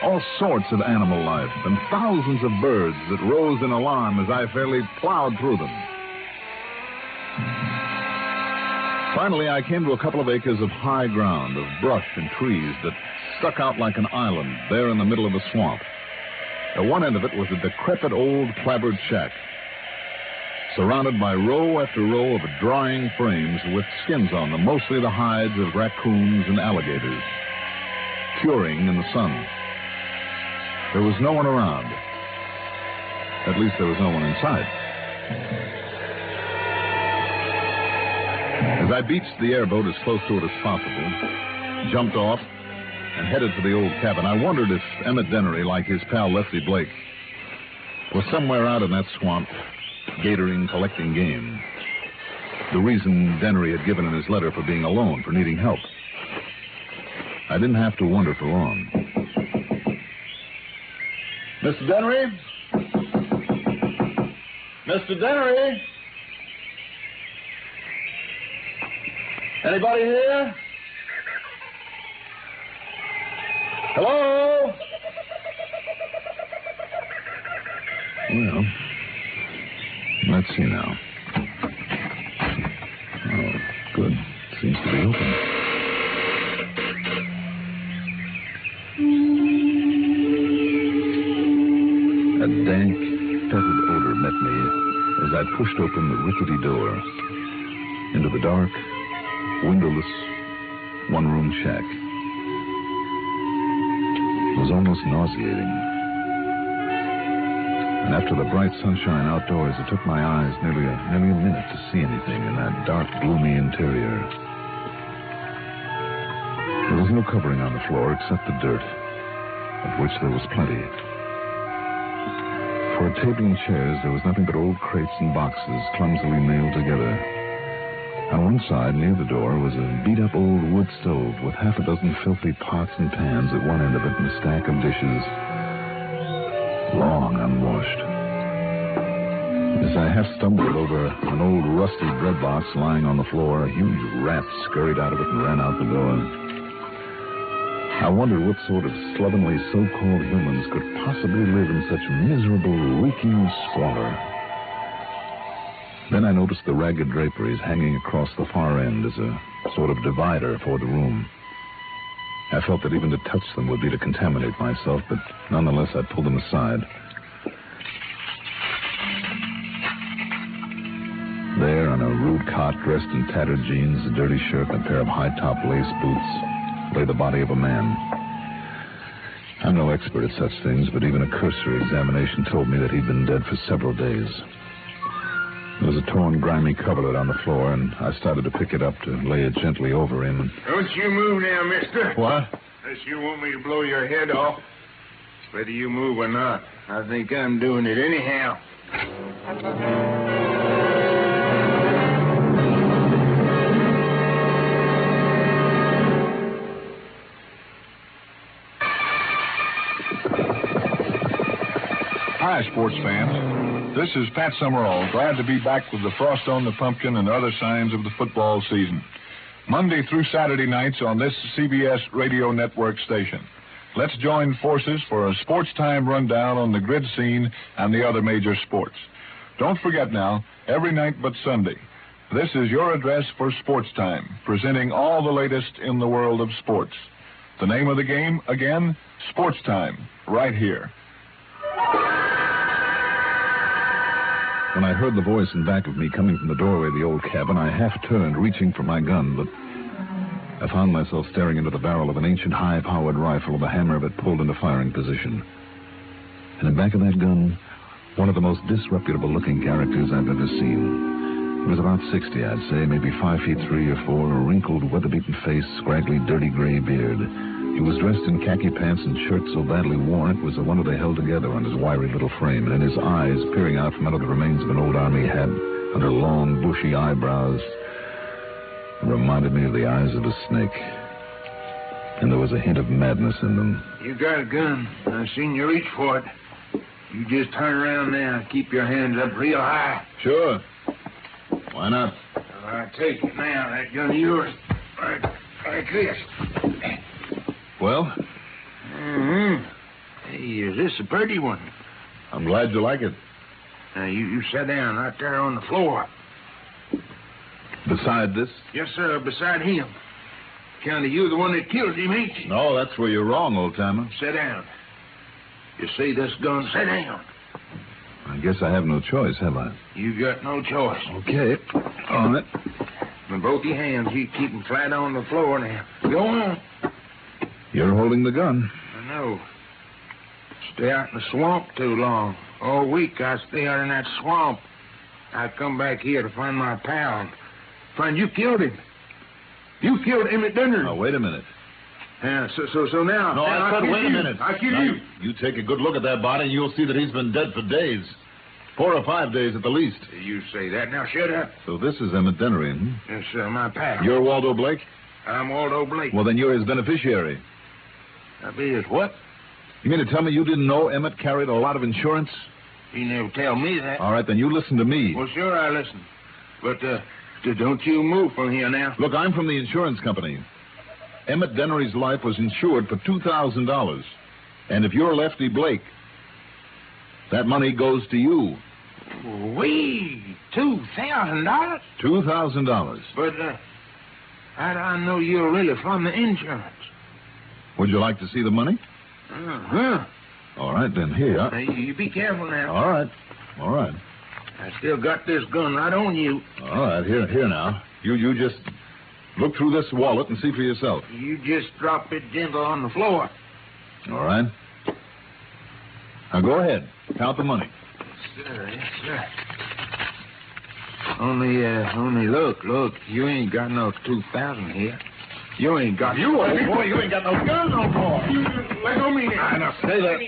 All sorts of animal life, and thousands of birds that rose in alarm as I fairly plowed through them. Finally, I came to a couple of acres of high ground, of brush and trees that stuck out like an island there in the middle of the swamp. At one end of it was a decrepit old clapboard shack, surrounded by row after row of drying frames with skins on them, mostly the hides of raccoons and alligators, curing in the sun. There was no one around. At least there was no one inside. As I beached the airboat as close to it as possible, jumped off, and headed for the old cabin, I wondered if Emmett Dennery, like his pal Lefty Blake, was somewhere out in that swamp, gatoring, collecting game. The reason Dennery had given in his letter for being alone, for needing help. I didn't have to wonder for long. Mr. Dennery? Mr. Dennery? Anybody here? Hello? Well, let's see now. Oh, good. Seems to be open. A dank, fetid odor met me as I pushed open the rickety door into the dark, windowless, one-room shack. It was almost nauseating. And after the bright sunshine outdoors, it took my eyes nearly a minute to see anything in that dark, gloomy interior. There was no covering on the floor except the dirt, of which there was plenty. For a table and chairs, there was nothing but old crates and boxes clumsily nailed together. On one side, near the door, was a beat-up old wood stove with half a dozen filthy pots and pans at one end of it and a stack of dishes, long unwashed. As I half stumbled over an old rusty bread box lying on the floor, a huge rat scurried out of it and ran out the door. I wondered what sort of slovenly so-called humans could possibly live in such miserable, reeking squalor. Then I noticed the ragged draperies hanging across the far end as a sort of divider for the room. I felt that even to touch them would be to contaminate myself, but nonetheless I pulled them aside. There, on a rude cot, dressed in tattered jeans, a dirty shirt, and a pair of high-top lace boots, lay the body of a man. I'm no expert at such things, but even a cursory examination told me that he'd been dead for several days. There was a torn, grimy coverlet on the floor, and I started to pick it up to lay it gently over him. Don't you move now, mister. What? Unless you want me to blow your head off. Whether you move or not, I think I'm doing it anyhow. Hi, sports fans. This is Pat Summerall, glad to be back with the Frost on the Pumpkin and other signs of the football season. Monday through Saturday nights on this CBS radio network station. Let's join forces for a sports time rundown on the grid scene and the other major sports. Don't forget now, every night but Sunday, this is your address for sports time, presenting all the latest in the world of sports. The name of the game, again, Sports Time, right here. When I heard the voice in back of me coming from the doorway of the old cabin, I half turned, reaching for my gun, but I found myself staring into the barrel of an ancient high-powered rifle with the hammer of it pulled into firing position. And in back of that gun, one of the most disreputable-looking characters I've ever seen. He was about 60, I'd say, maybe 5 feet 3 or 4, a wrinkled, weather-beaten face, scraggly, dirty gray beard. He was dressed in khaki pants and shirt so badly worn it was a wonder they held together on his wiry little frame, and in his eyes, peering out from under the remains of an old army hat, under long, bushy eyebrows, reminded me of the eyes of a snake. And there was a hint of madness in them. You got a gun. I seen you reach for it. You just turn around now. Keep your hands up real high. Sure. Why not? I take it now. That gun of yours. Like this. Well? Mm-hmm. Hey, is this a pretty one? I'm glad you like it. Now, you sit down right there on the floor. Beside this? Yes, sir, beside him. County, you're the one that killed him, ain't you? No, that's where you're wrong, old-timer. Sit down. You see this gun? Sit down. I guess I have no choice, have I? You got no choice. Okay. On it. With both your hands, you keep them flat on the floor now. Go on. You're holding the gun. I know. Stay out in the swamp too long. All week I stay out in that swamp. I come back here to find my pal. Find you killed him. You killed him at dinner. Now, wait a minute. Yeah, so now... No, I said wait a minute. I killed you. You take a good look at that body and you'll see that he's been dead for days. 4 or 5 days at the least. You say that. Now, shut up. So this is Emmett Dennery, hmm? Yes, sir, my pal. You're Waldo Blake? I'm Waldo Blake. Well, then you're his beneficiary. I be his what? You mean to tell me you didn't know Emmett carried a lot of insurance? He never tell me that. All right, then you listen to me. Well, sure I listen. But Don't you move from here now. Look, I'm from the insurance company. Emmett Dennery's life was insured for $2,000. And if you're Lefty Blake, that money goes to you. Wee, $2,000? $2,000. But I know you're really from the insurance. Would you like to see the money? Uh-huh. All right, then, here. Now, you be careful now. All right. All right. I still got this gun right on you. All right, here now. You just look through this wallet and see for yourself. You just drop it gentle on the floor. All right. Now, go ahead. Count the money. Sir, yes, sir. Only look. You ain't got no 2,000 here. You ain't got... You old boy, you ain't got no gun no more. Let go me now. Now, stay there.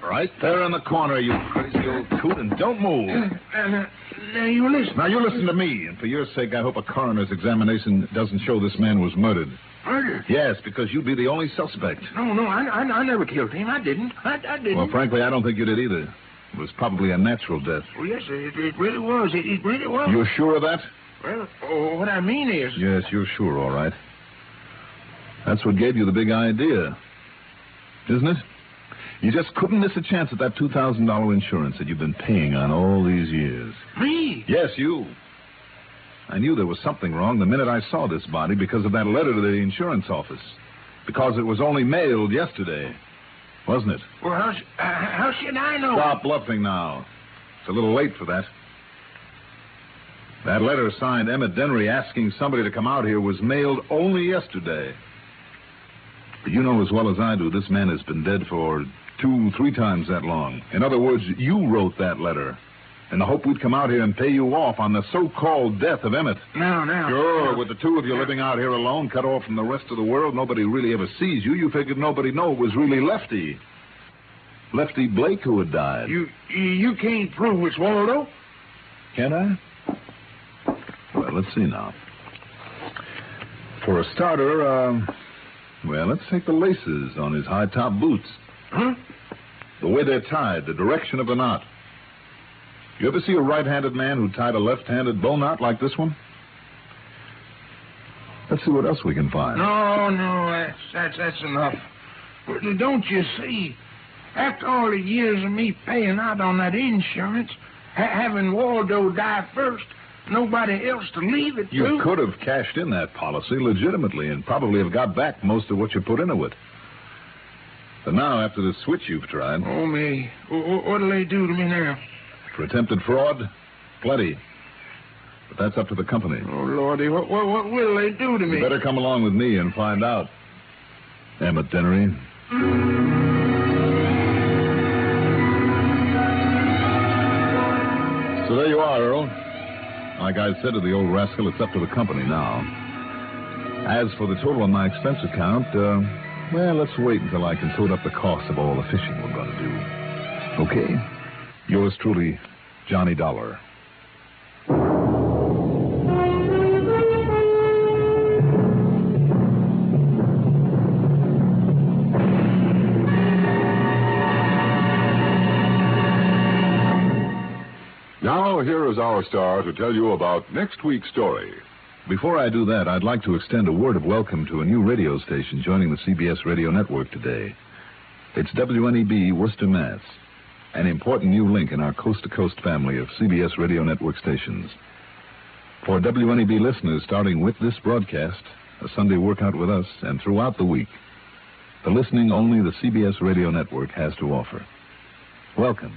Right there in the corner, you crazy old coot, and don't move. Now, you listen. Now, you listen to me, and for your sake, I hope a coroner's examination doesn't show this man was murdered. Murdered? Yes, because you'd be the only suspect. No, I never killed him. I didn't. I didn't. Well, frankly, I don't think you did either. It was probably a natural death. Well, yes, it really was. It really was. You're sure of that? Well, what I mean is... Yes, you're sure, all right. That's what gave you the big idea, isn't it? You just couldn't miss a chance at that $2,000 insurance that you've been paying on all these years. Me? Yes, you. I knew there was something wrong the minute I saw this body because of that letter to the insurance office. Because it was only mailed yesterday, wasn't it? Well, how should I know? Stop bluffing now. It's a little late for that. That letter signed Emmett Dennery asking somebody to come out here was mailed only yesterday. But you know as well as I do, this man has been dead for 2-3 times that long. In other words, you wrote that letter in the hope we'd come out here and pay you off on the so-called death of Emmett. Now. Sure, with the two of you living out here alone, cut off from the rest of the world, nobody really ever sees you. You figured nobody know it was really Lefty Blake who had died. You can't prove it's Waldo? Can I? Well, let's see now. For a starter, let's take the laces on his high-top boots. Huh? The way they're tied, the direction of the knot. You ever see a right-handed man who tied a left-handed bow knot like this one? Let's see what else we can find. No, that's enough. But don't you see, after all the years of me paying out on that insurance, having Waldo die first, nobody else to leave it to... You could have cashed in that policy legitimately and probably have got back most of what you put into it. But now, after the switch you've tried... Oh, me. What'll they do to me now? For attempted fraud? Plenty. But that's up to the company. Oh, Lordy, what will they do to me? You better come along with me and find out. Emmett Dennery. So there you are, Earl. Like I said to the old rascal, it's up to the company now. As for the total on my expense account, let's wait until I can total up the cost of all the fishing we're going to do. Okay? Yours truly, Johnny Dollar. Now, here is our star to tell you about next week's story. Before I do that, I'd like to extend a word of welcome to a new radio station joining the CBS radio network today. It's WNEB, Worcester, Mass., an important new link in our coast-to-coast family of CBS radio network stations. For WNEB listeners, starting with this broadcast, a Sunday workout with us, and throughout the week, the listening only the CBS radio network has to offer. Welcome,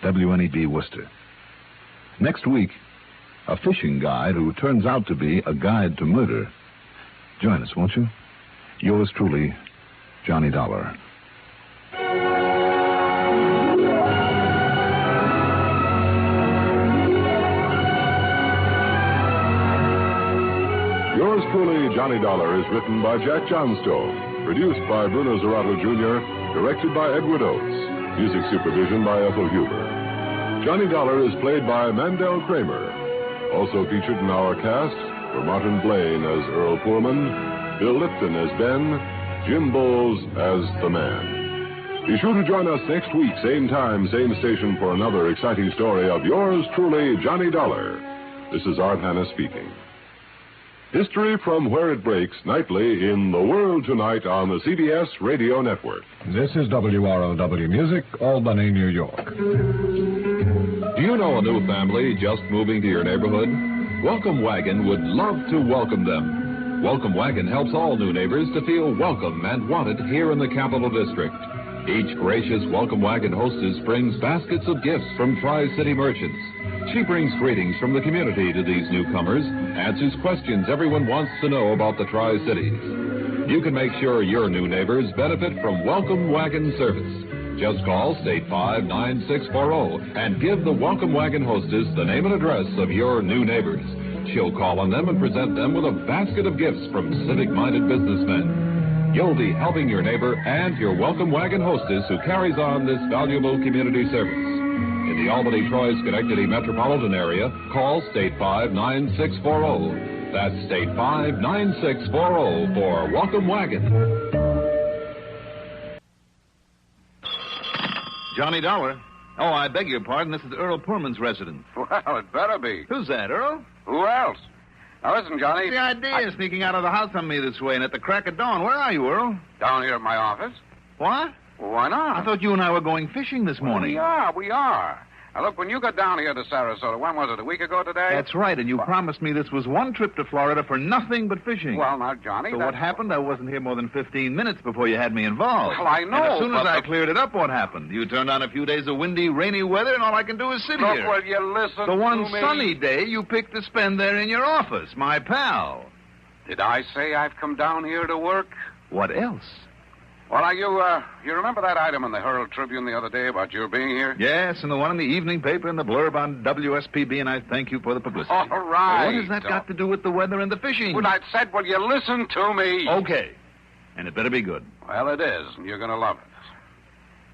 WNEB Worcester. Next week, a fishing guide who turns out to be a guide to murder. Join us, won't you? Yours truly, Johnny Dollar. Yours truly, Johnny Dollar, is written by Jack Johnstone, produced by Bruno Zerato Jr., directed by Edward Oates, music supervision by Ethel Huber. Johnny Dollar is played by Mandel Kramer. Also featured in our cast were Martin Blaine as Earl Poorman, Bill Lipton as Ben, Jim Bowles as the Man. Be sure to join us next week, same time, same station, for another exciting story of yours truly, Johnny Dollar. This is Art Hanna speaking. History from where it breaks nightly in The World Tonight on the CBS Radio Network. This is WROW Music, Albany, New York. Do you know a new family just moving to your neighborhood? Welcome Wagon would love to welcome them. Welcome Wagon helps all new neighbors to feel welcome and wanted here in the Capital District. Each gracious Welcome Wagon hostess brings baskets of gifts from Tri-City merchants. She brings greetings from the community to these newcomers, answers questions everyone wants to know about the Tri-Cities. You can make sure your new neighbors benefit from Welcome Wagon service. Just call State 59640 and give the Welcome Wagon hostess the name and address of your new neighbors. She'll call on them and present them with a basket of gifts from civic-minded businessmen. You'll be helping your neighbor and your Welcome Wagon hostess who carries on this valuable community service. In the Albany, Troy, Schenectady metropolitan area, call State 59640. That's State 59640 for Welcome Wagon. Johnny Dollar. Oh, I beg your pardon. This is Earl Poorman's residence. Well, it better be. Who's that, Earl? Who else? Now, listen, Johnny. The idea of sneaking out of the house on me this way and at the crack of dawn. Where are you, Earl? Down here at my office. What? Well, why not? I thought you and I were going fishing this morning. We are. Now, look, when you got down here to Sarasota, when was it, a week ago today? That's right, and you promised me this was one trip to Florida for nothing but fishing. Well, now, Johnny, So what happened? I wasn't here more than 15 minutes before you had me involved. Well, I know, And as soon as but I cleared it up, what happened? You turned on a few days of windy, rainy weather, and all I can do is sit Look, here. will you listen The one to me? sunny day you picked to spend there in your office, my pal. Did I say I've come down here to work? What else? Well, now, you remember that item in the Herald Tribune the other day about your being here? Yes, and the one in the evening paper and the blurb on WSPB, and I thank you for the publicity. All right. What has that got to do with the weather and the fishing? Well, I said, will you listen to me? Okay. And it better be good. Well, it is, and you're going to love it.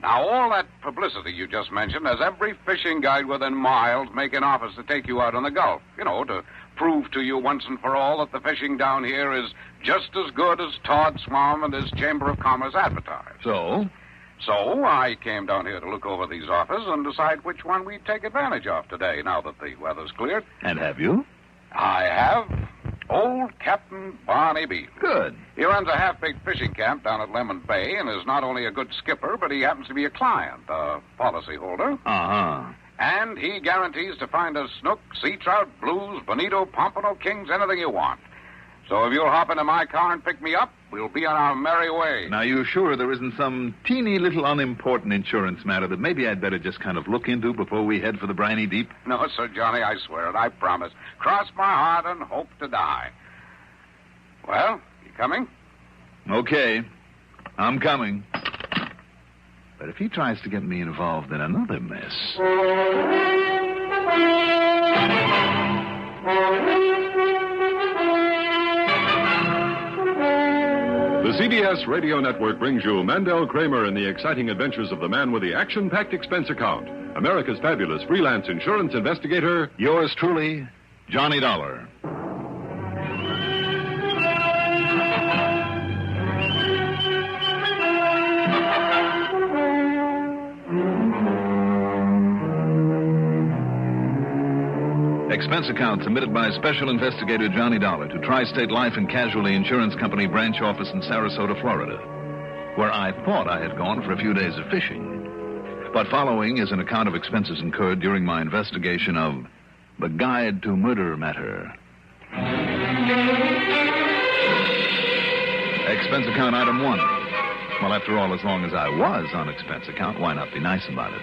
Now, all that publicity you just mentioned has every fishing guide within miles making offers to take you out on the Gulf. You know, to prove to you once and for all that the fishing down here is just as good as Todd Swam and his Chamber of Commerce advertise. So? So I came down here to look over these offers and decide which one we'd take advantage of today, now that the weather's cleared. And have you? I have. Old Captain Barney Beale. Good. He runs a half-baked fishing camp down at Lemon Bay and is not only a good skipper, but he happens to be a client, a policyholder. Uh-huh. And he guarantees to find us snook, sea trout, blues, bonito, pompano, kings, anything you want. So if you'll hop into my car and pick me up, we'll be on our merry way. Now, you sure there isn't some teeny little unimportant insurance matter that maybe I'd better just kind of look into before we head for the briny deep? No, sir, Johnny, I swear it. I promise. Cross my heart and hope to die. Well, you coming? Okay. I'm coming. But if he tries to get me involved in another mess... The CBS Radio Network brings you Mandel Kramer and the exciting adventures of the man with the action-packed expense account. America's fabulous freelance insurance investigator. Yours truly, Johnny Dollar. Expense account submitted by Special Investigator Johnny Dollar to Tri-State Life and Casualty Insurance Company branch office in Sarasota, Florida, where I thought I had gone for a few days of fishing. But following is an account of expenses incurred during my investigation of the Guide to Murder matter. Expense account item 1. Well, after all, as long as I was on expense account, why not be nice about it?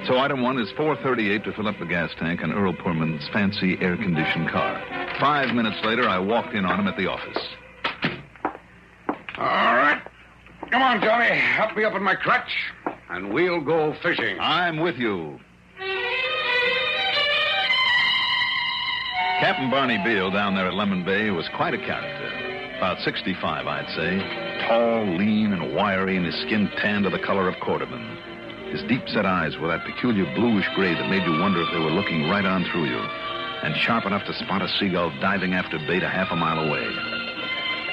So item 1 is $4.38 to fill up the gas tank on Earl Poorman's fancy air-conditioned car. 5 minutes later, I walked in on him at the office. All right. Come on, Johnny. Help me up in my crutch, and we'll go fishing. I'm with you. Captain Barney Beale down there at Lemon Bay was quite a character. About 65, I'd say. Tall, lean, and wiry, and his skin tanned to the color of cordovan. His deep-set eyes were that peculiar bluish gray that made you wonder if they were looking right on through you, and sharp enough to spot a seagull diving after bait a half a mile away.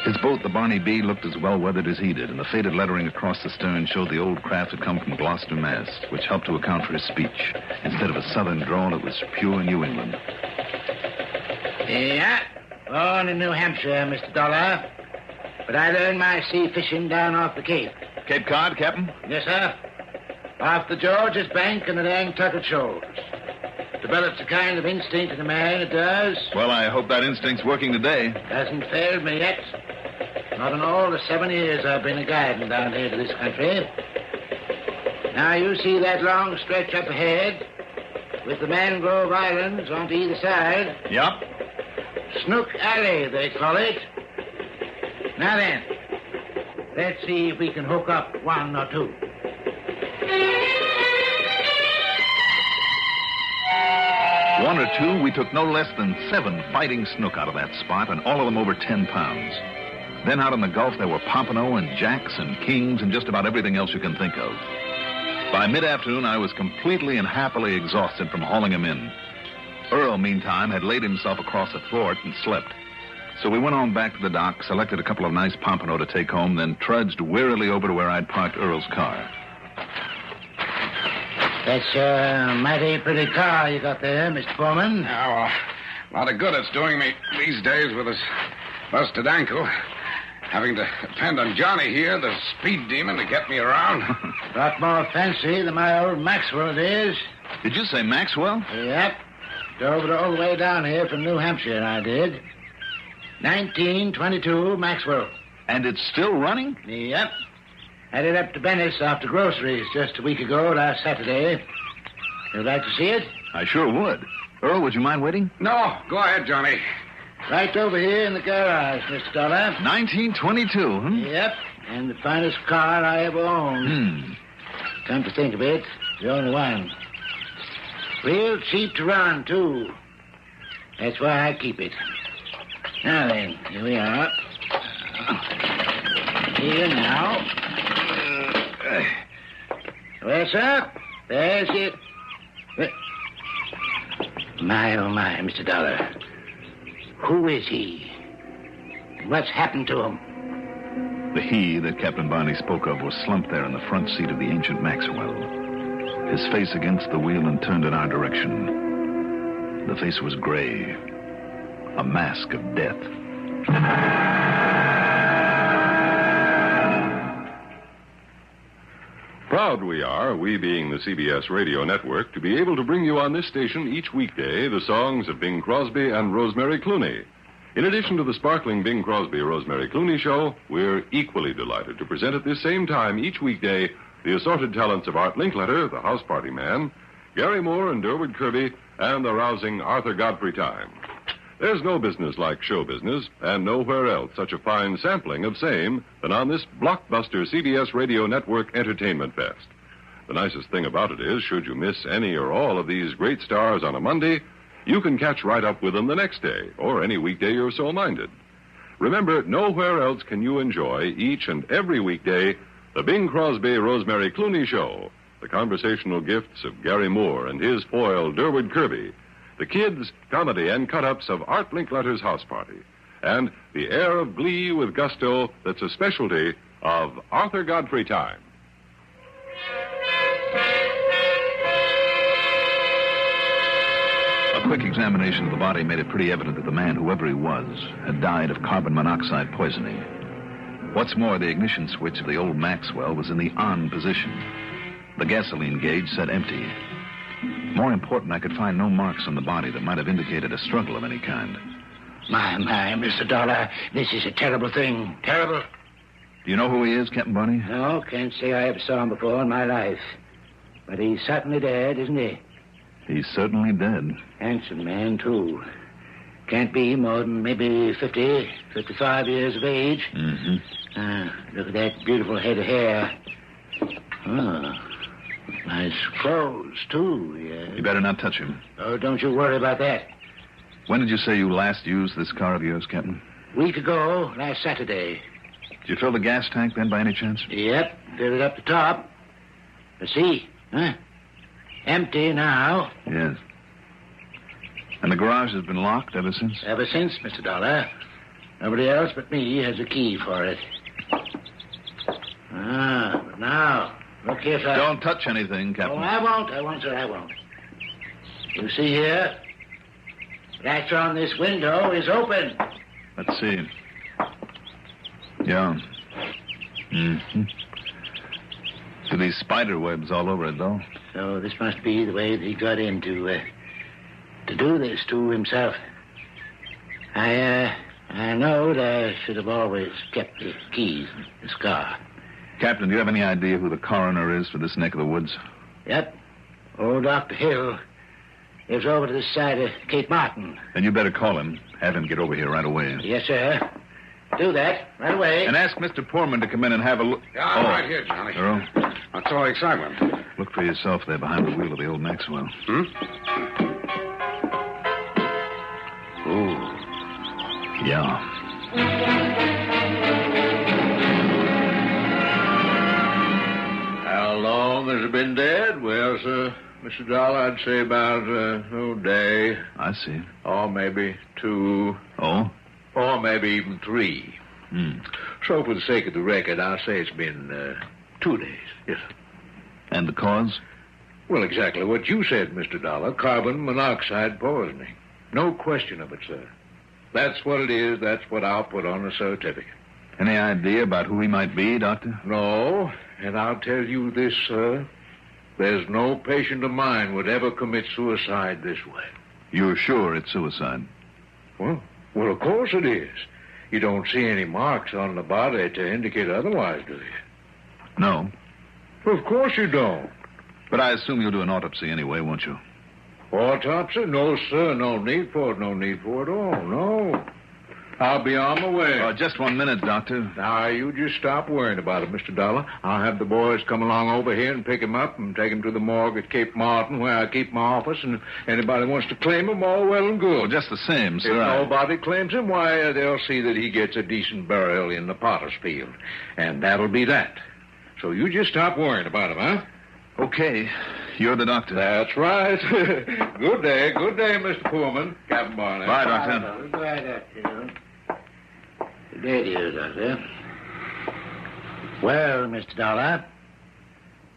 His boat, the Barney B, looked as well-weathered as he did, and the faded lettering across the stern showed the old craft had come from Gloucester, Mass., which helped to account for his speech. Instead of a southern drawl, it was pure New England. Yeah, born in New Hampshire, Mr. Dollar. But I learned my sea fishing down off the Cape. Cape Cod, Captain? Yes, sir. Off the George's Bank and the Nantucket Shoals. Develops a kind of instinct in a man, it does. Well, I hope that instinct's working today. Hasn't failed me yet. Not in all the 7 years I've been a guiding down here to this country. Now, you see that long stretch up ahead with the mangrove islands on to either side? Yep. Snook Alley, they call it. Now then, let's see if we can hook up one or two. One or two, we took no less than 7 fighting snook out of that spot, and all of them over 10 pounds. Then out in the Gulf, there were pompano and jacks and kings and just about everything else you can think of. By mid-afternoon, I was completely and happily exhausted from hauling him in. Earl, meantime, had laid himself across a thwart and slept. So we went on back to the dock, selected a couple of nice pompano to take home, then trudged wearily over to where I'd parked Earl's car. That's a mighty pretty car you got there, Mr. Foreman. Yeah, well, a lot of good it's doing me these days with this busted ankle. Having to depend on Johnny here, the speed demon, to get me around. A lot more fancy than my old Maxwell it is. Did you say Maxwell? Yep. Drove it all the way down here from New Hampshire, I did. 1922 Maxwell. And it's still running? Yep. Had it up to Venice after groceries just a week ago, last Saturday. You'd like to see it? I sure would. Earl, would you mind waiting? No, go ahead, Johnny. Right over here in the garage, Mr. Dollar. 1922, huh? Yep, and the finest car I ever owned. Come to think of it, the only one. Real cheap to run, too. That's why I keep it. Now then, here we are. Here now. Well, sir, there's it. My, oh my, Mr. Dollar. Who is he? What's happened to him? The he that Captain Barney spoke of was slumped there in the front seat of the ancient Maxwell, his face against the wheel and turned in our direction. The face was gray, a mask of death. Proud we are, we being the CBS radio network, to be able to bring you on this station each weekday the songs of Bing Crosby and Rosemary Clooney. In addition to the sparkling Bing Crosby-Rosemary Clooney show, we're equally delighted to present at this same time each weekday the assorted talents of Art Linkletter, the house party man, Gary Moore and Durwood Kirby, and the rousing Arthur Godfrey Time. There's no business like show business, and nowhere else such a fine sampling of same than on this blockbuster CBS Radio Network Entertainment Fest. The nicest thing about it is, should you miss any or all of these great stars on a Monday, you can catch right up with them the next day, or any weekday you're so minded. Remember, nowhere else can you enjoy each and every weekday the Bing Crosby-Rosemary Clooney Show, the conversational gifts of Gary Moore and his foil, Durwood Kirby, the kids, comedy, and cut-ups of Art Linkletter's house party, and the air of glee with gusto that's a specialty of Arthur Godfrey Time. A quick examination of the body made it pretty evident that the man, whoever he was, had died of carbon monoxide poisoning. What's more, the ignition switch of the old Maxwell was in the on position. The gasoline gauge said empty. More important, I could find no marks on the body that might have indicated a struggle of any kind. My, Mr. Dollar, this is a terrible thing. Terrible. Do you know who he is, Captain Barney? No, can't say I ever saw him before in my life. But he's certainly dead, isn't he? He's certainly dead. Handsome man, too. Can't be more than maybe 50, 55 years of age. Mm-hmm. Look at that beautiful head of hair. Oh, nice clothes, too. Yeah. You better not touch him. Oh, don't you worry about that. When did you say you last used this car of yours, Captain? Week ago, last Saturday. Did you fill the gas tank then, by any chance? Yep, filled it up to top. See, huh? Empty now. Yes. And the garage has been locked ever since? Ever since, Mr. Dollar. Nobody else but me has a key for it. But now, look here, sir. Don't touch anything, Captain. Oh, I won't, sir, I won't. You see here? latch on this window is open. Let's see. Yeah. Mm-hmm. To these spider webs all over it, though. So this must be the way that he got in to do this to himself. I know that I should have always kept the keys in his car. Captain, do you have any idea who the coroner is for this neck of the woods? Yep. Old Dr. Hill lives over to this side of Cape Martin. Then you better call him. Have him get over here right away. Yes, sir. Do that right away. And ask Mr. Poorman to come in and have a look. Yeah, I'm right here, Johnny. Earl? What's all the excitement? Look for yourself there behind the wheel of the old Maxwell. Hmm? Ooh. Yeah. How long has it been dead? Well, sir, Mr. Dollar, I'd say about a day. I see. Or maybe 2. Oh? Or maybe even 3. So for the sake of the record, I'll say it's been 2 days. Yes, sir. And the cause? Well, exactly what you said, Mr. Dollar. Carbon monoxide poisoning. No question of it, sir. That's what it is. That's what I'll put on the certificate. Any idea about who he might be, Doctor? No, and I'll tell you this, sir. There's no patient of mine would ever commit suicide this way. You're sure it's suicide? Well, of course it is. You don't see any marks on the body to indicate otherwise, do you? No. Well, of course you don't. But I assume you'll do an autopsy anyway, won't you? Autopsy? No, sir. No need for it. No need for it at all. No. I'll be on my way. Just 1 minute, Doctor. Now, you just stop worrying about it, Mr. Dollar. I'll have the boys come along over here and pick him up and take him to the morgue at Cape Martin, where I keep my office, and if anybody wants to claim him, all well and good. Well, just the same, sir. If nobody claims him, why, they'll see that he gets a decent burial in the potter's field. And that'll be that. So you just stop worrying about him, huh? Okay. You're the doctor. That's right. Good day, Mr. Poorman. Captain Barnett. Bye, Doctor. Goodbye, Doctor. Good day to you, Doctor. Well, Mr. Dollar.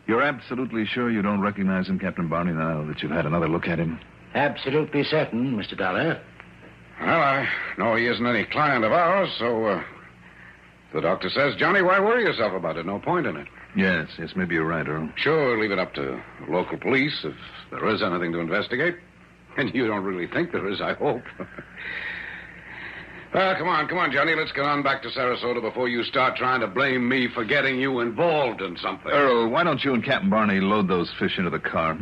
You're absolutely sure you don't recognize him, Captain Barney, now that you've had another look at him? Absolutely certain, Mr. Dollar. Well, I know he isn't any client of ours, so the doctor says, Johnny, why worry yourself about it? No point in it. Yes, maybe you're right, Earl. Sure, leave it up to local police if there is anything to investigate. And you don't really think there is, I hope. Come on, Johnny. Let's get on back to Sarasota before you start trying to blame me for getting you involved in something. Earl, why don't you and Captain Barney load those fish into the car,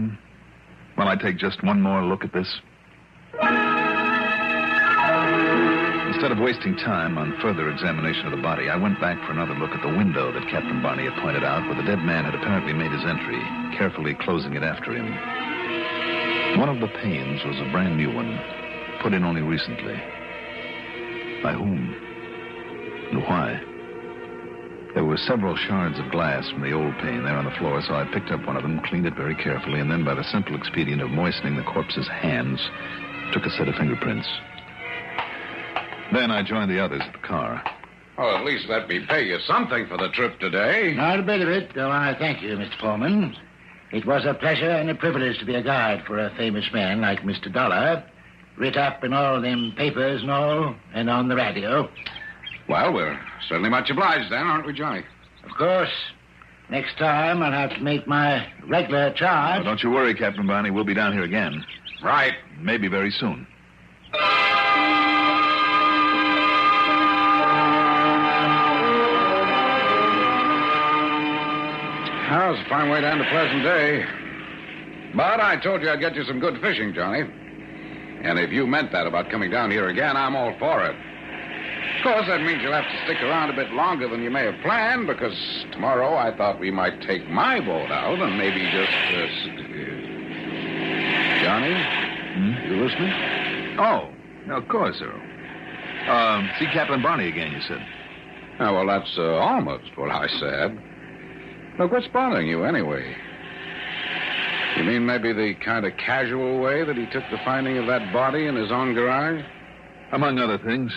while I take just one more look at this? Instead of wasting time on further examination of the body, I went back for another look at the window that Captain Barney had pointed out, where the dead man had apparently made his entry, carefully closing it after him. One of the panes was a brand new one, put in only recently. By whom? And why? There were several shards of glass from the old pane there on the floor, so I picked up one of them, cleaned it very carefully, and then by the simple expedient of moistening the corpse's hands, took a set of fingerprints. Then I joined the others at the car. Well, at least let me pay you something for the trip today. Not a bit of it, though I thank you, Mr. Foreman. It was a pleasure and a privilege to be a guide for a famous man like Mr. Dollar. Writ up in all them papers and all, and on the radio. Well, we're certainly much obliged then, aren't we, Johnny? Of course. Next time I'll have to make my regular charge. Oh, don't you worry, Captain Barney. We'll be down here again. Right. Maybe very soon. Well, it's a fine way to end a pleasant day. But I told you I'd get you some good fishing, Johnny. And if you meant that about coming down here again, I'm all for it. Of course, that means you'll have to stick around a bit longer than you may have planned, because tomorrow I thought we might take my boat out and maybe just... Johnny? You listening? Oh, of course, Earl. See Captain Barney again, you said. Oh, well, that's almost what I said. Look, what's bothering you anyway? You mean maybe the kind of casual way that he took the finding of that body in his own garage? Among other things.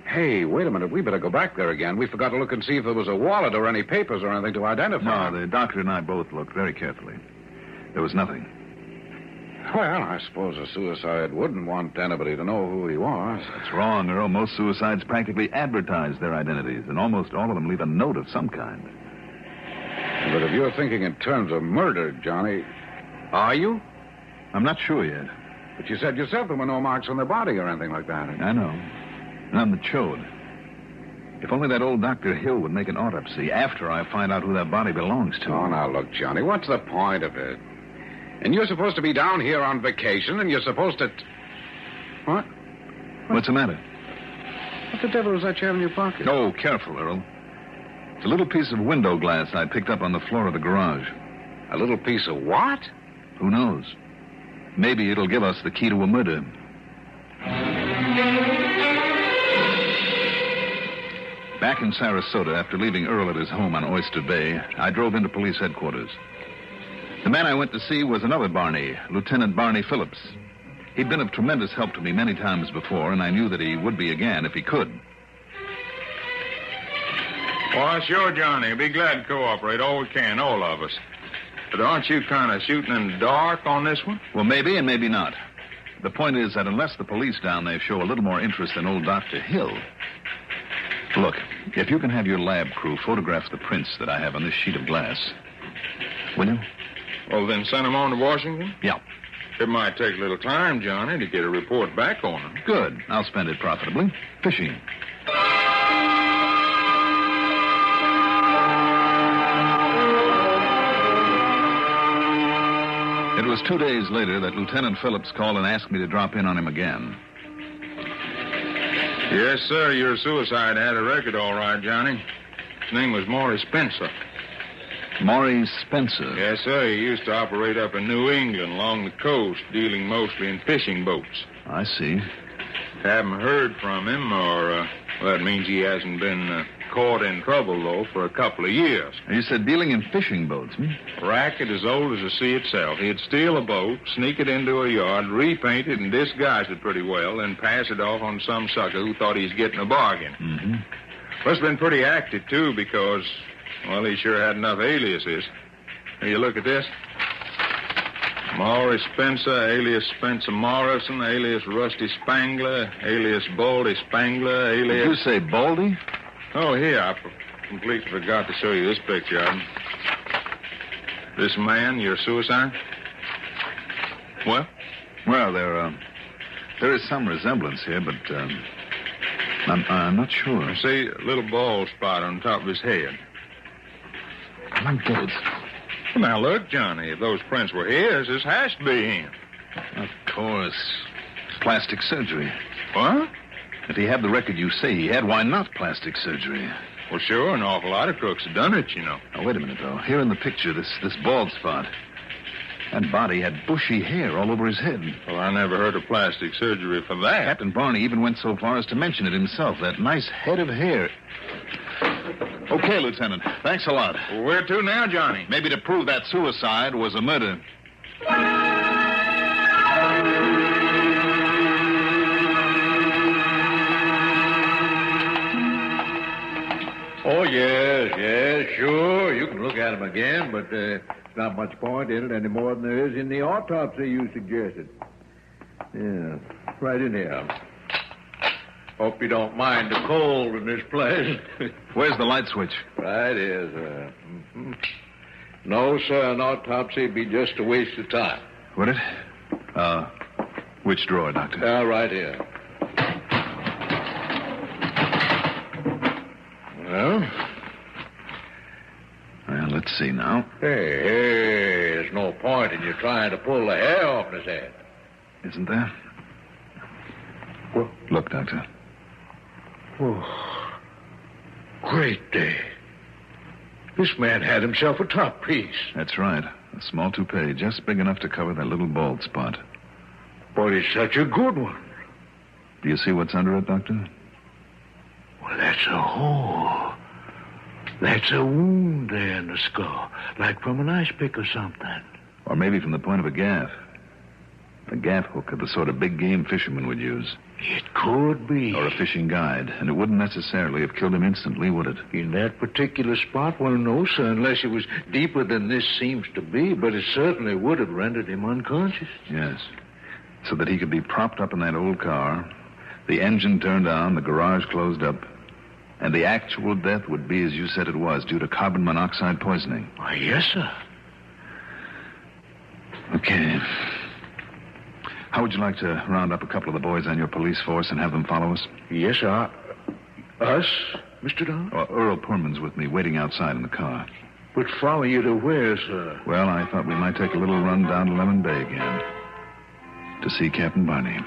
Hey, wait a minute. We better go back there again. We forgot to look and see if there was a wallet or any papers or anything to identify. No, the doctor and I both looked very carefully. There was nothing. Well, I suppose a suicide wouldn't want anybody to know who he was. That's wrong, Earl. Most suicides practically advertise their identities, and almost all of them leave a note of some kind. But if you're thinking in terms of murder, Johnny... Are you? I'm not sure yet. But you said yourself there were no marks on the body or anything like that. I know. None that showed. If only that old Dr. Hill would make an autopsy after I find out who that body belongs to. Oh, now, look, Johnny, what's the point of it? And you're supposed to be down here on vacation, and you're supposed to... What? What's the matter? What the devil is that you have in your pocket? Oh, careful, Earl. It's a little piece of window glass I picked up on the floor of the garage. A little piece of what? Who knows? Maybe it'll give us the key to a murder. Back in Sarasota, after leaving Earl at his home on Oyster Bay, I drove into police headquarters. The man I went to see was another Barney, Lieutenant Barney Phillips. He'd been of tremendous help to me many times before, and I knew that he would be again if he could. Why, sure, Johnny. Be glad to cooperate. All we can, all of us. But aren't you kind of shooting in the dark on this one? Well, maybe and maybe not. The point is that unless the police down there show a little more interest in old Dr. Hill... Look, if you can have your lab crew photograph the prints that I have on this sheet of glass, will you? Well, then send them on to Washington? Yeah. It might take a little time, Johnny, to get a report back on them. Good. I'll spend it profitably. Fishing. It was 2 days later that Lieutenant Phillips called and asked me to drop in on him again. Yes, sir. Your suicide had a record, all right, Johnny. His name was Maury Spencer. Maury Spencer? Yes, sir. He used to operate up in New England along the coast, dealing mostly in fishing boats. I see. Haven't heard from him, or, well, that means he hasn't been caught in trouble, though, for a couple of years. You said dealing in fishing boats, Racket as old as the sea itself. He'd steal a boat, sneak it into a yard, repaint it, and disguise it pretty well, then pass it off on some sucker who thought he's getting a bargain. Mm-hmm. Must have been pretty active, too, because, well, he sure had enough aliases. Here, you look at this. Maury Spencer, alias Spencer Morrison, alias Rusty Spangler, alias Baldy Spangler, alias... Did you say Baldy? Oh, here, I completely forgot to show you this picture of him. This man, your suicide? What? Well, there is some resemblance here, but I'm not sure. See, a little bald spot on top of his head. I don't get it. Well, now, look, Johnny, if those prints were his, this has to be him. Of course. It's plastic surgery. What? If he had the record you say he had, why not plastic surgery? Well, sure, an awful lot of crooks have done it, you know. Now, wait a minute, though. Here in the picture, this bald spot. That body had bushy hair all over his head. Well, I never heard of plastic surgery for that. Captain Barney even went so far as to mention it himself, that nice head of hair. Okay, Lieutenant. Thanks a lot. Well, where to now, Johnny? Maybe to prove that suicide was a murder. Oh, yes, sure. You can look at him again, but not much point in it any more than there is in the autopsy you suggested. Yeah, right in here. Hope you don't mind the cold in this place. Where's the light switch? Right here, sir. Mm-hmm. No, sir, an autopsy would be just a waste of time. Would it? Which drawer, Doctor? Right here. Well, let's see now. Hey, there's no point in you trying to pull the hair off his head. Isn't there? Well, look, Doctor. Oh, great day. This man had himself a top piece. That's right. A small toupee, just big enough to cover that little bald spot. But it's such a good one. Do you see what's under it, Doctor? Well, that's a hole. That's a wound there in the skull, like from an ice pick or something. Or maybe from the point of a gaff. A gaff hook of the sort of big game fishermen would use. It could be. Or a fishing guide. And it wouldn't necessarily have killed him instantly, would it? In that particular spot? Well, no, sir, unless it was deeper than this seems to be, but it certainly would have rendered him unconscious. Yes. So that he could be propped up in that old car, the engine turned on, the garage closed up, and the actual death would be, as you said it was, due to carbon monoxide poisoning. Why, yes, sir. Okay. How would you like to round up a couple of the boys on your police force and have them follow us? Yes, sir. Us, Mr. Don? Well, Earl Pullman's with me, waiting outside in the car. But follow you to where, sir? Well, I thought we might take a little run down to Lemon Bay again to see Captain Barney.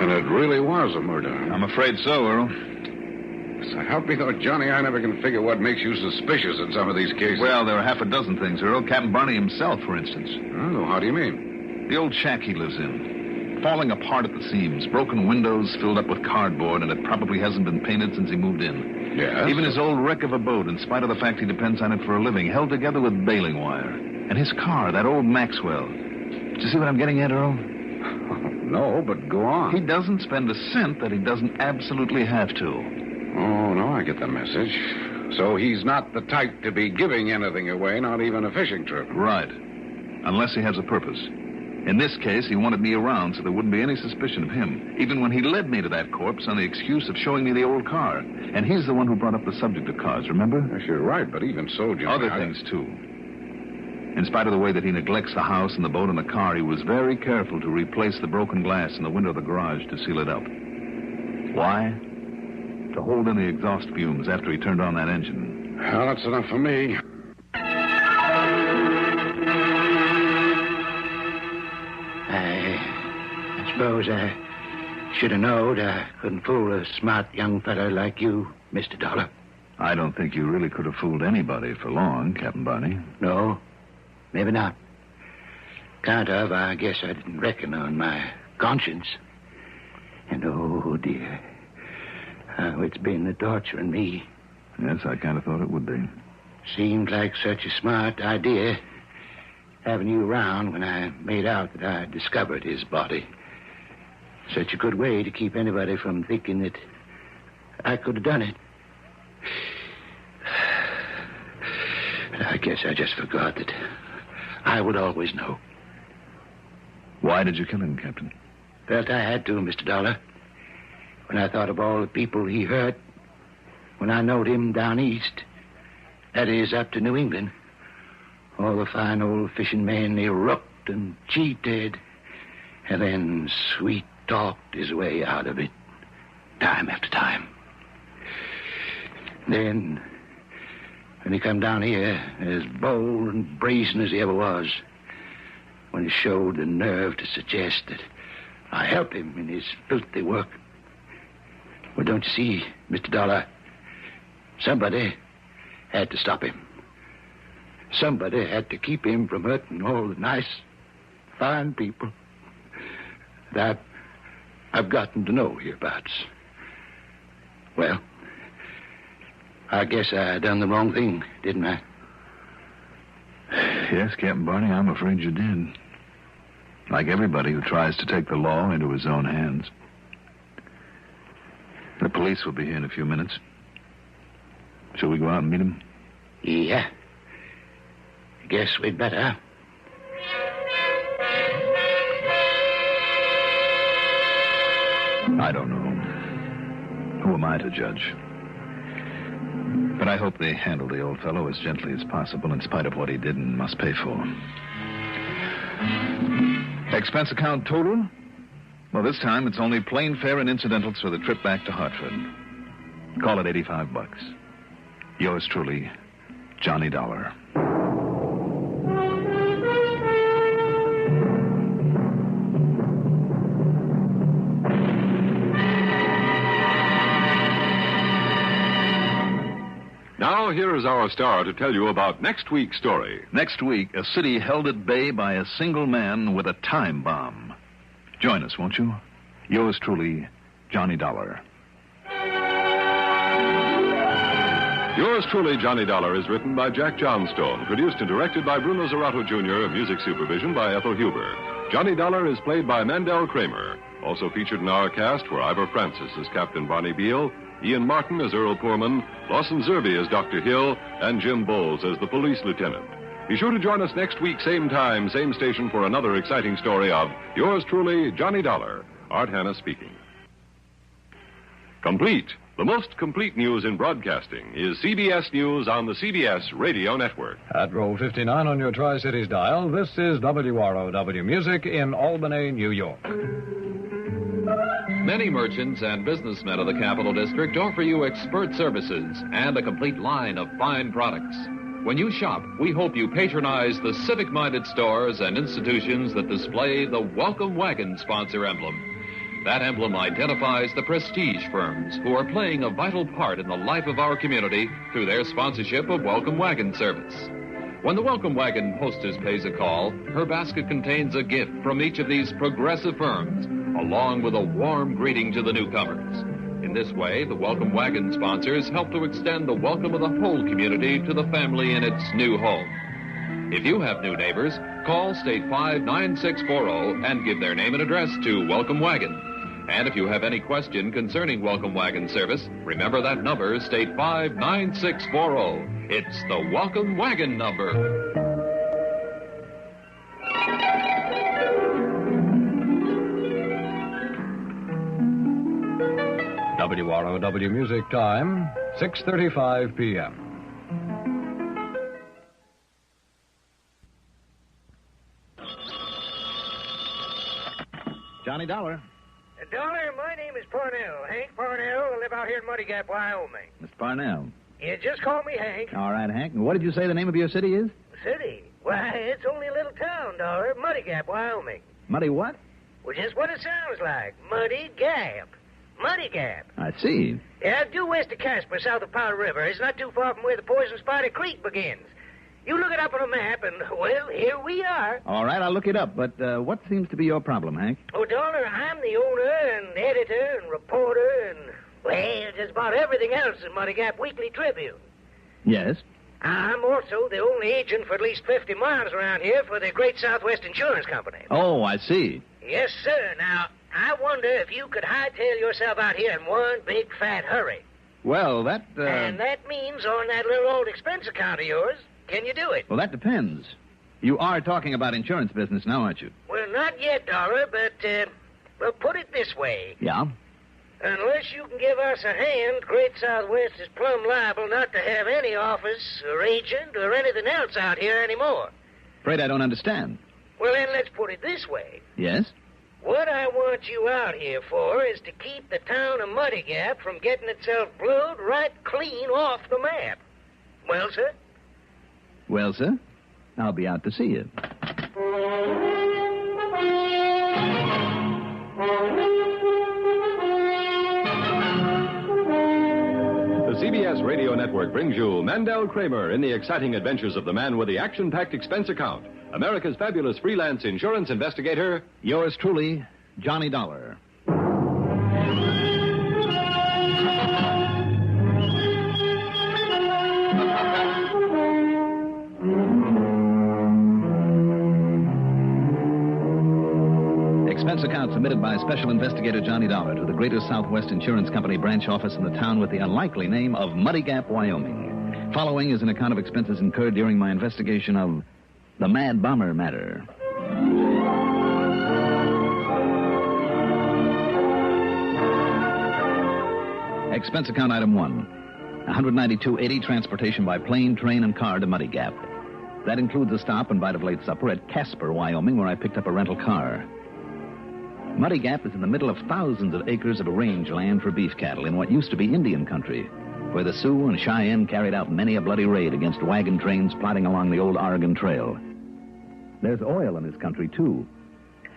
And it really was a murder. I'm afraid so, Earl. So help me, though, Johnny, I never can figure what makes you suspicious in some of these cases. Well, there are half a dozen things, Earl. Captain Barney himself, for instance. Oh, how do you mean? The old shack he lives in. Falling apart at the seams. Broken windows filled up with cardboard, and it probably hasn't been painted since he moved in. Yes? Even his old wreck of a boat, in spite of the fact he depends on it for a living, held together with baling wire. And his car, that old Maxwell. Do you see what I'm getting at, Earl? No, but go on. He doesn't spend a cent that he doesn't absolutely have to. Oh, no, I get the message. So he's not the type to be giving anything away, not even a fishing trip. Right. Unless he has a purpose. In this case, he wanted me around so there wouldn't be any suspicion of him, even when he led me to that corpse on the excuse of showing me the old car. And he's the one who brought up the subject of cars, remember? Yes, you're right, but even so, Jimmy... Other things, too. In spite of the way that he neglects the house and the boat and the car, he was very careful to replace the broken glass in the window of the garage to seal it up. Why? To hold in the exhaust fumes after he turned on that engine. Well, that's enough for me. I suppose I should have known I couldn't fool a smart young fellow like you, Mr. Dollar. I don't think you really could have fooled anybody for long, Captain Barney. No, maybe not. Count of, I guess I didn't reckon on my conscience. And oh, dear, how it's been torturing me. Yes, I kind of thought it would be. Seemed like such a smart idea, having you around when I made out that I discovered his body. Such a good way to keep anybody from thinking that I could have done it. But I guess I just forgot that I would always know. Why did you kill him, Captain? Felt I had to, Mr. Dollar. When I thought of all the people he hurt, when I knowed him down east, that is, up to New England, all the fine old fishing men they rooked and cheated, and then sweet-talked his way out of it, time after time. Then, when he come down here, as bold and brazen as he ever was, when he showed the nerve to suggest that I help him in his filthy work. Well, don't you see, Mr. Dollar? Somebody had to stop him. Somebody had to keep him from hurting all the nice, fine people that I've gotten to know hereabouts. Well, I guess I done the wrong thing, didn't I? Yes, Captain Barney, I'm afraid you did. Like everybody who tries to take the law into his own hands. The police will be here in a few minutes. Shall we go out and meet them? Yeah. Guess we'd better. I don't know. Who am I to judge? But I hope they handle the old fellow as gently as possible in spite of what he did and must pay for. Expense account total? Well, this time it's only plane fare and incidentals for the trip back to Hartford. Call it $85. Yours truly, Johnny Dollar. Now, here is our star to tell you about next week's story. Next week, a city held at bay by a single man with a time bomb. Join us, won't you? Yours truly, Johnny Dollar. Yours truly, Johnny Dollar, is written by Jack Johnstone, produced and directed by Bruno Zerato Jr., music supervision by Ethel Huber. Johnny Dollar is played by Mandel Kramer. Also featured in our cast were Ivor Francis as Captain Bonnie Beale, Ian Martin as Earl Poorman, Lawson Zerby as Dr. Hill, and Jim Bowles as the police lieutenant. Be sure to join us next week, same time, same station, for another exciting story of yours truly, Johnny Dollar. Art Hanna speaking. Complete. The most complete news in broadcasting is CBS News on the CBS Radio Network. At roll 59 on your Tri-Cities dial, this is WROW Music in Albany, New York. Many merchants and businessmen of the Capital District offer you expert services and a complete line of fine products. When you shop, we hope you patronize the civic-minded stores and institutions that display the Welcome Wagon sponsor emblem. That emblem identifies the prestige firms who are playing a vital part in the life of our community through their sponsorship of Welcome Wagon service. When the Welcome Wagon hostess pays a call, her basket contains a gift from each of these progressive firms, along with a warm greeting to the newcomers. In this way, the Welcome Wagon sponsors help to extend the welcome of the whole community to the family in its new home. If you have new neighbors, call State 59640 and give their name and address to Welcome Wagon. And if you have any question concerning Welcome Wagon service, remember that number, State 59640. It's the Welcome Wagon number. WROW Music Time, 6:35 p.m. Johnny Dollar. Dollar, my name is Parnell. Hank Parnell. I live out here in Muddy Gap, Wyoming. Mr. Parnell. Yeah, just call me Hank. All right, Hank. And what did you say the name of your city is? City? Why, it's only a little town, Dollar. Muddy Gap, Wyoming. Muddy what? Well, just what it sounds like. Muddy Gap. Muddy Gap. I see. Yeah, due west of Casper, south of Powder River. It's not too far from where the Poison Spider Creek begins. You look it up on a map, and, well, here we are. All right, I'll look it up. But what seems to be your problem, Hank? Oh, Dollar, I'm the owner and editor and reporter and, well, just about everything else in Muddy Gap Weekly Tribune. Yes? I'm also the only agent for at least 50 miles around here for the Great Southwest Insurance Company. Oh, I see. Yes, sir. Now, I wonder if you could hightail yourself out here in one big fat hurry. Well, that, And that means on that little old expense account of yours. Can you do it? Well, that depends. You are talking about insurance business now, aren't you? Well, not yet, Dollar, but, well, put it this way. Yeah? Unless you can give us a hand, Great Southwest is plumb liable not to have any office or agent or anything else out here anymore. Afraid I don't understand. Well, then let's put it this way. Yes? What I want you out here for is to keep the town of Muddy Gap from getting itself blowed right clean off the map. Well, sir? Well, sir, I'll be out to see you. The CBS Radio Network brings you Mandel Kramer in the exciting adventures of the man with the action-packed expense account, America's fabulous freelance insurance investigator. Yours truly, Johnny Dollar. Expense account submitted by Special Investigator Johnny Dollar to the Greater Southwest Insurance Company branch office in the town with the unlikely name of Muddy Gap, Wyoming. Following is an account of expenses incurred during my investigation of the Mad Bomber matter. Expense account item 1. $192.80 transportation by plane, train, and car to Muddy Gap. That includes a stop and bite of late supper at Casper, Wyoming, where I picked up a rental car. Muddy Gap is in the middle of thousands of acres of rangeland for beef cattle in what used to be Indian country, where the Sioux and Cheyenne carried out many a bloody raid against wagon trains plodding along the old Oregon Trail. There's oil in this country, too.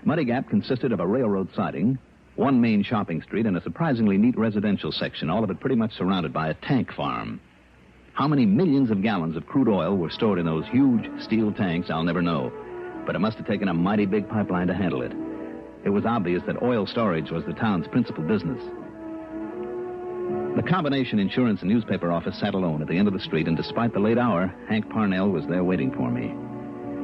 Muddy Gap consisted of a railroad siding, one main shopping street, and a surprisingly neat residential section, all of it pretty much surrounded by a tank farm. How many millions of gallons of crude oil were stored in those huge steel tanks, I'll never know. But it must have taken a mighty big pipeline to handle it. It was obvious that oil storage was the town's principal business. The combination insurance and newspaper office sat alone at the end of the street, and despite the late hour, Hank Parnell was there waiting for me.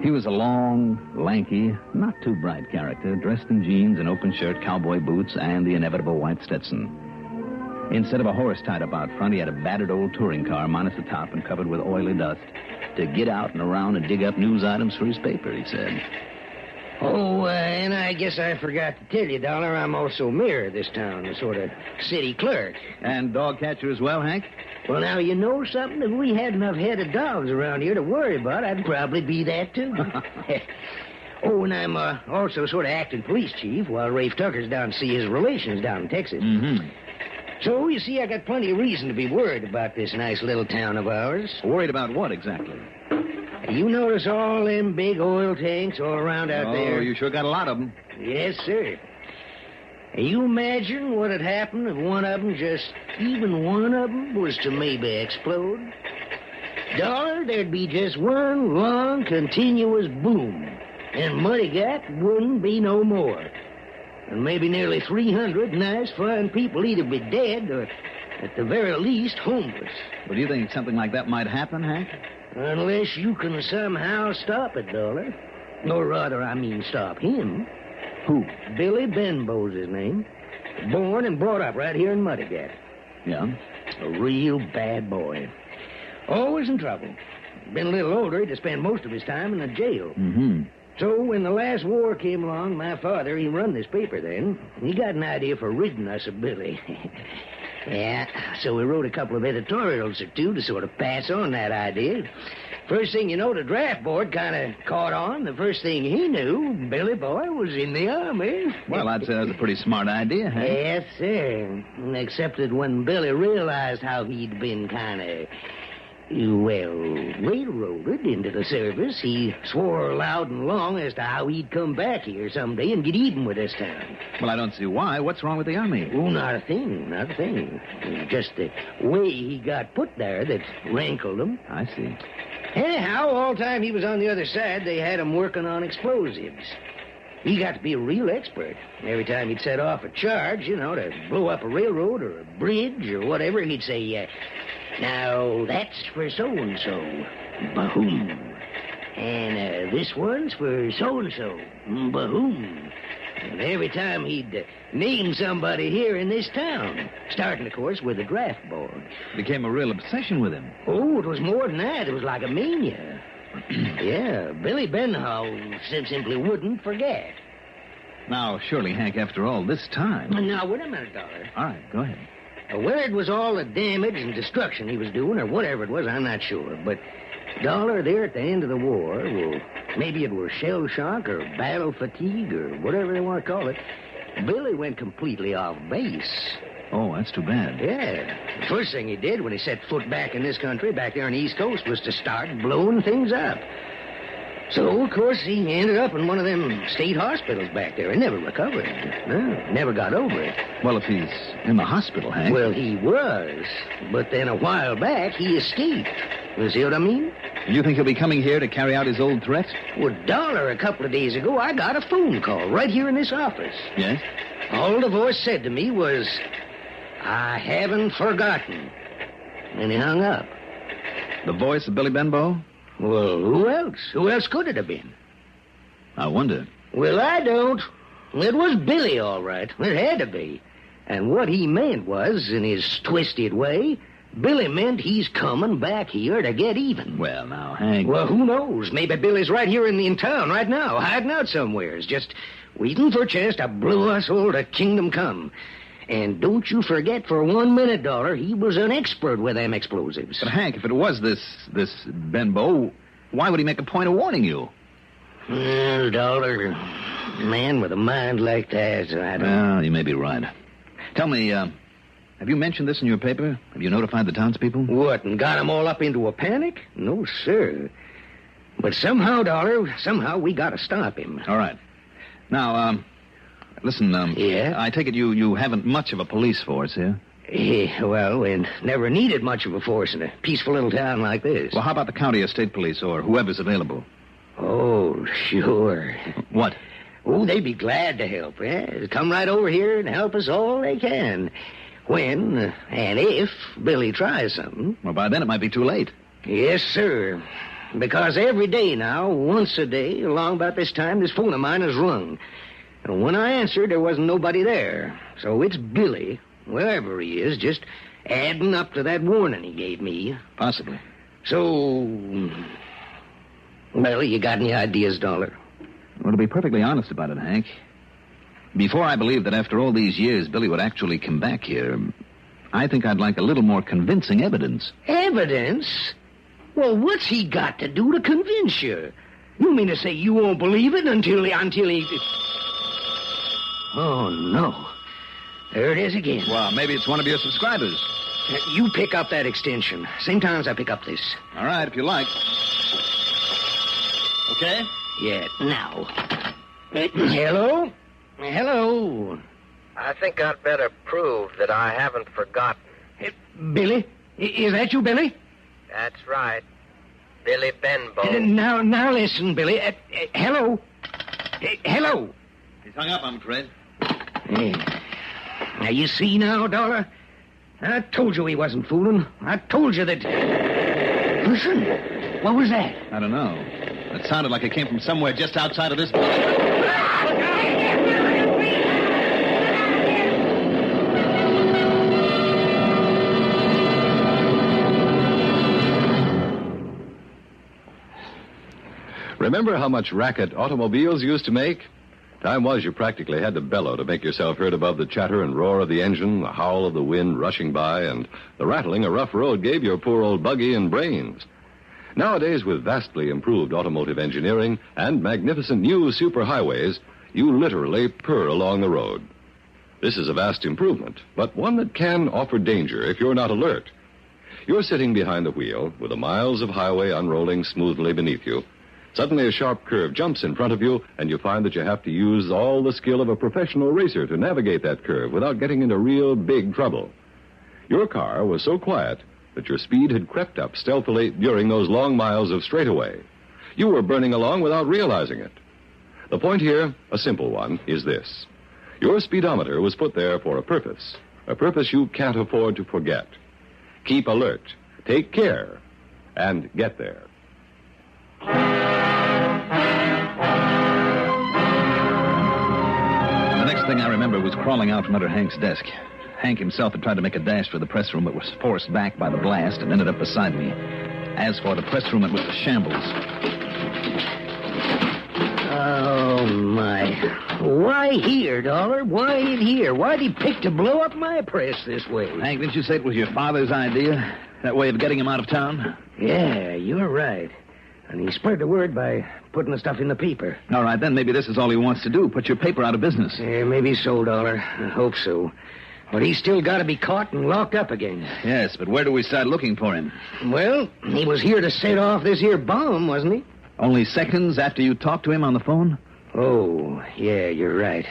He was a long, lanky, not too bright character, dressed in jeans, an open shirt, cowboy boots, and the inevitable white Stetson. Instead of a horse tied up out front, he had a battered old touring car, minus the top and covered with oily dust, to get out and around and dig up news items for his paper, he said. Oh, and I guess I forgot to tell you, Dollar, I'm also mayor of this town, a sort of city clerk. And dog catcher as well, Hank? Well, now, you know something? If we had enough headed dogs around here to worry about, I'd probably be that, too. Oh, and I'm also sort of acting police chief while Rafe Tucker's down to see his relations down in Texas. Mm-hmm. So, you see, I got plenty of reason to be worried about this nice little town of ours. Worried about what, exactly? You notice all them big oil tanks all around out there? Oh, you sure got a lot of them. Yes, sir. You imagine what'd happen if one of them, just even one of them, was to maybe explode? Dollar, there'd be just one long, continuous boom, and Muddy Gap wouldn't be no more. And maybe nearly 300 nice, fine people either be dead or, at the very least, homeless. Well, do you think something like that might happen, Hank? Unless you can somehow stop it, Dollar. Or rather, I mean stop him. Who? Billy Benbow's his name. Born and brought up right here in Muddy Gap. Yeah? A real bad boy. Always in trouble. Been a little older, he'd to spend most of his time in a jail. Mm-hmm. So when the last war came along, my father, he run this paper then. He got an idea for ridding us of Billy. Yeah, so we wrote a couple of editorials or two to sort of pass on that idea. First thing you know, the draft board kind of caught on. The first thing he knew, Billy Boy was in the Army. Well, I'd say that was a pretty smart idea, Hank. Yes, sir. Except that when Billy realized how he'd been kind of, well, railroaded into the service, he swore loud and long as to how he'd come back here someday and get even with this town. Well, I don't see why. What's wrong with the Army? Oh, not a thing, not a thing. Just the way he got put there that rankled him. I see. Anyhow, all the time he was on the other side, they had him working on explosives. He got to be a real expert. Every time he'd set off a charge, to blow up a railroad or a bridge or whatever, he'd say, now, that's for so-and-so. Ba-hoom. And this one's for so-and-so. Ba-hoom. And every time he'd name somebody here in this town, starting, of course, with the draft board. Became a real obsession with him. Oh, it was more than that. It was like a mania. Yeah, Billy Benhow simply wouldn't forget. Now, surely, Hank, after all this time... Now, wait a minute, Dollar. All right, go ahead. Where it was all the damage and destruction he was doing, or whatever it was, I'm not sure. But, Dollar, there at the end of the war, well, maybe it was shell shock or battle fatigue or whatever they want to call it, Billy went completely off base. Oh, that's too bad. Yeah. The first thing he did when he set foot back in this country, back there on the East Coast, was to start blowing things up. So, of course, he ended up in one of them state hospitals back there and never recovered. No, never got over it. Well, if he's in the hospital, Hank... Well, he was. But then a while back, he escaped. You see what I mean? You think he'll be coming here to carry out his old threat? Well, Dollar, a couple of days ago, I got a phone call right here in this office. Yes? All the voice said to me was, I haven't forgotten. And he hung up. The voice of Billy Benbow? Well, who else? Who else could it have been? I wonder. Well, I don't. It was Billy, all right. It had to be. And what he meant was, in his twisted way, Billy meant he's coming back here to get even. Well, now, Hank... Well, who knows? Maybe Billy's right here in town right now, hiding out somewheres, just waiting for a chance to blow us all to kingdom come. And don't you forget for 1 minute, Dollar, he was an expert with them explosives. But, Hank, if it was this Benbow, why would he make a point of warning you? Well, Dollar, a man with a mind like that, I don't... Well, you may be right. Tell me, have you mentioned this in your paper? Have you notified the townspeople? What, and got them all up into a panic? No, sir. But somehow, Dollar, we got to stop him. All right. Now, listen, Yeah? I take it you haven't much of a police force here? Well, we never needed much of a force in a peaceful little town like this. Well, how about the county or state police or whoever's available? Oh, sure. What? Oh, they'd be glad to help, yeah? Come right over here and help us all they can. when and if Billy tries something. Well, by then it might be too late. Yes, sir. Because every day now, once a day, along about this time, this phone of mine has rung. And when I answered, there wasn't nobody there. So it's Billy, wherever he is, just adding up to that warning he gave me. Possibly. So, well, you got any ideas, Dollar? Well, to be perfectly honest about it, Hank, before I believed that after all these years Billy would actually come back here, I think I'd like a little more convincing evidence. Evidence? Well, what's he got to do to convince you? You mean to say you won't believe it until he... Oh, no. There it is again. Well, maybe it's one of your subscribers. You pick up that extension. Same time as I pick up this. All right, if you like. Okay? Yeah, now. Hello? Hello? I think I'd better prove that I haven't forgotten. Billy? Is that you, Billy? That's right. Billy Benbow. Now listen, Billy. Hello? Hello? He's hung up, I'm afraid. Now, you see now, Dollar? I told you he wasn't fooling. I told you that... Listen. What was that? I don't know. It sounded like it came from somewhere just outside of this building. Remember how much racket automobiles used to make? Time was you practically had to bellow to make yourself heard above the chatter and roar of the engine, the howl of the wind rushing by, and the rattling a rough road gave your poor old buggy and brains. Nowadays, with vastly improved automotive engineering and magnificent new superhighways, you literally purr along the road. This is a vast improvement, but one that can offer danger if you're not alert. You're sitting behind the wheel with the miles of highway unrolling smoothly beneath you. Suddenly a sharp curve jumps in front of you, and you find that you have to use all the skill of a professional racer to navigate that curve without getting into real big trouble. Your car was so quiet that your speed had crept up stealthily during those long miles of straightaway. You were burning along without realizing it. The point here, a simple one, is this. Your speedometer was put there for a purpose you can't afford to forget. Keep alert, take care, and get there. The next thing I remember was crawling out from under Hank's desk. Hank himself had tried to make a dash for the press room, but was forced back by the blast and ended up beside me. As for the press room, it was a shambles. Oh, my. Why here, Dollar? Why in here? Why'd he pick to blow up my press this way? Hank, didn't you say it was your father's idea? That way of getting him out of town? Yeah, you're right. And he spread the word by putting the stuff in the paper. All right, then maybe this is all he wants to do, put your paper out of business. Yeah, maybe so, Dollar. I hope so. But he's still got to be caught and locked up again. Yes, but where do we start looking for him? Well, he was here to set off this here bomb, wasn't he? Only seconds after you talked to him on the phone? Oh, yeah, you're right.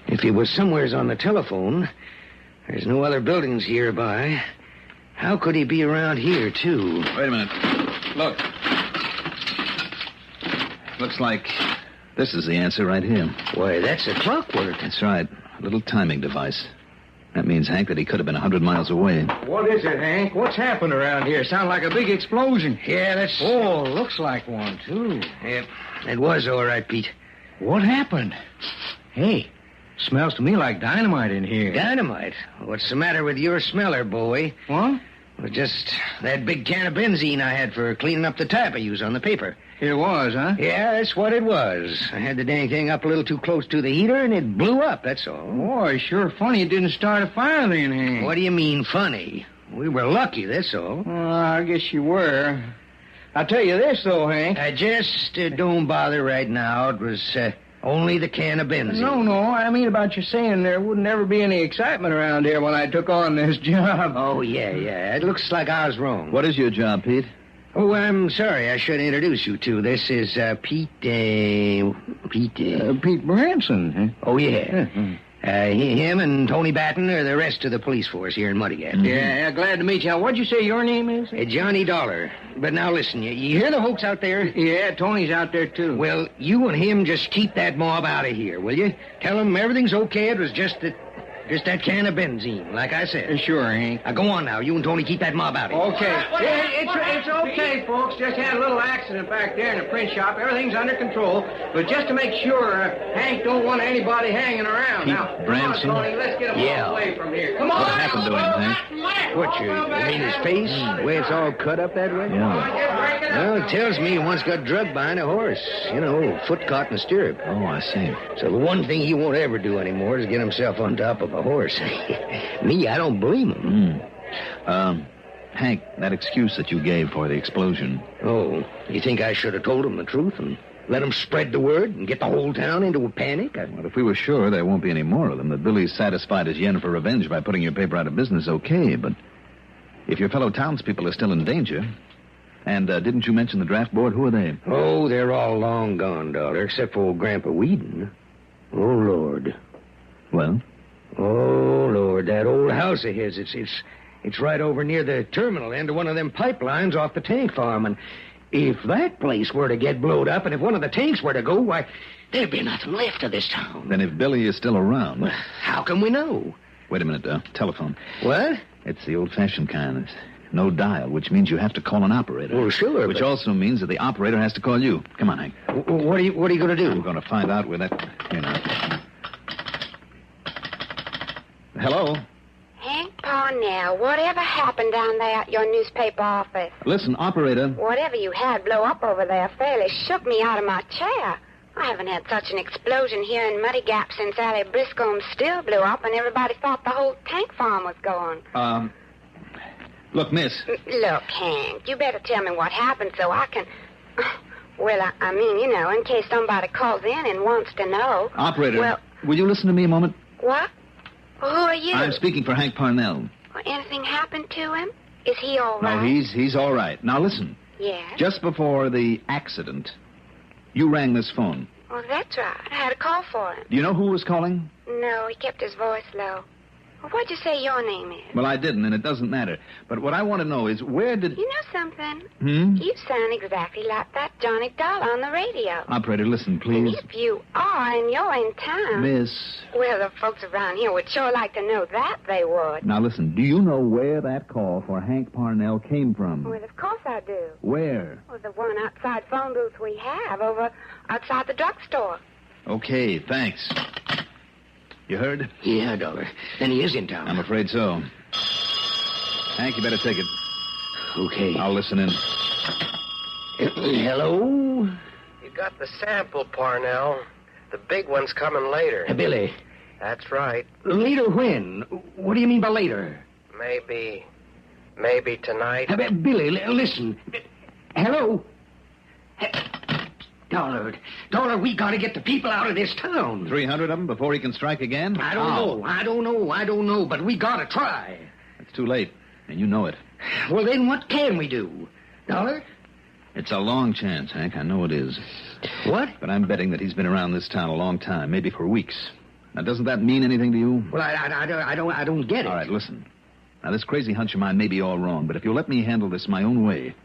If he was somewheres on the telephone, there's no other buildings hereby. How could he be around here, too? Wait a minute. Look. Looks like this is the answer right here. Why, that's a clockwork. That's right. A little timing device. That means, Hank, that he could have been 100 miles away. What is it, Hank? What's happened around here? Sound like a big explosion. Yeah, that's... Oh, looks like one, too. Yep, it was all right, Pete. What happened? Hey, smells to me like dynamite in here. Dynamite? What's the matter with your smeller, boy? What? Well, just that big can of benzene I had for cleaning up the type I use on the paper. It was, huh? Yeah, that's what it was. I had the dang thing up a little too close to the heater, and it blew up, that's all. Boy, sure funny it didn't start a fire then, Hank. What do you mean, funny? We were lucky, that's all. Well, I guess you were. I'll tell you this, though, Hank. Just don't bother right now. It was only the can of benzene. No, I mean about you saying there wouldn't ever be any excitement around here when I took on this job. Oh, yeah. It looks like I was wrong. What is your job, Pete? Oh, I'm sorry. I should introduce you to. This is Pete Branson. Huh? Oh, yeah. Him and Tony Batten are the rest of the police force here in Muddy Gap. Mm-hmm. Yeah, glad to meet you. What'd you say your name is? Johnny Dollar. But now listen, you hear the hoax out there? Yeah, Tony's out there, too. Well, you and him just keep that mob out of here, will you? Tell them everything's okay. It was just that... Just that can of benzene, like I said. Sure, Hank. Now, go on now. You and Tony keep that mob out of here. Okay. It's okay, folks. Just had a little accident back there in the print shop. Everything's under control. But just to make sure, Hank don't want anybody hanging around. Now, Branson? come on, Tony. Let's get him all away from here. Come on. What happened to him, Hank? What, you mean his face? The way it's all cut up that way? Yeah. Well, it tells me he once got drugged behind a horse. You know, foot caught in a stirrup. Oh, I see. So the one thing he won't ever do anymore is get himself on top of a horse. Me, I don't blame him. Hank, that excuse that you gave for the explosion. Oh, you think I should have told him the truth and let him spread the word and get the whole town into a panic? Well, if we were sure there won't be any more of them, that Billy's satisfied his yen for revenge by putting your paper out of business, okay, but if your fellow townspeople are still in danger... And didn't you mention the draft board? Who are they? Oh, they're all long gone, Dollar, except for old Grandpa Whedon. Oh, Lord. Well? Oh, Lord, that old house of his, it's right over near the terminal end of one of them pipelines off the tank farm. And if that place were to get blowed up, and if one of the tanks were to go, why, there'd be nothing left of this town. Then if Billy is still around... Well, how can we know? Wait a minute, telephone. What? It's the old-fashioned kind. It's no dial, which means you have to call an operator. Well, sure, Which also means that the operator has to call you. Come on, Hank. What are you going to do? I'm going to find out where that... Here now. Hello? Hank Parnell, whatever happened down there at your newspaper office? Listen, operator. Whatever you had blow up over there fairly shook me out of my chair. I haven't had such an explosion here in Muddy Gap since Allie Briscoe's still blew up and everybody thought the whole tank farm was gone. Look, miss. Look, Hank, you better tell me what happened so I can... Well, I mean, you know, in case somebody calls in and wants to know. Operator, well, will you listen to me a moment? What? Well, who are you? I'm speaking for Hank Parnell. Well, anything happened to him? Is he all right? No, he's all right. Now, listen. Yes? Just before the accident, you rang this phone. Well, that's right. I had a call for him. Do you know who was calling? No, he kept his voice low. Well, what'd you say your name is? Well, I didn't, and it doesn't matter. But what I want to know is where did... You know something? You sound exactly like that Johnny Doll on the radio. Operator, listen, please. And if you are and you're in town... Miss... Well, the folks around here would sure like to know that, they would. Now, listen, do you know where that call for Hank Parnell came from? Well, of course I do. Where? Well, the one outside phone booth we have over outside the drugstore. Okay, thanks. You heard? Yeah, Dollar. Then he is in town. I'm afraid so. Hank, you better take it. Okay. I'll listen in. Hello? You got the sample, Parnell. The big one's coming later. Billy. That's right. Later when? What do you mean by later? Maybe tonight. Billy, listen. Hello? Dollar, we gotta get the people out of this town. 300 of them before he can strike again? I don't know, but we gotta try. It's too late, and you know it. Well, then what can we do? Dollar? It's a long chance, Hank. I know it is. What? But I'm betting that he's been around this town a long time, maybe for weeks. Now, doesn't that mean anything to you? Well, I don't get it. All right, listen. Now, this crazy hunch of mine may be all wrong, but if you'll let me handle this my own way...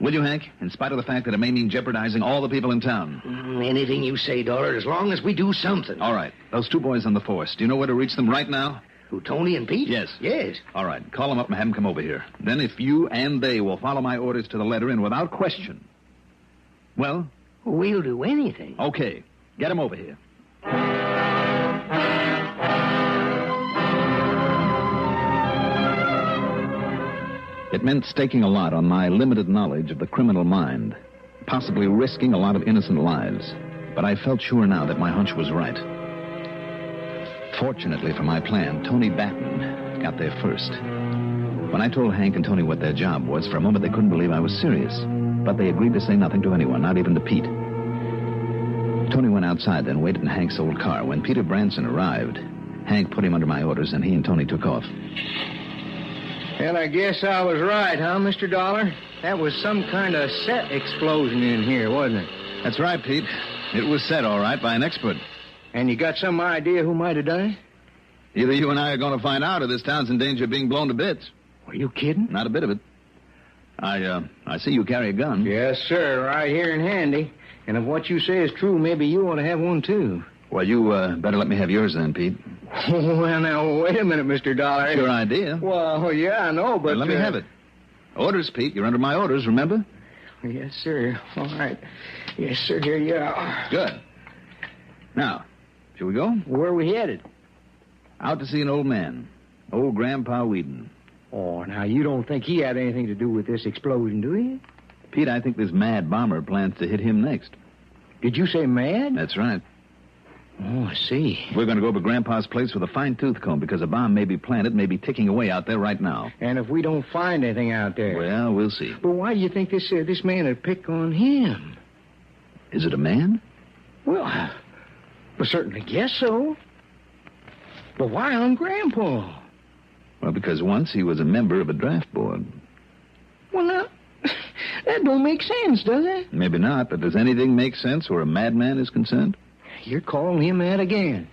Will you, Hank? In spite of the fact that it may mean jeopardizing all the people in town. Anything you say, Dollar, as long as we do something. All right. Those two boys on the force. Do you know where to reach them right now? Who, Tony and Pete? Yes. Yes. All right. Call them up and have them come over here. Then if you and they will follow my orders to the letter and without question... Well? We'll do anything. Okay. Get them over here. It meant staking a lot on my limited knowledge of the criminal mind, possibly risking a lot of innocent lives. But I felt sure now that my hunch was right. Fortunately for my plan, Tony Batten got there first. When I told Hank and Tony what their job was, for a moment they couldn't believe I was serious. But they agreed to say nothing to anyone, not even to Pete. Tony went outside, then waited in Hank's old car. When Peter Branson arrived, Hank put him under my orders, and he and Tony took off. Well, I guess I was right, huh, Mr. Dollar? That was some kind of set explosion in here, wasn't it? That's right, Pete. It was set, all right, by an expert. And you got some idea who might have done it? Either you and I are going to find out, or this town's in danger of being blown to bits. Are you kidding? Not a bit of it. I see you carry a gun. Yes, sir, right here in handy. And if what you say is true, maybe you ought to have one, too. Well, you better let me have yours then, Pete. Well, now, wait a minute, Mr. Dollar. It's your idea. Well, yeah, I know, but... Well, let me have it. Orders, Pete. You're under my orders, remember? Yes, sir. All right. Yes, sir. Here you are. Good. Now, shall we go? Where are we headed? Out to see an old man. Old Grandpa Whedon. Oh, now, you don't think he had anything to do with this explosion, do you? Pete, I think this mad bomber plans to hit him next. Did you say mad? That's right. Oh, I see. We're going to go over Grandpa's place with a fine-tooth comb because a bomb may be planted, may be ticking away out there right now. And if we don't find anything out there? Well, we'll see. But why do you think this man would pick on him? Is it a man? Well, I certainly guess so. But why on Grandpa? Well, because once he was a member of a draft board. Well, now, that don't make sense, does it? Maybe not, but does anything make sense where a madman is concerned? You're calling him mad again.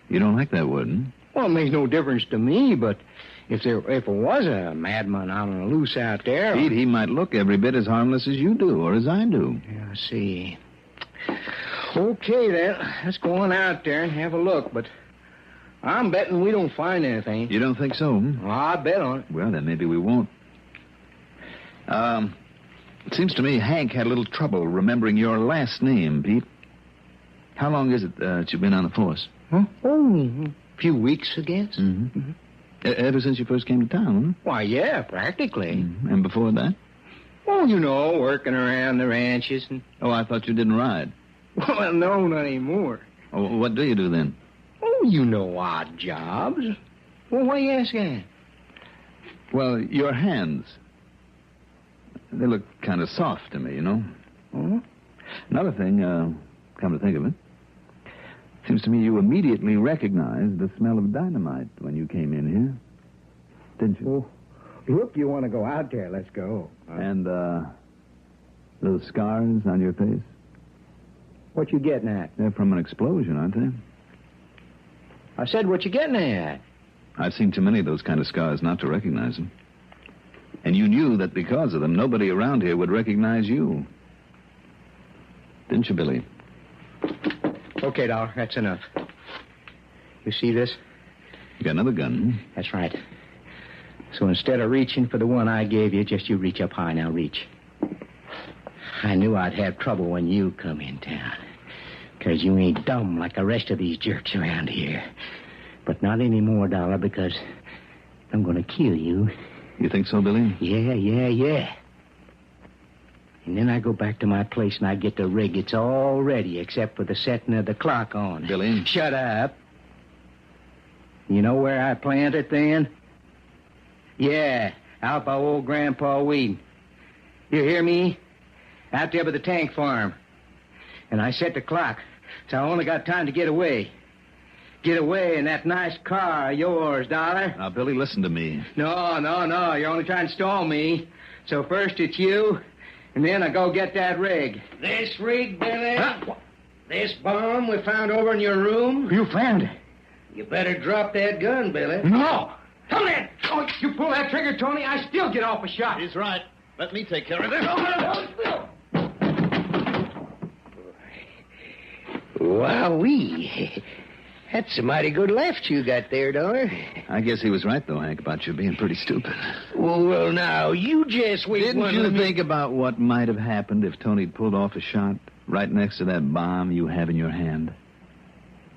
You don't like that word, huh? Well, it makes no difference to me, but if it was a madman out on the loose out there... Pete, he might look every bit as harmless as you do, or as I do. Yeah, I see. Okay, then. Let's go on out there and have a look, but I'm betting we don't find anything. You don't think so, huh? Well, I bet on it. Well, then maybe we won't. It seems to me Hank had a little trouble remembering your last name, Pete. How long is it that you've been on the force? Huh? Oh, a few weeks, I guess. Mm-hmm. Ever since you first came to town, huh? Why, yeah, practically. Mm-hmm. And before that? Oh, you know, working around the ranches. And... Oh, I thought you didn't ride. Well, no, not anymore. Oh, what do you do then? Oh, you know, odd jobs. Well, why are you asking? Well, your hands. They look kind of soft to me, you know. Oh? Another thing, come to think of it, seems to me you immediately recognized the smell of dynamite when you came in here. Didn't you? Well, look, you want to go out there, let's go. And, those scars on your face? What you getting at? They're from an explosion, aren't they? I said, what you getting at? I've seen too many of those kind of scars not to recognize them. And you knew that because of them, nobody around here would recognize you. Didn't you, Billy? Okay, Dollar, that's enough. You see this? You got another gun, huh? That's right. So instead of reaching for the one I gave you, just you reach up high. Now reach. I knew I'd have trouble when you come in town. Because you ain't dumb like the rest of these jerks around here. But not anymore, Dollar, because I'm going to kill you. You think so, Billy? Yeah. And then I go back to my place and I get the rig. It's all ready except for the setting of the clock on. Billy? Shut up. You know where I plant it then? Yeah, out by old Grandpa Whedon. You hear me? Out there by the tank farm. And I set the clock, so I only got time to get away. Get away in that nice car of yours, Dollar. Now, Billy, listen to me. No. You're only trying to stall me. So first it's you, and then I go get that rig. This rig, Billy? Huh? This bomb we found over in your room? You found it. You better drop that gun, Billy. No! Come in! Oh, you pull that trigger, Tony, I still get off a shot. He's right. Let me take care of this. Wowee. That's a mighty good left you got there, Dollar. I guess he was right, though, Hank, about you being pretty stupid. Well, now, you just wait. Didn't you think about what might have happened if Tony'd pulled off a shot right next to that bomb you have in your hand?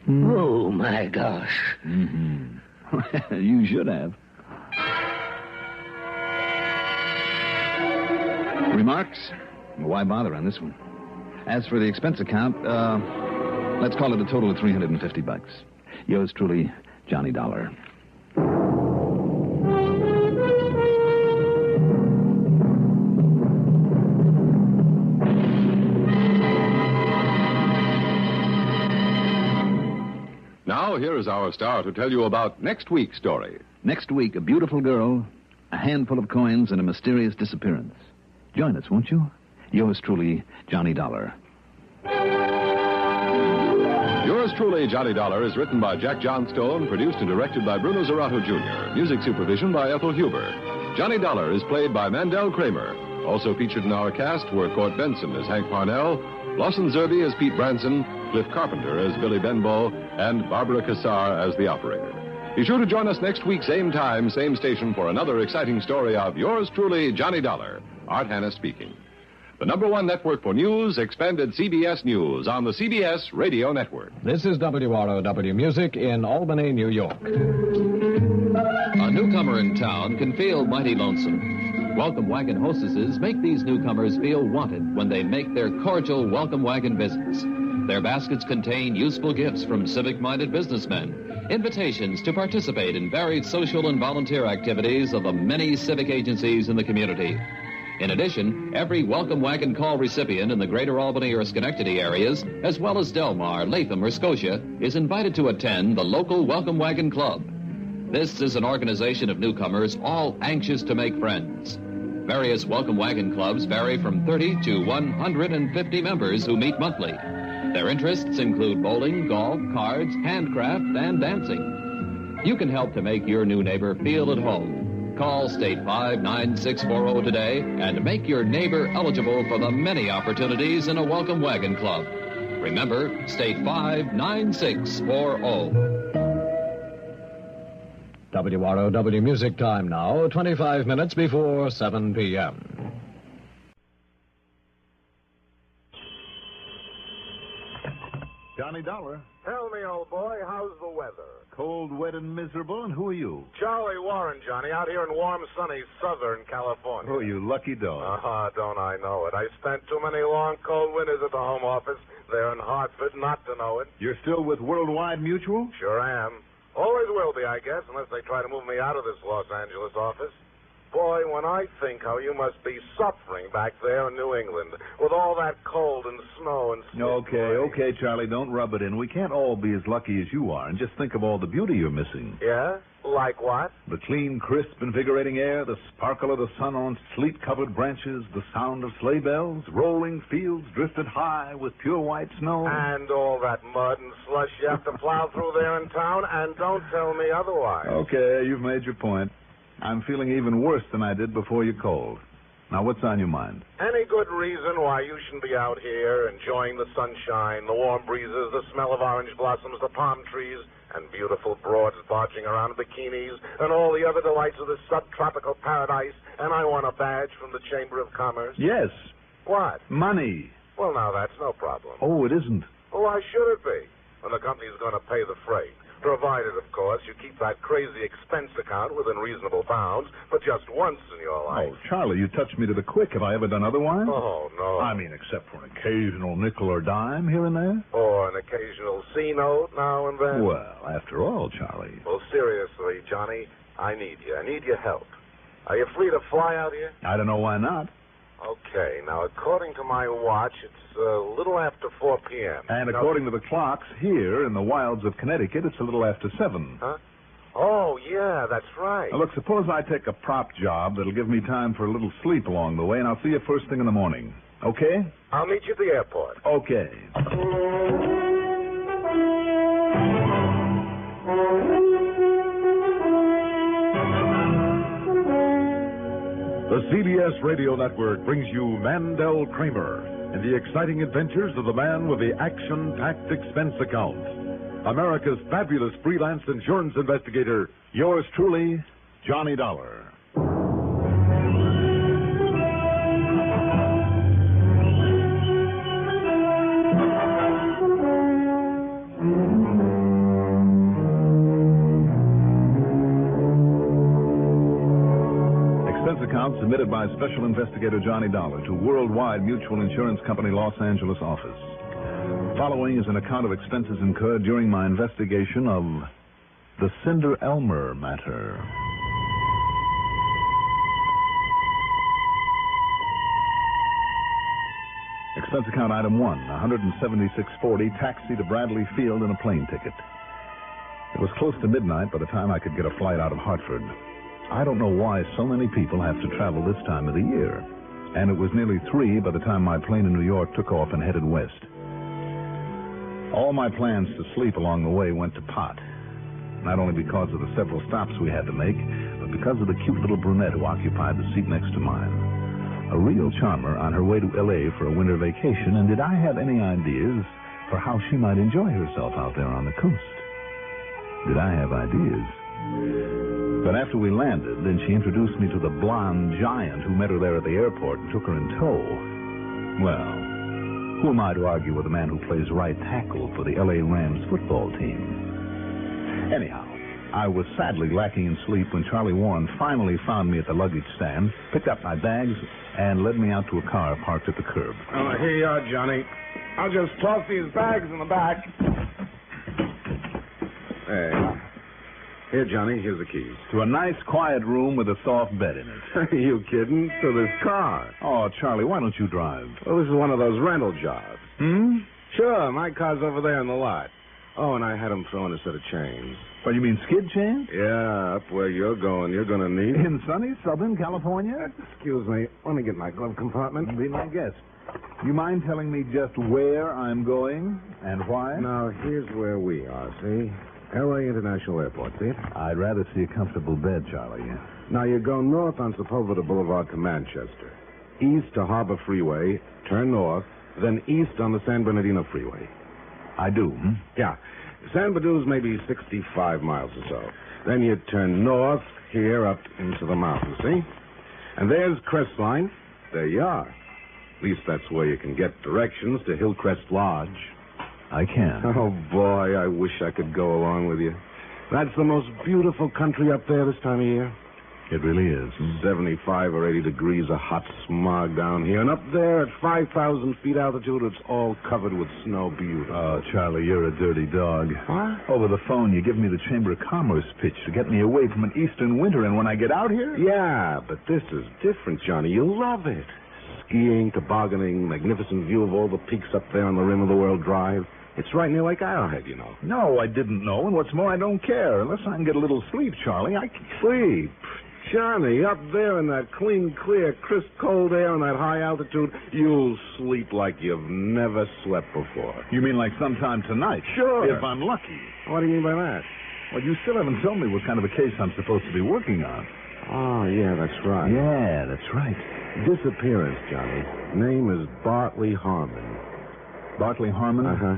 Oh, my gosh. Mm-hmm. You should have. Remarks? Why bother on this one? As for the expense account, let's call it a total of $350. Yours truly, Johnny Dollar. Now, here is our star to tell you about next week's story. Next week, a beautiful girl, a handful of coins, and a mysterious disappearance. Join us, won't you? Yours truly, Johnny Dollar. Yours truly, Johnny Dollar, is written by Jack Johnstone, produced and directed by Bruno Zerato Jr., music supervision by Ethel Huber. Johnny Dollar is played by Mandel Kramer. Also featured in our cast were Court Benson as Hank Parnell, Lawson Zerby as Pete Branson, Cliff Carpenter as Billy Benbow, and Barbara Cassar as the operator. Be sure to join us next week, same time, same station, for another exciting story of yours truly, Johnny Dollar. Art Hanna speaking. The #1 network for news, expanded CBS News on the CBS Radio Network. This is WROW Music in Albany, New York. A newcomer in town can feel mighty lonesome. Welcome Wagon hostesses make these newcomers feel wanted when they make their cordial welcome wagon visits. Their baskets contain useful gifts from civic-minded businessmen, invitations to participate in varied social and volunteer activities of the many civic agencies in the community. In addition, every welcome wagon call recipient in the greater Albany or Schenectady areas, as well as Delmar, Latham, or Scotia, is invited to attend the local Welcome Wagon Club. This is an organization of newcomers all anxious to make friends. Various Welcome Wagon Clubs vary from 30 to 150 members who meet monthly. Their interests include bowling, golf, cards, handcraft, and dancing. You can help to make your new neighbor feel at home. Call State 59640 today and make your neighbor eligible for the many opportunities in a Welcome Wagon Club. Remember, State 59640. WROW Music Time now, 25 minutes before 7 p.m. Johnny Dollar. Tell me, old boy, how's the weather? Cold, wet, and miserable, and who are you? Charlie Warren, Johnny, out here in warm, sunny Southern California. Oh, you lucky dog. Don't I know it. I spent too many long, cold winters at the home office there in Hartford not to know it. You're still with Worldwide Mutual? Sure am. Always will be, I guess, unless they try to move me out of this Los Angeles office. Boy, when I think how you must be suffering back there in New England with all that cold and snow and sleet. Okay, Charlie, don't rub it in. We can't all be as lucky as you are, and just think of all the beauty you're missing. Yeah? Like what? The clean, crisp, invigorating air, the sparkle of the sun on sleet-covered branches, the sound of sleigh bells, rolling fields drifted high with pure white snow. And all that mud and slush you have to plow through there in town, and don't tell me otherwise. Okay, you've made your point. I'm feeling even worse than I did before you called. Now, what's on your mind? Any good reason why you shouldn't be out here enjoying the sunshine, the warm breezes, the smell of orange blossoms, the palm trees, and beautiful broads barging around in bikinis, and all the other delights of this subtropical paradise, and I want a badge from the Chamber of Commerce? Yes. What? Money. Well, now, that's no problem. Oh, it isn't. Well, why should it be? When the company's going to pay the freight. Provided, of course, you keep that crazy expense account within reasonable bounds, but just once in your life. Oh, Charlie, you touched me to the quick. Have I ever done otherwise? Oh, no. I mean, except for an occasional nickel or dime here and there. Or an occasional C-note now and then. Well, after all, Charlie. Well, seriously, Johnny, I need you. I need your help. Are you free to fly out here? I don't know why not. Okay, now, according to my watch, it's a little after 4 p.m. And according to the clocks here in the wilds of Connecticut, it's a little after 7. Huh? Oh, yeah, that's right. Now, look, suppose I take a prop job that'll give me time for a little sleep along the way, and I'll see you first thing in the morning. Okay? I'll meet you at the airport. Okay. The CBS Radio Network brings you Mandel Kramer and the exciting adventures of the man with the action-packed expense account. America's fabulous freelance insurance investigator, yours truly, Johnny Dollar. Account submitted by Special Investigator Johnny Dollar to Worldwide Mutual Insurance Company, Los Angeles office. Following is an account of expenses incurred during my investigation of the Cinder Elmer matter. Expense account item 1, $176.40, taxi to Bradley Field and a plane ticket. It was close to midnight by the time I could get a flight out of Hartford. I don't know why so many people have to travel this time of the year. And it was nearly 3 by the time my plane in New York took off and headed west. All my plans to sleep along the way went to pot. Not only because of the several stops we had to make, but because of the cute little brunette who occupied the seat next to mine. A real charmer on her way to L.A. for a winter vacation, and did I have any ideas for how she might enjoy herself out there on the coast. Did I have ideas? But after we landed, then she introduced me to the blonde giant who met her there at the airport and took her in tow. Well, who am I to argue with a man who plays right tackle for the L.A. Rams football team? Anyhow, I was sadly lacking in sleep when Charlie Warren finally found me at the luggage stand, picked up my bags, and led me out to a car parked at the curb. Oh, here you are, Johnny. I'll just toss these bags in the back. Hey. Here, Johnny, here's the keys. To a nice, quiet room with a soft bed in it. Are you kidding? To this car. Oh, Charlie, why don't you drive? Well, this is one of those rental jobs. Hmm? Sure, my car's over there in the lot. Oh, and I had him throw in a set of chains. What, you mean skid chains? Yeah, up where you're going, you're going to need... In sunny Southern California? Excuse me, let me get my glove compartment. Be my guest. You mind telling me just where I'm going and why? Now, here's where we are, see? L.A. International Airport, see it? I'd rather see a comfortable bed, Charlie. Now, you go north on Sepulveda Boulevard to Manchester. East to Harbor Freeway, turn north, then east on the San Bernardino Freeway. I do, Yeah. San Bernardino's maybe 65 miles or so. Then you turn north here up into the mountains, see? And there's Crestline. There you are. At least that's where you can get directions to Hillcrest Lodge. I can. Oh, boy, I wish I could go along with you. That's the most beautiful country up there this time of year. It really is. 75 or 80 degrees of hot smog down here. And up there at 5,000 feet altitude, it's all covered with snow. Beautiful. Oh, Charlie, you're a dirty dog. What? Over the phone, you give me the Chamber of Commerce pitch to get me away from an eastern winter, and when I get out here... Yeah, but this is different, Johnny. You'll love it. Skiing, tobogganing, magnificent view of all the peaks up there on the Rim of the World Drive. It's right near Lake Arrowhead, you know. No, I didn't know, and what's more, I don't care. Unless I can get a little sleep, Charlie, I can... Sleep? Johnny, up there in that clean, clear, crisp, cold air on that high altitude, you'll sleep like you've never slept before. You mean like sometime tonight? Sure. If I'm lucky. What do you mean by that? Well, you still haven't told me what kind of a case I'm supposed to be working on. Oh, yeah, that's right. Yeah, that's right. Disappearance, Johnny. Name is Bartley Harmon. Bartley Harmon? Uh-huh.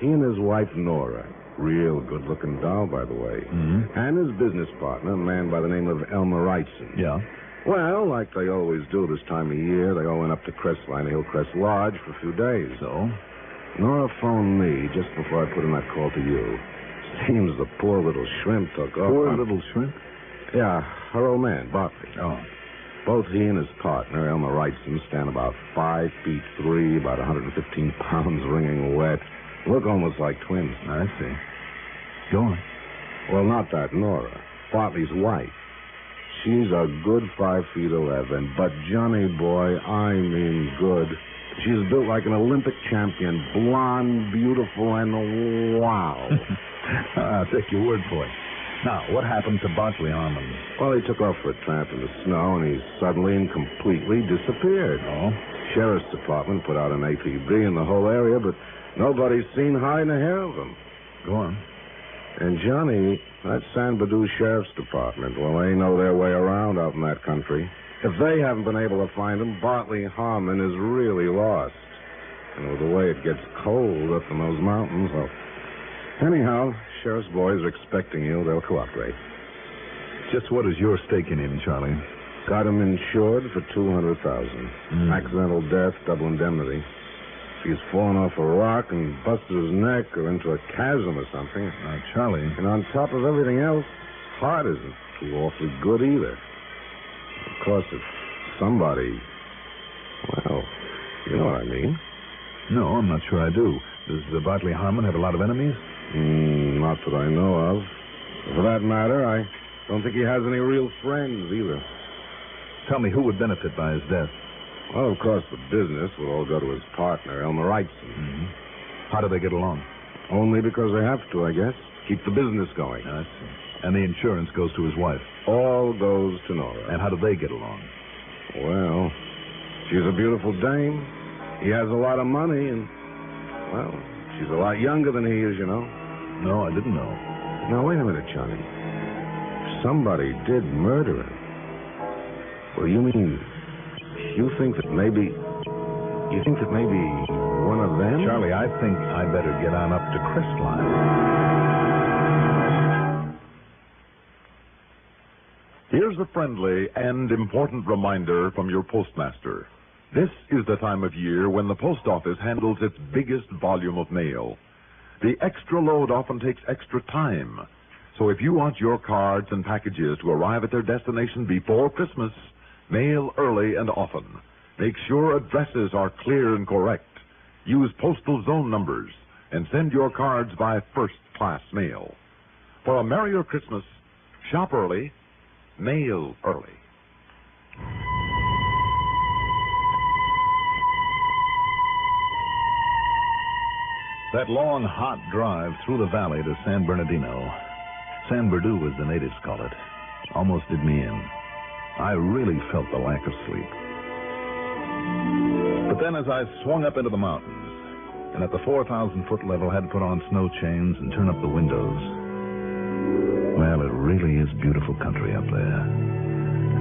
He and his wife, Nora. Real good-looking doll, by the way. Mm-hmm. And his business partner, a man by the name of Elmer Wrightson. Yeah? Well, like they always do this time of year, they all went up to Crestline, Hillcrest Lodge for a few days. So? Nora phoned me just before I put in that call to you. Seems the poor little shrimp took off. Poor little shrimp? Yeah, her old man, Bartley. Oh. Both he and his partner, Elmer Wrightson, stand about 5'3", about 115 pounds, wringing wet. Look almost like twins. I see. Go on. Well, not that Nora. Bartley's wife. She's a good 5'11", but Johnny boy, I mean good. She's built like an Olympic champion, blonde, beautiful, and wow. I'll take your word for it. Now, what happened to Bartley Harmon? Well, he took off for a tramp in the snow, and he suddenly and completely disappeared. Oh? Sheriff's Department put out an APB in the whole area, but nobody's seen hide nor hair of him. Go on. And, Johnny, that San Bernardino Sheriff's Department, well, they know their way around out in that country. If they haven't been able to find him, Bartley Harmon is really lost. And with the way it gets cold up in those mountains, well... Anyhow, sheriff's boys are expecting you. They'll cooperate. Just what is your stake in him, Charlie? Got him insured for $200,000. Accidental death, double indemnity. If he's fallen off a rock and busted his neck or into a chasm or something. Charlie. And on top of everything else, heart isn't too awfully good either. Of course, if somebody... Well, you know what I mean. No, I'm not sure I do. Does Bartley Harmon have a lot of enemies? Not that I know of. For that matter, I don't think he has any real friends either. Tell me, who would benefit by his death? Well, of course, the business would all go to his partner, Elmer Wrightson. Mm-hmm. How do they get along? Only because they have to, I guess. Keep the business going. I see. And the insurance goes to his wife? All goes to Nora. And how do they get along? Well, she's a beautiful dame. He has a lot of money, and, well, she's a lot younger than he is, you know. No, I didn't know. Now, wait a minute, Johnny. Somebody did murder him. Well, you mean... You think that maybe... one of them? Charlie, I think I'd better get on up to Crestline. Here's a friendly and important reminder from your postmaster. This is the time of year when the post office handles its biggest volume of mail. The extra load often takes extra time. So if you want your cards and packages to arrive at their destination before Christmas, mail early and often. Make sure addresses are clear and correct. Use postal zone numbers and send your cards by first-class mail. For a merrier Christmas, shop early, mail early. That long, hot drive through the valley to San Bernardino, San Bernardino as the natives call it, almost did me in. I really felt the lack of sleep. But then as I swung up into the mountains, and at the 4,000-foot level had to put on snow chains and turn up the windows, well, it really is beautiful country up there.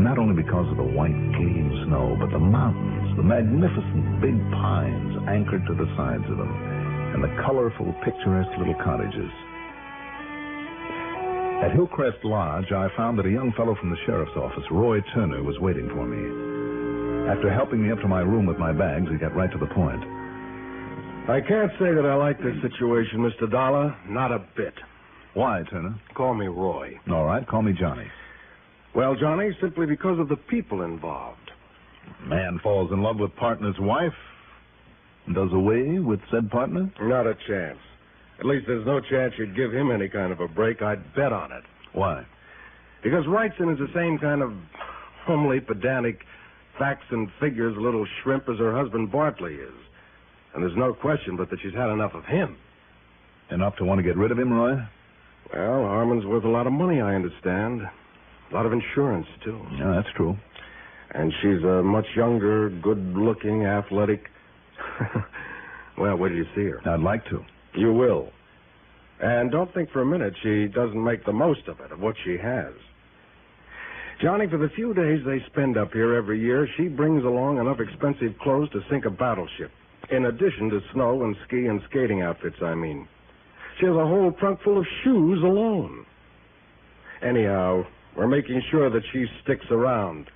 Not only because of the white, clean snow, but the mountains, the magnificent big pines anchored to the sides of them, and the colorful, picturesque little cottages. At Hillcrest Lodge, I found that a young fellow from the sheriff's office, Roy Turner, was waiting for me. After helping me up to my room with my bags, he got right to the point. I can't say that I like this situation, Mr. Dollar. Not a bit. Why, Turner? Call me Roy. All right, call me Johnny. Well, Johnny, simply because of the people involved. Man falls in love with partner's wife, does away with said partner? Not a chance. At least there's no chance you'd give him any kind of a break. I'd bet on it. Why? Because Wrightson is the same kind of homely, pedantic, facts and figures little shrimp as her husband Bartley is. And there's no question but that she's had enough of him. Enough to want to get rid of him, Roy? Well, Harmon's worth a lot of money, I understand. A lot of insurance, too. Yeah, that's true. And she's a much younger, good-looking, athletic... Well, where do you see her? I'd like to. You will. And don't think for a minute she doesn't make the most of it, of what she has. Johnny, for the few days they spend up here every year, she brings along enough expensive clothes to sink a battleship. In addition to snow and ski and skating outfits, I mean. She has a whole trunk full of shoes alone. Anyhow, we're making sure that she sticks around.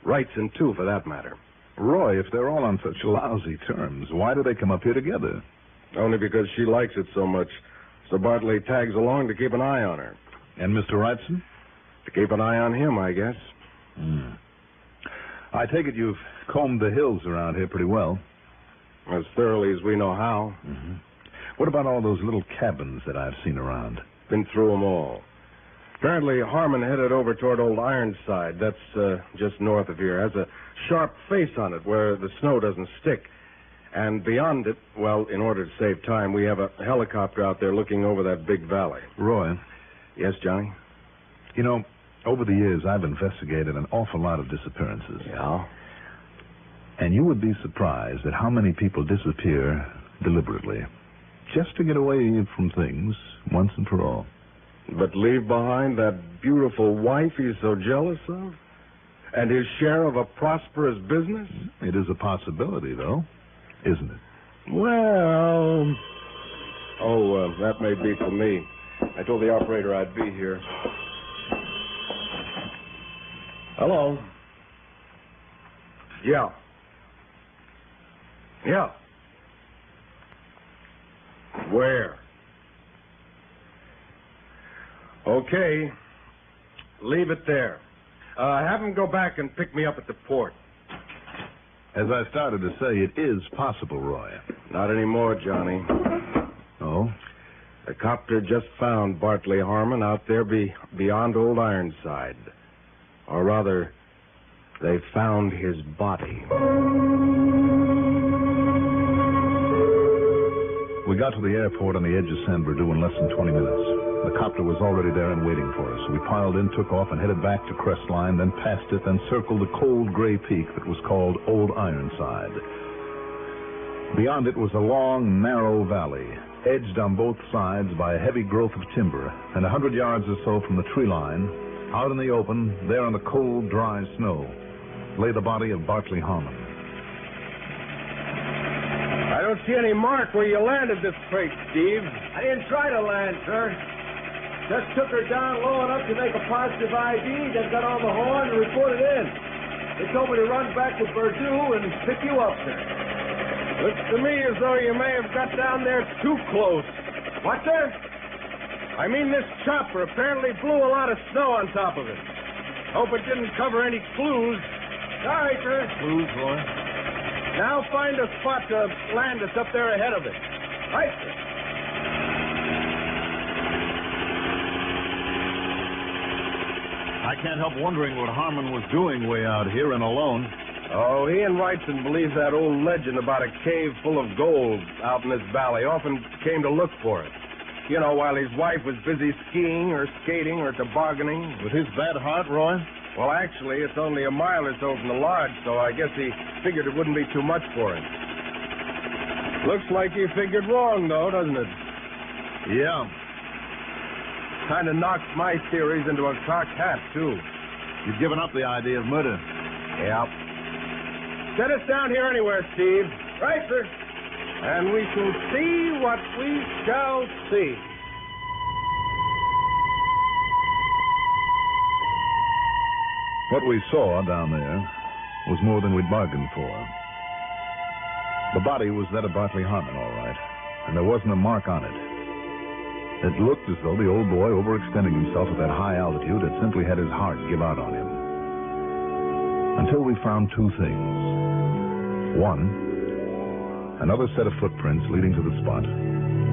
Wrightson, too, for that matter. Roy, if they're all on such lousy terms, why do they come up here together? Only because she likes it so much. So Bartley tags along to keep an eye on her. And Mr. Wrightson? To keep an eye on him, I guess. I take it you've combed the hills around here pretty well. As thoroughly as we know how. Mm-hmm. What about all those little cabins that I've seen around? Been through them all. Apparently, Harmon headed over toward Old Ironside. That's just north of here. Has a sharp face on it where the snow doesn't stick. And beyond it, well, in order to save time, we have a helicopter out there looking over that big valley. Roy? Yes, Johnny? You know, over the years, I've investigated an awful lot of disappearances. Yeah? And you would be surprised at how many people disappear deliberately, just to get away from things once and for all. But leave behind that beautiful wife he's so jealous of? And his share of a prosperous business? It is a possibility, though, isn't it? Well... that may be for me. I told the operator I'd be here. Hello? Yeah. Yeah. Where? Okay. Leave it there. Have him go back and pick me up at the port. As I started to say, it is possible, Roy. Not anymore, Johnny. Oh? The copter just found Bartley Harmon out there beyond Old Ironside. Or rather, they found his body. We got to the airport on the edge of San Bernardino in less than 20 minutes. The copter was already there and waiting for us. We piled in, took off, and headed back to Crestline, then passed it, then circled the cold gray peak that was called Old Ironside. Beyond it was a long, narrow valley, edged on both sides by a heavy growth of timber, and 100 yards or so from the tree line, out in the open, there on the cold, dry snow, lay the body of Bartley Harmon. I don't see any mark where you landed this crate, Steve. I didn't try to land, sir. Just took her down low enough to make a positive ID, then got on the horn and reported in. They told me to run back to Purdue and pick you up, sir. Looks to me as though you may have got down there too close. What, sir? I mean, this chopper apparently blew a lot of snow on top of it. Hope it didn't cover any clues. Sorry, sir. Clues, Roy? Now find a spot to land us up there ahead of it. Right, sir. I can't help wondering what Harmon was doing way out here and alone. Oh, he and Wrightson believes that old legend about a cave full of gold out in this valley. Often came to look for it. You know, while his wife was busy skiing or skating or tobogganing. With his bad heart, Roy? Well, actually, it's only a mile or so from the lodge, so I guess he figured it wouldn't be too much for him. Looks like he figured wrong, though, doesn't it? Yeah. Kind of knocks my theories into a cocked hat, too. You've given up the idea of murder. Yep. Set us down here anywhere, Steve. Right, sir. And we shall see what we shall see. What we saw down there was more than we'd bargained for. The body was that of Bartley Harmon, all right, and there wasn't a mark on it. It looked as though the old boy, overextending himself at that high altitude, had simply had his heart give out on him. Until we found two things. One, another set of footprints leading to the spot,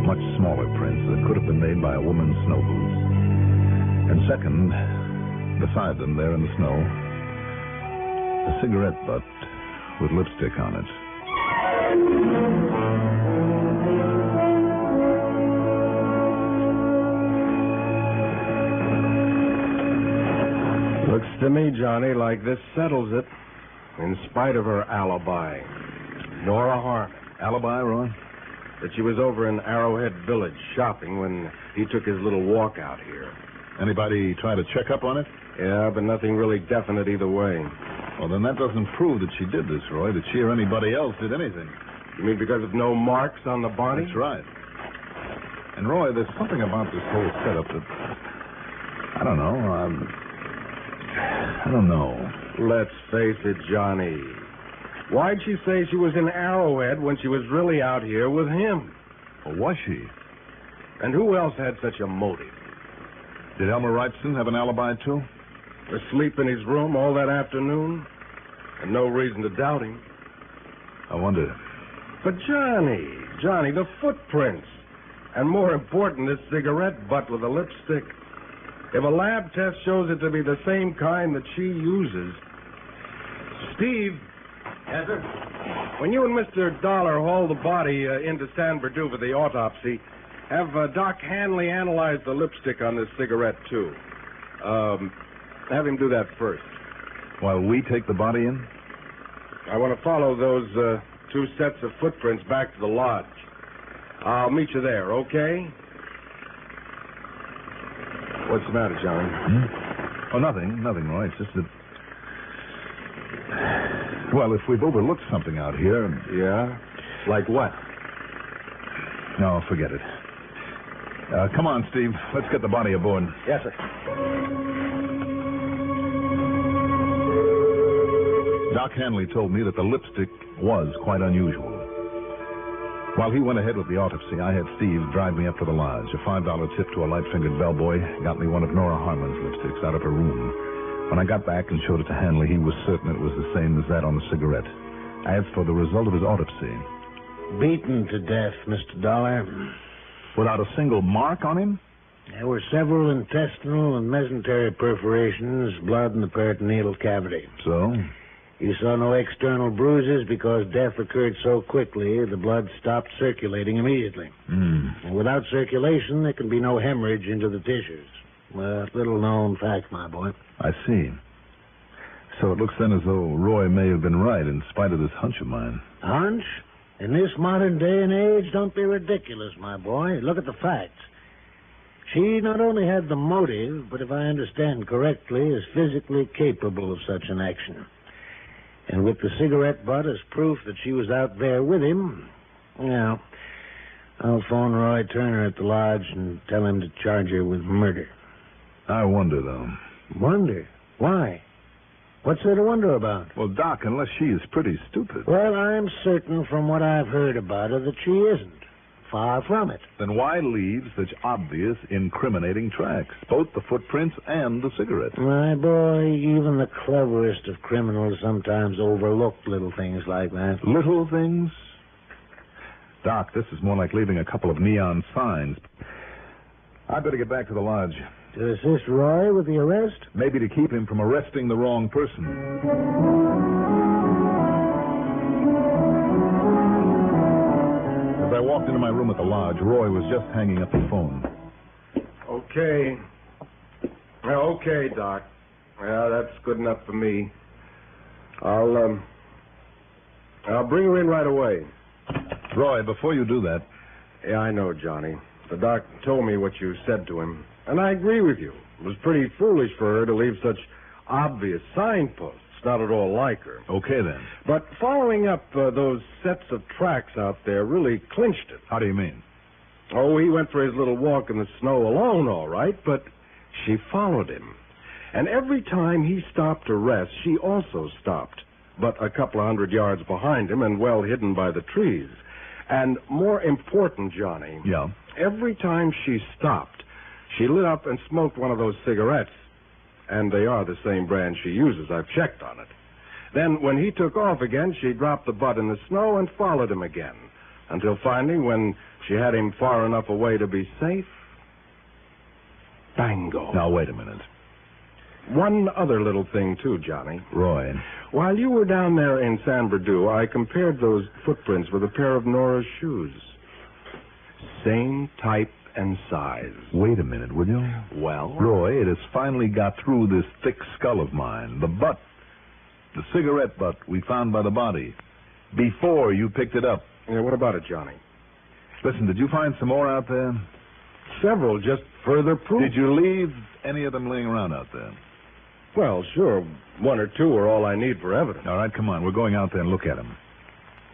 much smaller prints that could have been made by a woman's snow boots. And second, beside them there in the snow, a cigarette butt with lipstick on it. Looks to me, Johnny, like this settles it. In spite of her alibi. Nora Harmon. Alibi, Roy? That she was over in Arrowhead Village shopping when he took his little walk out here. Anybody try to check up on it? Yeah, but nothing really definite either way. Well, then that doesn't prove that she did this, Roy, that she or anybody else did anything. You mean because of no marks on the body? That's right. And, Roy, there's something about this whole setup that... I don't know. I don't know. Let's face it, Johnny. Why'd she say she was in Arrowhead when she was really out here with him? Or was she? And who else had such a motive? Did Elmer Wrightson have an alibi, too? Asleep in his room all that afternoon? And no reason to doubt him. I wonder. But Johnny, the footprints. And more important, this cigarette butt with a lipstick. If a lab test shows it to be the same kind that she uses... Steve. Yes, sir? When you and Mr. Dollar haul the body into San Bernardino for the autopsy, have Doc Hanley analyze the lipstick on this cigarette, too. Have him do that first. While we take the body in? I want to follow those two sets of footprints back to the lodge. I'll meet you there, okay? What's the matter, John? Oh, nothing, Roy. It's just that... Well, if we've overlooked something out here... Yeah? Like what? No, forget it. Come on, Steve. Let's get the body aboard. Yes, sir. Doc Hanley told me that the lipstick was quite unusual. While he went ahead with the autopsy, I had Steve drive me up to the lodge. A $5 tip to a light-fingered bellboy got me one of Nora Harmon's lipsticks out of her room. When I got back and showed it to Hanley, he was certain it was the same as that on the cigarette. As for the result of his autopsy... Beaten to death, Mr. Dollar. Without a single mark on him? There were several intestinal and mesentery perforations, blood in the peritoneal cavity. So? You saw no external bruises because death occurred so quickly, the blood stopped circulating immediately. And without circulation, there can be no hemorrhage into the tissues. A little-known fact, my boy. I see. So it looks then as though Roy may have been right in spite of this hunch of mine. Hunch? In this modern day and age, don't be ridiculous, my boy. Look at the facts. She not only had the motive, but if I understand correctly, is physically capable of such an action. And with the cigarette butt as proof that she was out there with him, Yeah. I'll phone Roy Turner at the lodge and tell him to charge her with murder. I wonder, though. Wonder? Why? What's there to wonder about? Well, Doc, unless she is pretty stupid. Well, I'm certain from what I've heard about her that she isn't. Far from it. Then why leave such obvious, incriminating tracks? Both the footprints and the cigarette. My boy, even the cleverest of criminals sometimes overlook little things like that. Little things? Doc, this is more like leaving a couple of neon signs. I'd better get back to the lodge. To assist Roy with the arrest? Maybe to keep him from arresting the wrong person. As I walked into my room at the lodge, Roy was just hanging up the phone. Okay. Okay, Doc. Yeah, that's good enough for me. I'll bring her in right away. Roy, before you do that... Yeah, I know, Johnny. The doc told me what you said to him, and I agree with you. It was pretty foolish for her to leave such obvious signposts. Not at all like her. Okay, then. But following up those sets of tracks out there really clinched it. How do you mean? Oh, he went for his little walk in the snow alone, all right, but she followed him. And every time he stopped to rest, she also stopped, but a couple of 100 yards behind him and well hidden by the trees. And more important, Johnny... Yeah? Every time she stopped, she lit up and smoked one of those cigarettes. And they are the same brand she uses. I've checked on it. Then, when he took off again, she dropped the butt in the snow and followed him again. Until finally, when she had him far enough away to be safe... Bango. Now, wait a minute. One other little thing, too, Johnny. Roy. While you were down there in San Bernardino, I compared those footprints with a pair of Nora's shoes. Same type and size. Wait a minute, will you? Well? Roy, it has finally got through this thick skull of mine. The butt, the cigarette butt we found by the body, before you picked it up. Yeah, what about it, Johnny? Listen, did you find some more out there? Several, just further proof. Did you leave any of them laying around out there? Well, sure. One or two are all I need for evidence. All right, come on. We're going out there and look at them.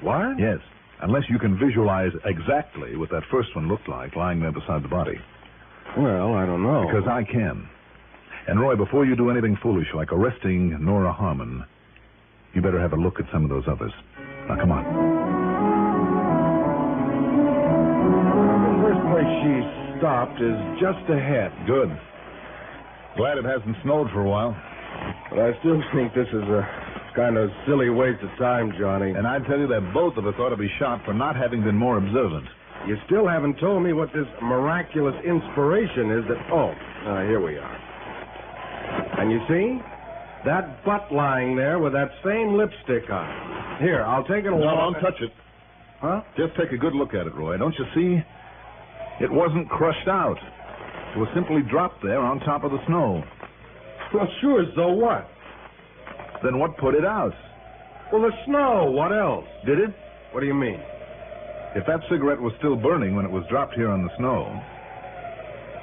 What? Yes. Unless you can visualize exactly what that first one looked like lying there beside the body. Well, I don't know. Because I can. And, Roy, before you do anything foolish like arresting Nora Harmon, you better have a look at some of those others. Now, come on. The first place she stopped is just ahead. Good. Glad it hasn't snowed for a while. But I still think this is a kind of silly waste of time, Johnny. And I tell you that both of us ought to be shot for not having been more observant. You still haven't told me what this miraculous inspiration is that... Oh, here we are. And you see? That butt lying there with that same lipstick on. Here, I'll take it along. No, don't touch it. Huh? Just take a good look at it, Roy. Don't you see? It wasn't crushed out. It was simply dropped there on top of the snow. Well, sure, so what? Then what put it out? Well, the snow. What else? Did it? What do you mean? If that cigarette was still burning when it was dropped here on the snow,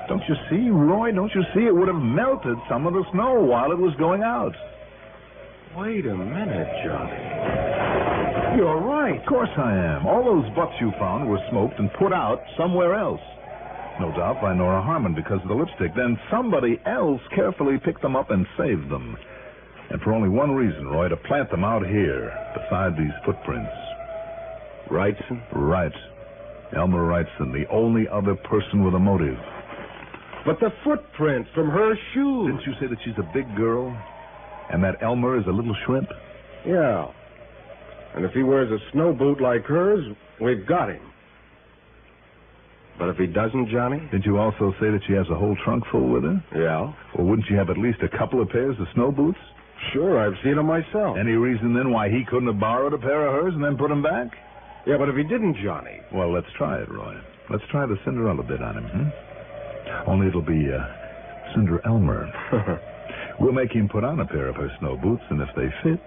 don't you see, Roy? Don't you see? It would have melted some of the snow while it was going out. Wait a minute, Johnny. You're right. Of course I am. All those butts you found were smoked and put out somewhere else. No doubt by Nora Harmon because of the lipstick. Then somebody else carefully picked them up and saved them. And for only one reason, Roy, to plant them out here beside these footprints. Wrightson? Right. Elmer Wrightson, the only other person with a motive. But the footprints from her shoes. Didn't you say that she's a big girl? And that Elmer is a little shrimp? Yeah. And if he wears a snow boot like hers, we've got him. But if he doesn't, Johnny? Didn't you also say that she has a whole trunk full with her? Yeah. Well, wouldn't you have at least a couple of pairs of snow boots? Sure, I've seen them myself. Any reason, then, why he couldn't have borrowed a pair of hers and then put them back? Yeah, but if he didn't, Johnny... Well, let's try it, Roy. Let's try the Cinderella bit on him, Only it'll be, Cinder Elmer. We'll make him put on a pair of her snow boots, and if they fit...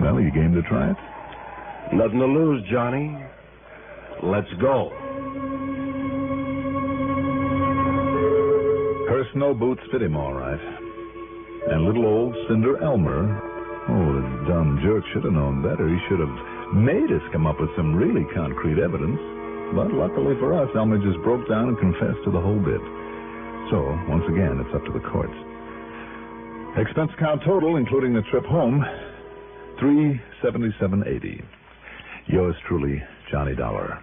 Well, are you game to try it? Nothing to lose, Johnny. Let's go. Her snow boots fit him all right. And little old Cinder Elmer, oh, the dumb jerk should have known better. He should have made us come up with some really concrete evidence. But luckily for us, Elmer just broke down and confessed to the whole bit. So, once again, it's up to the courts. Expense account total, including the trip home, $377.80. Yours truly, Johnny Dollar.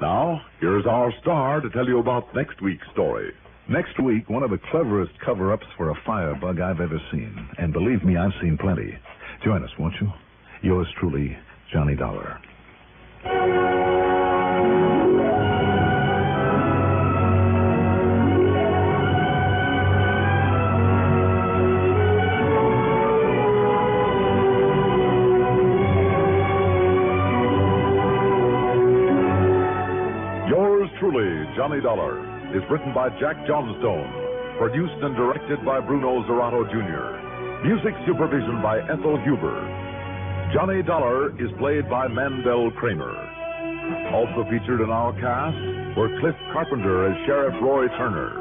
Now, here's our star to tell you about next week's story. Next week, one of the cleverest cover-ups for a firebug I've ever seen. And believe me, I've seen plenty. Join us, won't you? Yours truly, Johnny Dollar. Yours truly, Johnny Dollar, is written by Jack Johnstone, produced and directed by Bruno Zerato Jr., music supervision by Ethel Huber. Johnny Dollar is played by Mandel Kramer. Also featured in our cast were Cliff Carpenter as Sheriff Roy Turner,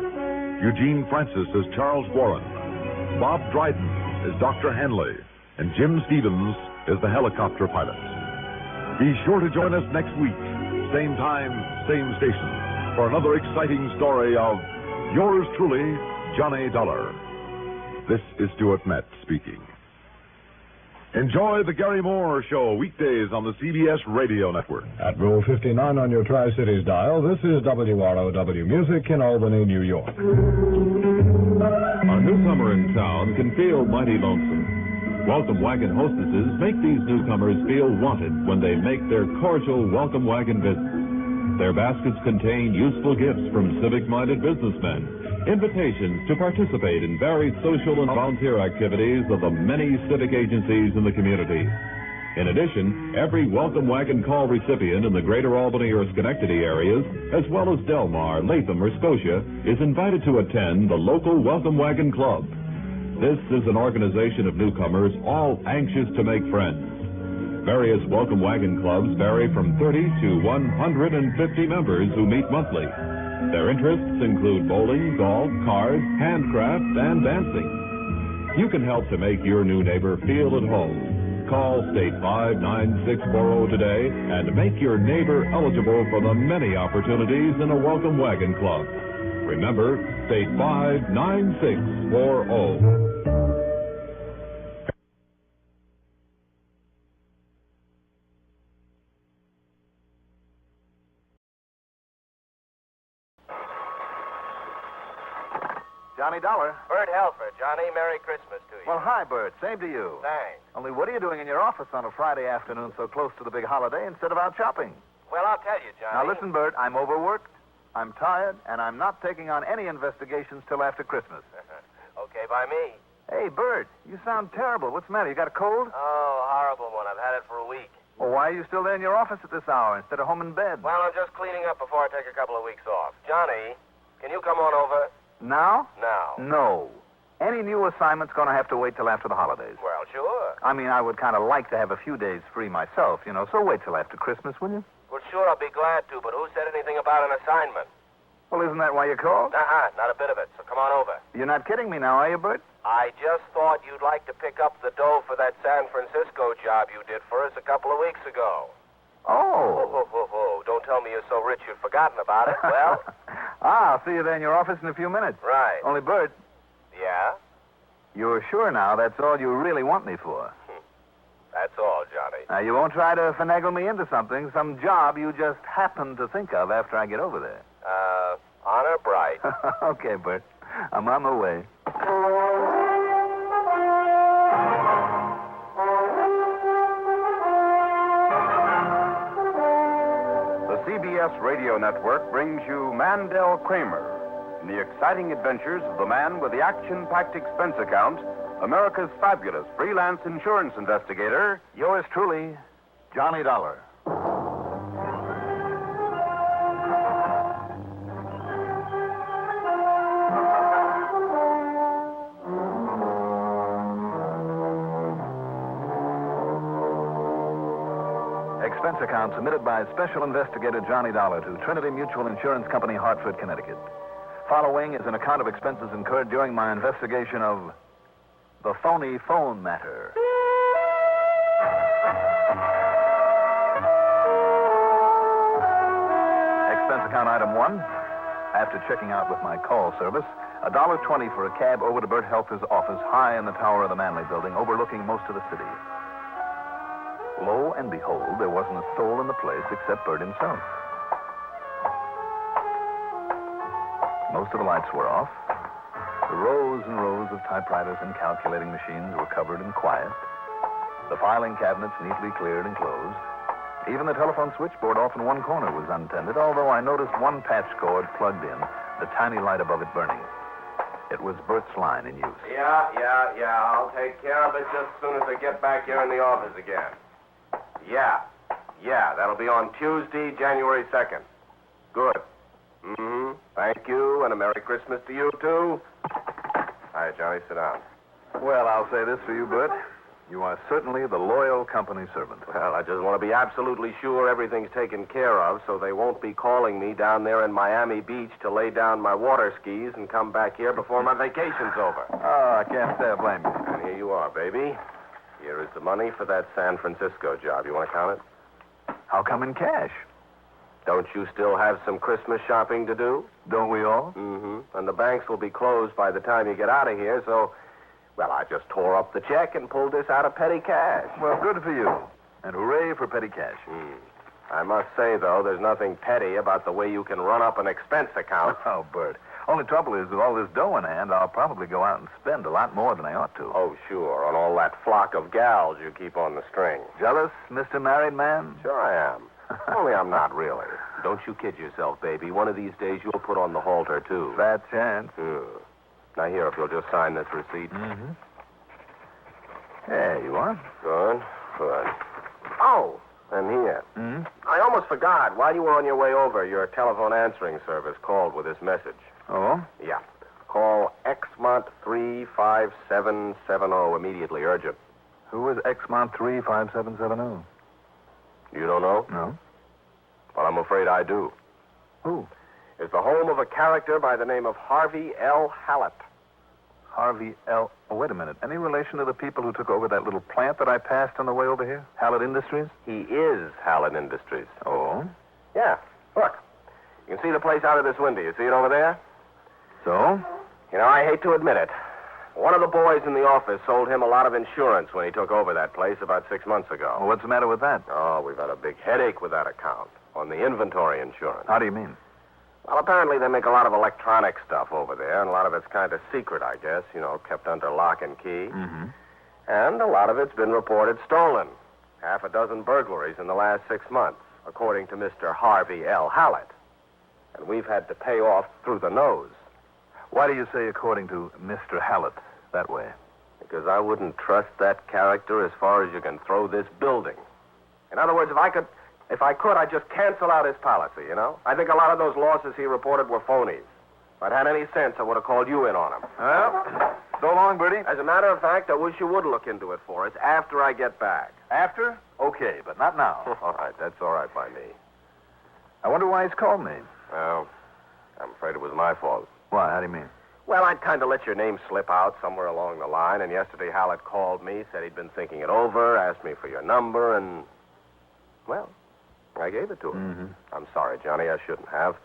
Eugene Francis as Charles Warren, Bob Dryden as Dr. Hanley, and Jim Stevens as the helicopter pilot. Be sure to join us next week, same time, same station, for another exciting story of yours truly, Johnny Dollar. This is Stuart Metz speaking. Enjoy the Gary Moore Show weekdays on the CBS Radio Network. At Rule 59 on your Tri-Cities dial, this is WROW Music in Albany, New York. A newcomer in town can feel mighty lonesome. Welcome Wagon hostesses make these newcomers feel wanted when they make their cordial Welcome Wagon visits. Their baskets contain useful gifts from civic-minded businessmen, invitations to participate in varied social and volunteer activities of the many civic agencies in the community. In addition, every Welcome Wagon call recipient in the greater Albany or Schenectady areas, as well as Delmar, Latham, or Scotia, is invited to attend the local Welcome Wagon Club. This is an organization of newcomers all anxious to make friends. Various Welcome Wagon clubs vary from 30 to 150 members who meet monthly. Their interests include bowling, golf, cards, handcraft, and dancing. You can help to make your new neighbor feel at home. Call State 59640 today and make your neighbor eligible for the many opportunities in a Welcome Wagon Club. Remember, State 59640. Johnny Dollar. Bert Helfer. Johnny, Merry Christmas to you. Well, hi, Bert. Same to you. Thanks. Only what are you doing in your office on a Friday afternoon so close to the big holiday instead of out shopping? Well, I'll tell you, Johnny. Now, listen, Bert. I'm overworked, I'm tired, and I'm not taking on any investigations till after Christmas. Okay, by me. Hey, Bert, you sound terrible. What's the matter? You got a cold? Oh, horrible one. I've had it for a week. Well, why are you still there in your office at this hour instead of home in bed? Well, I'm just cleaning up before I take a couple of weeks off. Johnny, can you come on over? Now? Now. No. Any new assignment's going to have to wait till after the holidays. Well, sure. I mean, I would kind of like to have a few days free myself, you know, so wait till after Christmas, will you? Well, sure, I'll be glad to, but who said anything about an assignment? Well, isn't that why you called? Not a bit of it, so come on over. You're not kidding me now, are you, Bert? I just thought you'd like to pick up the dough for that San Francisco job you did for us a couple of weeks ago. Oh. Don't tell me you're so rich you've forgotten about it. Well? I'll see you there in your office in a few minutes. Right. Only, Bert. Yeah? You're sure now that's all you really want me for? That's all, Johnny. Now, you won't try to finagle me into something, some job you just happen to think of after I get over there. Honor bright. Okay, Bert. I'm on my way. The CBS Radio Network brings you Mandel Kramer and the exciting adventures of the man with the action-packed expense account, America's fabulous freelance insurance investigator. Yours truly, Johnny Dollar. Expense account submitted by Special Investigator Johnny Dollar to Trinity Mutual Insurance Company, Hartford, Connecticut. Following is an account of expenses incurred during my investigation of the phony phone matter. Expense account item 1. After checking out with my call service, $1.20 for a cab over to Bert Helfer's office high in the tower of the Manley building, overlooking most of the city. Lo and behold, there wasn't a soul in the place except Bert himself. Most of the lights were off. The rows and rows of typewriters and calculating machines were covered and quiet. The filing cabinets neatly cleared and closed. Even the telephone switchboard off in one corner was untended, although I noticed one patch cord plugged in, the tiny light above it burning. It was Bert's line in use. Yeah. I'll take care of it just as soon as I get back here in the office again. Yeah, that'll be on Tuesday, January 2nd. Good. Thank you, and a Merry Christmas to you, too. All right, Johnny, sit down. Well, I'll say this for you, Bert. You are certainly the loyal company servant. Well, I just want to be absolutely sure everything's taken care of so they won't be calling me down there in Miami Beach to lay down my water skis and come back here before my vacation's over. Oh, I can't say I blame you. And here you are, baby. Here is the money for that San Francisco job. You want to count it? How come in cash? Don't you still have some Christmas shopping to do? Don't we all? And the banks will be closed by the time you get out of here, so... Well, I just tore up the check and pulled this out of petty cash. Well, good for you. And hooray for petty cash. I must say, though, there's nothing petty about the way you can run up an expense account. Oh, Bert. Only trouble is, with all this dough in hand, I'll probably go out and spend a lot more than I ought to. Oh, sure, on all that flock of gals you keep on the string. Jealous, Mr. Married Man? Sure I am. Only I'm not really. Don't you kid yourself, baby. One of these days you'll put on the halter, too. Fat chance. Now, here, if you'll just sign this receipt. There you are. Good. Oh, and here. I almost forgot. While you were on your way over, your telephone answering service called with this message. Oh? Yeah. Call Exmont 35770 immediately, urgent. Who is Exmont 35770? You don't know? No. Well, I'm afraid I do. Who? It's the home of a character by the name of Harvey L. Hallett. Harvey L. Oh, wait a minute. Any relation to the people who took over that little plant that I passed on the way over here? Hallett Industries? He is Hallett Industries. Oh? Yeah. Look. You can see the place out of this window. You see it over there? So? You know, I hate to admit it. One of the boys in the office sold him a lot of insurance when he took over that place about 6 months ago. Well, what's the matter with that? Oh, we've had a big headache with that account on the inventory insurance. How do you mean? Well, apparently they make a lot of electronic stuff over there, and a lot of it's kind of secret, I guess, kept under lock and key. And a lot of it's been reported stolen. 6 burglaries in the last 6 months, according to Mr. Harvey L. Hallett. And we've had to pay off through the nose. Why do you say according to Mr. Hallett that way? Because I wouldn't trust that character as far as you can throw this building. In other words, if I could, I'd just cancel out his policy, I think a lot of those losses he reported were phonies. If I'd had any sense, I would have called you in on him. Well, so long, Bertie. As a matter of fact, I wish you would look into it for us after I get back. After? Okay, but not now. All right, that's all right by me. I wonder why he's called me. Well, I'm afraid it was my fault. Why? How do you mean? Well, I'd kind of let your name slip out somewhere along the line, and yesterday Hallett called me, said he'd been thinking it over, asked me for your number, and, well, I gave it to him. I'm sorry, Johnny, I shouldn't have,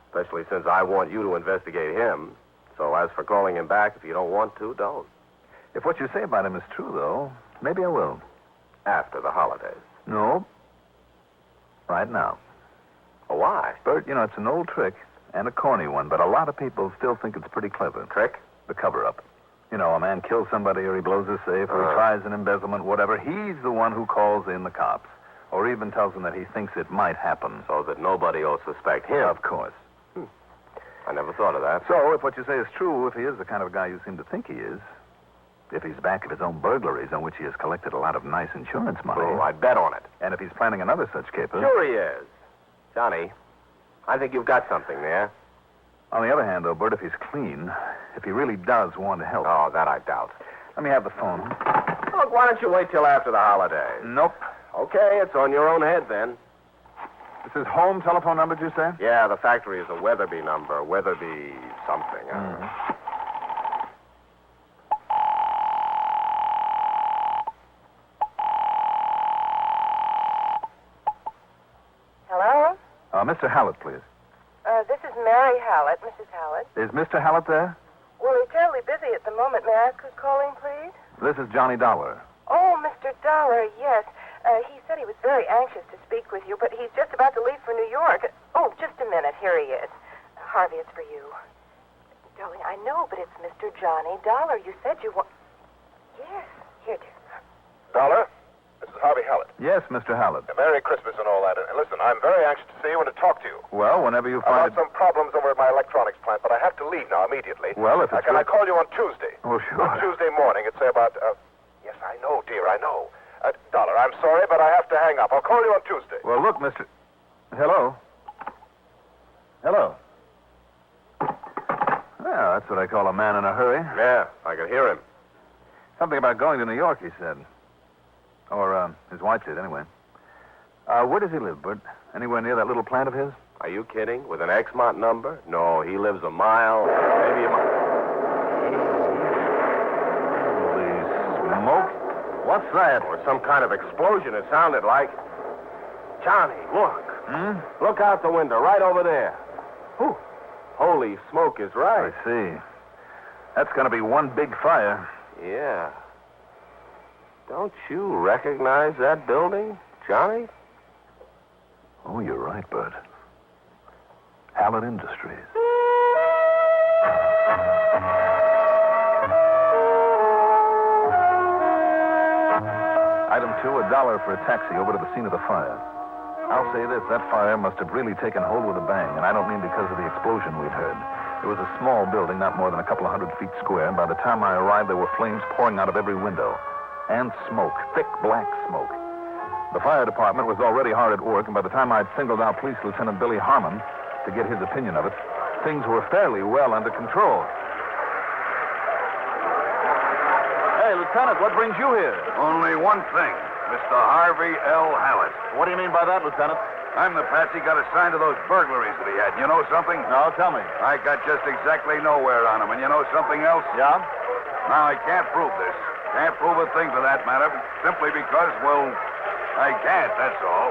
especially since I want you to investigate him. So as for calling him back, if you don't want to, don't. If what you say about him is true, though, maybe I will. After the holidays. No. Right now. Oh, why? Bert, it's an old trick. And a corny one, but a lot of people still think it's pretty clever. Trick? The cover-up. A man kills somebody or he blows a safe or he tries an embezzlement, whatever. He's the one who calls in the cops. Or even tells them that he thinks it might happen. So that nobody will suspect him. Of course. I never thought of that. So, if what you say is true, if he is the kind of guy you seem to think he is, if he's back of his own burglaries on which he has collected a lot of nice insurance money... Oh, I'd bet on it. And if he's planning another such caper... Sure he is. Johnny... I think you've got something there. On the other hand, though, Bert, if he's clean, if he really does want to help... Oh, that I doubt. Let me have the phone. Look, why don't you wait till after the holidays? Nope. Okay, it's on your own head then. This is home telephone number, did you say? Yeah, the factory is a Weatherby number. Weatherby something. Hello? Mr. Hallett, please. This is Mary Hallett, Mrs. Hallett. Is Mr. Hallett there? Well, he's terribly busy at the moment. May I ask who's calling, please? This is Johnny Dollar. Oh, Mr. Dollar, yes. He said he was very anxious to speak with you, but he's just about to leave for New York. Oh, just a minute. Here he is. Harvey, it's for you. Darling, I know, but it's Mr. Johnny Dollar. You said you want... Yes. Here, dear. Dollar, this is Harvey Hallett. Yes, Mr. Hallett. Merry Christmas and all that. And listen, I'm very anxious to see you and to talk to you. Well, whenever you I've find had some problems over at my electronics plant, but I have to leave now immediately. Well, if it's Can I good- call you on Tuesday? Oh, sure. On Tuesday morning at, say, about... Yes, I know, dear, I know. Dollar, I'm sorry, but I have to hang up. I'll call you on Tuesday. Well, look, Mr... Hello? Hello? Well, that's what I call a man in a hurry. Yeah, I could hear him. Something about going to New York, he said. Or, his wife did, anyway. Where does he live, Bert? Anywhere near that little plant of his? Are you kidding? With an Exmont number? No, he lives a mile, maybe a mile. Holy smoke. What's that? Or some kind of explosion, it sounded like. Johnny, look. Look out the window, right over there. Whew. Holy smoke is right. I see. That's going to be one big fire. Yeah. Don't you recognize that building, Johnny? Oh, you're right, Bert. Hallett Industries. Item 2, $1 for a taxi over to the scene of the fire. I'll say this, that fire must have really taken hold with a bang, and I don't mean because of the explosion we'd heard. It was a small building, not more than a couple of 100 feet square, and by the time I arrived, there were flames pouring out of every window. And smoke, thick black smoke. The fire department was already hard at work, and by the time I'd singled out Police Lieutenant Billy Harmon to get his opinion of it, things were fairly well under control. Hey, Lieutenant, what brings you here? Only one thing, Mr. Harvey L. Hallett. What do you mean by that, Lieutenant? I'm the patsy got assigned to those burglaries that he had. You know something? No, tell me. I got just exactly nowhere on him. And you know something else? Yeah? Now, I can't prove this. Can't prove a thing for that matter, simply because, well, I can't, that's all.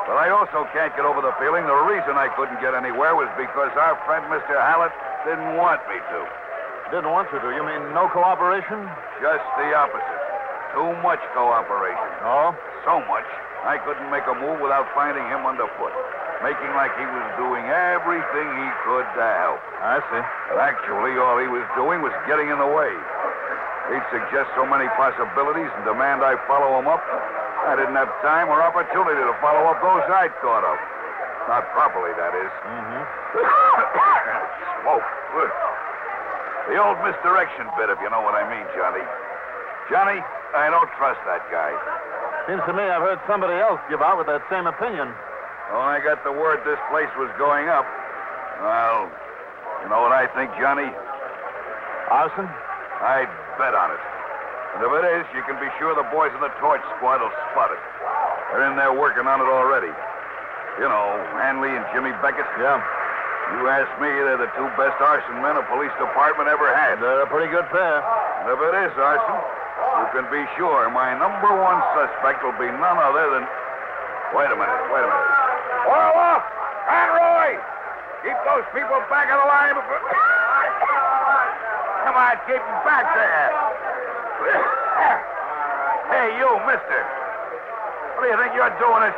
But I also can't get over the feeling the reason I couldn't get anywhere was because our friend Mr. Hallett didn't want me to. Didn't want you to? You mean no cooperation? Just the opposite. Too much cooperation. Oh? So much, I couldn't make a move without finding him underfoot, making like he was doing everything he could to help. I see. But actually, all he was doing was getting in the way. He'd suggest so many possibilities and demand I follow him up. I didn't have time or opportunity to follow up those I'd thought of. Not properly, that is. Smoke. The old misdirection bit, if you know what I mean, Johnny. Johnny, I don't trust that guy. Seems to me I've heard somebody else give out with that same opinion. When I got the word this place was going up, well, you know what I think, Johnny? Arson? I'd bet on it. And if it is, you can be sure the boys in the torch squad will spot it. They're in there working on it already. You know, Hanley and Jimmy Beckett. Yeah. You ask me, they're the two best arson men a police department ever had. They're a pretty good pair. And if it is arson, you can be sure my number one suspect will be none other than... Wait a minute. Oil off! Conroy! Keep those people back in the line before... Come on, keep them back there. Hey, you, mister. What do you think you're doing this...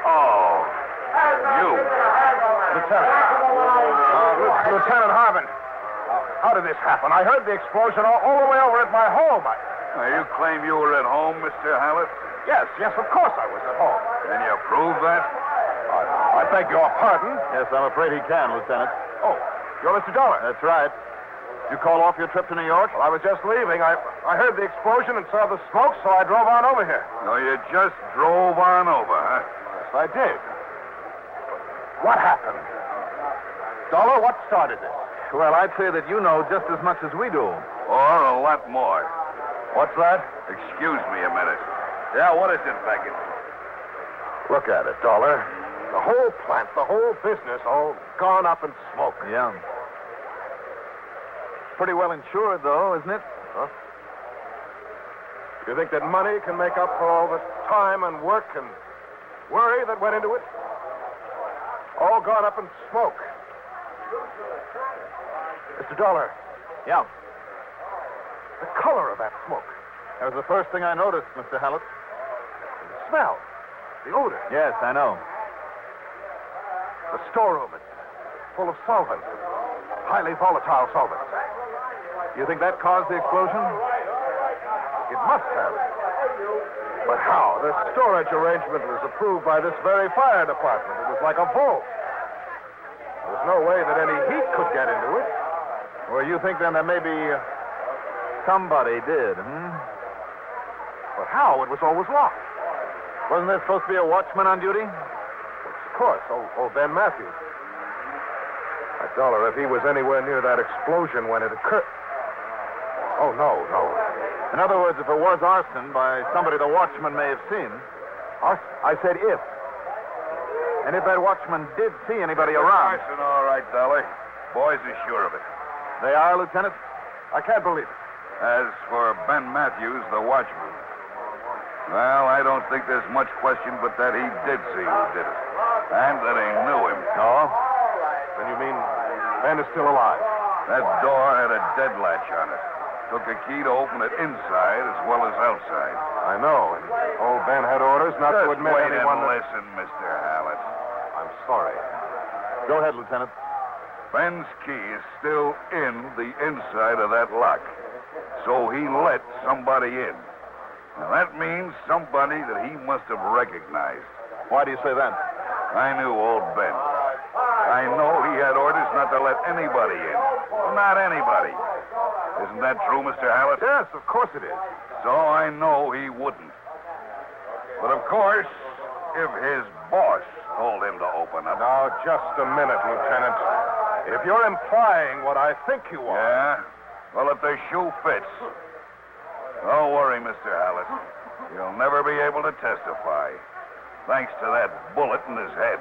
Oh, you. Lieutenant Harmon, how did this happen? I heard the explosion all the way over at my home. Now, you claim you were at home, Mr. Hallett? Yes, of course I was at home. Can you prove that? I beg your pardon. Yes, I'm afraid he can, Lieutenant. Oh, you're Mr. Dollar. That's right. You call off your trip to New York? Well, I was just leaving. I heard the explosion and saw the smoke, so I drove on over here. No, you just drove on over, huh? Yes, I did. What happened? Dollar, what started this? Well, I'd say that you know just as much as we do. Or a lot more. What's that? Excuse me a minute. Yeah, what is it, Beckett? Look at it, Dollar. The whole plant, the whole business, all gone up in smoke. Yeah. Pretty well insured, though, isn't it? Huh? You think that money can make up for all the time and work and worry that went into it? All gone up in smoke. Mr. Dollar. Yeah. The color of that smoke. That was the first thing I noticed, Mr. Hallett. The smell. The odor. Yes, I know. The storeroom is full of solvents. Highly volatile solvents. You think that caused the explosion? It must have. But how? The storage arrangement was approved by this very fire department. It was like a vault. There was no way that any heat could get into it. Well, you think then that maybe somebody did, But how? It was always locked. Wasn't there supposed to be a watchman on duty? Of course, old Ben Matthews. Dollar, if he was anywhere near that explosion when it occurred. Oh, no. In other words, if it was arson by somebody the watchman may have seen. Arson? I said if. And if that watchman did see anybody around. Arson, all right, Dollar. Boys are sure of it. They are, Lieutenant? I can't believe it. As for Ben Matthews, the watchman, well, I don't think there's much question but that he did see who did it. And that he knew him. No? Then you mean Ben is still alive? That door had a dead latch on it. Took a key to open it inside as well as outside. I know, and old Ben had orders not to admit wait anyone and that... listen, Mr. Hallett. I'm sorry. Go ahead, Lieutenant. Ben's key is still in the inside of that lock. So he let somebody in. Now, that means somebody that he must have recognized. Why do you say that? I knew old Ben. I know he had orders not to let anybody in. Not anybody. Isn't that true, Mr. Hallett? Yes, of course it is. So I know he wouldn't. But of course, if his boss told him to open up... Now, just a minute, Lieutenant. If you're implying what I think you are... Yeah? Well, if the shoe fits. Don't worry, Mr. Hallett. You'll never be able to testify. Thanks to that bullet in his head.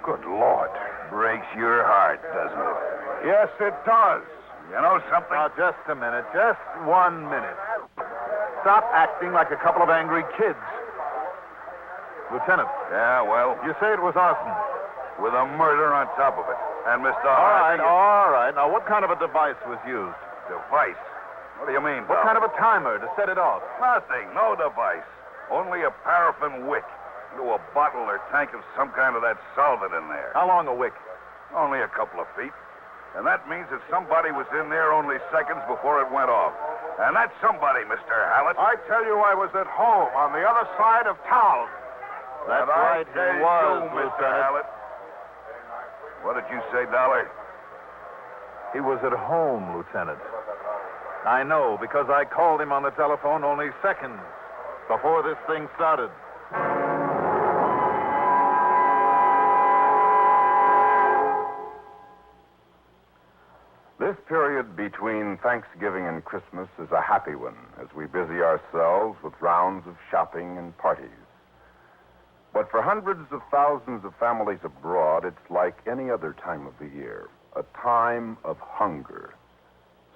Good Lord. Breaks your heart, doesn't it? Yes, it does. You know something? Now, just a minute. Just 1 minute. Stop acting like a couple of angry kids. Lieutenant. Yeah, well? You say it was arson. With a murder on top of it. And Mr. All right. Now, what kind of a device was used? Device? What do you mean, What kind of a timer to set it off? Nothing. No device. Only a paraffin wick. Into a bottle or tank of some kind of that solvent in there. How long a wick? Only a couple of feet. And that means that somebody was in there only seconds before it went off. And that somebody, Mr. Hallett... I tell you, I was at home on the other side of town. That's right, he was, Mr. Hallett. What did you say, Dollar? He was at home, Lieutenant. I know, because I called him on the telephone only seconds before this thing started. This period between Thanksgiving and Christmas is a happy one as we busy ourselves with rounds of shopping and parties. But for hundreds of thousands of families abroad, it's like any other time of the year, a time of hunger.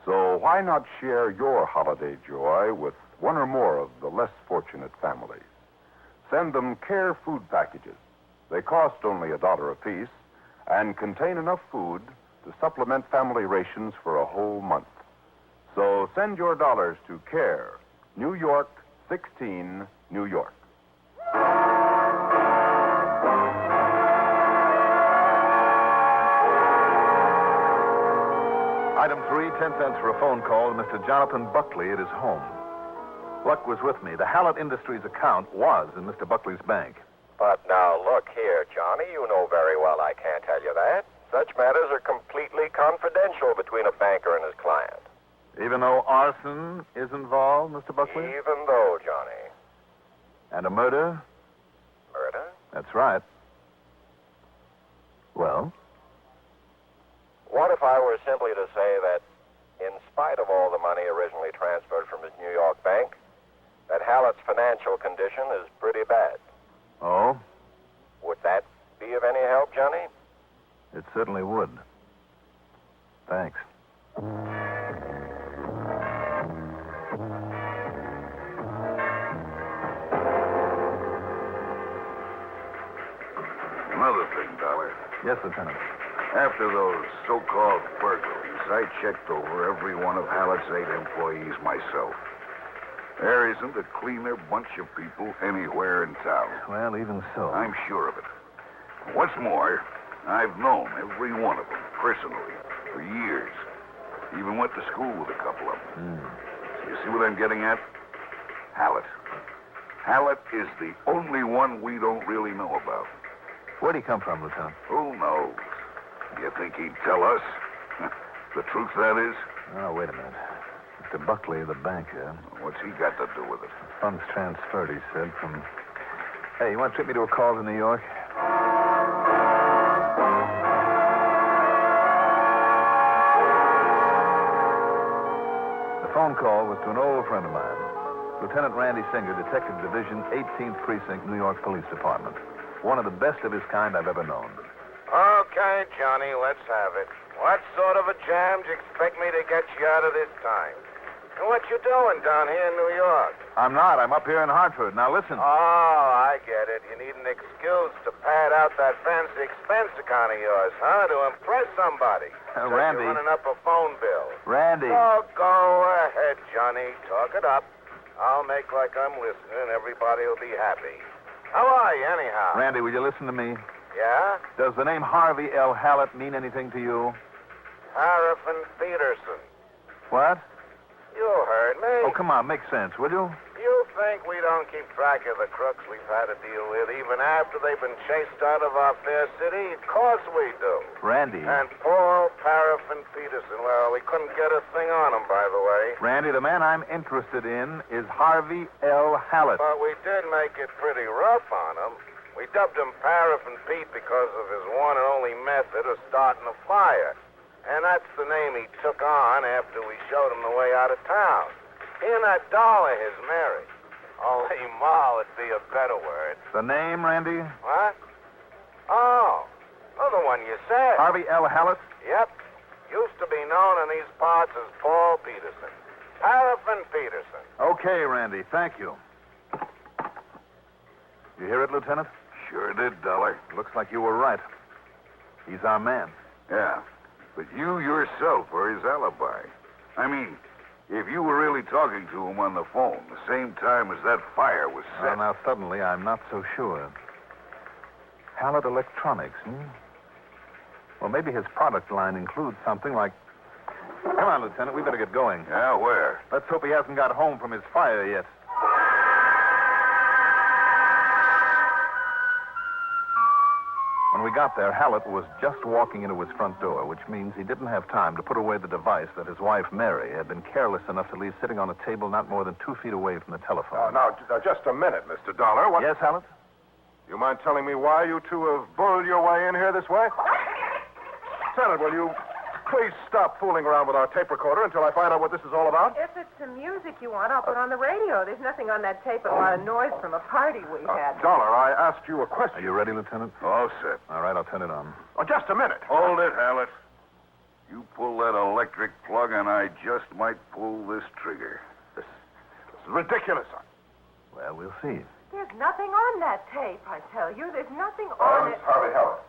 So why not share your holiday joy with one or more of the less fortunate families? Send them Care food packages. They cost only $1 apiece and contain enough food to supplement family rations for a whole month. So send your dollars to Care, New York, 16, New York. Item 3, 10 cents for a phone call to Mr. Jonathan Buckley at his home. Luck was with me. The Hallett Industries account was in Mr. Buckley's bank. But now, look here, Johnny. You know very well I can't tell you that. Such matters are completely confidential between a banker and his client. Even though arson is involved, Mr. Buckley? Even though, Johnny. And a murder? Murder? That's right. Well? What if I were simply to say that in spite of all the money originally transferred from his New York bank, that Hallett's financial condition is pretty bad. Oh? Would that be of any help, Johnny? It certainly would. Thanks. Another thing, Dollar. Yes, Lieutenant. After those so-called burglaries, I checked over every one of Hallett's 8 employees myself. There isn't a cleaner bunch of people anywhere in town. Well, even so. I'm sure of it. What's more, I've known every one of them personally for years. Even went to school with a couple of them. So you see what I'm getting at? Hallett. Hallett is the only one we don't really know about. Where'd he come from, Lieutenant? Who knows? You think he'd tell us? The truth, that is? Oh, wait a minute. Mr. Buckley of the bank here. What's he got to do with it? Funds transferred, he said, from... Hey, you want to trip me to a call to New York? The phone call was to an old friend of mine, Lieutenant Randy Singer, Detective Division, 18th Precinct, New York Police Department. One of the best of his kind I've ever known. Okay, Johnny, let's have it. What sort of a jam do you expect me to get you out of this time? And what you doing down here in New York? I'm not. I'm up here in Hartford. Now, listen. Oh, I get it. You need an excuse to pad out that fancy expense account of yours, huh? To impress somebody. Randy. You're running up a phone bill. Randy. Oh, go ahead, Johnny. Talk it up. I'll make like I'm listening, and everybody will be happy. How are you, anyhow? Randy, will you listen to me? Yeah? Does the name Harvey L. Hallett mean anything to you? Harrison Peterson. What? You heard me. Oh, come on, make sense, will you? You think we don't keep track of the crooks we've had to deal with even after they've been chased out of our fair city? Of course we do. Randy. And Paul Paraffin Peterson, well, we couldn't get a thing on him, by the way. Randy, the man I'm interested in is Harvey L. Hallett. But we did make it pretty rough on him. We dubbed him Paraffin Pete because of his one and only method of starting a fire. And that's the name he took on after we showed him the way out of town. He and that doll of his, Mary. Only Ma would be a better word. The name, Randy? What? Oh, the one you said. Harvey L. Hallett? Yep. Used to be known in these parts as Paul Peterson. Paraffin Peterson. Okay, Randy, thank you. You hear it, Lieutenant? Sure did, Dollar. Looks like you were right. He's our man. Yeah, but you yourself are his alibi. I mean, if you were really talking to him on the phone the same time as that fire was set... Well, now, suddenly, I'm not so sure. Hallett Electronics, Well, maybe his product line includes something like... Come on, Lieutenant, we better get going. Yeah, where? Let's hope he hasn't got home from his fire yet. When we got there, Hallett was just walking into his front door, which means he didn't have time to put away the device that his wife, Mary, had been careless enough to leave sitting on a table not more than 2 feet away from the telephone. Now, just a minute, Mr. Dollar. What... Yes, Hallett? You mind telling me why you two have burrowed your way in here this way? Lieutenant, will you please stop fooling around with our tape recorder until I find out what this is all about? If it's the music you want, I'll put on the radio. There's nothing on that tape but a lot of noise from a party we had. Dollar, I asked you a question. Are you ready, Lieutenant? All set. All right, I'll turn it on. Oh, just a minute. Hold it, Hallett. You pull that electric plug, and I just might pull this trigger. This is ridiculous. Well, we'll see. There's nothing on that tape, I tell you. There's nothing on it. Miss Harvey Hallett.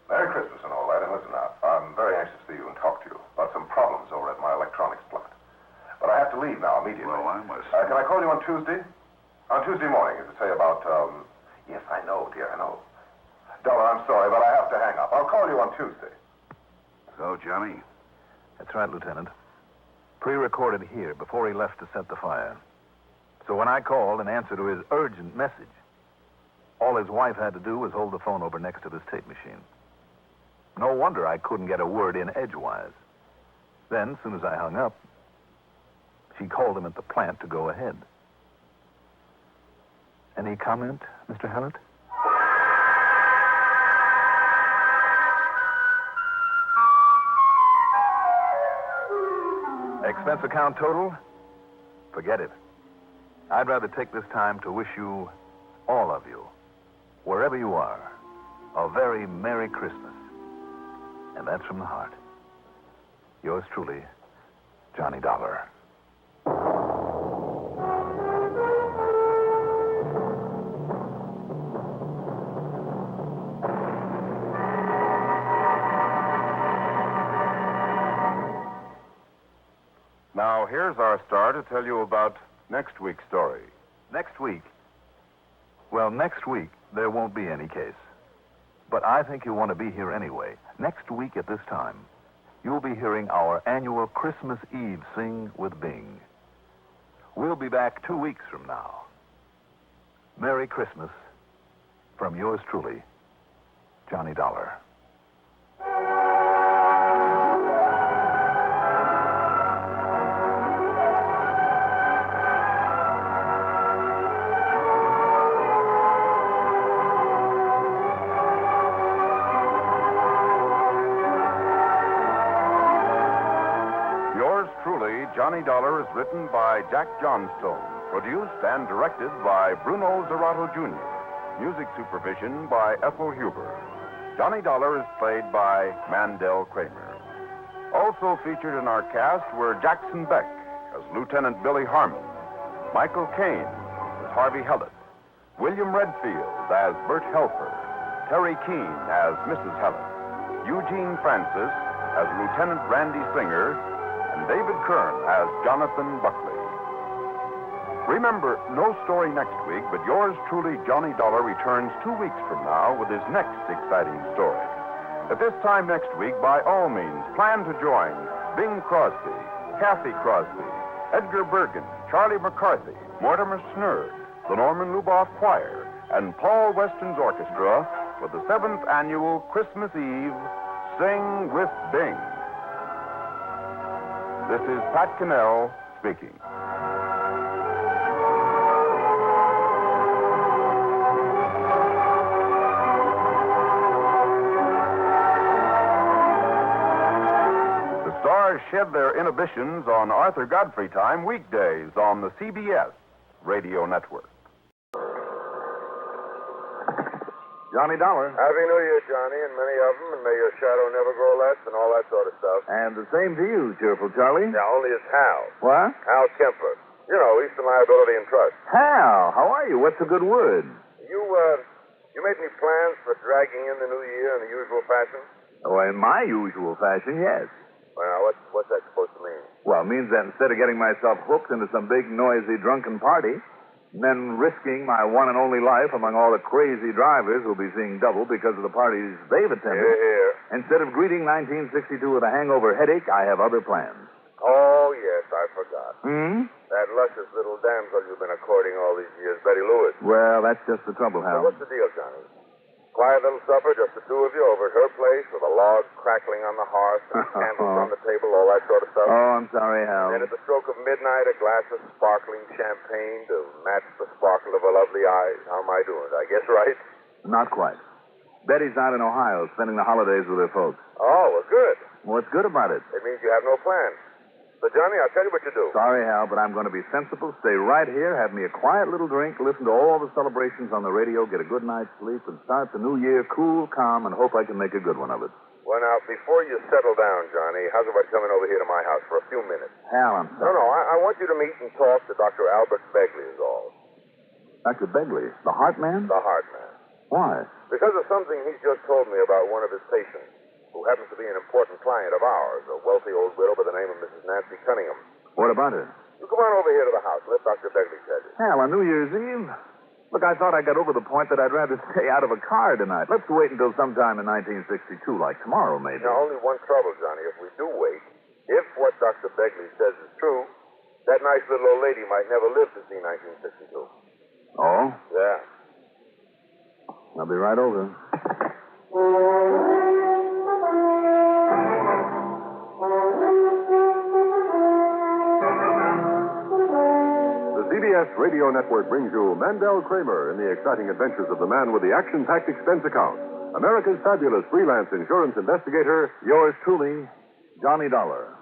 Merry Christmas and all that, and listen now. I'm very anxious to see you and talk to you about some problems over at my electronics plant. But I have to leave now immediately. Well, I must... Can I call you on Tuesday? On Tuesday morning, to say about, Yes, I know, dear, I know. Dollar, I'm sorry, but I have to hang up. I'll call you on Tuesday. So, Johnny? That's right, Lieutenant. Pre-recorded here before he left to set the fire. So when I called in answer to his urgent message, all his wife had to do was hold the phone over next to this tape machine. No wonder I couldn't get a word in edgewise. Then, as soon as I hung up, she called him at the plant to go ahead. Any comment, Mr. Hallett? expense account total? Forget it. I'd rather take this time to wish you, all of you, wherever you are, a very Merry Christmas. And that's from the heart. Yours truly, Johnny Dollar. Now, here's our star to tell you about next week's story. Next week? Well, next week, there won't be any case. But I think you'll want to be here anyway. Next week at this time, you'll be hearing our annual Christmas Eve Sing with Bing. We'll be back 2 weeks from now. Merry Christmas from yours truly, Johnny Dollar. Johnny Dollar is written by Jack Johnstone, produced and directed by Bruno Zerato Jr., music supervision by Ethel Huber. Johnny Dollar is played by Mandel Kramer. Also featured in our cast were Jackson Beck as Lieutenant Billy Harmon, Michael Caine as Harvey Hellett, William Redfield as Bert Helfer, Terry Keene as Mrs. Hellett, Eugene Francis as Lieutenant Randy Singer, and David Kern as Jonathan Buckley. Remember, no story next week, but yours truly, Johnny Dollar, returns 2 weeks from now with his next exciting story. At this time next week, by all means, plan to join Bing Crosby, Kathy Crosby, Edgar Bergen, Charlie McCarthy, Mortimer Snurd, the Norman Luboff Choir, and Paul Weston's Orchestra for the 7th annual Christmas Eve Sing with Bing. This is Pat Cannell speaking. The stars shed their inhibitions on Arthur Godfrey time weekdays on the CBS radio network. Johnny Dollar. Happy New Year, Johnny, and many of them, and may your shadow never grow less and all that sort of stuff. And the same to you, cheerful Charlie. Yeah, only it's Hal. What? Hal Kemper. You know, Eastern Liability and Trust. Hal, how are you? What's a good word? You made any plans for dragging in the new year in the usual fashion? Oh, in my usual fashion, yes. Well, what's that supposed to mean? Well, it means that instead of getting myself hooked into some big, noisy, drunken party, and then risking my one and only life among all the crazy drivers who'll be seeing double because of the parties they've attended. Here. Instead of greeting 1962 with a hangover headache, I have other plans. Oh, yes, I forgot. That luscious little damsel you've been courting all these years, Betty Lewis. Well, that's just the trouble, Hal. So what's the deal, Johnny? Quiet little supper, just the two of you over at her place with a log crackling on the hearth and candles on the table, all that sort of stuff. Oh, I'm sorry, Hal. And at the stroke of midnight, a glass of sparkling champagne to match the sparkle of her lovely eyes. How am I doing? I guess right? Not quite. Betty's out in Ohio spending the holidays with her folks. Oh, well, good. What's good about it? It means you have no plans. So, Johnny, I'll tell you what you do. Sorry, Hal, but I'm going to be sensible, stay right here, have me a quiet little drink, listen to all the celebrations on the radio, get a good night's sleep, and start the new year cool, calm, and hope I can make a good one of it. Well, now, before you settle down, Johnny, how's about coming over here to my house for a few minutes? Hal, I'm sorry. No, I want you to meet and talk to Dr. Albert Begley is all. Dr. Begley? The heart man? The heart man. Why? Because of something he's just told me about one of his patients, who happens to be an important client of ours, a wealthy old widow by the name of Mrs. Nancy Cunningham. What about her? You come on over here to the house. Let Dr. Begley tell you. Hal, on New Year's Eve? Look, I thought I got over the point that I'd rather stay out of a car tonight. Let's wait until sometime in 1962, like tomorrow, maybe. Now, only one trouble, Johnny. If we do wait, if what Dr. Begley says is true, that nice little old lady might never live to see 1962. Oh? Yeah. I'll be right over. CBS Radio Network brings you Mandel Kramer in the exciting adventures of the man with the action-packed expense account. America's fabulous freelance insurance investigator, yours truly, Johnny Dollar.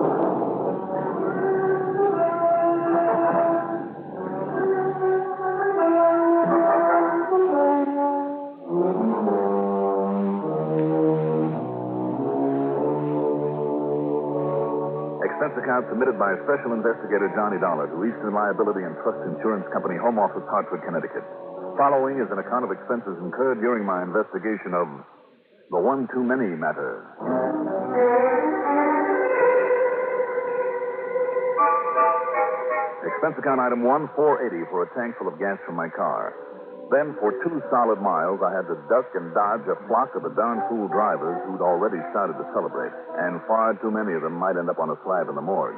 expense account submitted by Special Investigator Johnny Dollar to Eastern Liability and Trust Insurance Company, Home Office, Hartford, Connecticut. Following is an account of expenses incurred during my investigation of the one too many matter. Expense account item 1, $480 for a tank full of gas from my car. Then, for 2 solid miles, I had to duck and dodge a flock of the darn fool drivers who'd already started to celebrate, and far too many of them might end up on a slab in the morgue.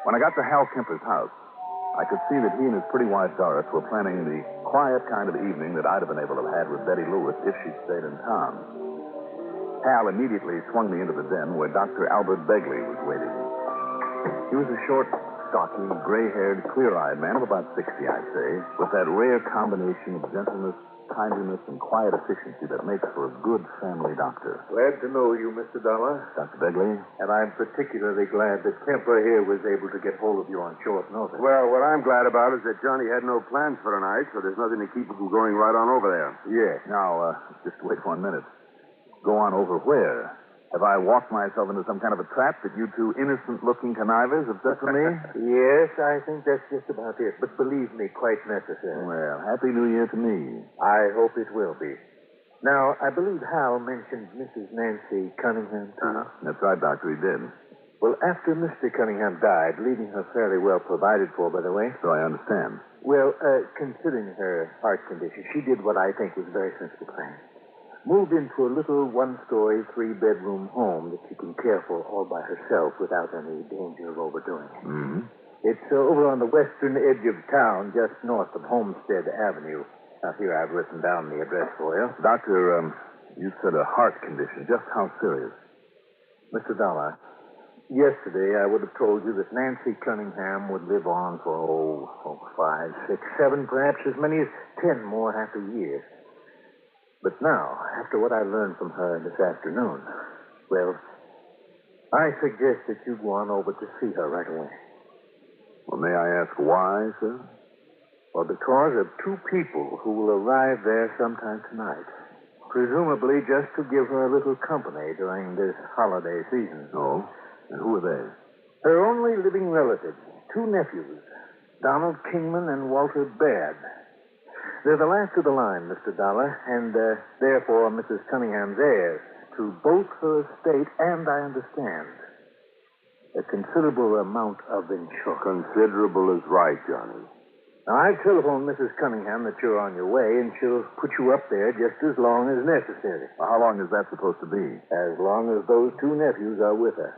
When I got to Hal Kemper's house, I could see that he and his pretty wife Doris were planning the quiet kind of evening that I'd have been able to have had with Betty Lewis if she'd stayed in town. Hal immediately swung me into the den where Dr. Albert Begley was waiting. He was a short, stocky, gray-haired, clear-eyed man of about 60, I'd say, with that rare combination of gentleness, kindliness, and quiet efficiency that makes for a good family doctor. Glad to know you, Mr. Dollar. Dr. Begley? And I'm particularly glad that Kemper here was able to get hold of you on short notice. Well, what I'm glad about is that Johnny had no plans for tonight, so there's nothing to keep him from going right on over there. Yeah. Now, just wait 1 minute. Go on over where? Have I walked myself into some kind of a trap that you two innocent-looking connivers have set for me? Yes, I think that's just about it. But believe me, quite necessary. Well, Happy New Year to me. I hope it will be. Now, I believe Hal mentioned Mrs. Nancy Cunningham, too. That's right, Doctor, he did. Well, after Mr. Cunningham died, leaving her fairly well provided for, by the way. So I understand. Well, considering her heart condition, she did what I think was a very sensible thing. Moved into a little 1-story, 3-bedroom home that she can care for all by herself without any danger of overdoing it. Mm-hmm. It's over on the western edge of town, just north of Homestead Avenue. Now, here I've written down the address for you. Doctor, you said a heart condition. Just how serious? Mr. Dollar, yesterday I would have told you that Nancy Cunningham would live on for, 5, 6, 7, perhaps as many as 10 more happy years. But now, after what I learned from her this afternoon, well, I suggest that you go on over to see her right away. Well, may I ask why, sir? Well, because of 2 people who will arrive there sometime tonight. Presumably just to give her a little company during this holiday season. Oh? And who are they? Her only living relatives, 2 nephews, Donald Kingman and Walter Baird. They're the last of the line, Mr. Dollar, and therefore Mrs. Cunningham's heirs to both her estate and, I understand, a considerable amount of insurance. Considerable is right, Johnny. Now, I've telephoned Mrs. Cunningham that you're on your way, and she'll put you up there just as long as necessary. Well, how long is that supposed to be? As long as those 2 nephews are with her.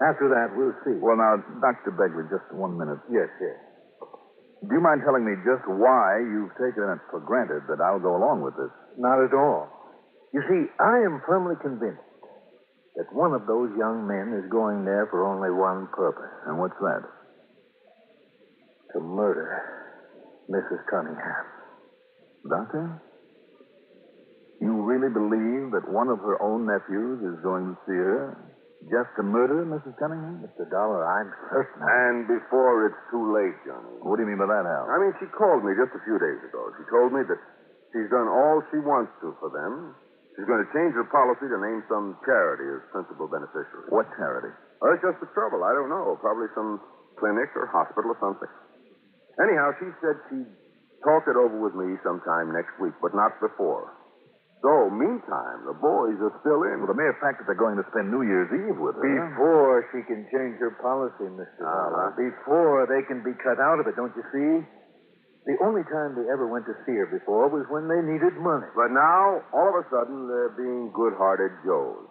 After that, we'll see. Well, now, Dr. Begley, just 1 minute. Yes, yes. Do you mind telling me just why you've taken it for granted that I'll go along with this? Not at all. You see, I am firmly convinced that one of those young men is going there for only one purpose. And what's that? To murder Mrs. Cunningham. Doctor? You really believe that one of her own nephews is going to see her just to murder Mrs. Cunningham? Mr. Dollar, I'm certain. And before it's too late, Johnny. What do you mean by that, Hal? I mean, she called me just a few days ago. She told me that she's done all she wants to for them. She's going to change her policy to name some charity as principal beneficiary. What charity? Well, it's just the trouble. I don't know. Probably some clinic or hospital or something. Anyhow, she said she'd talk it over with me sometime next week, but not before. So, meantime, the boys are still in. Well, the mere fact that they're going to spend New Year's Eve with her. Before she can change her policy, Mr. Dollar. Before they can be cut out of it, don't you see? The only time they ever went to see her before was when they needed money. But now, all of a sudden, they're being good-hearted Joes.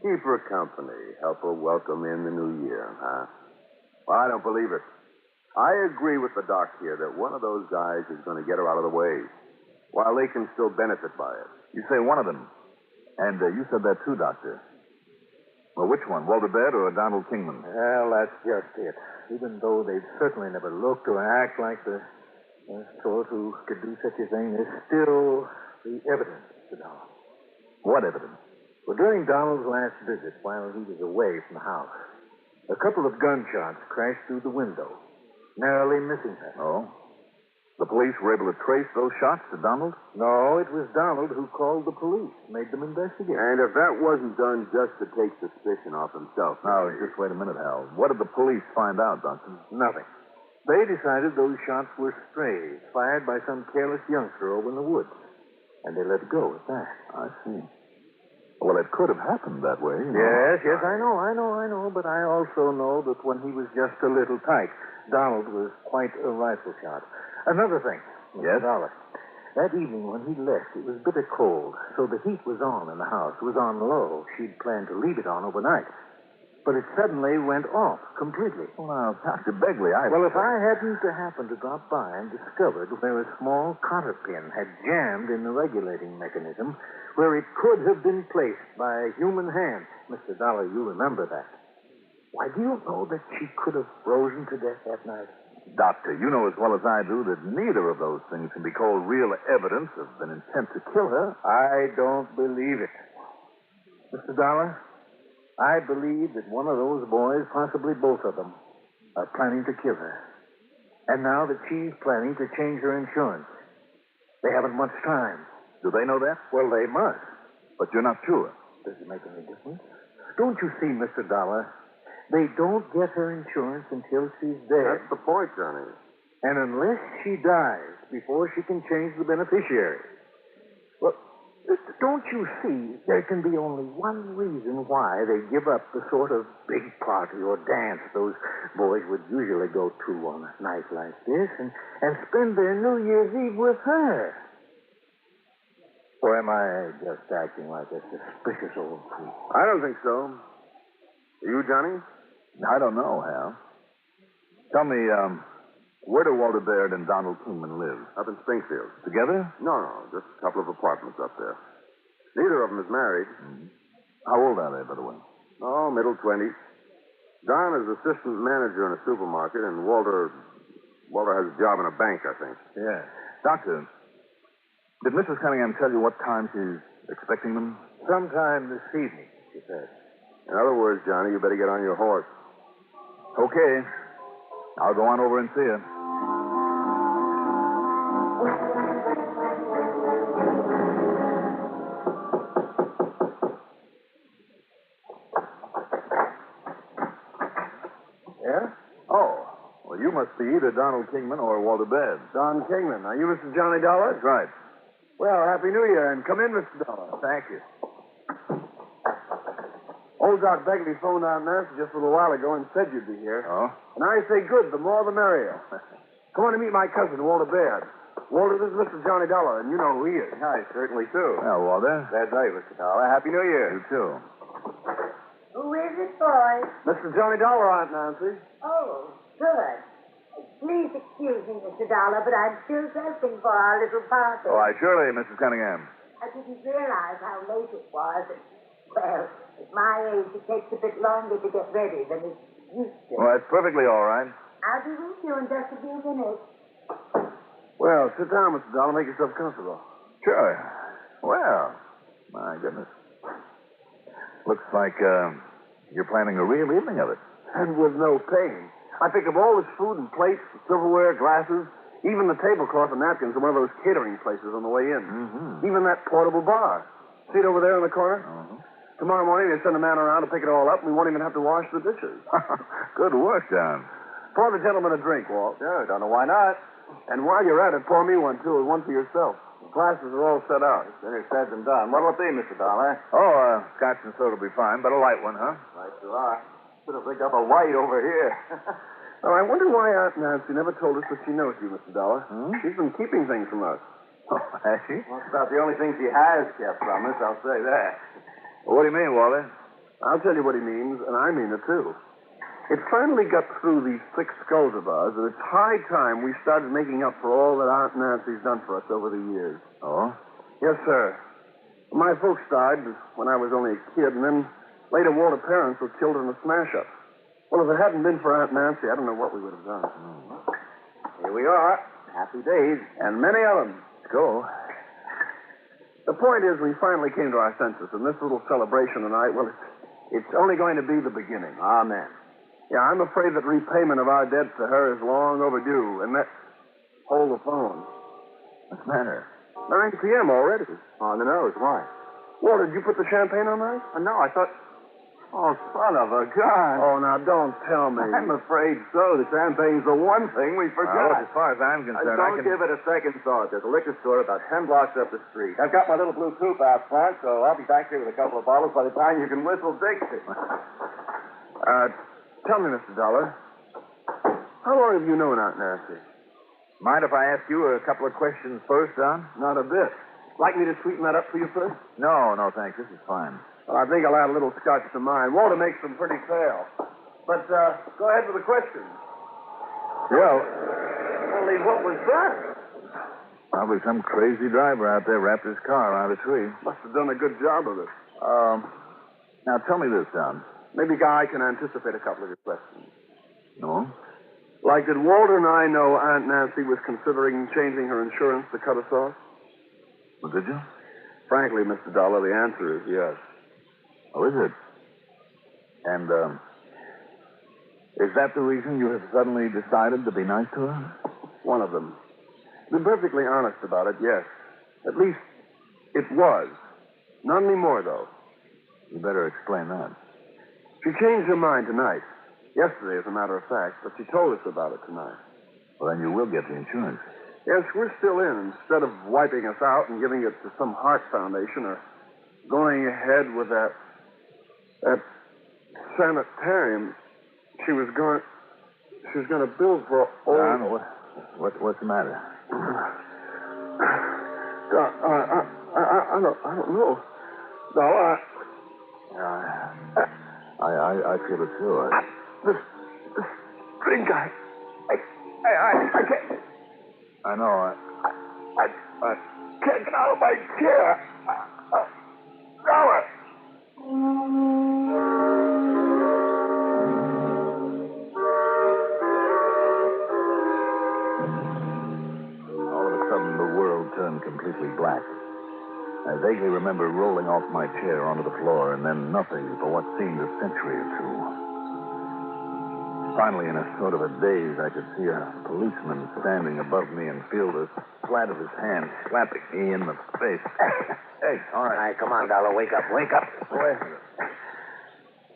Keep her company. Help her welcome in the new year, huh? Well, I don't believe it. I agree with the doc here that one of those guys is going to get her out of the way, while they can still benefit by it. You say one of them. And you said that too, Doctor. Well, which one, Walter Baird or Donald Kingman? Well, that's just it. Even though they've certainly never looked or act like the sort who could do such a thing, there's still the evidence, Mr. Dollar. What evidence? Well, during Donald's last visit, while he was away from the house, a couple of gunshots crashed through the window, narrowly missing her. Oh? The The police were able to trace those shots to Donald? No, it was Donald who called the police, made them investigate. And if that wasn't done just to take suspicion off himself. Now, just wait a minute, Hal. What did the police find out, Duncan? Nothing. They decided those shots were strays, fired by some careless youngster over in the woods. And they let it go at that. I see. Well, it could have happened that way. Yes, I know. But I also know that when he was just a little tyke, Donald was quite a rifle shot. Another thing. Yes? Dollar. That evening when he left, it was bitter cold, so the heat was on in the house. It was on low. She'd planned to leave it on overnight. But it suddenly went off completely. Well, now, Dr. Begley, Well, if I hadn't happened to drop by and discovered where a small cotter pin had jammed in the regulating mechanism, where it could have been placed by a human hand. Mr. Dollar, you remember that. Why, do you know that she could have frozen to death that night? Doctor, you know as well as I do that neither of those things can be called real evidence of an intent to kill her. I don't believe it. Mr. Dollar, I believe that one of those boys, possibly both of them, are planning to kill her. And now that she's planning to change her insurance. They haven't much time. Do they know that? Well, they must. But you're not sure. Does it make any difference? Don't you see, Mr. Dollar? They don't get her insurance until she's dead. That's the point, Johnny. And unless she dies before she can change the beneficiary. Well, don't you see, there can be only one reason why they give up the sort of big party or dance those boys would usually go to on a night like this and spend their New Year's Eve with her. Or am I just acting like a suspicious old fool? I don't think so. You, Johnny? I don't know, Hal. Tell me, where do Walter Baird and Donald Kingman live? Up in Springfield. Together? No, just a couple of apartments up there. Neither of them is married. Mm-hmm. How old are they, by the way? Oh, middle 20s. Don is assistant manager in a supermarket, and Walter has a job in a bank, I think. Yeah. Doctor, did Mrs. Cunningham tell you what time she's expecting them? Sometime this evening, she said. In other words, Johnny, you better get on your horse. Okay. I'll go on over and see her. Yeah? Oh. Well, you must be either Donald Kingman or Walter Baird. Don Kingman. Are you Mr. Johnny Dollar? That's right. Well, Happy New Year, and come in, Mr. Dollar. Thank you. Old Doc Begley phoned out Nancy just a little while ago and said you'd be here. Oh? And I say good, the more the merrier. Come on to meet my cousin, Walter Baird. Walter, this is Mr. Johnny Dollar, and you know who he is. I certainly do. Well, Walter. That's right, Mr. Dollar. Happy New Year. You too. Who is it, boy? Mr. Johnny Dollar, Aunt Nancy. Oh, good. Please excuse me, Mr. Dollar, but I'm still dressing for our little party. Oh, surely, Mrs. Cunningham. I didn't realize how late it was. Well, at my age, it takes a bit longer to get ready than it used to. Well, that's perfectly all right. I'll be with you in just a few minutes. Well, sit down, Mr. Dollar. Make yourself comfortable. Sure. Well, my goodness. Looks like you're planning a real evening of it. And with no pain. I picked up all this food and plates, silverware, glasses, even the tablecloth and napkins from one of those catering places on the way in. Mm-hmm. Even that portable bar. See it over there in the corner? Mm-hmm. Tomorrow morning they send a man around to pick it all up, and we won't even have to wash the dishes. Good work, Don. Pour the gentleman a drink, Walt. Sure, don't know why not. And while you're at it, pour me one, too, and one for yourself. The glasses are all set out. Better said than done. What'll it be, Mr. Dollar? Oh, scotch and soda will be fine, but a light one, huh? Right you are. Should have picked up a white over here. Well, I wonder why Aunt Nancy never told us that she knows you, Mr. Dollar. Hmm? She's been keeping things from us. Oh, has she? Well, that's about the only thing she has kept from us, I'll say that. Well, what do you mean, Walter? I'll tell you what he means, and I mean it, too. It finally got through these thick skulls of ours that it's high time we started making up for all that Aunt Nancy's done for us over the years. Oh? Yes, sir. My folks died when I was only a kid, and then later Walter's parents were killed in a smash-up. Well, if it hadn't been for Aunt Nancy, I don't know what we would have done. Here we are. Happy days. And many of them. Go. The point is, we finally came to our senses, and this little celebration tonight, well, it's only going to be the beginning. Amen. Yeah, I'm afraid that repayment of our debt to her is long overdue, and that... Hold the phone. What's the matter? 9 p.m. already. On the nose. Why? Walter, did you put the champagne on ice? No, I thought... Oh, son of a gun. Oh, now, don't tell me. I'm afraid so. The champagne's the one thing we forgot. As far as I'm concerned, Don't give it a second thought. There's a liquor store about 10 blocks up the street. I've got my little blue coupe out front, so I'll be back there with a couple of bottles by the time you can whistle Dixie. Tell me, Mr. Dollar, how long have you known Aunt Nancy? Mind if I ask you a couple of questions first, Don? Not a bit. Like me to sweeten that up for you first? No, thanks. This is fine. Well, I think I'll add a little scotch to mine. Walter makes them pretty pale. But go ahead with the questions. Well, Only what was that? probably some crazy driver out there wrapped his car around a tree. Must have done a good job of it. Now, tell me this, Don. Maybe I can anticipate a couple of your questions. No? Like, did Walter and I know Aunt Nancy was considering changing her insurance to cut us off? Well, did you? Frankly, Mr. Dollar, the answer is yes. Oh, is it? And, is that the reason you have suddenly decided to be nice to her? One of them. To be perfectly honest about it, yes. At least, it was. Not anymore, though. You better explain that. She changed her mind tonight. Yesterday, as a matter of fact, but she told us about it tonight. Well, then you will get the insurance. Yes, we're still in. Instead of wiping us out and giving it to some heart foundation or going ahead with that sanitarium, she was going to build for old... Don, what's the matter? I don't know. No, I feel it too. This drink, I can't... I know. I can't get out of my chair. Dollar. All of a sudden, the world turned completely black. I vaguely remember rolling off my chair onto the floor and then nothing for what seemed a century or two. Finally, in a sort of a daze, I could see a policeman standing above me and feel the flat of his hand slapping me in the face. Hey, all right. Come on, Dollar. Wake up. Wake up. Boy.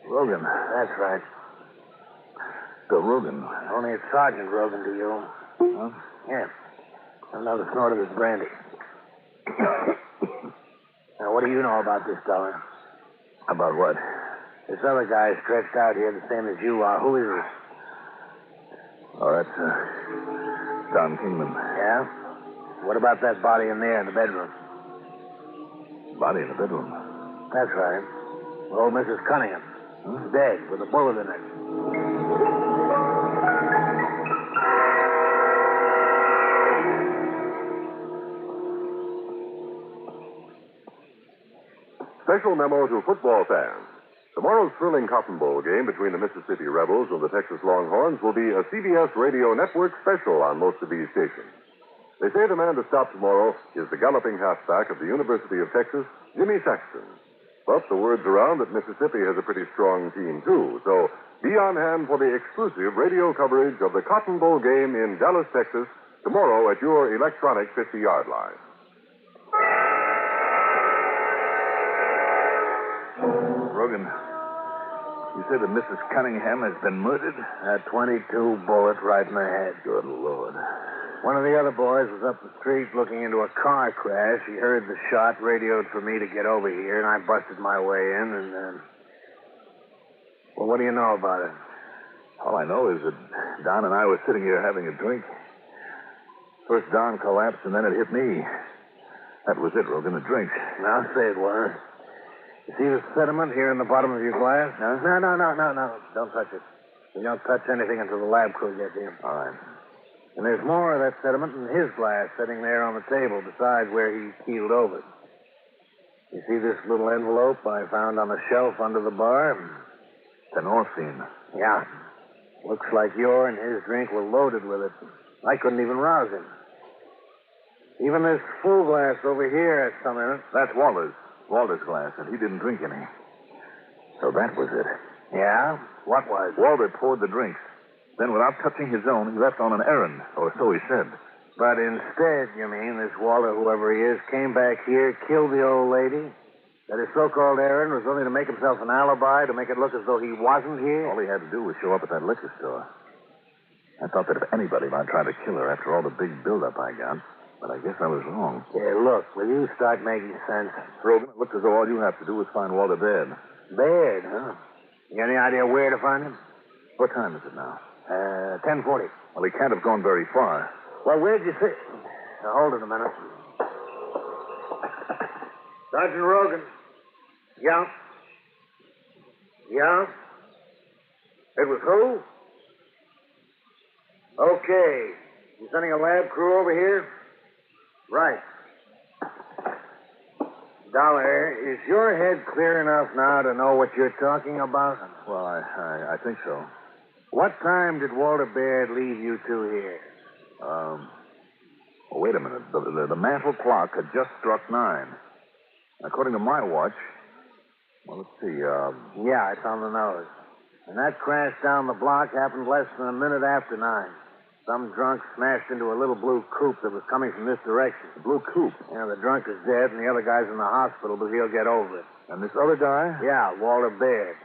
Rogan. That's right. Bill Rogan. Only it's Sergeant Rogan to you. Huh? Yeah. Another snort of this brandy. Now, what do you know about this, Dollar? About what? This other guy stretched out here the same as you are. Who is he? Oh, that's Don Kingman. Yeah? What about that body in there in the bedroom? Body in the bedroom? That's right. Old Mrs. Cunningham. Huh? Dead with a bullet in it. Special memo to football fans. Tomorrow's thrilling Cotton Bowl game between the Mississippi Rebels and the Texas Longhorns will be a CBS Radio Network special on most of these stations. They say the man to stop tomorrow is the galloping halfback of the University of Texas, Jimmy Saxton. But the word's around that Mississippi has a pretty strong team, too. So be on hand for the exclusive radio coverage of the Cotton Bowl game in Dallas, Texas, tomorrow at your electronic 50-yard line. Rogan, you said that Mrs. Cunningham has been murdered? A 22 bullet right in the head. Good Lord. One of the other boys was up the street looking into a car crash. He heard the shot, radioed for me to get over here, and I busted my way in, and, well, what do you know about it? All I know is that Don and I were sitting here having a drink. First Don collapsed, and then it hit me. That was it, Rogan, the drink. I'll say it was. You see the sediment here in the bottom of your glass? Huh? No. Don't touch it. You don't touch anything until the lab crew gets in. All right. And there's more of that sediment in his glass sitting there on the table besides where he keeled over. You see this little envelope I found on the shelf under the bar? It's an morphine. Yeah. Looks like your and his drink were loaded with it. I couldn't even rouse him. Even this full glass over here has some in it. That's Walter's glass, and he didn't drink any. So that was it. Yeah? What was? Walter poured the drinks. Then, without touching his own, he left on an errand, or so he said. But instead, you mean, this Walter, whoever he is, came back here, killed the old lady? That his so-called errand was only to make himself an alibi, to make it look as though he wasn't here? All he had to do was show up at that liquor store. I thought that if anybody might try to kill her after all the big build-up I got, but I guess I was wrong. Yeah, look, will you start making sense? Rogan, it looked as though all you have to do was find Walter Baird. Baird, huh? You got any idea where to find him? What time is it now? 10:40. Well, he can't have gone very far. Well, where'd you see... Now, hold it a minute. Sergeant Rogan. Yeah? Yeah? It was who? Okay. You sending a lab crew over here? Right. Dollar, is your head clear enough now to know what you're talking about? Well, I think so. What time did Walter Baird leave you two here? Well, wait a minute. The mantel clock had just struck 9. According to my watch, well, let's see. Yeah, it's on the nose. And that crash down the block happened less than a minute after 9. Some drunk smashed into a little blue coupe that was coming from this direction. The blue coupe? Yeah, the drunk is dead, and the other guy's in the hospital, but he'll get over it. And this other guy? Yeah, Walter Baird.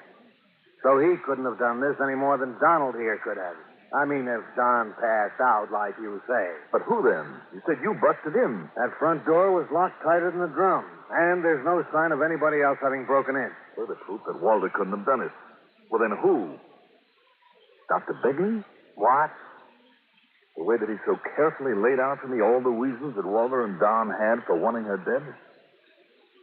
So he couldn't have done this any more than Donald here could have. I mean, if Don passed out, like you say. But who then? You said you busted in. That front door was locked tighter than a drum. And there's no sign of anybody else having broken in. Well, the proof that Walter couldn't have done it. Well, then who? Dr. Begley? What? The way that he so carefully laid out for me all the reasons that Walter and Don had for wanting her dead?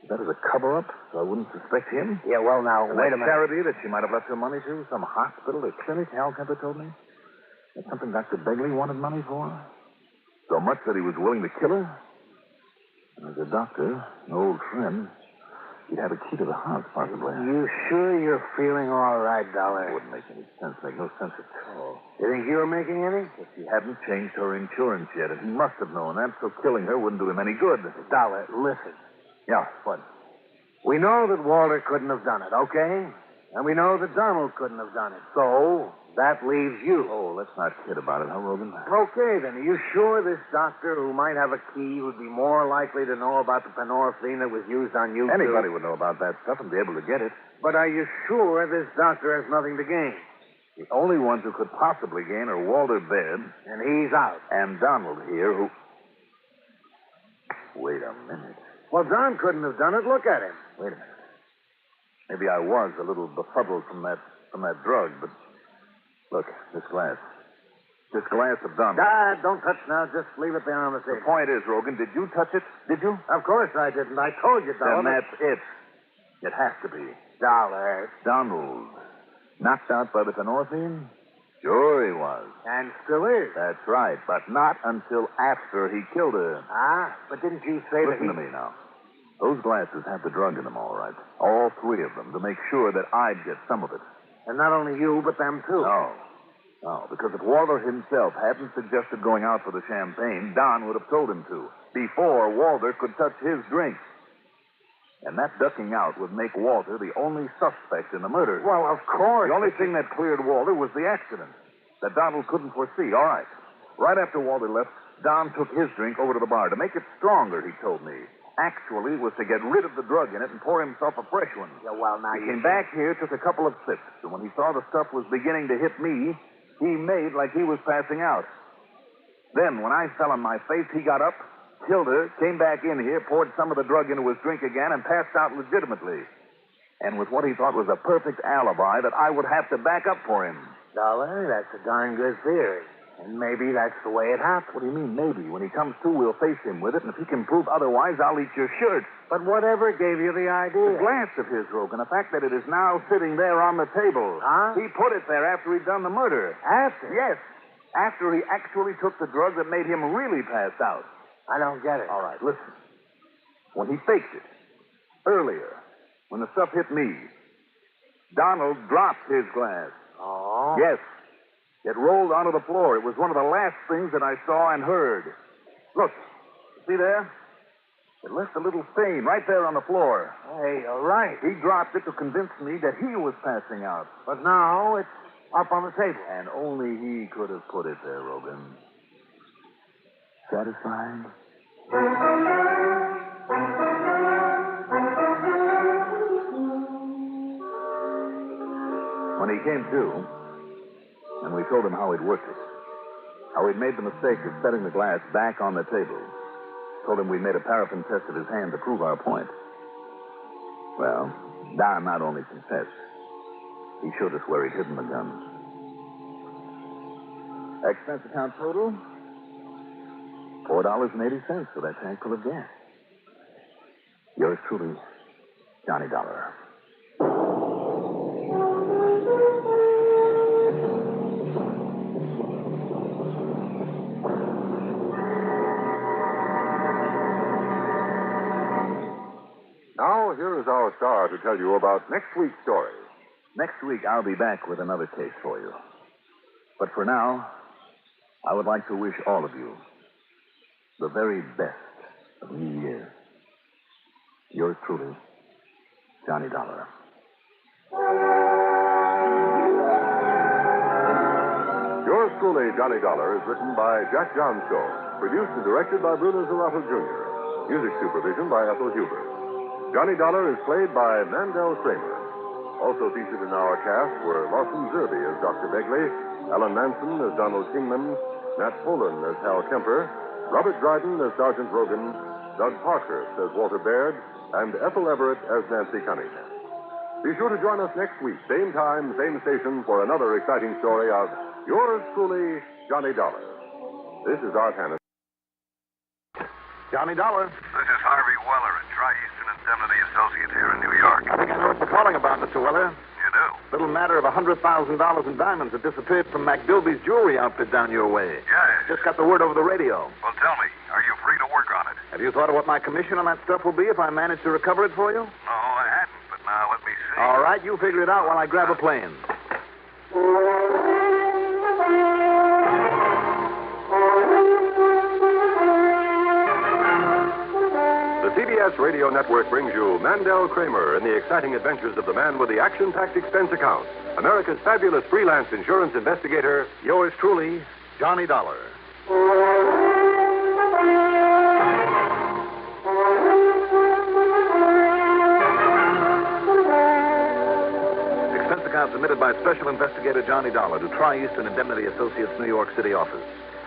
That is a cover-up, so I wouldn't suspect him? Yeah, well, now, and wait a that minute. charity that she might have left her money to? Some hospital or clinic, Hal Kemper told me? That's something Dr. Begley wanted money for? So much that he was willing to kill her? And as a doctor, an old friend, he'd have a key to the house, possibly. You sure you're feeling all right, Dollar? It wouldn't make any sense. Make no sense at all. You think you were making any? If he hadn't changed her insurance yet, and he must have known that, so killing her wouldn't do him any good. Dollar, listen. Yeah, what? We know that Walter couldn't have done it, okay? And we know that Donald couldn't have done it. So, that leaves you. Oh, let's not kid about it, huh, Rogan? Okay, then. Are you sure this doctor who might have a key would be more likely to know about the penorphine that was used on you? Anybody would know about that stuff and be able to get it. But are you sure this doctor has nothing to gain? The only ones who could possibly gain are Walter Baird. And he's out. And Donald here, who... Wait a minute. Well, Don couldn't have done it. Look at him. Wait a minute. Maybe I was a little befuddled from that drug, but look, this glass. This glass of Donald. Don't touch now. Just leave it there on the table. The point is, Rogan, did you touch it? Did you? Of course I didn't. I told you, Donald. Then that's it. It has to be. Dollar. Donald. Knocked out by the penorphine? Sure he was. And still is. That's right, but not until after he killed her. Ah, but didn't you say Listen to me now. Those glasses have the drug in them, all right. All 3 of them, to make sure that I'd get some of it. And not only you, but them too. No, because if Walter himself hadn't suggested going out for the champagne, Don would have told him to, before Walter could touch his drink. And that ducking out would make Walter the only suspect in the murder. Well, of course. The only thing that cleared Walter was the accident that Donald couldn't foresee. All right. Right after Walter left, Don took his drink over to the bar to make it stronger, he told me. Actually, it was to get rid of the drug in it and pour himself a fresh one. Yeah, well, now he came back here, took a couple of sips, and when he saw the stuff was beginning to hit me, he made like he was passing out. Then, when I fell on my face, he got up, killed her, came back in here, poured some of the drug into his drink again, and passed out legitimately. And with what he thought was a perfect alibi that I would have to back up for him. Dollar, that's a darn good theory. And maybe that's the way it happened. What do you mean, maybe? When he comes to, we'll face him with it, and if he can prove otherwise, I'll eat your shirt. But whatever gave you the idea? The glass of his, Rogan. The fact that it is now sitting there on the table. Huh? He put it there after he'd done the murder. After? Yes. After he actually took the drug that made him really pass out. I don't get it. All right, listen. When he faked it, earlier, when the stuff hit me, Donald dropped his glass. Oh? Yes. It rolled onto the floor. It was one of the last things that I saw and heard. Look, see there? It left a little stain right there on the floor. Hey, you're right. He dropped it to convince me that he was passing out. But now it's up on the table. And only he could have put it there, Rogan. Satisfied? When he came to, and we told him how he'd worked it, how he'd made the mistake of setting the glass back on the table, told him we made a paraffin test of his hand to prove our point. Well, Don not only confessed, he showed us where he'd hidden the guns. Expense account total, $4.80 for that tank full of gas. Yours truly, Johnny Dollar. Now, here is our star to tell you about next week's story. Next week, I'll be back with another case for you. But for now, I would like to wish all of you the very best of New Year. Yours truly, Johnny Dollar. Yours truly, Johnny Dollar, is written by Jack Johnstone, produced and directed by Bruno Zerato Jr., music supervision by Ethel Huber. Johnny Dollar is played by Mandel Kramer. Also featured in our cast were Lawson Zerby as Dr. Begley, Alan Manson as Donald Kingman, Nat Poland as Hal Kemper, Robert Dryden as Sergeant Rogan, Doug Parkhurst as Walter Baird, and Ethel Everett as Nancy Cunningham. Be sure to join us next week, same time, same station, for another exciting story of yours truly, Johnny Dollar. This is Art Hannon. Johnny Dollar. This is Harvey Weller at Tri-Eastern Indemnity Associates here in New York. I think I know what you're calling about, Mr. Weller. You do? Little matter of $100,000 in diamonds that disappeared from McDilby's jewelry outfit down your way. Yes. Just got the word over the radio. Well, tell me, are you free to work on it? Have you thought of what my commission on that stuff will be if I manage to recover it for you? No, I hadn't, but now let me see. All right, you figure it out while I grab a plane. The CBS Radio Network brings you Mandel Kramer in the exciting adventures of the man with the action-packed expense account, America's fabulous freelance insurance investigator, yours truly, Johnny Dollar. Expense account submitted by Special Investigator Johnny Dollar to Tri-Eastern Indemnity Associates, New York City office.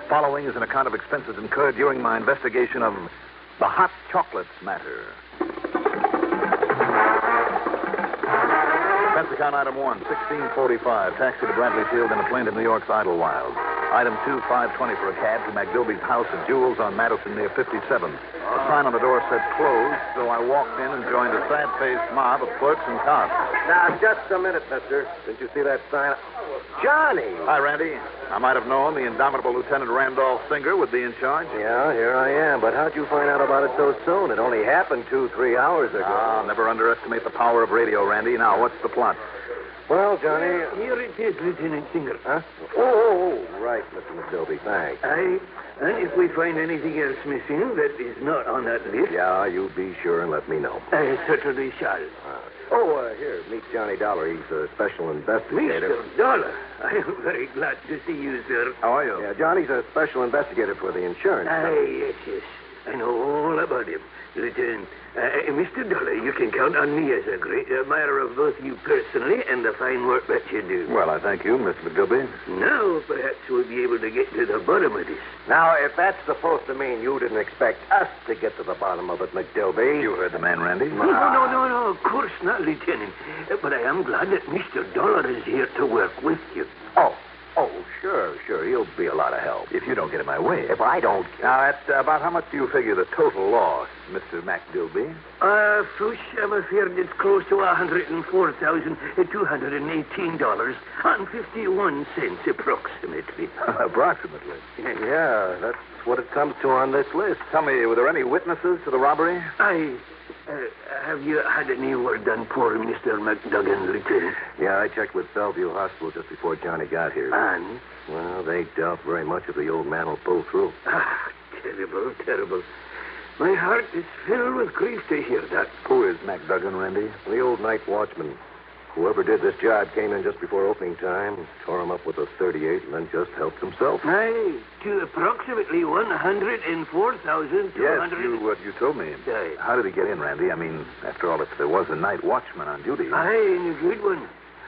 Following is an account of expenses incurred during my investigation of the hot chocolates matter. Expense account item 1, $16.45. Taxi to Bradley Field and a plane to New York's Idlewild. Item 2, $5.20 for a cab to McDilby's House of Jewels on Madison near 57th. A sign on the door said closed, so I walked in and joined a sad-faced mob of clerks and cops. Now, just a minute, mister. Didn't you see that sign? Johnny! Hi, Randy. I might have known the indomitable Lieutenant Randolph Singer would be in charge. Yeah, here I am. But how'd you find out about it so soon? It only happened 2-3 hours ago. Never underestimate the power of radio, Randy. Now, what's the plot? Well, Johnny... Here it is, Lieutenant Singer. Huh? Oh, right, Mr. McDilby. Thanks. And if we find anything else missing that is not on that list... Yeah, you be sure and let me know. I certainly shall. Here, meet Johnny Dollar. He's a special investigator. Mr. Dollar, I am very glad to see you, sir. How are you? Yeah, Johnny's a special investigator for the insurance company. Yes. I know all about him. Lieutenant, Mr. Dollar, you can count on me as a great admirer of both you personally and the fine work that you do. Well, I thank you, Mr. McDilby. Now, perhaps we'll be able to get to the bottom of this. Now, if that's supposed to mean you didn't expect us to get to the bottom of it, McDilby... You heard the man, Randy. No, of course not, Lieutenant. But I am glad that Mr. Dollar is here to work with you. Oh, sure. He'll be a lot of help. If you don't get in my way. If I don't... Now, about how much do you figure the total loss, Mr. McDilby? Fush, I'm afraid it's close to $104,218.51 approximately. Approximately? Yeah, that's what it comes to on this list. Tell me, were there any witnesses to the robbery? Have you had any word on poor Mr. McDuggan, Lieutenant? Yeah, I checked with Bellevue Hospital just before Johnny got here. And? Well, they doubt very much if the old man will pull through. Terrible. My heart is filled with grief to hear that. Who is McDuggan, Randy? The old night watchman. Whoever did this job came in just before opening time, tore him up with a .38, and then just helped himself. Aye, to approximately 104,200. Yes, you told me. How did he get in, Randy? I mean, after all, if there was a night watchman on duty. Aye, and a good one.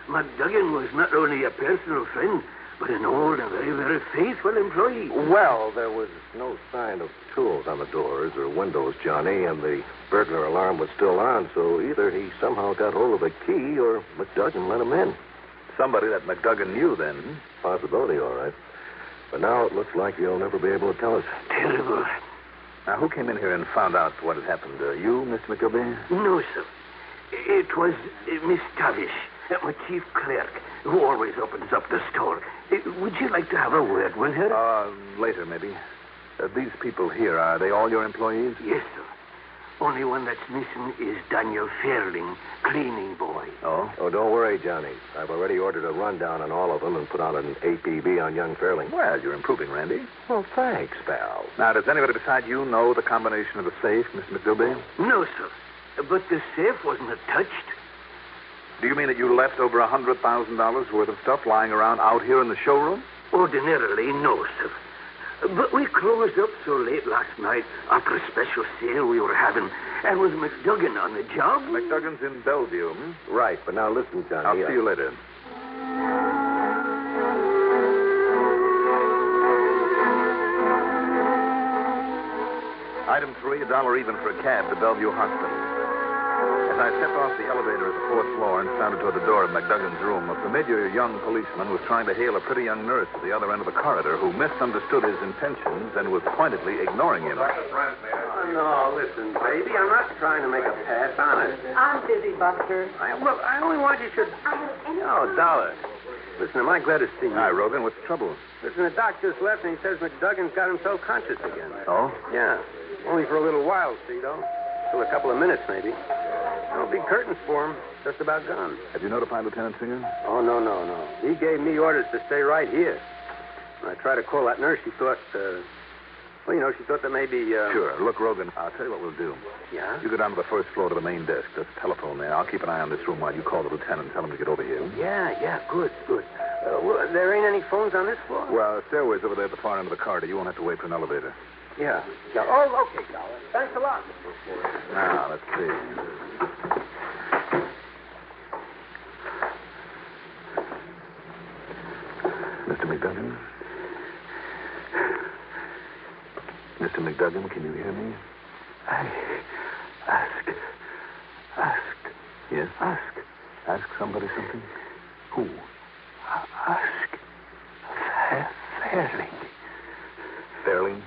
McDuggan was not only a personal friend, but an old and very, very faithful employee. Well, there was no sign of tools on the doors or windows, Johnny, and the burglar alarm was still on, so either he somehow got hold of a key or McDuggan let him in. Somebody that McDuggan knew, then. Possibility, all right. But now it looks like he'll never be able to tell us. Terrible. Now, who came in here and found out what had happened? You, Mr. McGilby? No, sir. It was Miss Tavish, my chief clerk, who always opens up the store. Would you like to have a word with her? Later, maybe. These people here, are they all your employees? Yes, sir. Only one that's missing is Daniel Fairling, cleaning boy. Oh? Oh, don't worry, Johnny. I've already ordered a rundown on all of them and put out an APB on young Fairling. Well, you're improving, Randy. Well, thanks, pal. Now, does anybody beside you know the combination of the safe, Mr. McGilby? No, sir. But the safe wasn't touched. Do you mean that you left over $100,000 worth of stuff lying around out here in the showroom? Ordinarily, no, sir. But we closed up so late last night after a special sale we were having. And was McDuggan on the job? McDuggan's in Bellevue, Right, but now listen, Johnny. I'll see you later. Item 3, $1 even for a cab to Bellevue Hospital. As I stepped off the elevator at the 4th floor and sounded toward the door of McDuggan's room, a familiar young policeman was trying to hail a pretty young nurse at the other end of the corridor who misunderstood his intentions and was pointedly ignoring him. Oh, no, listen, baby. I'm not trying to make a pass, honest. I'm busy, Buster. Look, I only want you to... Oh, Dollar. Listen, am I glad to see you? Hi, Rogan. What's the trouble? Listen, the doc just left and he says McDuggan's got himself conscious again. Oh? Yeah. Only for a little while, see, though. Still a couple of minutes, maybe. No big curtains for him. Just about gone. Have you notified Lieutenant Singer? Oh, no. He gave me orders to stay right here. When I tried to call that nurse, she thought, she thought that maybe, Sure. Look, Rogan, I'll tell you what we'll do. Yeah? You go down to the 1st floor to the main desk. There's a telephone there. I'll keep an eye on this room while you call the lieutenant and tell him to get over here. Yeah, good. Well, there ain't any phones on this floor? Well, the stairway's over there at the far end of the corridor. You won't have to wait for an elevator. Yeah. Oh, okay, Dollar. Thanks a lot. Now, let's see. Mr. McDuggan? Mr. McDuggan, can you hear me? Ask. Yes? Ask somebody something? Who? Ask. Fairling. Fairling?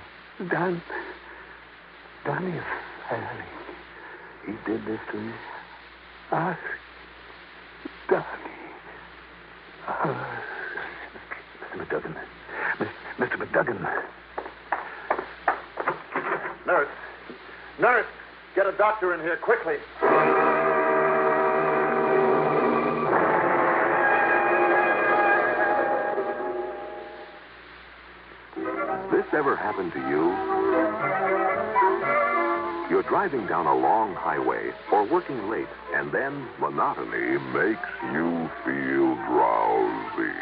Danny Fairling. He did this to you? Ask Danny. Mr. McDuggan. Mr. McDuggan. Nurse, get a doctor in here quickly. This ever happened to you? You're driving down a long highway or working late, and then monotony makes you feel drowsy.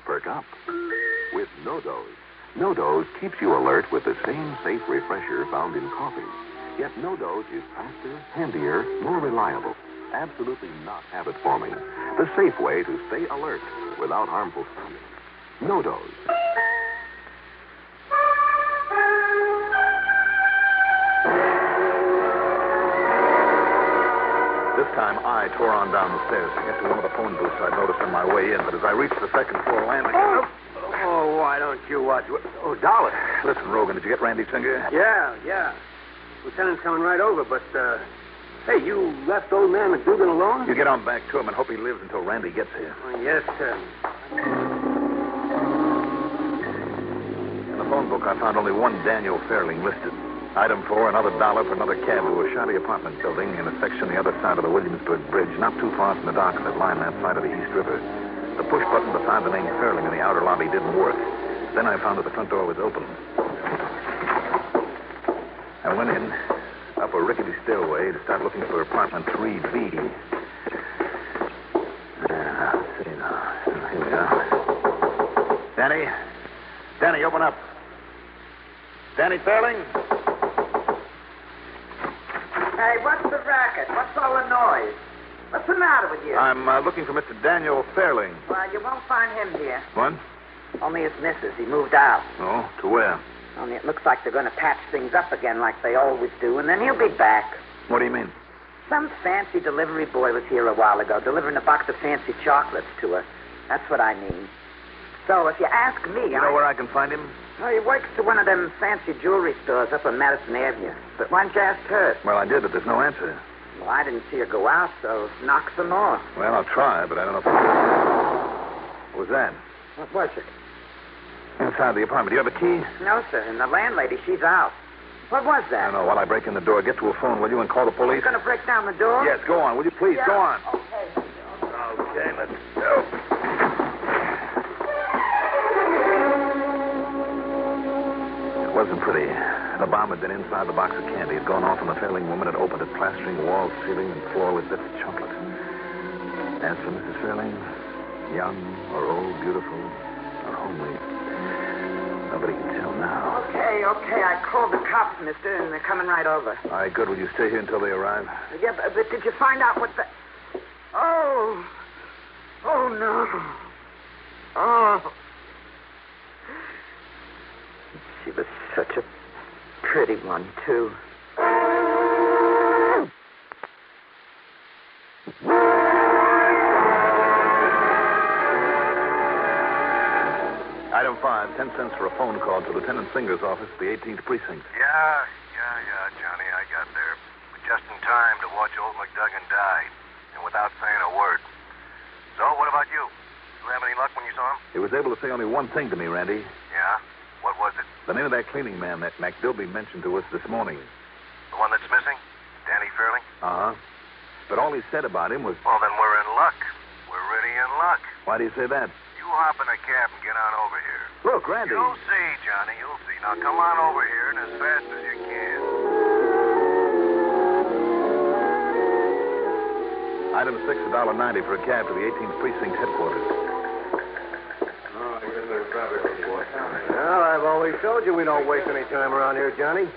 Perk up with No-Dose. No-Dose keeps you alert with the same safe refresher found in coffee. Yet No-Dose is faster, handier, more reliable. Absolutely not habit-forming. The safe way to stay alert without harmful sounding. No-Dose. This time, I tore on down the stairs to get to one of the phone booths I'd noticed on my way in. But as I reached the 2nd floor landing... Oh, why don't you watch? Oh, Dollar. Listen, Rogan, did you get Randy Singer? Yeah. Lieutenant's coming right over, but, hey, you left old man McDougan alone? You get on back to him and hope he lives until Randy gets here. Oh, yes, sir. In the phone book, I found only one Daniel Fairling listed. Item 4, another $1 for another cab to a shoddy apartment building in a section the other side of the Williamsburg Bridge, not too far from the docks that line that side of the East River. The push button beside the name Fairling in the outer lobby didn't work. Then I found that the front door was open. I went in, up a rickety stairway to start looking for apartment 3B. see now. Here we are. Danny? Danny, open up. Danny Fairling? Hey, what's the racket? What's all the noise? What's the matter with you? I'm looking for Mr. Daniel Fairling. Well, you won't find him here. What? Only his missus. He moved out. Oh, to where? Only it looks like they're going to patch things up again like they always do, and then he'll be back. What do you mean? Some fancy delivery boy was here a while ago, delivering a box of fancy chocolates to her. That's what I mean. So if you ask me, You know where I can find him? Well, he works to one of them fancy jewelry stores up on Madison Avenue. But why didn't you ask her? Well, I did, but there's no answer. Well, I didn't see her go out, so knock some more. Well, I'll try, but I don't know if... What was that? What was it? Inside the apartment. Do you have a key? No, sir. And the landlady, she's out. What was I that? don't know. While I break in the door, get to a phone, will you, and call the police? You're going to break down the door? Yes, go on. Will you please? Yeah. Go on. Okay. Okay, let's go. It wasn't pretty. The bomb had been inside the box of candy. It had gone off, and the Fairling woman had opened it, plastering walls, ceiling, and floor with bits of chocolate. As for Mrs. Fairling, young or old, beautiful or homely, nobody can tell now. Okay. I called the cops, mister, and they're coming right over. All right, good. Will you stay here until they arrive? Yeah, but did you find out what the... Oh, no. Oh. She was such a pretty one, too. Item 5, 10 cents for a phone call to Lieutenant Singer's office at the 18th Precinct. Yeah, Johnny, I got there. But just in time to watch old McDuggan die, and without saying a word. So, what about you? You have any luck when you saw him? He was able to say only one thing to me, Randy. Yeah? What was it? The name of that cleaning man that McDilby mentioned to us this morning. The one that's missing? Danny Fairling? Uh-huh. But all he said about him was... Well, then we're in luck. We're really in luck. Why do you say that? You hop in a cab and get on over here. Look, Randy. You'll see, Johnny, you'll see. Now, come on over here and as fast as you can. Item 6, $1.90 for a cab to the 18th Precinct headquarters. Well, I've always told you we don't waste any time around here, Johnny.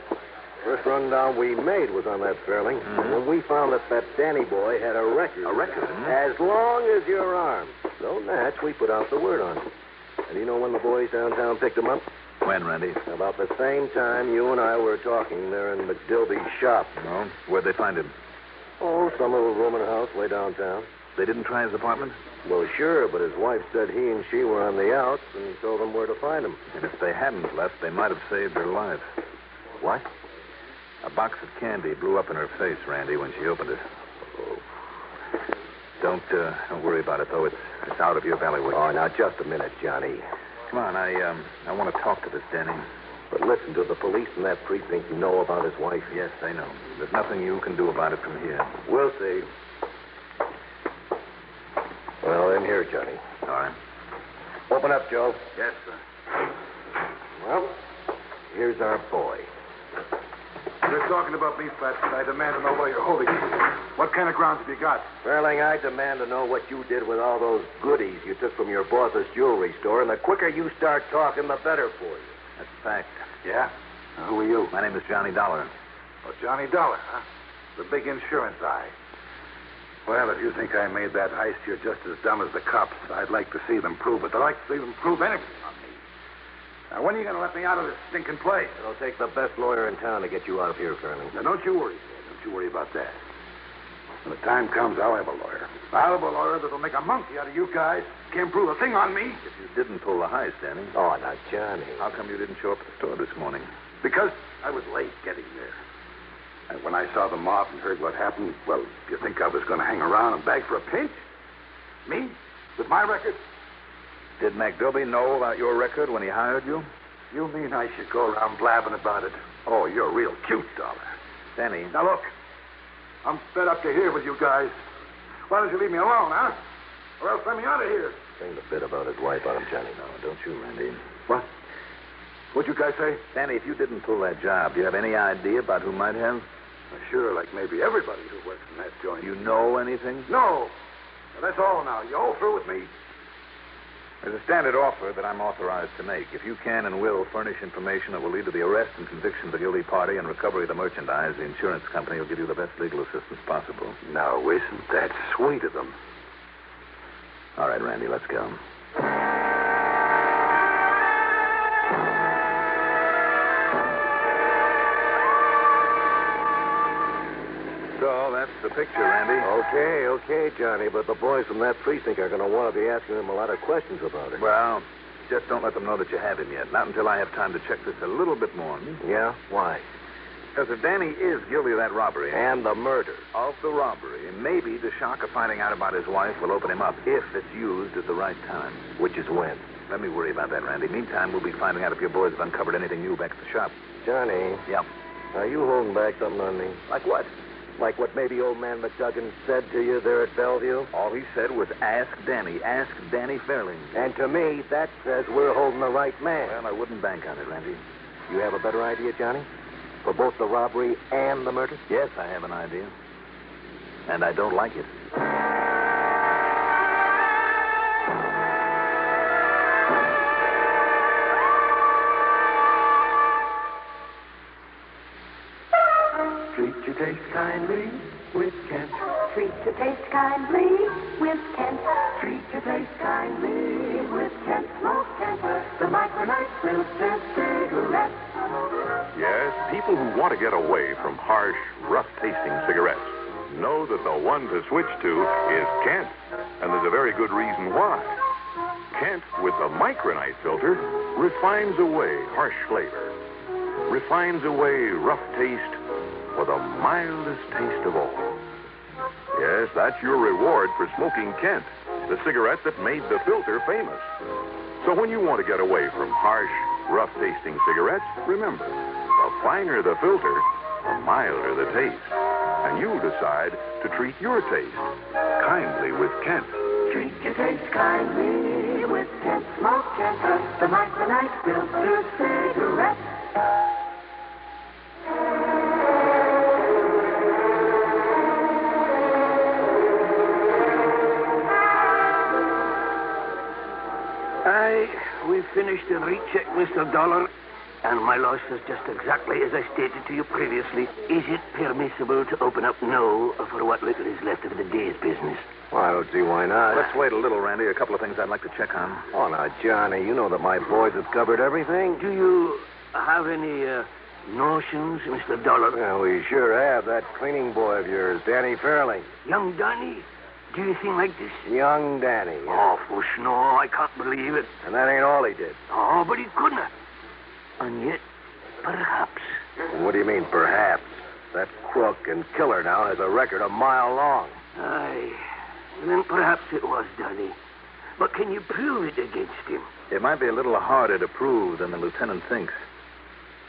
First rundown we made was on that Fairling. When we found that Danny boy had a record. A record? As long as your arm. So, Natch, we put out the word on him. And you know when the boys downtown picked him up? When, Randy? About the same time you and I were talking there in McDilby's shop. No? Where'd they find him? Oh, some little room in a house way downtown. They didn't try his apartment? Well, sure, but his wife said he and she were on the outs and told them where to find him. And if they hadn't left, they might have saved her life. What? A box of candy blew up in her face, Randy, when she opened it. Oh. Don't worry about it, though. It's out of your bailiwick. Oh, now, just a minute, Johnny. Come on, I want to talk to this Danny. But listen, do the police in that precinct know about his wife? Yes, they know. There's nothing you can do about it from here. We'll see. Well, in here, Johnny. All right. Open up, Joe. Yes, sir. Well, here's our boy. You're talking about me, Fat, but I demand to know where you're holding me. What kind of grounds have you got? Fairling, I demand to know what you did with all those goodies you took from your boss's jewelry store, and the quicker you start talking, the better for you. That's a fact. Yeah? Now, who are you? My name is Johnny Dollar. Oh, Johnny Dollar, huh? The big insurance eye. Well, if you think I made that heist, you're just as dumb as the cops. I'd like to see them prove it. I'd like to see them prove anything on me. Now, when are you going to let me out of this stinking place? It'll take the best lawyer in town to get you out of here, Fairling. Now, don't you worry, Dad. Don't you worry about that. When the time comes, I'll have a lawyer. I'll have a lawyer that'll make a monkey out of you guys. Can't prove a thing on me. If you didn't pull the heist, Danny. Oh, now, Johnny. How come you didn't show up at the store this morning? Because I was late getting there. And when I saw the mob and heard what happened, well, do you think I was going to hang around and beg for a pinch? Me? With my record? Did McDilby know about your record when he hired you? You mean I should go around blabbing about it? Oh, you're real cute, Dollar. Danny. Now, look. I'm fed up to here with you guys. Why don't you leave me alone, huh? Or else let me out of here. Saying the bit about his wife on him, Johnny. No, don't you, Randy. What? What'd you guys say? Danny, if you didn't pull that job, do you have any idea about who might have? Sure, like maybe everybody who works in that joint. You know anything? No. That's all now. You all through with me? There's a standard offer that I'm authorized to make. If you can and will furnish information that will lead to the arrest and conviction of the guilty party and recovery of the merchandise, the insurance company will give you the best legal assistance possible. Now, isn't that sweet of them? All right, Randy, let's go. So that's the picture, Randy. Okay, Johnny, but the boys from that precinct are going to want to be asking him a lot of questions about it. Well, just don't let them know that you have him yet. Not until I have time to check this a little bit more. Yeah? Why? Because if Danny is guilty of that robbery... And the murder. Of the robbery, and maybe the shock of finding out about his wife will open him up if it's used at the right time. Which is when? Let me worry about that, Randy. Meantime, we'll be finding out if your boys have uncovered anything new back at the shop. Johnny. Yep. Are you holding back something on me? Like what? Like what maybe old man McDuggan said to you there at Bellevue? All he said was, ask Danny Fairling. And to me, that says we're holding the right man. Well, I wouldn't bank on it, Randy. You have a better idea, Johnny? For both the robbery and the murder? Yes, I have an idea. And I don't like it. Treat your taste kindly with Kent. Treat your taste kindly with Kent. Treat your taste kindly with Kent. Smoke Kent, the micronite filter cigarette. Yes, people who want to get away from harsh, rough-tasting cigarettes know that the one to switch to is Kent. And there's a very good reason why. Kent, with the micronite filter, refines away harsh flavor, refines away rough taste for the mildest taste of all. Yes, that's your reward for smoking Kent, the cigarette that made the filter famous. So when you want to get away from harsh, rough-tasting cigarettes, remember, the finer the filter, the milder the taste. And you decide to treat your taste kindly with Kent. Treat your taste kindly with Kent. Smoke Kent, the micronite filter cigarette. We finished the recheck, Mr. Dollar, and my loss is just exactly as I stated to you previously. Is it permissible to open up now for what little is left of the day's business? Well, I don't see why not. Let's wait a little, Randy. A couple of things I'd like to check on. Oh, now, Johnny, you know that my boys have covered everything. Do you have any notions, Mr. Dollar? Yeah, we sure have. That cleaning boy of yours, Danny Fairling. Young Danny? Do you think like this? Young Danny. Oh, fush, no, I can't believe it. And that ain't all he did. Oh, but he couldn't. And yet, perhaps. What do you mean, perhaps? That crook and killer now has a record a mile long. Aye. Then perhaps it was Danny. But can you prove it against him? It might be a little harder to prove than the lieutenant thinks.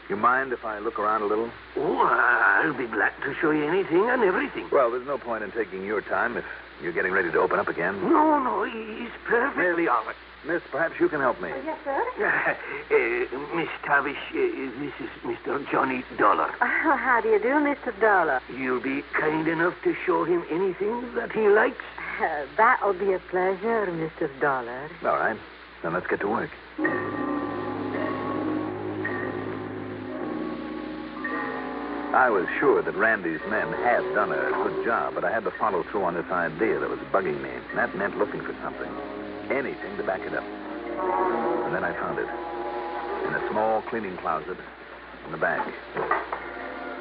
You mind if I look around a little? Oh, I'll be glad to show you anything and everything. Well, there's no point in taking your time if you're getting ready to open up again. No, he's perfectly all right. Miss, perhaps you can help me. Yes, sir? Miss Tavish, this is Mr. Johnny Dollar. How do you do, Mr. Dollar? You'll be kind enough to show him anything that he likes? That'll be a pleasure, Mr. Dollar. All right. Then let's get to work. I was sure that Randy's men had done a good job, but I had to follow through on this idea that was bugging me. And that meant looking for something. Anything to back it up. And then I found it. In a small cleaning closet in the back.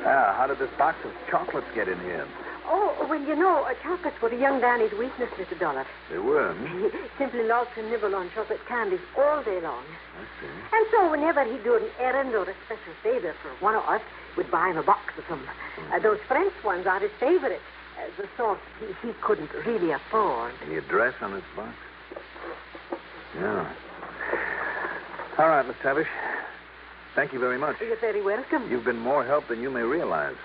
How did this box of chocolates get in here? Oh, well, you know, chocolates were young Danny's weakness, Mr. Dollar. They were? He simply loved to nibble on chocolate candies all day long. I see. And so whenever he'd do an errand or a special favor for one of us, we'd buy him a box of them. Those French ones are his favorite. The sort he couldn't really afford. Any address on this box? Yeah. All right, Miss Tavish. Thank you very much. You're very welcome. You've been more help than you may realize.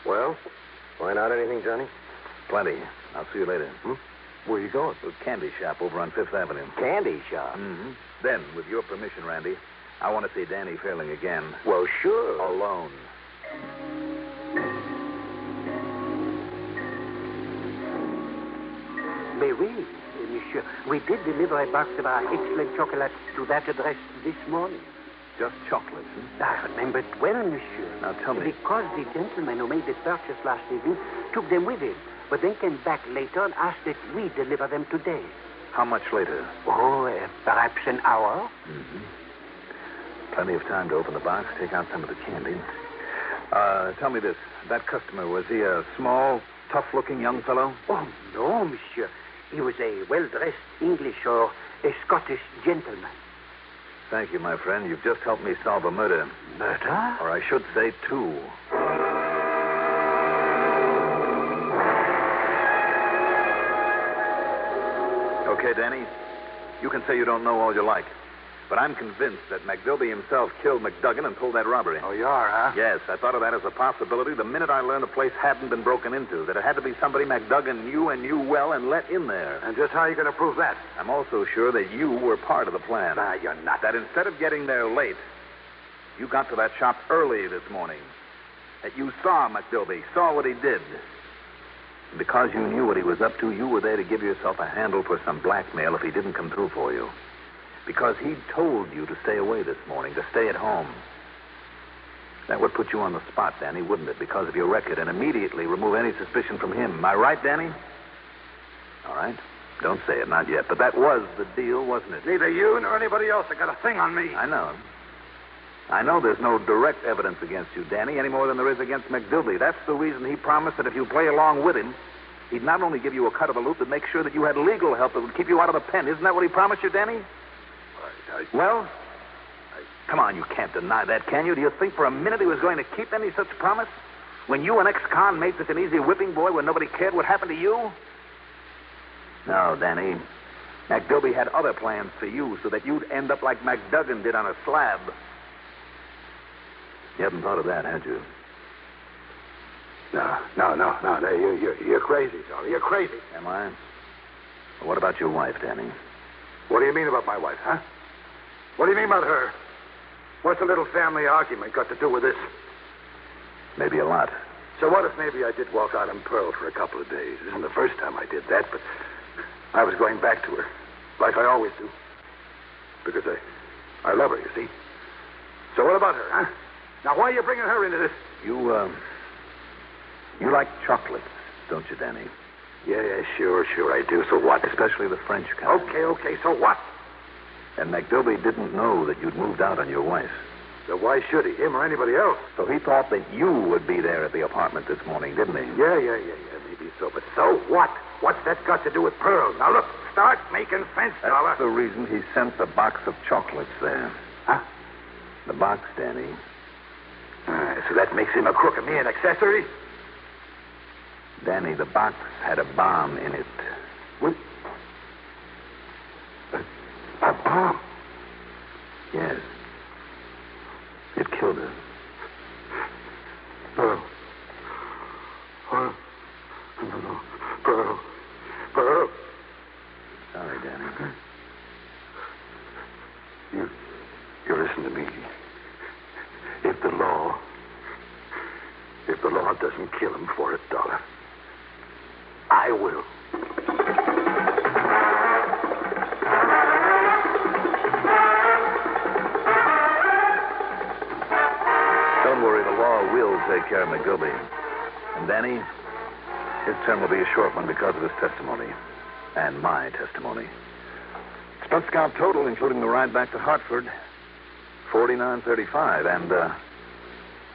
Well, find out anything, Johnny? Plenty. I'll see you later. Where are you going? To a candy shop over on Fifth Avenue. Candy shop? Mm-hmm. Then, with your permission, Randy, I want to see Danny Fairling again. Well, sure. Alone. Mais oui, monsieur. We did deliver a box of our excellent chocolates to that address this morning. Just chocolates, I remember it well, monsieur. Now tell me. Because the gentleman who made the purchase last evening took them with him, but then came back later and asked that we deliver them today. How much later? Oh, perhaps an hour. Mm-hmm. Plenty of time to open the box, take out some of the candy. Tell me this. That customer, was he a small, tough-looking young fellow? Oh, no, monsieur. He was a well-dressed English or a Scottish gentleman. Thank you, my friend. You've just helped me solve a murder. Murder? Or I should say two. Okay, Danny, you can say you don't know all you like. But I'm convinced that McDilby himself killed McDuggan and pulled that robbery. Oh, you are, huh? Yes, I thought of that as a possibility the minute I learned the place hadn't been broken into, that it had to be somebody McDuggan knew and knew well and let in there. And just how are you going to prove that? I'm also sure that you were part of the plan. Ah, you're not. That instead of getting there late, you got to that shop early this morning. That you saw McDilby, saw what he did. And because you knew what he was up to, you were there to give yourself a handle for some blackmail if he didn't come through for you. Because he'd told you to stay away this morning, to stay at home. That would put you on the spot, Danny, wouldn't it? Because of your record, and immediately remove any suspicion from him. Am I right, Danny? All right. Don't say it, not yet. But that was the deal, wasn't it? Neither you nor anybody else have got a thing on me. I know. I know there's no direct evidence against you, Danny, any more than there is against McDilby. That's the reason he promised that if you play along with him, he'd not only give you a cut of the loot, but make sure that you had legal help that would keep you out of the pen. Isn't that what he promised you, Danny? Well, come on, you can't deny that, can you? Do you think for a minute he was going to keep any such promise? When you and ex-con made such an easy whipping boy when nobody cared what happened to you? No, Danny. McDilby had other plans for you so that you'd end up like McDuggan did on a slab. You haven't thought of that, had you? No. You're crazy, Charlie. You're crazy. Am I? Well, what about your wife, Danny? What do you mean about my wife, huh? What do you mean about her? What's a little family argument got to do with this? Maybe a lot. So what if maybe I did walk out in Pearl for a couple of days? It isn't the first time I did that, but I was going back to her, like I always do. Because I love her, you see. So what about her, huh? Now, why are you bringing her into this? You like chocolates, don't you, Danny? Yeah, sure I do. So what? Especially the French kind. Okay, so what? And McDilby didn't know that you'd moved out on your wife. So why should he? Him or anybody else? So he thought that you would be there at the apartment this morning, didn't he? Yeah, maybe so. But so what? What's that got to do with Pearl? Now, look, start making sense, Dollar. That's the reason he sent the box of chocolates there. Huh? The box, Danny. So that makes him a crook and me an accessory? Danny, the box had a bomb in it. What? A bomb? Yes. It killed her. Pearl. Pearl. Sorry, Danny. You listen to me. If the law doesn't kill him for it, Dollar, I will. Don't worry, the law will take care of McGilby. And Danny, his term will be a short one because of his testimony. And my testimony. Expense account total, including the ride back to Hartford, $49.35. And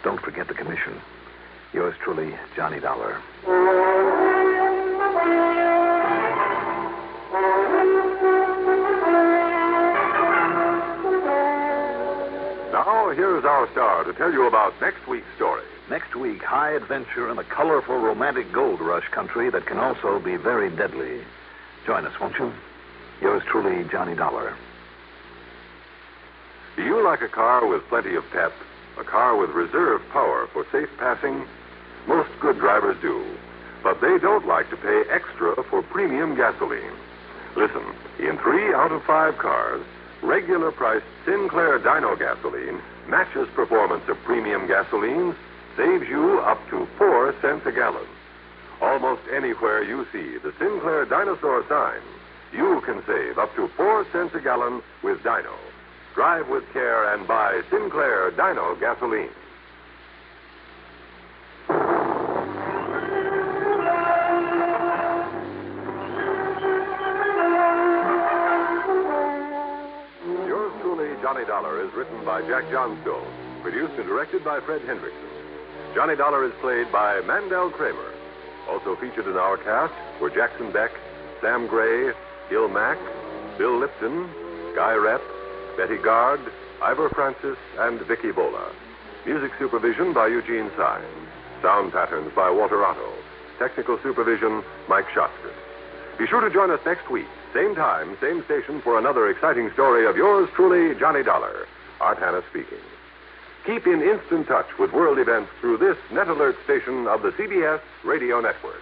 don't forget the commission. Yours truly, Johnny Dollar. Now, here's our star to tell you about next week's story. Next week, high adventure in a colorful, romantic gold rush country that can also be very deadly. Join us, won't you? Yours truly, Johnny Dollar. Do you like a car with plenty of pep? A car with reserve power for safe passing? Most good drivers do. But they don't like to pay extra for premium gasoline. Listen, in 3 out of 5 cars, regular priced Sinclair Dyno gasoline matches performance of premium gasolines, saves you up to 4 cents a gallon. Almost anywhere you see the Sinclair Dinosaur sign, you can save up to 4 cents a gallon with Dino. Drive with care and buy Sinclair Dino gasoline. Yours truly, Johnny Dollar, is written by Jack Johnstone, produced and directed by Fred Hendrickson. Johnny Dollar is played by Mandel Kramer. Also featured in our cast were Jackson Beck, Sam Gray, Gil Mack, Bill Lipton, Guy Rep, Betty Gard, Ivor Francis, and Vicky Bola. Music supervision by Eugene Sine. Sound patterns by Walter Otto. Technical supervision, Mike Schotzker. Be sure to join us next week, same time, same station, for another exciting story of yours truly, Johnny Dollar. Art Hanna speaking. Keep in instant touch with world events through this Net Alert station of the CBS Radio Network.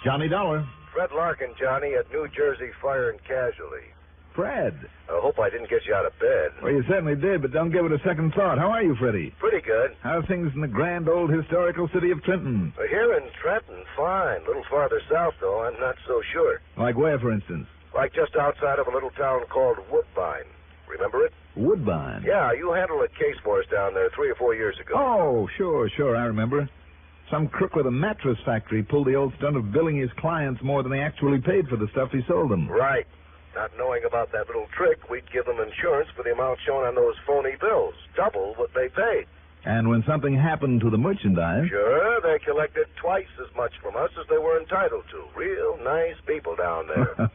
Johnny Dollar. Fred Larkin, Johnny, at New Jersey Fire and Casualty. Fred. I hope I didn't get you out of bed. Well, you certainly did, but don't give it a second thought. How are you, Freddie? Pretty good. How are things in the grand old historical city of Trenton? Here in Trenton, fine. A little farther south, though, I'm not so sure. Like where, for instance? Like just outside of a little town called Woodbine. Remember it? Woodbine? Yeah, you handled a case for us down there 3 or 4 years ago. Oh, sure, I remember. Some crook with a mattress factory pulled the old stunt of billing his clients more than they actually paid for the stuff he sold them. Right. Not knowing about that little trick, we'd give them insurance for the amount shown on those phony bills. Double what they paid. And when something happened to the merchandise... Sure, they collected twice as much from us as they were entitled to. Real nice people down there.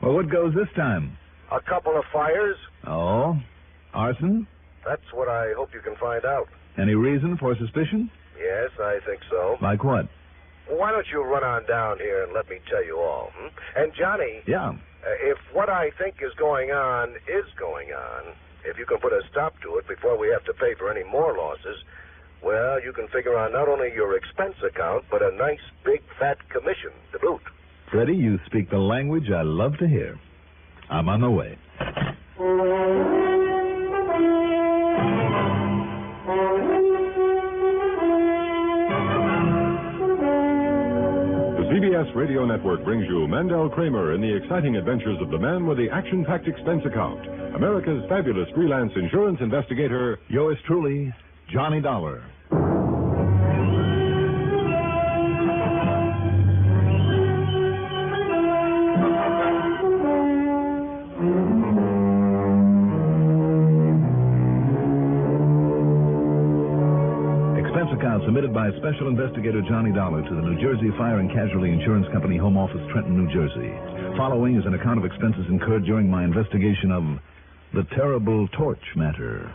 Well, what goes this time? A couple of fires. Oh? Arson? That's what I hope you can find out. Any reason for suspicion? Yes, I think so. Like what? Well, why don't you run on down here and let me tell you all? And, Johnny... Yeah? If what I think is going on, if you can put a stop to it before we have to pay for any more losses, well, you can figure on not only your expense account, but a nice big fat commission to boot. Freddie, you speak the language I love to hear. I'm on the way. The CBS Radio Network brings you Mandel Kramer in the exciting adventures of the man with the action-packed expense account, America's fabulous freelance insurance investigator, yours truly, Johnny Dollar. Account submitted by Special Investigator Johnny Dollar to the New Jersey Fire and Casualty Insurance Company, Home Office, Trenton, New Jersey. Following is an account of expenses incurred during my investigation of the terrible torch matter.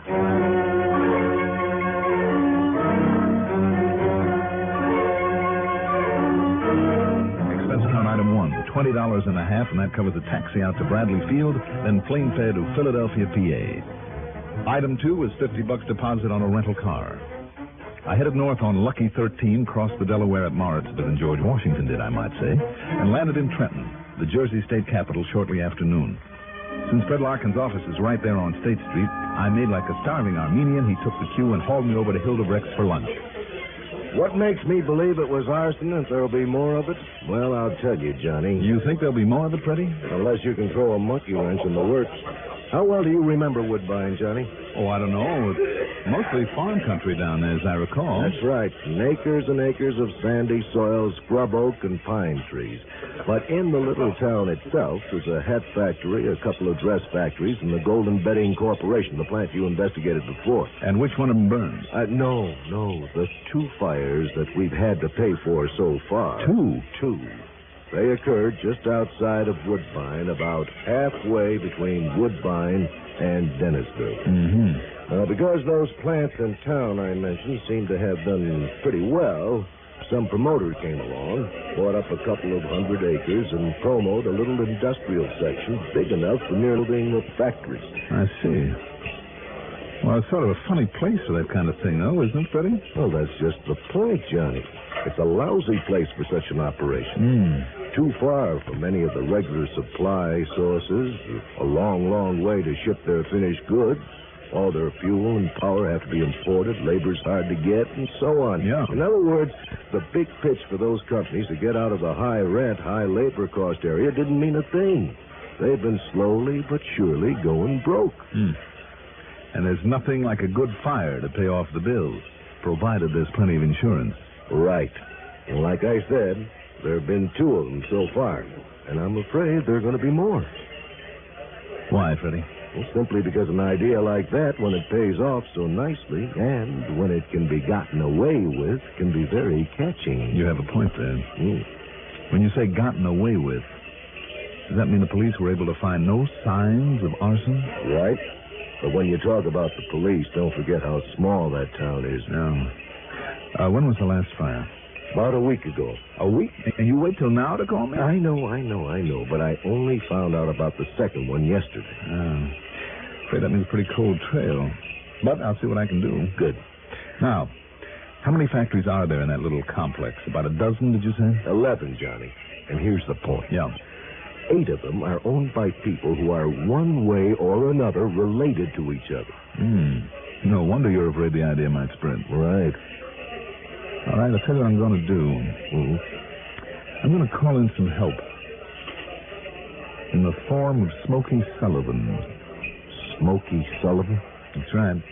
Expense account item 1, $20.50, and that covers a taxi out to Bradley Field, then plane fare to Philadelphia, PA. Item 2 was $50 deposit on a rental car. I headed north on Lucky 13, crossed the Delaware at Morris, better than George Washington did, I might say, and landed in Trenton, the Jersey state capital, shortly after noon. Since Fred Larkin's office is right there on State Street, I made like a starving Armenian. He took the cue and hauled me over to Hildebrecht's for lunch. What makes me believe it was arson and there'll be more of it? Well, I'll tell you, Johnny. You think there'll be more of it, Freddie? Unless you can throw a monkey wrench in the works. How well do you remember Woodbine, Johnny? Oh, I don't know. It's mostly farm country down there, as I recall. That's right. Acres and acres of sandy soil, scrub oak, and pine trees. But in the little town itself, there's a hat factory, a couple of dress factories, and the Golden Bedding Corporation, the plant you investigated before. And which one of them burned? No. The 2 fires that we've had to pay for so far. 2? 2. They occurred just outside of Woodbine, about halfway between Woodbine and Dennisville. Mm-hmm. Because those plants in town I mentioned seemed to have done pretty well, some promoter came along, bought up a couple of 100 acres, and promoted a little industrial section big enough for nearly being a factory. I see. Well, it's sort of a funny place for that kind of thing, though, isn't it, Freddie? Well, that's just the point, Johnny. It's a lousy place for such an operation. Too far from any of the regular supply sources, a long, long way to ship their finished goods, All their fuel and power have to be imported, labor's hard to get, and so on. Yeah. In other words, the big pitch for those companies to get out of the high rent, high labor cost area didn't mean a thing. They've been slowly but surely going broke. And there's nothing like a good fire to pay off the bills, provided there's plenty of insurance. Right. And like I said, there have been 2 of them so far. And I'm afraid there are going to be more. Why, Freddie? Well, simply because an idea like that, when it pays off so nicely, and when it can be gotten away with, can be very catching. You have a point there. When you say gotten away with, does that mean the police were able to find no signs of arson? Right. But when you talk about the police, don't forget how small that town is. No. When was the last fire? About a week ago. A week? And you wait till now to call me? I know. But I only found out about the second one yesterday. Afraid that means a pretty cold trail. But I'll see what I can do. Good. Now, how many factories are there in that little complex? About a dozen, did you say? 11, Johnny. And here's the point. Yeah. 8 of them are owned by people who are one way or another related to each other. No wonder you're afraid the idea might spread. Right. All right, I'll tell you what I'm going to do. I'm going to call in some help. In the form of Smokey Sullivan. Smokey Sullivan? That's right.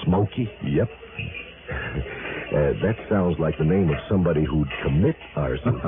Smokey? Yep. That sounds like the name of somebody who'd commit arson.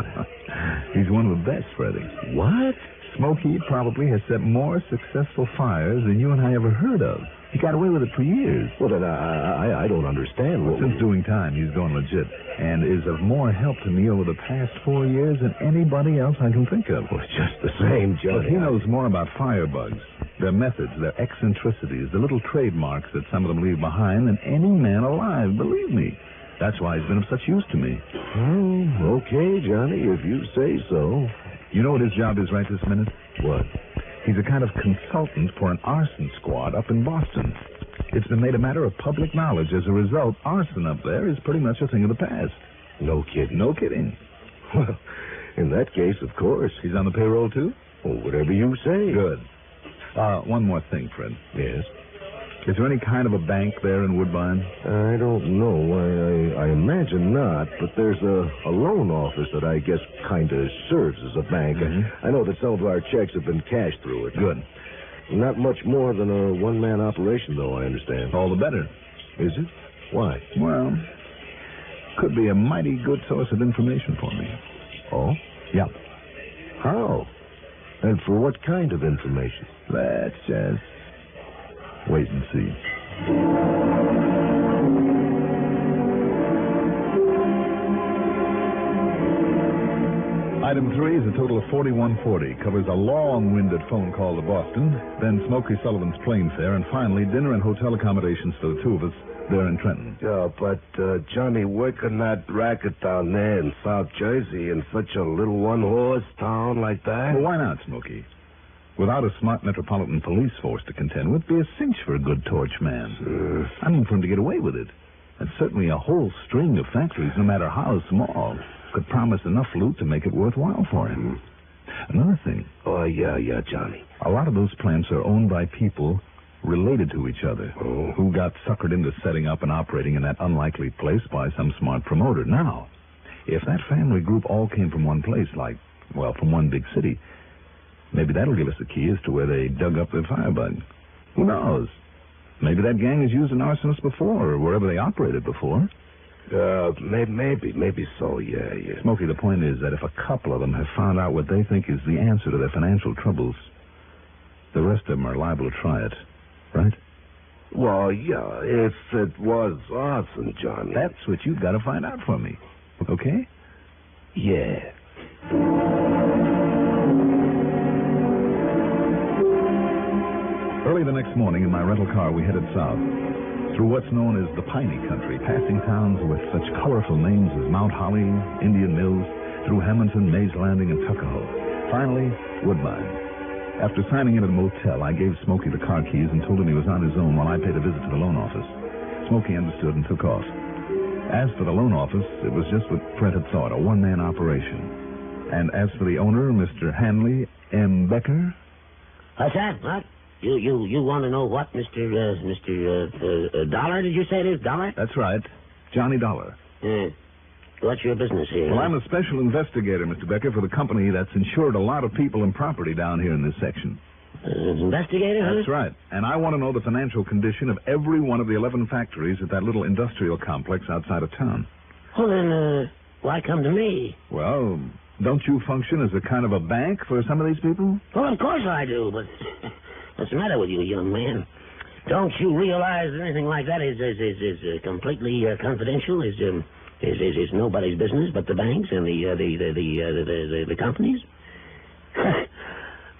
He's one of the best, Freddie. What? Smokey probably has set more successful fires than you and I ever heard of. He got away with it for years. Well, then I don't understand. Since doing time, he's going legit and is of more help to me over the past 4 years than anybody else I can think of. Well, it's just the same, Johnny. But he knows more about firebugs, their methods, their eccentricities, the little trademarks that some of them leave behind than any man alive, believe me. That's why he's been of such use to me. Okay, Johnny, if you say so. You know what his job is right this minute? What? He's a kind of consultant for an arson squad up in Boston. It's been made a matter of public knowledge. As a result, arson up there is pretty much a thing of the past. No kidding. No kidding. Well, in that case, of course. He's on the payroll, too? Well, whatever you say. Good. One more thing, Fred. Yes? Is there any kind of a bank there in Woodbine? I don't know. I imagine not, but there's a loan office that I guess kind of serves as a bank. I know that some of our checks have been cashed through it. Good. Not much more than a one-man operation, though, I understand. All the better. Is it? Why? Well, could be a mighty good source of information for me. Oh? Yeah. How? And for what kind of information? Let's just wait and see. Item 3 is a total of $41.40. Covers a long-winded phone call to Boston, then Smokey Sullivan's plane fare, and finally dinner and hotel accommodations for the 2 of us there in Trenton. Yeah, but, Johnny, working that racket down there in South Jersey in such a little one-horse town like that? Well, why not, Smokey? Without a smart metropolitan police force to contend with, it'd be a cinch for a good torch man. I mean, for him to get away with it. And certainly a whole string of factories, no matter how small, could promise enough loot to make it worthwhile for him. Another thing. Oh, yeah, Johnny. A lot of those plants are owned by people related to each other who got suckered into setting up and operating in that unlikely place by some smart promoter. Now, if that family group all came from one place, from one big city, maybe that'll give us a key as to where they dug up their firebug. Who knows? Maybe that gang has used an arsonist before, or wherever they operated before. Maybe so, yeah. Smokey, the point is that if a couple of them have found out what they think is the answer to their financial troubles, the rest of them are liable to try it, right? Well, yeah, if it was arson, Johnny. That's what you've got to find out for me, okay? Yeah. Early the next morning in my rental car, we headed south through what's known as the Piney Country, passing towns with such colorful names as Mount Holly, Indian Mills, through Hamilton, Mays Landing, and Tuckahoe. Finally, Woodbine. After signing in at a motel, I gave Smokey the car keys and told him he was on his own while I paid a visit to the loan office. Smokey understood and took off. As for the loan office, it was just what Fred had thought, a one-man operation. And as for the owner, Mr. Hanley M. Becker... What's that? What? You want to know what, Mr. Dollar, did you say it is? Dollar? That's right. Johnny Dollar. What's your business here? Well, I'm a special investigator, Mr. Becker, for the company that's insured a lot of people and property down here in this section. Investigator, huh? That's right. And I want to know the financial condition of every one of the 11 factories at that little industrial complex outside of town. Well, then, why come to me? Well, don't you function as a kind of a bank for some of these people? Well, of course I do, but what's the matter with you, young man? Don't you realize that anything like that is completely confidential? Is nobody's business but the banks and the companies?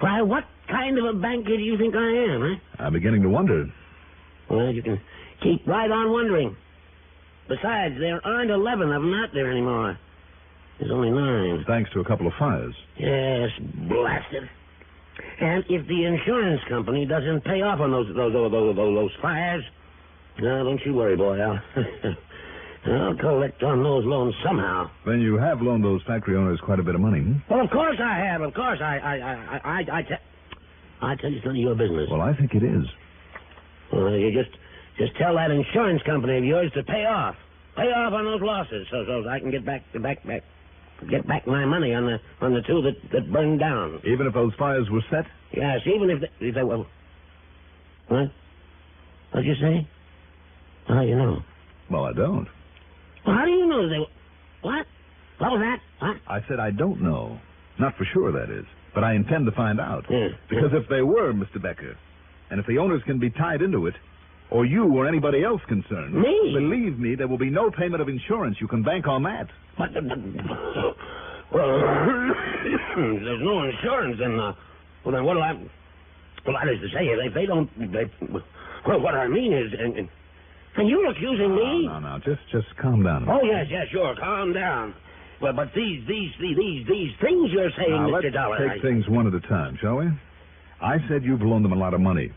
Why, what kind of a banker do you think I am, huh? I'm beginning to wonder. Well, you can keep right on wondering. Besides, there aren't 11 of them out there anymore. There's only 9. Thanks to a couple of fires. Yes, blasted. And if the insurance company doesn't pay off on those fires, no, don't you worry, boy. I'll collect on those loans somehow. Then you have loaned those factory owners quite a bit of money, hmm? Well, of course I have. Of course I tell you it's none of your business. Well, I think it is. Well, you just tell that insurance company of yours to pay off on those losses, so I can get back my money on the two that burned down. Even if those fires were set? Yes, even if they well. What? What'd you say? How do you know? Well, I don't. Well, how do you know they were... What? What was that? What? I said I don't know. Not for sure, that is. But I intend to find out. Because if they were, Mr. Becker, and if the owners can be tied into it, or you or anybody else concerned... Me? Believe me, there will be no payment of insurance. You can bank on that. But, well, there's no insurance, then, well, then what'll I... Well, that is to say, if they don't... well, what I mean is... And you're accusing me? No. Just calm down. Oh, yes, sure. Calm down. Well, but these things you're saying, now, Mr. Dollar... Let's take things one at a time, shall we? I said you've loaned them a lot of money.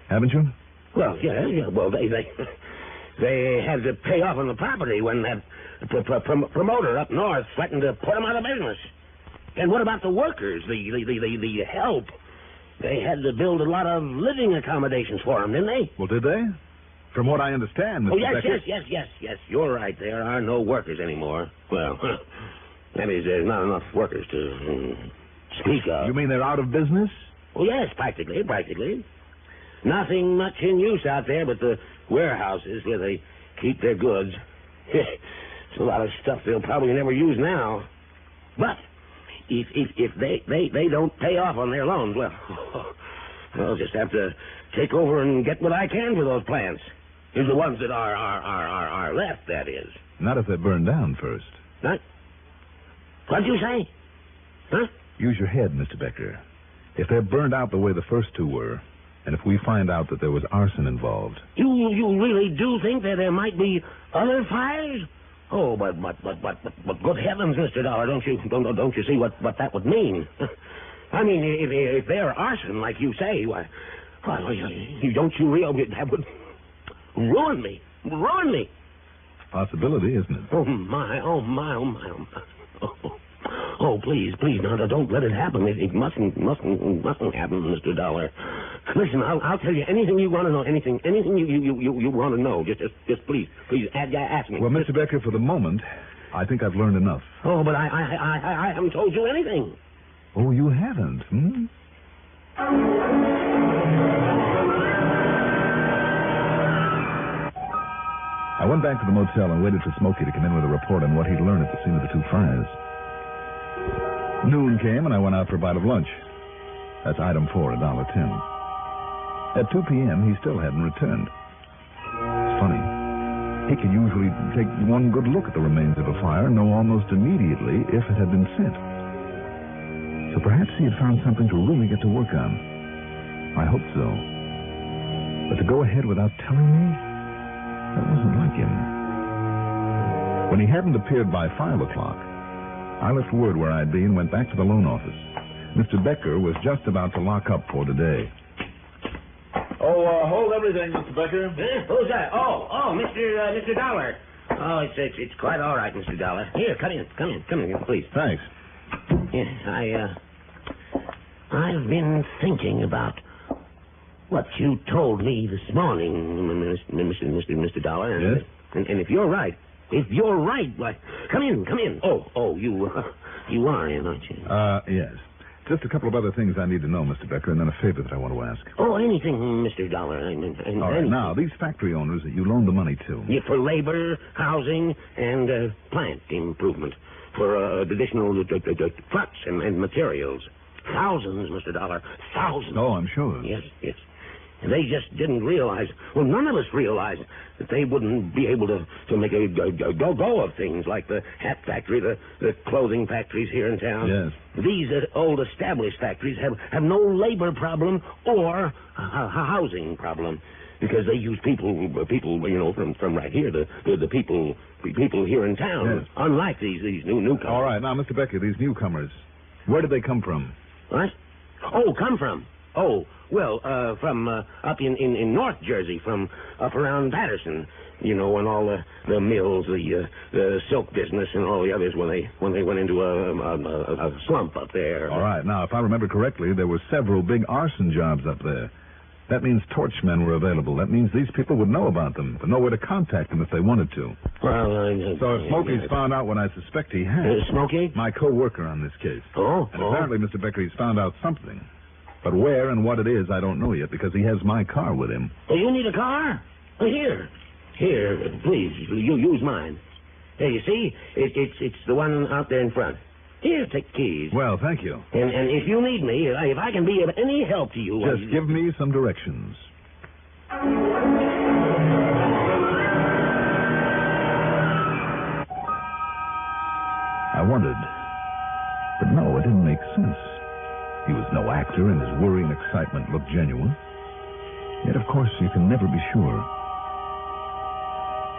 Haven't you? Well, yeah. Well, they had to pay off on the property when that promoter up north threatened to put them out of business. And what about the workers, the help? They had to build a lot of living accommodations for them, didn't they? Well, did they? From what I understand, Mr. Becker... Yes. You're right. There are no workers anymore. Well, that is, there's not enough workers to speak of. You mean they're out of business? Oh, yes, practically. Nothing much in use out there but the warehouses where they keep their goods. It's a lot of stuff they'll probably never use now. But if they don't pay off on their loans, well, I'll just have to take over and get what I can for those plants. Is the ones that are left, that is. Not if they're burned down first. What? What'd you say? Huh? Use your head, Mr. Becker. If they're burned out the way the first two were, and if we find out that there was arson involved... You really do think that there might be other fires? Oh, but good heavens, Mr. Dollar, don't you see what that would mean? I mean, if they're arson, like you say, why, don't you realize that would ruin me? Possibility, isn't it? Oh, my. Oh, please, now, don't let it happen. It mustn't happen, Mr. Dollar. Listen, I'll tell you anything you want to know, anything you want to know. Just please, ask me. Well, Mr. Becker, for the moment, I think I've learned enough. Oh, but I haven't told you anything. Oh, you haven't, hmm? I went back to the motel and waited for Smokey to come in with a report on what he'd learned at the scene of the two fires. Noon came, and I went out for a bite of lunch. That's item 4, $1.10. At 2 p.m., he still hadn't returned. It's funny. He could usually take one good look at the remains of a fire and know almost immediately if it had been set. So perhaps he had found something to really get to work on. I hope so. But to go ahead without telling me? That wasn't like him. When he hadn't appeared by 5 o'clock, I left word where I'd be and went back to the loan office. Mr. Becker was just about to lock up for today. Oh, hold everything, Mr. Becker. Who's that? Oh, Mr. Dollar. Oh, it's quite all right, Mr. Dollar. Here, come in, please. Thanks. Yes, I've been thinking about what you told me this morning, Mr. Dollar. And, Yes? And if you're right, why, come in. Oh, you are in, aren't you? Yes. Just a couple of other things I need to know, Mr. Becker, and then a favor that I want to ask. Oh, anything, Mr. Dollar. All right, now, these factory owners that you loaned the money to. Yeah, for labor, housing, and plant improvement. For additional trucks and materials. Thousands, Mr. Dollar. Thousands. Oh, I'm sure. Yes. And they just didn't realize, well, none of us realized that they wouldn't be able to make a go of things like the hat factory, the clothing factories here in town. Yes. These old established factories have no labor problem or a housing problem because they use people, from right here, the people here in town, yes. Unlike these newcomers. All right, now, Mr. Becker, these newcomers, where did they come from? What? Oh, come from? Oh, well, from up in North Jersey, from up around Patterson, and all the mills, the silk business, and all the others when they went into a slump up there. All right, now, if I remember correctly, there were several big arson jobs up there. That means torchmen were available. That means these people would know about them, but know where to contact them if they wanted to. Well, so if Smokey's found out what I suspect he has... Smokey? My co-worker on this case. Oh? And apparently, Mr. Becker, he's found out something. But where and what it is, I don't know yet, because he has my car with him. Oh, you need a car? Well, here, please, you use mine. There, you see? It's the one out there in front. Here, take the keys. Well, thank you. And if you need me, if I can be of any help to you... Just give me some directions. I wondered. But no, it didn't make sense. He was no actor, and his worry and excitement looked genuine. Yet, of course, you can never be sure.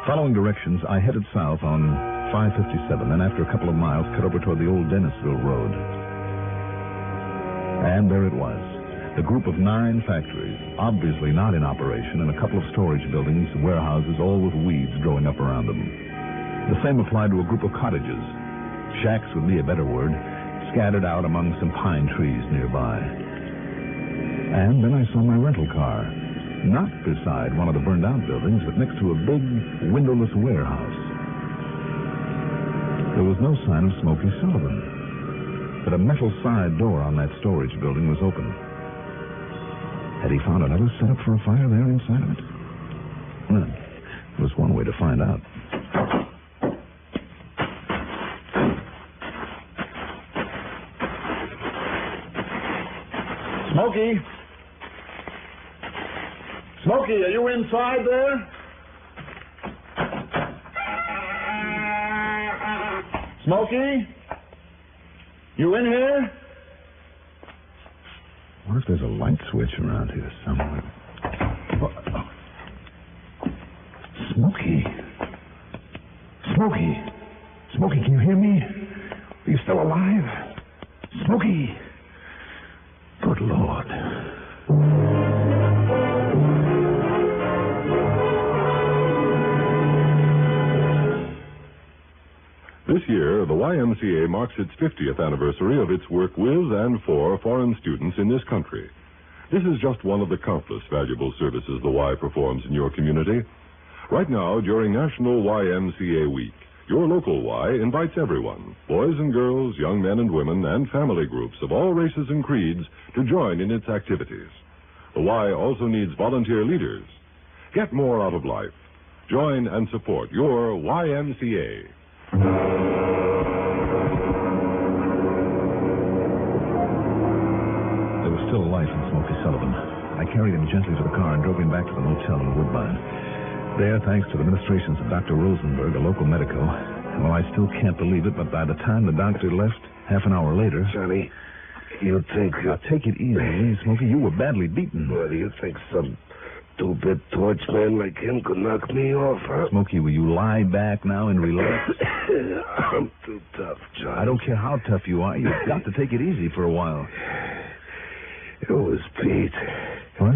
Following directions, I headed south on 557, and after a couple of miles, cut over toward the old Dennisville Road. And there it was. The group of 9 factories, obviously not in operation, and a couple of storage buildings, warehouses, all with weeds growing up around them. The same applied to a group of cottages. Shacks would be a better word, scattered out among some pine trees nearby. And then I saw my rental car, not beside one of the burned-out buildings, but next to a big, windowless warehouse. There was no sign of Smokey Sullivan, but a metal side door on that storage building was open. Had he found another setup for a fire there inside of it? Well, there was one way to find out. Smokey? Smokey, are you inside there? Smokey? You in here? I wonder if there's a light switch around here somewhere. Smokey? Smokey? Smokey, can you hear me? Are you still alive? Smokey? Good Lord. This year, the YMCA marks its 50th anniversary of its work with and for foreign students in this country. This is just one of the countless valuable services the Y performs in your community. Right now, during National YMCA Week, your local Y invites everyone, boys and girls, young men and women, and family groups of all races and creeds, to join in its activities. The Y also needs volunteer leaders. Get more out of life. Join and support your YMCA. There was still life in Smokey Sullivan. I carried him gently to the car and drove him back to the motel in Woodbine. There, thanks to the ministrations of Dr. Rosenberg, a local medico, and well, I still can't believe it, but by the time the doctor left, half an hour later... Johnny, you think... Now, take it easy, Smokey. You were badly beaten. What, do you think some two-bit torchman like him could knock me off, huh? Smokey, will you lie back now and relax? I'm too tough, Johnny. I don't care how tough you are. You've got to take it easy for a while. It was Pete. What?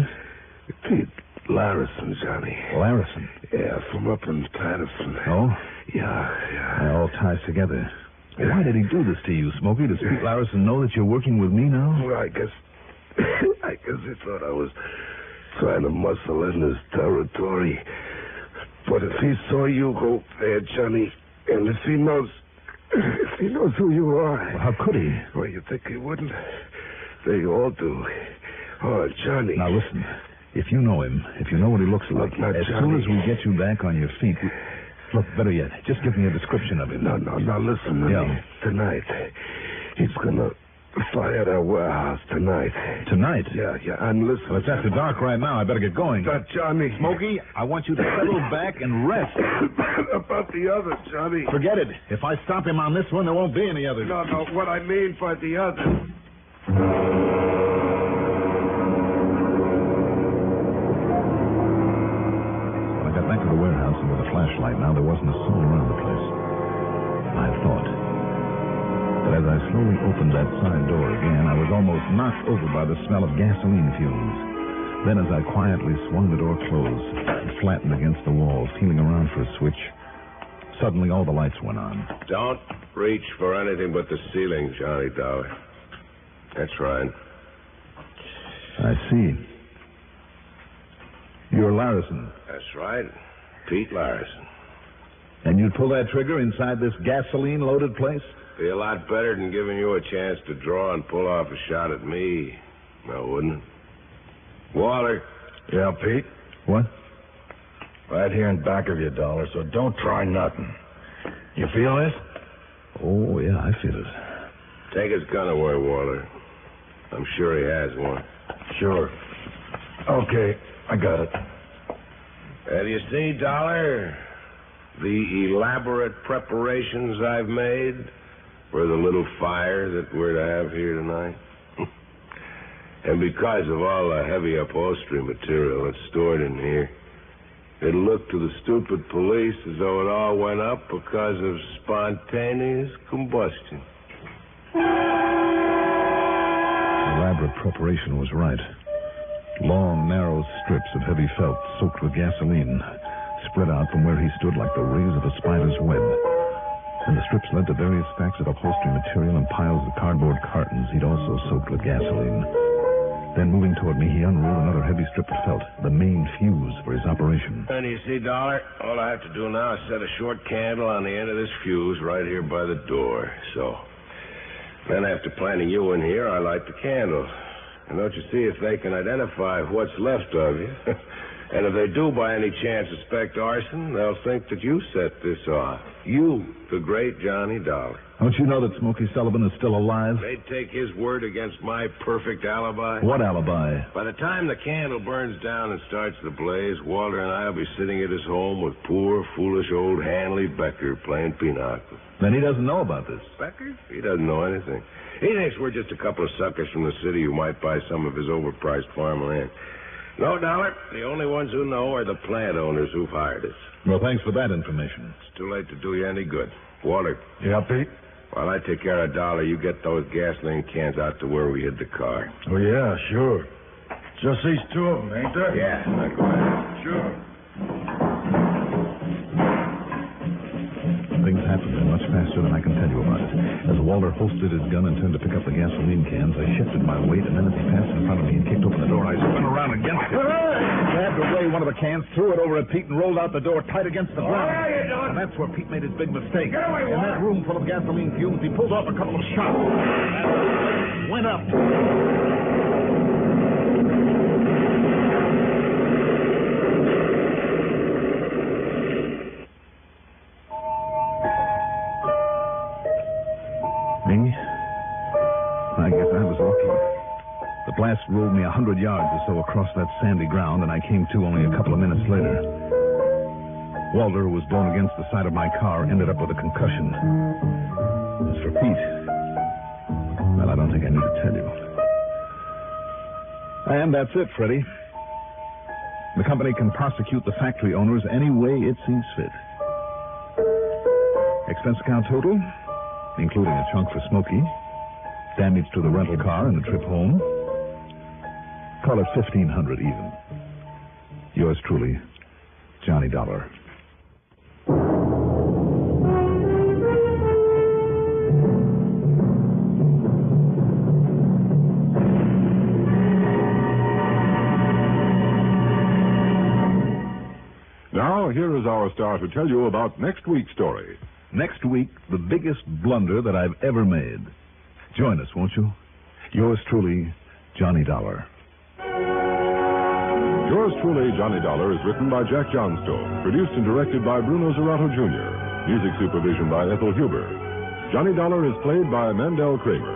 Pete Larison, Johnny. Larison? Yeah, from up in Patterson. Oh? Yeah. It all ties together. Why did he do this to you, Smokey? Does Pete Larison know that you're working with me now? Well, I guess he thought I was sign of muscle in his territory. But if he saw you go there, Johnny, and if he knows who you are... Well, how could he? Well, you think he wouldn't? They all do. Oh, Johnny. Now, listen. If you know him, if you know what he looks like, as soon as we get you back on your feet... Look, better yet, just give me a description of him. No, listen to me. Tonight, he's gonna fire that warehouse tonight. Tonight? Yeah, and listen... Well, it's after dark right now. I better get going. Johnny... Smokey, I want you to settle back and rest. About the other, Johnny. Forget it. If I stop him on this one, there won't be any others. No, what I mean by the other... When I got back to the warehouse and with a flashlight now, there wasn't a soul around the place. I thought. But as I slowly opened that side door again, I was almost knocked over by the smell of gasoline fumes. Then as I quietly swung the door closed and flattened against the wall, feeling around for a switch, suddenly all the lights went on. Don't reach for anything but the ceiling, Johnny Dollar. That's right. I see. You're Larison. That's right. Pete Larison. And you'd pull that trigger inside this gasoline-loaded place? Be a lot better than giving you a chance to draw and pull off a shot at me. Now, wouldn't it? Waller. Yeah, Pete? What? Right here in back of you, Dollar, so don't try nothing. You feel this? Oh, yeah, I feel it. Take his gun away, Waller. I'm sure he has one. Sure. Okay, I got it. And you see, Dollar, the elaborate preparations I've made for the little fire that we're to have here tonight? And because of all the heavy upholstery material that's stored in here, it looked to the stupid police as though it all went up because of spontaneous combustion. Elaborate preparation was right. Long, narrow strips of heavy felt soaked with gasoline spread out from where he stood like the rays of a spider's web. And the strips led to various stacks of upholstery material and piles of cardboard cartons he'd also soaked with gasoline. Then, moving toward me, he unrolled another heavy strip of felt, the main fuse for his operation. And you see, Dollar, all I have to do now is set a short candle on the end of this fuse right here by the door. So, then after planting you in here, I light the candle. And don't you see, if they can identify what's left of you, and if they do by any chance suspect arson, they'll think that you set this off. You, the great Johnny Dollar. Don't you know that Smokey Sullivan is still alive? They'd take his word against my perfect alibi. What alibi? By the time the candle burns down and starts to blaze, Walter and I will be sitting at his home with poor, foolish old Hanley Becker playing pinochle. Then he doesn't know about this. Becker? He doesn't know anything. He thinks we're just a couple of suckers from the city who might buy some of his overpriced farmland. No, Dollar, the only ones who know are the plant owners who've hired us. Well, thanks for that information. It's too late to do you any good. Walter. Yeah, Pete? While I take care of Dollar, you get those gasoline cans out to where we hid the car. Oh, yeah, sure. Just these two of them, ain't there? Yeah, now go ahead. Sure. Things happened much faster than I can tell you about it. As Walter holstered his gun and turned to pick up the gasoline cans, I shifted my weight, and then as he passed in front of me and kicked open the door, I spun around against it. Grabbed away one of the cans, threw it over at Pete, and rolled out the door tight against the ground. And that's where Pete made his big mistake. In that room full of gasoline fumes, he pulled off a couple of shots. And went up. Me? I guess I was lucky. The blast rolled me 100 yards or so across that sandy ground, and I came to only a couple of minutes later. Walter, who was blown against the side of my car, ended up with a concussion. As for Pete, well, I don't think I need to tell you. And that's it, Freddie. The company can prosecute the factory owners any way it sees fit. Expense account total, including a chunk for Smokey, damage to the rental car and the trip home. Call it $1,500 even. Yours truly, Johnny Dollar. now, here is our star to tell you about next week's story. Next week, the biggest blunder that I've ever made. Join us, won't you? Yours truly, Johnny Dollar. Yours truly, Johnny Dollar, is written by Jack Johnstone, produced and directed by Bruno Zerato Jr., music supervision by Ethel Huber. Johnny Dollar is played by Mandel Kramer.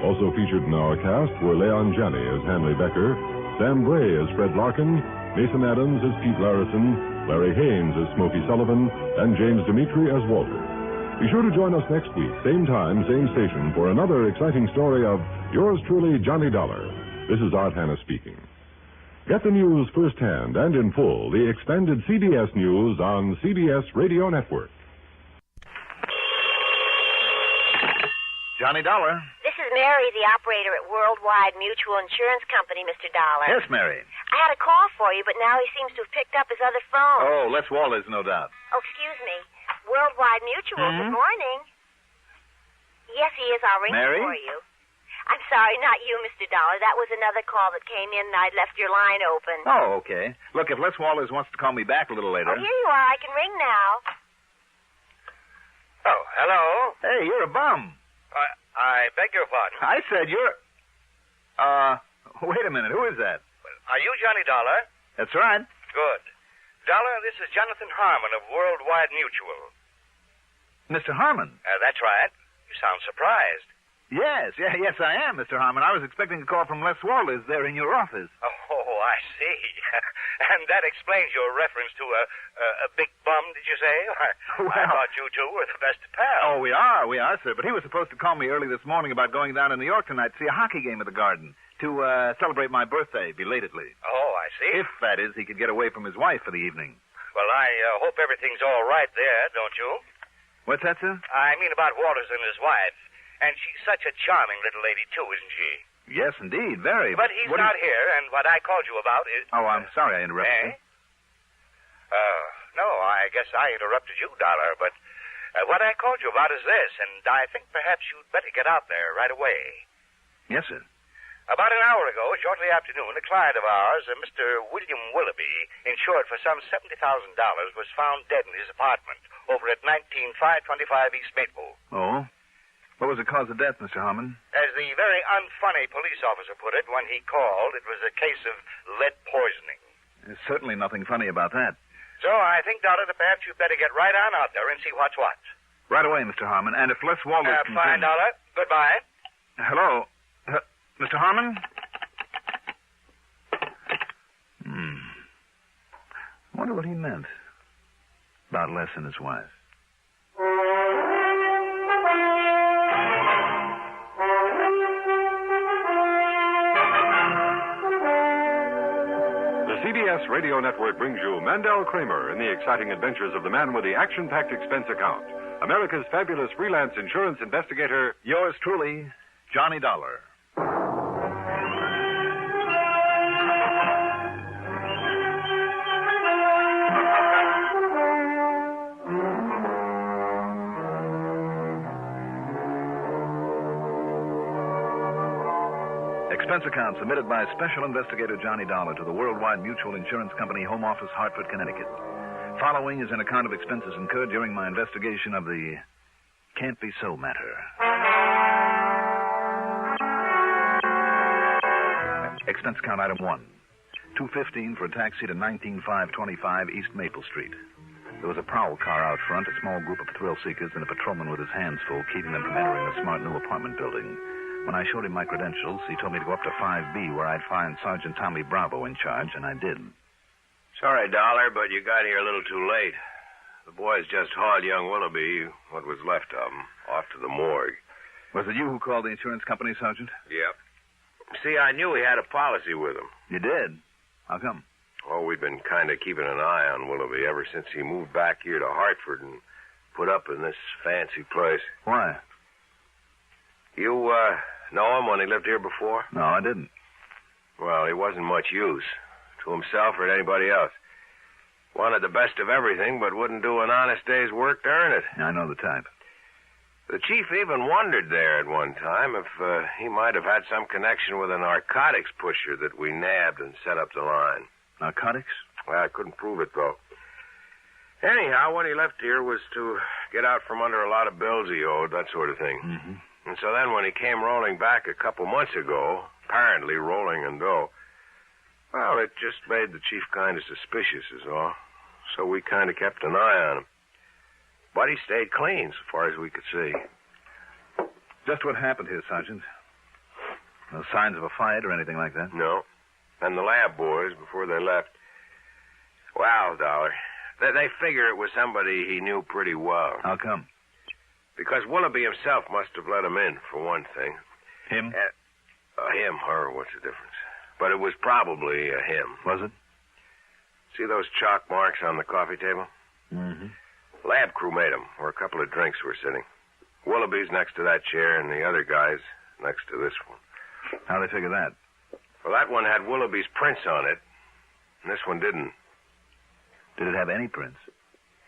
Also featured in our cast were Leon Janney as Hanley Becker, Sam Gray as Fred Larkin, Mason Adams as Pete Larison, Larry Haynes as Smokey Sullivan, and James Dimitri as Walter. Be sure to join us next week, same time, same station, for another exciting story of Yours truly, Johnny Dollar. This is Art Hanna speaking. Get the news firsthand and in full, the expanded CBS News on CBS Radio Network. Johnny Dollar. This is Mary, the operator at Worldwide Mutual Insurance Company, Mr. Dollar. Yes, Mary. I had a call for you, but now he seems to have picked up his other phone. Oh, Les Wallace, no doubt. Oh, excuse me. Worldwide Mutual, Good morning. Yes, he is. I'll ring Mary? for you. I'm sorry, not you, Mr. Dollar. That was another call that came in, and I'd left your line open. Oh, okay. Look, if Les Wallace wants to call me back a little later. Oh, here you are. I can ring now. Oh, hello? Hey, you're a bum. I beg your pardon. I said you're... wait a minute. Who is that? Are you Johnny Dollar? That's right. Good. Dollar, this is Jonathan Harmon of Worldwide Mutual. Mr. Harmon? That's right. You sound surprised. Yes, I am, Mr. Harmon. I was expecting a call from Les Wallace there in your office. Oh, I see. And that explains your reference to a big bum, did you say? I thought you two were the best pals. Oh, we are, sir. But he was supposed to call me early this morning about going down to New York tonight to see a hockey game at the Garden to celebrate my birthday belatedly. Oh, I see. If, that is, he could get away from his wife for the evening. Well, I hope everything's all right there, don't you? What's that, sir? I mean about Waters and his wife. And she's such a charming little lady, too, isn't she? Yes, indeed. Very. But he's not here, and what I called you about is... Oh, I'm sorry I interrupted you. No, I guess I interrupted you, Dollar, but what I called you about is this, and I think perhaps you'd better get out there right away. Yes, sir. About an hour ago, shortly after noon, a client of ours, Mr. William Willoughby, insured for some $70,000, was found dead in his apartment over at 19525 East Maple. Oh? What was the cause of death, Mr. Harmon? As the very unfunny police officer put it when he called, it was a case of lead poisoning. There's certainly nothing funny about that. So I think, Dollar, that perhaps you'd better get right on out there and see what's what. Right away, Mr. Harmon. And if Les Wallace can... Fine, Dollar. Goodbye. Hello. Mr. Harmon? I wonder what he meant about Les and his wife. The CBS Radio Network brings you Mandel Kramer in the exciting adventures of the man with the action-packed expense account, America's fabulous freelance insurance investigator. Yours truly, Johnny Dollar. Expense account submitted by Special Investigator Johnny Dollar to the Worldwide Mutual Insurance Company, Home Office, Hartford, Connecticut. Following is an account of expenses incurred during my investigation of the Can't Be So matter. Expense account item 1. $2.15 for a taxi to 19525 East Maple Street. There was a prowl car out front, a small group of thrill seekers, and a patrolman with his hands full, keeping them from entering the smart new apartment building. When I showed him my credentials, he told me to go up to 5B, where I'd find Sergeant Tommy Bravo in charge, and I did. Sorry, Dollar, but you got here a little too late. The boys just hauled young Willoughby, what was left of him, off to the morgue. Was it you who called the insurance company, Sergeant? Yep. See, I knew he had a policy with him. You did? How come? Oh, we've been kind of keeping an eye on Willoughby ever since he moved back here to Hartford and put up in this fancy place. Why? You, know him when he lived here before? No, I didn't. Well, he wasn't much use to himself or to anybody else. Wanted the best of everything, but wouldn't do an honest day's work to earn it. I know the type. The chief even wondered there at one time if he might have had some connection with a narcotics pusher that we nabbed and set up the line. Narcotics? Well, I couldn't prove it, though. Anyhow, what he left here was to get out from under a lot of bills he owed, that sort of thing. Mm-hmm. And so then when he came rolling back a couple months ago, apparently rolling in dough, well, it just made the chief kind of suspicious is all. So we kind of kept an eye on him. But he stayed clean so far as we could see. Just what happened here, Sergeant? No signs of a fight or anything like that? No. And the lab boys, before they left, well, Dollar, they figure it was somebody he knew pretty well. How come? Because Willoughby himself must have let him in, for one thing. Him? Him, her, what's the difference? But it was probably him. Was it? See those chalk marks on the coffee table? Mm-hmm. Lab crew made them, where a couple of drinks were sitting. Willoughby's next to that chair, and the other guy's next to this one. How'd they figure that? Well, that one had Willoughby's prints on it, and this one didn't. Did it have any prints?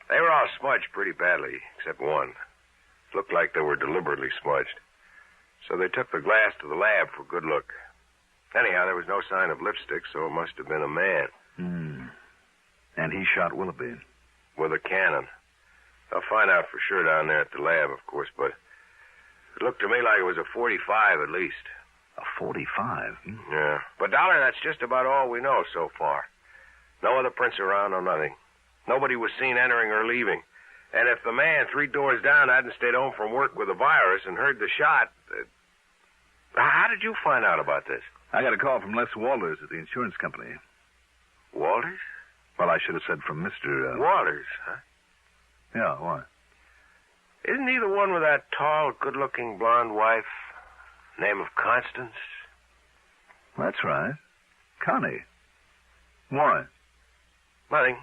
They were all smudged pretty badly, except one. Looked like they were deliberately smudged. So they took the glass to the lab for good look. Anyhow, there was no sign of lipstick, so it must have been a man. And he shot Willoughby. With a cannon. They'll find out for sure down there at the lab, of course, but it looked to me like it was a .45 at least. A .45? Yeah. But, Dollar, that's just about all we know so far. No other prints around, no nothing. Nobody was seen entering or leaving. And if the man 3 doors down hadn't stayed home from work with a virus and heard the shot... How did you find out about this? I got a call from Les Walters at the insurance company. Walters? Well, I should have said from Mr. Walters, huh? Yeah, why? Isn't he the one with that tall, good-looking blonde wife? Name of Constance? That's right. Connie. Why? Nothing.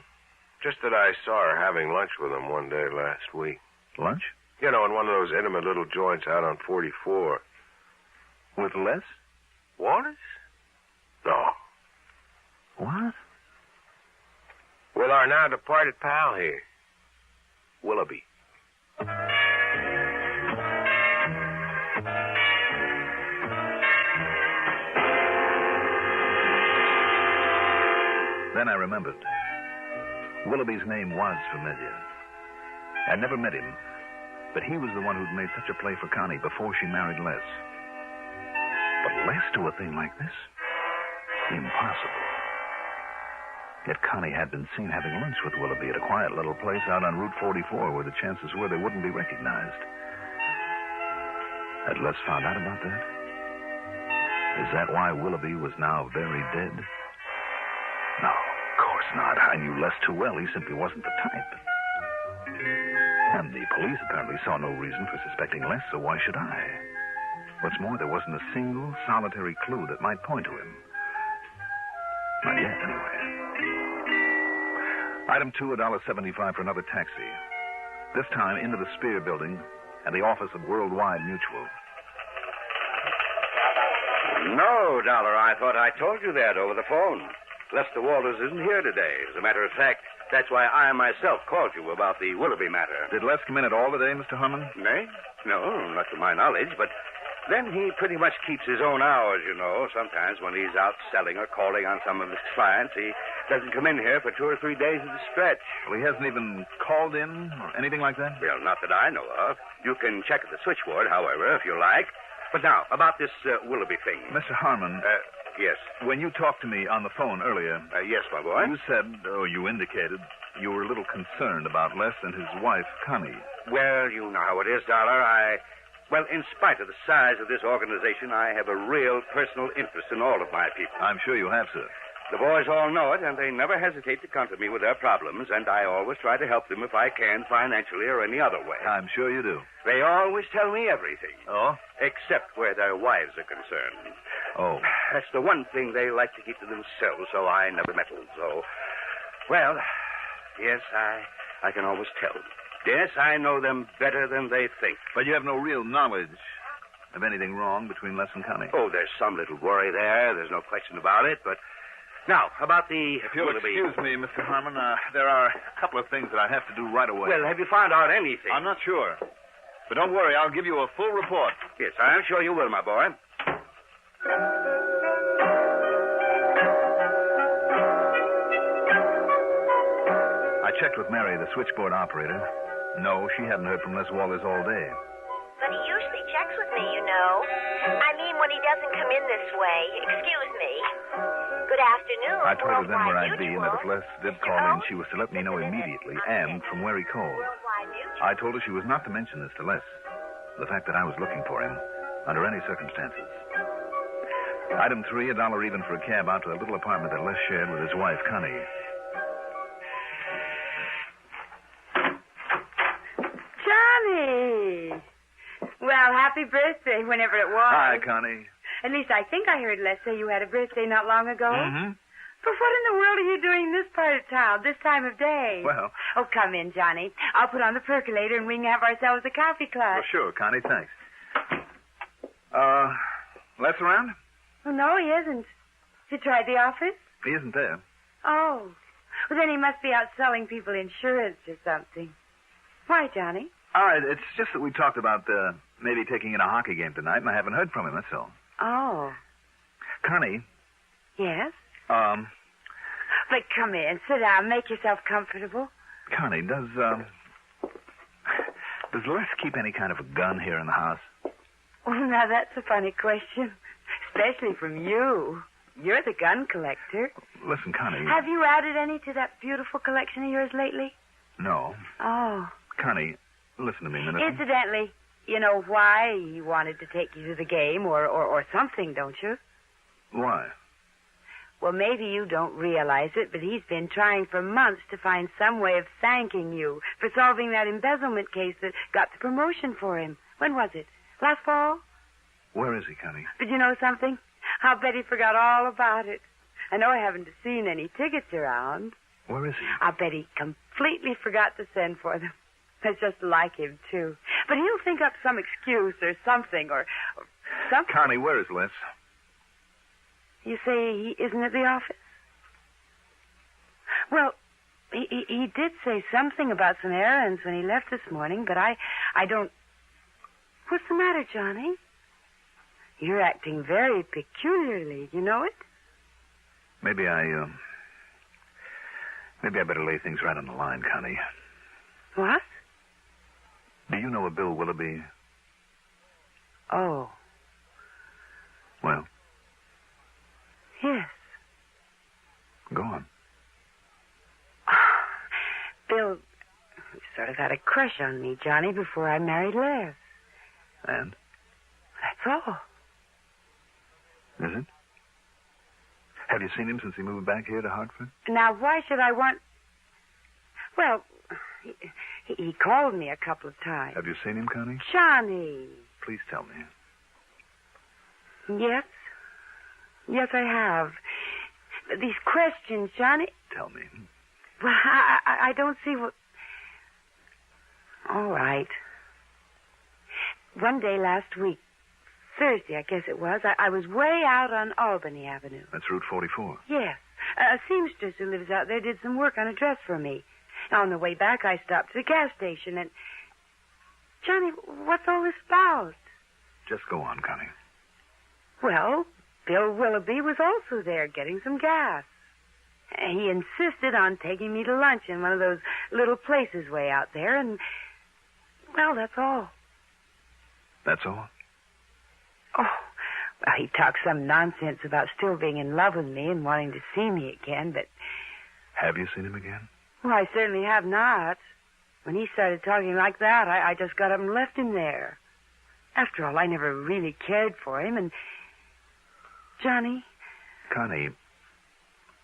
Just that I saw her having lunch with him one day last week. Lunch? You know, in one of those intimate little joints out on 44. With Les? Walters? No. What? With our now departed pal here, Willoughby. Then I remembered. Willoughby's name was familiar. I'd never met him, but he was the one who'd made such a play for Connie before she married Les. But Les do a thing like this? Impossible. Yet Connie had been seen having lunch with Willoughby at a quiet little place out on Route 44 where the chances were they wouldn't be recognized. Had Les found out about that? Is that why Willoughby was now very dead? No, of course not. I knew Les too well. He simply wasn't the type. And the police apparently saw no reason for suspecting Les, so why should I? What's more, there wasn't a single solitary clue that might point to him. Not yet, anyway. Item 2, $1.75 for another taxi. This time into the Spear Building and the office of Worldwide Mutual. No, Dollar, I thought I told you that over the phone. Lester Walters isn't here today. As a matter of fact, that's why I myself called you about the Willoughby matter. Did Les come in at all today, Mr. Harmon? Me? No, not to my knowledge, but then he pretty much keeps his own hours, you know. Sometimes when he's out selling or calling on some of his clients, he doesn't come in here for 2 or 3 days at a stretch. Well, he hasn't even called in or anything like that? Well, not that I know of. You can check at the switchboard, however, if you like. But now, about this Willoughby thing. Mr. Harmon. Yes. When you talked to me on the phone earlier. Yes, my boy. You said, you indicated, you were a little concerned about Les and his wife, Connie. Well, you know how it is, Dollar. Well, in spite of the size of this organization, I have a real personal interest in all of my people. I'm sure you have, sir. The boys all know it, and they never hesitate to come to me with their problems, and I always try to help them if I can, financially or any other way. I'm sure you do. They always tell me everything. Oh? Except where their wives are concerned. Oh. That's the one thing they like to keep to themselves, so I never meddle. So, well, yes, I can always tell. Yes, I know them better than they think. But you have no real knowledge of anything wrong between Les and Connie? Oh, there's some little worry there. There's no question about it, but... Now, about the... If you'll excuse me, Mr. Harmon, there are a couple of things that I have to do right away. Well, have you found out anything? I'm not sure. But don't worry, I'll give you a full report. Yes, I'm sure you will, my boy. I checked with Mary, the switchboard operator. No, she hadn't heard from Les Walters all day. But he usually checks with me, you know. I mean, when he doesn't come in this way. Excuse me. Good afternoon. I told her then where Worldwide I'd be and that if Les did call in, she was to let me know immediately and from where he called. I told her she was not to mention this to Les. The fact that I was looking for him under any circumstances. Item 3, $1 even for a cab out to the little apartment that Les shared with his wife, Connie. Johnny! Well, happy birthday, whenever it was. Hi, Connie. At least I think I heard Les say you had a birthday not long ago. Mm-hmm. But what in the world are you doing in this part of town, this time of day? Well. Oh, come in, Johnny. I'll put on the percolator and we can have ourselves a coffee clutch. Well, sure, Connie, thanks. Les around? Oh, no, he isn't. Has he tried the office? He isn't there. Oh. Well, then he must be out selling people insurance or something. Why, Johnny? All right, it's just that we talked about maybe taking in a hockey game tonight, and I haven't heard from him, that's all. Oh. Connie. Yes? But come in, sit down, make yourself comfortable. Connie, does Les keep any kind of a gun here in the house? Oh, now that's a funny question, especially from you. You're the gun collector. Listen, Connie. Have you added any to that beautiful collection of yours lately? No. Oh. Connie, listen to me a minute. Incidentally, you know why he wanted to take you to the game or something, don't you? Why? Well, maybe you don't realize it, but he's been trying for months to find some way of thanking you for solving that embezzlement case that got the promotion for him. When was it? Last fall? Where is he, Connie? But you know something? I'll bet he forgot all about it. I know I haven't seen any tickets around. Where is he? I'll bet he completely forgot to send for them. That's just like him, too. But he'll think up some excuse or something or something. Connie, where is Les? You say he isn't at the office? Well, he did say something about some errands when he left this morning, but I don't... What's the matter, Johnny? You're acting very peculiarly. You know it? Maybe I better lay things right on the line, Connie. What? Do you know a Bill Willoughby? Oh. Well? Yes. Go on. Bill sort of had a crush on me, Johnny, before I married Les. And? That's all. Is it? Have you seen him since he moved back here to Hartford? Now, why should I want... Well, he called me a couple of times. Have you seen him, Connie? Johnny. Please tell me. Yes. Yes, I have. These questions, Johnny... Tell me. Well, I don't see what... All right. One day last week, Thursday, I guess it was, I was way out on Albany Avenue. That's Route 44. Yes. A seamstress who lives out there did some work on a dress for me. On the way back, I stopped at the gas station and... Johnny, what's all this about? Just go on, Connie. Well, Bill Willoughby was also there getting some gas. He insisted on taking me to lunch in one of those little places way out there, and... Well, that's all. That's all? Oh, well, he talked some nonsense about still being in love with me and wanting to see me again, but... Have you seen him again? Well, I certainly have not. When he started talking like that, I just got up and left him there. After all, I never really cared for him, and... Johnny? Connie,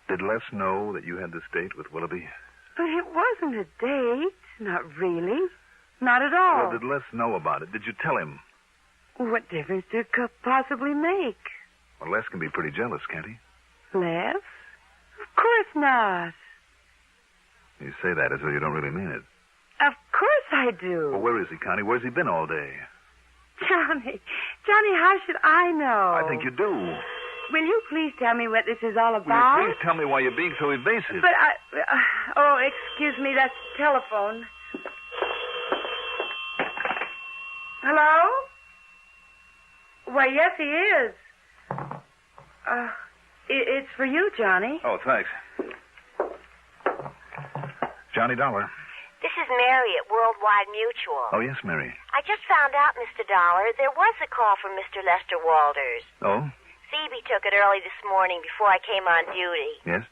did Les know that you had this date with Willoughby? But it wasn't a date. Not really. Not at all. Well, did Les know about it? Did you tell him? What difference did it could possibly make? Well, Les can be pretty jealous, can't he? Les? Of course not. You say that as though you don't really mean it. Of course I do. Well, where is he, Connie? Where's he been all day? Johnny, how should I know? I think you do. Will you please tell me what this is all Will about? you please tell me why you're being so evasive? But oh, excuse me, that's the telephone. Hello? Why, yes, he is. It's for you, Johnny. Oh, thanks. Johnny Dollar. This is Mary at Worldwide Mutual. Oh, yes, Mary. I just found out, Mr. Dollar, there was a call from Mr. Lester Walters. Oh? Phoebe took it early this morning before I came on duty. Yes?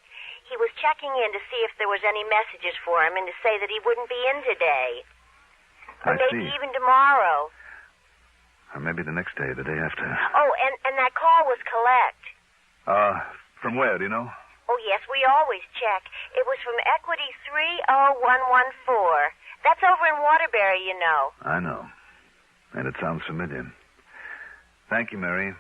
He was checking in to see if there was any messages for him and to say that he wouldn't be in today. Or maybe even tomorrow. Or maybe the next day, the day after. Oh, and that call was collect. From where, do you know? Oh, yes, we always check. It was from Equity 30114. That's over in Waterbury, you know. I know. And it sounds familiar. Thank you, Mary.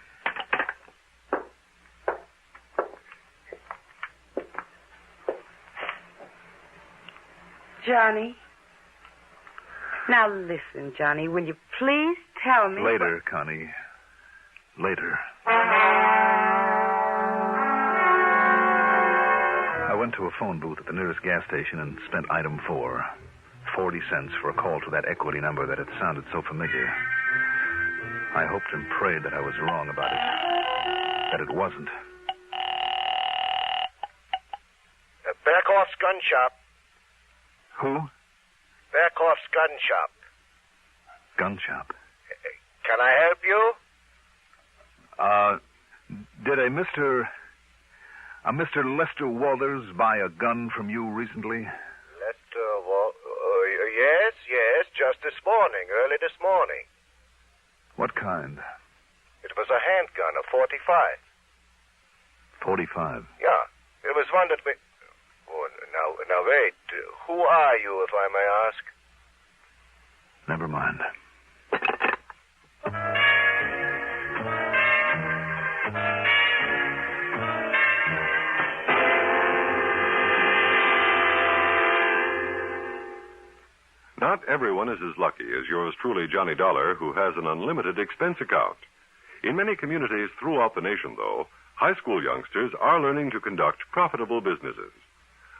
Johnny. Now listen, Johnny, will you please tell me... Later, Connie. Later. I went to a phone booth at the nearest gas station and spent item 4. 40 cents for a call to that equity number that had sounded so familiar. I hoped and prayed that I was wrong about it. That it wasn't. Bearcloth's Gun Shop. Who? Bearcloth's Gun Shop. Gun shop. Can I help you? Did a Mr. Lester Walters buy a gun from you recently? Lester yes, just this morning, early this morning. What kind? It was a handgun, a 45. 45? Yeah, it was one that... Oh, now wait. Who are you, if I may ask? Never mind. Not everyone is as lucky as yours truly, Johnny Dollar, who has an unlimited expense account. In many communities throughout the nation, though, high school youngsters are learning to conduct profitable businesses.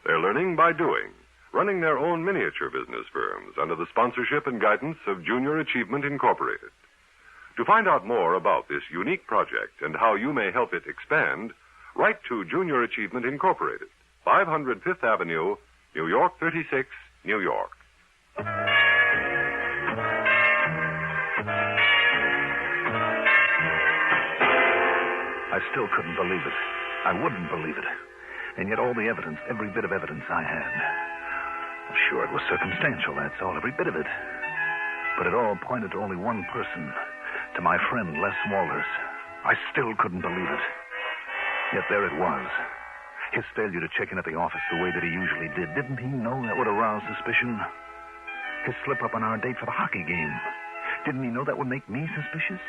They're learning by doing, running their own miniature business firms under the sponsorship and guidance of Junior Achievement Incorporated. To find out more about this unique project and how you may help it expand, write to Junior Achievement Incorporated, 500 Fifth Avenue, New York 36, New York. I still couldn't believe it. I wouldn't believe it. And yet all the evidence, every bit of evidence I had. Well, sure, it was circumstantial, that's all, every bit of it. But it all pointed to only one person, to my friend Les Walters. I still couldn't believe it. Yet there it was. His failure to check in at the office the way that he usually did. Didn't he know that would arouse suspicion? His slip-up on our date for the hockey game. Didn't he know that would make me suspicious?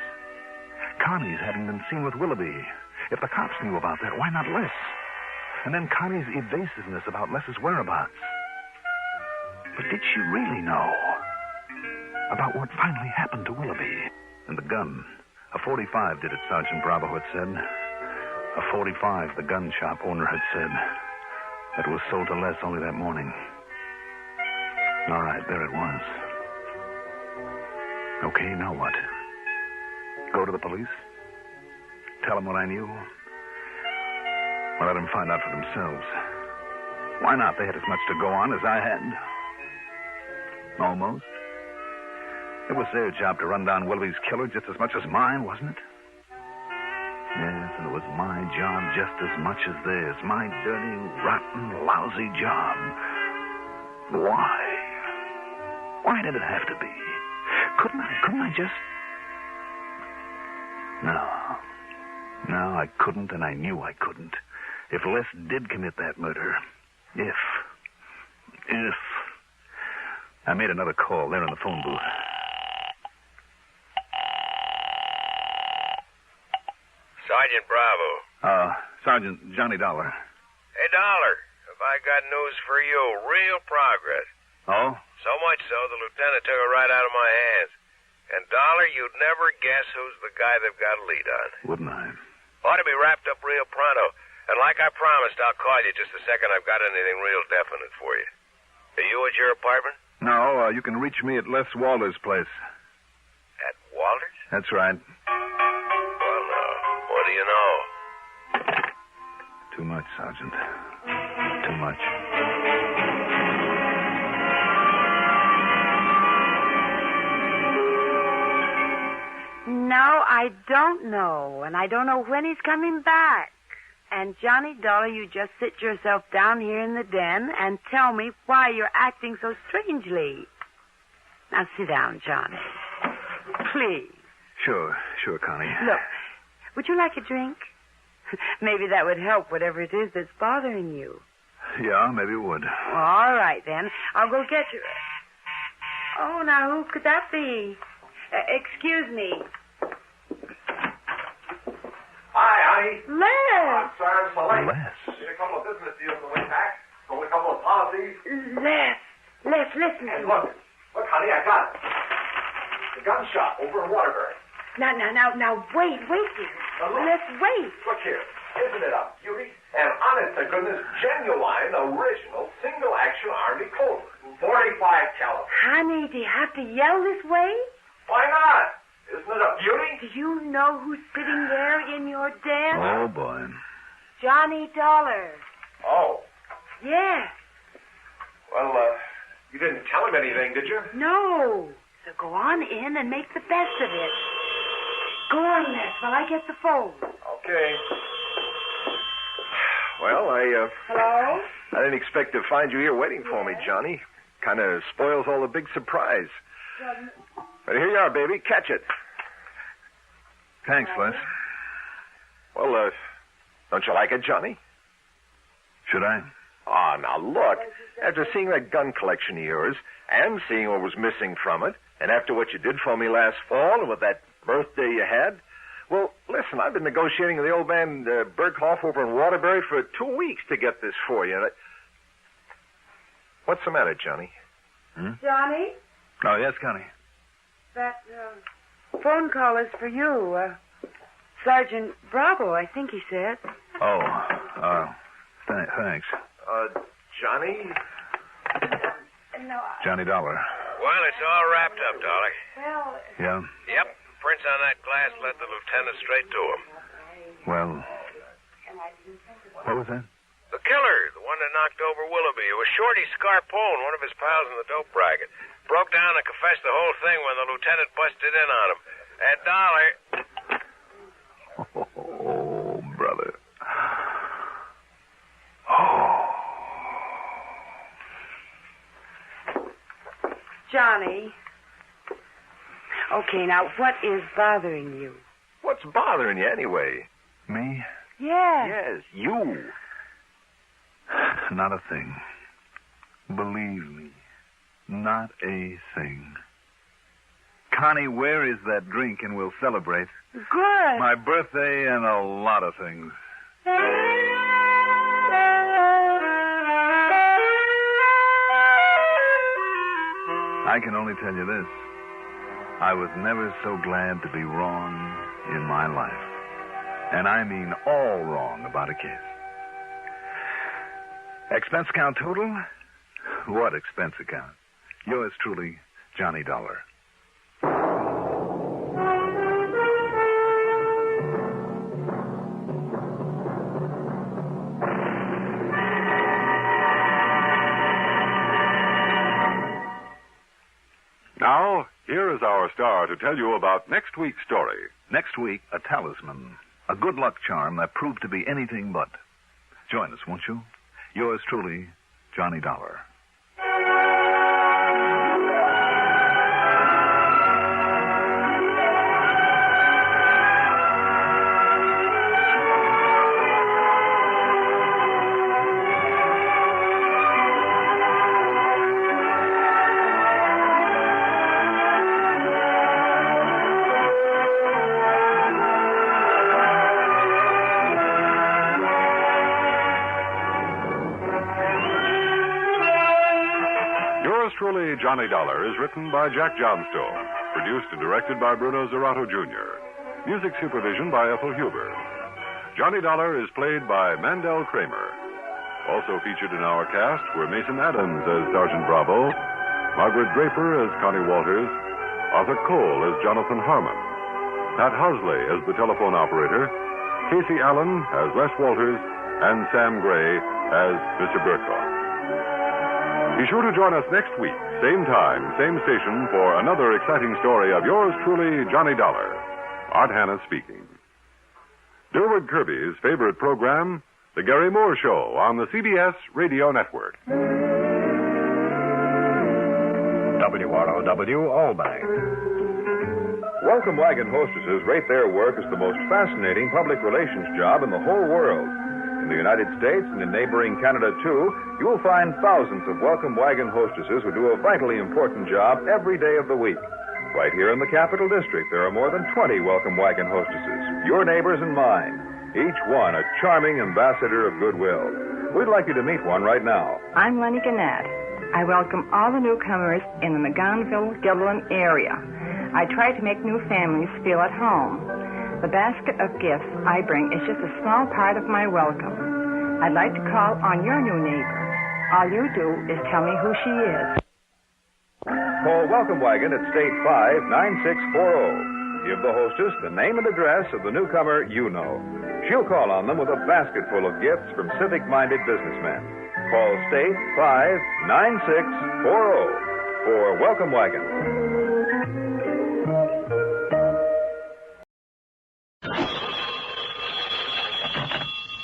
Connie's having been seen with Willoughby. If the cops knew about that, why not Les? And then Connie's evasiveness about Les's whereabouts. But did she really know about what finally happened to Willoughby? And the gun. A 45 did it, Sergeant Bravo had said. A 45, the gun shop owner had said. That was sold to Les only that morning. All right, there it was. Okay, now what? Go to the police? Tell them what I knew? Or let them find out for themselves? Why not? They had as much to go on as I had. Almost. It was their job to run down Willoughby's killer just as much as mine, wasn't it? Yes, and it was my job just as much as theirs. My dirty, rotten, lousy job. Why? Why did it have to be? Couldn't I just... No, I couldn't, and I knew I couldn't. If Les did commit that murder, if... I made another call there in the phone booth. Sergeant Bravo. Sergeant Johnny Dollar. Hey, Dollar, have I got news for you? Real progress. Oh? So much so, the lieutenant took it right out of my hands. And, Dollar, you'd never guess who's the guy they've got a lead on. Wouldn't I? Ought to be wrapped up real pronto. And like I promised, I'll call you just the second I've got anything real definite for you. Are you at your apartment? No, you can reach me at Les Walters' place. At Walters? That's right. Well, what do you know? Too much, Sergeant. Too much. I don't know, and I don't know when he's coming back. And, Johnny Dollar, you just sit yourself down here in the den and tell me why you're acting so strangely. Now, sit down, Johnny. Please. Sure, Connie. Look, would you like a drink? Maybe that would help whatever it is that's bothering you. Yeah, maybe it would. Well, all right, then. I'll go get you. Oh, now, who could that be? Excuse me. Hi, honey. Les. I'm sorry I'm so late. Les. Need a couple of business deals to win back. Sold a couple of policies. Les, listen. And look, honey, I got it. The gun shop over in Waterbury. Now, wait, dear. Let's wait. Look here. Isn't it a beauty? And honest to goodness, genuine, original, single-action Army Colt. 45 caliber. Honey, do you have to yell this way? Why not? Isn't it a beauty? Do you know who's sitting there in your den? Oh, boy. Johnny Dollar. Oh. Yes. Well, you didn't tell him anything, did you? No. So go on in and make the best of it. Go on, Les, while I get the phone. Okay. Well, Hello? I didn't expect to find you here waiting for me, Johnny. Kind of spoils all the big surprise. But here you are, baby. Catch it. Thanks, Les. Well, don't you like it, Johnny? Should I? Oh, now look. After seeing that gun collection of yours and seeing what was missing from it, and after what you did for me last fall and with that birthday you had, well, listen, I've been negotiating with the old man Berghoff over in Waterbury for 2 weeks to get this for you. What's the matter, Johnny? Johnny? Oh, yes, Connie. That phone call is for you. Sergeant Bravo, I think he said. Oh, thanks. Johnny? No, Johnny Dollar. Well, it's all wrapped up, Dollar. Well... Yeah? Yep. Prints on that glass led the lieutenant straight to him. Well, what was that? The killer, the one that knocked over Willoughby. It was Shorty Scarpone, one of his pals in the dope racket. Broke down and confessed the whole thing when the lieutenant busted in on him. And Dollar... Oh, brother. Oh. Johnny. Okay, now, what is bothering you? What's bothering you anyway? Me? Yes. Yes, you. Not a thing. Believe me, not a thing. Connie, where is that drink and we'll celebrate? Good. My birthday and a lot of things. I can only tell you this. I was never so glad to be wrong in my life. And I mean all wrong about a case. Expense account total? What expense account? Yours truly, Johnny Dollar. Now, here is our star to tell you about next week's story. Next week, a talisman. A good luck charm that proved to be anything but. Join us, won't you? Yours truly, Johnny Dollar. Truly, Johnny Dollar is written by Jack Johnstone, produced and directed by Bruno Zerato Jr., music supervision by Ethel Huber. Johnny Dollar is played by Mandel Kramer. Also featured in our cast were Mason Adams as Sergeant Bravo, Margaret Draper as Connie Walters, Arthur Cole as Jonathan Harmon, Pat Hosley as the telephone operator, Casey Allen as Les Walters, and Sam Gray as Mr. Berghoff. Be sure to join us next week, same time, same station, for another exciting story of yours truly, Johnny Dollar. Art Hanna speaking. Dilbert Kirby's favorite program, The Gary Moore Show, on the CBS Radio Network. WROW Albany. Welcome wagon hostesses rate their work as the most fascinating public relations job in the whole world. In the United States and in neighboring Canada, too, you will find thousands of welcome wagon hostesses who do a vitally important job every day of the week. Right here in the Capital District, there are more than 20 welcome wagon hostesses, your neighbors and mine, each one a charming ambassador of goodwill. We'd like you to meet one right now. I'm Lenny Gannett. I welcome all the newcomers in the McGonville-Gilliland area. I try to make new families feel at home. The basket of gifts I bring is just a small part of my welcome. I'd like to call on your new neighbor. All you do is tell me who she is. Call Welcome Wagon at State 59640. Give the hostess the name and address of the newcomer you know. She'll call on them with a basket full of gifts from civic-minded businessmen. Call State 59640 for Welcome Wagon.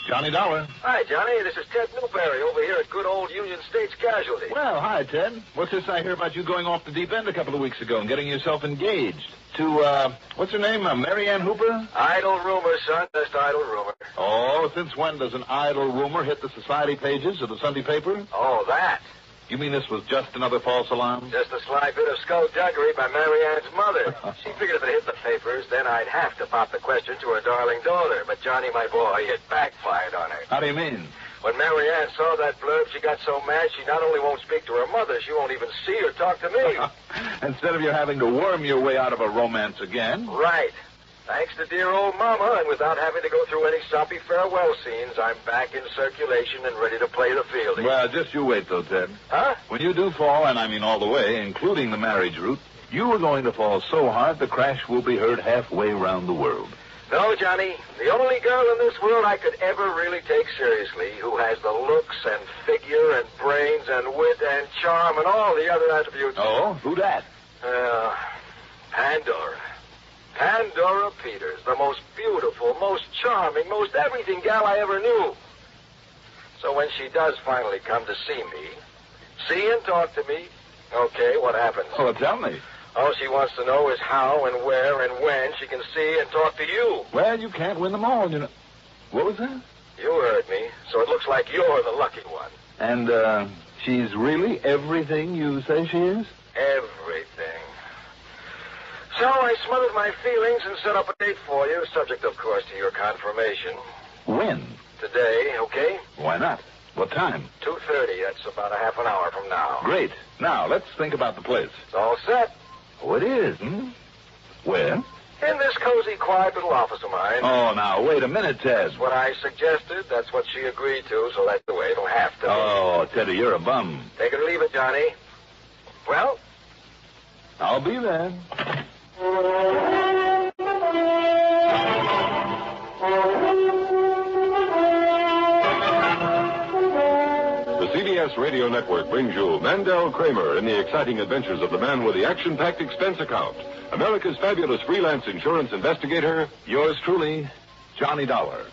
Johnny Dollar. Hi, Johnny. This is Ted Newberry over here at good old Union States Casualty. Well, hi, Ted. What's this I hear about you going off the deep end a couple of weeks ago and getting yourself engaged to, what's her name, Mary Ann Hooper? Idle rumor, son. Just idle rumor. Oh, since when does an idle rumor hit the society pages of the Sunday paper? Oh, that. You mean this was just another false alarm? Just a sly bit of skullduggery by Mary Ann's mother. She figured if it hit the papers, then I'd have to pop the question to her darling daughter. But Johnny, my boy, it backfired on her. How do you mean? When Mary Ann saw that blurb, she got so mad she not only won't speak to her mother, she won't even see or talk to me. Instead of you having to worm your way out of a romance again. Right. Thanks to dear old Mama, and without having to go through any soppy farewell scenes, I'm back in circulation and ready to play the field. Well, just you wait, though, Ted. Huh? When you do fall, and I mean all the way, including the marriage route, you are going to fall so hard the crash will be heard halfway around the world. No, Johnny. The only girl in this world I could ever really take seriously, who has the looks and figure and brains and wit and charm and all the other attributes. Oh? Who that? Pandora. Pandora Peters, the most beautiful, most charming, most everything gal I ever knew. So when she does finally come to see and talk to me, okay, what happens? Oh, tell me. All she wants to know is how and where and when she can see and talk to you. Well, you can't win them all, you know. What was that? You heard me, so it looks like you're the lucky one. And, she's really everything you say she is? Everything. So I smothered my feelings and set up a date for you, subject, of course, to your confirmation. When? Today, okay? Why not? What time? 2:30. That's about a half an hour from now. Great. Now, let's think about the place. It's all set. Oh, it is, hmm? Where? In this cozy, quiet little office of mine. Oh, now, wait a minute, Ted. That's what I suggested. That's what she agreed to, so that's the way it'll have to be. Oh, Teddy, you're a bum. Take it or leave it, Johnny. Well? I'll be there. The CBS Radio Network brings you Mandel Kramer in the exciting adventures of the man with the action-packed expense account. America's fabulous freelance insurance investigator. Yours truly, Johnny Dollar.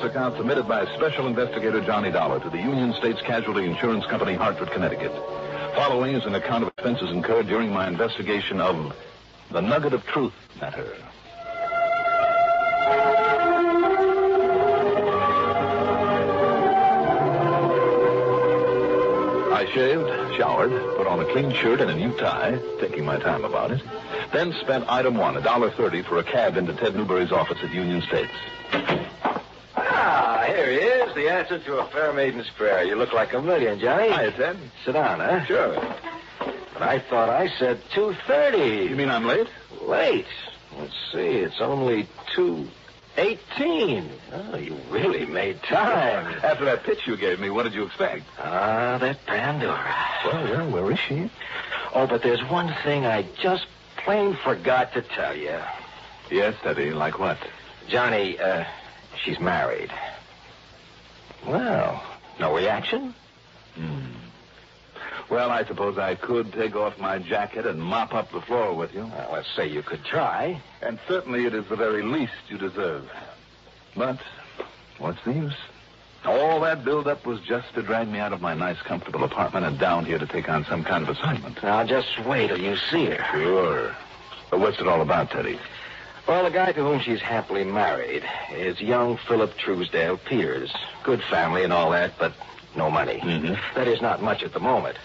Account submitted by Special Investigator Johnny Dollar to the Union States Casualty Insurance Company, Hartford, Connecticut. Following is an account of expenses incurred during my investigation of the Nugget of Truth matter. I shaved, showered, put on a clean shirt and a new tie, taking my time about it, then spent item one, $1.30 for a cab into Ted Newberry's office at Union States. Ah, here he is, the answer to a fair maiden's prayer. You look like a million, Johnny. Hiya, Ted. Sit down, huh? Sure. But I thought I said 2:30. You mean I'm late? Late? Let's see, it's only 2:18. Oh, you really made time. After that pitch you gave me, what did you expect? Ah, that Pandora. Well, where is she? Oh, but there's one thing I just plain forgot to tell you. Yes, Teddy. Like what? Johnny, she's married. Well, no reaction? Well, I suppose I could take off my jacket and mop up the floor with you. Well, let's say you could try. And certainly it is the very least you deserve. But what's the use? All that build-up was just to drag me out of my nice, comfortable apartment and down here to take on some kind of assignment. Now, just wait till you see her. Sure. But what's it all about, Teddy? Well, the guy to whom she's happily married is young Philip Truesdale Peters. Good family and all that, but no money. That is not much at the moment.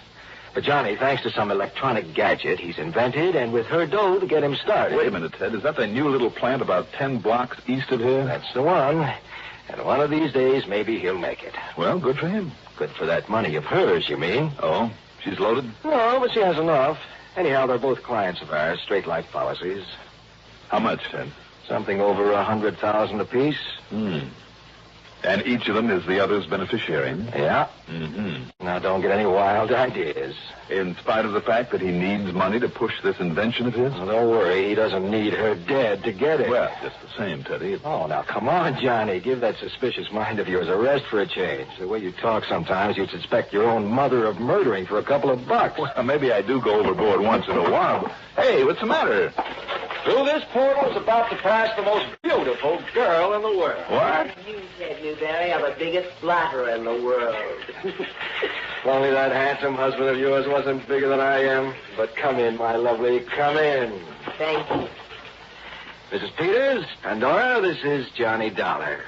But Johnny, thanks to some electronic gadget he's invented, and with her dough to get him started. Wait a minute, Ted. Is that the new little plant about 10 blocks east of here? That's the one. And one of these days, maybe he'll make it. Well, good for him. Good for that money of hers, you mean? Oh, she's loaded? No, but she has enough. Anyhow, they're both clients of ours, straight life policies. How much, Ted? Something over $100,000 apiece. And each of them is the other's beneficiary? Yeah. Now, don't get any wild ideas. In spite of the fact that he needs money to push this invention of his? Well, don't worry. He doesn't need her dead to get it. Well, just the same, Teddy. Oh, now, come on, Johnny. Give that suspicious mind of yours a rest for a change. The way you talk sometimes, you'd suspect your own mother of murdering for a couple of bucks. Well, maybe I do go overboard once in a while. Hey, what's the matter? Through this portal is about to pass the most beautiful girl in the world. What? You said, Newberry, I'm the biggest flatterer in the world. If only that handsome husband of yours wasn't bigger than I am. But come in, my lovely, come in. Thank you. Mrs. Peters, Pandora, this is Johnny Dollar.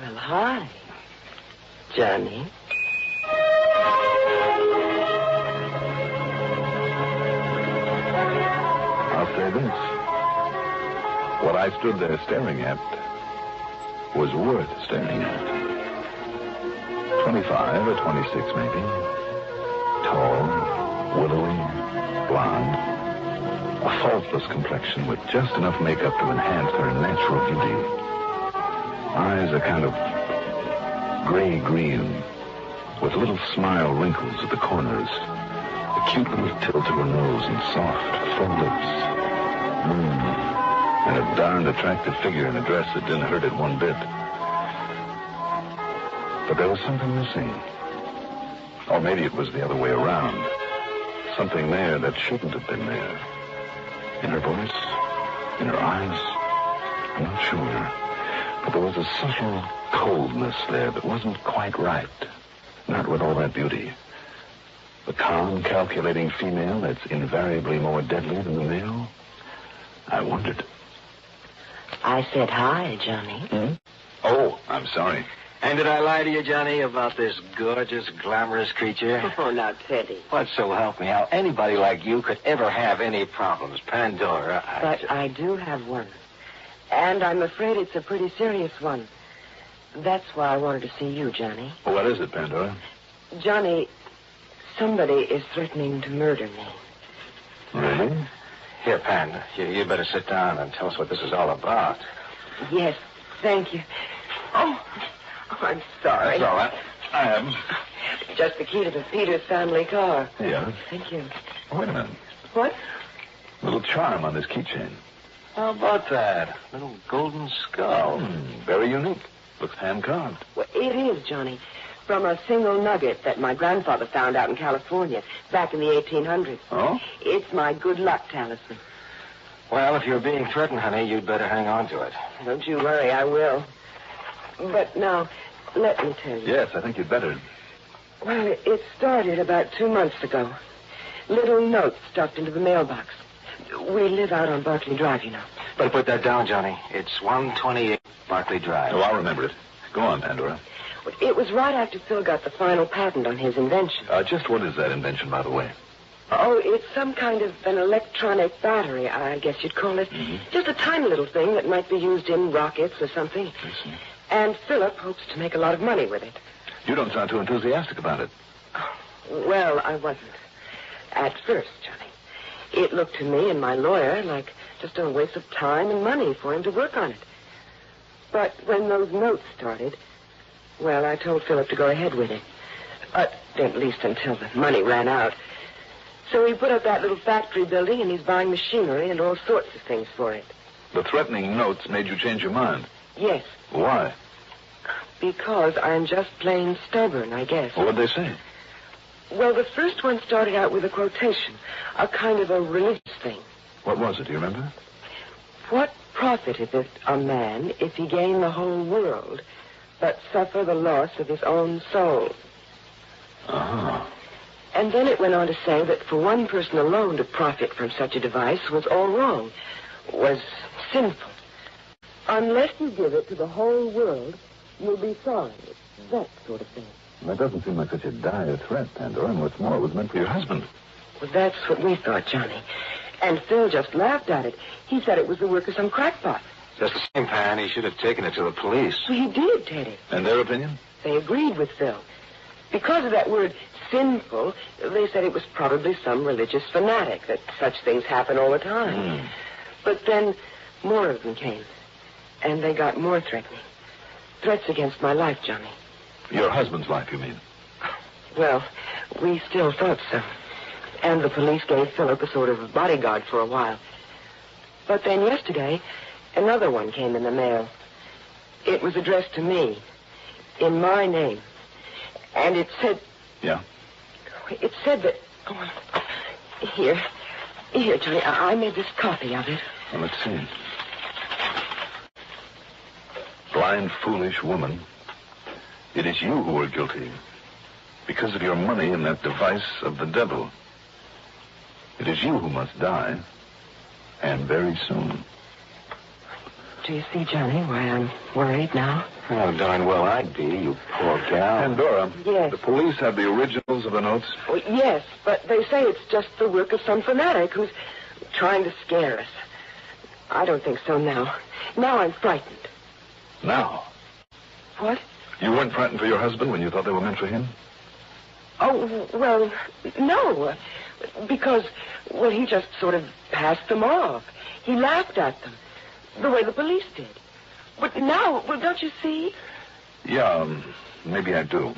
Well, hi, Johnny. I'll say this. What I stood there staring at was worth staring at. 25 or 26, maybe. Tall, willowy, blonde. A faultless complexion with just enough makeup to enhance her natural beauty. Eyes a kind of gray-green, with little smile wrinkles at the corners. A cute little tilt to her nose and soft, full lips. And a darned attractive figure in a dress that didn't hurt it one bit. But there was something missing. Or maybe it was the other way around. Something there that shouldn't have been there. In her voice, in her eyes, I'm not sure. But there was a subtle coldness there that wasn't quite right. Not with all that beauty. The calm, calculating female that's invariably more deadly than the male? I wondered. I said hi, Johnny. Oh, I'm sorry. And did I lie to you, Johnny, about this gorgeous, glamorous creature? Oh, now, Teddy. What, so help me, how anybody like you could ever have any problems? Pandora, But I do have one. And I'm afraid it's a pretty serious one. That's why I wanted to see you, Johnny. What is it, Pandora? Johnny, somebody is threatening to murder me. Really? Here, Pan, you better sit down and tell us what this is all about. Yes, thank you. Oh, I'm sorry. That's all right. I am. Just the key to the Peters family car. Yeah. Thank you. Oh, wait a minute. What? Little charm on this keychain. How about that? Little golden skull. Very unique. Looks hand-carved. Well, it is, Johnny. From a single nugget that my grandfather found out in California back in the 1800s. Oh? It's my good luck talisman. Well, if you're being threatened, honey, you'd better hang on to it. Don't you worry, I will. But now, let me tell you. Yes, I think you'd better. Well, it started about 2 months ago. Little notes stuffed into the mailbox. We live out on Barclay Drive, you know. Better put that down, Johnny. It's 128 Barclay Drive. Oh, I'll remember it. Go on, Pandora. It was right after Phil got the final patent on his invention. Just what is that invention, by the way? Oh, it's some kind of an electronic battery, I guess you'd call it. Just a tiny little thing that might be used in rockets or something. I see. And Philip hopes to make a lot of money with it. You don't sound too enthusiastic about it. Well, I wasn't. At first, Johnny. It looked to me and my lawyer like just a waste of time and money for him to work on it. But when those notes started, well, I told Philip to go ahead with it. At least until the money ran out. So he put up that little factory building, and he's buying machinery and all sorts of things for it. The threatening notes made you change your mind. Yes, Why? because I'm just plain stubborn, I guess. Well, what'd they say? Well, the first one started out with a quotation, a kind of a religious thing. What was it? Do you remember? What profiteth it a man if he gain the whole world, but suffer the loss of his own soul? Uh-huh. And then it went on to say that for one person alone to profit from such a device was all wrong, was sinful. Unless you give it to the whole world, you'll be sorry. That sort of thing. That doesn't seem like such a dire threat, Pandora. And what's more, it was meant for your husband. Well, that's what we thought, Johnny. And Phil just laughed at it. He said it was the work of some crackpot. Just the same, Pan. He should have taken it to the police. Well, he did, Teddy. And their opinion? They agreed with Phil. Because of that word sinful, they said it was probably some religious fanatic, that such things happen all the time. But then more of them came. And they got more threatening. Threats against my life, Johnny. Your husband's life, you mean? Well, we still thought so. And the police gave Philip a sort of bodyguard for a while. But then yesterday, another one came in the mail. It was addressed to me, in my name. And it said... Yeah? It said that... Oh, here, Johnny, I made this copy of it. Well, let's see. Blind, foolish woman. It is you who are guilty. Because of your money in that device of the devil. It is you who must die. And very soon. Do you see, Johnny, why I'm worried now? Oh, darn well I'd be, you poor gal. Pandora. Yes. The police have the originals of the notes? Well, yes, but they say it's just the work of some fanatic who's trying to scare us. I don't think so now. Now I'm frightened. Now? What? You weren't frightened for your husband when you thought they were meant for him? Oh, well, no. Because, well, he just sort of passed them off. He laughed at them. The way the police did. But now, well, don't you see? Yeah, maybe I do.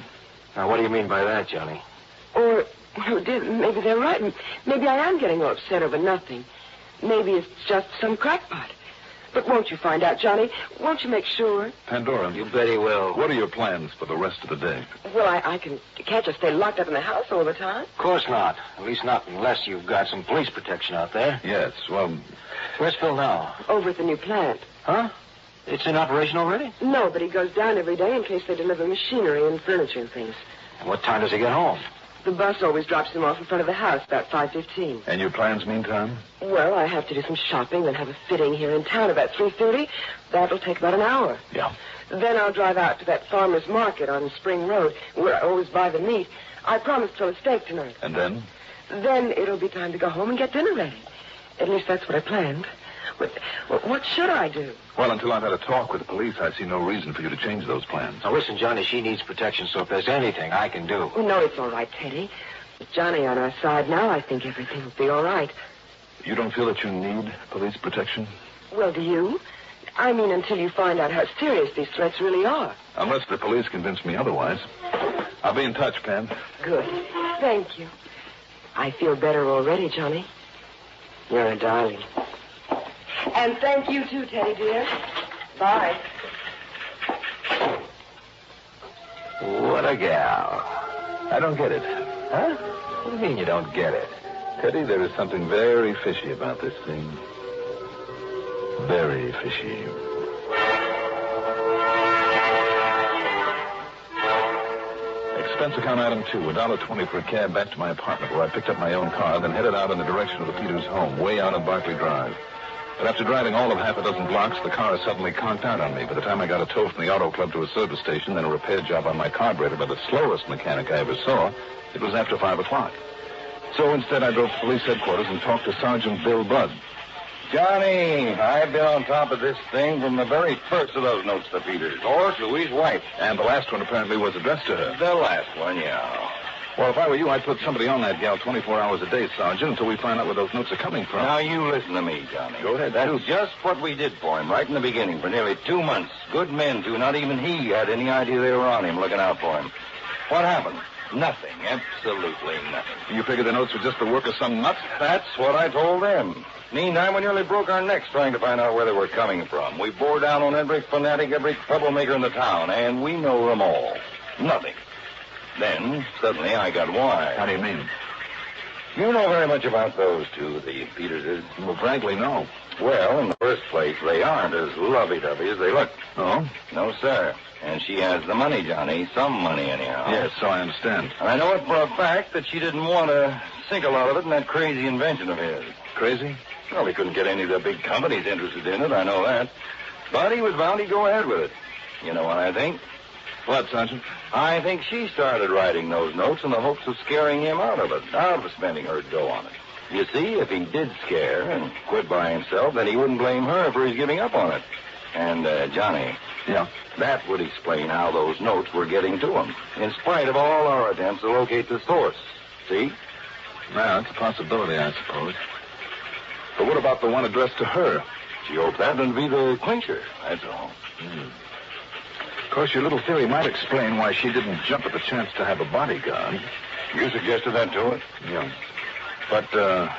Now, what do you mean by that, Johnny? Or, maybe they're right. Maybe I am getting all upset over nothing. Maybe it's just some crackpot. But won't you find out, Johnny? Won't you make sure? Pandora. You bet he will. What are your plans for the rest of the day? Well, I can't just stay locked up in the house all the time. Of course not. At least not unless you've got some police protection out there. Yes, well... Where's Phil now? Over at the new plant. Huh? It's in operation already? No, but he goes down every day in case they deliver machinery and furniture and things. And what time does he get home? The bus always drops him off in front of the house about 5:15. And your plans meantime? Well, I have to do some shopping, then have a fitting here in town about 3:30. That'll take about an hour. Yeah. Then I'll drive out to that farmer's market on Spring Road, where I always buy the meat. I promised Phil a steak tonight. And then? Then it'll be time to go home and get dinner ready. At least that's what I planned. What should I do? Well, until I've had a talk with the police, I see no reason for you to change those plans. Now, listen, Johnny, she needs protection, so if there's anything I can do... Oh, no, it's all right, Teddy. With Johnny on our side now, I think everything will be all right. You don't feel that you need police protection? Well, do you? I mean, until you find out how serious these threats really are. Unless the police convince me otherwise. I'll be in touch, Pam. Good. Thank you. I feel better already, Johnny. You're a darling. And thank you, too, Teddy, dear. Bye. What a gal. I don't get it. Huh? What do you mean you don't get it? Teddy, there is something very fishy about this thing. Very fishy. Expense account item 2, $1.20 for a cab back to my apartment where I picked up my own car, then headed out in the direction of the Peters home, way out on Barclay Drive. But after driving all of half a dozen blocks, the car suddenly conked out on me. By the time I got a tow from the auto club to a service station, then a repair job on my carburetor by the slowest mechanic I ever saw, it was after 5 o'clock. So instead, I drove to police headquarters and talked to Sergeant Bill Budd. Johnny, I've been on top of this thing from the very first of those notes to Peters, or to his wife. And the last one apparently was addressed to her. The last one, yeah. Well, if I were you, I'd put somebody on that gal 24 hours a day, Sergeant, until we find out where those notes are coming from. Now, you listen to me, Johnny. Go ahead. That's just what we did for him right in the beginning for nearly 2 months. Good men, too. Not even he had any idea they were on him, looking out for him. What happened? Nothing. Absolutely nothing. You figure the notes were just the work of some nut? That's what I told them. Meantime, we nearly broke our necks trying to find out where they were coming from. We bore down on every fanatic, every troublemaker in the town, and we know them all. Nothing. Then, suddenly, I got wise. How do you mean? You know very much about those two, the Peterses. Well, frankly, no. Well, in the first place, they aren't as lovey-dovey as they look. Oh? No, sir. And she has the money, Johnny. Some money, anyhow. Yes, so I understand. And I know it for a fact that she didn't want to sink a lot of it in that crazy invention of his. Crazy? Well, he couldn't get any of the big companies interested in it, I know that. But he was bound he'd go ahead with it. You know what I think? What, Sergeant? I think she started writing those notes in the hopes of scaring him out of it, out of spending her dough on it. You see, if he did scare and quit by himself, then he wouldn't blame her for his giving up on it. And, Johnny. Yeah? That would explain how those notes were getting to him, in spite of all our attempts to locate the source. See? Well, it's a possibility, I suppose. But what about the one addressed to her? She hoped that would be the clincher, that's all. Of course, your little theory might explain why she didn't jump at the chance to have a bodyguard. You suggested that to her? Yeah. But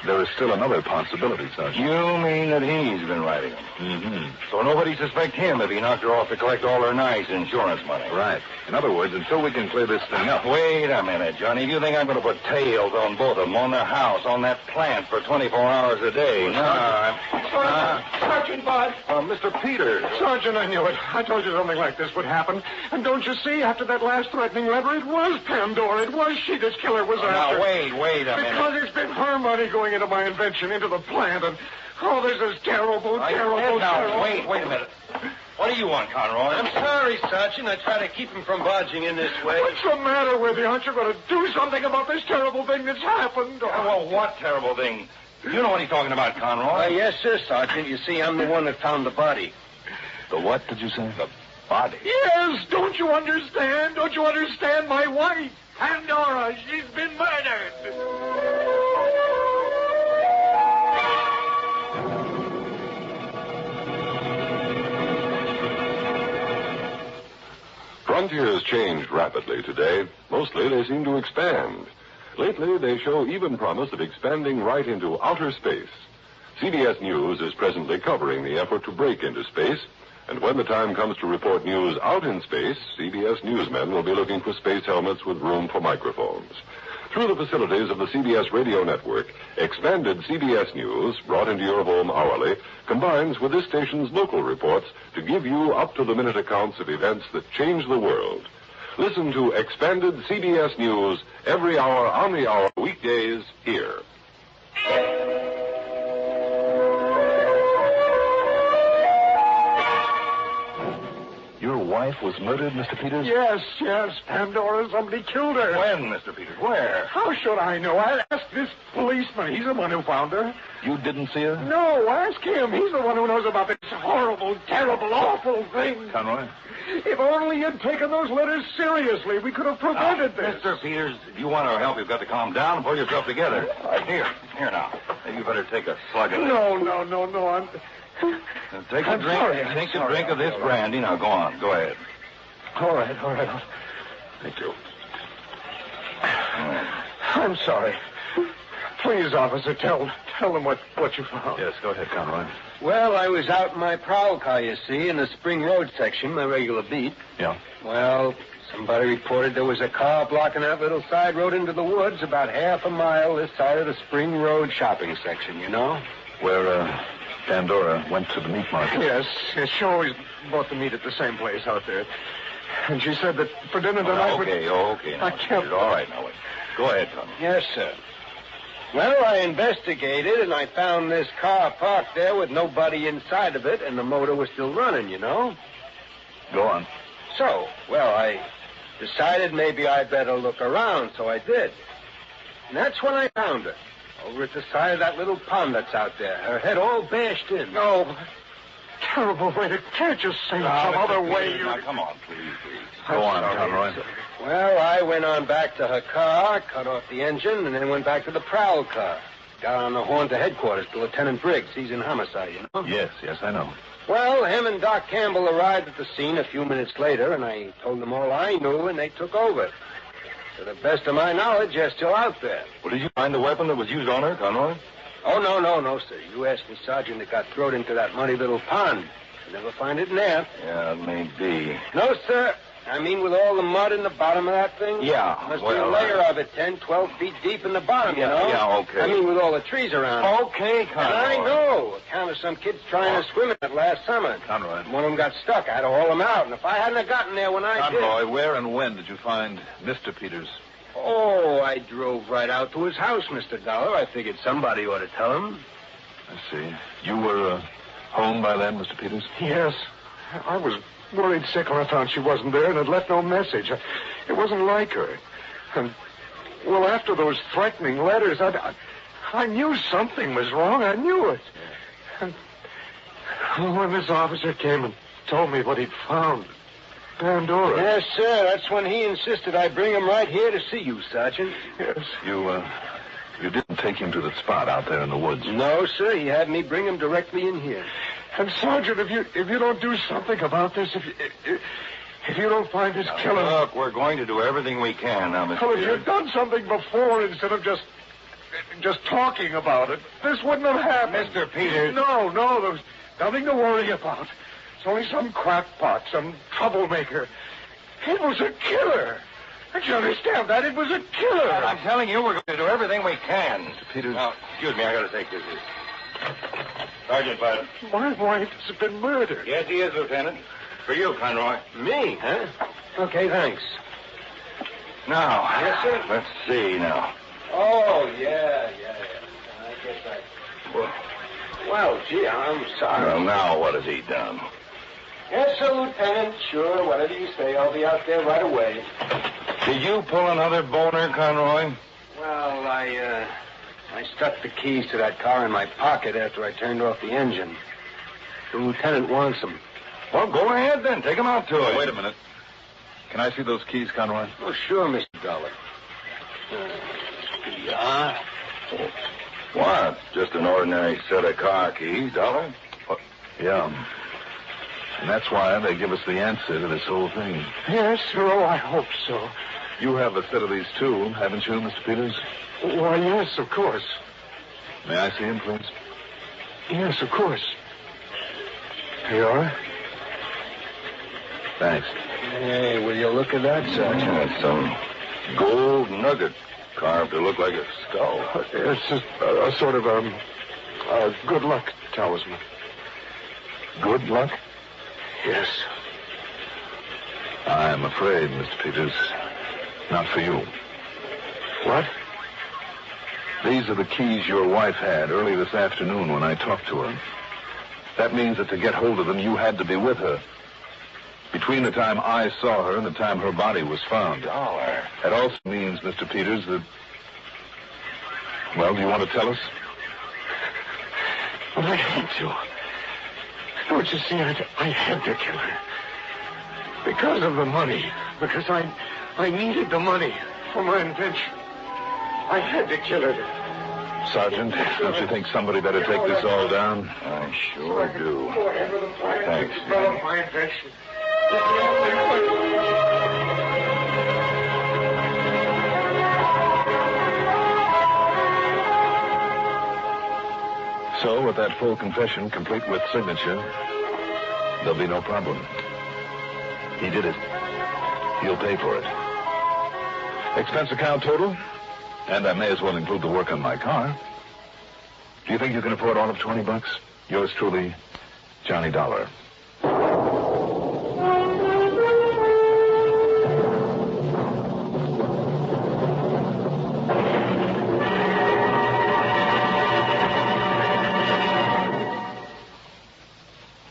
there is still another possibility, Sergeant. You mean that he's been writing them? Mm-hmm. So nobody suspect him if he knocked her off to collect all her nice insurance money? Right. In other words, until we can clear this thing up. Wait a minute, Johnny. Do you think I'm going to put tails on both of them, on their house, on that plant for 24 hours a day? Sergeant Bud. Mr. Peters. Sergeant, I knew it. I told you something like this would happen. And don't you see, after that last threatening letter, it was Pandora. It was she this killer was after. Now, wait a minute. Because it's been her money going into my invention, into the plant, and, this is terrible. Wait a minute. What do you want, Conroy? I'm sorry, Sergeant. I try to keep him from barging in this way. What's the matter with you? Aren't you going to do something about this terrible thing that's happened? Well, what terrible thing? You know what he's talking about, Conroy. Yes, sir, Sergeant. You see, I'm the one that found the body. The what, did you say? The body? Yes, don't you understand? Don't you understand? My wife, Pandora, she's been murdered. Frontiers change rapidly today. Mostly they seem to expand. Lately, they show even promise of expanding right into outer space. CBS News is presently covering the effort to break into space, and when the time comes to report news out in space, CBS newsmen will be looking for space helmets with room for microphones. Through the facilities of the CBS radio network, expanded CBS News, brought into your home hourly, combines with this station's local reports to give you up-to-the-minute accounts of events that change the world. Listen to expanded CBS News every hour on the hour, weekdays, here. Your wife was murdered, Mr. Peters? Yes. Pandora, somebody killed her. When, Mr. Peters? Where? How should I know? I'll ask this policeman. He's the one who found her. You didn't see her? No, ask him. He's the one who knows about this horrible, terrible, awful thing. Conroy? If only you'd taken those letters seriously, we could have prevented this. Mr. Peters, if you want our help, you've got to calm down and pull yourself together. Here now. Maybe you better take a slug of this. No. Take a drink. Sorry. Take a drink of this brandy. Now, go on. Go ahead. All right. Thank you. I'm sorry. Please, officer, tell them what you found. Yes, go ahead, Conroy. Well, I was out in my prowl car, you see, in the Spring Road section, my regular beat. Yeah. Well, somebody reported there was a car blocking that little side road into the woods about half a mile this side of the Spring Road shopping section, you know? Where, Pandora went to the meat market. Yes, she always bought the meat at the same place out there. And she said that for dinner tonight... Okay. I can't... All right, now, wait. Go ahead, Tom. Yes, sir. Well, I investigated, and I found this car parked there with nobody inside of it, and the motor was still running, you know? Go on. So, I decided maybe I'd better look around, so I did. And that's when I found her, over at the side of that little pond that's out there, her head all bashed in. No. Terrible way. Can't you say some other way? Now, come on, please. Go on, Conroy. Well, I went on back to her car, cut off the engine, and then went back to the prowl car. Got on the horn to headquarters to Lieutenant Briggs. He's in homicide, you know? Yes, I know. Well, him and Doc Campbell arrived at the scene a few minutes later, and I told them all I knew, and they took over. To the best of my knowledge, they're still out there. Well, did you find the weapon that was used on her, Conroy? Oh, no, sir. You asked the sergeant that got thrown into that muddy little pond. You'll never find it in there. Yeah, it may be. No, sir. I mean, with all the mud in the bottom of that thing? Yeah, Must be a layer of it 10, 12 feet deep in the bottom, you know? Yeah, okay. I mean, with all the trees around it. Okay, Conroy. And I know. Account of some kids trying to swim in it last summer. Conroy. One of them got stuck. I had to haul him out. And if I hadn't have gotten there when I did... Conroy, where and when did you find Mr. Peters? Oh, I drove right out to his house, Mr. Dollar. I figured somebody ought to tell him. I see. You were home by then, Mr. Peters? Yes. I was worried sick when I found she wasn't there and had left no message. It wasn't like her. And, well, after those threatening letters, I knew something was wrong. I knew it. And when this officer came and told me what he'd found, Pandora. Yes, sir. That's when he insisted I bring him right here to see you, Sergeant. Yes. You didn't take him to the spot out there in the woods? No, sir. He had me bring him directly in here. And, Sergeant, if you don't do something about this, if you don't find this killer... Look, we're going to do everything we can now, Mr. Well, if Peters. you'd done something before instead of just talking about it, this wouldn't have happened. Mr. Peters. No, there's nothing to worry about. It's only some crackpot, some troublemaker. It was a killer. Don't you understand that? It was a killer. I'm telling you, we're going to do everything we can. Mr. Peters. Now, excuse me, I got to take this. Sergeant Biden. My wife has been murdered. Yes, he is, Lieutenant. For you, Conroy. Me, huh? Okay, thanks. Now. Yes, sir? Let's see now. Oh, yeah. I guess Well, gee, I'm sorry. Well, now what has he done? Yes, sir, Lieutenant. Sure, whatever you say. I'll be out there right away. Did you pull another boner, Conroy? Well, I stuck the keys to that car in my pocket after I turned off the engine. The lieutenant wants them. Well, go ahead then. Take them out to him. Wait a minute. Can I see those keys, Conroy? Oh, sure, Mr. Dollar. Yeah. What? Just an ordinary set of car keys, Dollar? Yeah. And that's why they give us the answer to this whole thing. Yes, sir. Oh, I hope so. You have a set of these, too, haven't you, Mr. Peters? Why, yes, of course. May I see him, please? Yes, of course. Here you are. Thanks. Hey, will you look at that, Sergeant? That's some gold nugget carved to look like a skull. It's just a sort of a good luck talisman. Good luck? Yes. I'm afraid, Mr. Peters, not for you. What? These are the keys your wife had early this afternoon when I talked to her. That means that to get hold of them, you had to be with her. Between the time I saw her and the time her body was found. Dollar. That also means, Mr. Peters, that... Well, do you want to tell us? Well, I had to. Don't you see, I had to kill her. Because of the money. Because I needed the money for my invention. I had to kill her. Sergeant, don't you think somebody better take this all down? I sure do. Thanks, Develop my invention. So, with that full confession complete with signature, there'll be no problem. He did it. He'll pay for it. Expense account total? And I may as well include the work on my car. Do you think you can afford all of $20? Yours truly, Johnny Dollar.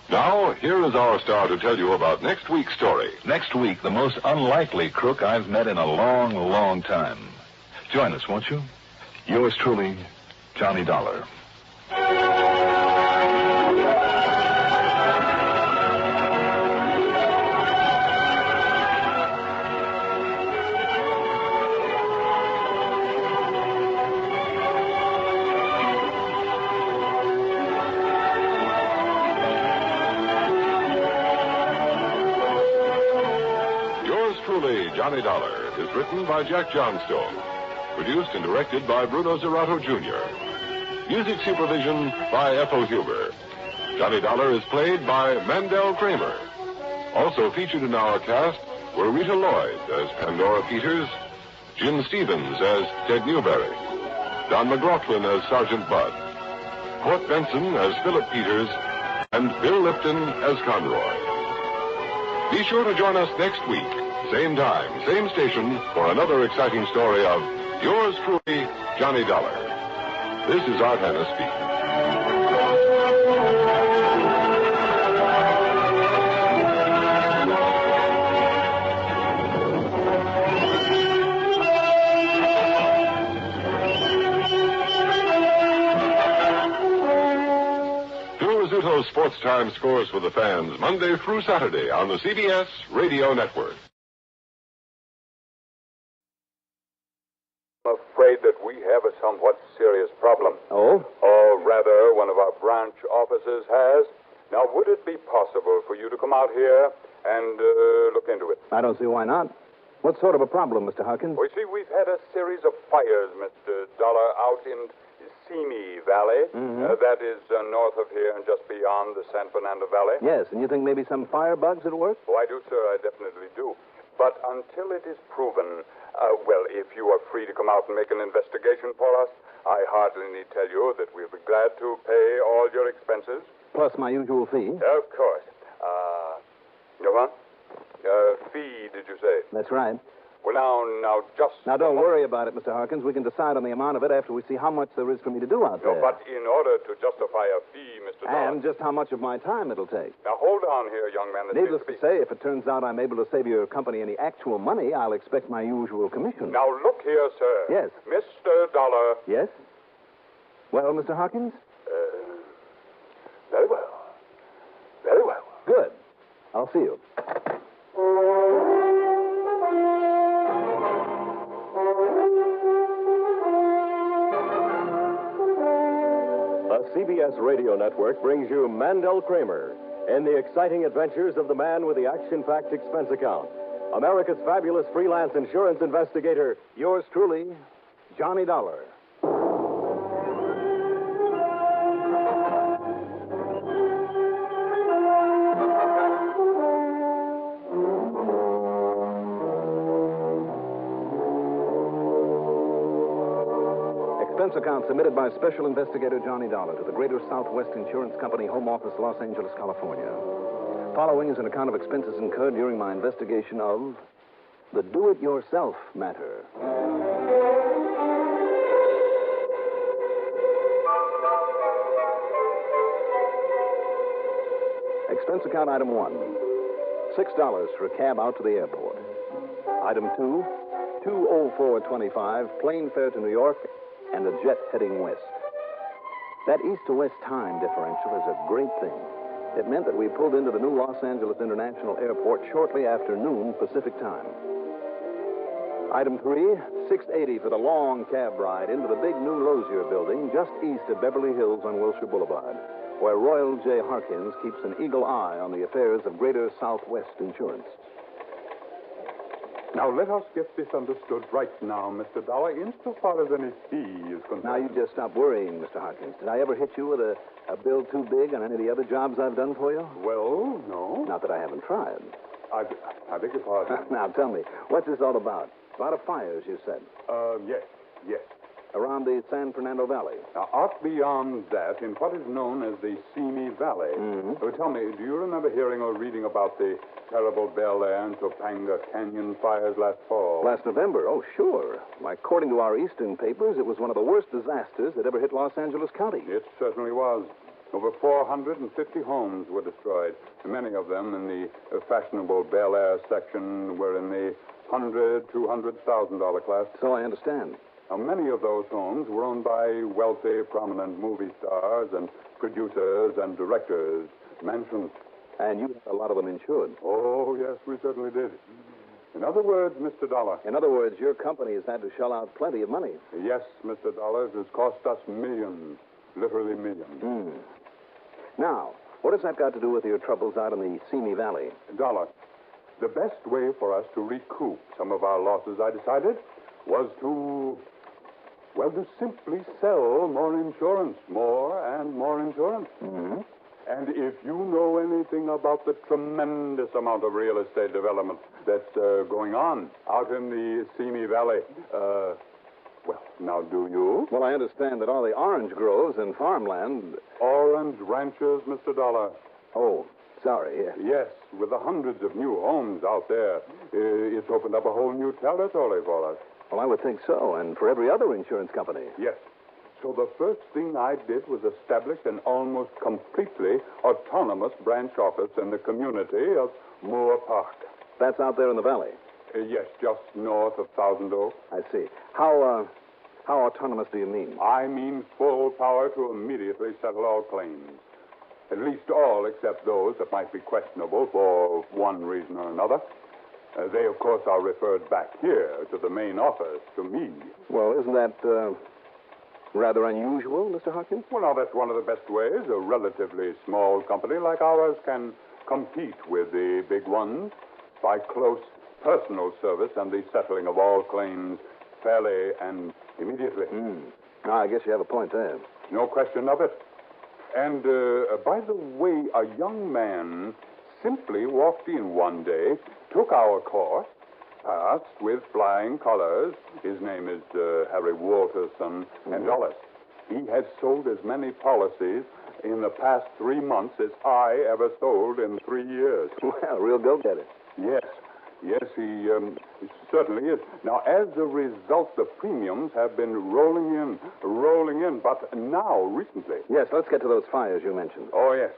Now, here is our star to tell you about next week's story. Next week, the most unlikely crook I've met in a long, long time. Join us, won't you? Yours truly, Johnny Dollar. Yours truly, Johnny Dollar. is written by Jack Johnstone. Produced and directed by Bruno Zerato Jr. Music supervision by Ethel Huber. Johnny Dollar is played by Mandel Kramer. Also featured in our cast were Rita Lloyd as Pandora Peters, Jim Stevens as Ted Newberry, Don McLaughlin as Sergeant Bud, Court Benson as Philip Peters, and Bill Lipton as Conroy. Be sure to join us next week, same time, same station, for another exciting story of yours truly, Johnny Dollar. This is Art Hanna speaking. Rizzuto's Sports Time scores for the fans Monday through Saturday on the CBS Radio Network. I'm afraid that we have a somewhat serious problem. Oh? Or rather, one of our branch offices has. Now, would it be possible for you to come out here and look into it? I don't see why not. What sort of a problem, Mr. Hawkins? Well, you see, we've had a series of fires, Mr. Dollar, out in Simi Valley. Mm-hmm. That is north of here and just beyond the San Fernando Valley. Yes, and you think maybe some firebugs at work? Oh, I do, sir. I definitely do. But until it is proven, well, if you are free to come out and make an investigation for us, I hardly need tell you that we'll be glad to pay all your expenses. Plus my usual fee? Of course. You know what? Fee, did you say? That's right. Well, now, just... Now, don't worry about it, Mr. Hawkins. We can decide on the amount of it after we see how much there is for me to do out there. No, but in order to justify a fee, Mr. Dollar... And just how much of my time it'll take. Now, hold on here, young man. Needless to say, if it turns out I'm able to save your company any actual money, I'll expect my usual commission. Now, look here, sir. Yes? Mr. Dollar... Yes? Well, Mr. Hawkins? Very well. Very well. Good. I'll see you. The CBS Radio Network brings you Mandel Kramer in the exciting adventures of the man with the action-packed expense account. America's fabulous freelance insurance investigator, yours truly, Johnny Dollar. Expense account submitted by Special Investigator Johnny Dollar to the Greater Southwest Insurance Company, Home Office, Los Angeles, California. Following is an account of expenses incurred during my investigation of the do-it-yourself matter. Expense account item 1, $6 for a cab out to the airport. Item 2, $204.25, plane fare to New York, and a jet heading west. That east to west time differential is a great thing. It meant that we pulled into the new Los Angeles International Airport shortly after noon Pacific time. Item 3, $6.80 for the long cab ride into the big new Lozier building just east of Beverly Hills on Wilshire Boulevard, where Royal J. Harkins keeps an eagle eye on the affairs of Greater Southwest Insurance. Now, let us get this understood right now, Mr. Dollar, insofar as any fee is concerned. Now, you just stop worrying, Mr. Harkins. Did I ever hit you with a bill too big on any of the other jobs I've done for you? Well, no. Not that I haven't tried. I beg your pardon. Now, tell me, what's this all about? A lot of fires, you said. Yes. Around the San Fernando Valley. Now, out beyond that, in what is known as the Simi Valley. Mm-hmm. Tell me, do you remember hearing or reading about the terrible Bel Air and Topanga Canyon fires last fall? Last November? Oh, sure. According to our eastern papers, it was one of the worst disasters that ever hit Los Angeles County. It certainly was. Over 450 homes were destroyed. Many of them in the fashionable Bel Air section were in the $100,000 to $200,000 class. So I understand. Now, many of those homes were owned by wealthy, prominent movie stars and producers and directors, mansions. And you had a lot of them insured. Oh, yes, we certainly did. In other words, Mr. Dollar. In other words, your company has had to shell out plenty of money. Yes, Mr. Dollar. It has cost us millions, literally millions. Now, what has that got to do with your troubles out in the Simi Valley? Dollar, The best way for us to recoup some of our losses, I decided, was to simply sell more insurance. More and more insurance. Mm-hmm. And if you know anything about the tremendous amount of real estate development that's going on out in the Simi Valley, now do you? Well, I understand that all the orange groves and farmland... Orange ranches, Mr. Dollar. Oh, sorry. Yes, with the hundreds of new homes out there, it's opened up a whole new territory for us. Well, I would think so, and for every other insurance company. Yes. So the first thing I did was establish an almost completely autonomous branch office in the community of Moore Park. That's out there in the valley? Yes, just north of Thousand Oaks. I see. How autonomous do you mean? I mean full power to immediately settle all claims. At least all except those that might be questionable for one reason or another. They, of course, are referred back here to the main office, to me. Well, isn't that rather unusual, Mr. Hopkins? Well, now, that's one of the best ways a relatively small company like ours can compete with the big ones by close personal service and the settling of all claims fairly and immediately. I guess you have a point there. No question of it. And, by the way, a young man simply walked in one day, took our course, passed with flying colors. His name is Harry Walterson and Dulles. He has sold as many policies in the past 3 months as I ever sold in 3 years. Well, real go-getter. Yes. Yes, he certainly is. Now, as a result, the premiums have been rolling in, but now, recently. Yes, let's get to those fires you mentioned. Oh, yes.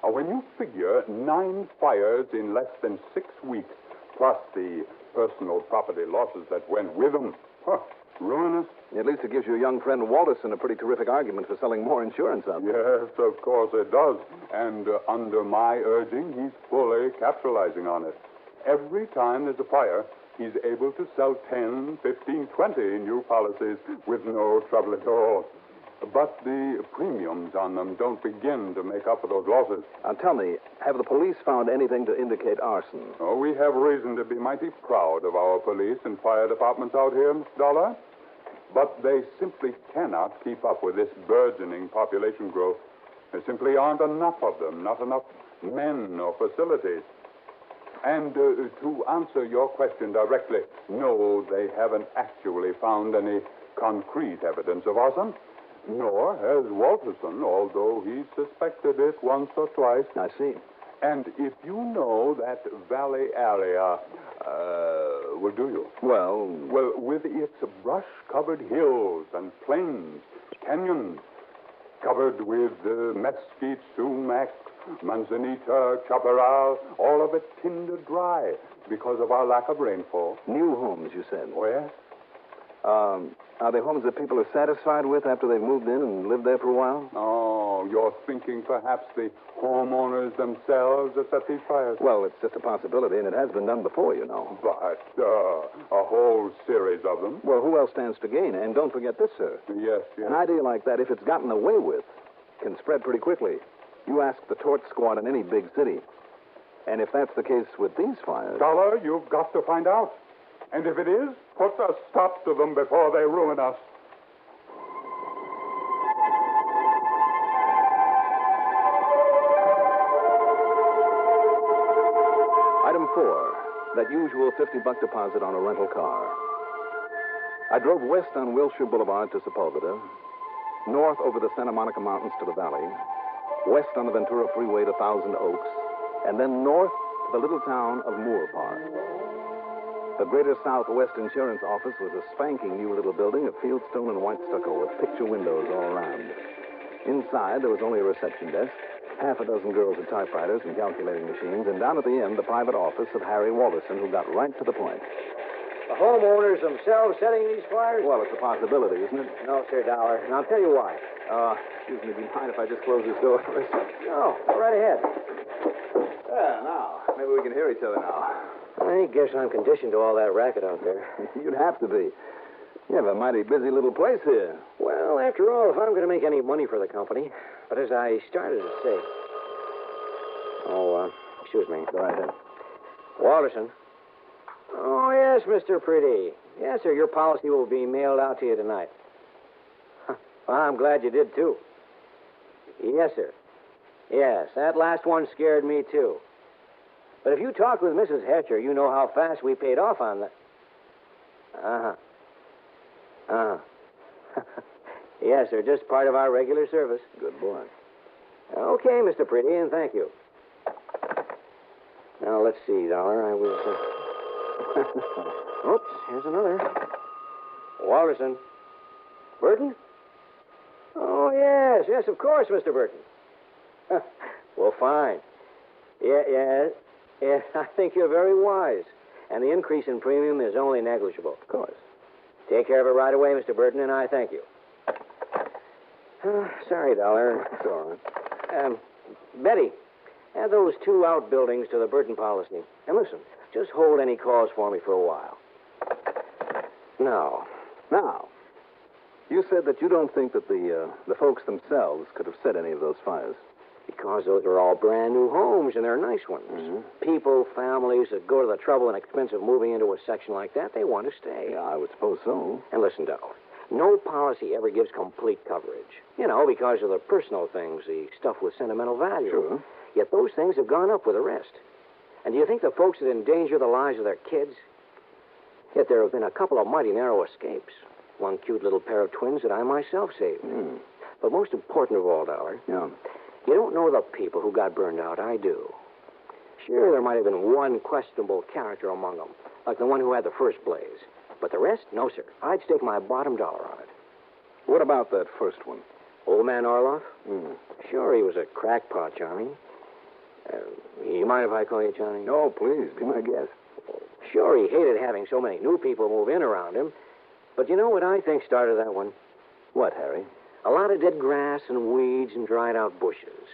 When you figure 9 fires in less than 6 weeks, plus the personal property losses that went with them, ruinous. At least it gives your young friend Walterson a pretty terrific argument for selling more insurance out there. Yes, of course it does. And under my urging, he's fully capitalizing on it. Every time there's a fire, he's able to sell 10, 15, 20 new policies with no trouble at all. But the premiums on them don't begin to make up for those losses. Now, tell me, have the police found anything to indicate arson? Oh, we have reason to be mighty proud of our police and fire departments out here, Mr. Dollar. But they simply cannot keep up with this burgeoning population growth. There simply aren't enough of them, not enough men or facilities. And to answer your question directly, no, they haven't actually found any concrete evidence of arson. Nor has Walterson, although he suspected it once or twice. I see. And if you know that valley area, do you? Well, with its brush-covered hills and plains, canyons, covered with mesquite, sumac, manzanita, chaparral, all of it tinder dry because of our lack of rainfall. New homes, you said? Oh, yes. Are they homes that people are satisfied with after they've moved in and lived there for a while? Oh, you're thinking perhaps the homeowners themselves have set these fires? Well, it's just a possibility, and it has been done before, you know. But a whole series of them. Well, who else stands to gain? And don't forget this, sir. Yes. An idea like that, if it's gotten away with, can spread pretty quickly. You ask the torch squad in any big city. And if that's the case with these fires... Dollar, you've got to find out. And if it is, put a stop to them before they ruin us. Item 4, that usual $50 deposit on a rental car. I drove west on Wilshire Boulevard to Sepulveda, north over the Santa Monica Mountains to the valley, west on the Ventura Freeway to Thousand Oaks, and then north to the little town of Moore Park. The Greater Southwest Insurance Office was a spanking new little building of fieldstone and white stucco with picture windows all around. Inside, there was only a reception desk, half a dozen girls at typewriters and calculating machines, and down at the end, the private office of Harry Walterson, who got right to the point. The homeowners themselves setting these fires? Well, it's a possibility, isn't it? No, sir, Dollar. And I'll tell you why. Excuse me, do you mind if I just close this door for a second? No, go right ahead. Now, maybe we can hear each other now. I guess I'm conditioned to all that racket out there. You'd have to be. You have a mighty busy little place here. Well, after all, if I'm going to make any money for the company. But as I started to say... excuse me. Go right ahead. Walterson. Oh, yes, Mr. Pretty. Yes, sir, your policy will be mailed out to you tonight. Well, I'm glad you did, too. Yes, sir. Yes, that last one scared me, too. But if you talked with Mrs. Hatcher, you know how fast we paid off on that. Uh-huh. Uh-huh. Yes, sir, just part of our regular service. Good boy. Okay, Mr. Pretty, and thank you. Now, let's see, Dollar. I was... Oops, here's another. Walterson. Burton? Oh, yes, of course, Mr. Burton. Well, fine. Yes, I think you're very wise. And the increase in premium is only negligible. Of course. Take care of it right away, Mr. Burton, and I thank you. Sorry, Dollar. It's all right. Betty, add those 2 outbuildings to the Burton policy. And listen, just hold any calls for me for a while. Now, you said that you don't think that the folks themselves could have set any of those fires. Because those are all brand new homes, and they're nice ones. Mm-hmm. People, families that go to the trouble and expense of moving into a section like that, they want to stay. Yeah, I would suppose so. And listen, Dollar, no policy ever gives complete coverage. You know, because of the personal things, the stuff with sentimental value. Sure. Yet those things have gone up with the rest. And do you think the folks that endanger the lives of their kids? Yet there have been a couple of mighty narrow escapes. One cute little pair of twins that I myself saved. Mm. But most important of all, Dollar, Yeah. you don't know the people who got burned out. I do. Sure, there might have been one questionable character among them, like the one who had the first blaze. But the rest, no, sir. I'd stake my bottom dollar on it. What about that first one? Old man Orloff? Mm. Sure, he was a crackpot, Johnny. You mind if I call you Johnny? No, please. Be my guest. Sure, he hated having so many new people move in around him. But you know what I think started that one? What, Harry? A lot of dead grass and weeds and dried out bushes.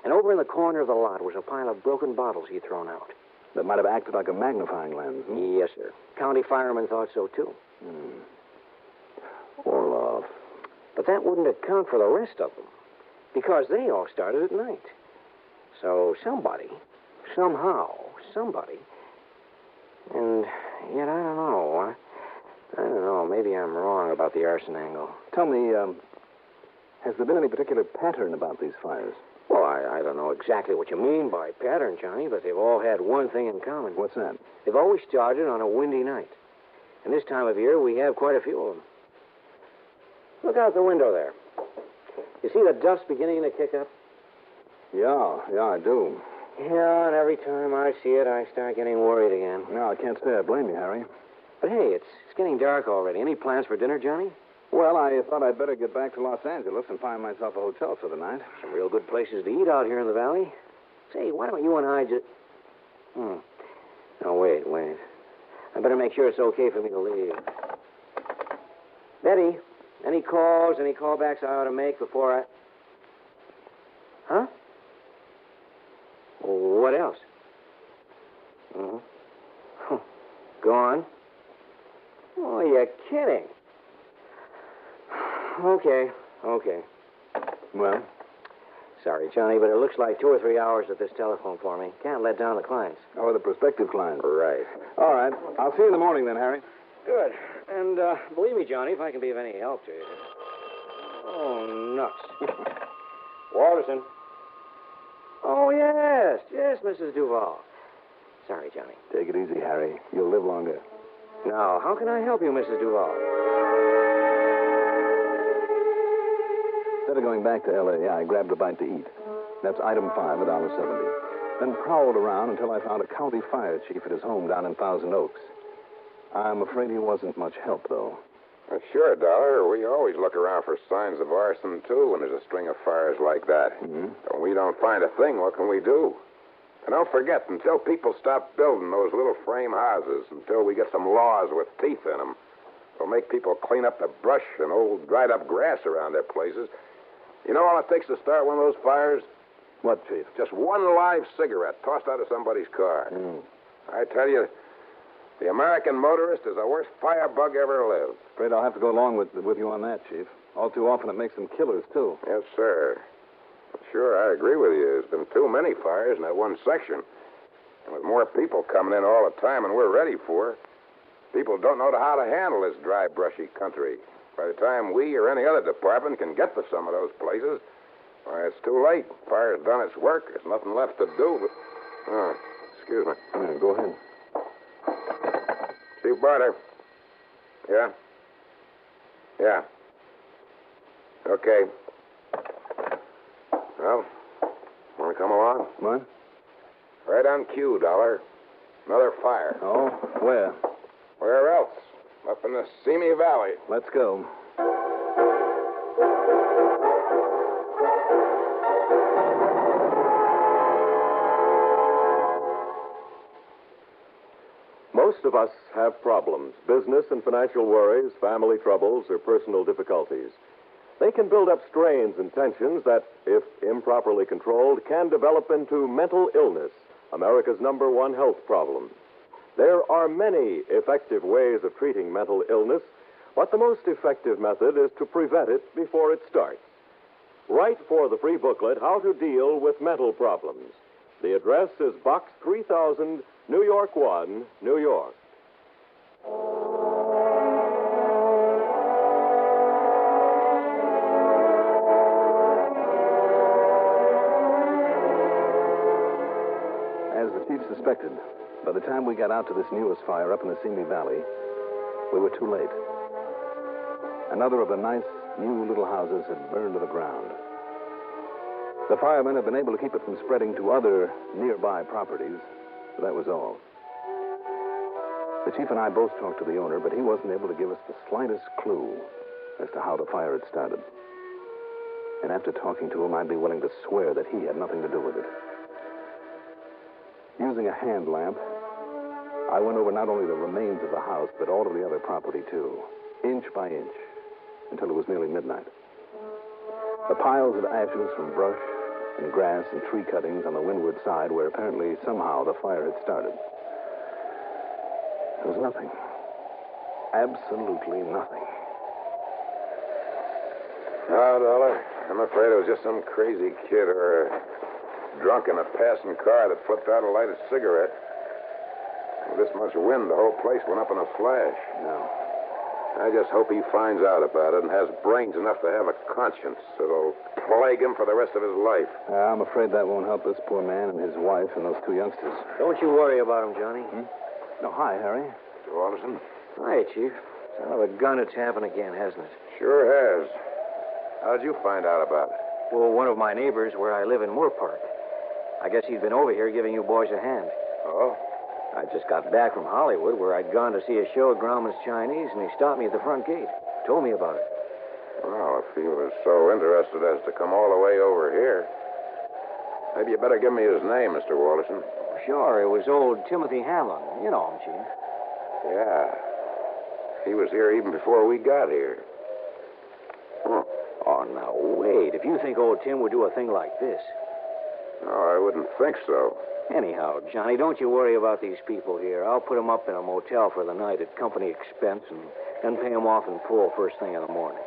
And over in the corner of the lot was a pile of broken bottles he'd thrown out. That might have acted like a magnifying lens. Hmm? Yes, sir. County firemen thought so, too. Orloff. But that wouldn't account for the rest of them, because they all started at night. So somebody, somehow, somebody... And yet I don't know. I don't know. Maybe I'm wrong about the arson angle. Tell me, has there been any particular pattern about these fires? Well, I don't know exactly what you mean by pattern, Johnny, but they've all had one thing in common. What's that? They've always started on a windy night. And this time of year, we have quite a few of them. Look out the window there. You see the dust beginning to kick up? Yeah, I do. Yeah, and every time I see it, I start getting worried again. No, I can't say I blame you, Harry. But hey, it's getting dark already. Any plans for dinner, Johnny? Well, I thought I'd better get back to Los Angeles and find myself a hotel for the night. Some real good places to eat out here in the valley. Say, why don't you and I just... Oh, wait. I better make sure it's okay for me to leave. Betty, any calls, any callbacks I ought to make before I... Huh? What else? Go on. Oh, you're kidding. Okay. Well? Sorry, Johnny, but it looks like 2 or 3 hours at this telephone for me. Can't let down the clients. Oh, the prospective clients. Right. All right. I'll see you in the morning then, Harry. Good. And believe me, Johnny, if I can be of any help to you. Oh, nuts. Walterson. Oh, yes, Mrs. Duval. Sorry, Johnny. Take it easy, Harry. You'll live longer. Now, how can I help you, Mrs. Duval? Instead of going back to L.A., I grabbed a bite to eat. That's item 5, $1.70. Then prowled around until I found a county fire chief at his home down in Thousand Oaks. I'm afraid he wasn't much help, though. Well, sure, Dollar. We always look around for signs of arson, too, when there's a string of fires like that. Mm-hmm. When we don't find a thing, what can we do? And don't forget, until people stop building those little frame houses, until we get some laws with teeth in them, will make people clean up the brush and old dried-up grass around their places. You know all it takes to start one of those fires? What, Chief? Just one live cigarette tossed out of somebody's car. I tell you, the American motorist is the worst firebug ever lived. Afraid I'll have to go along with you on that, Chief. All too often it makes them killers, too. Yes, sir. Sure, I agree with you. There's been too many fires in that one section. And with more people coming in all the time than we're ready for, people don't know how to handle this dry, brushy country. By the time we or any other department can get to some of those places, why, it's too late. Fire's done its work. There's nothing left to do but... Oh, excuse me. Yeah, go ahead. Steve Barter. Yeah? Yeah. Okay. Well, want to come along? What? Right on cue, Dollar. Another fire. Oh, where? Where else? Up in the Simi Valley. Let's go. Most of us have problems, business and financial worries, family troubles, or personal difficulties. They can build up strains and tensions that, if improperly controlled, can develop into mental illness, America's #1 health problem. There are many effective ways of treating mental illness, but the most effective method is to prevent it before it starts. Write for the free booklet, How to Deal with Mental Problems. The address is Box 3000, New York 1, New York. As the chief suspected, by the time we got out to this newest fire up in the Simi Valley, we were too late. Another of the nice, new little houses had burned to the ground. The firemen had been able to keep it from spreading to other nearby properties, but that was all. The chief and I both talked to the owner, but he wasn't able to give us the slightest clue as to how the fire had started. And after talking to him, I'd be willing to swear that he had nothing to do with it. Using a hand lamp, I went over not only the remains of the house, but all of the other property, too, inch by inch, until it was nearly midnight. The piles of ashes from brush and grass and tree cuttings on the windward side where apparently somehow the fire had started. There was nothing. Absolutely nothing. No, Dollar. I'm afraid it was just some crazy kid or a drunk in a passing car that flipped out a lighted cigarette. With this much wind, the whole place went up in a flash. No. I just hope he finds out about it and has brains enough to have a conscience that'll plague him for the rest of his life. I'm afraid that won't help this poor man and his wife and those 2 youngsters. Don't you worry about him, Johnny. Oh, hi, Harry. Mr. Walterson? Hi, Chief. Son of a gun, it's happened again, hasn't it? Sure has. How'd you find out about it? Well, one of my neighbors where I live in Moore Park. I guess he'd been over here giving you boys a hand. Oh? I just got back from Hollywood where I'd gone to see a show at Grauman's Chinese, and he stopped me at the front gate. Told me about it. Well, if he was so interested as to come all the way over here, maybe you better give me his name, Mr. Walterson. Sure, it was old Timothy Hanlon. You know him, Chief. Yeah. He was here even before we got here. Huh. Oh, now, wait. If you think old Tim would do a thing like this. No, I wouldn't think so. Anyhow, Johnny, don't you worry about these people here. I'll put them up in a motel for the night at company expense and then pay them off in full first thing in the morning.